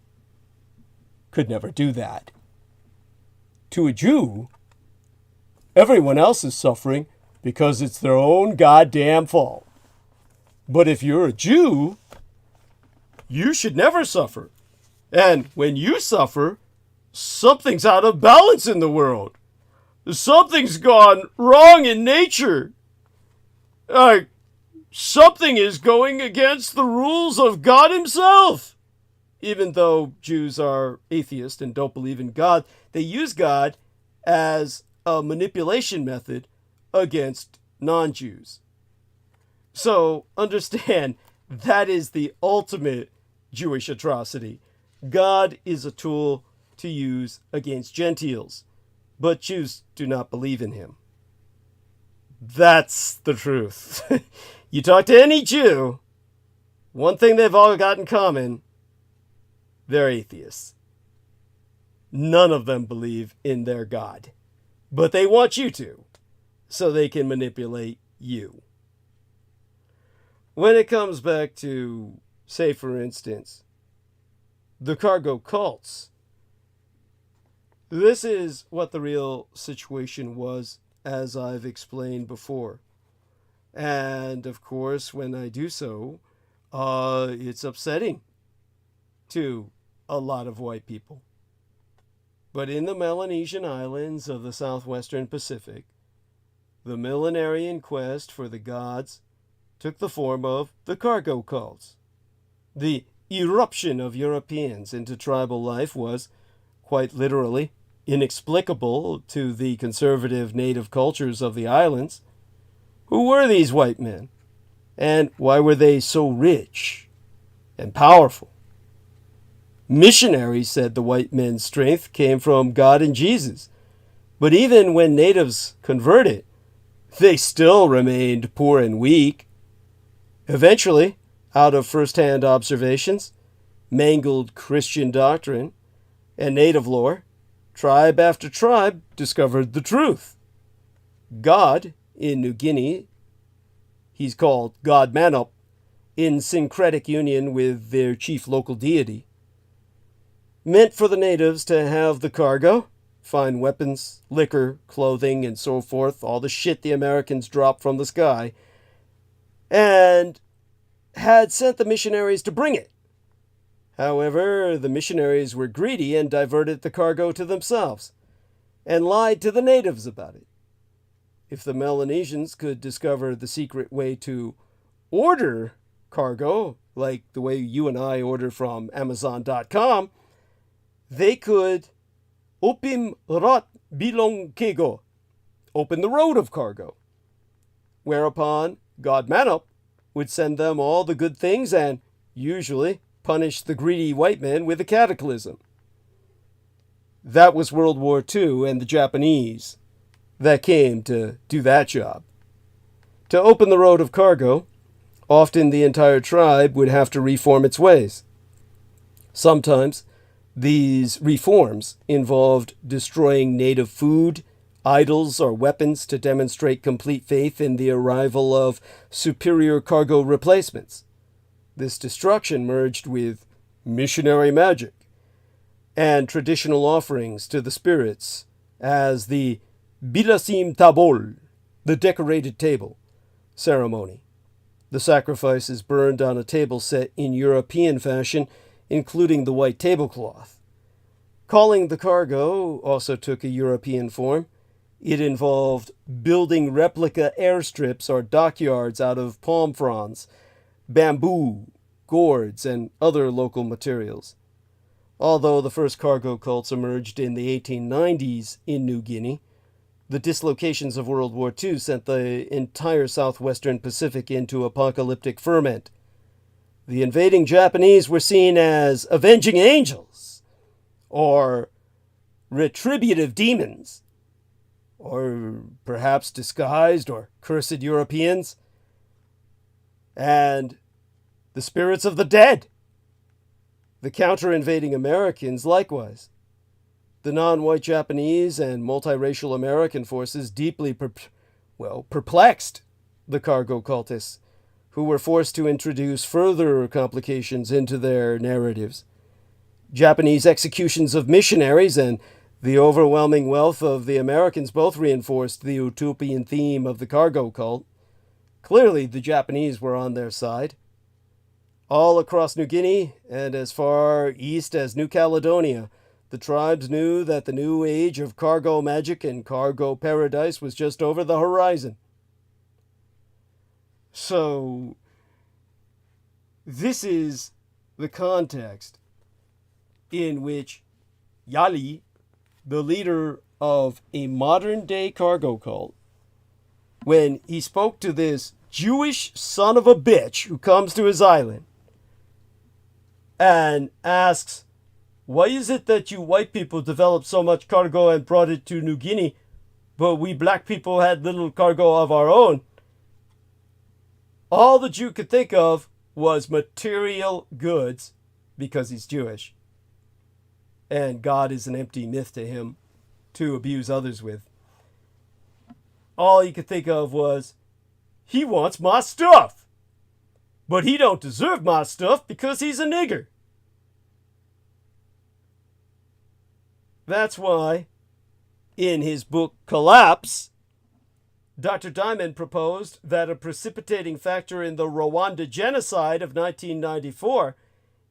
could never do that. To a Jew, everyone else is suffering because it's their own goddamn fault. But if you're a Jew, you should never suffer. And when you suffer, something's out of balance in the world. Something's gone wrong in nature. Something is going against the rules of God himself. Even though Jews are atheists and don't believe in God, they use God as a manipulation method against non-Jews. So understand, that is the ultimate Jewish atrocity. God is a tool to use against Gentiles, but Jews do not believe in him. That's the truth. You talk to any Jew, one thing they've all got in common, they're atheists. None of them believe in their God. But they want you to, so they can manipulate you. When it comes back to, say for instance, the cargo cults, this is what the real situation was, as I've explained before. And of course, when I do so, it's upsetting to a lot of white people. But in the Melanesian islands of the southwestern Pacific, the millenarian quest for the gods took the form of the cargo cults. The eruption of Europeans into tribal life was, quite literally, inexplicable to the conservative native cultures of the islands. Who were these white men? And why were they so rich and powerful? Missionaries said the white men's strength came from God and Jesus. But even when natives converted, they still remained poor and weak. Eventually, out of first-hand observations, mangled Christian doctrine, and native lore, tribe after tribe discovered the truth. God, in New Guinea, he's called God Manup, in syncretic union with their chief local deity, meant for the natives to have the cargo, fine weapons, liquor, clothing, and so forth, all the shit the Americans dropped from the sky, and had sent the missionaries to bring it. However, the missionaries were greedy and diverted the cargo to themselves, and lied to the natives about it. If the Melanesians could discover the secret way to order cargo, like the way you and I order from Amazon.com, they could opim rat bilong kego, open the road of cargo, whereupon God Manup would send them all the good things and, usually, punish the greedy white men with a cataclysm. That was World War II and the Japanese that came to do that job. To open the road of cargo, often the entire tribe would have to reform its ways. Sometimes these reforms involved destroying native food, idols, or weapons to demonstrate complete faith in the arrival of superior cargo replacements. This destruction merged with missionary magic and traditional offerings to the spirits as the Bilasim Tabol, the decorated table, ceremony. The sacrifice is burned on a table set in European fashion, including the white tablecloth. Calling the cargo also took a European form. It involved building replica airstrips or dockyards out of palm fronds, bamboo, gourds, and other local materials. Although the first cargo cults emerged in the 1890s in New Guinea, the dislocations of World War II sent the entire southwestern Pacific into apocalyptic ferment. The invading Japanese were seen as avenging angels, or retributive demons, or perhaps disguised or cursed Europeans, and the spirits of the dead. The counter-invading Americans likewise. The non-white Japanese and multiracial American forces deeply perplexed the cargo cultists, who were forced to introduce further complications into their narratives. Japanese executions of missionaries and the overwhelming wealth of the Americans both reinforced the utopian theme of the cargo cult. Clearly, the Japanese were on their side. All across New Guinea and as far east as New Caledonia, the tribes knew that the new age of cargo magic and cargo paradise was just over the horizon. So, this is the context in which Yali, the leader of a modern-day cargo cult, when he spoke to this Jewish son of a bitch who comes to his island and asks, "Why is it that you white people developed so much cargo and brought it to New Guinea but we black people had little cargo of our own. All the Jew could think of was material goods because he's Jewish. And God is an empty myth to him to abuse others with. All he could think of was, he wants my stuff. But he don't deserve my stuff because he's a nigger. That's why, in his book Collapse, Dr. Diamond proposed that a precipitating factor in the Rwanda genocide of 1994,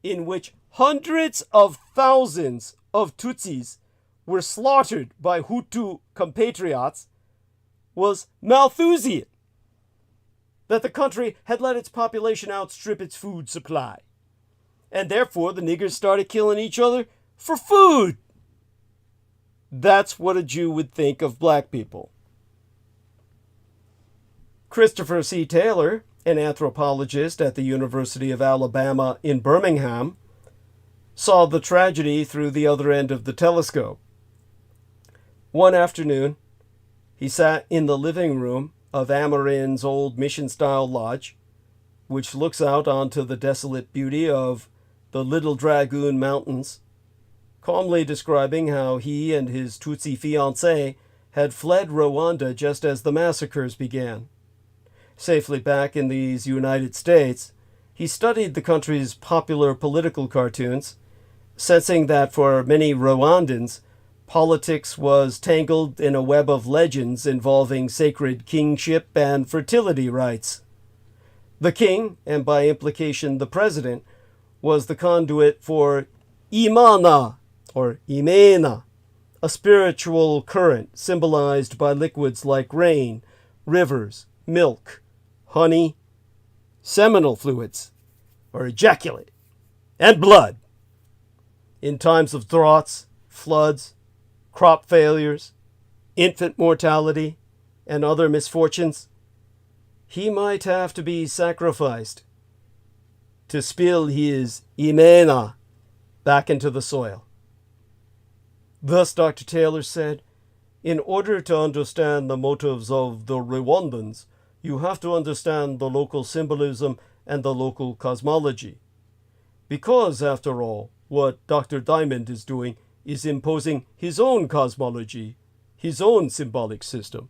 in which hundreds of thousands of Tutsis were slaughtered by Hutu compatriots, was Malthusian. That the country had let its population outstrip its food supply. And therefore the niggers started killing each other for food. That's what a Jew would think of black people. Christopher C. Taylor, an anthropologist at the University of Alabama in Birmingham, saw the tragedy through the other end of the telescope. One afternoon, he sat in the living room of Amarin's old mission-style lodge, which looks out onto the desolate beauty of the Little Dragoon Mountains, calmly describing how he and his Tutsi fiancée had fled Rwanda just as the massacres began. Safely back in these United States, he studied the country's popular political cartoons, sensing that for many Rwandans, politics was tangled in a web of legends involving sacred kingship and fertility rites. The king, and by implication the president, was the conduit for Imana, or Imena, a spiritual current symbolized by liquids like rain, rivers, milk, honey, seminal fluids, or ejaculate, and blood. In times of droughts, floods, crop failures, infant mortality, and other misfortunes, he might have to be sacrificed to spill his imena back into the soil. Thus, Dr. Taylor said, in order to understand the motives of the Rwandans, you have to understand the local symbolism and the local cosmology. Because, after all, what Dr. Diamond is doing is imposing his own cosmology, his own symbolic system.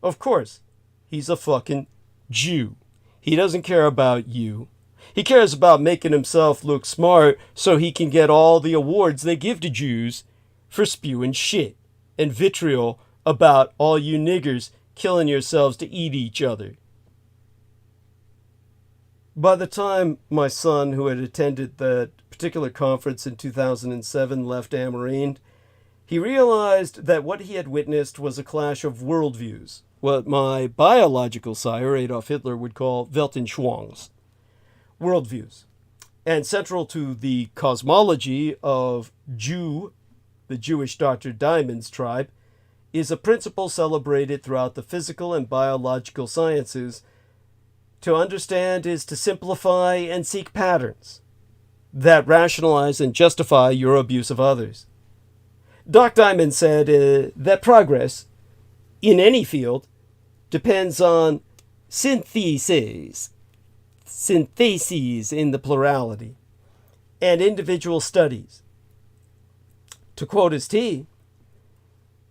Of course, he's a fucking Jew. He doesn't care about you. He cares about making himself look smart so he can get all the awards they give to Jews for spewing shit and vitriol about all you niggers killing yourselves to eat each other. By the time my son, who had attended that particular conference in 2007, left Amarin, he realized that what he had witnessed was a clash of worldviews, what my biological sire, Adolf Hitler, would call Weltanschauungs, worldviews. And central to the cosmology of Jew, the Jewish Dr. Diamond's tribe, is a principle celebrated throughout the physical and biological sciences. To understand is to simplify and seek patterns that rationalize and justify your abuse of others. Doc Diamond said that progress in any field depends on syntheses in the plurality, and individual studies. To quote his T,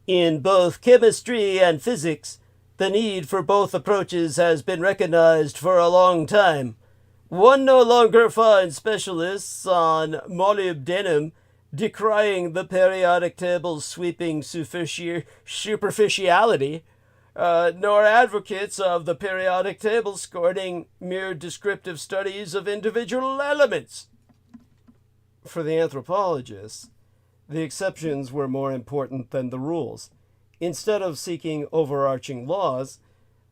in both chemistry and physics, the need for both approaches has been recognized for a long time. One no longer finds specialists on molybdenum decrying the periodic table's sweeping superficiality, nor advocates of the periodic table scorning mere descriptive studies of individual elements. For the anthropologists, the exceptions were more important than the rules. Instead of seeking overarching laws,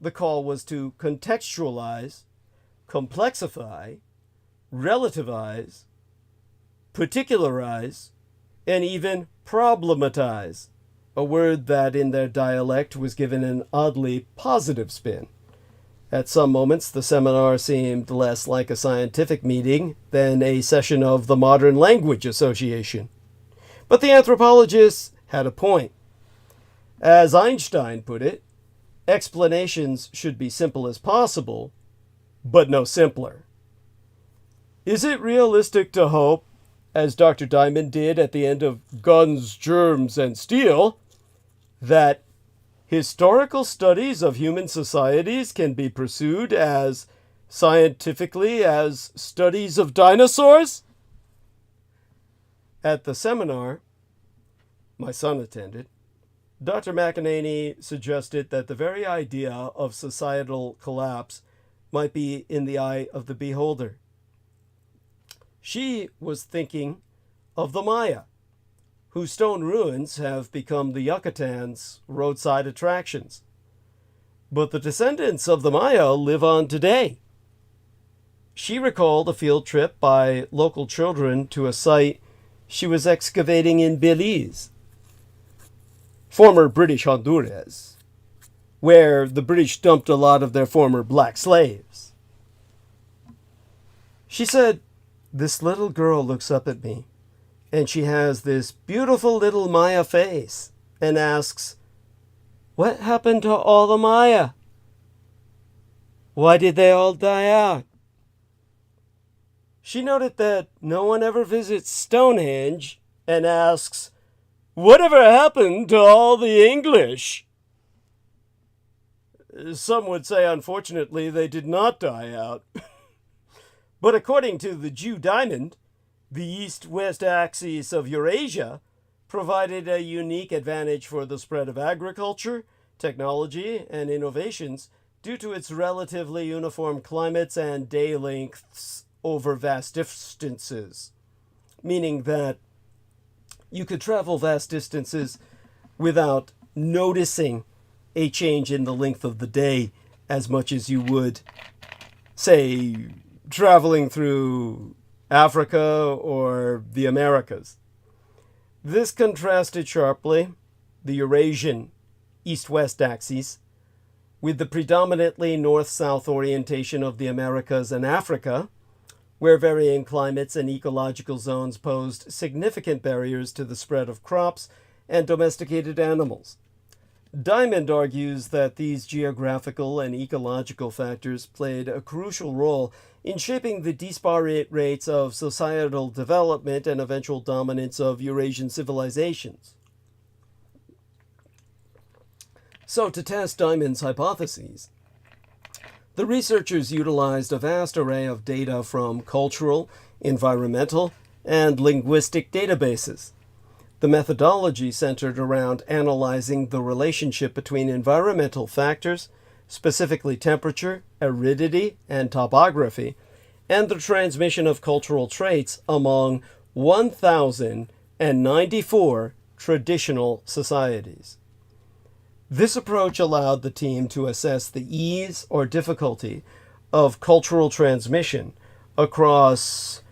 the call was to contextualize, complexify, relativize, particularize, and even problematize, a word that in their dialect was given an oddly positive spin. At some moments, the seminar seemed less like a scientific meeting than a session of the Modern Language Association. But the anthropologists had a point. As Einstein put it, explanations should be simple as possible, but no simpler. Is it realistic to hope, as Dr. Diamond did at the end of Guns, Germs, and Steel, that historical studies of human societies can be pursued as scientifically as studies of dinosaurs? At the seminar my son attended, Dr. McEnany suggested that the very idea of societal collapse might be in the eye of the beholder. She was thinking of the Maya, whose stone ruins have become the Yucatan's roadside attractions. But the descendants of the Maya live on today. She recalled a field trip by local children to a site she was excavating in Belize, former British Honduras, where the British dumped a lot of their former black slaves. She said, "This little girl looks up at me, and she has this beautiful little Maya face, and asks, 'What happened to all the Maya? Why did they all die out?' She noted that no one ever visits Stonehenge and asks, 'Whatever happened to all the English?' Some would say, unfortunately, they did not die out. But according to the Jew Diamond, the east-west axis of Eurasia provided a unique advantage for the spread of agriculture, technology, and innovations due to its relatively uniform climates and day lengths over vast distances, meaning that you could travel vast distances without noticing a change in the length of the day as much as you would, say, traveling through Africa or the Americas. This contrasted sharply the Eurasian east-west axis with the predominantly north-south orientation of the Americas and Africa, where varying climates and ecological zones posed significant barriers to the spread of crops and domesticated animals. Diamond argues that these geographical and ecological factors played a crucial role in shaping the disparate rates of societal development and eventual dominance of Eurasian civilizations. So, to test Diamond's hypotheses, the researchers utilized a vast array of data from cultural, environmental, and linguistic databases. The methodology centered around analyzing the relationship between environmental factors, specifically temperature, aridity, and topography, and the transmission of cultural traits among 1,094 traditional societies. This approach allowed the team to assess the ease or difficulty of cultural transmission across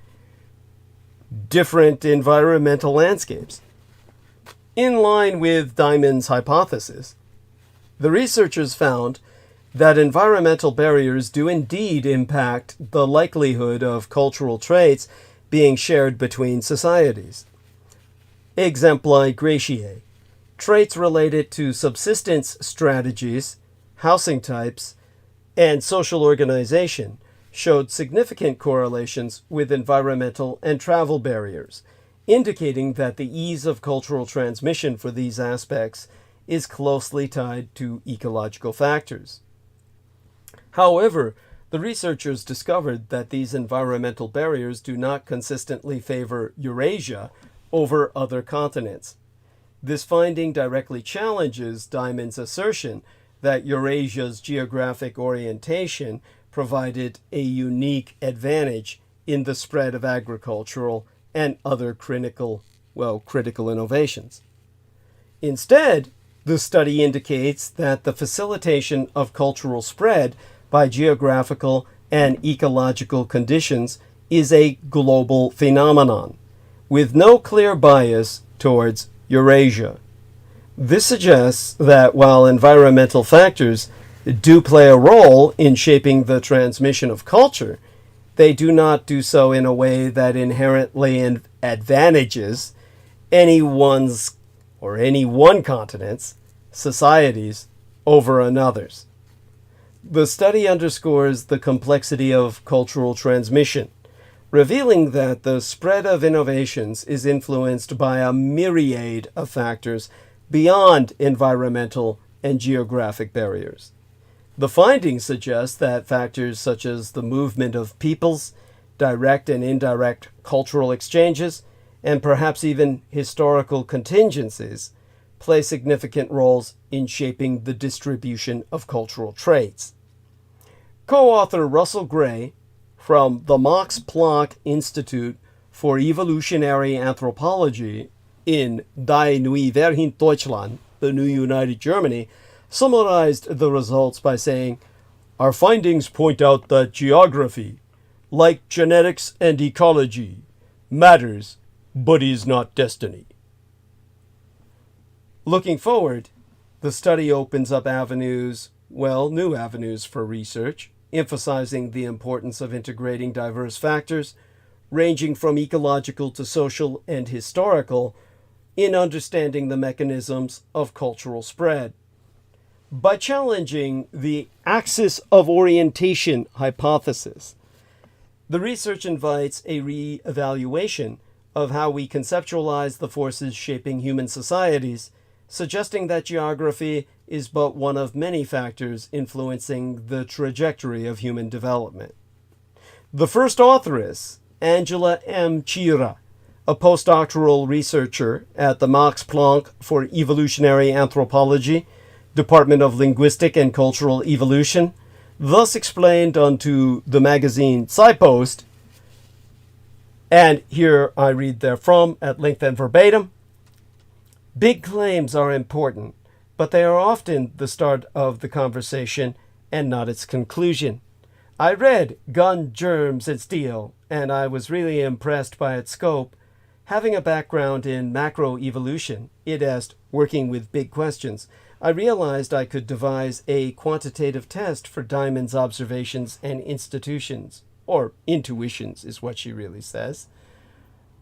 different environmental landscapes. In line with Diamond's hypothesis, the researchers found that environmental barriers do indeed impact the likelihood of cultural traits being shared between societies. Exempli gratiae, traits related to subsistence strategies, housing types, and social organization showed significant correlations with environmental and travel barriers, indicating that the ease of cultural transmission for these aspects is closely tied to ecological factors. However, the researchers discovered that these environmental barriers do not consistently favor Eurasia over other continents. This finding directly challenges Diamond's assertion that Eurasia's geographic orientation provided a unique advantage in the spread of agricultural and other critical innovations. Instead, the study indicates that the facilitation of cultural spread by geographical and ecological conditions is a global phenomenon, with no clear bias towards Eurasia. This suggests that while environmental factors do play a role in shaping the transmission of culture, they do not do so in a way that inherently advantages any one continent's societies over another's. The study underscores the complexity of cultural transmission, revealing that the spread of innovations is influenced by a myriad of factors beyond environmental and geographic barriers. The findings suggest that factors such as the movement of peoples, direct and indirect cultural exchanges, and perhaps even historical contingencies play significant roles in shaping the distribution of cultural traits. Co-author Russell Gray from the Max Planck Institute for Evolutionary Anthropology in Die Neue Vereinigte Deutschland, the New United Germany, summarized the results by saying, "Our findings point out that geography, like genetics and ecology, matters, but is not destiny." Looking forward, the study opens up new avenues for research, emphasizing the importance of integrating diverse factors, ranging from ecological to social and historical, in understanding the mechanisms of cultural spread. By challenging the axis of orientation hypothesis, the research invites a re-evaluation of how we conceptualize the forces shaping human societies, suggesting that geography is but one of many factors influencing the trajectory of human development. The first authoress, Angela M. Chira, a postdoctoral researcher at the Max Planck for Evolutionary Anthropology, Department of Linguistic and Cultural Evolution, thus explained unto the magazine SciPost, and here I read therefrom at length and verbatim, "Big claims are important, but they are often the start of the conversation and not its conclusion. I read Gun, Germs, and Steel, and I was really impressed by its scope. Having a background in macroevolution, i.e., working with big questions, I realized I could devise a quantitative test for Diamond's observations and institutions, or intuitions is what she really says.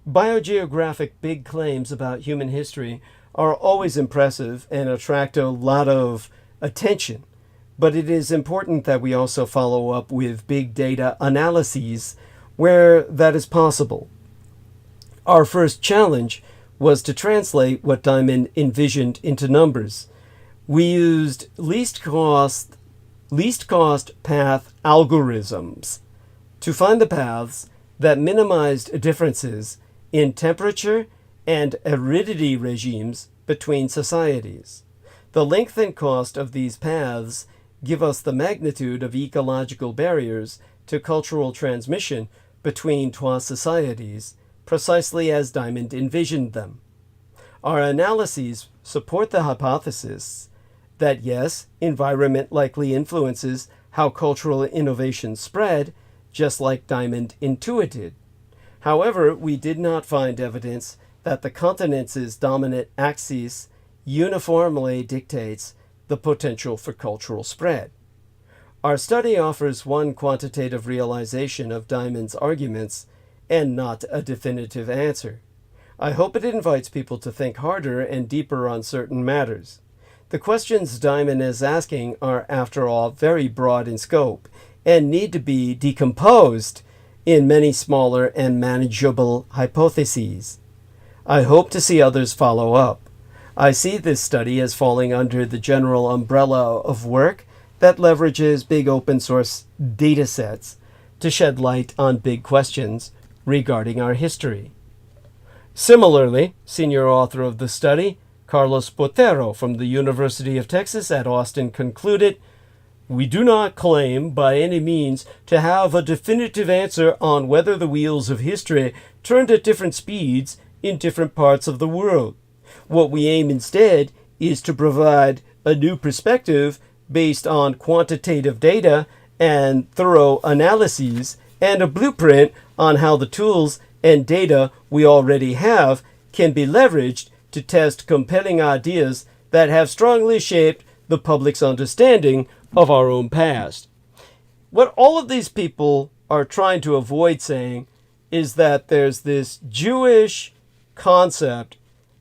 Biogeographic big claims about human history are always impressive and attract a lot of attention, but it is important that we also follow up with big data analyses where that is possible. Our first challenge was to translate what Diamond envisioned into numbers. We used least cost path algorithms to find the paths that minimized differences in temperature and aridity regimes between societies. The length and cost of these paths give us the magnitude of ecological barriers to cultural transmission between trois societies, precisely as Diamond envisioned them. Our analyses support the hypothesis that yes, environment likely influences how cultural innovations spread, just like Diamond intuited. However, we did not find evidence that the continent's dominant axis uniformly dictates the potential for cultural spread. Our study offers one quantitative realization of Diamond's arguments and not a definitive answer. I hope it invites people to think harder and deeper on certain matters. The questions Diamond is asking are, after all, very broad in scope and need to be decomposed in many smaller and manageable hypotheses. I hope to see others follow up. I see this study as falling under the general umbrella of work that leverages big open source data sets to shed light on big questions regarding our history. Similarly, senior author of the study, Carlos Botero from the University of Texas at Austin concluded, "We do not claim by any means to have a definitive answer on whether the wheels of history turned at different speeds in different parts of the world. What we aim instead is to provide a new perspective based on quantitative data and thorough analyses and a blueprint on how the tools and data we already have can be leveraged to test compelling ideas that have strongly shaped the public's understanding of our own past." What all of these people are trying to avoid saying is that there's this Jewish concept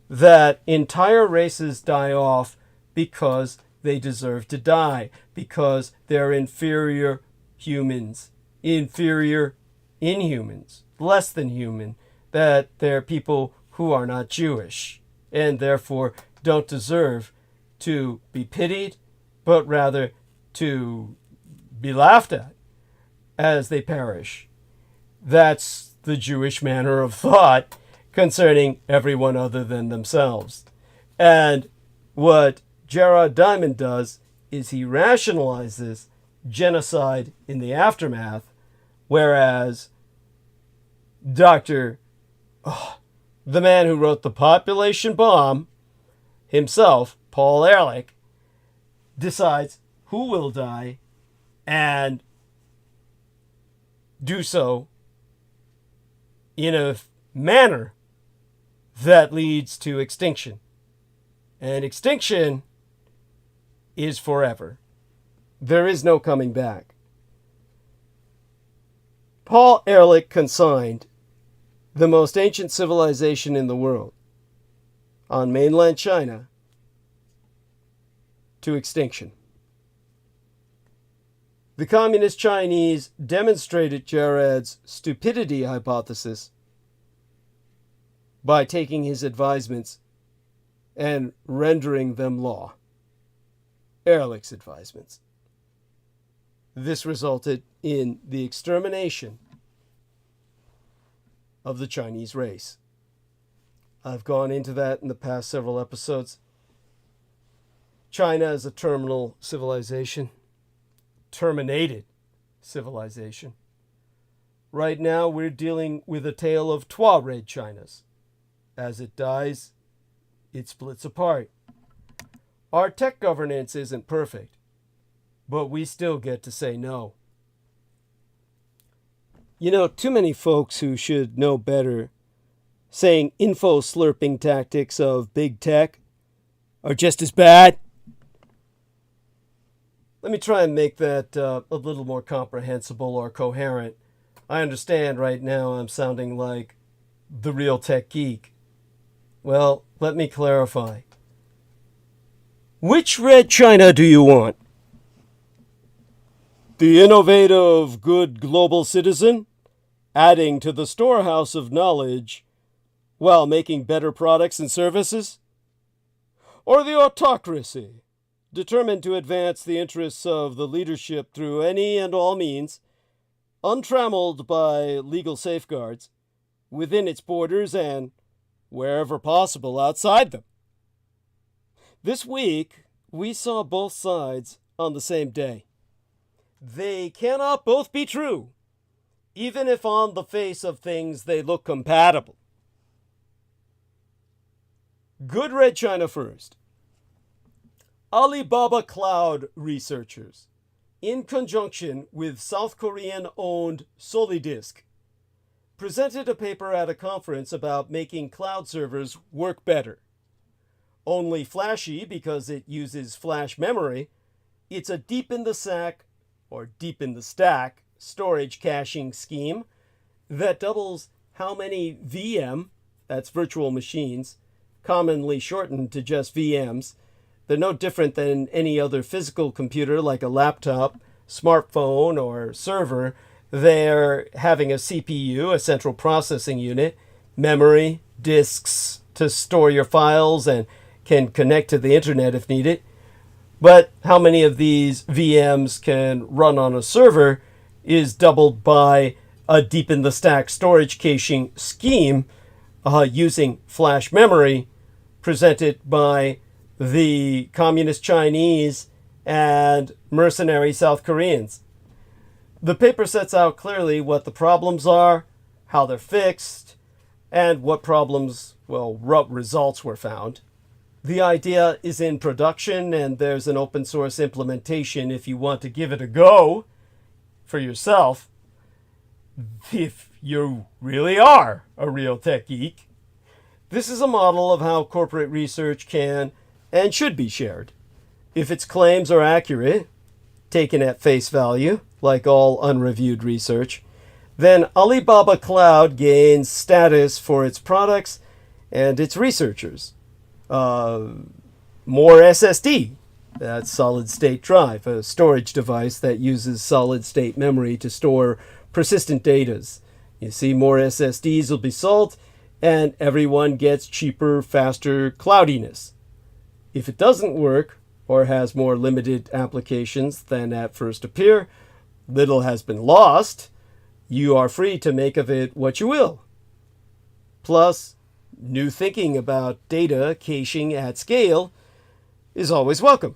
that entire races die off because they deserve to die, because they're inferior humans, inferior inhumans, less than human, that they're people who are not Jewish and therefore don't deserve to be pitied, but rather to be laughed at as they perish. That's the Jewish manner of thought concerning everyone other than themselves. And what Jared Diamond does is he rationalizes genocide in the aftermath, whereas the man who wrote The Population Bomb himself, Paul Ehrlich, decides who will die and do so in a manner that leads to extinction. And extinction is forever. There is no coming back. Paul Ehrlich consigned the most ancient civilization in the world on mainland China to extinction. The Communist Chinese demonstrated Jared's stupidity hypothesis by taking his advisements and rendering them law. Ehrlich's advisements. This resulted in the extermination of the Chinese race. I've gone into that in the past several episodes. China is a terminal civilization. Terminated civilization. Right now we're dealing with a tale of trois red Chinas. As it dies, it splits apart. Our tech governance isn't perfect, but we still get to say no. You know, too many folks who should know better saying info slurping tactics of big tech are just as bad. Let me try and make that a little more comprehensible or coherent. I understand right now I'm sounding like the real Tech Geek. Well, let me clarify. Which red China do you want? The innovative, good global citizen, adding to the storehouse of knowledge while making better products and services? Or the autocracy, determined to advance the interests of the leadership through any and all means, untrammeled by legal safeguards, within its borders and, wherever possible, outside them? This week, we saw both sides on the same day. They cannot both be true, even if on the face of things they look compatible. Good red China first. Alibaba Cloud researchers, in conjunction with South Korean-owned Solidisc, presented a paper at a conference about making cloud servers work better. Only flashy because it uses flash memory, it's a deep in the sack, or deep in the stack, storage caching scheme that doubles how many VM, that's virtual machines, commonly shortened to just VMs. They're no different than any other physical computer like a laptop, smartphone, or server. They're having a CPU, a central processing unit, memory, disks to store your files, and can connect to the internet if needed. But how many of these VMs can run on a server is doubled by a deep in the stack storage caching scheme using flash memory presented by the communist Chinese and mercenary South Koreans. The paper sets out clearly what the problems are, how they're fixed, and what results were found. The idea is in production, and there's an open source implementation if you want to give it a go for yourself. If you really are a real tech geek. This is a model of how corporate research can and should be shared. If its claims are accurate, taken at face value, like all unreviewed research, then Alibaba Cloud gains status for its products and its researchers. more SSD. That's solid state drive, a storage device that uses solid state memory to store persistent data. You see, more SSDs will be sold, and everyone gets cheaper, faster cloudiness. If it doesn't work, or has more limited applications than at first appear, little has been lost. You are free to make of it what you will. Plus, new thinking about data caching at scale is always welcome.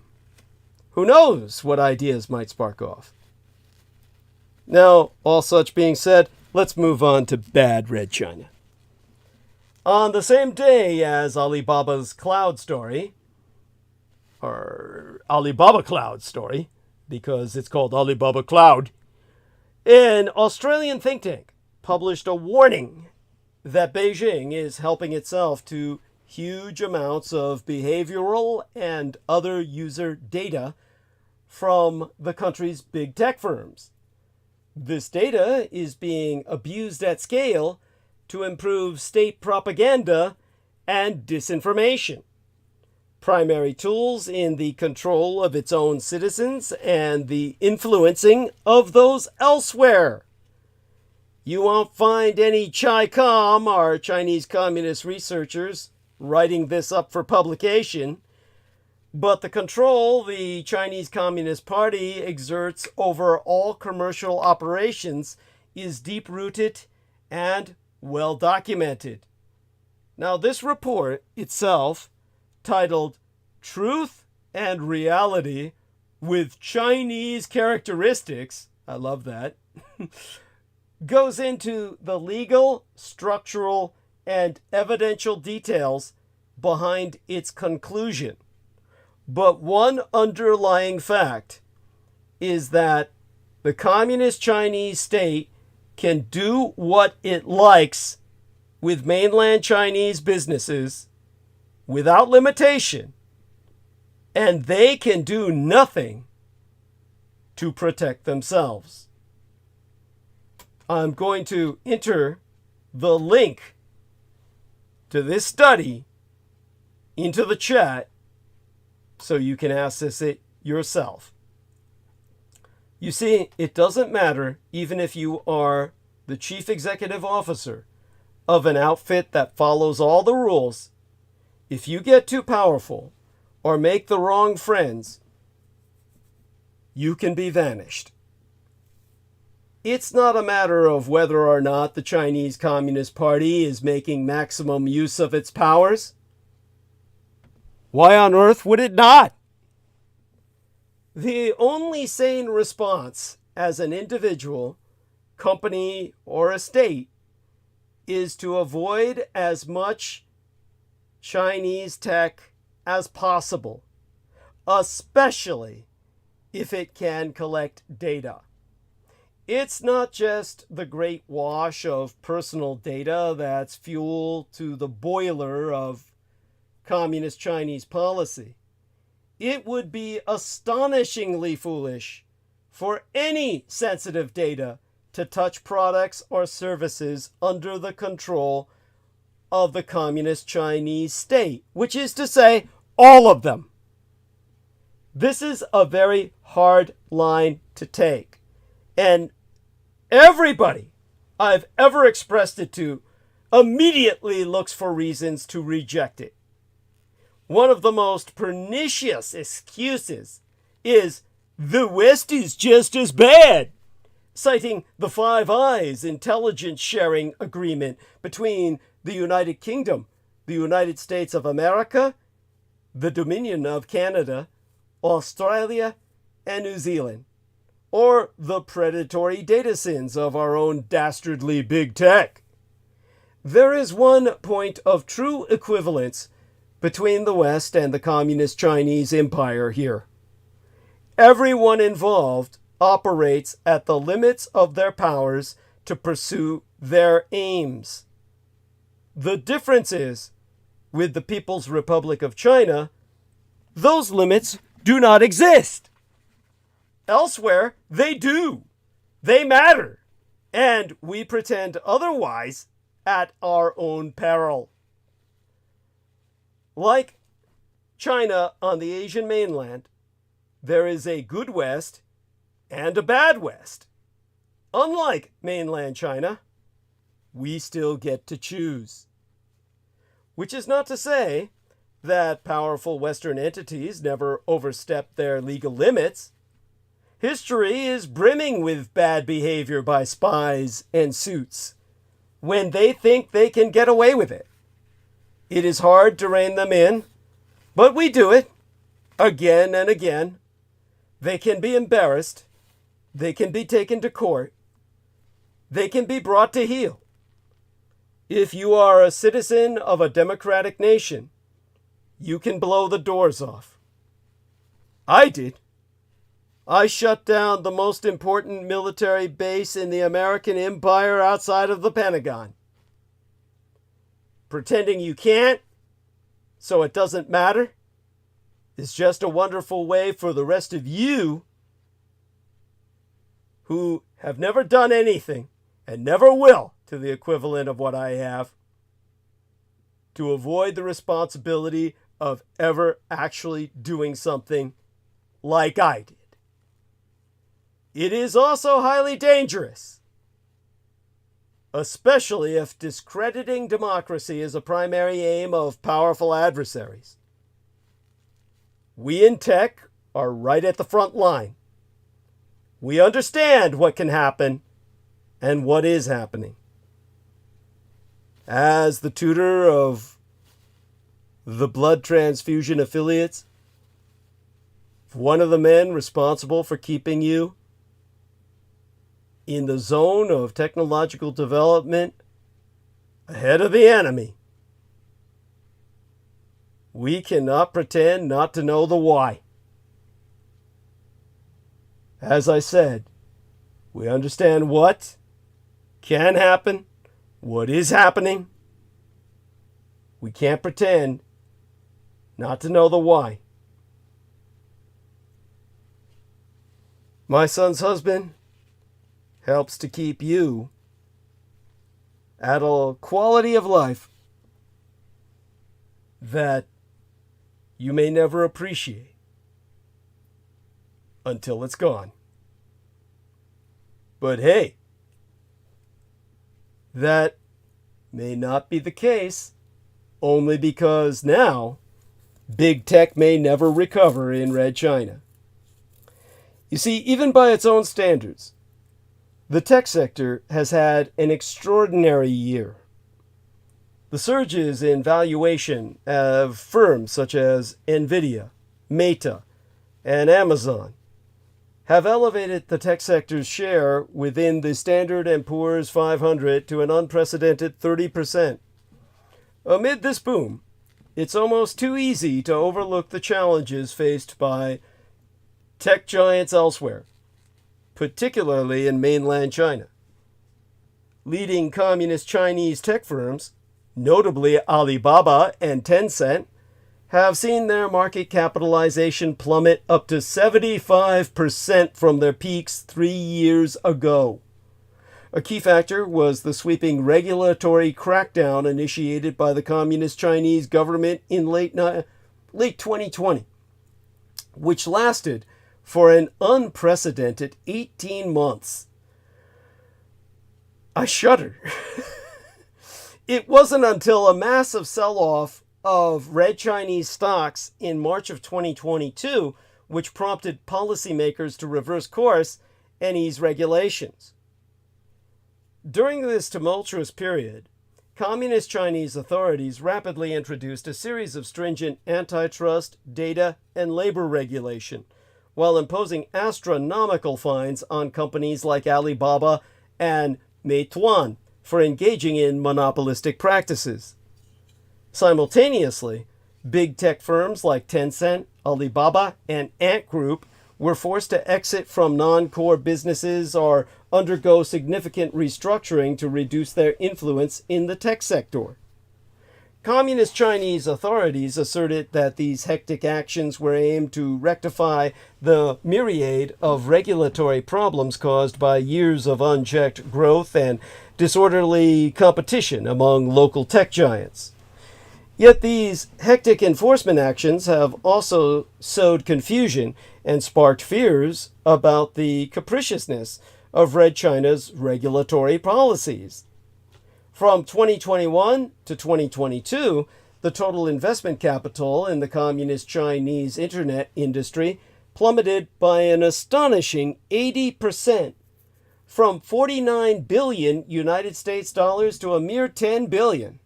Who knows what ideas might spark off? Now, all such being said, let's move on to bad Red China. On the same day as Alibaba's cloud story, or Alibaba Cloud story, because it's called Alibaba Cloud, an Australian think tank published a warning that Beijing is helping itself to huge amounts of behavioral and other user data from the country's big tech firms. This data is being abused at scale to improve state propaganda and disinformation, primary tools in the control of its own citizens and the influencing of those elsewhere. You won't find any Chi-Com or Chinese communist researchers writing this up for publication, but the control the Chinese Communist Party exerts over all commercial operations is deep-rooted and well documented. Now, this report itself, titled Truth and Reality with Chinese Characteristics, I love that, goes into the legal, structural, and evidential details behind its conclusion. But one underlying fact is that the communist Chinese state can do what it likes with mainland Chinese businesses without limitation, and they can do nothing to protect themselves. I'm going to enter the link to this study into the chat so you can access it yourself. You see, it doesn't matter even if you are the chief executive officer of an outfit that follows all the rules. If you get too powerful or make the wrong friends, you can be vanished. It's not a matter of whether or not the Chinese Communist Party is making maximum use of its powers. Why on earth would it not? The only sane response as an individual, company, or a state is to avoid as much Chinese tech as possible, especially if it can collect data. It's not just the great wash of personal data that's fuel to the boiler of communist Chinese policy. It would be astonishingly foolish for any sensitive data to touch products or services under the control of the communist Chinese state, which is to say, all of them. This is a very hard line to take, and everybody I've ever expressed it to immediately looks for reasons to reject it. One of the most pernicious excuses is, the West is just as bad, citing the Five Eyes intelligence sharing agreement between the United Kingdom, the United States of America, the Dominion of Canada, Australia, and New Zealand, or the predatory data sins of our own dastardly big tech. There is one point of true equivalence between the West and the communist Chinese empire here. Everyone involved operates at the limits of their powers to pursue their aims. The difference is, with the People's Republic of China, those limits do not exist. Elsewhere, they do. They matter. And we pretend otherwise at our own peril. Like China on the Asian mainland, there is a good West and a bad West. Unlike mainland China, we still get to choose. Which is not to say that powerful Western entities never overstep their legal limits. History is brimming with bad behavior by spies and suits when they think they can get away with it. It is hard to rein them in, but we do it again and again. They can be embarrassed. They can be taken to court. They can be brought to heel. If you are a citizen of a democratic nation, you can blow the doors off. I did. I shut down the most important military base in the American empire outside of the Pentagon. Pretending you can't, so it doesn't matter, is just a wonderful way for the rest of you who have never done anything and never will to the equivalent of what I have, to avoid the responsibility of ever actually doing something like I did. It is also highly dangerous, especially if discrediting democracy is a primary aim of powerful adversaries. We in tech are right at the front line. We understand what can happen and what is happening. As the tutor of the blood transfusion affiliates, one of the men responsible for keeping you in the zone of technological development ahead of the enemy, we cannot pretend not to know the why. As I said, we understand what can happen, what is happening. We can't pretend not to know the why. My son's husband helps to keep you at a quality of life that you may never appreciate until it's gone. But hey, that may not be the case only because now big tech may never recover in Red China. You see, even by its own standards, the tech sector has had an extraordinary year. The surges in valuation of firms such as Nvidia, Meta, and Amazon have elevated the tech sector's share within the Standard & Poor's 500 to an unprecedented 30%. Amid this boom, it's almost too easy to overlook the challenges faced by tech giants elsewhere, particularly in mainland China. Leading communist Chinese tech firms, notably Alibaba and Tencent, have seen their market capitalization plummet up to 75% from their peaks 3 years ago. A key factor was the sweeping regulatory crackdown initiated by the Communist Chinese government in late 2020, which lasted for an unprecedented 18 months. I shudder. It wasn't until a massive sell-off of red Chinese stocks in March of 2022 which prompted policymakers to reverse course and ease regulations. During this tumultuous period, Communist Chinese authorities rapidly introduced a series of stringent antitrust, data, and labor regulation, while imposing astronomical fines on companies like Alibaba and Meituan for engaging in monopolistic practices. Simultaneously, big tech firms like Tencent, Alibaba, and Ant Group were forced to exit from non-core businesses or undergo significant restructuring to reduce their influence in the tech sector. Communist Chinese authorities asserted that these hectic actions were aimed to rectify the myriad of regulatory problems caused by years of unchecked growth and disorderly competition among local tech giants. Yet these hectic enforcement actions have also sowed confusion and sparked fears about the capriciousness of Red China's regulatory policies. From 2021 to 2022, the total investment capital in the communist Chinese internet industry plummeted by an astonishing 80%, from 49 billion United States dollars to a mere 10 billion.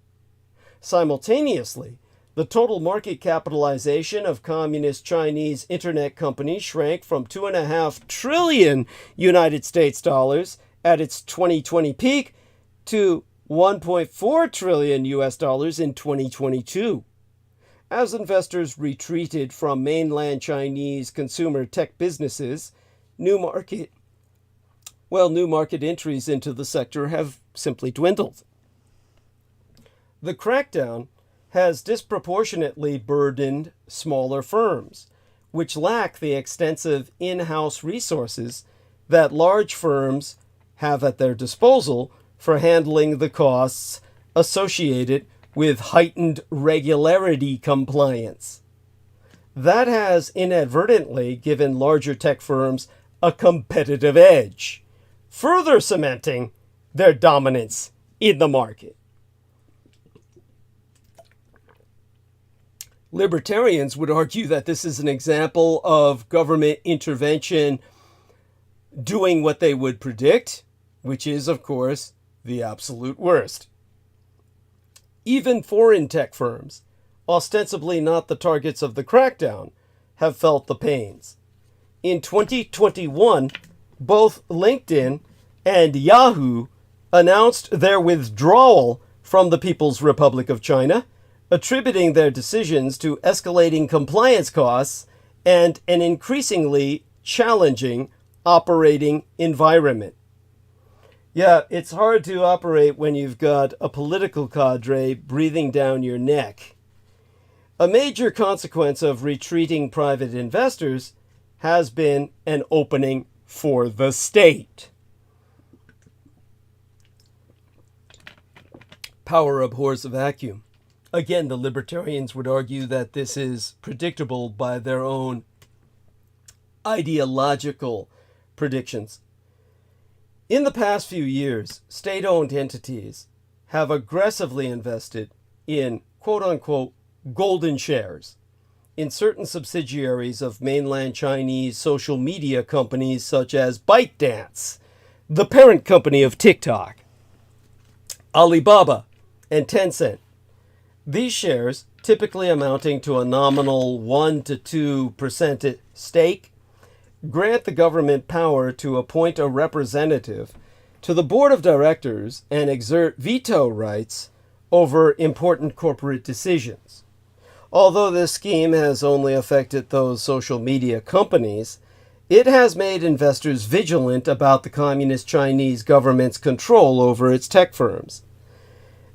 Simultaneously, the total market capitalization of communist Chinese internet companies shrank from 2.5 trillion United States dollars at its 2020 peak to 1.4 trillion US dollars in 2022. As investors retreated from mainland Chinese consumer tech businesses, new market entries into the sector have simply dwindled. The crackdown has disproportionately burdened smaller firms, which lack the extensive in-house resources that large firms have at their disposal for handling the costs associated with heightened regularity compliance. That has inadvertently given larger tech firms a competitive edge, further cementing their dominance in the market. Libertarians would argue that this is an example of government intervention doing what they would predict, which is, of course, the absolute worst. Even foreign tech firms, ostensibly not the targets of the crackdown, have felt the pains. In 2021, both LinkedIn and Yahoo announced their withdrawal from the People's Republic of China, attributing their decisions to escalating compliance costs and an increasingly challenging operating environment. Yeah, it's hard to operate when you've got a political cadre breathing down your neck. A major consequence of retreating private investors has been an opening for the state. Power abhors a vacuum. Again, the libertarians would argue that this is predictable by their own ideological predictions. In the past few years, state-owned entities have aggressively invested in quote-unquote golden shares in certain subsidiaries of mainland Chinese social media companies such as ByteDance, the parent company of TikTok, Alibaba, and Tencent. These shares, typically amounting to a nominal 1 to 2% stake, grant the government power to appoint a representative to the board of directors and exert veto rights over important corporate decisions. Although this scheme has only affected those social media companies, it has made investors vigilant about the communist Chinese government's control over its tech firms.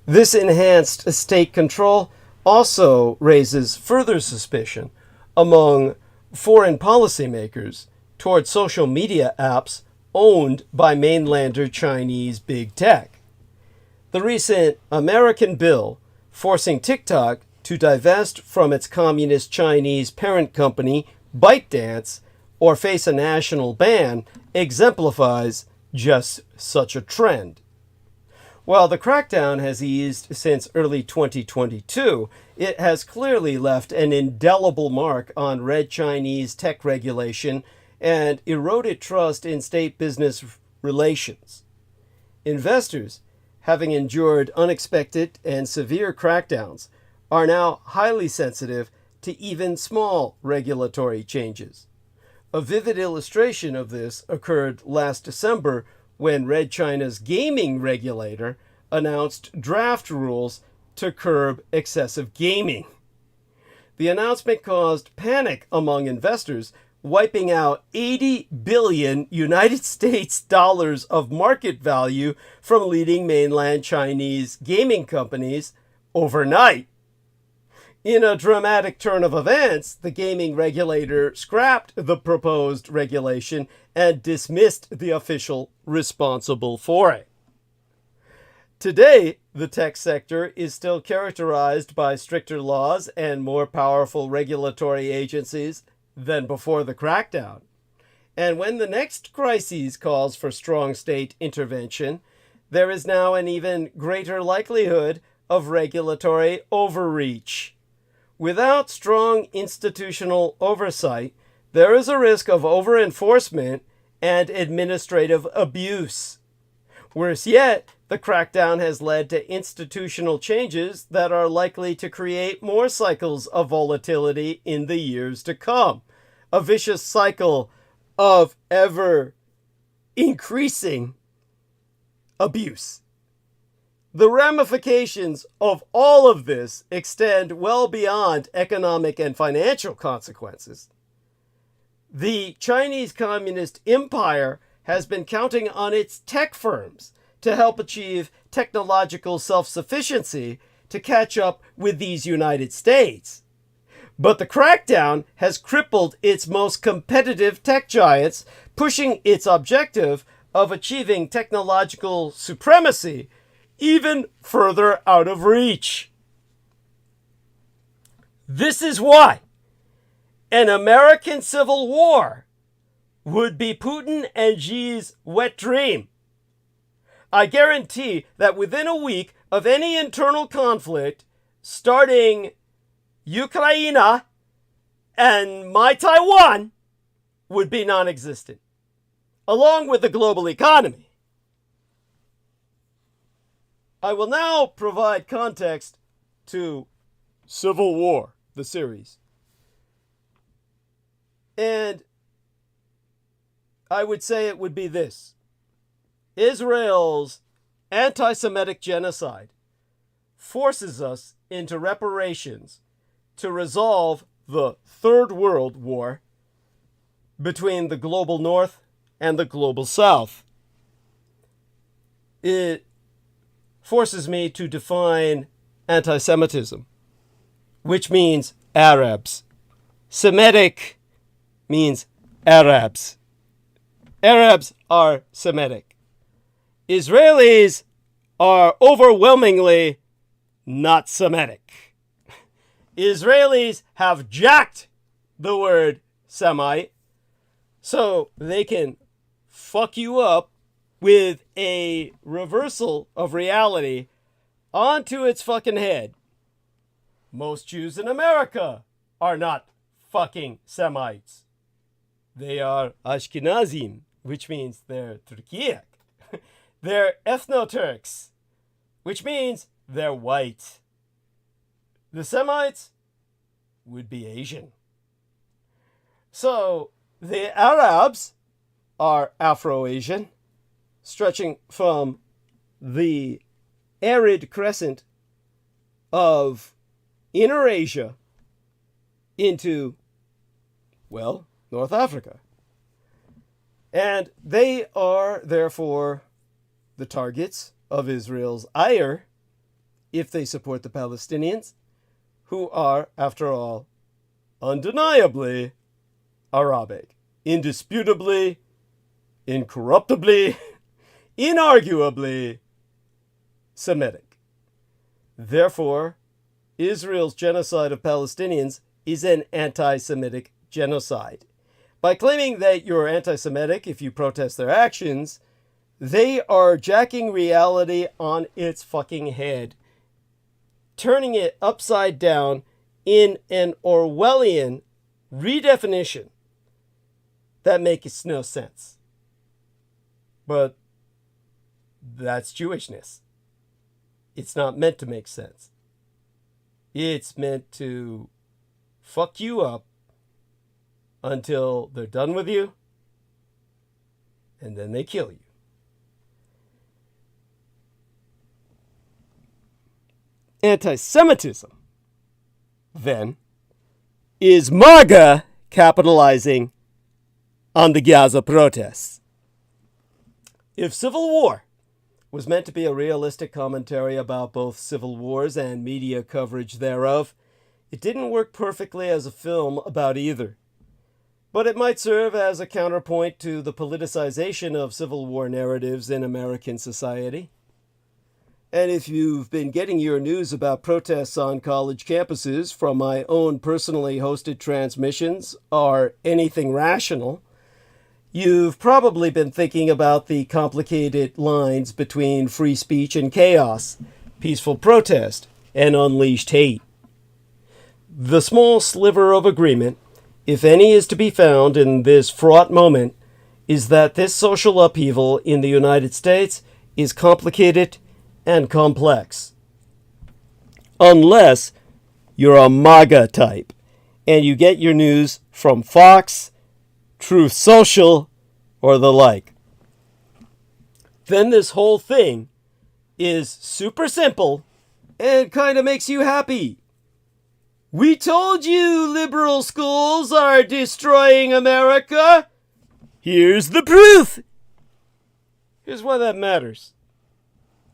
This enhanced state control also raises further suspicion among foreign policymakers toward social media apps owned by mainlander Chinese big tech. The recent American bill forcing TikTok to divest from its communist Chinese parent company, ByteDance, or face a national ban, exemplifies just such a trend. While the crackdown has eased since early 2022, it has clearly left an indelible mark on Red Chinese tech regulation and eroded trust in state business relations. Investors, having endured unexpected and severe crackdowns, are now highly sensitive to even small regulatory changes. A vivid illustration of this occurred last December when Red China's gaming regulator announced draft rules to curb excessive gaming. The announcement caused panic among investors, wiping out 80 billion United States dollars of market value from leading mainland Chinese gaming companies overnight. In a dramatic turn of events, the gaming regulator scrapped the proposed regulation and dismissed the official responsible for it. Today, the tech sector is still characterized by stricter laws and more powerful regulatory agencies than before the crackdown. And when the next crisis calls for strong state intervention, there is now an even greater likelihood of regulatory overreach. Without strong institutional oversight, there is a risk of over-enforcement and administrative abuse. Worse yet, the crackdown has led to institutional changes that are likely to create more cycles of volatility in the years to come. A vicious cycle of ever increasing abuse. The ramifications of all of this extend well beyond economic and financial consequences. The Chinese Communist Empire has been counting on its tech firms to help achieve technological self-sufficiency to catch up with these United States. But the crackdown has crippled its most competitive tech giants, pushing its objective of achieving technological supremacy even further out of reach. This is why an American civil war would be Putin and Xi's wet dream. I guarantee that within a week of any internal conflict, starting Ukraine and my Taiwan would be non-existent, along with the global economy. I will now provide context to Civil War, the series. And I would say it would be this. Israel's anti-Semitic genocide forces us into reparations to resolve the Third World War between the global North and the global South. It forces me to define anti-Semitism, which means Arabs. Semitic means Arabs. Arabs are Semitic. Israelis are overwhelmingly not Semitic. Israelis have jacked the word Semite so they can fuck you up with a reversal of reality onto its fucking head. Most Jews in America are not fucking Semites. They are Ashkenazim, which means they're Turkic. They're ethno-Turks, which means they're white. The Semites would be Asian. So the Arabs are Afro-Asian, stretching from the arid crescent of Inner Asia into, well, North Africa. And they are, therefore, the targets of Israel's ire if they support the Palestinians, who are, after all, undeniably Arabic, indisputably, incorruptibly, inarguably Semitic. Therefore, Israel's genocide of Palestinians is an anti-Semitic genocide. By claiming that you're anti-Semitic if you protest their actions, they are jacking reality on its fucking head, turning it upside down in an Orwellian redefinition that makes no sense. But that's Jewishness. It's not meant to make sense. It's meant to fuck you up until they're done with you, and then they kill you. Anti-Semitism, then, is MAGA capitalizing on the Gaza protests. If Civil War was meant to be a realistic commentary about both civil wars and media coverage thereof, it didn't work perfectly as a film about either. But it might serve as a counterpoint to the politicization of Civil War narratives in American society. And if you've been getting your news about protests on college campuses from my own personally hosted transmissions or anything rational, you've probably been thinking about the complicated lines between free speech and chaos, peaceful protest, and unleashed hate. The small sliver of agreement, if any is to be found in this fraught moment, is that this social upheaval in the United States is complicated and complex. Unless you're a MAGA type and you get your news from Fox, Truth Social, or the like. Then this whole thing is super simple and kind of makes you happy. We told you liberal schools are destroying America. Here's the proof. Here's why that matters.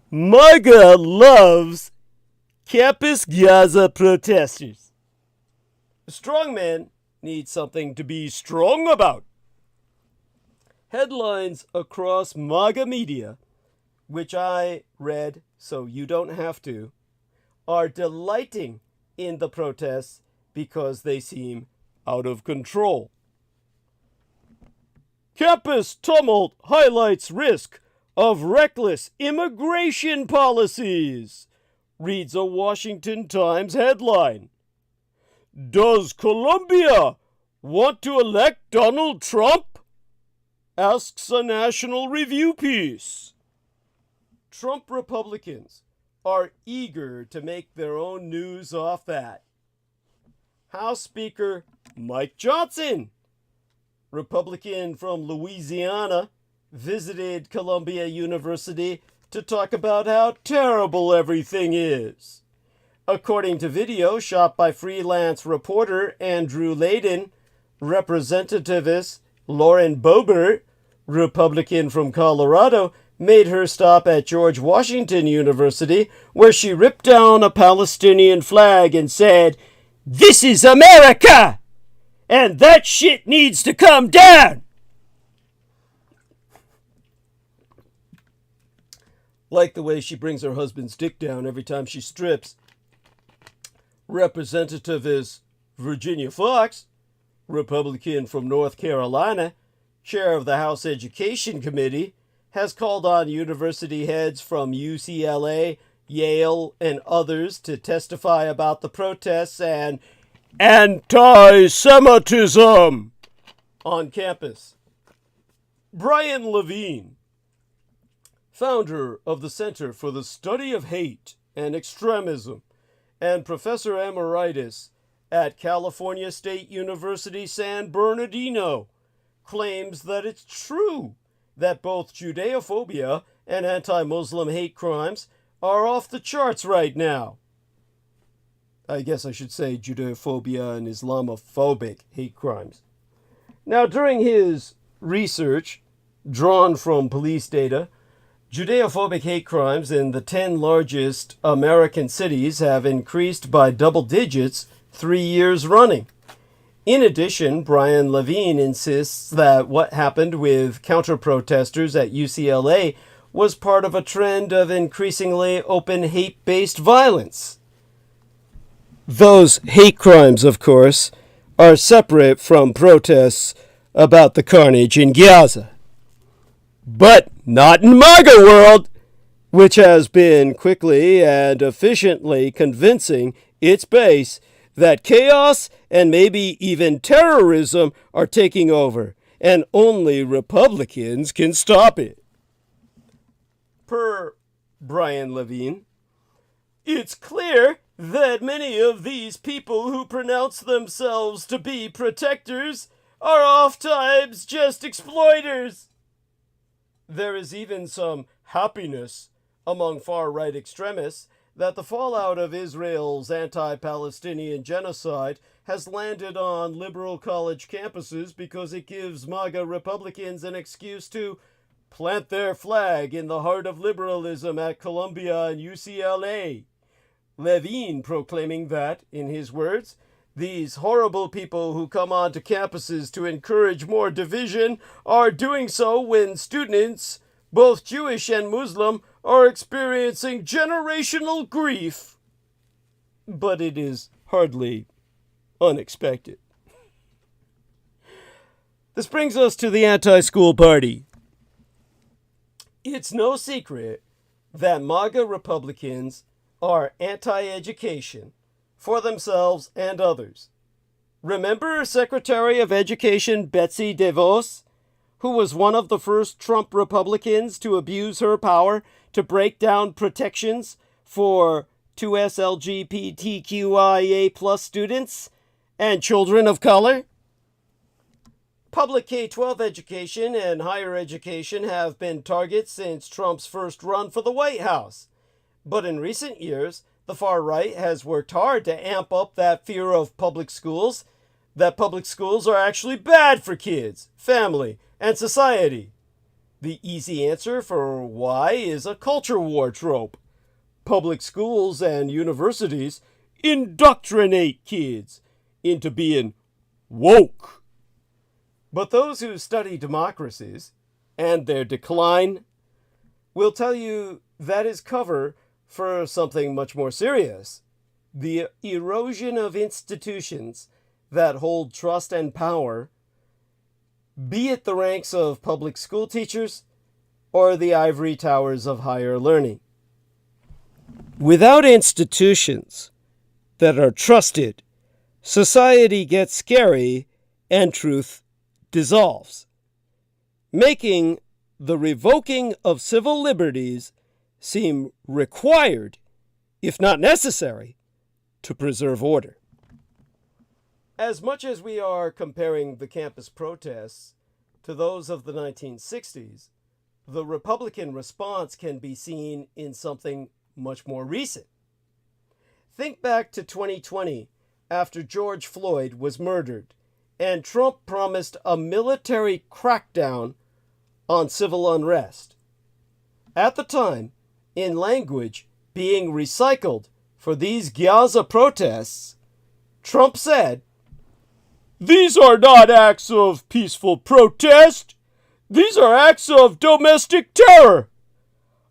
MAGA loves Campus Gaza protesters. A strong man needs something to be strong about. Headlines across MAGA media, which I read so you don't have to, are delighting in the protests because they seem out of control. Campus tumult highlights risk of reckless immigration policies, reads a Washington Times headline. Does Colombia want to elect Donald Trump? Asks a National Review piece. Trump Republicans are eager to make their own news off that. House Speaker Mike Johnson, Republican from Louisiana, visited Columbia University to talk about how terrible everything is. According to video shot by freelance reporter Andrew Layden, Representativist Lauren Boebert, Republican from Colorado, made her stop at George Washington University, where she ripped down a Palestinian flag and said, "This is America! And that shit needs to come down!" Like the way she brings her husband's dick down every time she strips. Representative Virginia Foxx, Republican from North Carolina, chair of the House Education Committee, has called on university heads from UCLA, Yale, and others to testify about the protests and anti-Semitism on campus. Brian Levine, founder of the Center for the Study of Hate and Extremism and professor emeritus at California State University San Bernardino, claims that it's true that both Judeophobia and anti-Muslim hate crimes are off the charts right now. I guess I should say Judeophobia and Islamophobic hate crimes. Now, during his research, drawn from police data, Judeophobic hate crimes in the 10 largest American cities have increased by double digits 3 years running. In addition, Brian Levine insists that what happened with counter-protesters at UCLA was part of a trend of increasingly open hate-based violence. Those hate crimes, of course, are separate from protests about the carnage in Gaza. But not in MAGA world, which has been quickly and efficiently convincing its base that chaos and maybe even terrorism are taking over, and only Republicans can stop it. Per Brian Levine, it's clear that many of these people who pronounce themselves to be protectors are oftentimes just exploiters. There is even some happiness among far-right extremists that the fallout of Israel's anti-Palestinian genocide has landed on liberal college campuses because it gives MAGA Republicans an excuse to plant their flag in the heart of liberalism at Columbia and UCLA. Levine proclaiming that, in his words, these horrible people who come onto campuses to encourage more division are doing so when students Both Jewish and Muslim are experiencing generational grief, but it is hardly unexpected. This brings us to the anti-school party. It's no secret that MAGA Republicans are anti-education for themselves and others. Remember Secretary of Education Betsy DeVos, who was one of the first Trump Republicans to abuse her power to break down protections for 2S LGBTQIA+ students and children of color? Public K-12 education and higher education have been targets since Trump's first run for the White House. But in recent years, the far right has worked hard to amp up that fear of public schools, that public schools are actually bad for kids, family, and society. The easy answer for why is a culture war trope. Public schools and universities indoctrinate kids into being woke. But those who study democracies and their decline will tell you that is cover for something much more serious: the erosion of institutions that hold trust and power, be it the ranks of public school teachers or the ivory towers of higher learning. Without institutions that are trusted, society gets scary and truth dissolves, making the revoking of civil liberties seem required, if not necessary, to preserve order. As much as we are comparing the campus protests to those of the 1960s, the Republican response can be seen in something much more recent. Think back to 2020, after George Floyd was murdered, and Trump promised a military crackdown on civil unrest. At the time, in language being recycled for these Gaza protests, Trump said, "These are not acts of peaceful protest. These are acts of domestic terror.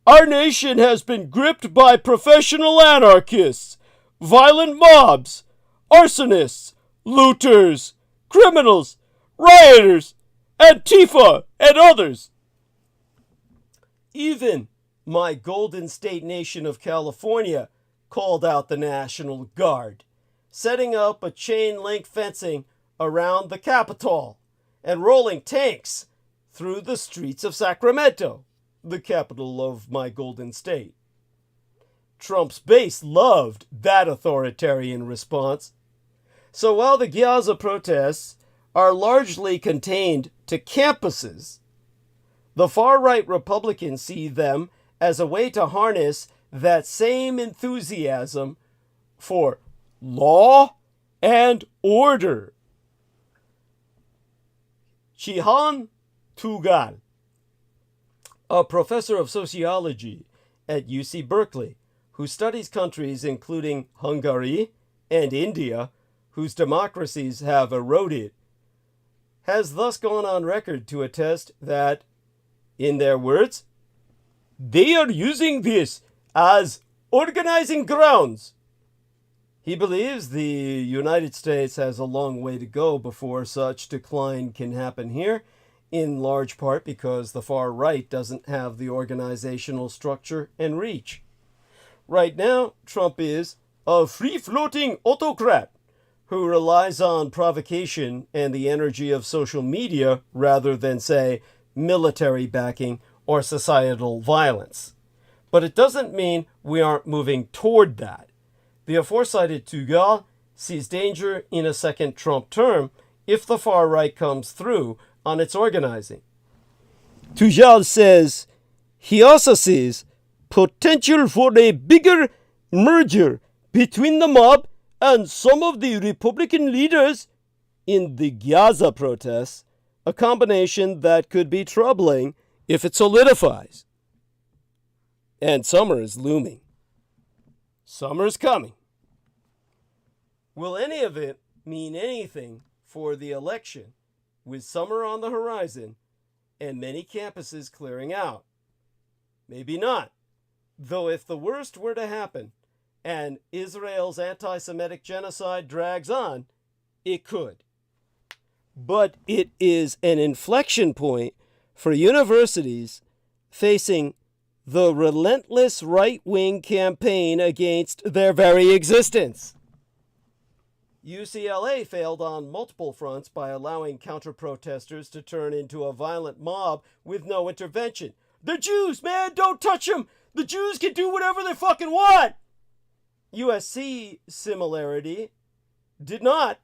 Our nation has been gripped by professional anarchists, violent mobs, arsonists, looters, criminals, rioters, Antifa, and others. Even my Golden State nation of California called out the National Guard, setting up a chain-link fencing around the Capitol and rolling tanks through the streets of Sacramento, the capital of my Golden State." Trump's base loved that authoritarian response. So while the Gaza protests are largely contained to campuses, the far-right Republicans see them as a way to harness that same enthusiasm for law and order. Cihan Tugal, a professor of sociology at UC Berkeley, who studies countries including Hungary and India, whose democracies have eroded, has thus gone on record to attest that, in their words, they are using this as organizing grounds. He believes the United States has a long way to go before such decline can happen here, in large part because the far right doesn't have the organizational structure and reach. Right now, Trump is a free-floating autocrat who relies on provocation and the energy of social media rather than, say, military backing or societal violence. But it doesn't mean we aren't moving toward that. The aforecited Tugal sees danger in a second Trump term if the far right comes through on its organizing. Tugal says he also sees potential for a bigger merger between the mob and some of the Republican leaders in the Gaza protests, a combination that could be troubling if it solidifies. And summer is looming. Summer's coming. Will any of it mean anything for the election, with summer on the horizon and many campuses clearing out? Maybe not. Though if the worst were to happen, and Israel's anti-Semitic genocide drags on, it could. But it is an inflection point for universities facing the relentless right-wing campaign against their very existence. UCLA failed on multiple fronts by allowing counter-protesters to turn into a violent mob with no intervention. The Jews, man, don't touch them! The Jews can do whatever they fucking want! USC, similarity, did not,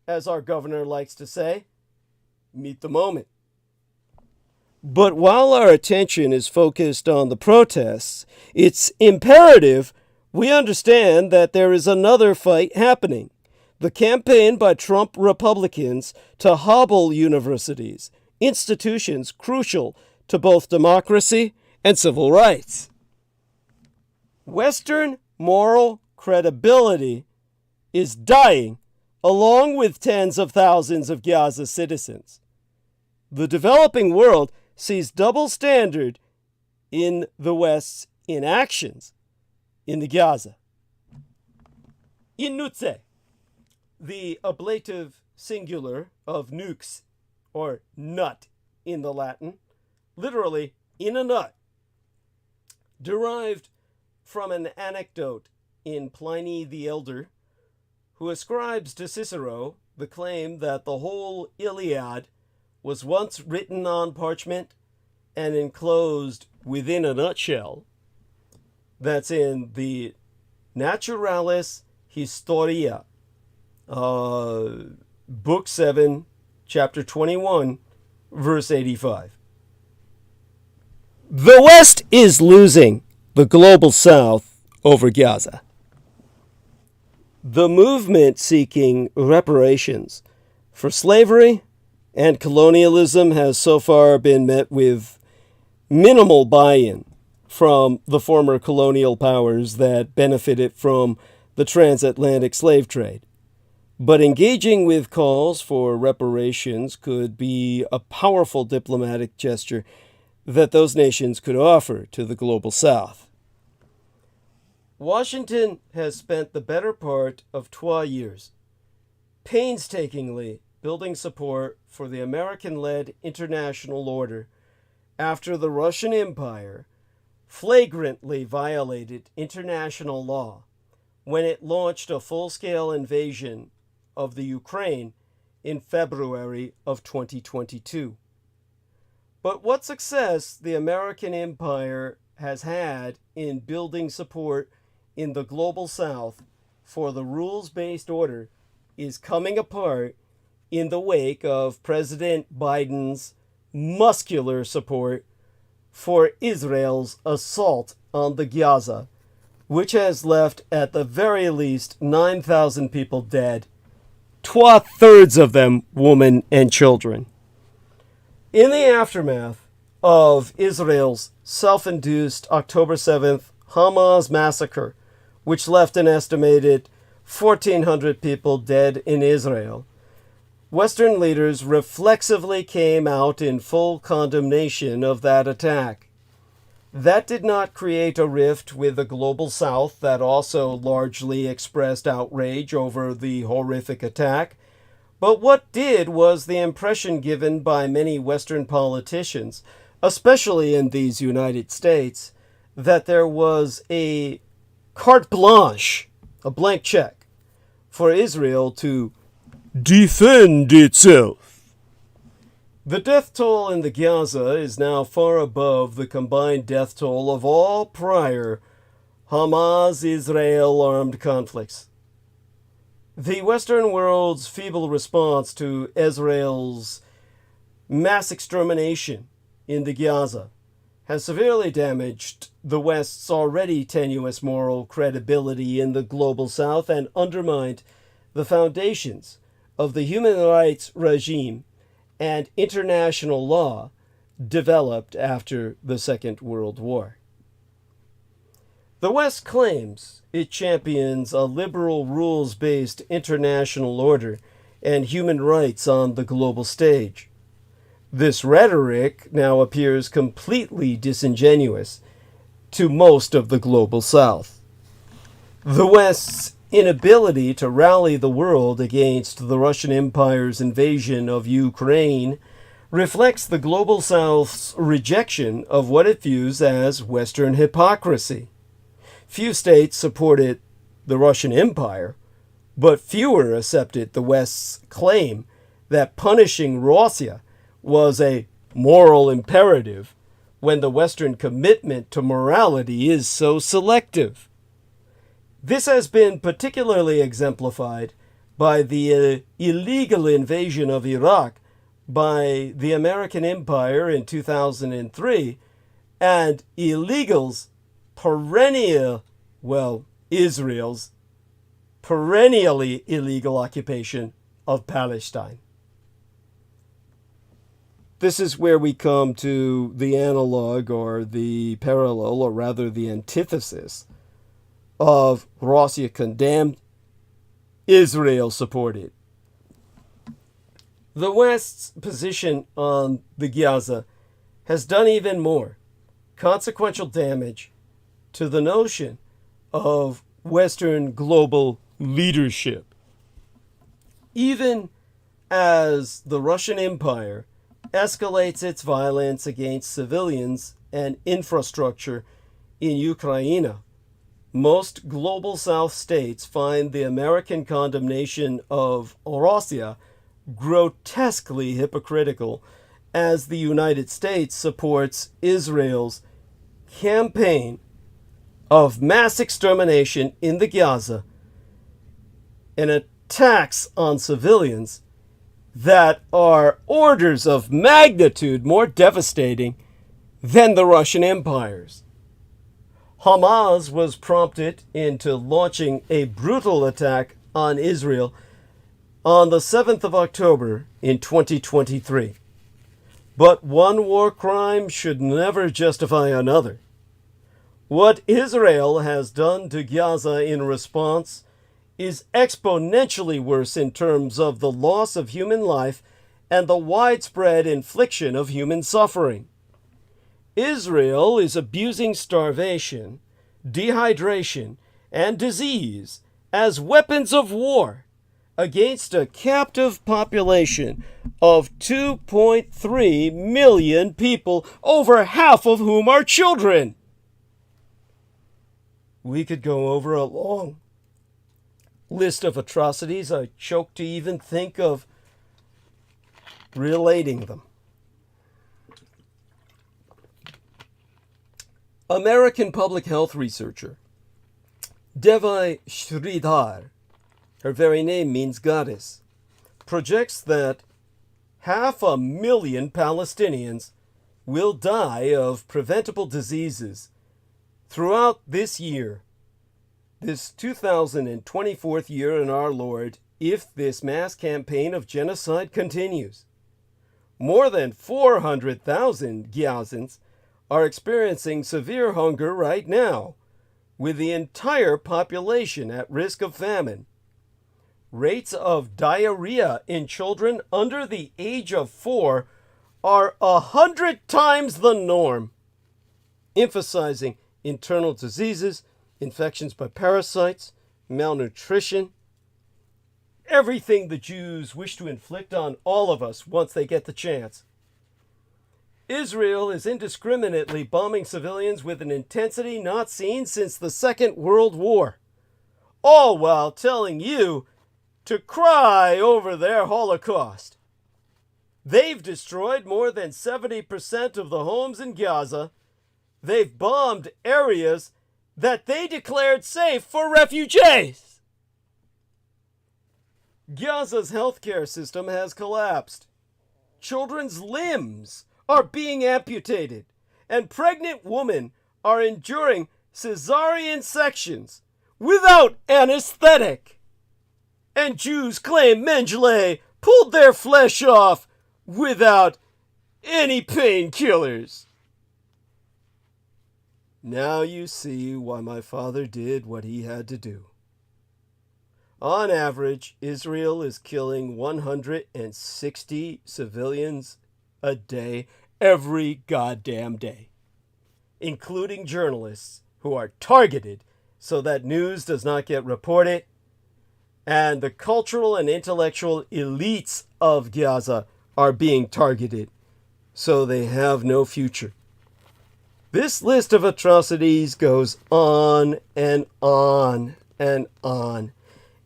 as our governor likes to say, meet the moment. But while our attention is focused on the protests, it's imperative we understand that there is another fight happening. The campaign by Trump Republicans to hobble universities, institutions crucial to both democracy and civil rights. Western moral credibility is dying, along with tens of thousands of Gaza citizens. The developing world sees double standard in the West's inactions in the Gaza. In nutze, the ablative singular of nux, or nut in the Latin, literally in a nut, derived from an anecdote in Pliny the Elder, who ascribes to Cicero the claim that the whole Iliad was once written on parchment and enclosed within a nutshell. That's in the Naturalis Historia, Book 7, Chapter 21, verse 85. The West is losing the global South over Gaza. The movement seeking reparations for slavery and colonialism has so far been met with minimal buy-in from the former colonial powers that benefited from the transatlantic slave trade. But engaging with calls for reparations could be a powerful diplomatic gesture that those nations could offer to the global South. Washington has spent the better part of 12 years painstakingly building support for the American-led international order after the Russian Empire flagrantly violated international law when it launched a full-scale invasion of the Ukraine in February of 2022. But what success the American empire has had in building support in the global South for the rules-based order is coming apart in the wake of President Biden's muscular support for Israel's assault on the Gaza, which has left at the very least 9,000 people dead, 2/3 of them women and children. In the aftermath of Israel's self-induced October 7th Hamas massacre, which left an estimated 1,400 people dead in Israel, Western leaders reflexively came out in full condemnation of that attack. That did not create a rift with the global South that also largely expressed outrage over the horrific attack. But what did was the impression given by many Western politicians, especially in these United States, that there was a carte blanche, a blank check, for Israel to defend itself. The death toll in the Gaza is now far above the combined death toll of all prior Hamas-Israel armed conflicts. The Western world's feeble response to Israel's mass extermination in the Gaza has severely damaged the West's already tenuous moral credibility in the global South and undermined the foundations of the human rights regime and international law developed after the Second World War. The West claims it champions a liberal rules-based international order and human rights on the global stage. This rhetoric now appears completely disingenuous to most of the global South. The West's inability to rally the world against the Russian Empire's invasion of Ukraine reflects the global South's rejection of what it views as Western hypocrisy. Few states supported the Russian Empire, but fewer accepted the West's claim that punishing Rossiya was a moral imperative when the Western commitment to morality is so selective. This has been particularly exemplified by the illegal invasion of Iraq by the American Empire in 2003 and Israel's perennially illegal occupation of Palestine. This is where we come to the analog or the parallel, or rather the antithesis, of Rossiya condemned, Israel supported. The West's position on the Gaza has done even more consequential damage to the notion of Western global leadership. Even as the Russian Empire escalates its violence against civilians and infrastructure in Ukraine, most global South states find the American condemnation of Rossiya grotesquely hypocritical, as the United States supports Israel's campaign of mass extermination in the Gaza and attacks on civilians that are orders of magnitude more devastating than the Russian Empire's. Hamas was prompted into launching a brutal attack on Israel on the 7th of October in 2023. But one war crime should never justify another. What Israel has done to Gaza in response is exponentially worse in terms of the loss of human life and the widespread infliction of human suffering. Israel is abusing starvation, dehydration, and disease as weapons of war against a captive population of 2.3 million people, over half of whom are children. We could go over a long list of atrocities. I choke to even think of relating them. American public health researcher Devi Sridhar, her very name means goddess, projects that 500,000 Palestinians will die of preventable diseases throughout this year, this 2024th year in our Lord, if this mass campaign of genocide continues. More than 400,000 Gazans are experiencing severe hunger right now, with the entire population at risk of famine. Rates of diarrhea in children under the age of 4 are 100 times the norm, emphasizing internal diseases, infections by parasites, malnutrition, everything the Jews wish to inflict on all of us once they get the chance. Israel is indiscriminately bombing civilians with an intensity not seen since the Second World War, all while telling you to cry over their Holocaust. They've destroyed more than 70% of the homes in Gaza. They've bombed areas that they declared safe for refugees. Gaza's healthcare system has collapsed. Children's limbs are being amputated, and pregnant women are enduring cesarean sections without anesthetic. And Jews claim Mengele pulled their flesh off without any painkillers. Now you see why my father did what he had to do. On average, Israel is killing 160 civilians a day, every goddamn day. including journalists, who are targeted so that news does not get reported, and the cultural and intellectual elites of Gaza are being targeted so they have no future. This list of atrocities goes on and on and on.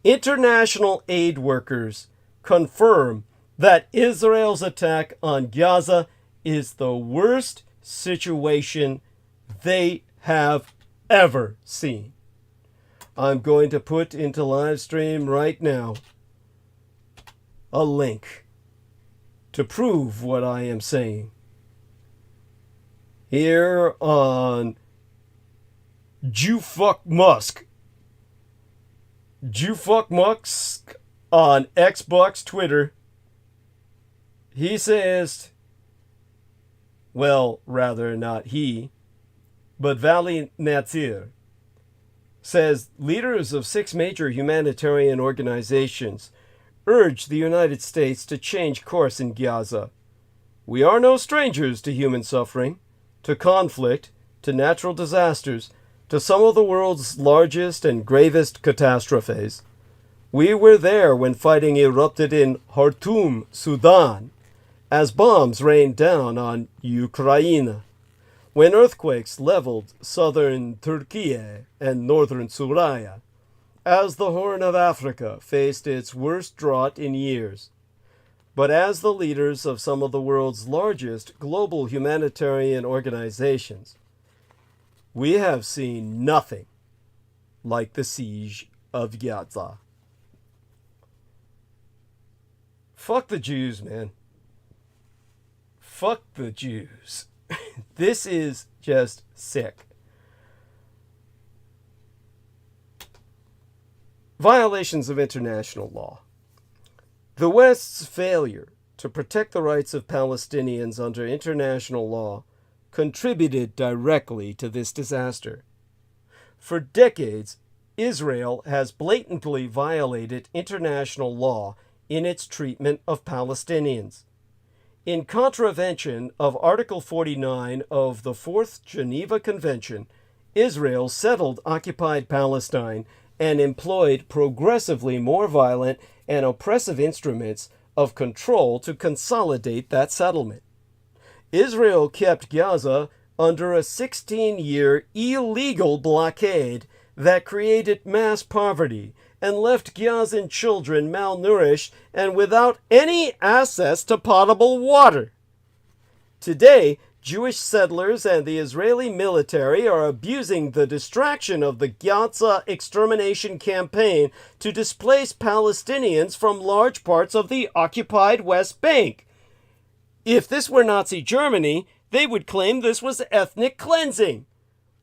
International aid workers confirm that Israel's attack on Gaza is the worst situation they have ever seen. I'm going to put into live stream right now a link to prove what I am saying. Here on Jewfuckmusk on Xbox Twitter, he says, well, rather not he, but Vali Natsir says leaders of 6 major humanitarian organizations urge the United States to change course in Gaza. We are no strangers to human suffering, to conflict, to natural disasters, to some of the world's largest and gravest catastrophes. We were there when fighting erupted in Khartoum, Sudan, as bombs rained down on Ukraine, when earthquakes leveled southern Turkey and northern Syria, as the Horn of Africa faced its worst drought in years. But as the leaders of some of the world's largest global humanitarian organizations, we have seen nothing like the siege of Gaza. Fuck the Jews, man. Fuck the Jews. This is just sick. Violations of international law. The West's failure to protect the rights of Palestinians under international law contributed directly to this disaster. For decades, Israel has blatantly violated international law in its treatment of Palestinians. In contravention of Article 49 of the Fourth Geneva Convention, Israel settled occupied Palestine and employed progressively more violent and oppressive instruments of control to consolidate that settlement. Israel kept Gaza under a 16-year illegal blockade that created mass poverty and left Gazan children malnourished and without any access to potable water. Today, Jewish settlers and the Israeli military are abusing the distraction of the Gaza extermination campaign to displace Palestinians from large parts of the occupied West Bank. If this were Nazi Germany, they would claim this was ethnic cleansing.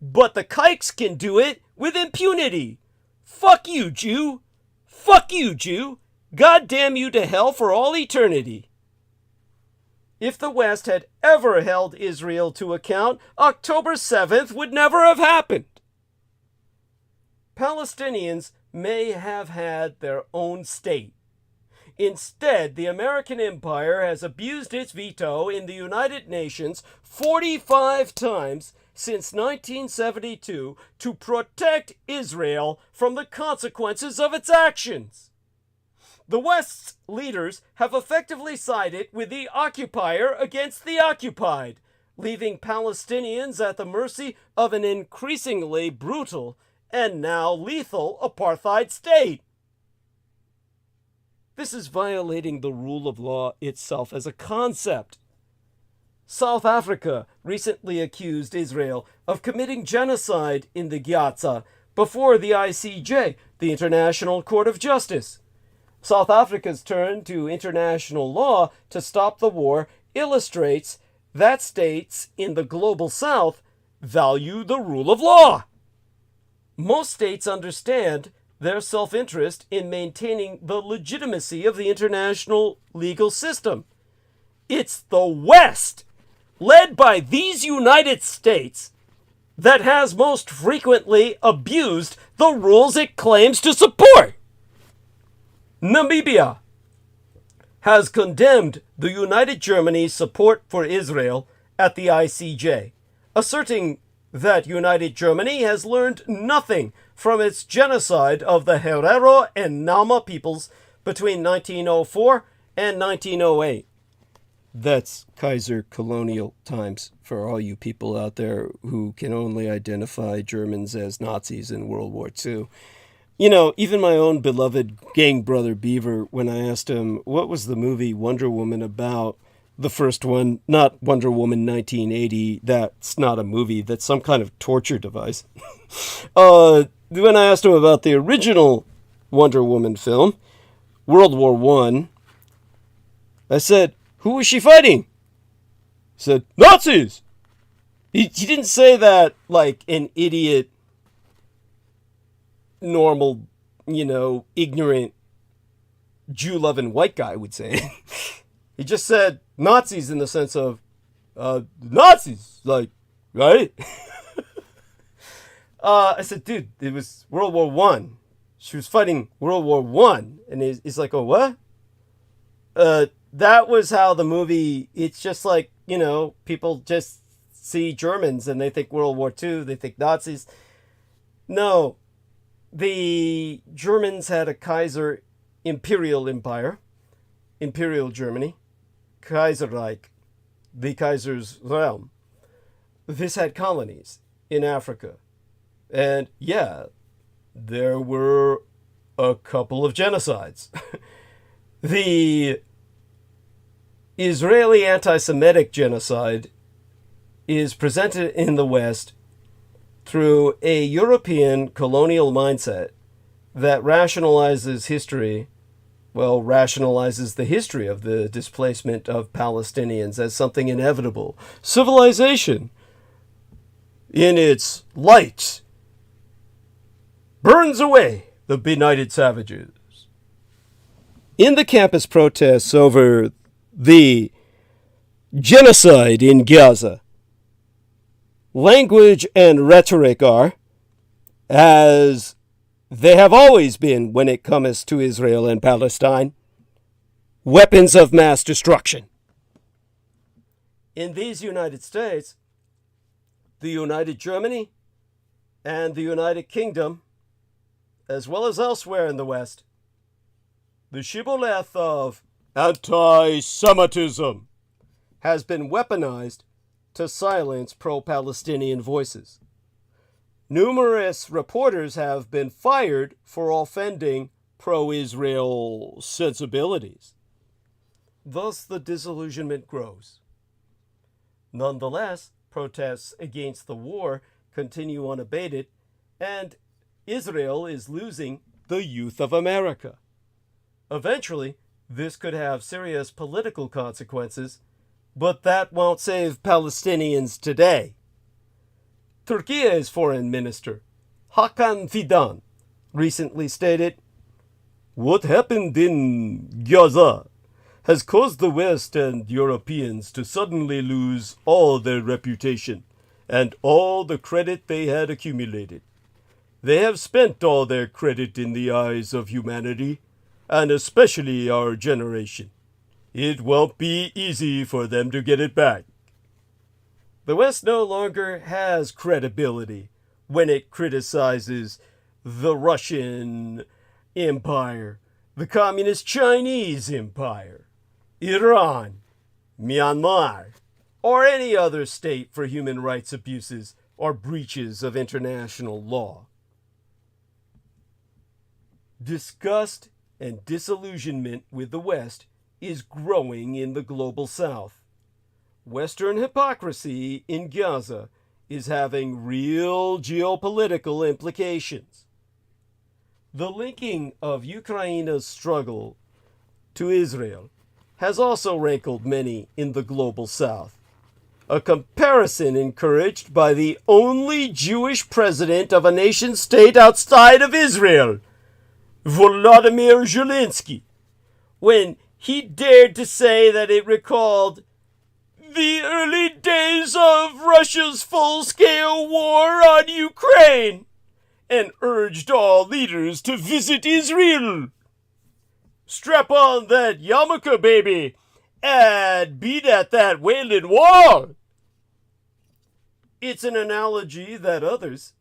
But the kikes can do it with impunity. Fuck you, Jew. Fuck you, Jew. God damn you to hell for all eternity. If the West had ever held Israel to account, October 7th would never have happened. Palestinians may have had their own state. Instead, the American empire has abused its veto in the United Nations 45 times since 1972 to protect Israel from the consequences of its actions. The West's leaders have effectively sided with the occupier against the occupied, leaving Palestinians at the mercy of an increasingly brutal and now lethal apartheid state. This is violating the rule of law itself as a concept. South Africa recently accused Israel of committing genocide in the Gaza before the ICJ, the International Court of Justice. South Africa's turn to international law to stop the war illustrates that states in the global South value the rule of law. Most states understand their self-interest in maintaining the legitimacy of the international legal system. It's the West, led by these United States, that has most frequently abused the rules it claims to support. Namibia has condemned the United Germany's support for Israel at the ICJ, asserting that United Germany has learned nothing from its genocide of the Herero and Nama peoples between 1904 and 1908. That's Kaiser colonial times for all you people out there who can only identify Germans as Nazis in World War II. You know, even my own beloved gang brother Beaver, when I asked him what was the movie Wonder Woman about, the first one, not Wonder Woman 1980, that's not a movie, that's some kind of torture device. When I asked him about the original Wonder Woman film, World War I said, who was she fighting? He said, Nazis! He didn't say that like an idiot, normal, ignorant, Jew-loving white guy would say. He just said Nazis in the sense of, Nazis, like, right? I said, dude, it was World War I. She was fighting World War I. And he's like, oh, what? That was how the movie, it's just like, people just see Germans and they think World War II, they think Nazis. No, the Germans had a Kaiser imperial empire, Imperial Germany, Kaiserreich, the Kaiser's realm. This had colonies in Africa. And yeah, there were a couple of genocides. The Israeli anti-Semitic genocide is presented in the West through a European colonial mindset that rationalizes the history of the displacement of Palestinians as something inevitable. Civilization, in its light, burns away the benighted savages. In the campus protests over the genocide in Gaza, language and rhetoric are, as they have always been when it comes to Israel and Palestine, weapons of mass destruction. In these United States, the United Germany and the United Kingdom, as well as elsewhere in the West, the shibboleth of anti-Semitism has been weaponized to silence pro-Palestinian voices. Numerous reporters have been fired for offending pro-Israel sensibilities. Thus, the disillusionment grows. Nonetheless, protests against the war continue unabated, and Israel is losing the youth of America. Eventually, this could have serious political consequences, but that won't save Palestinians today. Turkey's foreign minister, Hakan Fidan, recently stated, "What happened in Gaza has caused the West and Europeans to suddenly lose all their reputation and all the credit they had accumulated. They have spent all their credit in the eyes of humanity, and especially our generation. It won't be easy for them to get it back." The West no longer has credibility when it criticizes the Russian Empire, the Communist Chinese Empire, Iran, Myanmar, or any other state for human rights abuses or breaches of international law. Disgust and disillusionment with the West is growing in the global South. Western hypocrisy in Gaza is having real geopolitical implications. The linking of Ukraine's struggle to Israel has also rankled many in the global South. A comparison encouraged by the only Jewish president of a nation state outside of Israel, Volodymyr Zelensky, when he dared to say that it recalled the early days of Russia's full-scale war on Ukraine and urged all leaders to visit Israel. Strap on that yarmulke, baby, and beat at that Wailing Wall. It's an analogy that others,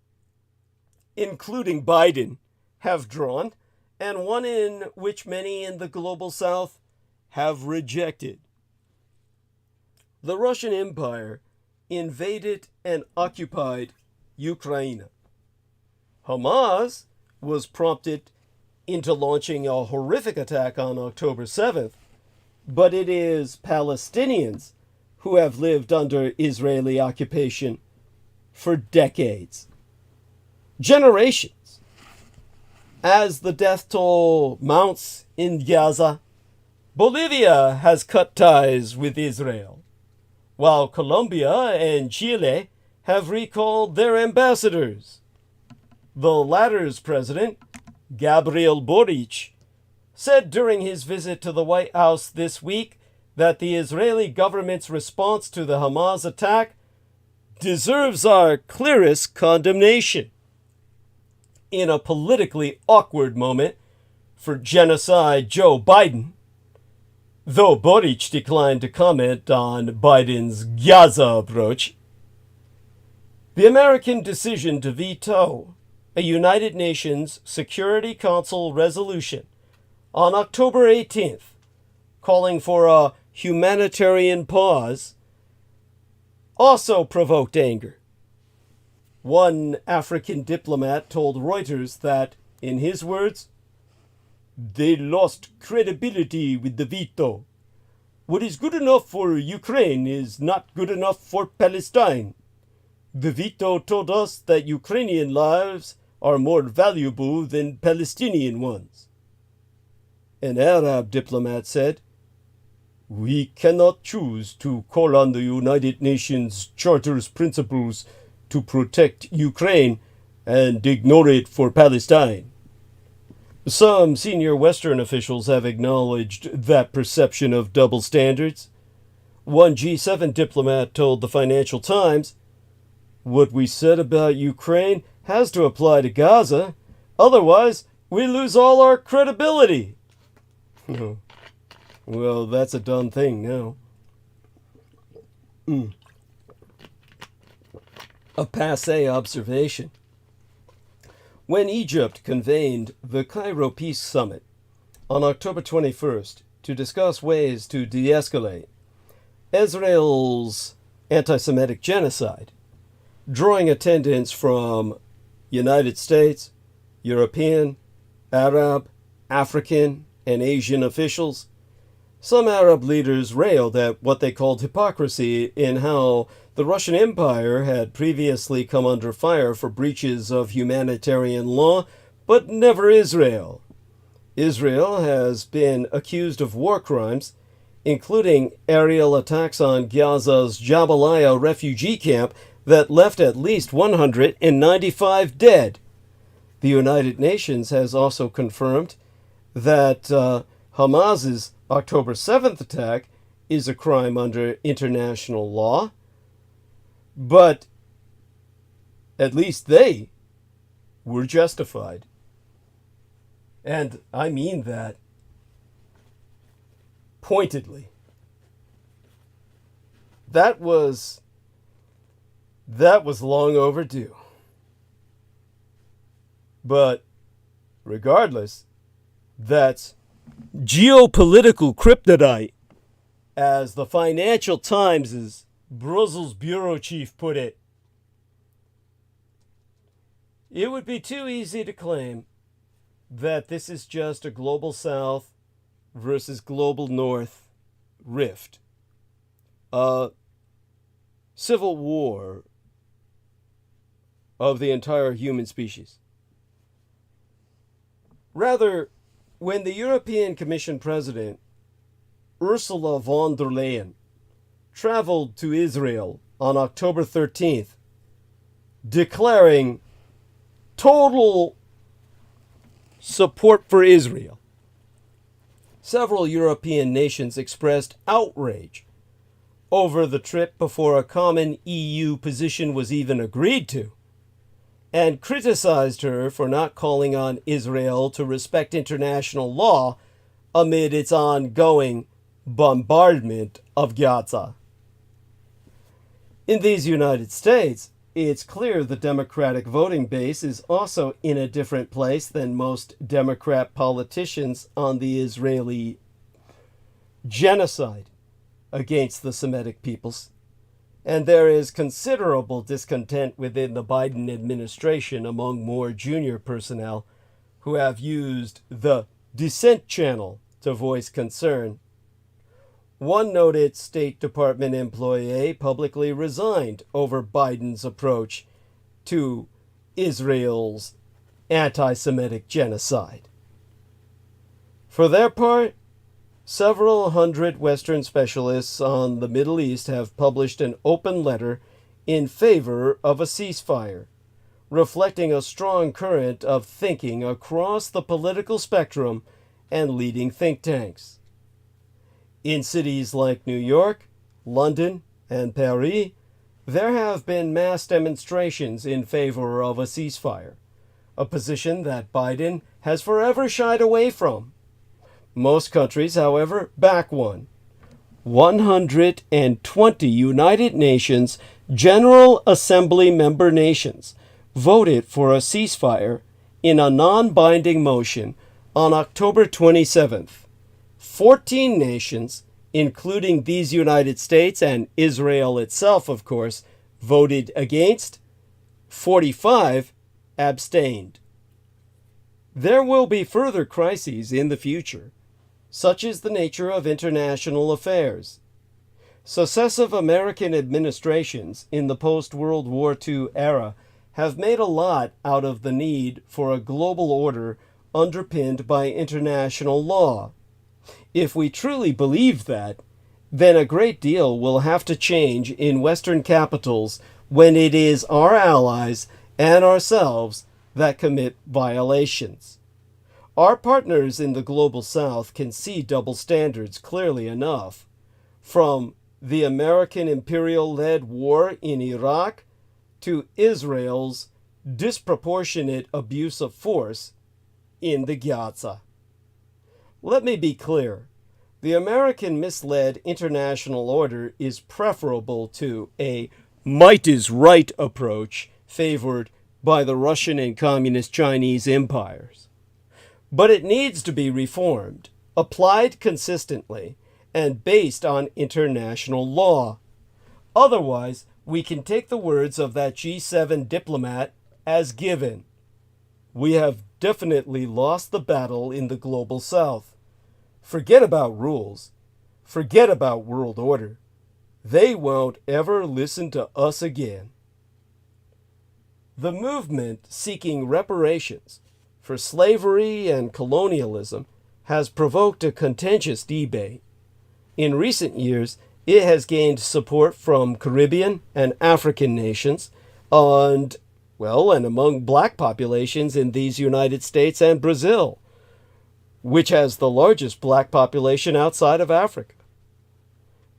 including Biden, have drawn, and one in which many in the global South have rejected. The Russian Empire invaded and occupied Ukraine. Hamas was prompted into launching a horrific attack on October 7th, but it is Palestinians who have lived under Israeli occupation for decades, generations. As the death toll mounts in Gaza, Bolivia has cut ties with Israel, while Colombia and Chile have recalled their ambassadors. The latter's president, Gabriel Boric, said during his visit to the White House this week that the Israeli government's response to the Hamas attack deserves our clearest condemnation. In a politically awkward moment for genocide Joe Biden, though Boric declined to comment on Biden's Gaza approach, the American decision to veto a United Nations Security Council resolution on October 18th calling for a humanitarian pause also provoked anger. One African diplomat told Reuters that, in his words, they lost credibility with the veto. What is good enough for Ukraine is not good enough for Palestine. The veto told us that Ukrainian lives are more valuable than Palestinian ones. An Arab diplomat said, we cannot choose to call on the United Nations Charter's principles to protect Ukraine and ignore it for Palestine. Some senior Western officials have acknowledged that perception of double standards. One G7 diplomat told the Financial Times, what we said about Ukraine has to apply to Gaza, otherwise we lose all our credibility. Well, that's a done thing now. A passé observation. When Egypt convened the Cairo Peace Summit on October 21st to discuss ways to de-escalate Israel's anti-Semitic genocide, drawing attendance from United States, European, Arab, African, and Asian officials, some Arab leaders railed at what they called hypocrisy in how the Russian Empire had previously come under fire for breaches of humanitarian law, but never Israel. Israel has been accused of war crimes, including aerial attacks on Gaza's Jabalia refugee camp that left at least 195 dead. The United Nations has also confirmed that Hamas's October 7th attack is a crime under international law, but at least they were justified. And I mean that pointedly. That was long overdue. But regardless, that's geopolitical kryptonite, as the Financial Times' Brussels bureau chief put it. It would be too easy to claim that this is just a global South versus global North rift, a civil war of the entire human species. Rather, when the European Commission President, Ursula von der Leyen, traveled to Israel on October 13th, declaring total support for Israel, several European nations expressed outrage over the trip before a common EU position was even agreed to, and criticized her for not calling on Israel to respect international law amid its ongoing bombardment of Gaza. In these United States, it's clear the Democratic voting base is also in a different place than most Democrat politicians on the Israeli genocide against the Semitic peoples. And there is considerable discontent within the Biden administration among more junior personnel who have used the dissent channel to voice concern. One noted State Department employee publicly resigned over Biden's approach to Israel's anti-Semitic genocide. For their part, several hundred Western specialists on the Middle East have published an open letter in favor of a ceasefire, reflecting a strong current of thinking across the political spectrum and leading think tanks. In cities like New York, London, and Paris, there have been mass demonstrations in favor of a ceasefire, a position that Biden has forever shied away from. Most countries, however, back one. 120 United Nations General Assembly member nations voted for a ceasefire in a non-binding motion on October 27th. 14 nations, including these United States and Israel itself, of course, voted against. 45 abstained. There will be further crises in the future. Such is the nature of international affairs. Successive American administrations in the post-World War II era have made a lot out of the need for a global order underpinned by international law. If we truly believe that, then a great deal will have to change in Western capitals when it is our allies and ourselves that commit violations. Our partners in the Global South can see double standards clearly enough, from the American imperial-led war in Iraq to Israel's disproportionate abuse of force in the Gaza. Let me be clear. The American misled international order is preferable to a might is right approach favored by the Russian and Communist Chinese empires. But it needs to be reformed, applied consistently, and based on international law. Otherwise, we can take the words of that G7 diplomat as given. We have definitely lost the battle in the Global South. Forget about rules. Forget about world order. They won't ever listen to us again. The movement seeking reparations for slavery and colonialism has provoked a contentious debate. In recent years, it has gained support from Caribbean and African nations and among black populations in these United States and Brazil, which has the largest black population outside of Africa.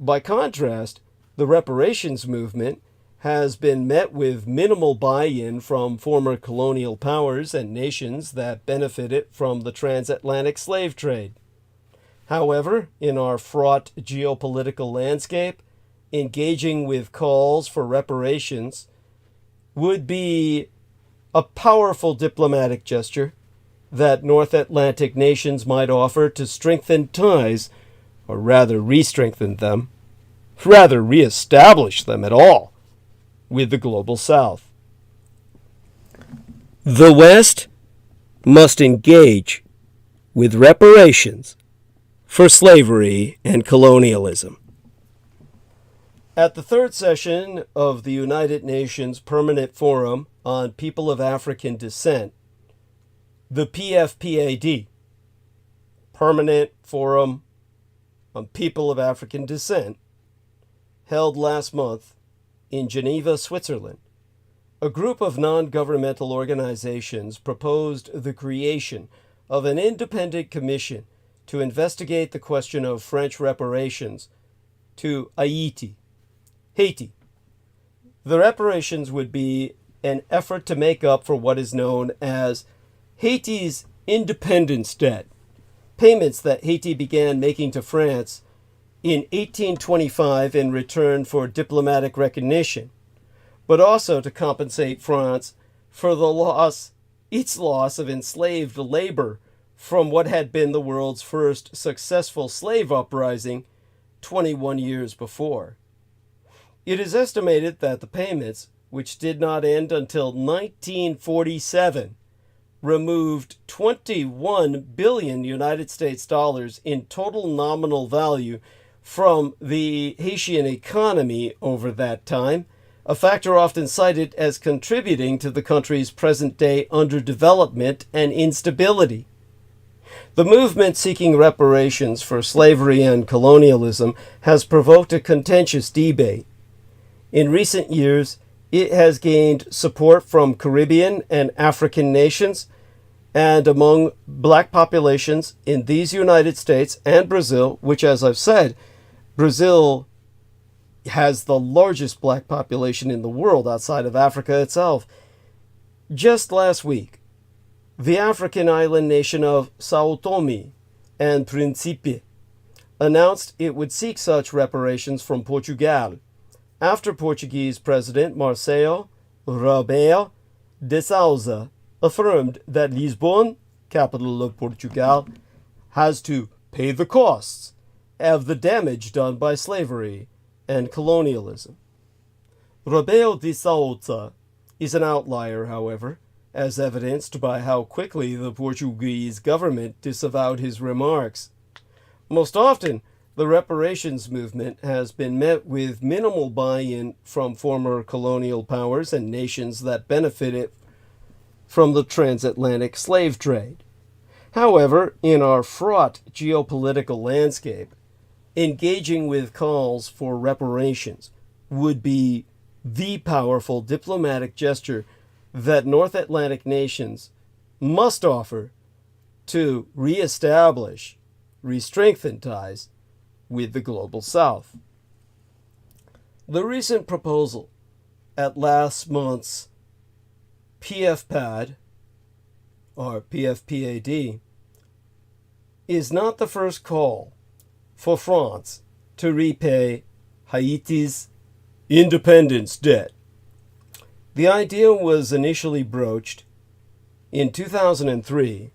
By contrast, the reparations movement has been met with minimal buy-in from former colonial powers and nations that benefited from the transatlantic slave trade. However, in our fraught geopolitical landscape, engaging with calls for reparations would be a powerful diplomatic gesture that North Atlantic nations might offer to strengthen ties, or rather re-strengthen them, rather re-establish them at all, with the Global South. The West must engage with reparations for slavery and colonialism. At the third session of the United Nations Permanent Forum on People of African Descent, the PFPAD, Permanent Forum on People of African Descent, held last month in Geneva, Switzerland, a group of non-governmental organizations proposed the creation of an independent commission to investigate the question of French reparations to Haiti. The reparations would be an effort to make up for what is known as Haiti's independence debt, payments that Haiti began making to France in 1825 in return for diplomatic recognition, but also to compensate France for its loss of enslaved labor from what had been the world's first successful slave uprising 21 years before. It is estimated that the payments, which did not end until 1947, removed 21 billion United States dollars in total nominal value from the Haitian economy over that time, a factor often cited as contributing to the country's present-day underdevelopment and instability. The movement seeking reparations for slavery and colonialism has provoked a contentious debate. In recent years, it has gained support from Caribbean and African nations and among black populations in these United States and Brazil, which, as I've said, Brazil has the largest black population in the world outside of Africa itself. Just last week, the African island nation of São Tomé and Príncipe announced it would seek such reparations from Portugal after Portuguese President Marcelo Rebelo de Sousa affirmed that Lisbon, capital of Portugal, has to pay the costs of the damage done by slavery and colonialism. Rebelo de Sousa is an outlier, however, as evidenced by how quickly the Portuguese government disavowed his remarks. Most often, the reparations movement has been met with minimal buy-in from former colonial powers and nations that benefited from the transatlantic slave trade. However, in our fraught geopolitical landscape, engaging with calls for reparations would be the powerful diplomatic gesture that North Atlantic nations must offer to re-establish, re-strengthen ties with the global South. The recent proposal at last month's PFPAD, or PFPAD, is not the first call for France to repay Haiti's independence debt. The idea was initially broached in 2003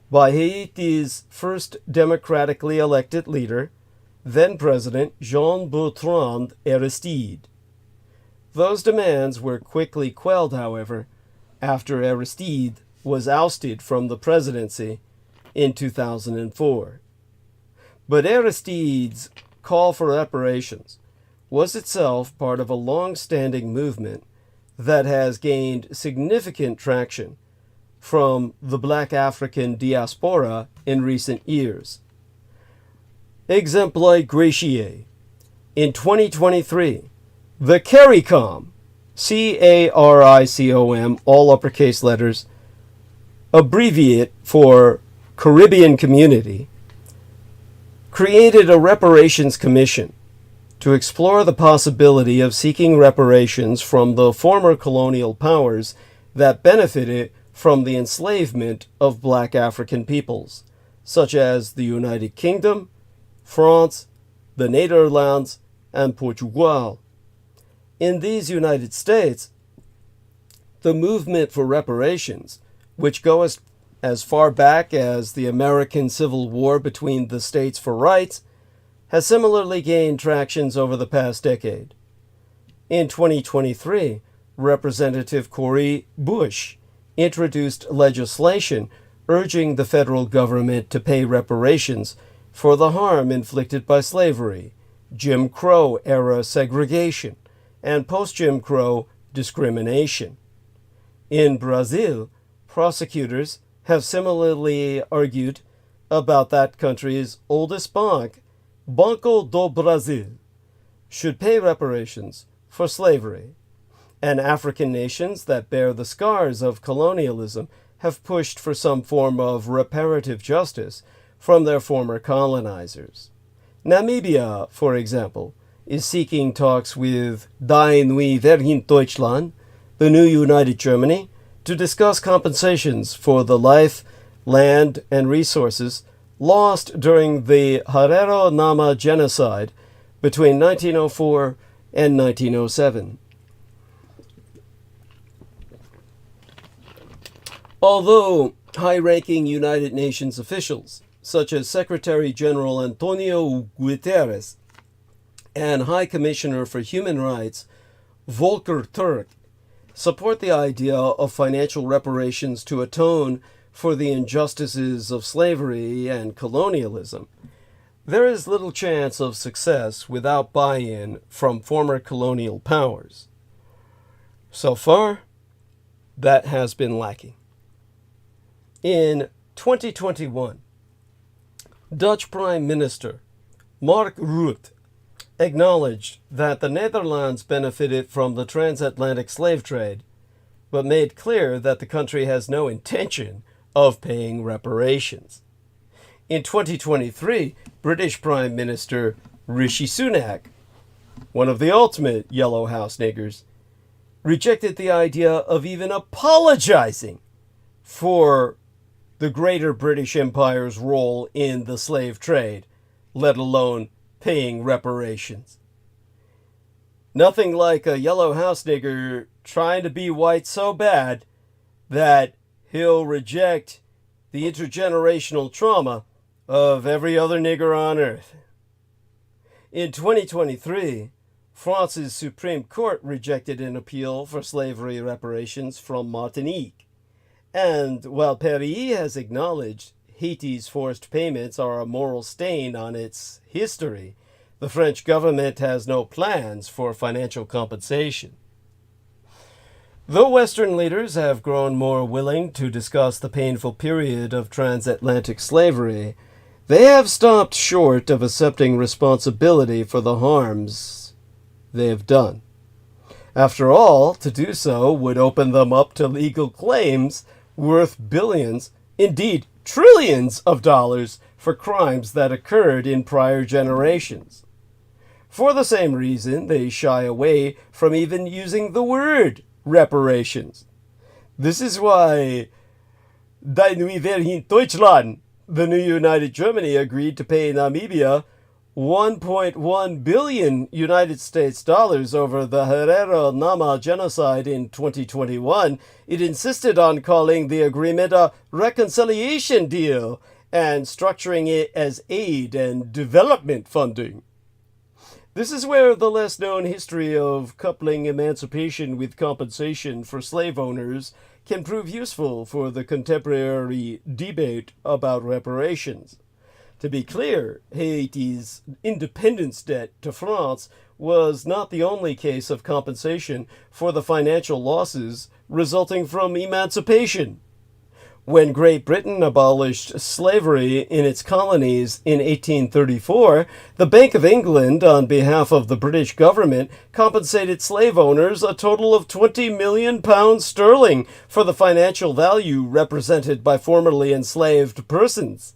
by Haiti's first democratically elected leader, then President Jean-Bertrand Aristide. Those demands were quickly quelled, however, after Aristide was ousted from the presidency in 2004. But Aristide's call for reparations was itself part of a long-standing movement that has gained significant traction from the Black African diaspora in recent years. Exempli gratiae. In 2023, the CARICOM, CARICOM, all uppercase letters, abbreviate for Caribbean Community, created a reparations commission to explore the possibility of seeking reparations from the former colonial powers that benefited from the enslavement of black African peoples, such as the United Kingdom, France, the Netherlands, and Portugal. In these United States, the movement for reparations, which goes as far back as the American Civil War between the states for rights, has similarly gained tractions over the past decade. In 2023, Representative Cori Bush introduced legislation urging the federal government to pay reparations for the harm inflicted by slavery, Jim Crow-era segregation, and post-Jim Crow discrimination. In Brazil, prosecutors have similarly argued about that country's oldest bank, Banco do Brasil, should pay reparations for slavery. And African nations that bear the scars of colonialism have pushed for some form of reparative justice from their former colonizers. Namibia, for example, is seeking talks with Die Neue Verenigd Deutschland, the new United Germany, to discuss compensations for the life, land, and resources lost during the Harero Nama genocide between 1904 and 1907. Although high-ranking United Nations officials, such as Secretary General Antonio Guterres and High Commissioner for Human Rights Volker Turk, support the idea of financial reparations to atone for the injustices of slavery and colonialism, there is little chance of success without buy-in from former colonial powers. So far, that has been lacking. In 2021, Dutch Prime Minister Mark Rutte acknowledged that the Netherlands benefited from the transatlantic slave trade, but made clear that the country has no intention of paying reparations. In 2023, British Prime Minister Rishi Sunak, one of the ultimate Yellow House niggers, rejected the idea of even apologizing for the Greater British Empire's role in the slave trade, let alone paying reparations. Nothing like a Yellow House nigger trying to be white so bad that he'll reject the intergenerational trauma of every other nigger on earth. In 2023, France's Supreme Court rejected an appeal for slavery reparations from Martinique. And while Paris has acknowledged Haiti's forced payments are a moral stain on its history, the French government has no plans for financial compensation. Though Western leaders have grown more willing to discuss the painful period of transatlantic slavery, they have stopped short of accepting responsibility for the harms they have done. After all, to do so would open them up to legal claims worth billions, indeed trillions of dollars for crimes that occurred in prior generations. For the same reason, they shy away from even using the word reparations. This is why Die Neue Deutschland, the new United Germany, agreed to pay Namibia $1.1 billion United States dollars over the Harare genocide in 2021. It insisted on calling the agreement a reconciliation deal and structuring it as aid and development funding. This is where the less-known history of coupling emancipation with compensation for slave owners can prove useful for the contemporary debate about reparations. To be clear, Haiti's independence debt to France was not the only case of compensation for the financial losses resulting from emancipation. When Great Britain abolished slavery in its colonies in 1834, the Bank of England, on behalf of the British government, compensated slave owners a total of £20 million for the financial value represented by formerly enslaved persons.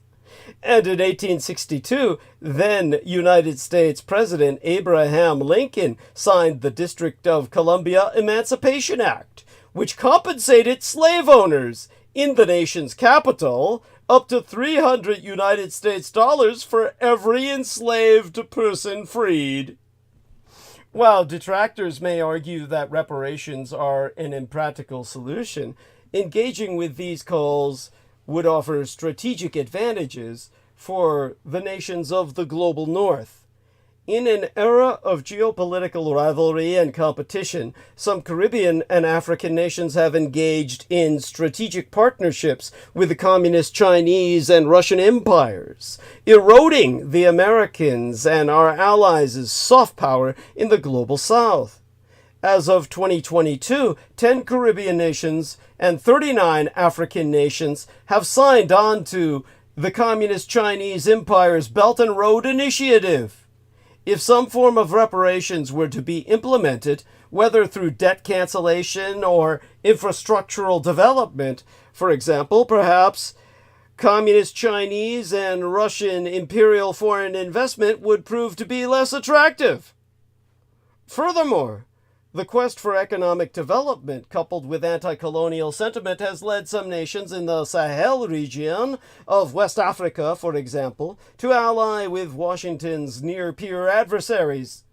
And in 1862, then United States President Abraham Lincoln signed the District of Columbia Emancipation Act, which compensated slave owners in the nation's capital up to $300 United States dollars for every enslaved person freed. While detractors may argue that reparations are an impractical solution, engaging with these calls would offer strategic advantages for the nations of the global north. In an era of geopolitical rivalry and competition, some Caribbean and African nations have engaged in strategic partnerships with the communist Chinese and Russian empires, eroding the Americans and our allies' soft power in the global south. As of 2022, 10 Caribbean nations and 39 African nations have signed on to the Communist Chinese Empire's Belt and Road Initiative. If some form of reparations were to be implemented, whether through debt cancellation or infrastructural development, for example, perhaps Communist Chinese and Russian imperial foreign investment would prove to be less attractive. Furthermore, the quest for economic development coupled with anti-colonial sentiment has led some nations in the Sahel region of West Africa, for example, to ally with Washington's near-peer adversaries.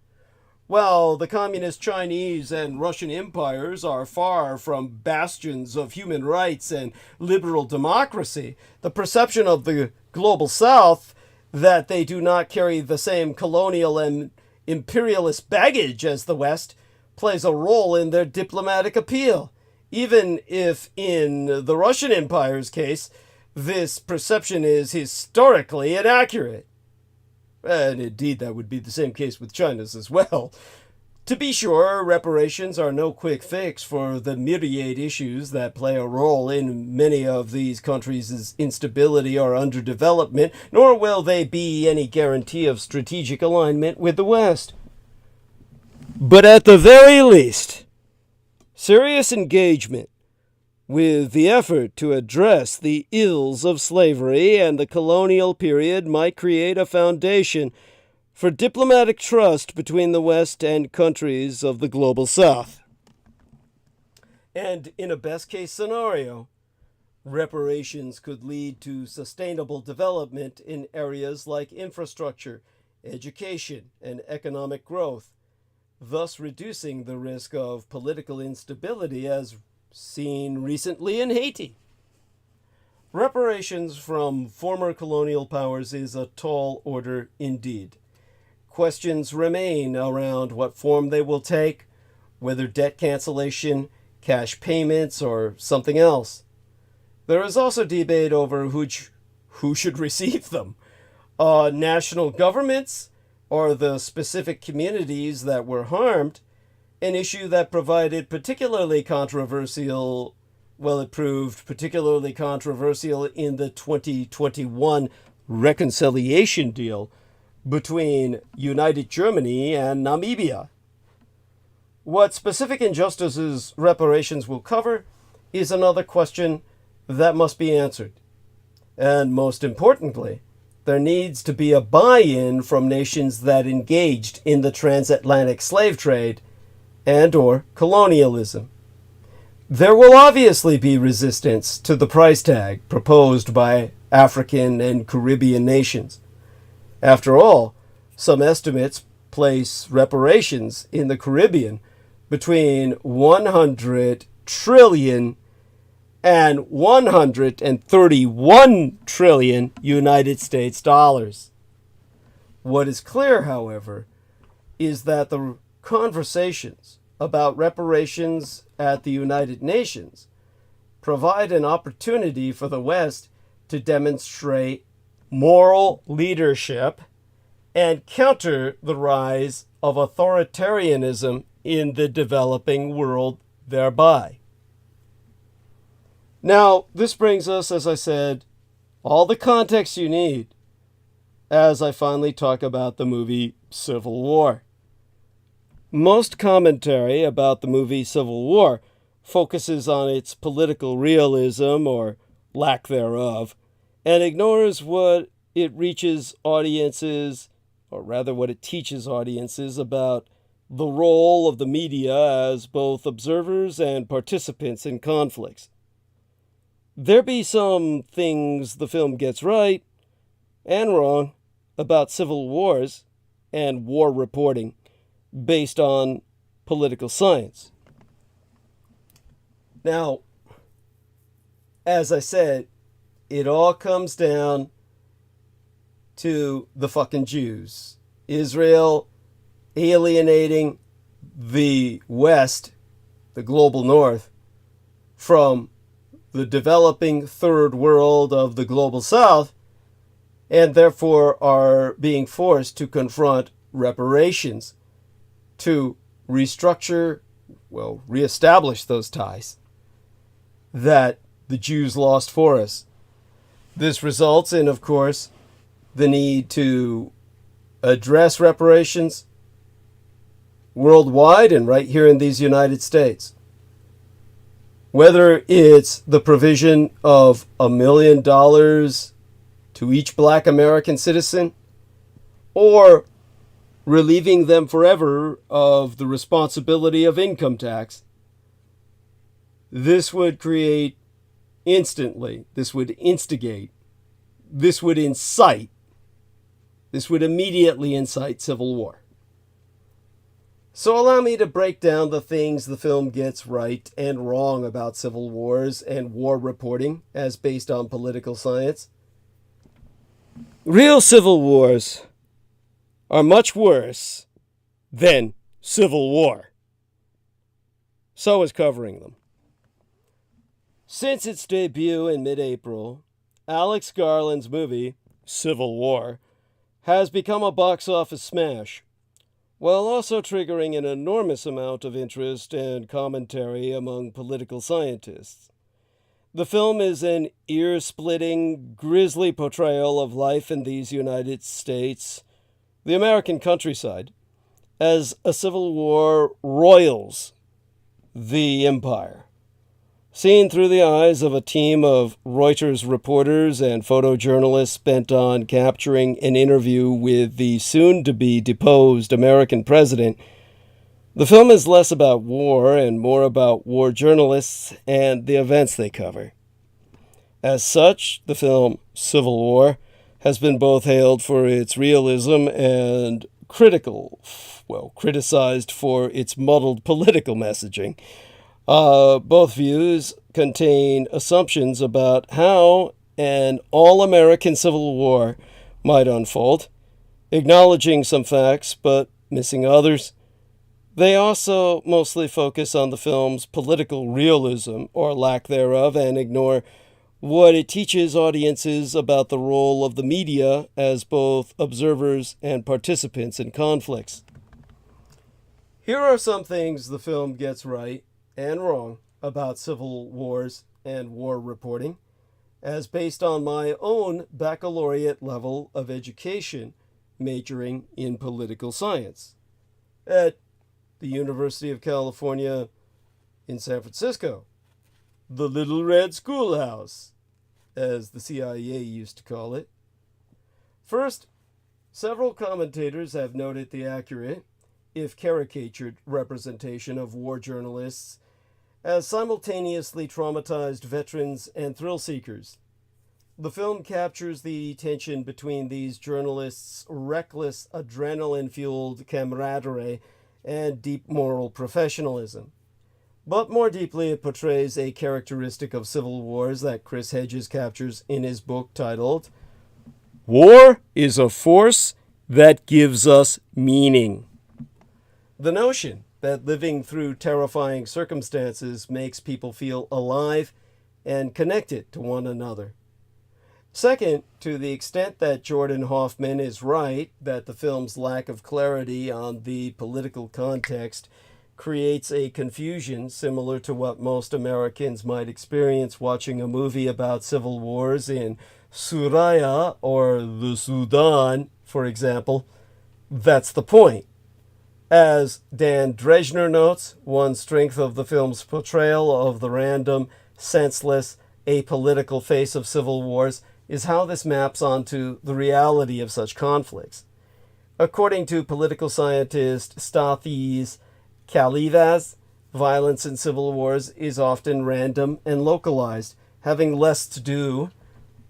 While the communist Chinese and Russian empires are far from bastions of human rights and liberal democracy, the perception of the global South that they do not carry the same colonial and imperialist baggage as the West plays a role in their diplomatic appeal, even if in the Russian Empire's case, this perception is historically inaccurate. And indeed, that would be the same case with China's as well. To be sure, reparations are no quick fix for the myriad issues that play a role in many of these countries' instability or underdevelopment, nor will they be any guarantee of strategic alignment with the West. But at the very least, serious engagement with the effort to address the ills of slavery and the colonial period might create a foundation for diplomatic trust between the West and countries of the global South. And in a best-case scenario, reparations could lead to sustainable development in areas like infrastructure, education, and economic growth, thus reducing the risk of political instability as seen recently in Haiti. Reparations from former colonial powers is a tall order indeed. Questions remain around what form they will take, whether debt cancellation, cash payments, or something else. There is also debate over who should receive them. National governments or the specific communities that were harmed, an issue that provided particularly controversial, well, it proved particularly controversial in the 2021 reconciliation deal between United Germany and Namibia. What specific injustices reparations will cover is another question that must be answered. And most importantly, there needs to be a buy-in from nations that engaged in the transatlantic slave trade and/or colonialism. There will obviously be resistance to the price tag proposed by African and Caribbean nations. After all, some estimates place reparations in the Caribbean between 100 trillion and 131 trillion United States dollars. What is clear, however, is that the conversations about reparations at the United Nations provide an opportunity for the West to demonstrate moral leadership and counter the rise of authoritarianism in the developing world thereby. Now, this brings us, as I said, all the context you need as I finally talk about the movie Civil War. Most commentary about the movie Civil War focuses on its political realism or lack thereof, and ignores what it reaches audiences, or rather what it teaches audiences about the role of the media as both observers and participants in conflicts. There be some things the film gets right and wrong about civil wars and war reporting based on political science. Now, as I said, it all comes down to the fucking Jews. Israel alienating the West, the global North, from the developing third world of the global South, and therefore are being forced to confront reparations to restructure, well, reestablish those ties that the Jews lost for us. This results in, of course, the need to address reparations worldwide and right here in these United States. Whether it's the provision of $1 million to each Black American citizen, or relieving them forever of the responsibility of income tax, this would create instantly, this would instigate, this would incite, this would immediately incite civil war. So allow me to break down the things the film gets right and wrong about civil wars and war reporting as based on political science. Real civil wars are much worse than civil war. So is covering them. Since its debut in mid-April, Alex Garland's movie, Civil War, has become a box office smash, while also triggering an enormous amount of interest and commentary among political scientists. The film is an ear-splitting, grisly portrayal of life in these United States, the American countryside, as a civil war roils the empire. Seen through the eyes of a team of Reuters reporters and photojournalists bent on capturing an interview with the soon-to-be deposed American president, the film is less about war and more about war journalists and the events they cover. As such, the film Civil War has been both hailed for its realism and criticized for its muddled political messaging. Both views contain assumptions about how an all-American civil war might unfold, acknowledging some facts but missing others. They also mostly focus on the film's political realism, or lack thereof, and ignore what it teaches audiences about the role of the media as both observers and participants in conflicts. Here are some things the film gets right and wrong about civil wars and war reporting, as based on my own baccalaureate level of education majoring in political science at the University of California in San Francisco, the Little Red Schoolhouse, as the CIA used to call it. First, several commentators have noted the accurate, if caricatured, representation of war journalists as simultaneously traumatized veterans and thrill seekers. The film captures the tension between these journalists' reckless, adrenaline-fueled camaraderie and deep moral professionalism. But more deeply, it portrays a characteristic of civil wars that Chris Hedges captures in his book titled, "War is a Force That Gives Us Meaning." The notion that living through terrifying circumstances makes people feel alive and connected to one another. Second, to the extent that Jordan Hoffman is right that the film's lack of clarity on the political context creates a confusion similar to what most Americans might experience watching a movie about civil wars in Suraya or the Sudan, for example, that's the point. As Dan Drezhner notes, one strength of the film's portrayal of the random, senseless, apolitical face of civil wars is how this maps onto the reality of such conflicts. According to political scientist Stathis Kalivas, violence in civil wars is often random and localized, having less to do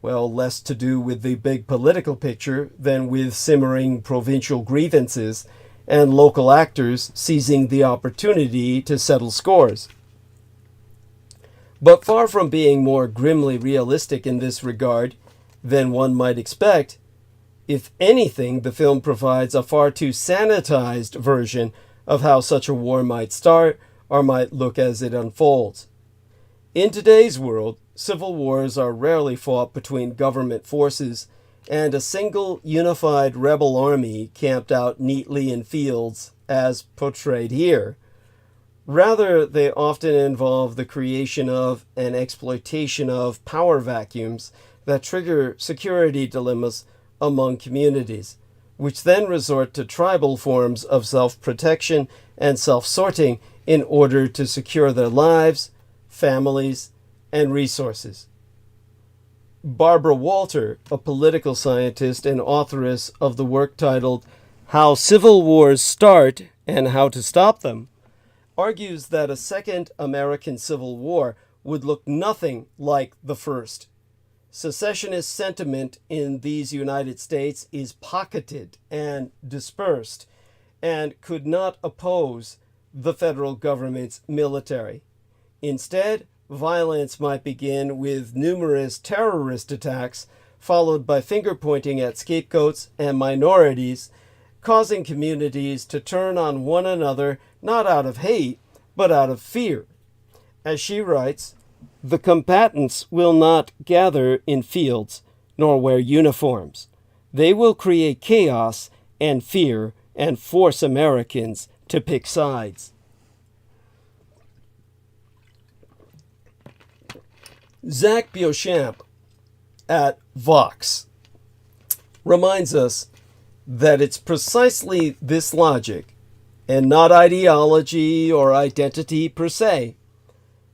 with the big political picture than with simmering provincial grievances and local actors seizing the opportunity to settle scores. But far from being more grimly realistic in this regard than one might expect, if anything, the film provides a far too sanitized version of how such a war might start or might look as it unfolds. In today's world, civil wars are rarely fought between government forces and a single unified rebel army camped out neatly in fields, as portrayed here. Rather, they often involve the creation of and exploitation of power vacuums that trigger security dilemmas among communities, which then resort to tribal forms of self-protection and self-sorting in order to secure their lives, families, and resources. Barbara Walter, a political scientist and authoress of the work titled How Civil Wars Start and How to Stop Them, argues that a second American Civil War would look nothing like the first. Secessionist sentiment in these United States is pocketed and dispersed, and could not oppose the federal government's military. Instead, violence might begin with numerous terrorist attacks, followed by finger-pointing at scapegoats and minorities, causing communities to turn on one another not out of hate, but out of fear. As she writes, "The combatants will not gather in fields, nor wear uniforms. They will create chaos and fear and force Americans to pick sides." Zach Beauchamp at Vox reminds us that it's precisely this logic, and not ideology or identity per se,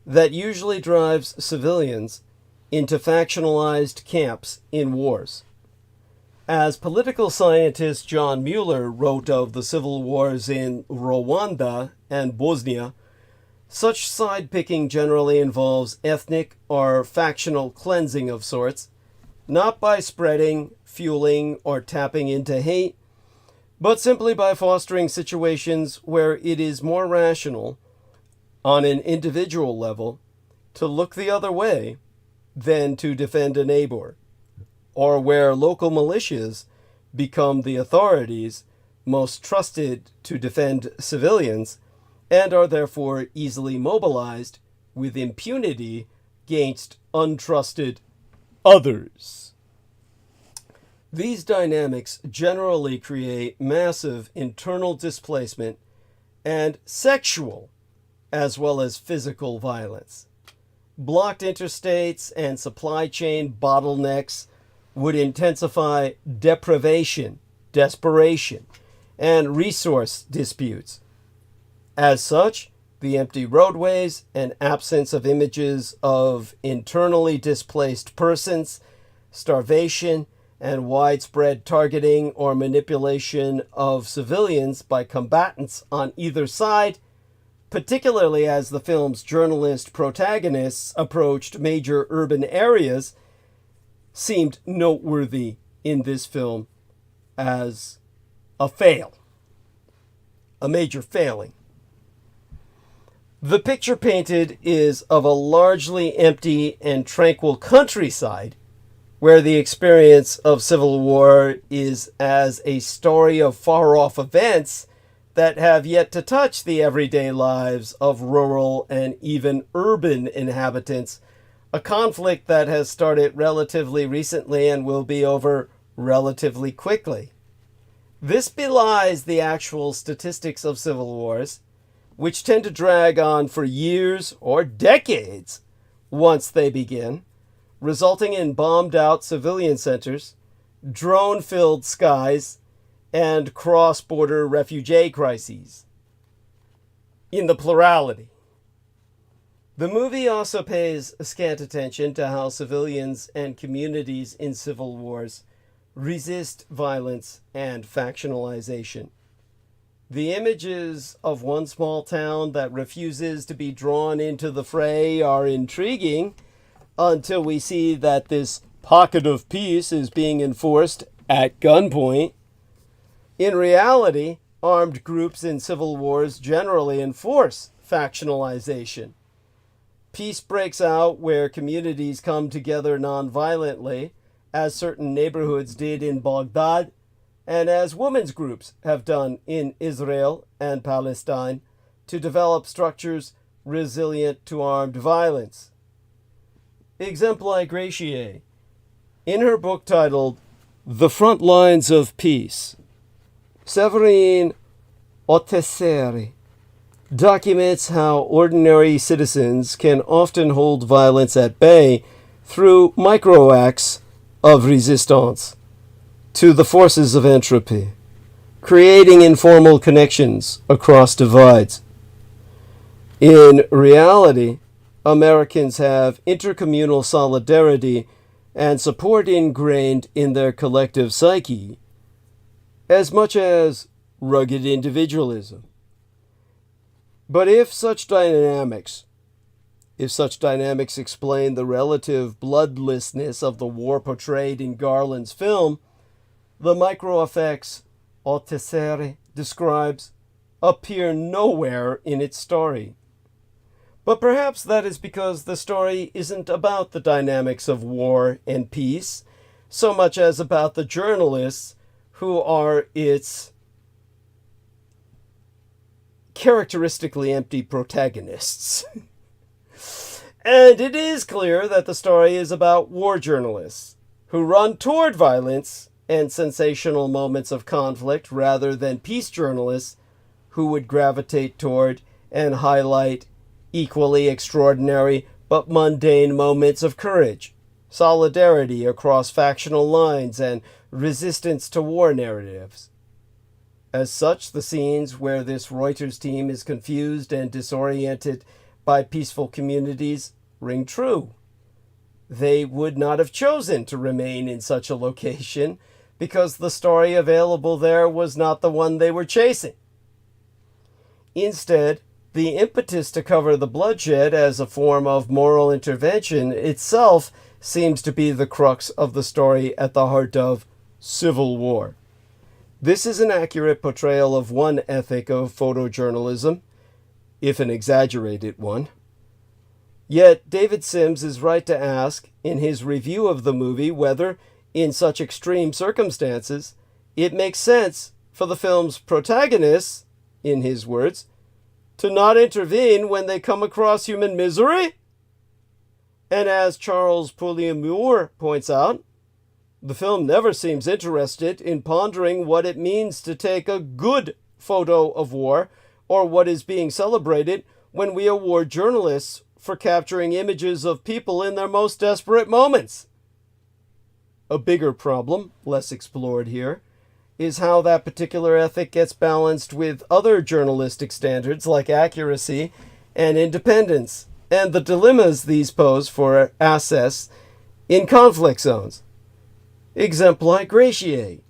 that usually drives civilians into factionalized camps in wars. As political scientist John Mueller wrote of the civil wars in Rwanda and Bosnia, such side-picking generally involves ethnic or factional cleansing of sorts, not by spreading, fueling, or tapping into hate, but simply by fostering situations where it is more rational, on an individual level, to look the other way than to defend a neighbor, or where local militias become the authorities most trusted to defend civilians and are therefore easily mobilized with impunity against untrusted others. These dynamics generally create massive internal displacement and sexual as well as physical violence. Blocked interstates and supply chain bottlenecks would intensify deprivation, desperation, and resource disputes. As such, the empty roadways and absence of images of internally displaced persons, starvation, and widespread targeting or manipulation of civilians by combatants on either side, particularly as the film's journalist protagonists approached major urban areas, seemed noteworthy in this film as a major failing. The picture painted is of a largely empty and tranquil countryside, where the experience of civil war is as a story of far-off events that have yet to touch the everyday lives of rural and even urban inhabitants, a conflict that has started relatively recently and will be over relatively quickly. This belies the actual statistics of civil wars, which tend to drag on for years or decades once they begin, resulting in bombed-out civilian centers, drone-filled skies, and cross-border refugee crises. In the plurality. The movie also pays scant attention to how civilians and communities in civil wars resist violence and factionalization. The images of one small town that refuses to be drawn into the fray are intriguing until we see that this pocket of peace is being enforced at gunpoint. In reality, armed groups in civil wars generally enforce factionalization. Peace breaks out where communities come together non-violently, as certain neighborhoods did in Baghdad, and as women's groups have done in Israel and Palestine, to develop structures resilient to armed violence. Exempli Gratiae, in her book titled The Front Lines of Peace, Séverine Autesserre documents how ordinary citizens can often hold violence at bay through micro-acts of resistance to the forces of entropy, creating informal connections across divides. In reality, Americans have intercommunal solidarity and support ingrained in their collective psyche, as much as rugged individualism. But if such dynamics explain the relative bloodlessness of the war portrayed in Garland's film, the micro-effects Autesserre describes appear nowhere in its story. But perhaps that is because the story isn't about the dynamics of war and peace, so much as about the journalists who are its characteristically empty protagonists. And it is clear that the story is about war journalists who run toward violence and sensational moments of conflict rather than peace journalists who would gravitate toward and highlight equally extraordinary but mundane moments of courage, solidarity across factional lines, and resistance to war narratives. As such, the scenes where this Reuters team is confused and disoriented by peaceful communities ring true. They would not have chosen to remain in such a location because the story available there was not the one they were chasing. Instead, the impetus to cover the bloodshed as a form of moral intervention itself seems to be the crux of the story at the heart of civil war. This is an accurate portrayal of one ethic of photojournalism, if an exaggerated one. Yet David Sims is right to ask, in his review of the movie, whether, in such extreme circumstances, it makes sense for the film's protagonists, in his words, to not intervene when they come across human misery? And as Charles Pouliot-Moore points out, the film never seems interested in pondering what it means to take a good photo of war or what is being celebrated when we award journalists for capturing images of people in their most desperate moments. A bigger problem, less explored here, is how that particular ethic gets balanced with other journalistic standards like accuracy and independence, and the dilemmas these pose for assess in conflict zones. Exempli gratiae.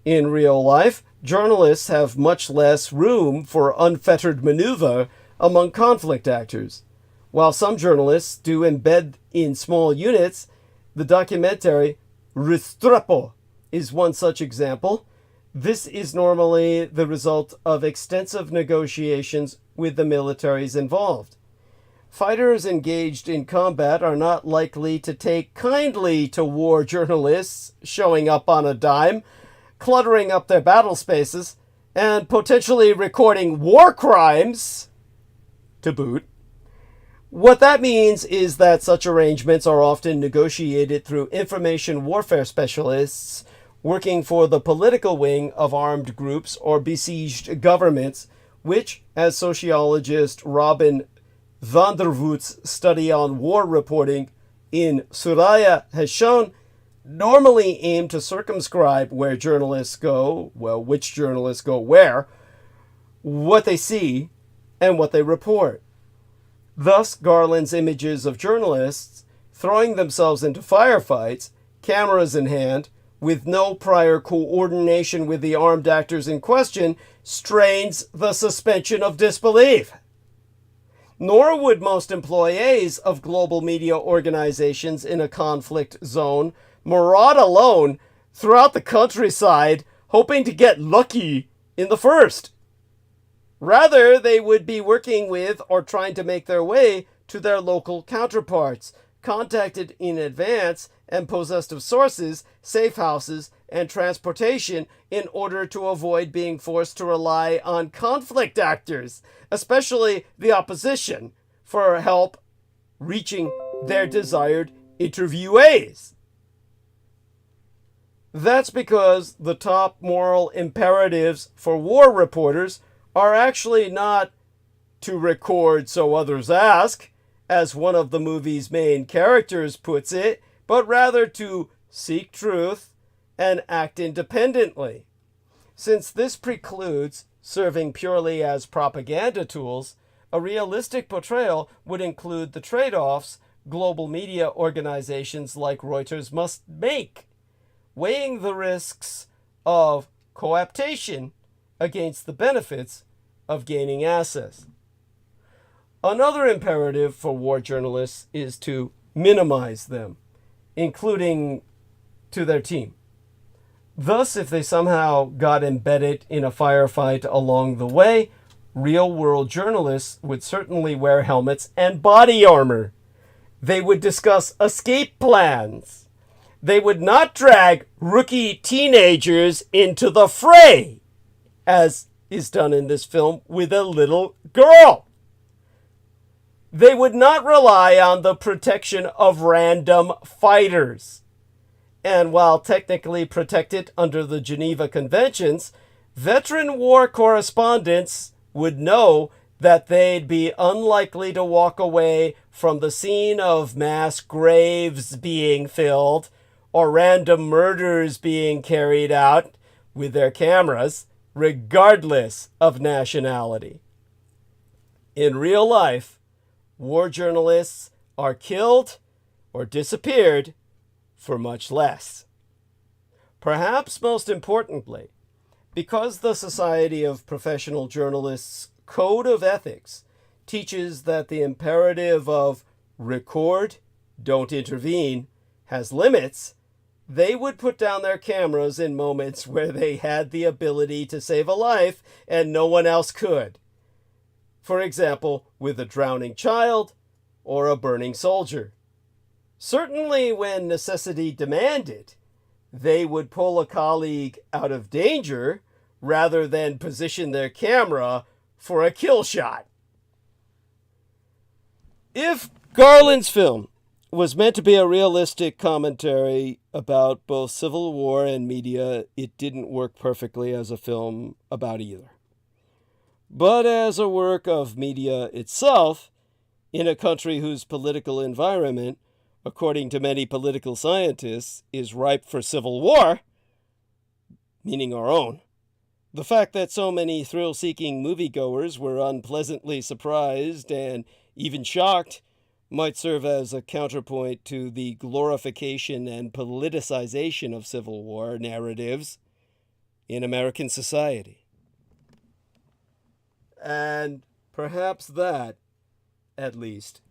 In real life, journalists have much less room for unfettered maneuver among conflict actors. While some journalists do embed in small units, the documentary Restrepo is one such example. This is normally the result of extensive negotiations with the militaries involved. Fighters engaged in combat are not likely to take kindly to war journalists showing up on a dime, cluttering up their battle spaces, and potentially recording war crimes to boot. What that means is that such arrangements are often negotiated through information warfare specialists working for the political wing of armed groups or besieged governments, which, as sociologist Robin Vandervoot's study on war reporting in Suraya has shown, normally aim to circumscribe where journalists go, well, which journalists go where, what they see, and what they report. Thus, Garland's images of journalists throwing themselves into firefights, cameras in hand, with no prior coordination with the armed actors in question, strains the suspension of disbelief. Nor would most employees of global media organizations in a conflict zone maraud alone throughout the countryside, hoping to get lucky in the first. Rather, they would be working with or trying to make their way to their local counterparts, contacted in advance and possessed of sources, safe houses, and transportation in order to avoid being forced to rely on conflict actors, especially the opposition, for help reaching their desired interviewees. That's because the top moral imperatives for war reporters are actually not to record so others ask, as one of the movie's main characters puts it, but rather to seek truth and act independently. Since this precludes serving purely as propaganda tools, a realistic portrayal would include the trade-offs global media organizations like Reuters must make, weighing the risks of cooptation against the benefits of gaining access. Another imperative for war journalists is to minimize them, including to their team. Thus, if they somehow got embedded in a firefight along the way, real-world journalists would certainly wear helmets and body armor. They would discuss escape plans. They would not drag rookie teenagers into the fray, as is done in this film with a little girl. They would not rely on the protection of random fighters. And while technically protected under the Geneva Conventions, veteran war correspondents would know that they'd be unlikely to walk away from the scene of mass graves being filled or random murders being carried out with their cameras, regardless of nationality. In real life, war journalists are killed or disappeared for much less. Perhaps most importantly, because the Society of Professional Journalists Code of Ethics teaches that the imperative of record, don't intervene, has limits, they would put down their cameras in moments where they had the ability to save a life and no one else could. For example, with a drowning child or a burning soldier. Certainly when necessity demanded, they would pull a colleague out of danger rather than position their camera for a kill shot. If Garland's film was meant to be a realistic commentary about both civil war and media, it didn't work perfectly as a film about either. But as a work of media itself, in a country whose political environment, according to many political scientists, is ripe for civil war, meaning our own, the fact that so many thrill-seeking moviegoers were unpleasantly surprised and even shocked might serve as a counterpoint to the glorification and politicization of civil war narratives in American society. And perhaps that, at least,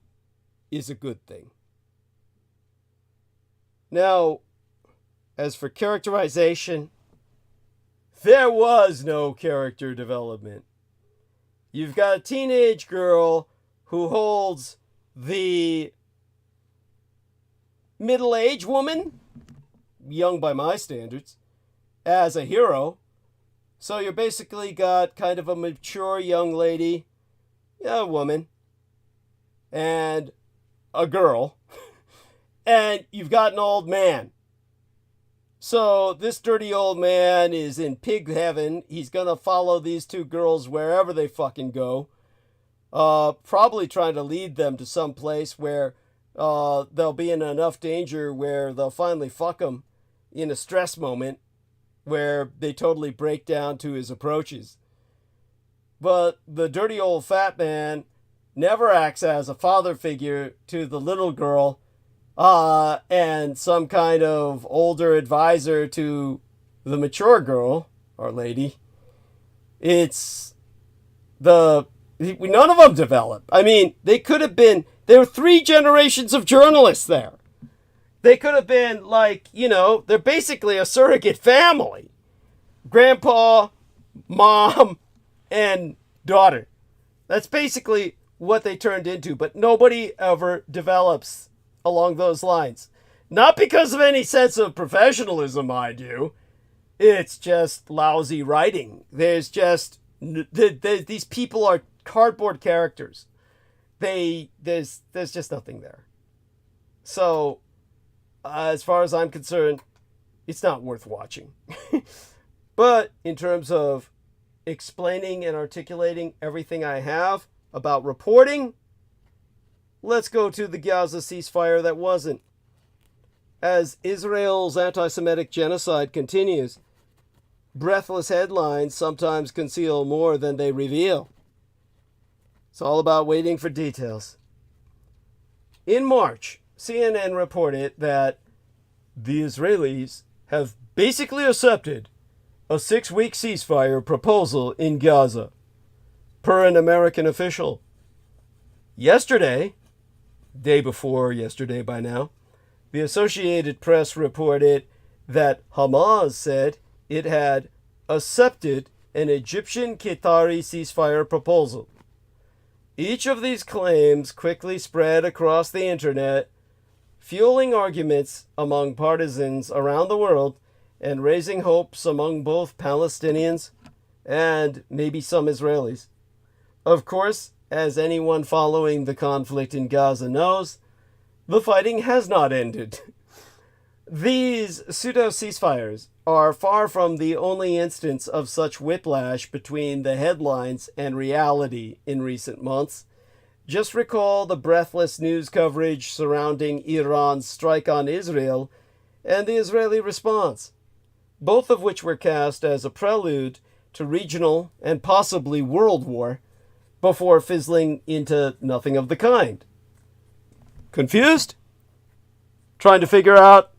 is a good thing. Now, as for characterization, there was no character development. You've got a teenage girl who holds the middle-aged woman, young by my standards, as a hero. So you basically got kind of a mature young lady, a woman, and a girl, and you've got an old man. So this dirty old man is in pig heaven. He's going to follow these two girls wherever they fucking go. Probably trying to lead them to some place where they'll be in enough danger where they'll finally fuck them in a stress moment where they totally break down to his approaches. But the dirty old fat man never acts as a father figure to the little girl and some kind of older advisor to the mature girl or lady. It's none of them develop. I mean, there were 3 generations of journalists there. They could have been they're basically a surrogate family. Grandpa, mom, and daughter. That's basically what they turned into, but nobody ever develops along those lines. Not because of any sense of professionalism, mind you. It's just lousy writing. There's just... these people are cardboard characters. There's just nothing there. So, as far as I'm concerned, it's not worth watching. But in terms of explaining and articulating everything I have about reporting, let's go to the Gaza ceasefire that wasn't. As Israel's anti-Semitic genocide continues, breathless headlines sometimes conceal more than they reveal. It's all about waiting for details. In March, CNN reported that the Israelis have basically accepted a 6-week ceasefire proposal in Gaza, per an American official. Yesterday, day before yesterday by now, the Associated Press reported that Hamas said it had accepted an Egyptian-Qatari ceasefire proposal. Each of these claims quickly spread across the internet, fueling arguments among partisans around the world and raising hopes among both Palestinians and maybe some Israelis. Of course, as anyone following the conflict in Gaza knows, the fighting has not ended. These pseudo-ceasefires are far from the only instance of such whiplash between the headlines and reality in recent months. Just recall the breathless news coverage surrounding Iran's strike on Israel and the Israeli response, both of which were cast as a prelude to regional and possibly world war before fizzling into nothing of the kind. Confused? Trying to figure out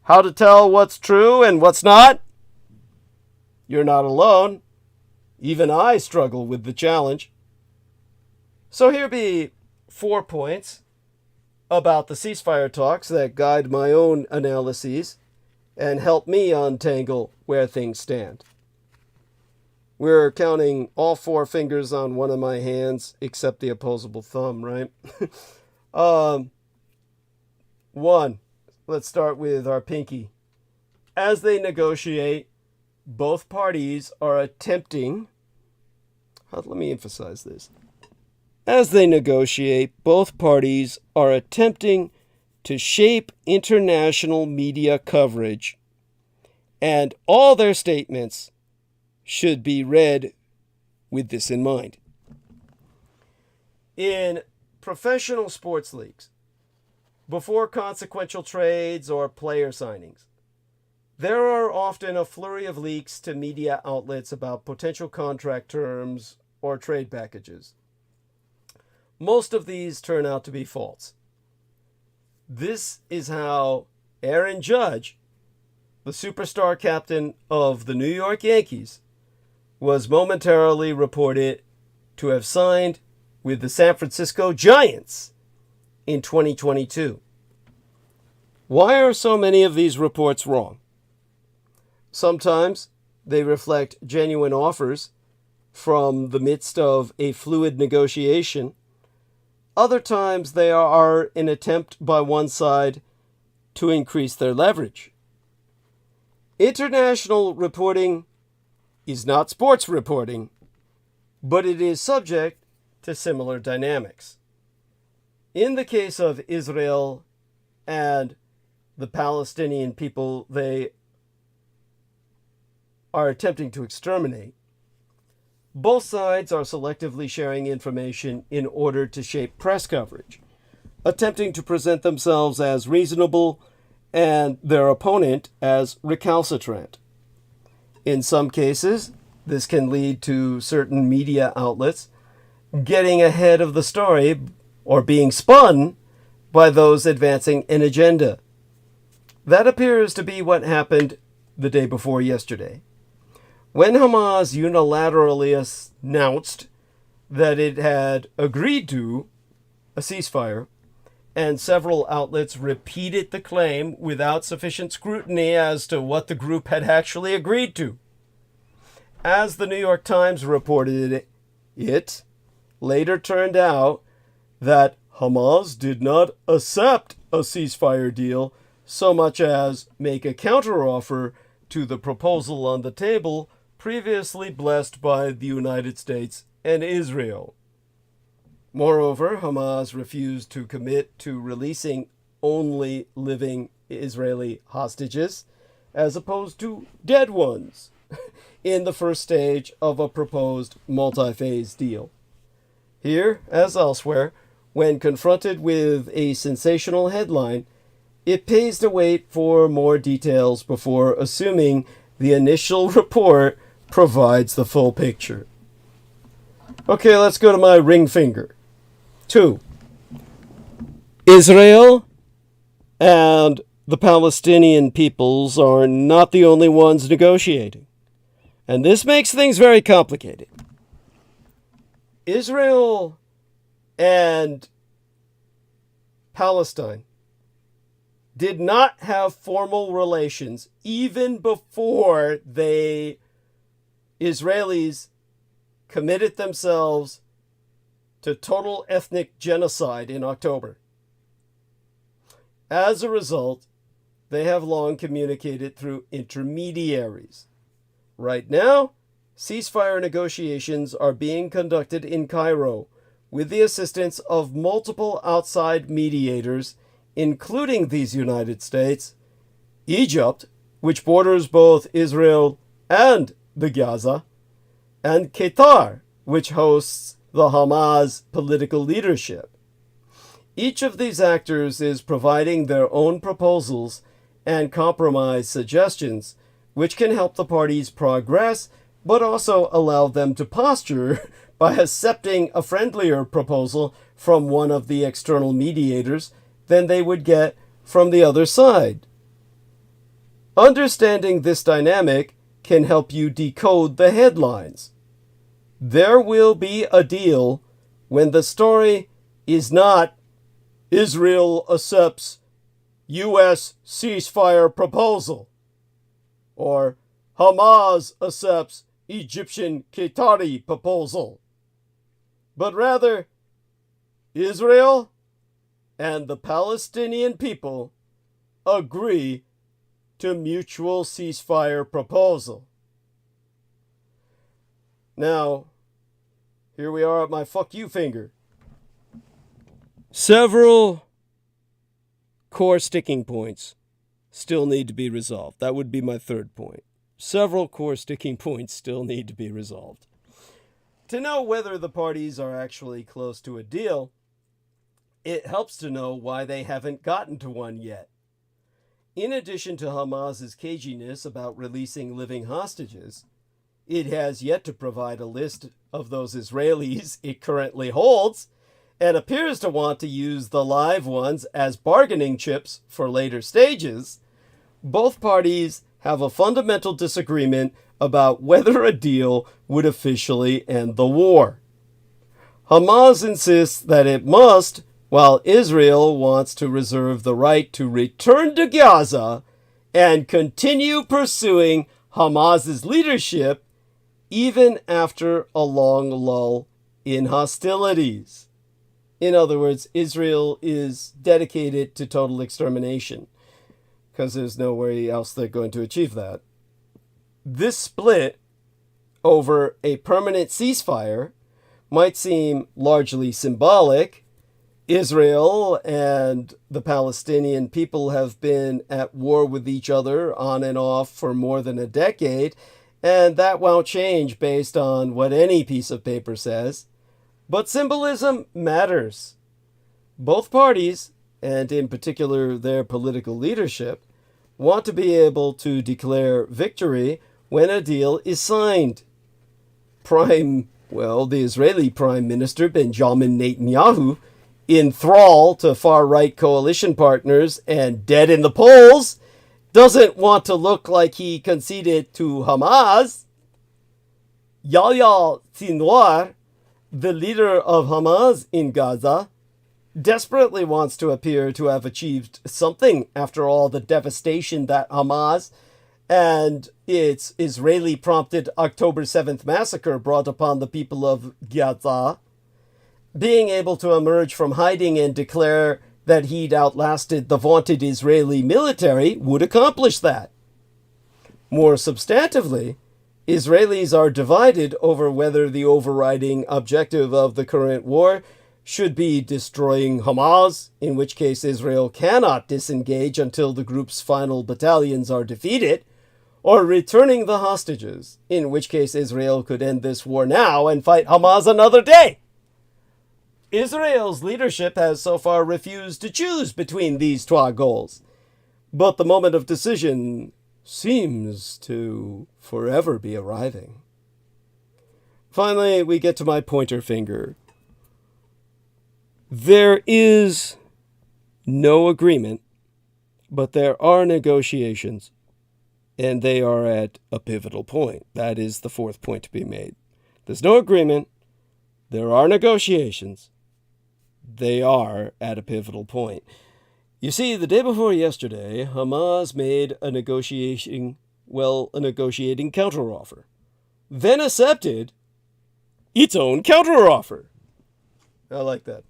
how to tell what's true and what's not? You're not alone. Even I struggle with the challenge. So here be 4 points about the ceasefire talks that guide my own analyses and help me untangle where things stand. We're counting all 4 fingers on one of my hands, except the opposable thumb, right? 1. Let's start with our pinky. As they negotiate, both parties are attempting... let me emphasize this. As they negotiate, both parties are attempting to shape international media coverage, and all their statements should be read with this in mind. In professional sports leagues, before consequential trades or player signings, there are often a flurry of leaks to media outlets about potential contract terms or trade packages. Most of these turn out to be false. This is how Aaron Judge, the superstar captain of the New York Yankees, was momentarily reported to have signed with the San Francisco Giants in 2022. Why are so many of these reports wrong? Sometimes they reflect genuine offers from the midst of a fluid negotiation. Other times they are an attempt by one side to increase their leverage. International reporting is not sports reporting, but it is subject to similar dynamics. In the case of Israel and the Palestinian people they are attempting to exterminate, both sides are selectively sharing information in order to shape press coverage, attempting to present themselves as reasonable and their opponent as recalcitrant. In some cases, this can lead to certain media outlets getting ahead of the story or being spun by those advancing an agenda. That appears to be what happened the day before yesterday, when Hamas unilaterally announced that it had agreed to a ceasefire, and several outlets repeated the claim without sufficient scrutiny as to what the group had actually agreed to. As the New York Times reported, it later turned out that Hamas did not accept a ceasefire deal so much as make a counteroffer to the proposal on the table previously blessed by the United States and Israel. Moreover, Hamas refused to commit to releasing only living Israeli hostages, as opposed to dead ones, in the first stage of a proposed multi-phase deal. Here, as elsewhere, when confronted with a sensational headline, it pays to wait for more details before assuming the initial report provides the full picture. Okay, let's go to my ring finger. 2. Israel and the Palestinian peoples are not the only ones negotiating. And this makes things very complicated. Israel and Palestine did not have formal relations even before Israelis committed themselves to total ethnic genocide in October. As a result, they have long communicated through intermediaries. Right now, ceasefire negotiations are being conducted in Cairo with the assistance of multiple outside mediators, including these United States, Egypt, which borders both Israel and the Gaza, and Qatar, which hosts the Hamas political leadership. Each of these actors is providing their own proposals and compromise suggestions, which can help the parties progress, but also allow them to posture by accepting a friendlier proposal from one of the external mediators than they would get from the other side. Understanding this dynamic can help you decode the headlines. There will be a deal when the story is not Israel accepts U.S. ceasefire proposal, or Hamas accepts Egyptian Qatari proposal, but rather Israel and the Palestinian people agree to mutual ceasefire proposal. Now, here we are at my fuck you finger. Several core sticking points still need to be resolved. That would be my third point. Several core sticking points still need to be resolved. To know whether the parties are actually close to a deal, it helps to know why they haven't gotten to one yet. In addition to Hamas's caginess about releasing living hostages, it has yet to provide a list of those Israelis it currently holds, and appears to want to use the live ones as bargaining chips for later stages. Both parties have a fundamental disagreement about whether a deal would officially end the war. Hamas insists that it must, while Israel wants to reserve the right to return to Gaza and continue pursuing Hamas's leadership even after a long lull in hostilities. In other words, Israel is dedicated to total extermination, because there's no way else they're going to achieve that. This split over a permanent ceasefire might seem largely symbolic. Israel and the Palestinian people have been at war with each other on and off for more than a decade, and that won't change based on what any piece of paper says. But symbolism matters. Both parties, and in particular their political leadership, want to be able to declare victory when a deal is signed. The Israeli Prime Minister Benjamin Netanyahu, in thrall to far-right coalition partners and dead in the polls, doesn't want to look like he conceded to Hamas. Yahya Sinwar, the leader of Hamas in Gaza, desperately wants to appear to have achieved something after all the devastation that Hamas and its Israeli-prompted October 7th massacre brought upon the people of Gaza. Being able to emerge from hiding and declare that he'd outlasted the vaunted Israeli military would accomplish that. More substantively, Israelis are divided over whether the overriding objective of the current war should be destroying Hamas, in which case Israel cannot disengage until the group's final battalions are defeated, or returning the hostages, in which case Israel could end this war now and fight Hamas another day. Israel's leadership has so far refused to choose between these two goals, but the moment of decision seems to forever be arriving. Finally, we get to my pointer finger. There is no agreement, but there are negotiations, and they are at a pivotal point. That is the fourth point to be made. There's no agreement, there are negotiations, they are at a pivotal point. You see, the day before yesterday, Hamas made a negotiating counteroffer, then accepted its own counteroffer. I like that.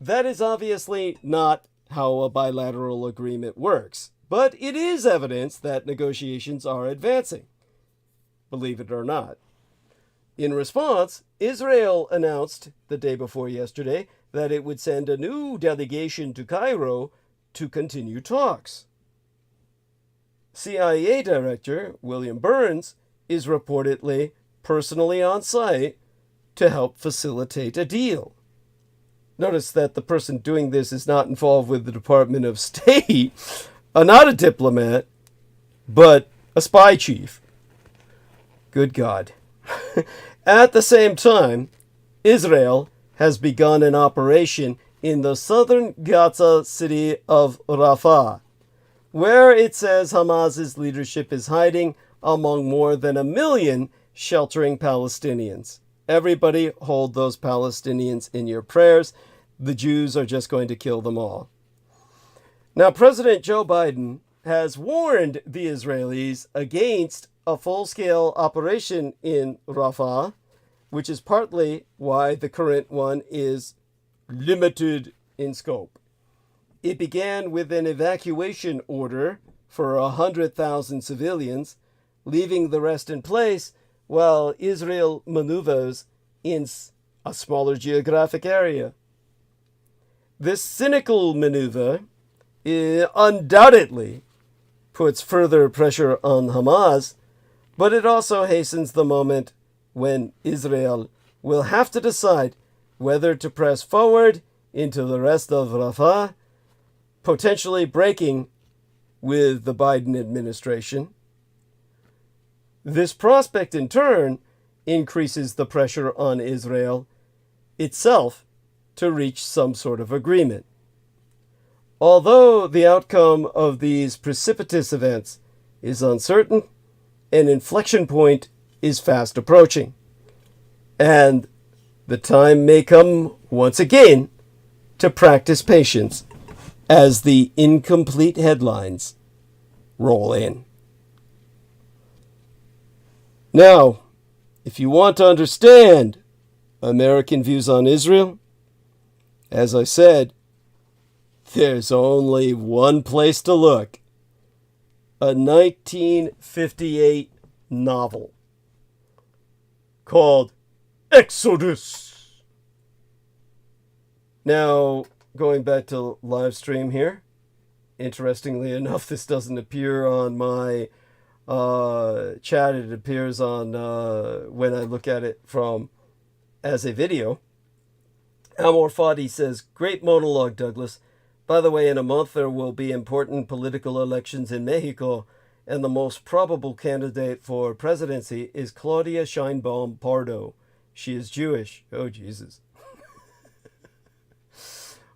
That is obviously not how a bilateral agreement works, but it is evidence that negotiations are advancing, believe it or not. In response, Israel announced the day before yesterday that it would send a new delegation to Cairo to continue talks. CIA Director William Burns is reportedly personally on site to help facilitate a deal. Notice that the person doing this is not involved with the Department of State, not a diplomat, but a spy chief. Good God. At the same time, Israel has begun an operation in the southern Gaza city of Rafah, where it says Hamas's leadership is hiding among more than 1 million sheltering Palestinians. Everybody hold those Palestinians in your prayers. The Jews are just going to kill them all. Now, President Joe Biden has warned the Israelis against a full-scale operation in Rafah, which is partly why the current one is limited in scope. It began with an evacuation order for 100,000 civilians, leaving the rest in place while Israel maneuvers in a smaller geographic area. This cynical maneuver undoubtedly puts further pressure on Hamas, but it also hastens the moment when Israel will have to decide whether to press forward into the rest of Rafah, potentially breaking with the Biden administration. This prospect, in turn, increases the pressure on Israel itself to reach some sort of agreement. Although the outcome of these precipitous events is uncertain, an inflection point is fast approaching, and the time may come once again to practice patience as the incomplete headlines roll in. Now, if you want to understand American views on Israel, as I said, there's only one place to look. A 1958 novel called Exodus. Now, going back to live stream here, interestingly enough, this doesn't appear on my chat. It appears on when I look at it from as a video. Amor Fadi says, "Great monologue, Douglas. By the way, in a month there will be important political elections in Mexico, and the most probable candidate for presidency is Claudia Sheinbaum Pardo. She is Jewish." Oh, Jesus.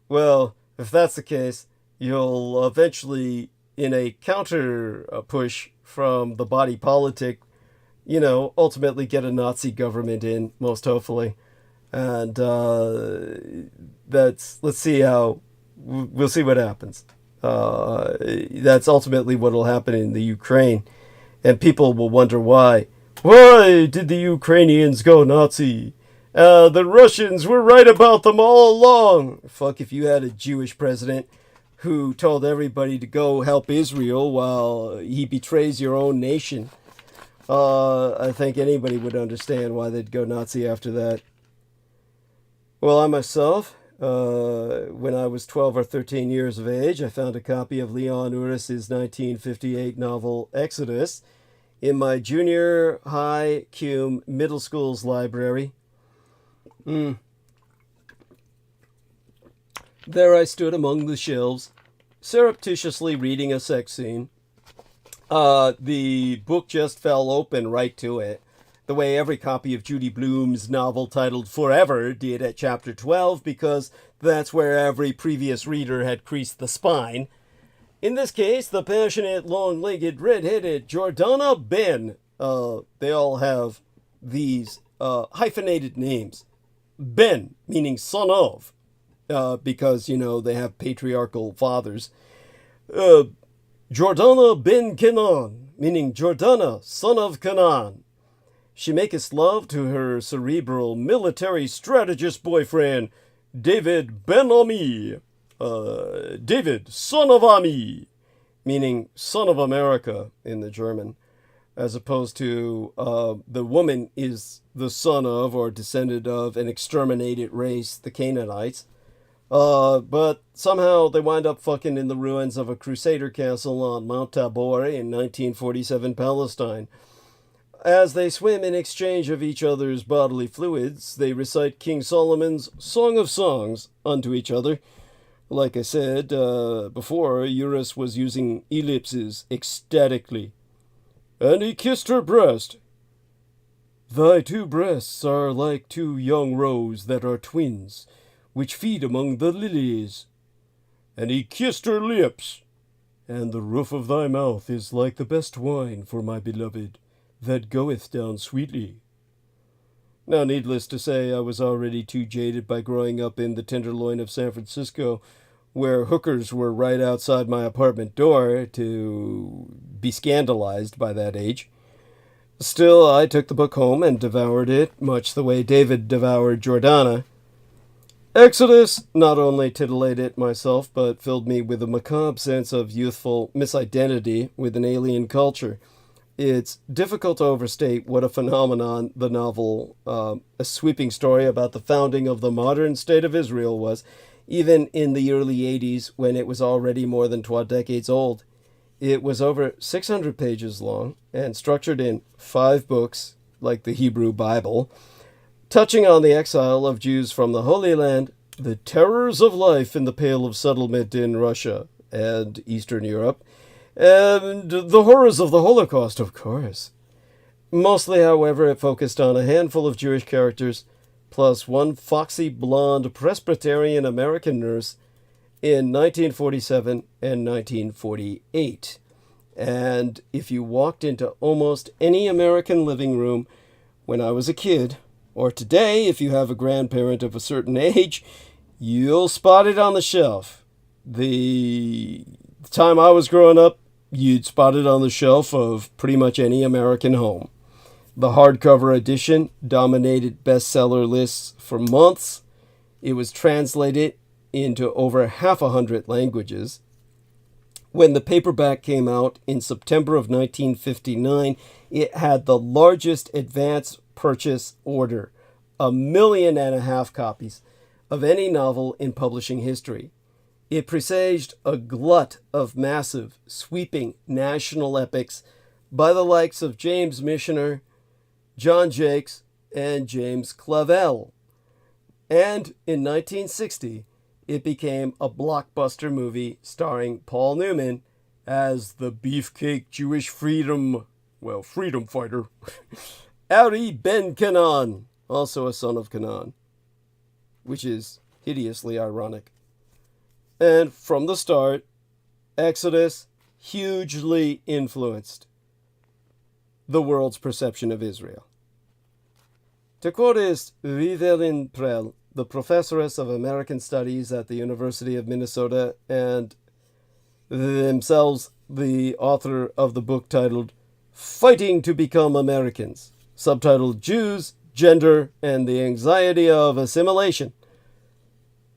Well, if that's the case, you'll eventually, in a counter push from the body politic, ultimately get a Nazi government in, most hopefully. And let's see how, we'll see what happens. That's ultimately what will happen in the Ukraine. And people will wonder why. Why did the Ukrainians go Nazi? The Russians were right about them all along. Fuck if you had a Jewish president who told everybody to go help Israel while he betrays your own nation. I think anybody would understand why they'd go Nazi after that. Well, I myself, when I was 12 or 13 years of age, I found a copy of Leon Uris's 1958 novel Exodus in my junior high cum middle school's library. There I stood among the shelves, surreptitiously reading a sex scene. The book just fell open right to it, the way every copy of Judy Blume's novel titled Forever did at chapter 12, because that's where every previous reader had creased the spine. In this case, the passionate, long-legged, red-headed Jordana Ben. They all have these hyphenated names. Ben, meaning son of, because, you know, they have patriarchal fathers. Jordana ben Kenan, meaning Jordana, son of Canaan. She maketh love to her cerebral military strategist boyfriend, David ben Ami. David, son of Ami, meaning son of America in the German, as opposed to the woman is the son of or descendant of an exterminated race, the Canaanites. But somehow they wind up fucking in the ruins of a Crusader castle on Mount Tabor in 1947 Palestine. As they swim in exchange of each other's bodily fluids, they recite King Solomon's Song of Songs unto each other. Like I said before, Eurus was using ellipses ecstatically. And he kissed her breast. Thy two breasts are like two young roes that are twins, which feed among the lilies. And he kissed her lips. And the roof of thy mouth is like the best wine for my beloved, that goeth down sweetly. Now, needless to say, I was already too jaded by growing up in the Tenderloin of San Francisco, where hookers were right outside my apartment door, to be scandalized by that age. Still, I took the book home and devoured it, much the way David devoured Jordana. Exodus not only titillated myself, but filled me with a macabre sense of youthful misidentity with an alien culture. It's difficult to overstate what a phenomenon the novel, a sweeping story about the founding of the modern state of Israel was, even in the early 80s when it was already more than 12 decades old. It was over 600 pages long and structured in 5 books, like the Hebrew Bible, touching on the exile of Jews from the Holy Land, the terrors of life in the Pale of Settlement in Russia and Eastern Europe, and the horrors of the Holocaust, of course. Mostly, however, it focused on a handful of Jewish characters, plus one foxy blonde Presbyterian American nurse in 1947 and 1948. And if you walked into almost any American living room when I was a kid, or today if you have a grandparent of a certain age, you'll spot it on the shelf. The time I was growing up, you'd spot it on the shelf of pretty much any American home. The hardcover edition dominated bestseller lists for months. It was translated into over 600 languages. When the paperback came out in September of 1959, it had the largest advance purchase order, 1.5 million copies, of any novel in publishing history. It presaged a glut of massive, sweeping national epics by the likes of James Michener, John Jakes, and James Clavell. And in 1960, it became a blockbuster movie starring Paul Newman as the beefcake Jewish freedom fighter, Ari ben Canaan, also a son of Canaan, which is hideously ironic. And from the start, Exodus hugely influenced the world's perception of Israel. To quote Vivelin Prel, the professoress of American Studies at the University of Minnesota, and themselves the author of the book titled Fighting to Become Americans, subtitled Jews, Gender, and the Anxiety of Assimilation.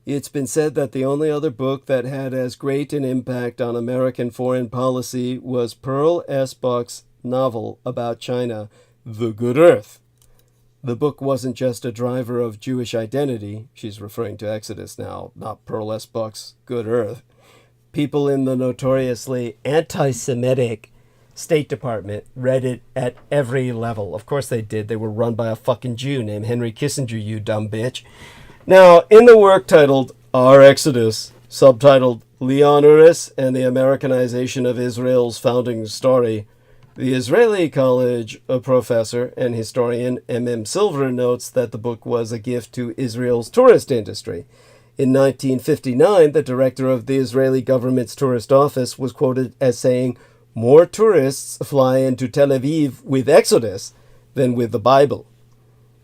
It's been said that the only other book that had as great an impact on American foreign policy was Pearl S. Buck's novel about China, The Good Earth. The book wasn't just a driver of Jewish identity. She's referring to Exodus now, not Pearl S. Buck's Good Earth. People in the notoriously anti-Semitic State Department read it at every level. Of course they did. They were run by a fucking Jew named Henry Kissinger, you dumb bitch. Now, in the work titled Our Exodus, subtitled Leon Uris and the Americanization of Israel's Founding Story, the Israeli College professor and historian M.M. Silver notes that the book was a gift to Israel's tourist industry. In 1959, the director of the Israeli government's tourist office was quoted as saying, "More tourists fly into Tel Aviv with Exodus than with the Bible."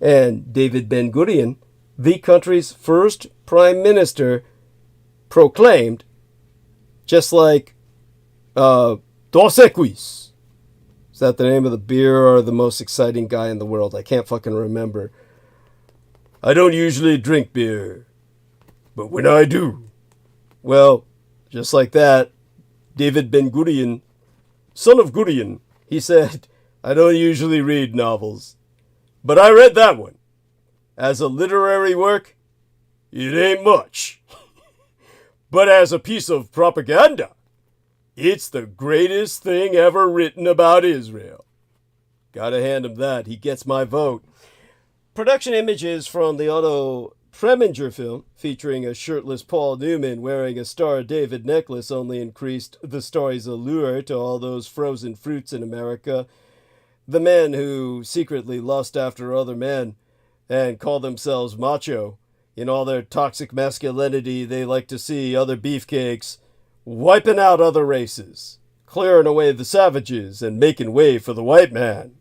And David Ben-Gurion, the country's first prime minister proclaimed, just like Dos Equis. Is that the name of the beer or the most exciting guy in the world? I can't fucking remember. I don't usually drink beer, but when I do, well, just like that, David Ben-Gurion, son of Gurion, he said, I don't usually read novels, but I read that one. As a literary work, it ain't much. But as a piece of propaganda, it's the greatest thing ever written about Israel. Gotta hand him that. He gets my vote. Production images from the Otto Preminger film, featuring a shirtless Paul Newman wearing a Star of David necklace, only increased the story's allure to all those frozen fruits in America. The men who secretly lust after other men and call themselves macho. In all their toxic masculinity, they like to see other beefcakes wiping out other races, clearing away the savages and making way for the white man.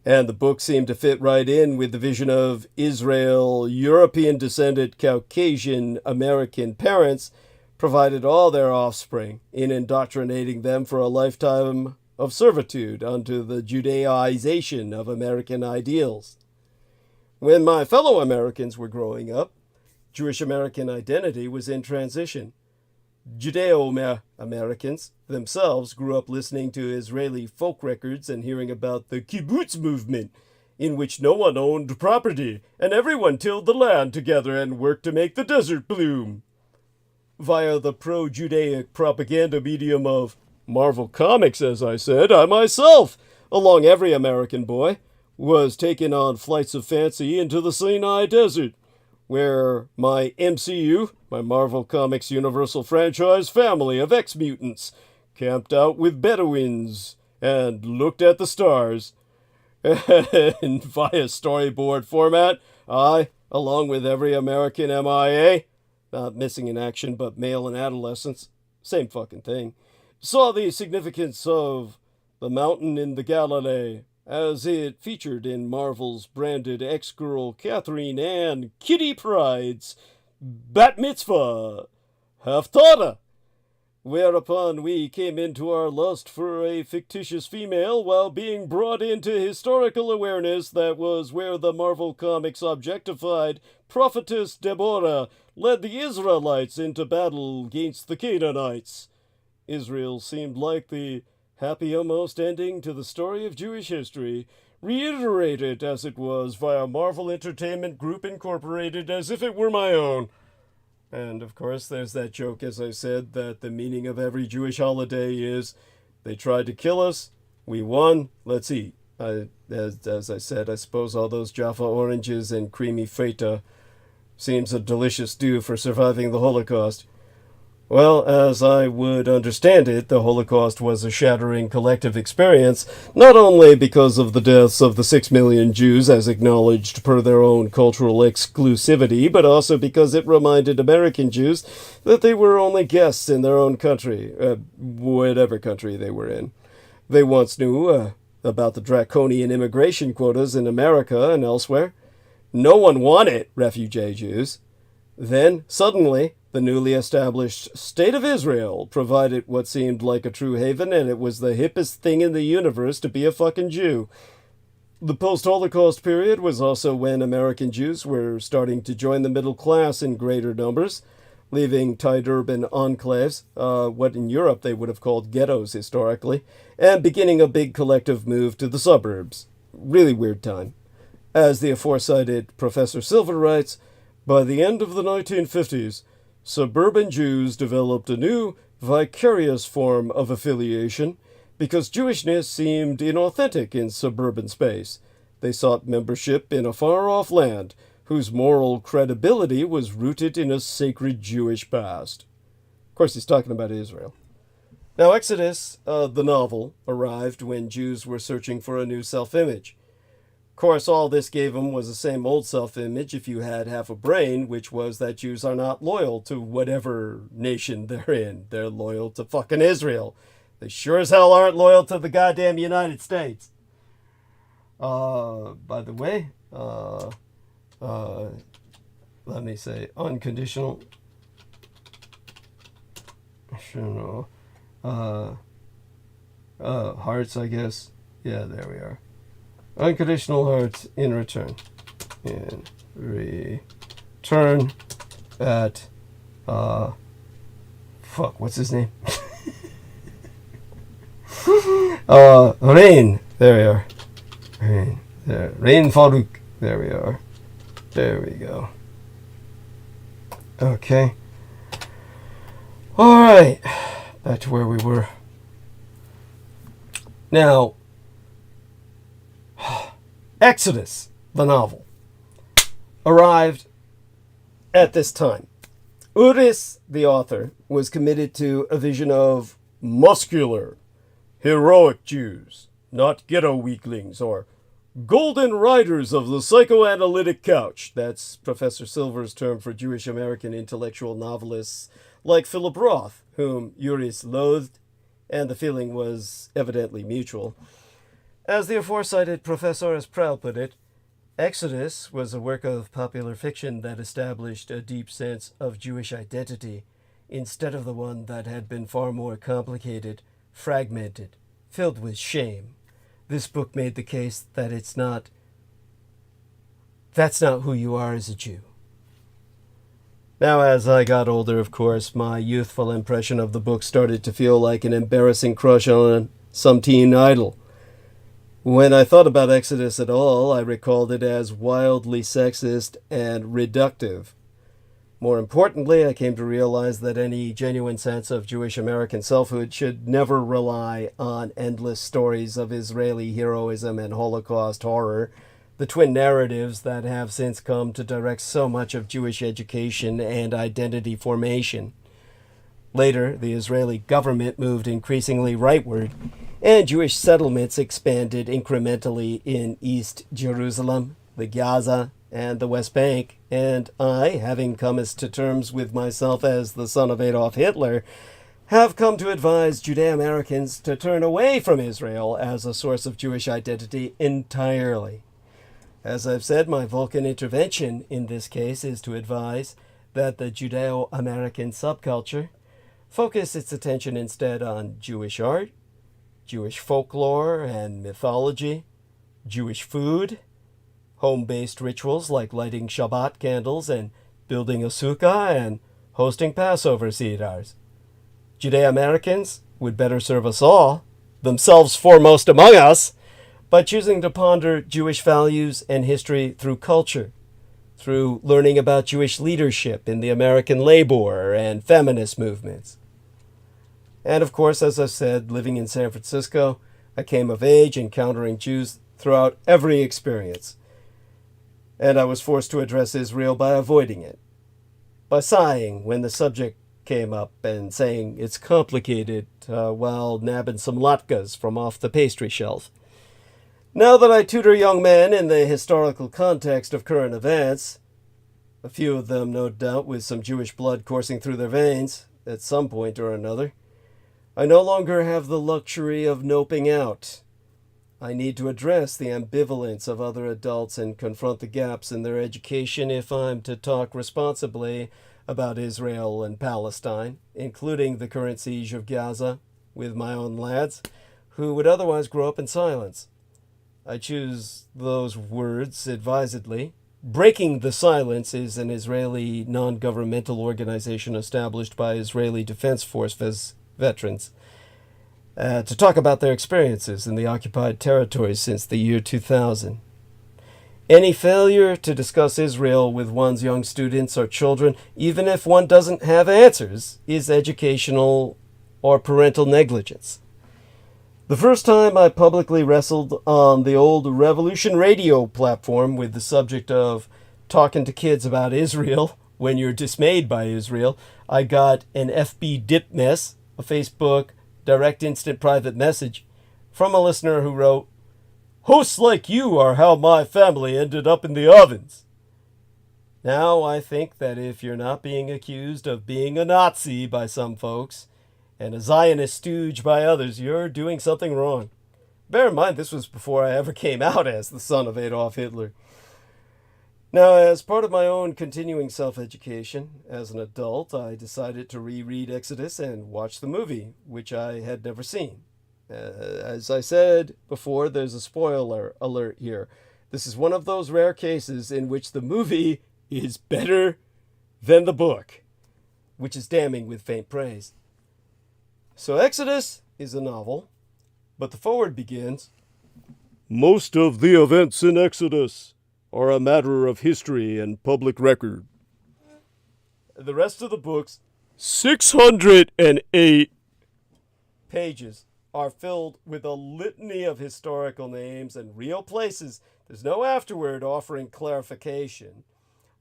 And the book seemed to fit right in with the vision of Israel. European-descended Caucasian American parents provided all their offspring in indoctrinating them for a lifetime of servitude unto the Judaization of American ideals. When my fellow Americans were growing up, Jewish American identity was in transition. Judeo-Americans themselves grew up listening to Israeli folk records and hearing about the kibbutz movement, in which no one owned property and everyone tilled the land together and worked to make the desert bloom. Via the pro-Judaic propaganda medium of Marvel Comics, as I said, I myself, along every American boy, was taken on flights of fancy into the Sinai Desert, where my MCU, my Marvel Comics Universal Franchise family of X-Mutants, camped out with Bedouins and looked at the stars. And via storyboard format, I, along with every American MIA, not missing in action but male in adolescence, same fucking thing, saw the significance of the mountain in the Galilee, as it featured in Marvel's branded ex-girl Catherine Ann Kitty Pryde's Bat Mitzvah Haftarah, whereupon we came into our lust for a fictitious female while being brought into historical awareness that was where the Marvel Comics objectified prophetess Deborah led the Israelites into battle against the Canaanites. Israel seemed like the happy almost ending to the story of Jewish history, reiterated as it was via Marvel Entertainment Group Incorporated as if it were my own. And of course there's that joke, as I said, that the meaning of every Jewish holiday is, they tried to kill us, we won, let's eat. As I said, I suppose all those Jaffa oranges and creamy feta seems a delicious stew for surviving the Holocaust. Well, as I would understand it, the Holocaust was a shattering collective experience, not only because of the deaths of the 6 million Jews as acknowledged per their own cultural exclusivity, but also because it reminded American Jews that they were only guests in their own country, whatever country they were in. They once knew about the draconian immigration quotas in America and elsewhere. No one wanted refugee Jews. Then, suddenly, the newly established State of Israel provided what seemed like a true haven, and it was the hippest thing in the universe to be a fucking Jew. The post-Holocaust period was also when American Jews were starting to join the middle class in greater numbers, leaving tight urban enclaves, what in Europe they would have called ghettos historically, and beginning a big collective move to the suburbs. Really weird time. As the aforecited Professor Silver writes, by the end of the 1950s, suburban Jews developed a new, vicarious form of affiliation because Jewishness seemed inauthentic in suburban space. They sought membership in a far-off land whose moral credibility was rooted in a sacred Jewish past. Of course, he's talking about Israel. Now, Exodus, the novel, arrived when Jews were searching for a new self-image. Of course, all this gave them was the same old self-image if you had half a brain, which was that Jews are not loyal to whatever nation they're in. They're loyal to fucking Israel. They sure as hell aren't loyal to the goddamn United States. By the way, let me say, unconditional, hearts, I guess. Yeah, there we are. Unconditional hearts in return. In return at, what's his name? Rain. There we are. Rain. There. Rain Farouk. There we are. There we go. Okay. Alright. Back to where we were. Now, Exodus, the novel, arrived at this time. Uris, the author, was committed to a vision of muscular, heroic Jews, not ghetto weaklings or golden riders of the psychoanalytic couch. That's Professor Silver's term for Jewish American intellectual novelists like Philip Roth, whom Uris loathed, and the feeling was evidently mutual. As the aforecited Professor Esprell put it, Exodus was a work of popular fiction that established a deep sense of Jewish identity, instead of the one that had been far more complicated, fragmented, filled with shame. This book made the case that that's not who you are as a Jew. Now, as I got older, of course, my youthful impression of the book started to feel like an embarrassing crush on some teen idol. When I thought about Exodus at all, I recalled it as wildly sexist and reductive. More importantly, I came to realize that any genuine sense of Jewish American selfhood should never rely on endless stories of Israeli heroism and Holocaust horror, the twin narratives that have since come to direct so much of Jewish education and identity formation. Later, the Israeli government moved increasingly rightward, and Jewish settlements expanded incrementally in East Jerusalem, the Gaza, and the West Bank, and I, having come to terms with myself as the son of Adolf Hitler, have come to advise Judeo-Americans to turn away from Israel as a source of Jewish identity entirely. As I've said, my Vulcan intervention in this case is to advise that the Judeo-American subculture focus its attention instead on Jewish art, Jewish folklore and mythology, Jewish food, home-based rituals like lighting Shabbat candles and building a sukkah and hosting Passover sedars. Judeo-Americans would better serve us all, themselves foremost among us, by choosing to ponder Jewish values and history through culture, through learning about Jewish leadership in the American labor and feminist movements. And of course, as I've said, living in San Francisco, I came of age encountering Jews throughout every experience. And I was forced to address Israel by avoiding it, by sighing when the subject came up and saying it's complicated while nabbing some latkes from off the pastry shelf. Now that I tutor young men in the historical context of current events, a few of them no doubt with some Jewish blood coursing through their veins at some point or another, I no longer have the luxury of noping out. I need to address the ambivalence of other adults and confront the gaps in their education if I'm to talk responsibly about Israel and Palestine, including the current siege of Gaza, with my own lads, who would otherwise grow up in silence. I choose those words advisedly. Breaking the Silence is an Israeli non-governmental organization established by Israeli Defense Force veterans to talk about their experiences in the occupied territories since the year 2000. Any failure to discuss Israel with one's young students or children, even if one doesn't have answers, is educational or parental negligence. The first time I publicly wrestled on the old Revolution Radio platform with the subject of talking to kids about Israel when you're dismayed by Israel, I got an FB dip mess, a Facebook direct instant private message, from a listener who wrote, "Hosts like you are how my family ended up in the ovens." Now I think that if you're not being accused of being a Nazi by some folks, and a Zionist stooge by others, you're doing something wrong. Bear in mind, this was before I ever came out as the son of Adolf Hitler. Now, as part of my own continuing self-education as an adult, I decided to reread Exodus and watch the movie, which I had never seen. As I said before, there's a spoiler alert here. This is one of those rare cases in which the movie is better than the book, which is damning with faint praise. So Exodus is a novel, but the foreword begins, "Most of the events in Exodus are a matter of history and public record." The rest of the book's 608 pages are filled with a litany of historical names and real places. There's no afterword offering clarification.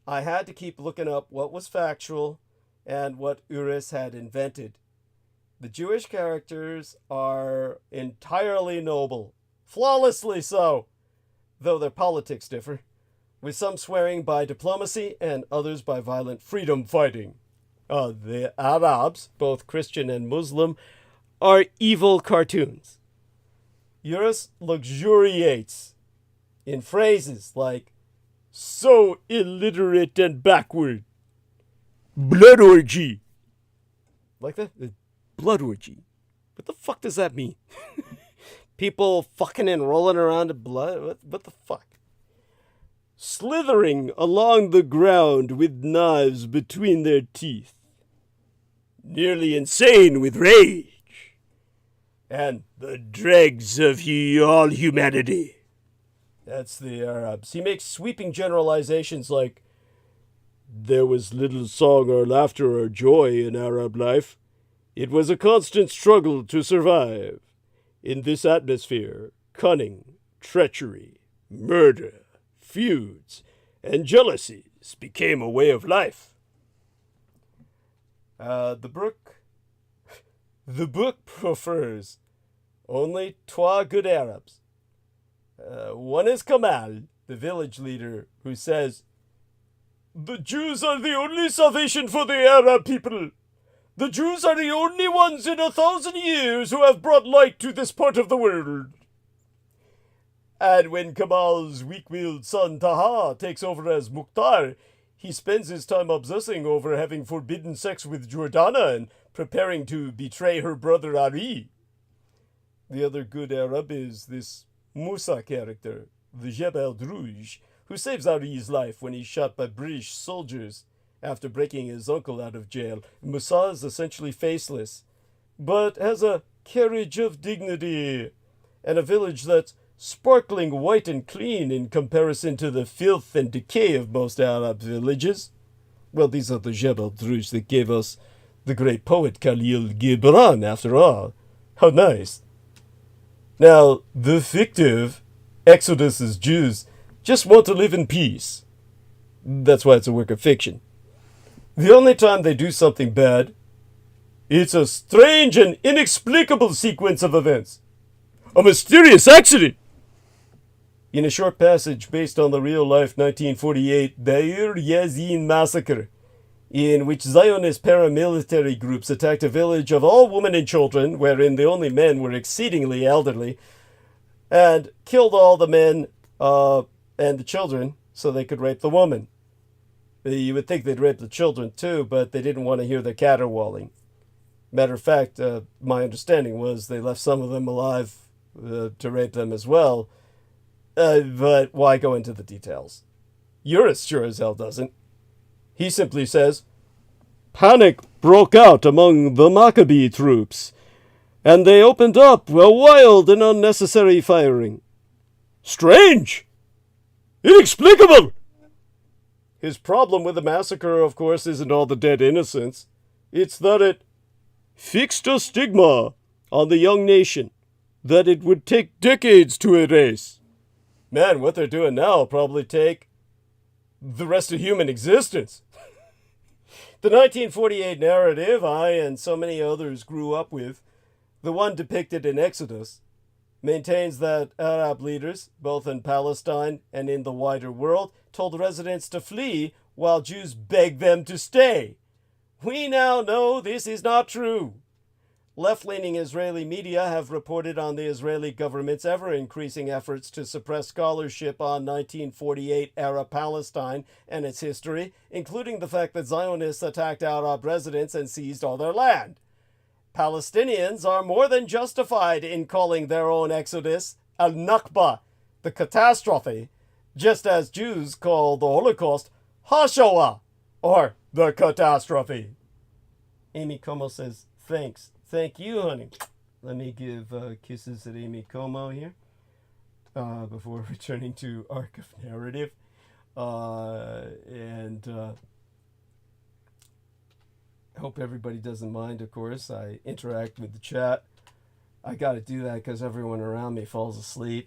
I had to keep looking up what was factual and what Uris had invented. The Jewish characters are entirely noble, flawlessly so, though their politics differ, with some swearing by diplomacy and others by violent freedom fighting. The Arabs, both Christian and Muslim, are evil cartoons. Uris luxuriates in phrases like, "so illiterate and backward," "blood orgy." Like that? Blood orgy. What the fuck does that mean? People fucking and rolling around in blood? What the fuck? "Slithering along the ground with knives between their teeth." "Nearly insane with rage." And "the dregs of all humanity." That's the Arabs. He makes sweeping generalizations like, "There was little song or laughter or joy in Arab life. It was a constant struggle to survive. In this atmosphere, cunning, treachery, murder, feuds, and jealousies became a way of life." The book prefers only trois good Arabs. One is Kamal, the village leader, who says, "The Jews are the only salvation for the Arab people. The Jews are the only ones in 1,000 years who have brought light to this part of the world." And when Kamal's weak-willed son Taha takes over as Mukhtar, he spends his time obsessing over having forbidden sex with Jordana and preparing to betray her brother Ari. The other good Arab is this Musa character, the Jebel Druj, who saves Ari's life when he's shot by British soldiers after breaking his uncle out of jail. Musa is essentially faceless, but has a carriage of dignity and a village that's sparkling white and clean in comparison to the filth and decay of most Arab villages. Well, these are the Jebel Druj that gave us the great poet Khalil Gibran, after all. How nice. Now, the fictive Exodus's Jews just want to live in peace. That's why it's a work of fiction. The only time they do something bad, it's a strange and inexplicable sequence of events. A mysterious accident. In a short passage based on the real-life 1948 Deir Yazin massacre, in which Zionist paramilitary groups attacked a village of all women and children, wherein the only men were exceedingly elderly, and killed all the men and the children so they could rape the woman. You would think they'd rape the children too, but they didn't want to hear the caterwauling. Matter of fact, my understanding was they left some of them alive to rape them as well. But why go into the details? Uris sure as hell doesn't. He simply says, "Panic broke out among the Maccabee troops, and they opened up a wild and unnecessary firing. Strange! Inexplicable!" His problem with the massacre, of course, isn't all the dead innocents. It's that it fixed a stigma on the young nation that it would take decades to erase. Man, what they're doing now will probably take the rest of human existence. The 1948 narrative I and so many others grew up with, the one depicted in Exodus, maintains that Arab leaders, both in Palestine and in the wider world, told residents to flee while Jews begged them to stay. We now know this is not true. Left-leaning Israeli media have reported on the Israeli government's ever-increasing efforts to suppress scholarship on 1948-era Palestine and its history, including the fact that Zionists attacked Arab residents and seized all their land. Palestinians are more than justified in calling their own exodus al-Nakba, the catastrophe, just as Jews call the Holocaust HaShoah, or the catastrophe. Amy Como says, thanks. Thank you, honey. Let me give kisses at Amy Como here before returning to Arc of Narrative. And hope everybody doesn't mind, of course. I interact with the chat. I got to do that because everyone around me falls asleep.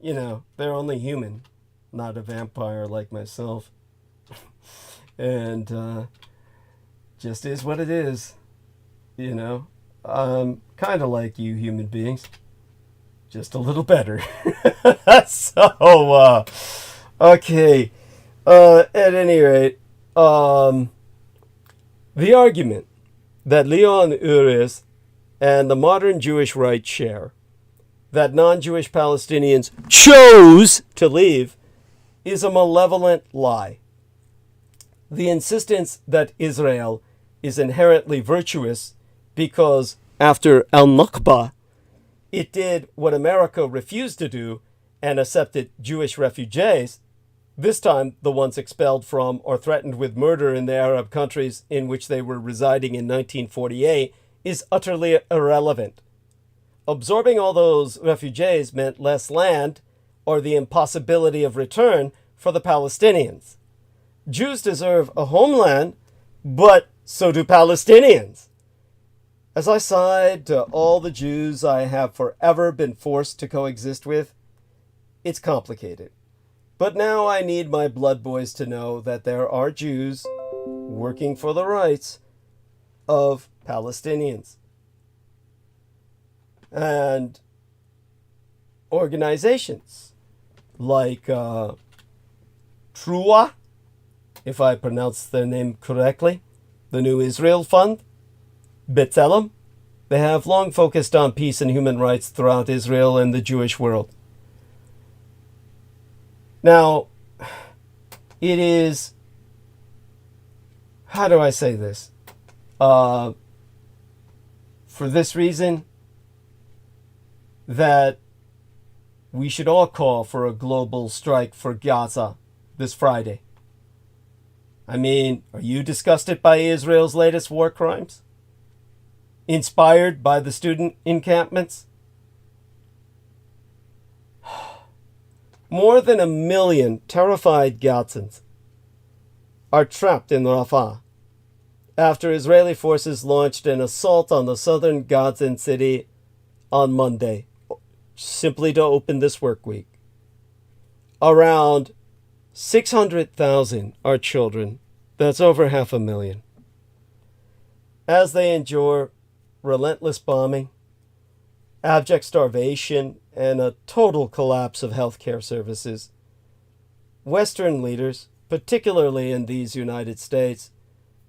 You know, they're only human, not a vampire like myself. And just is what it is, you know. Kind of like you human beings, just a little better. So, okay. At any rate, the argument that Leon Uris and the modern Jewish right share, that non-Jewish Palestinians chose to leave, is a malevolent lie. The insistence that Israel is inherently virtuous because after al-Nakba, it did what America refused to do and accepted Jewish refugees, this time the ones expelled from or threatened with murder in the Arab countries in which they were residing in 1948, is utterly irrelevant. Absorbing all those refugees meant less land or the impossibility of return for the Palestinians. Jews deserve a homeland, but so do Palestinians. As I sighed to all the Jews I have forever been forced to coexist with, it's complicated. But now I need my blood boys to know that there are Jews working for the rights of Palestinians. And organizations like TRUA, if I pronounce their name correctly, the New Israel Fund, B'Tselem, they have long focused on peace and human rights throughout Israel and the Jewish world. Now, it is, how do I say this? For this reason, that we should all call for a global strike for Gaza this Friday. I mean, are you disgusted by Israel's latest war crimes? Inspired by the student encampments? More than 1 million terrified Gazans are trapped in Rafah after Israeli forces launched an assault on the southern Gazan city on Monday, simply to open this work week. Around 600,000 are children. That's over 500,000. As they endure relentless bombing, abject starvation, and a total collapse of healthcare services, Western leaders, particularly in these United States,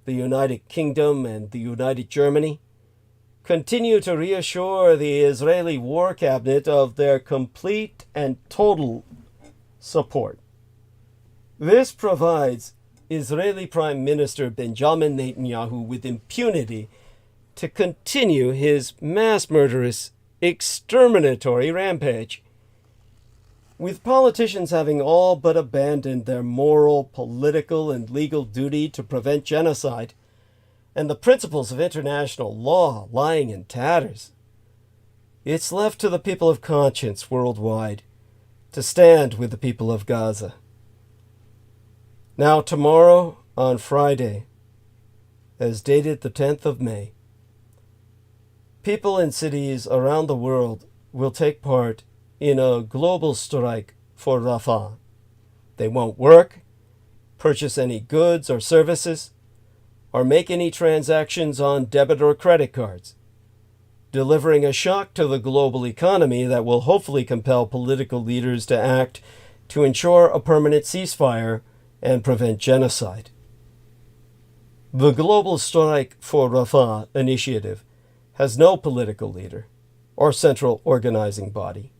the United Kingdom, and the United Germany, continue to reassure the Israeli War Cabinet of their complete and total support. This provides Israeli Prime Minister Benjamin Netanyahu with impunity to continue his mass murderous, exterminatory rampage. With politicians having all but abandoned their moral, political, and legal duty to prevent genocide, and the principles of international law lying in tatters, it's left to the people of conscience worldwide to stand with the people of Gaza. Now tomorrow, on Friday, as dated the 10th of May, people in cities around the world will take part in a global strike for Rafah. They won't work, purchase any goods or services, or make any transactions on debit or credit cards, delivering a shock to the global economy that will hopefully compel political leaders to act to ensure a permanent ceasefire and prevent genocide. The Global Strike for Rafah initiative has no political leader or central organizing body.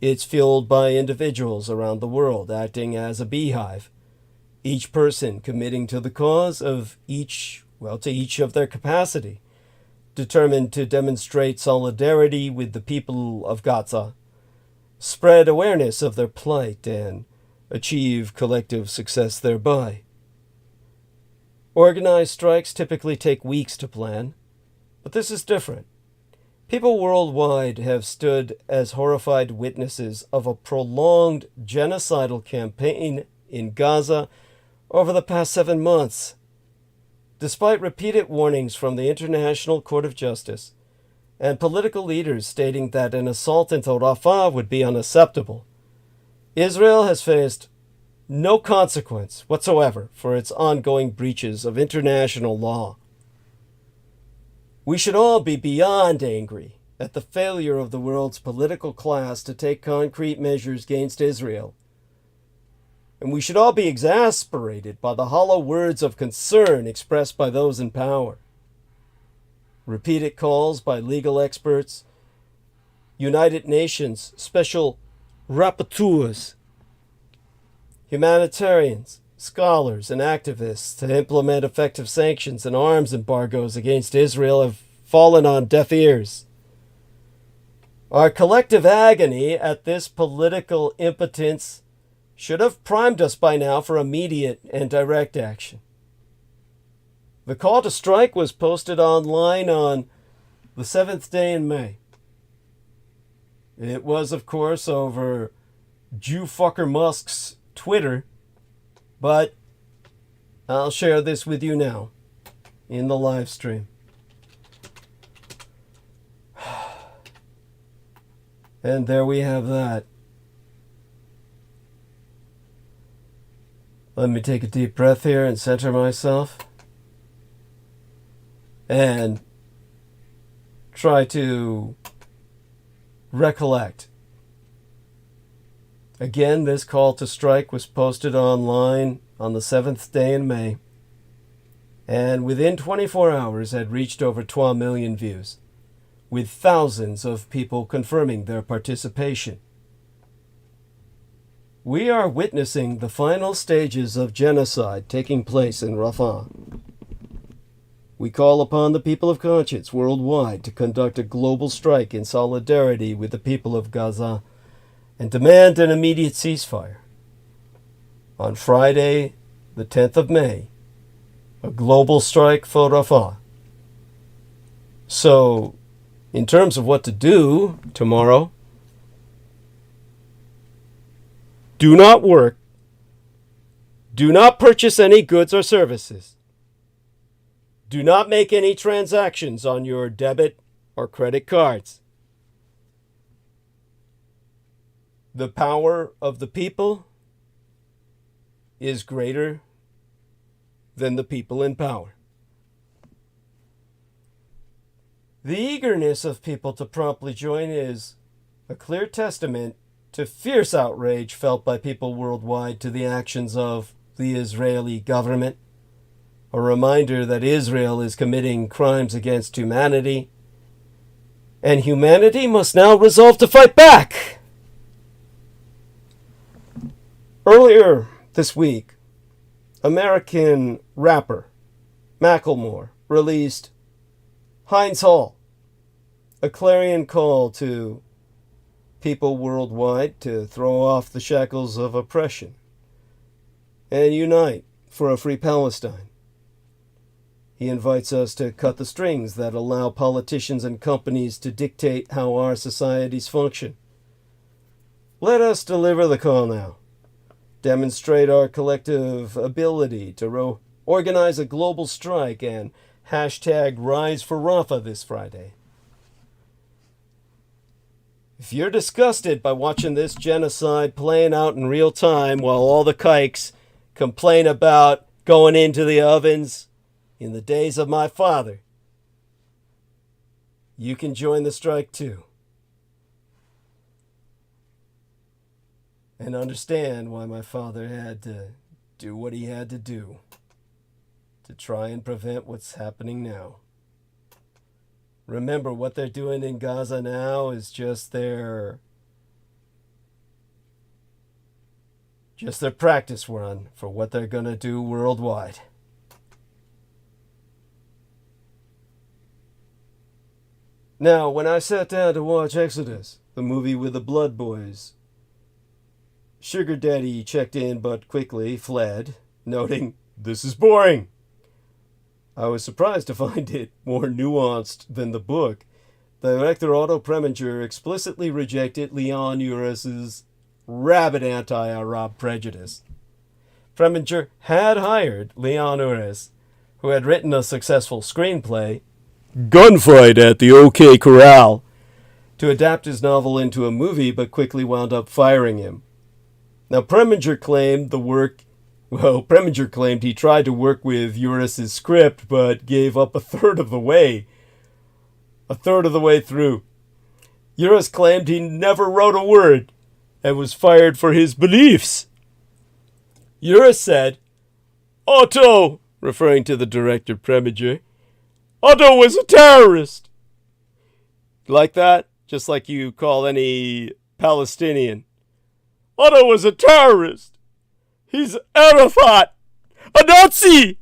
It's fueled by individuals around the world acting as a beehive, each person committing to the cause of each of their capacity, determined to demonstrate solidarity with the people of Gaza, spread awareness of their plight, and achieve collective success thereby. Organized strikes typically take weeks to plan, but this is different. People worldwide have stood as horrified witnesses of a prolonged genocidal campaign in Gaza over the past 7 months. Despite repeated warnings from the International Court of Justice and political leaders stating that an assault into Rafah would be unacceptable, Israel has faced no consequence whatsoever for its ongoing breaches of international law. We should all be beyond angry at the failure of the world's political class to take concrete measures against Israel. And we should all be exasperated by the hollow words of concern expressed by those in power. Repeated calls by legal experts, United Nations special rapporteurs, humanitarians, scholars, and activists to implement effective sanctions and arms embargoes against Israel have fallen on deaf ears. Our collective agony at this political impotence should have primed us by now for immediate and direct action. The call to strike was posted online on the 7th day in May. It was, of course, over Jew fucker Musk's Twitter, but I'll share this with you now in the live stream. And there we have that. Let me take a deep breath here and center myself. And try to recollect. Again, this call to strike was posted online on the 7th day in May, and within 24 hours had reached over 12 million views, with thousands of people confirming their participation. We are witnessing the final stages of genocide taking place in Rafah. We call upon the people of conscience worldwide to conduct a global strike in solidarity with the people of Gaza and demand an immediate ceasefire. On Friday, the 10th of May, a global strike for Rafah. So, in terms of what to do tomorrow, do not work, do not purchase any goods or services, do not make any transactions on your debit or credit cards. The power of the people is greater than the people in power. The eagerness of people to promptly join is a clear testament to fierce outrage felt by people worldwide to the actions of the Israeli government, a reminder that Israel is committing crimes against humanity, and humanity must now resolve to fight back. Earlier this week, American rapper Macklemore released Heinz Hall, a clarion call to people worldwide to throw off the shackles of oppression and unite for a free Palestine. He invites us to cut the strings that allow politicians and companies to dictate how our societies function. Let us deliver the call now. Demonstrate our collective ability to organize a global strike and hashtag Rise for Rafah this Friday. If you're disgusted by watching this genocide playing out in real time while all the kikes complain about going into the ovens in the days of my father, you can join the strike too. And understand why my father had to do what he had to do to try and prevent what's happening now. Remember, what they're doing in Gaza now is just their practice run for what they're going to do worldwide. Now, when I sat down to watch Exodus, the movie with the Blood Boys, Sugar Daddy checked in but quickly fled, noting, "This is boring." I was surprised to find it more nuanced than the book. Director Otto Preminger explicitly rejected Leon Uris's rabid anti-Arab prejudice. Preminger had hired Leon Uris, who had written a successful screenplay, Gunfight at the OK Corral, to adapt his novel into a movie, but quickly wound up firing him. Now, Preminger claimed he tried to work with Uris's script, but gave up a third of the way through. Uris claimed he never wrote a word and was fired for his beliefs. Uris said, "Otto," referring to the director Preminger, "Otto was a terrorist." Like that? Just like you call any Palestinian. "Otto was a terrorist. He's Arafat, a Nazi,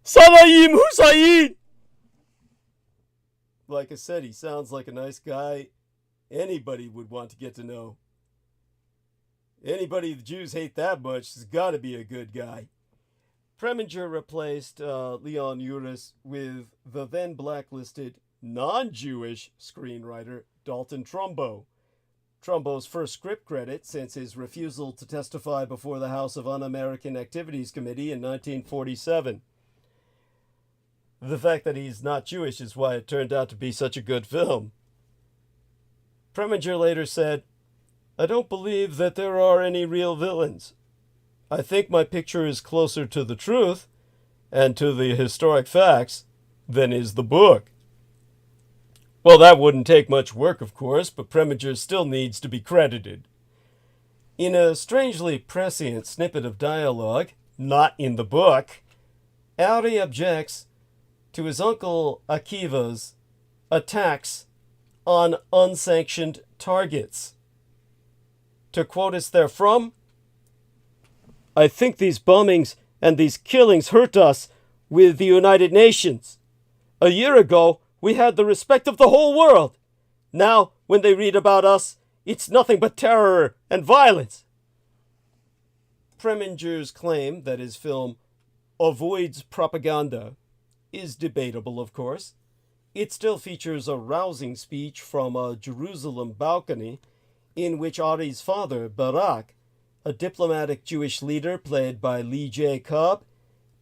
Saddam Hussein." Like I said, he sounds like a nice guy anybody would want to get to know. Anybody the Jews hate that much has got to be a good guy. Preminger replaced Leon Uris with the then blacklisted non-Jewish screenwriter Dalton Trumbo. Trumbo's first script credit since his refusal to testify before the House of Un-American Activities Committee in 1947. The fact that he's not Jewish is why it turned out to be such a good film. Preminger later said, "I don't believe that there are any real villains. I think my picture is closer to the truth and to the historic facts than is the book." Well, that wouldn't take much work, of course, but Preminger still needs to be credited. In a strangely prescient snippet of dialogue, not in the book, Ari objects to his uncle Akiva's attacks on unsanctioned targets. To quote us therefrom, "I think these bombings and these killings hurt us with the United Nations. A year ago, we had the respect of the whole world. Now, when they read about us, it's nothing but terror and violence." Preminger's claim that his film avoids propaganda is debatable, of course. It still features a rousing speech from a Jerusalem balcony in which Ari's father, Barak, a diplomatic Jewish leader played by Lee J. Cobb,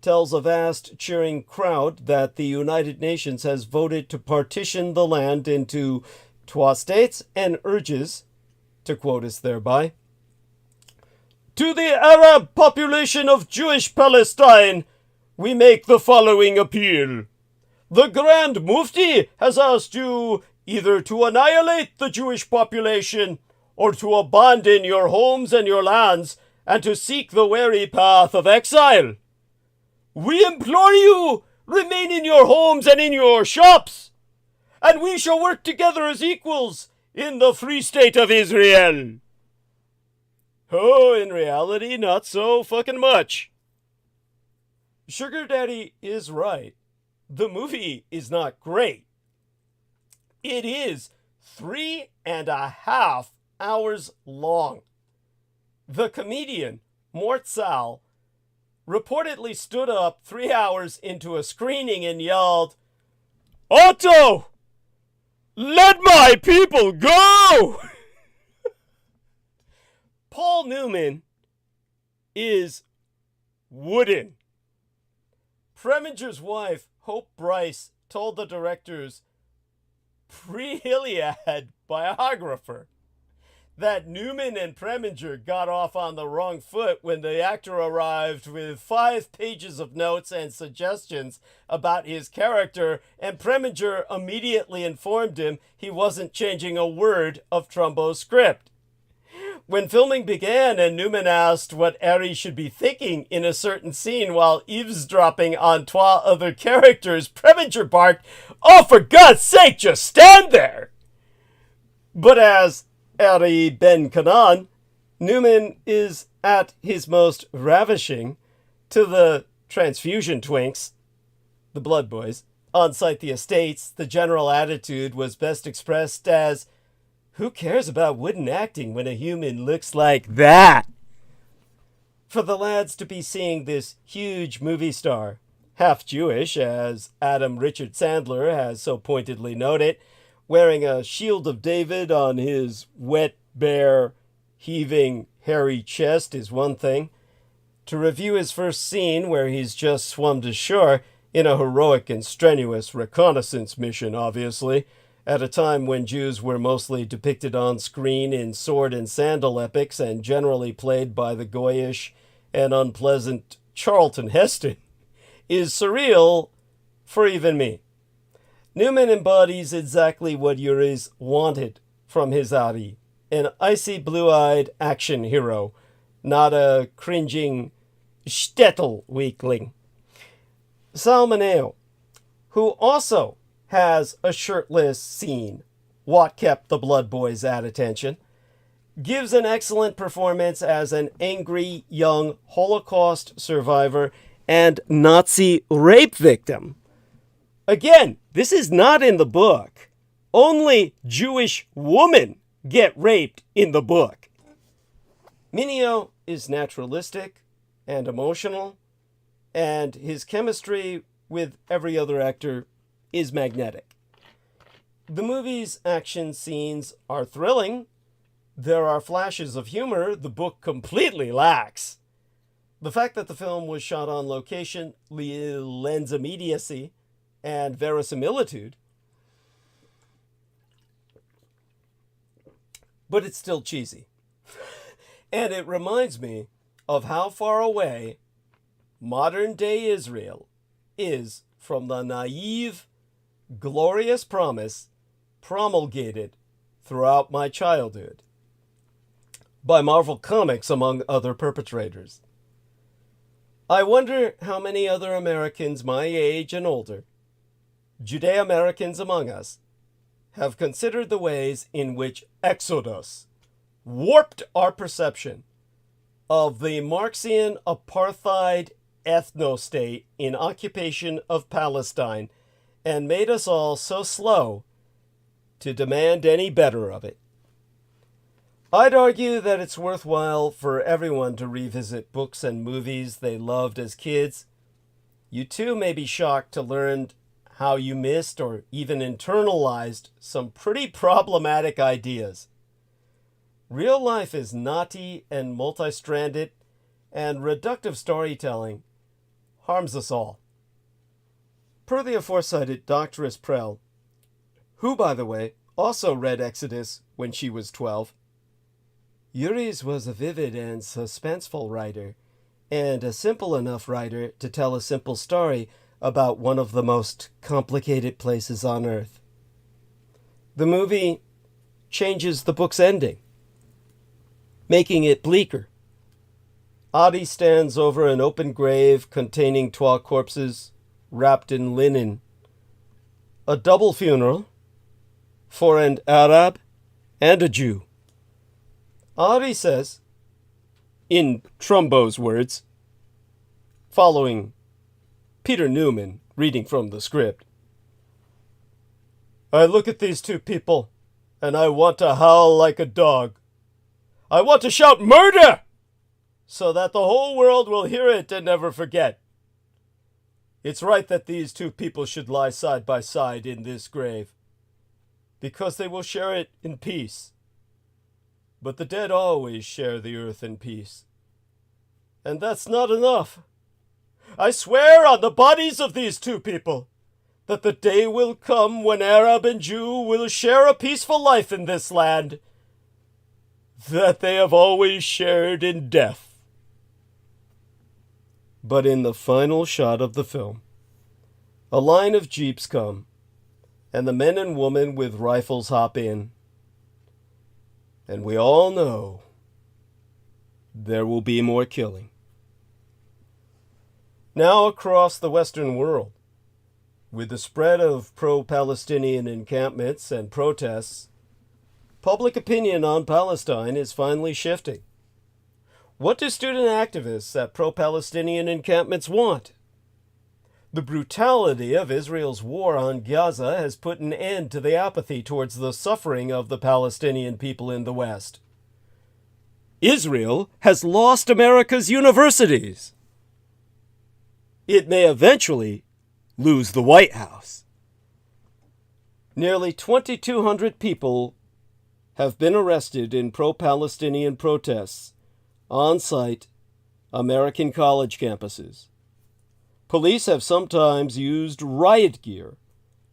tells a vast cheering crowd that the United Nations has voted to partition the land into 2 states and urges, to quote us thereby, "To the Arab population of Jewish Palestine, we make the following appeal. The Grand Mufti has asked you either to annihilate the Jewish population or to abandon your homes and your lands and to seek the weary path of exile. We implore you, remain in your homes and in your shops, and we shall work together as equals in the Free State of Israel." Oh, in reality, not so fucking much. Sugar Daddy is right. The movie is not great. It is 3.5 hours long. The comedian, Mort Sahl, reportedly stood up 3 hours into a screening and yelled, "Otto, let my people go!" Paul Newman is wooden. Preminger's wife, Hope Bryce, told the director's pre-Iliad biographer that Newman and Preminger got off on the wrong foot when the actor arrived with 5 pages of notes and suggestions about his character, and Preminger immediately informed him he wasn't changing a word of Trumbo's script. When filming began and Newman asked what Éire should be thinking in a certain scene while eavesdropping on 12 other characters, Preminger barked, "Oh, for God's sake, just stand there!" But as Éire Ben Canaan, Newman is at his most ravishing to the transfusion twinks, the blood boys, on Site the Estates. The general attitude was best expressed as, "Who cares about wooden acting when a human looks like that?" For the lads to be seeing this huge movie star, half Jewish, as Adam Richard Sandler has so pointedly noted, wearing a shield of David on his wet, bare, heaving, hairy chest is one thing. To review his first scene, where he's just swum to shore in a heroic and strenuous reconnaissance mission, obviously, at a time when Jews were mostly depicted on screen in sword and sandal epics and generally played by the goyish and unpleasant Charlton Heston, is surreal for even me. Newman embodies exactly what Uris wanted from his Éire, an icy blue-eyed action hero, not a cringing shtetl weakling. Salmoneo, who also has a shirtless scene, what kept the Blood Boys at attention, gives an excellent performance as an angry young Holocaust survivor and Nazi rape victim. Again, this is not in the book. Only Jewish women get raped in the book. Mineo is naturalistic and emotional, and his chemistry with every other actor is magnetic. The movie's action scenes are thrilling. There are flashes of humor the book completely lacks. The fact that the film was shot on location lends immediacy and verisimilitude, but it's still cheesy. And it reminds me of how far away modern-day Israel is from the naive, glorious promise promulgated throughout my childhood by Marvel Comics, among other perpetrators. I wonder how many other Americans my age and older, Judeo-Americans among us, have considered the ways in which Exodus warped our perception of the Marxian apartheid ethno-state in occupation of Palestine and made us all so slow to demand any better of it. I'd argue that it's worthwhile for everyone to revisit books and movies they loved as kids. You too may be shocked to learn how you missed or even internalized some pretty problematic ideas. Real life is knotty and multi-stranded, and reductive storytelling harms us all. Per the aforecited Doctoress Prell, who, by the way, also read Exodus when she was 12, Uris was a vivid and suspenseful writer, and a simple enough writer to tell a simple story about one of the most complicated places on Earth. The movie changes the book's ending, making it bleaker. Adi stands over an open grave containing 12 corpses wrapped in linen. A double funeral for an Arab and a Jew. Adi says, in Trumbo's words, following Peter Newman reading from the script, "I look at these two people and I want to howl like a dog. I want to shout murder so that the whole world will hear it and never forget. It's right that these two people should lie side by side in this grave, because they will share it in peace. But the dead always share the earth in peace. And that's not enough. I swear on the bodies of these two people that the day will come when Arab and Jew will share a peaceful life in this land that they have always shared in death." But in the final shot of the film, a line of jeeps come, and the men and women with rifles hop in. And we all know there will be more killing. Now across the Western world, with the spread of pro-Palestinian encampments and protests, public opinion on Palestine is finally shifting. What do student activists at pro-Palestinian encampments want? The brutality of Israel's war on Gaza has put an end to the apathy towards the suffering of the Palestinian people in the West. Israel has lost America's universities. It may eventually lose the White House. Nearly 2,200 people have been arrested in pro-Palestinian protests on-site American college campuses. Police have sometimes used riot gear,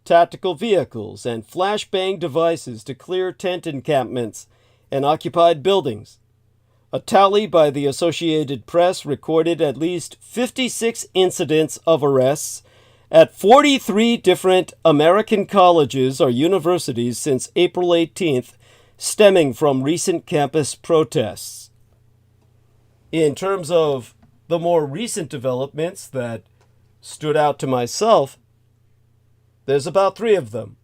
tactical vehicles, and flashbang devices to clear tent encampments and occupied buildings. A tally by the Associated Press recorded at least 56 incidents of arrests at 43 different American colleges or universities since April 18th, stemming from recent campus protests. In terms of the more recent developments that stood out to myself, there's about 3 of them.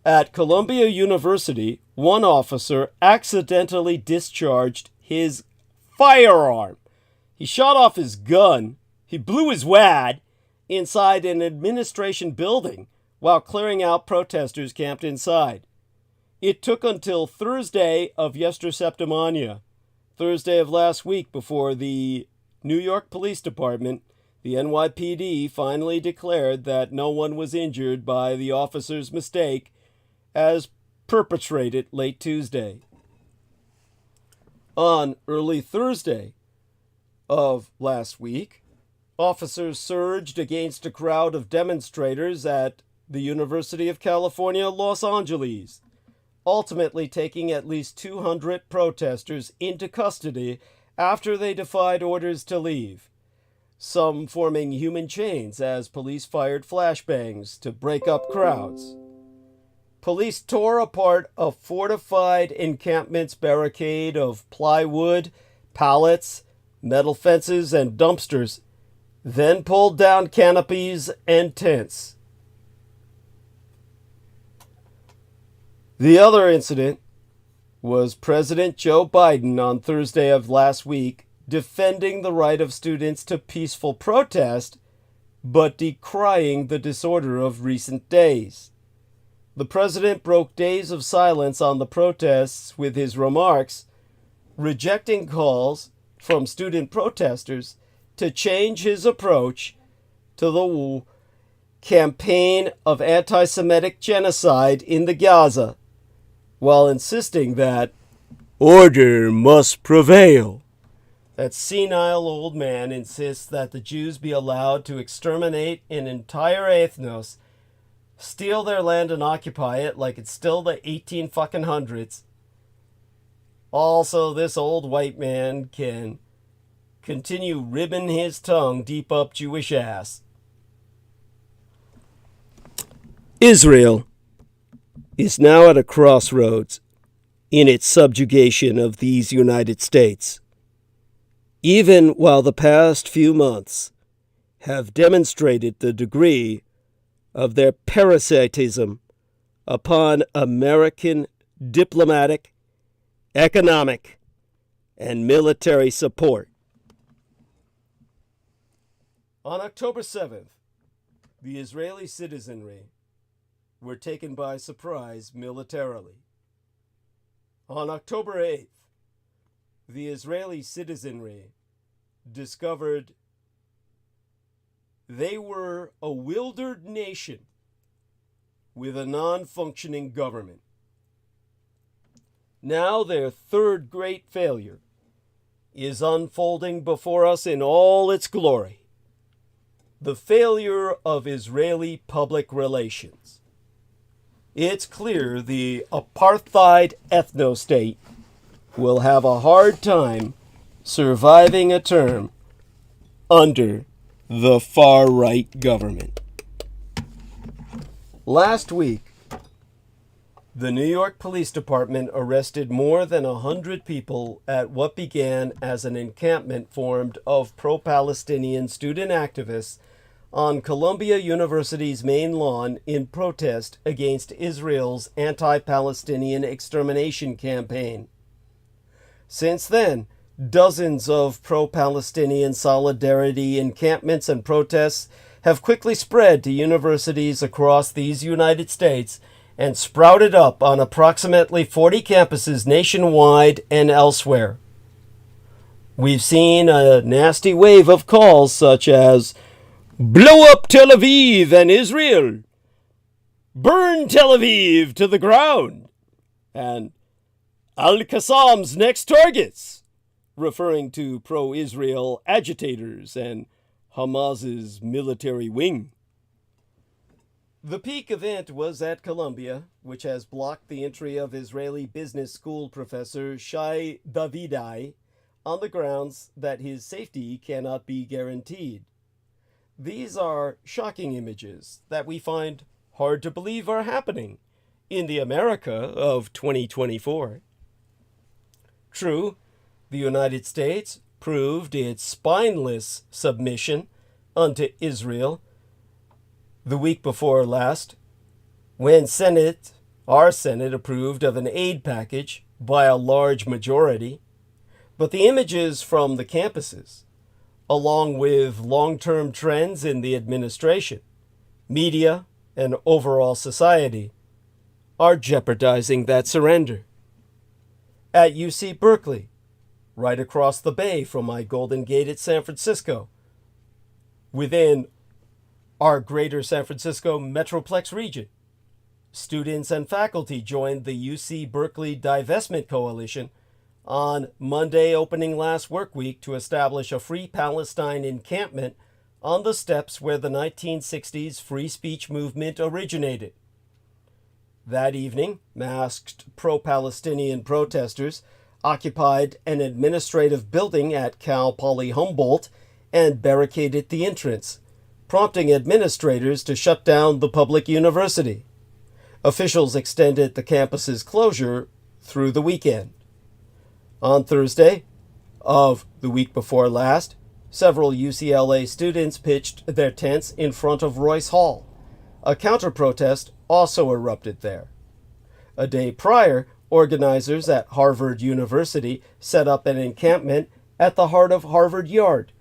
At Columbia University, one officer accidentally discharged his firearm. He shot off his gun, he blew his wad inside an administration building while clearing out protesters camped inside. It took until Thursday of Yesterceptimania, Thursday of last week, before the New York Police Department, the NYPD, finally declared that no one was injured by the officer's mistake as perpetrated late Tuesday. On early Thursday of last week, officers surged against a crowd of demonstrators at the University of California, Los Angeles, ultimately taking at least 200 protesters into custody after they defied orders to leave, some forming human chains as police fired flashbangs to break up crowds. Police tore apart a fortified encampment's barricade of plywood, pallets, metal fences, and dumpsters, then pulled down canopies and tents. The other incident was President Joe Biden on Thursday of last week defending the right of students to peaceful protest, but decrying the disorder of recent days. The president broke days of silence on the protests with his remarks, rejecting calls from student protesters to change his approach to the campaign of anti-Semitic genocide in the Gaza, while insisting that order must prevail. That senile old man insists that the Jews be allowed to exterminate an entire ethnos, steal their land and occupy it like it's still the 1800s. Also, this old white man can continue ribbing his tongue deep up Jewish ass. Israel is now at a crossroads in its subjugation of these United States. Even while the past few months have demonstrated the degree of their parasitism upon American diplomatic, economic, and military support. On October 7th, the Israeli citizenry were taken by surprise militarily. On October 8th, the Israeli citizenry discovered they were a wildered nation with a non-functioning government. Now their third great failure is unfolding before us in all its glory. The failure of Israeli public relations. It's clear the apartheid ethno-state will have a hard time surviving a term under the far-right government. Last week, The New York Police Department arrested more than 100 people at what began as an encampment formed of pro-Palestinian student activists on Columbia University's main lawn in protest against Israel's anti-Palestinian extermination campaign. Since then, dozens of pro-Palestinian solidarity encampments and protests have quickly spread to universities across these United States and sprouted up on approximately 40 campuses nationwide and elsewhere. We've seen a nasty wave of calls such as, "Blow up Tel Aviv and Israel," "Burn Tel Aviv to the ground," and "Al-Qassam's next targets," referring to pro-Israel agitators and Hamas's military wing. The peak event was at Columbia, which has blocked the entry of Israeli business school professor Shai Davidai on the grounds that his safety cannot be guaranteed. These are shocking images that we find hard to believe are happening in the America of 2024. True, the United States proved its spineless submission unto Israel the week before last, when our Senate approved of an aid package by a large majority. But the images from the campuses, along with long-term trends in the administration, media, and overall society, are jeopardizing that surrender. At UC Berkeley, right across the bay from my Golden Gate at San Francisco, within our greater San Francisco Metroplex region, students and faculty joined the UC Berkeley Divestment Coalition on Monday opening last work week to establish a Free Palestine encampment on the steps where the 1960s free speech movement originated. That evening, masked pro-Palestinian protesters occupied an administrative building at Cal Poly Humboldt and barricaded the entrance, prompting administrators to shut down the public university. Officials extended the campus's closure through the weekend. On Thursday of the week before last, several UCLA students pitched their tents in front of Royce Hall. A counter-protest also erupted there. A day prior, organizers at Harvard University set up an encampment at the heart of Harvard Yard,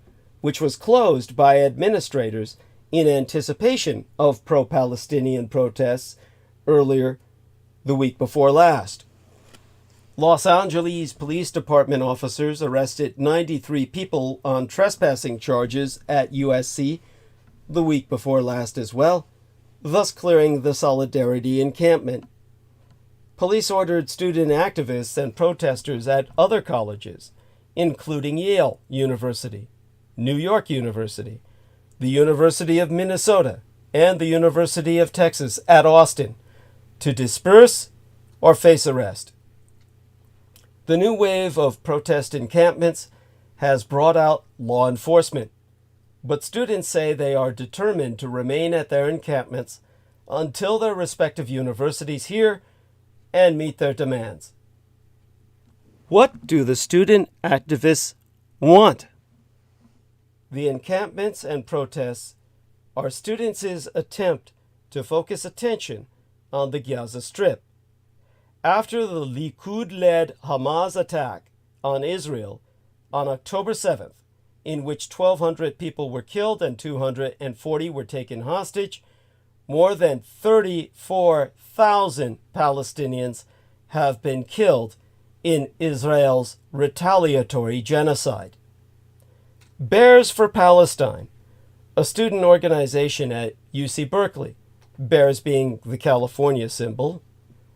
which was closed by administrators in anticipation of pro-Palestinian protests earlier the week before last. Los Angeles Police Department officers arrested 93 people on trespassing charges at USC the week before last as well, thus clearing the Solidarity encampment. Police ordered student activists and protesters at other colleges, including Yale University, New York University, the University of Minnesota, and the University of Texas at Austin, to disperse or face arrest. The new wave of protest encampments has brought out law enforcement, but students say they are determined to remain at their encampments until their respective universities hear and meet their demands. What do the student activists want? The encampments and protests are students' attempt to focus attention on the Gaza Strip. After the Likud-led Hamas attack on Israel on October 7th, in which 1,200 people were killed and 240 were taken hostage, more than 34,000 Palestinians have been killed in Israel's retaliatory genocide. Bears for Palestine, a student organization at UC Berkeley, bears being the California symbol.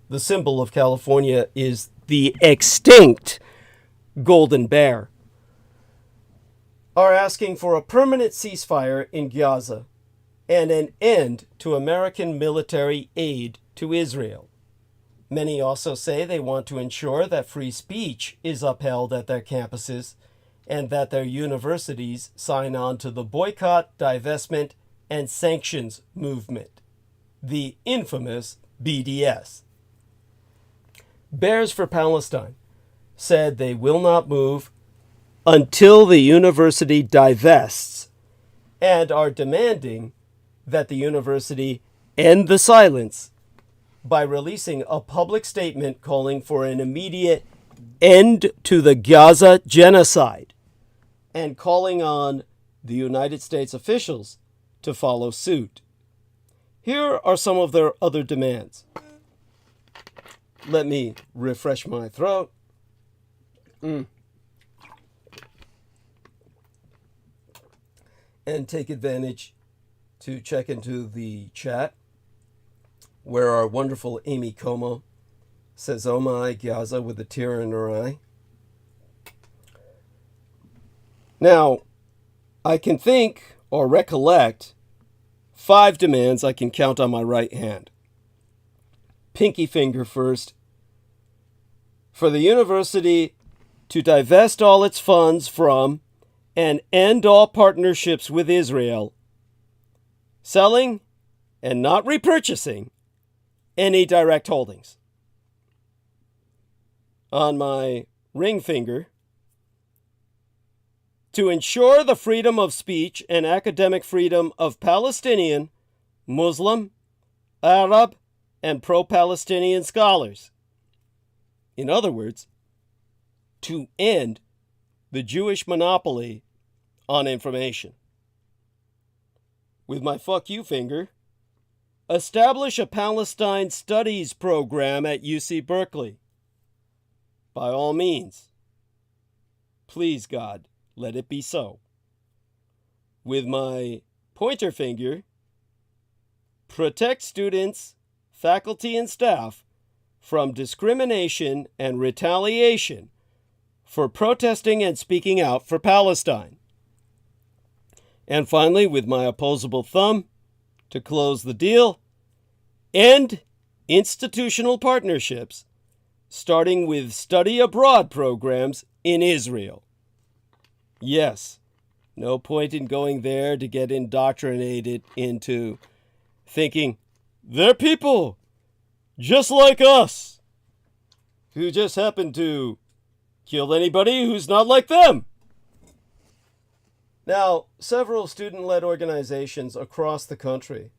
The symbol of California is the extinct golden bear, are asking for a permanent ceasefire in Gaza and an end to American military aid to Israel. Many also say they want to ensure that free speech is upheld at their campuses and that their universities sign on to the boycott, divestment, and sanctions movement, the infamous BDS. Bears for Palestine said they will not move until the university divests and are demanding that the university end the silence by releasing a public statement calling for an immediate end to the Gaza genocide and calling on the United States officials to follow suit. Here are some of their other demands. Let me refresh my throat. And take advantage to check into the chat where our wonderful Amy Como says, "Oh my, Gaza," with a tear in her eye. Now, I can think or recollect 5 demands I can count on my right hand. Pinky finger first. For the university to divest all its funds from and end all partnerships with Israel, selling and not repurchasing any direct holdings. On my ring finger, to ensure the freedom of speech and academic freedom of Palestinian, Muslim, Arab, and pro-Palestinian scholars. In other words, to end the Jewish monopoly on information. With my fuck you finger, establish a Palestine studies program at UC Berkeley. By all means. Please, God, let it be so. With my pointer finger, protect students, faculty, and staff from discrimination and retaliation for protesting and speaking out for Palestine. And finally, with my opposable thumb, to close the deal, end institutional partnerships, starting with study abroad programs in Israel. Yes, no point in going there to get indoctrinated into thinking they're people just like us who just happen to kill anybody who's not like them. Now, several student-led organizations across the country,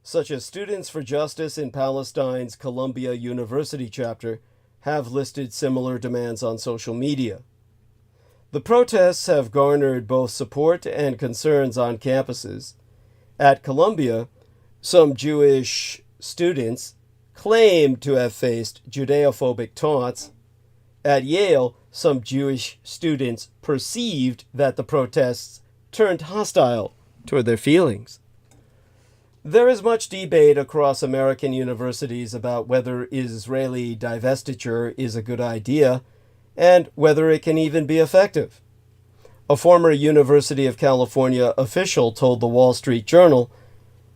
such as Students for Justice in Palestine's Columbia University chapter, have listed similar demands on social media. The protests have garnered both support and concerns on campuses. At Columbia, some Jewish students claimed to have faced Judeophobic taunts. At Yale, some Jewish students perceived that the protests turned hostile toward their feelings. There is much debate across American universities about whether Israeli divestiture is a good idea and whether it can even be effective. A former University of California official told the Wall Street Journal,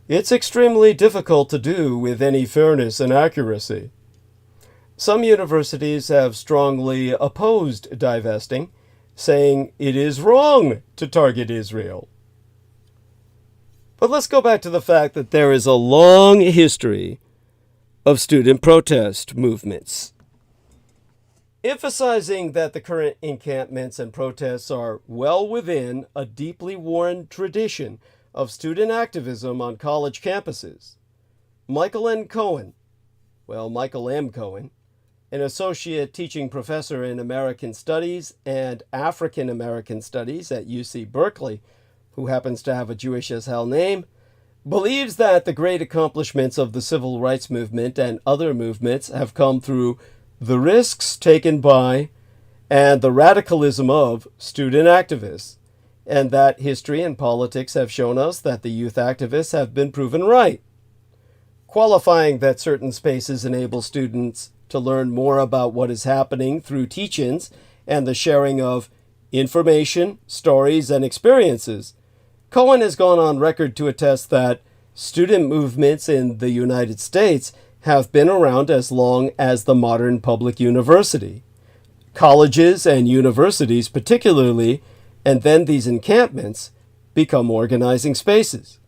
"It's extremely difficult to do with any fairness and accuracy." Some universities have strongly opposed divesting, saying it is wrong to target Israel. But let's go back to the fact that there is a long history of student protest movements. Emphasizing that the current encampments and protests are well within a deeply worn tradition of student activism on college campuses, Michael M. Cohen, an associate teaching professor in American Studies and African American Studies at UC Berkeley, who happens to have a Jewish as hell name, believes that the great accomplishments of the civil rights movement and other movements have come through the risks taken by and the radicalism of student activists, and that history and politics have shown us that the youth activists have been proven right, qualifying that certain spaces enable students to learn more about what is happening through teach-ins and the sharing of information, stories, and experiences. Cohen has gone on record to attest that student movements in the United States have been around as long as the modern public university. Colleges and universities particularly, and then these encampments, become organizing spaces.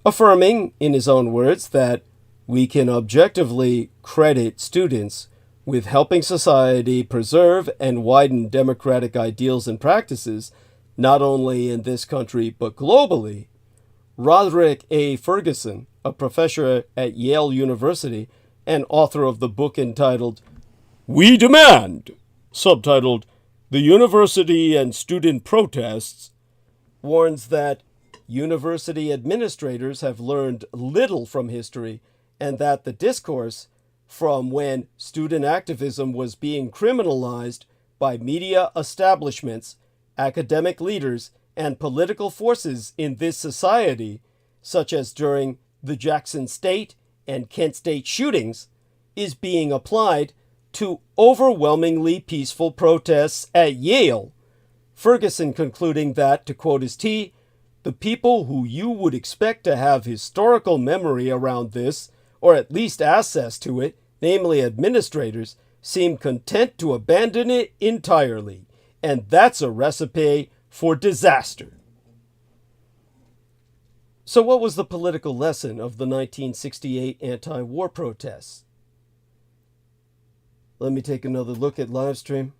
Affirming, in his own words, that we can objectively credit students with helping society preserve and widen democratic ideals and practices, not only in this country but globally, Roderick A. Ferguson, a professor at Yale University and author of the book entitled We Demand, subtitled The University and Student Protests, warns that university administrators have learned little from history and that the discourse from when student activism was being criminalized by media establishments, academic leaders, and political forces in this society, such as during the Jackson State and Kent State shootings, is being applied to overwhelmingly peaceful protests at Yale. Ferguson concluding that, to quote his T, the people who you would expect to have historical memory around this, or at least access to it, namely administrators, seem content to abandon it entirely. And that's a recipe for disaster. So what was the political lesson of the 1968 anti-war protests? Let me take another look at live stream,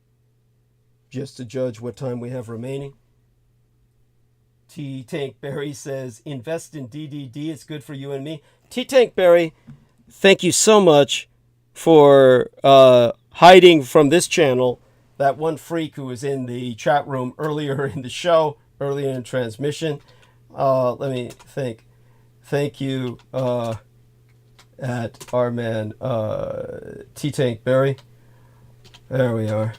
just to judge what time we have remaining. T-Tank Berry says, invest in DDD, it's good for you and me. T-Tank Berry, thank you so much for hiding from this channel that one freak who was in the chat room earlier in the show, earlier in transmission. Let me think. Thank you at our man T-Tank Berry. There we are.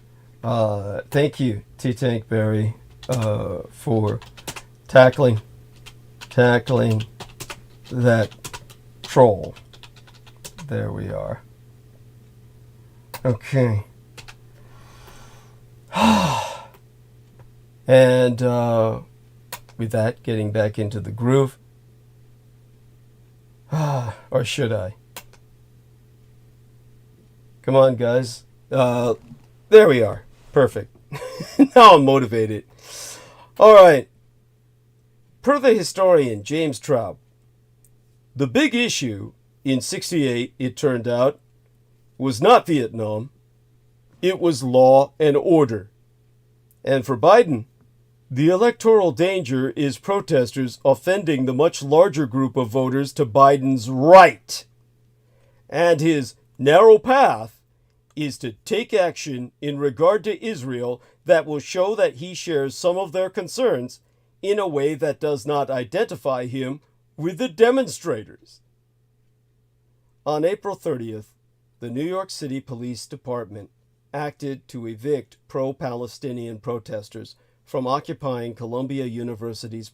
Thank you, T-Tank Berry, for tackling that troll. There we are. Okay. And with that, getting back into the groove. Or should I? Come on, guys. There we are. Perfect. Now I'm motivated. All right. Per the historian James Traub, the big issue in '68, it turned out, was not Vietnam. It was law and order. And for Biden, the electoral danger is protesters offending the much larger group of voters to Biden's right. And his narrow path is to take action in regard to Israel that will show that he shares some of their concerns in a way that does not identify him with the demonstrators. On April 30th, the New York City Police Department acted to evict pro-Palestinian protesters from occupying Columbia University's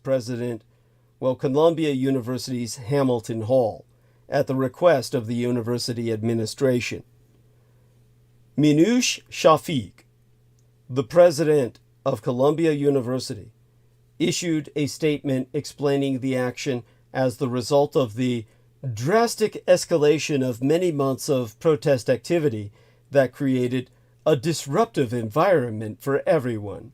Columbia University's Hamilton Hall at the request of the university administration. Minouche Shafik, the president of Columbia University, issued a statement explaining the action as the result of the drastic escalation of many months of protest activity that created a disruptive environment for everyone.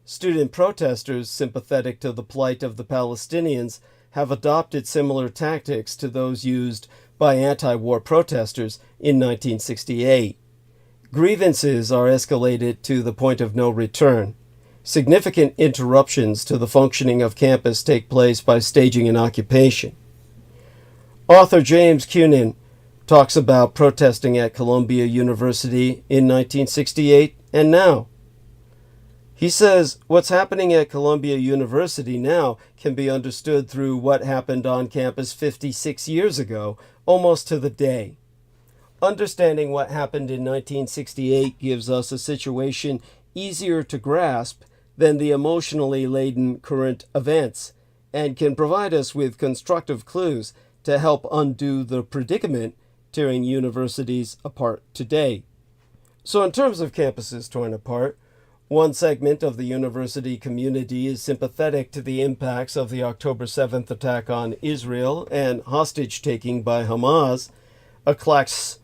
Student protesters sympathetic to the plight of the Palestinians have adopted similar tactics to those used by anti-war protesters in 1968. Grievances are escalated to the point of no return. Significant interruptions to the functioning of campus take place by staging an occupation. Author James Cunin talks about protesting at Columbia University in 1968 and now. He says what's happening at Columbia University now can be understood through what happened on campus 56 years ago, almost to the day. Understanding what happened in 1968 gives us a situation easier to grasp than the emotionally laden current events, and can provide us with constructive clues to help undo the predicament tearing universities apart today. So in terms of campuses torn apart, one segment of the university community is sympathetic to the impacts of the October 7th attack on Israel and hostage-taking by Hamas, a class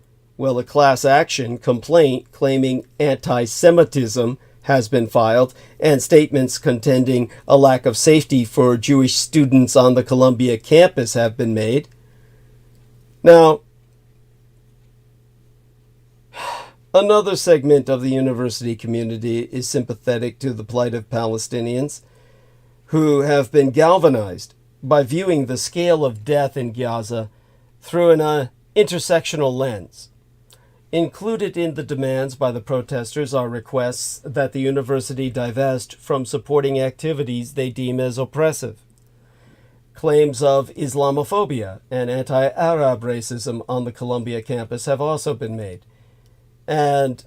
action complaint claiming anti-Semitism has been filed, and statements contending a lack of safety for Jewish students on the Columbia campus have been made. Now, Another segment of the university community is sympathetic to the plight of Palestinians, who have been galvanized by viewing the scale of death in Gaza through an intersectional lens. Included in the demands by the protesters are requests that the university divest from supporting activities they deem as oppressive. Claims of Islamophobia and anti-Arab racism on the Columbia campus have also been made. And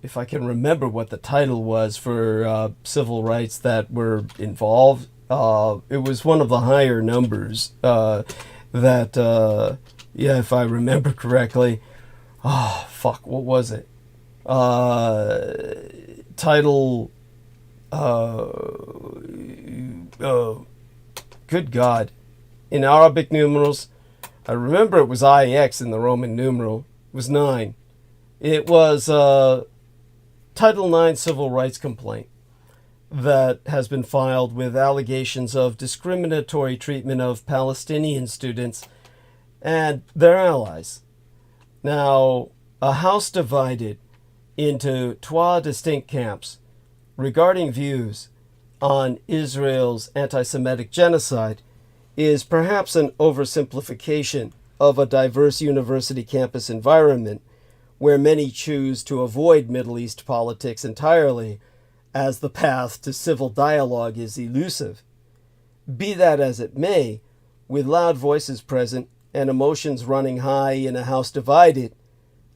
if I can remember what the title was for civil rights that were involved, it was one of the higher numbers if I remember correctly. Oh, fuck, what was it? Title, good God. In Arabic numerals, I remember it was IX in the Roman numeral. It was 9. It was Title IX civil rights complaint that has been filed with allegations of discriminatory treatment of Palestinian students and their allies. Now, a house divided into 2 distinct camps regarding views on Israel's anti-Semitic genocide is perhaps an oversimplification of a diverse university campus environment where many choose to avoid Middle East politics entirely, as the path to civil dialogue is elusive. Be that as it may, with loud voices present and emotions running high in a house divided,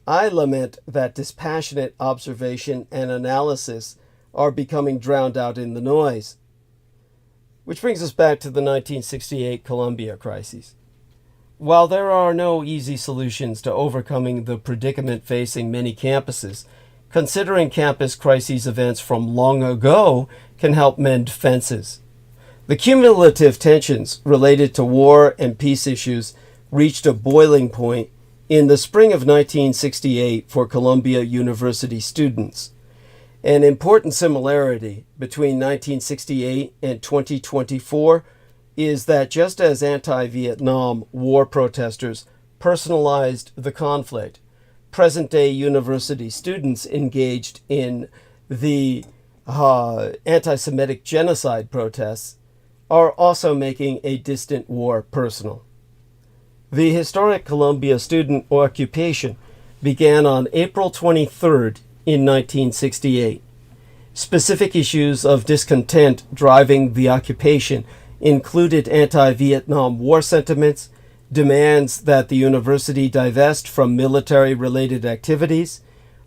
I lament that dispassionate observation and analysis are becoming drowned out in the noise. Which brings us back to the 1968 Columbia crisis. While there are no easy solutions to overcoming the predicament facing many campuses, considering campus crises events from long ago can help mend fences. The cumulative tensions related to war and peace issues reached a boiling point in the spring of 1968 for Columbia University students. An important similarity between 1968 and 2024 is that just as anti-Vietnam War protesters personalized the conflict, present-day university students engaged in the anti-Semitic genocide protests are also making a distant war personal. The historic Columbia student occupation began on April 23rd in 1968. Specific issues of discontent driving the occupation included anti-Vietnam War sentiments, demands that the university divest from military-related activities,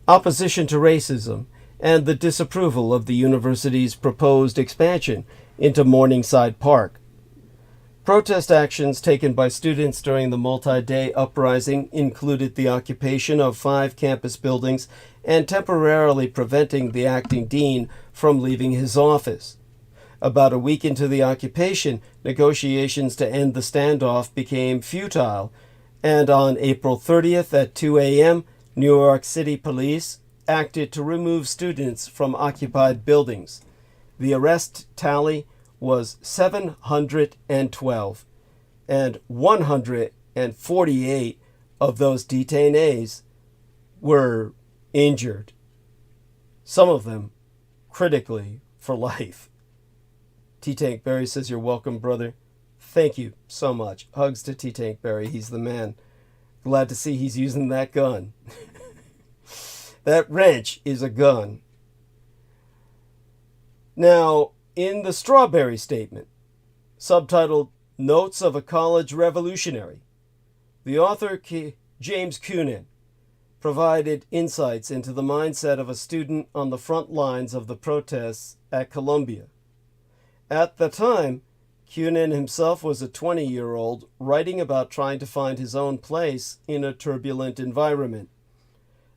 opposition to racism, and the disapproval of the university's proposed expansion into Morningside Park. Protest actions taken by students during the multi-day uprising included the occupation of 5 campus buildings and temporarily preventing the acting dean from leaving his office. About a week into the occupation, negotiations to end the standoff became futile, and on April 30th at 2 a.m., New York City police acted to remove students from occupied buildings. The arrest tally was 712, and 148 of those detainees were injured, some of them critically for life. T-Tank Barry says, "You're welcome, brother." Thank you so much. Hugs to T-Tank Barry. He's the man. Glad to see he's using that gun. That wrench is a gun. Now, in the Strawberry Statement, subtitled Notes of a College Revolutionary, the author, James Kunin, provided insights into the mindset of a student on the front lines of the protests at Columbia. At the time, Kunin himself was a 20-year-old writing about trying to find his own place in a turbulent environment.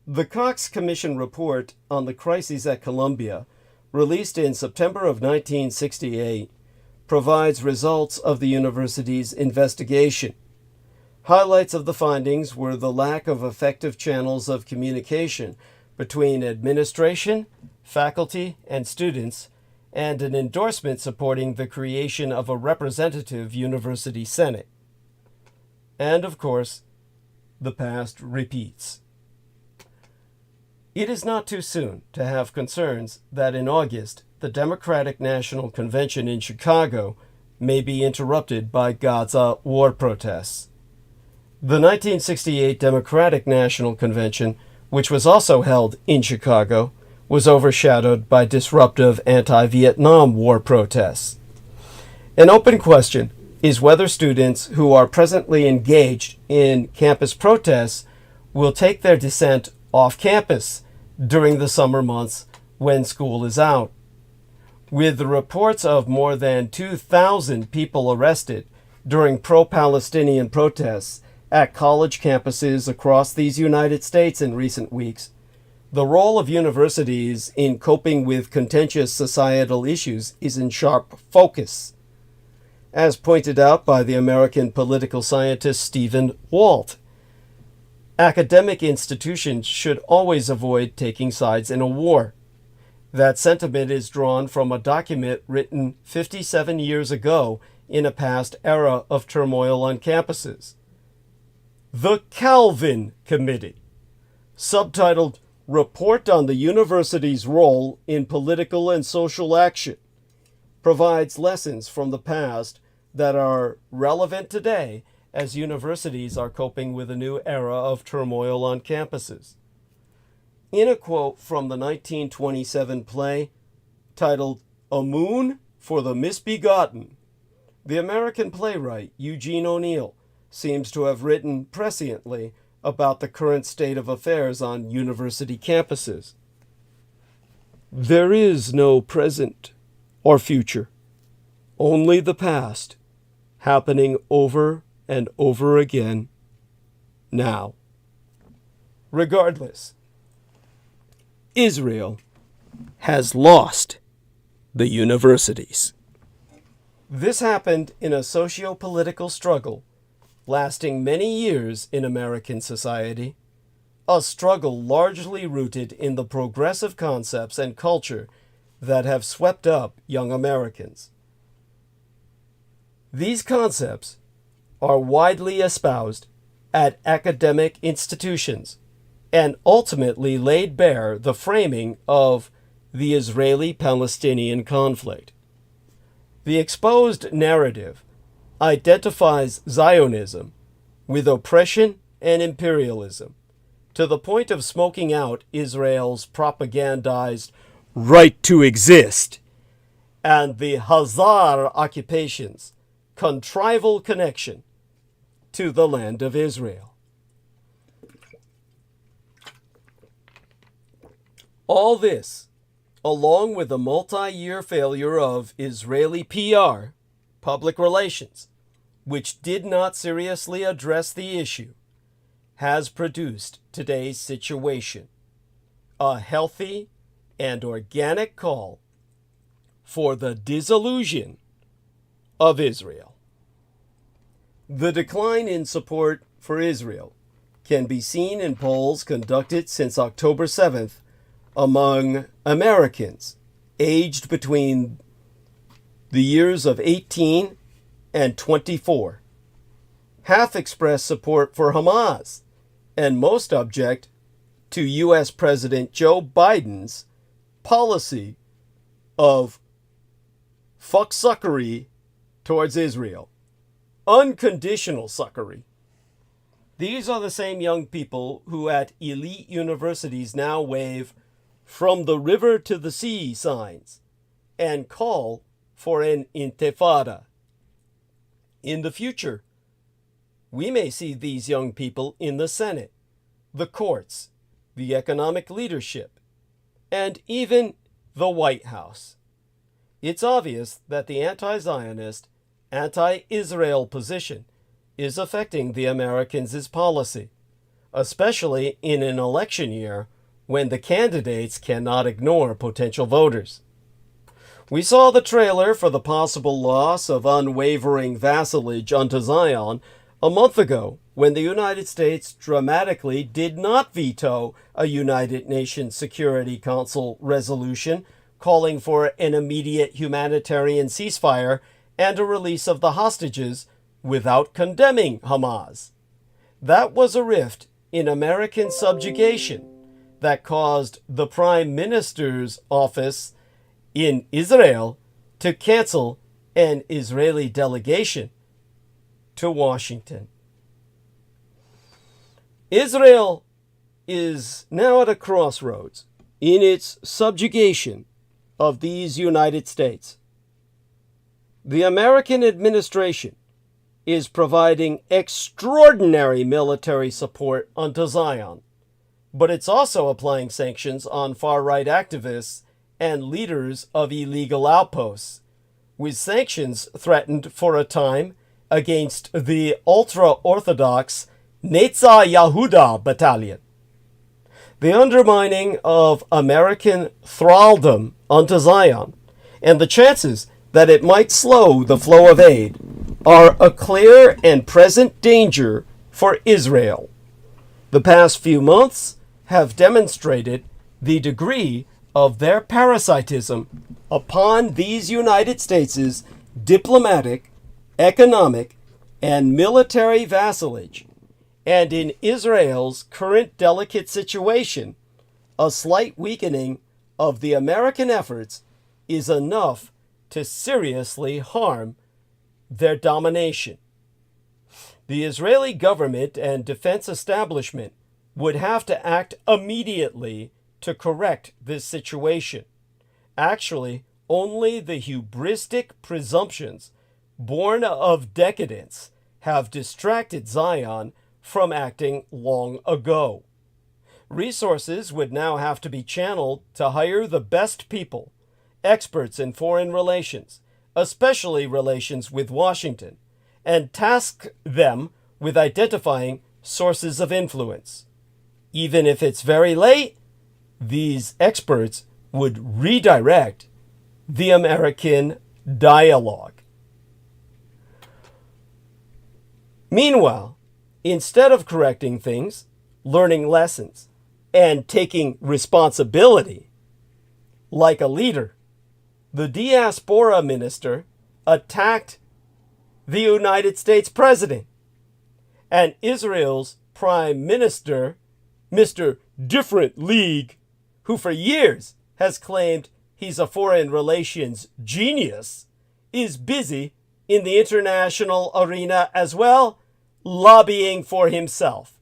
The Cox Commission report on the crises at Columbia, released in September of 1968, provides results of the university's investigation. Highlights of the findings were the lack of effective channels of communication between administration, faculty, and students, and an endorsement supporting the creation of a representative university senate. And, of course, the past repeats. It is not too soon to have concerns that in August, the Democratic National Convention in Chicago may be interrupted by Gaza war protests. The 1968 Democratic National Convention, which was also held in Chicago, was overshadowed by disruptive anti-Vietnam War protests. An open question is whether students who are presently engaged in campus protests will take their dissent off campus during the summer months when school is out. With the reports of more than 2,000 people arrested during pro-Palestinian protests at college campuses across these United States in recent weeks, the role of universities in coping with contentious societal issues is in sharp focus. As pointed out by the American political scientist Stephen Walt, academic institutions should always avoid taking sides in a war. That sentiment is drawn from a document written 57 years ago in a past era of turmoil on campuses. The Calvin Committee, subtitled Report on the University's Role in Political and Social Action, provides lessons from the past that are relevant today as universities are coping with a new era of turmoil on campuses. In a quote from the 1927 play titled A Moon for the Misbegotten, the American playwright Eugene O'Neill seems to have written presciently about the current state of affairs on university campuses. There is no present or future, only the past, happening over and over again now. Regardless, Israel has lost the universities. This happened in a socio-political struggle lasting many years in American society, a struggle largely rooted in the progressive concepts and culture that have swept up young Americans. These concepts are widely espoused at academic institutions and ultimately laid bare the framing of the Israeli-Palestinian conflict. The exposed narrative identifies Zionism with oppression and imperialism to the point of smoking out Israel's propagandized right to exist and the Khazar occupation's contrival connection to the land of Israel. All this, along with the multi-year failure of Israeli PR, public relations, which did not seriously address the issue, has produced today's situation, a healthy and organic call for the dissolution of Israel. The decline in support for Israel can be seen in polls conducted since October 7th among Americans aged between the years of 18 and 24. Half express support for Hamas, and most object to U.S. President Joe Biden's policy of fucksuckery towards Israel. Unconditional suckery. These are the same young people who at elite universities now wave "from the river to the sea" signs and call for an intifada. In the future, we may see these young people in the Senate, the courts, the economic leadership, and even the White House. It's obvious that the anti-Zionist, anti-Israel position is affecting the Americans' policy, especially in an election year when the candidates cannot ignore potential voters. We saw the trailer for the possible loss of unwavering vassalage unto Zion a month ago when the United States dramatically did not veto a United Nations Security Council resolution calling for an immediate humanitarian ceasefire and a release of the hostages without condemning Hamas. That was a rift in American subjugation that caused the Prime Minister's office in Israel to cancel an Israeli delegation to Washington. Israel is now at a crossroads in its subjugation of these United States. The American administration is providing extraordinary military support unto Zion, but it's also applying sanctions on far-right activists and leaders of illegal outposts, with sanctions threatened for a time against the ultra-Orthodox Netza Yehuda Battalion. The undermining of American thraldom unto Zion and the chances that it might slow the flow of aid are a clear and present danger for Israel. The past few months have demonstrated the degree of their parasitism upon these United States' diplomatic, economic, and military vassalage, and in Israel's current delicate situation, a slight weakening of the American efforts is enough to seriously harm their domination. The Israeli government and defense establishment would have to act immediately to correct this situation. Actually, only the hubristic presumptions born of decadence have distracted Zion from acting long ago. Resources would now have to be channeled to hire the best people, experts in foreign relations, especially relations with Washington, and task them with identifying sources of influence. Even if it's very late, these experts would redirect the American dialogue. Meanwhile, instead of correcting things, learning lessons, and taking responsibility, like a leader, the diaspora minister attacked the United States president, and Israel's prime minister, Mr. Different League, who for years has claimed he's a foreign relations genius, is busy in the international arena as well, lobbying for himself,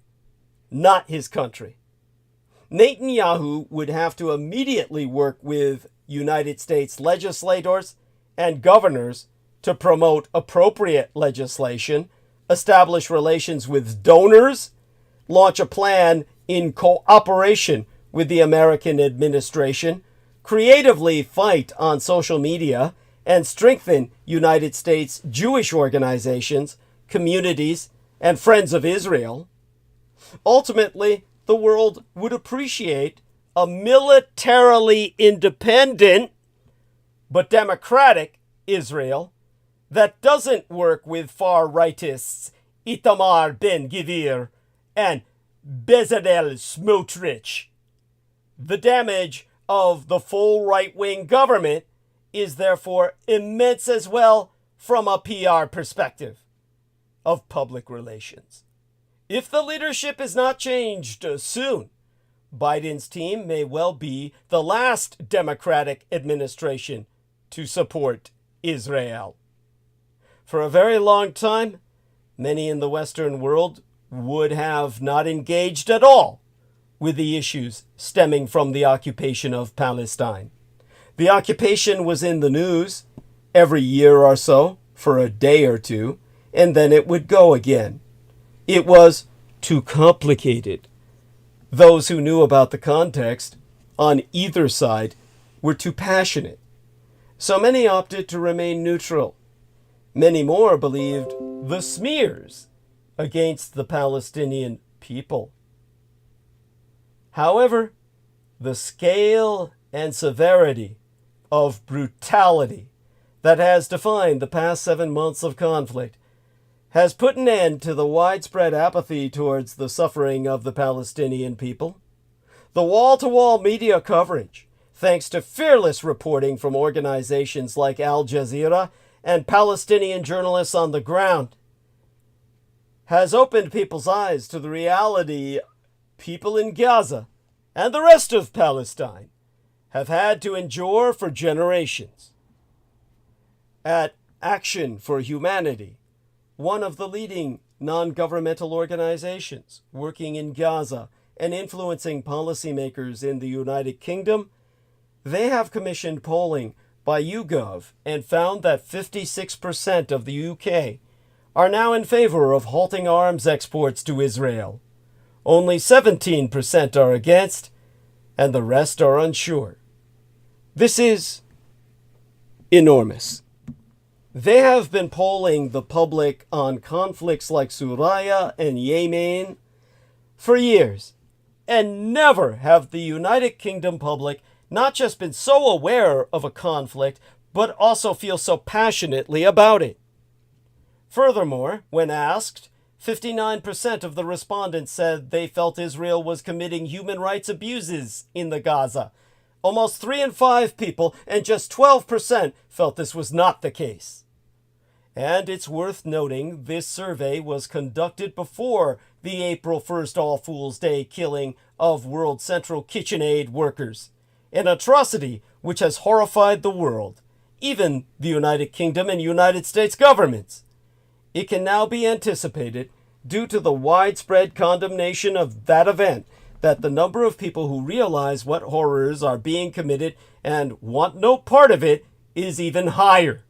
not his country. Netanyahu would have to immediately work with United States legislators and governors to promote appropriate legislation, establish relations with donors, launch a plan in cooperation with the American administration, creatively fight on social media, and strengthen United States Jewish organizations, communities, and Friends of Israel. Ultimately, the world would appreciate a militarily independent but democratic Israel that doesn't work with far-rightists Itamar Ben-Gvir and Bezalel Smotrich. The damage of the full right-wing government is therefore immense as well from a PR perspective of public relations. If the leadership is not changed soon, Biden's team may well be the last Democratic administration to support Israel. For a very long time, many in the Western world would have not engaged at all with the issues stemming from the occupation of Palestine. The occupation was in the news every year or so for a day or two, and then it would go again. It was too complicated. Those who knew about the context on either side were too passionate. So many opted to remain neutral. Many more believed the smears against the Palestinian people. However, the scale and severity of brutality that has defined the past 7 months of conflict has put an end to the widespread apathy towards the suffering of the Palestinian people. The wall-to-wall media coverage, thanks to fearless reporting from organizations like Al Jazeera and Palestinian journalists on the ground, has opened people's eyes to the reality people in Gaza and the rest of Palestine have had to endure for generations. At Action for Humanity, one of the leading non-governmental organizations working in Gaza and influencing policymakers in the United Kingdom, they have commissioned polling by YouGov and found that 56% of the UK are now in favor of halting arms exports to Israel. Only 17% are against, and the rest are unsure. This is enormous. They have been polling the public on conflicts like Syria and Yemen for years, and never have the United Kingdom public not just been so aware of a conflict, but also feel so passionately about it. Furthermore, when asked, 59% of the respondents said they felt Israel was committing human rights abuses in the Gaza. Almost 3 in 5 people, and just 12% felt this was not the case. And it's worth noting this survey was conducted before the April 1st All Fools' Day killing of World Central KitchenAid workers, an atrocity which has horrified the world, even the United Kingdom and United States governments. It can now be anticipated, due to the widespread condemnation of that event, that the number of people who realize what horrors are being committed and want no part of it is even higher.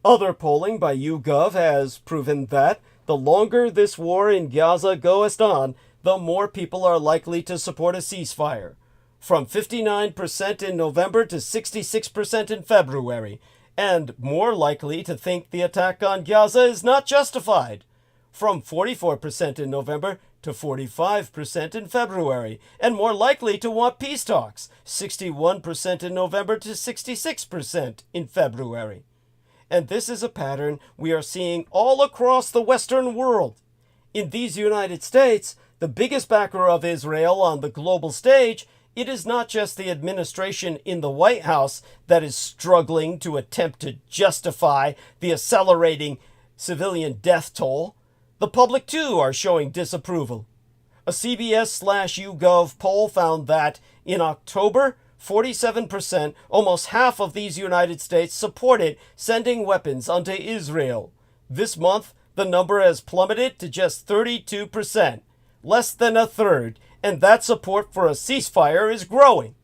Other polling by YouGov has proven that the longer this war in Gaza goes on, the more people are likely to support a ceasefire, from 59% in November to 66% in February, and more likely to think the attack on Gaza is not justified, from 44% in November to 45% in February, and more likely to want peace talks, 61% in November to 66% in February. And this is a pattern we are seeing all across the Western world. In these United States, the biggest backer of Israel on the global stage, it is not just the administration in the White House that is struggling to attempt to justify the accelerating civilian death toll. The public, too, are showing disapproval. A CBS/YouGov poll found that in October, 47%, almost half of these United States, supported sending weapons onto Israel. This month, the number has plummeted to just 32%, less than a third, and that support for a ceasefire is growing.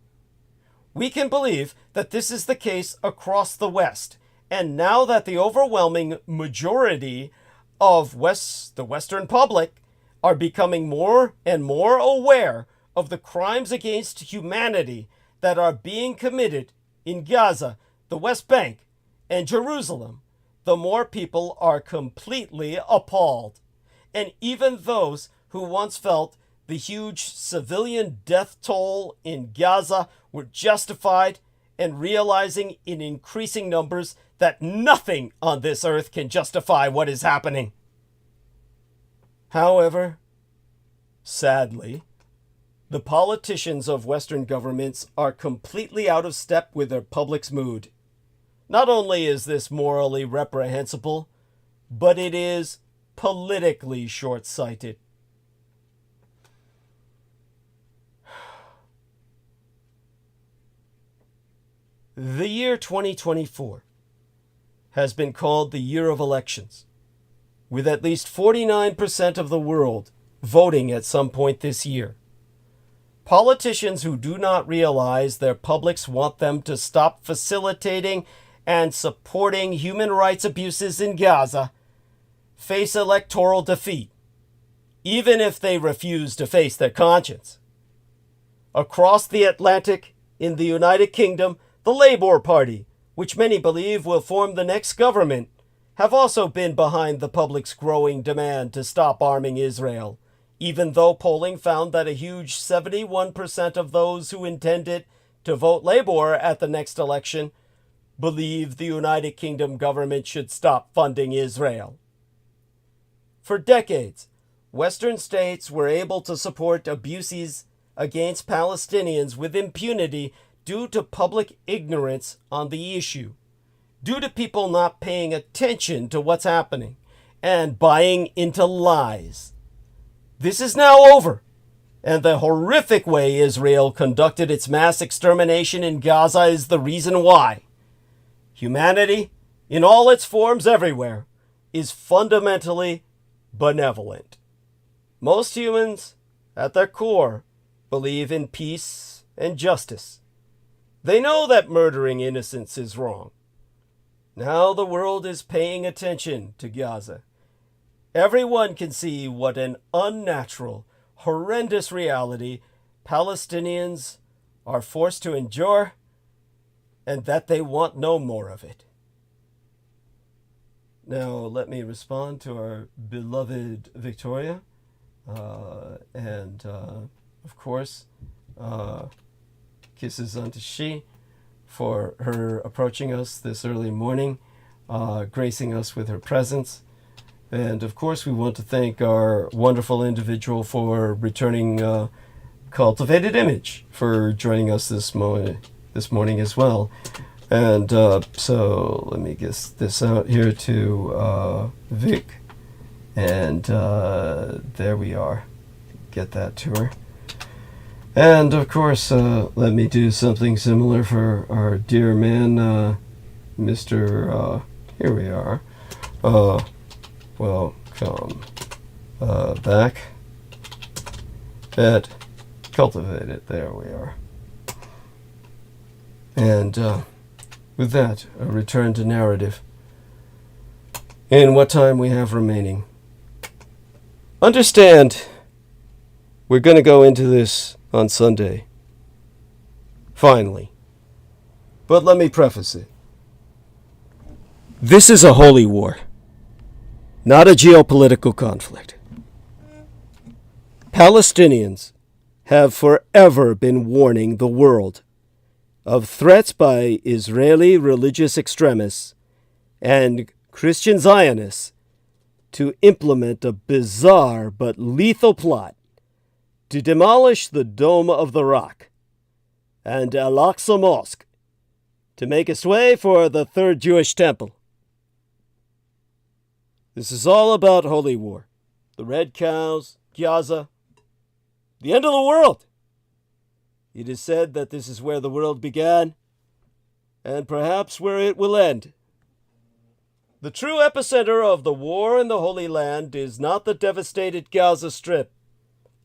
We can believe that this is the case across the West, and now that the overwhelming majority of the Western public are becoming more and more aware of the crimes against humanity that are being committed in Gaza, the West Bank, and Jerusalem, the more people are completely appalled. And even those who once felt the huge civilian death toll in Gaza were justified, and realizing in increasing numbers that nothing on this earth can justify what is happening. However, sadly, the politicians of Western governments are completely out of step with their public's mood. Not only is this morally reprehensible, but it is politically short-sighted. The year 2024 has been called the year of elections, with at least 49% of the world voting at some point this year. Politicians who do not realize their publics want them to stop facilitating and supporting human rights abuses in Gaza face electoral defeat, even if they refuse to face their conscience. Across the Atlantic, in the United Kingdom, the Labour Party, which many believe will form the next government, have also been behind the public's growing demand to stop arming Israel, even though polling found that a huge 71% of those who intended to vote Labour at the next election believe the United Kingdom government should stop funding Israel. For decades, Western states were able to support abuses against Palestinians with impunity due to public ignorance on the issue, due to people not paying attention to what's happening and buying into lies. This is now over, And the horrific way Israel conducted its mass extermination in Gaza is the reason why. Humanity, in all its forms everywhere, is fundamentally benevolent. Most humans, at their core, believe in peace and justice. They know that murdering innocents is wrong. Now the world is paying attention to Gaza. Everyone can see what an unnatural, horrendous reality Palestinians are forced to endure, and that they want no more of it. Now let me respond to our beloved Victoria, and of course, kisses unto she for her approaching us this early morning, gracing us with her presence. And of course, we want to thank our wonderful individual for returning Cultivated Image for joining us this morning as well. And so let me get this out here to Vic. And there we are. Get that to her. And of course, let me do something similar for our dear man, Mr. Here we are. Welcome back at Cultivated. There we are. And with that, a return to narrative. In what time we have remaining. Understand, we're going to go into this on Sunday. Finally. But let me preface it. This is a holy war, not a geopolitical conflict. Palestinians have forever been warning the world of threats by Israeli religious extremists and Christian Zionists to implement a bizarre but lethal plot to demolish the Dome of the Rock and Al-Aqsa Mosque to make a way for the Third Jewish Temple. This is all about holy war, the red cows, Gaza, the end of the world. It is said that this is where the world began, and perhaps where it will end. The true epicenter of the war in the Holy Land is not the devastated Gaza Strip.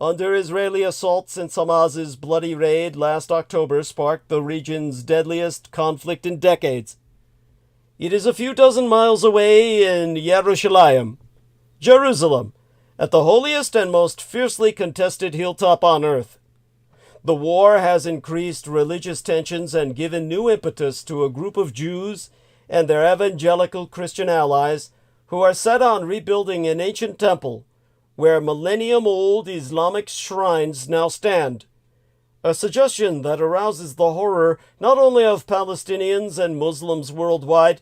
Under Israeli assault since Hamas's bloody raid last October sparked the region's deadliest conflict in decades. It is a few dozen miles away in Yerushalayim, Jerusalem, at the holiest and most fiercely contested hilltop on earth. The war has increased religious tensions and given new impetus to a group of Jews and their evangelical Christian allies who are set on rebuilding an ancient temple where millennium-old Islamic shrines now stand. A suggestion that arouses the horror not only of Palestinians and Muslims worldwide,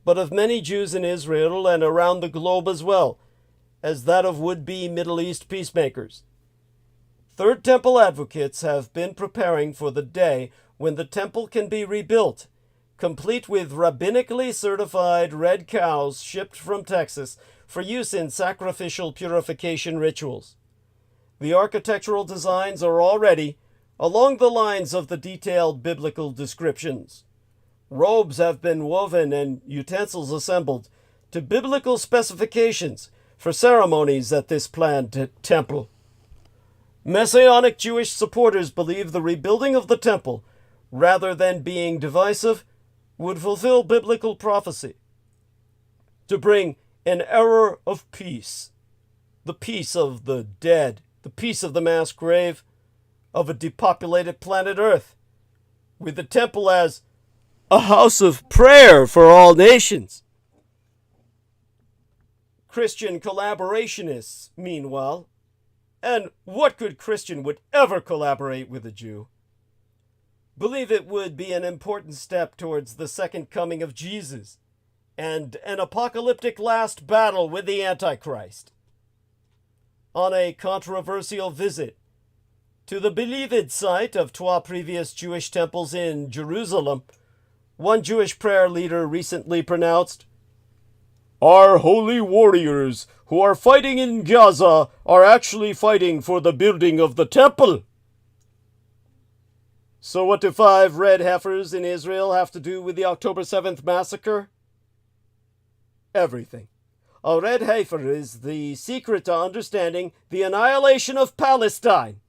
but of many Jews in Israel and around the globe as well, as that of would-be Middle East peacemakers. Third Temple advocates have been preparing for the day when the temple can be rebuilt, complete with rabbinically certified red cows shipped from Texas for use in sacrificial purification rituals. The architectural designs are already along the lines of the detailed biblical descriptions. Robes have been woven and utensils assembled to biblical specifications for ceremonies at this planned temple. Messianic Jewish supporters believe the rebuilding of the temple, rather than being divisive, would fulfill biblical prophecy to bring an era of peace, the peace of the dead, the peace of the mass grave, of a depopulated planet Earth, with the temple as a house of prayer for all nations. Christian collaborationists, meanwhile, and what good Christian would ever collaborate with a Jew, believe it would be an important step towards the second coming of Jesus and an apocalyptic last battle with the Antichrist. On a controversial visit to the believed site of 2 previous Jewish temples in Jerusalem, one Jewish prayer leader recently pronounced, "Our holy warriors who are fighting in Gaza are actually fighting for the building of the temple. So what do 5 red heifers in Israel have to do with the October 7th massacre? Everything. A red heifer is the secret to understanding the annihilation of Palestine.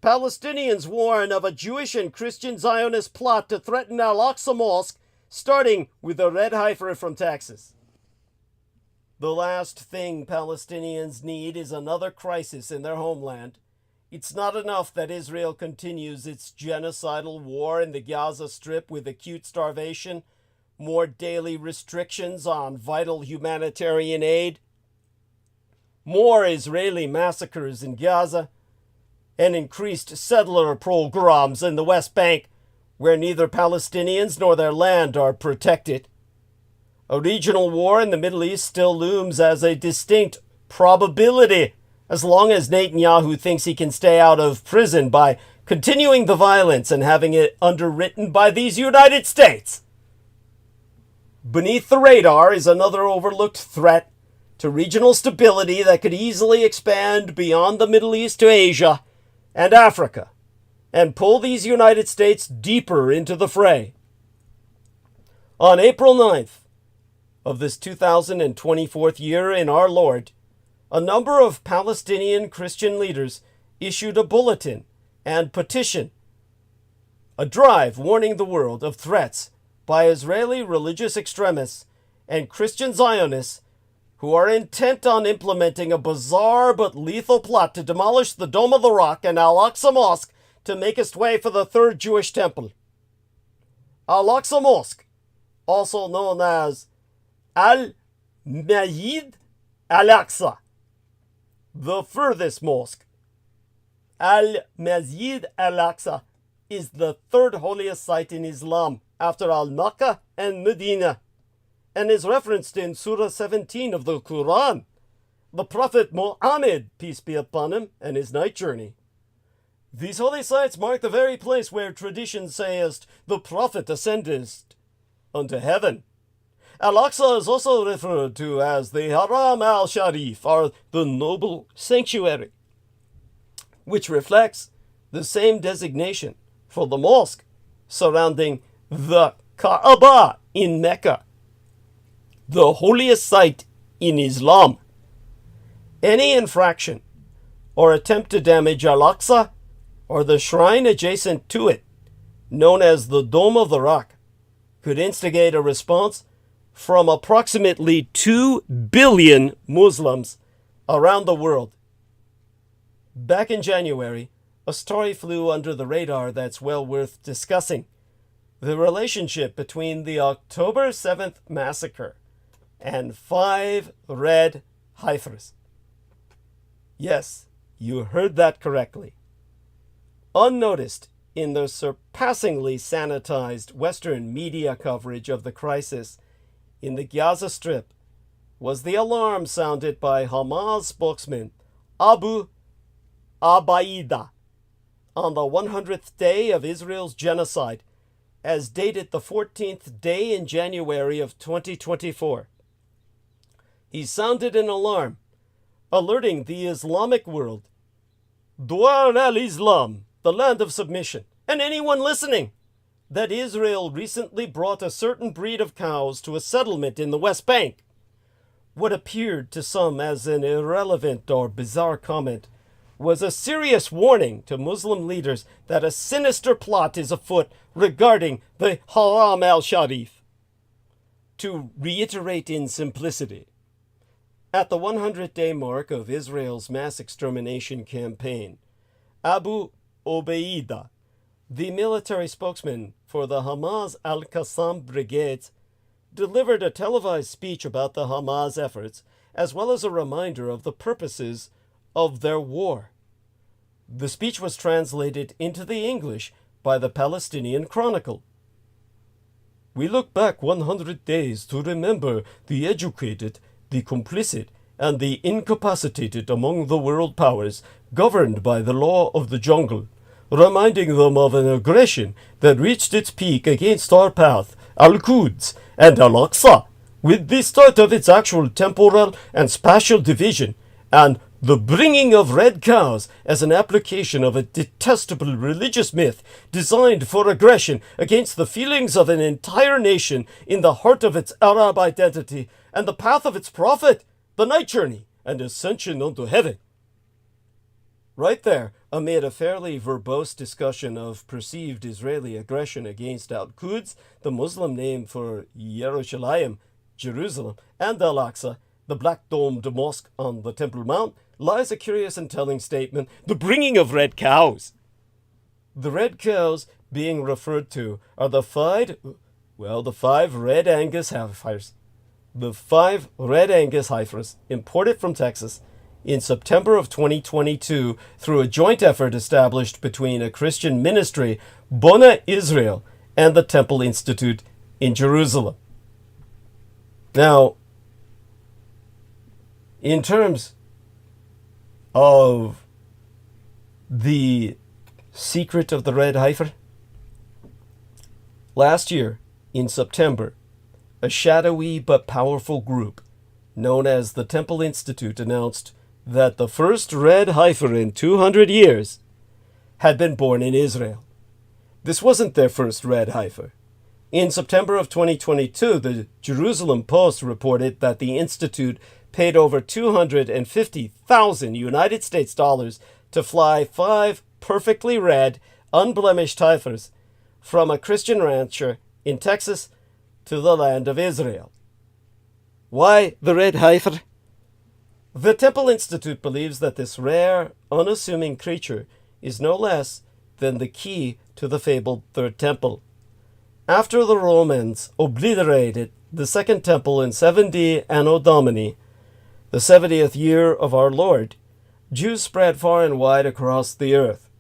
Palestinians warn of a Jewish and Christian Zionist plot to threaten Al-Aqsa Mosque, starting with a red heifer from Texas. The last thing Palestinians need is another crisis in their homeland. It's not enough that Israel continues its genocidal war in the Gaza Strip with acute starvation, more daily restrictions on vital humanitarian aid, more Israeli massacres in Gaza, and increased settler pogroms in the West Bank, where neither Palestinians nor their land are protected. A regional war in the Middle East still looms as a distinct probability, as long as Netanyahu thinks he can stay out of prison by continuing the violence and having it underwritten by these United States. Beneath the radar is another overlooked threat to regional stability that could easily expand beyond the Middle East to Asia and Africa, and pull these United States deeper into the fray. On April 9th of this 2024 year in our Lord, a number of Palestinian Christian leaders issued a bulletin and petition, a drive warning the world of threats by Israeli religious extremists and Christian Zionists who are intent on implementing a bizarre but lethal plot to demolish the Dome of the Rock and Al-Aqsa Mosque to make its way for the third Jewish temple. Al-Aqsa Mosque, also known as Al-Masjid Al-Aqsa, the furthest mosque. Al-Masjid Al-Aqsa is the third holiest site in Islam after Al-Makkah and Medina, and is referenced in Surah 17 of the Quran, the Prophet Muhammad, peace be upon him, and his night journey. These holy sites mark the very place where tradition sayest the Prophet ascended unto heaven. Al-Aqsa is also referred to as the Haram al-Sharif, or the noble sanctuary, which reflects the same designation for the mosque surrounding the Kaaba in Mecca, the holiest site in Islam. Any infraction or attempt to damage Al-Aqsa or the shrine adjacent to it, known as the Dome of the Rock, could instigate a response from approximately 2 billion Muslims around the world. Back in January, a story flew under the radar that's well worth discussing: the relationship between the October 7th massacre and 5 red heifers. Yes, you heard that correctly. Unnoticed in the surpassingly sanitized Western media coverage of the crisis in the Gaza Strip was the alarm sounded by Hamas spokesman Abu Abaida on the 100th day of Israel's genocide, as dated the 14th day in January of 2024. He sounded an alarm, alerting the Islamic world, Duar al-Islam, the land of submission, and anyone listening, that Israel recently brought a certain breed of cows to a settlement in the West Bank. What appeared to some as an irrelevant or bizarre comment was a serious warning to Muslim leaders that a sinister plot is afoot regarding the Haram al-Sharif. To reiterate in simplicity, at the 100-day mark of Israel's mass extermination campaign, Abu Obeida, the military spokesman for the Hamas al-Qassam brigades, delivered a televised speech about the Hamas efforts, as well as a reminder of the purposes of their war. The speech was translated into the English by the Palestinian Chronicle. We look back 100 days to remember the educated, the complicit, and the incapacitated among the world powers governed by the law of the jungle, reminding them of an aggression that reached its peak against our path, Al-Quds and Al-Aqsa, with the start of its actual temporal and spatial division, and the bringing of red cows as an application of a detestable religious myth designed for aggression against the feelings of an entire nation in the heart of its Arab identity and the path of its prophet, the night journey and ascension unto heaven. Right there, amid a fairly verbose discussion of perceived Israeli aggression against Al-Quds, the Muslim name for Yerushalayim, Jerusalem, and Al-Aqsa, the black-domed mosque on the Temple Mount, lies a curious and telling statement, the bringing of red cows. The red cows being referred to are the five red Angus heifers. The 5 red Angus heifers imported from Texas in September of 2022 through a joint effort established between a Christian ministry, Bona Israel, and the Temple Institute in Jerusalem. Now, in terms of the secret of the red heifer, last year in September, a shadowy but powerful group known as the Temple Institute announced that the first red heifer in 200 years had been born in Israel. This wasn't their first red heifer. In September of 2022, the Jerusalem Post reported that the Institute paid over $250,000 United States dollars to fly 5 perfectly red, unblemished heifers from a Christian rancher in Texas to the land of Israel. Why the red heifer? The Temple Institute believes that this rare, unassuming creature is no less than the key to the fabled Third Temple. After the Romans obliterated the Second Temple in 70 Anno Domini, the 70th year of our Lord, Jews spread far and wide across the earth.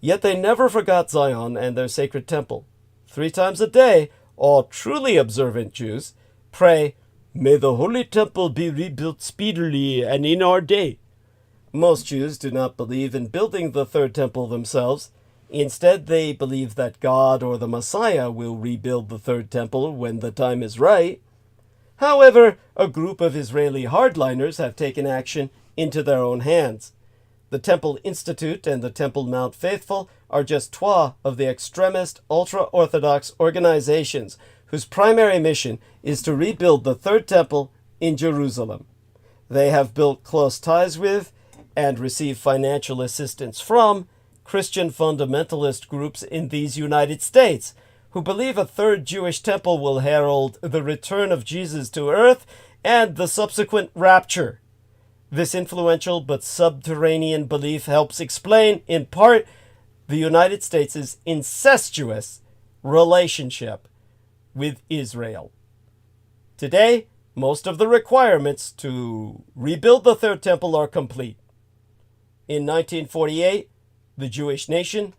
Yet they never forgot Zion and their sacred temple. 3 times a day, all truly observant Jews pray, "May the Holy Temple be rebuilt speedily and in our day." Most Jews do not believe in building the Third Temple themselves. Instead, they believe that God or the Messiah will rebuild the Third Temple when the time is right. However, a group of Israeli hardliners have taken action into their own hands. The Temple Institute and the Temple Mount Faithful are just 2 of the extremist ultra-Orthodox organizations whose primary mission is to rebuild the Third Temple in Jerusalem. They have built close ties with and receive financial assistance from Christian fundamentalist groups in these United States who believe a third Jewish temple will herald the return of Jesus to earth and the subsequent rapture. This influential but subterranean belief helps explain, in part, the United States' incestuous relationship with Israel. Today, most of the requirements to rebuild the Third Temple are complete. In 1948, the Jewish nation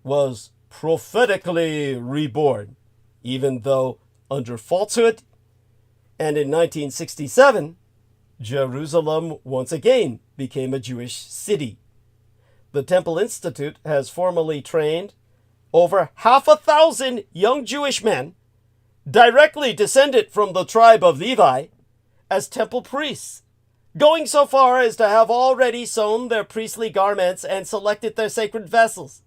was prophetically reborn, even though under falsehood. And in 1967, Jerusalem once again became a Jewish city. The Temple Institute has formally trained over 1,000 young Jewish men, directly descended from the tribe of Levi, as temple priests, going so far as to have already sewn their priestly garments and selected their sacred vessels.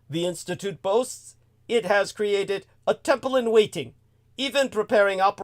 The Institute boasts it has created a temple in waiting, even preparing operations